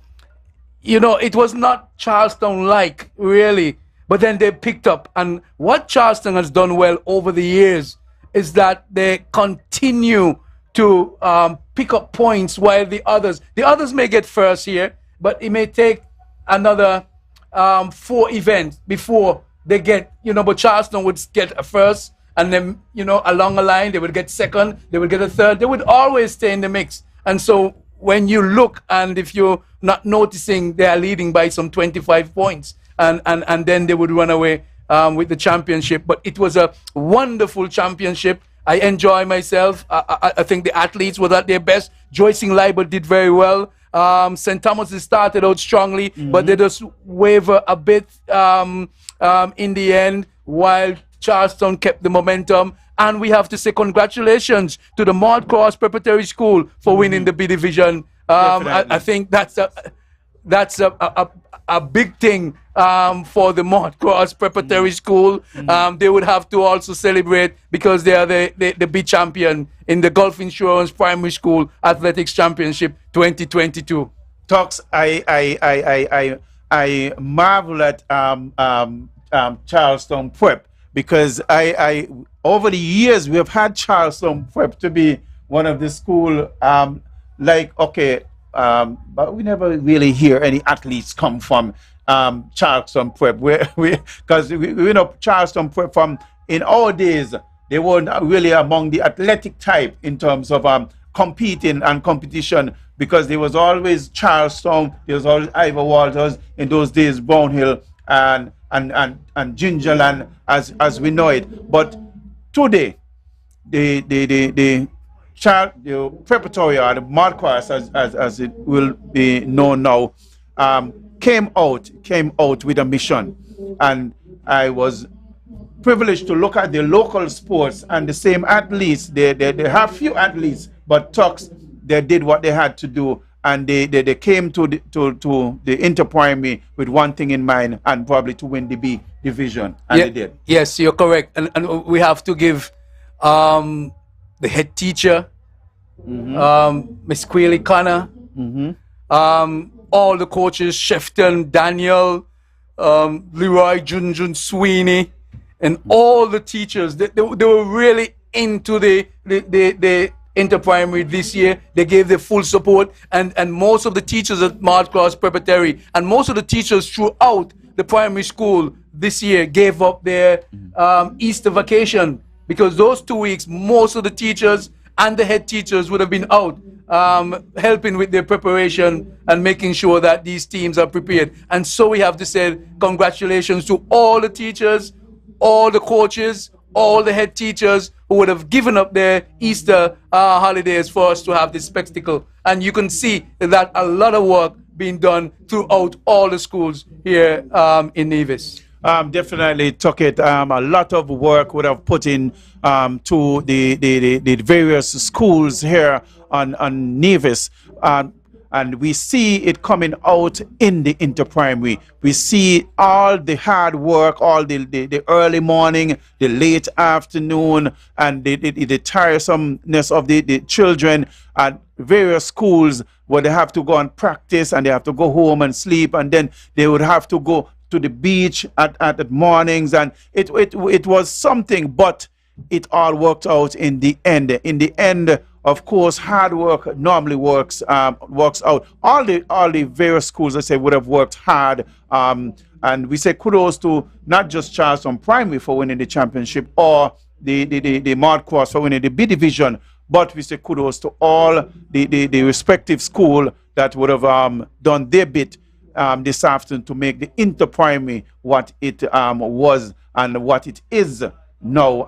you know, it was not Charleston-like really, but then they picked up. And what Charleston has done well over the years is that they continue to pick up points, while the others may get first here, but it may take another 4 events before they get, you know, but Charleston would get a first, and then, you know, along the line, they would get second, they would get a third, they would always stay in the mix. And so when you look, and if you're not noticing, they are leading by some 25 points, and then they would run away with the championship. But it was a wonderful championship. I enjoy myself. I think the athletes were at their best. Joycing Libel did very well. St. Thomas's started out strongly, but they just waver a bit in the end, while Charlestown kept the momentum. And we have to say congratulations to the Malt Cross Preparatory School for winning the B division. I think that's a big thing for the Malt Cross Preparatory School. They would have to also celebrate because they are the B champion in the Gulf Insurance Primary School Athletics Championship 2022. Talks, I marvel at Charlestown Prep, because I over the years we have had Charlestown Prep to be one of the school but we never really hear any athletes come from Charlestown Prep, because we know Charlestown Prep from in our days, they weren't really among the athletic type in terms of competing and competition, because there was always Charlestown, there was always Ivor Walters, in those days Brownhill and Gingerland as we know it. But today, the preparatory, or the Malt Cross as it will be known now, came out with a mission, and I was privileged to look at the local sports and the same athletes. They have few athletes, but Tux, they did what they had to do, and they came to the inter-primary with one thing in mind, and probably to win the B division, and they did. Yes, you're correct, and we have to give the head teacher, Miss Quayle Connor, all the coaches, Shefton, Daniel, Leroy, Junjun, Sweeney, and all the teachers. They were really into the inter-primary this year. They gave their full support, and most of the teachers at Malt Cross Preparatory and most of the teachers throughout the primary school this year gave up their Easter vacation, because those 2 weeks, most of the teachers and the head teachers would have been out helping with their preparation and making sure that these teams are prepared. And so we have to say congratulations to all the teachers, all the coaches, all the head teachers who would have given up their Easter holidays for us to have this spectacle. And you can see that a lot of work being done throughout all the schools here in Nevis. Definitely took it. A lot of work would have put in to the various schools here on Nevis. And we see it coming out in the inter-primary. We see all the hard work, all the early morning, the late afternoon, and the tiresomeness of the children at various schools where they have to go and practice, and they have to go home and sleep, and then they would have to go to the beach at mornings, and it was something, but it all worked out in the end. In the end, of course, hard work normally works out. All the various schools, I say, would have worked hard, and we say kudos to not just Charlestown Primary for winning the championship, or the Malt Cross for winning the B division, but we say kudos to all the respective school that would have done their bit this afternoon to make the inter-primary what it was and what it is now,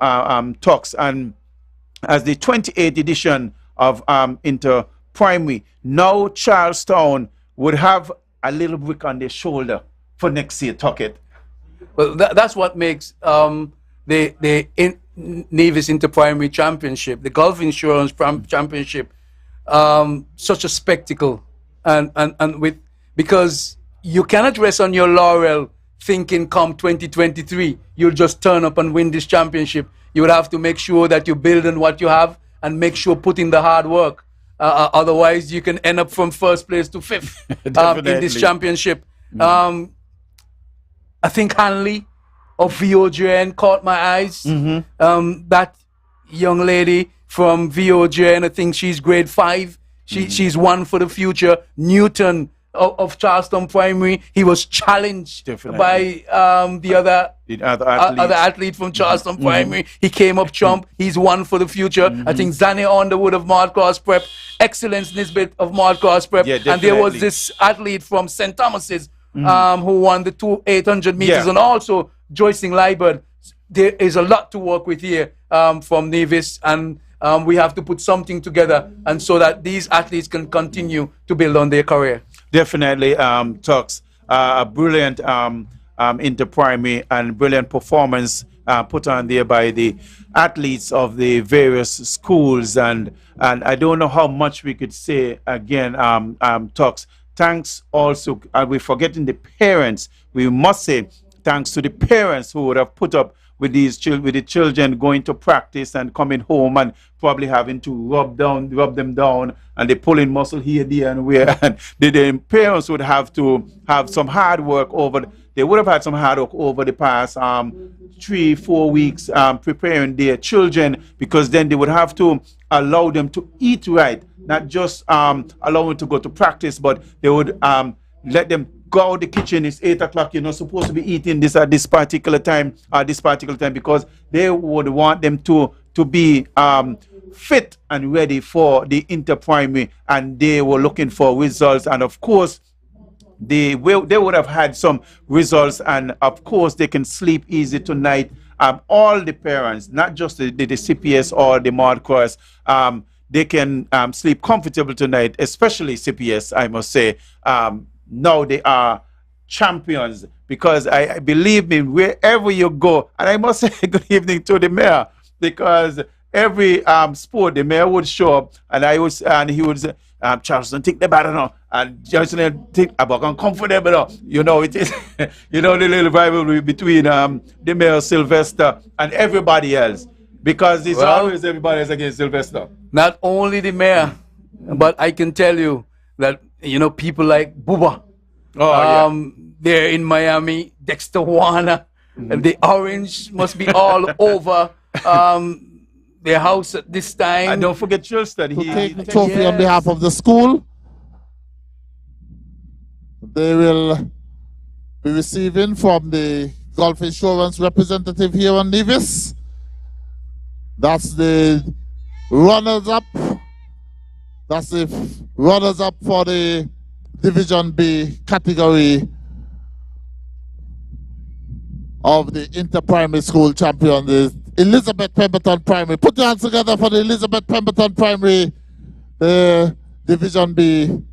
Tux. And as the 28th edition of inter-primary, now Charlestown would have a little brick on their shoulder for next year, Tuckett. Well, that's what makes the Nevis Inter-Primary Championship, the Gulf Insurance Championship, such a spectacle, and because you cannot rest on your laurel thinking come 2023 you'll just turn up and win this championship. You would have to make sure that you build on what you have and make sure put in the hard work. Otherwise, you can end up from first place to fifth in this championship. I think Hanley of VOJN caught my eyes. That young lady from VOJN, I think she's grade 5. She's one for the future. Newton of Charleston Primary. He was challenged by the other athlete from Charleston Primary. He came up trump. He's one for the future. I think Zane Underwood of Mardcross Prep, excellence Nisbet of Mardcross Prep, and there was this athlete from St. Thomas's who won the 800 meters, and also Joycing Liebert. There is a lot to work with here from Nevis, and we have to put something together, and so that these athletes can continue to build on their career. Definitely, Tux, a brilliant inter-primary and brilliant performance put on there by the athletes of the various schools, and I don't know how much we could say again, Tux. Thanks also, we're forgetting the parents. We must say thanks to the parents who would have put up with these with the children going to practice and coming home and probably having to rub them down, and they pulling muscle here, there, and where. And the parents would have to have some hard work over. They would have had some hard work over the past 3-4 weeks preparing their children, because then they would have to allow them to eat right, not just allow them to go to practice, but they would let them go out the kitchen. It's 8 o'clock. You're not supposed to be eating this at this particular time, because they would want them to be fit and ready for the inter-primary, and they were looking for results. And of course, they would have had some results, and of course, they can sleep easy tonight. All the parents, not just the CPS or the Mardcross, they can sleep comfortable tonight, especially CPS, I must say. Now they are champions, because I believe me, wherever you go, and I must say good evening to the mayor, because every sport the mayor would show up, and he would say, Charleston, take the battle now, and Charleston take about uncomfortable now. You know it is, you know, the little rivalry between the mayor Sylvester and everybody else, because it's always everybody else against Sylvester. Not only the mayor, but I can tell you that, you know, people like Bubba, they're in Miami, Dexter Warner, and the orange must be all over their house at this time. And don't forget Chilston. To take the trophy on behalf of the school. They will be receiving from the Gulf Insurance representative here on Nevis. That's the runners-up. That's the runners-up for the Division B category of the inter-primary school champion, the Elizabeth Pemberton Primary. Put your hands together for the Elizabeth Pemberton Primary, the Division B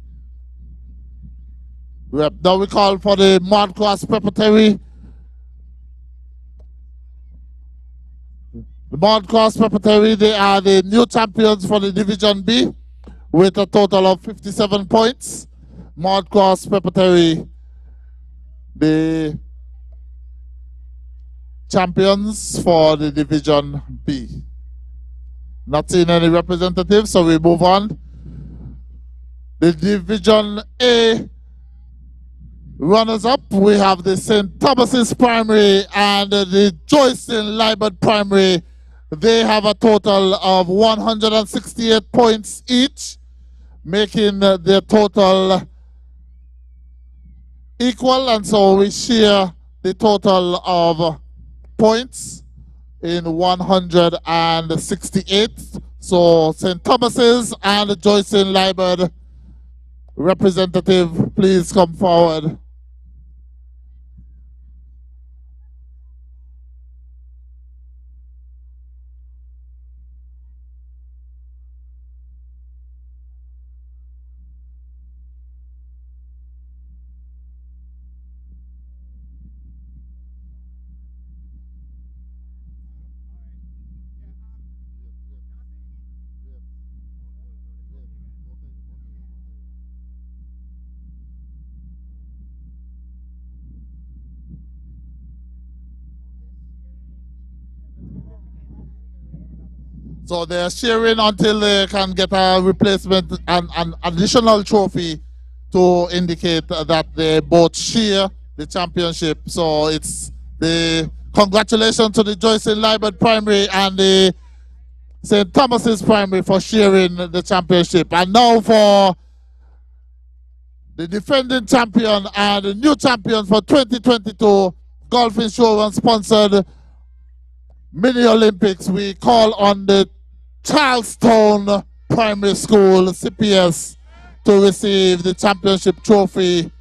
rep. Now we call for the Mardcross Preparatory. The Mardcross Preparatory, they are the new champions for the Division B with a total of 57 points. Mardcross Preparatory, the champions for the Division B. Not seeing any representatives, so we move on. The Division A runners-up, we have the St. Thomas's Primary and the Joycing Liebert Primary. They have a total of 168 points each, making their total equal, and so we share the total of points in 168. So St. Thomas's and Joycing Liebert representative, please come forward. So they're sharing until they can get a replacement and an additional trophy to indicate that they both share the championship. So it's the congratulations to the Joycing Liebert Primary and the St. Thomas's Primary for sharing the championship. And now for the defending champion and the new champion for 2022 Gulf Insurance sponsored Mini Olympics. We call on the Charlestown Primary School, CPS, to receive the championship trophy.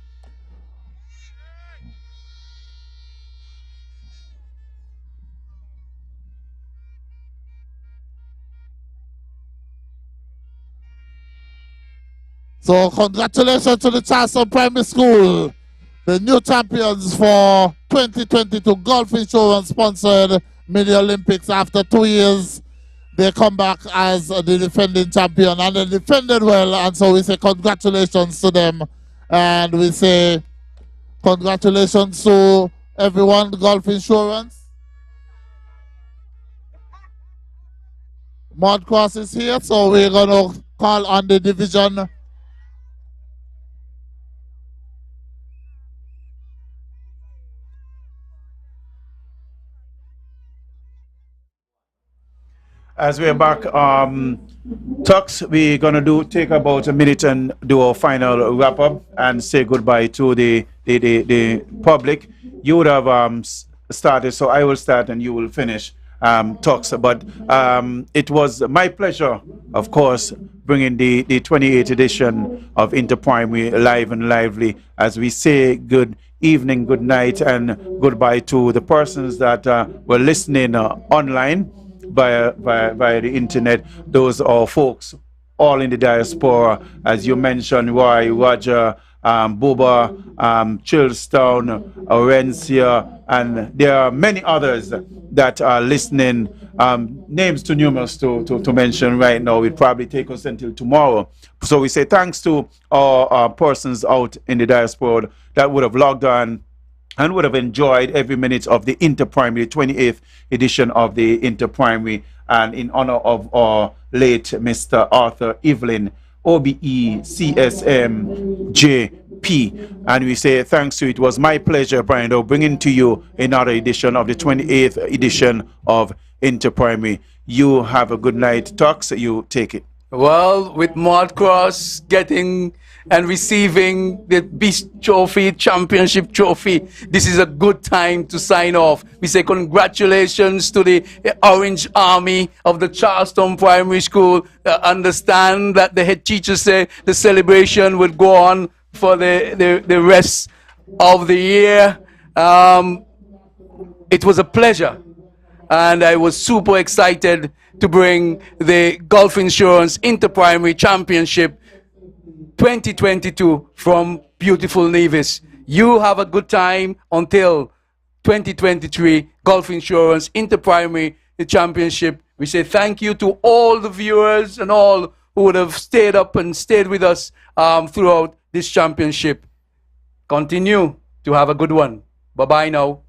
So congratulations to the Charlestown Primary School, the new champions for 2022 Gulf Insurance sponsored Mini Olympics. After 2 years, they come back as the defending champion, and they defended well, and so we say congratulations to them, and we say congratulations to everyone, Gulf Insurance. Mud Cross is here, so we're going to call on the division. As we're back, Tux, we're gonna take about a minute and do our final wrap up and say goodbye to the public. You would have started, so I will start and you will finish, Tux. But it was my pleasure, of course, bringing the 28th edition of Interprimary live and lively, as we say good evening, good night, and goodbye to the persons that were listening online via the internet. Those are folks all in the diaspora, as you mentioned, Roy, Roger, Buba, Chilstown, Orencia, and there are many others that are listening. Names too numerous to mention right now. It probably take us until tomorrow. So we say thanks to our persons out in the diaspora that would have logged on and would have enjoyed every minute of the Interprimary, 28th edition of the Interprimary, and in honor of our late Mr. Arthur Evelyn, OBE, CSM, JP. And we say thanks to you. It was my pleasure, Brian, bringing to you another edition of the 28th edition of Interprimary. You have a good night, Tux. You take it. Well, with Mud Cross getting and receiving the Beast Trophy, Championship Trophy, this is a good time to sign off. We say congratulations to the Orange Army of the Charlestown Primary School. Understand that the head teacher said the celebration will go on for the rest of the year. It was a pleasure, and I was super excited to bring the Gulf Insurance Interprimary Championship 2022 from beautiful Nevis. You have a good time until 2023 Gulf Insurance Interprimary Championship. We say thank you to all the viewers and all who would have stayed up and stayed with us throughout this championship. Continue to have a good one. Bye-bye now.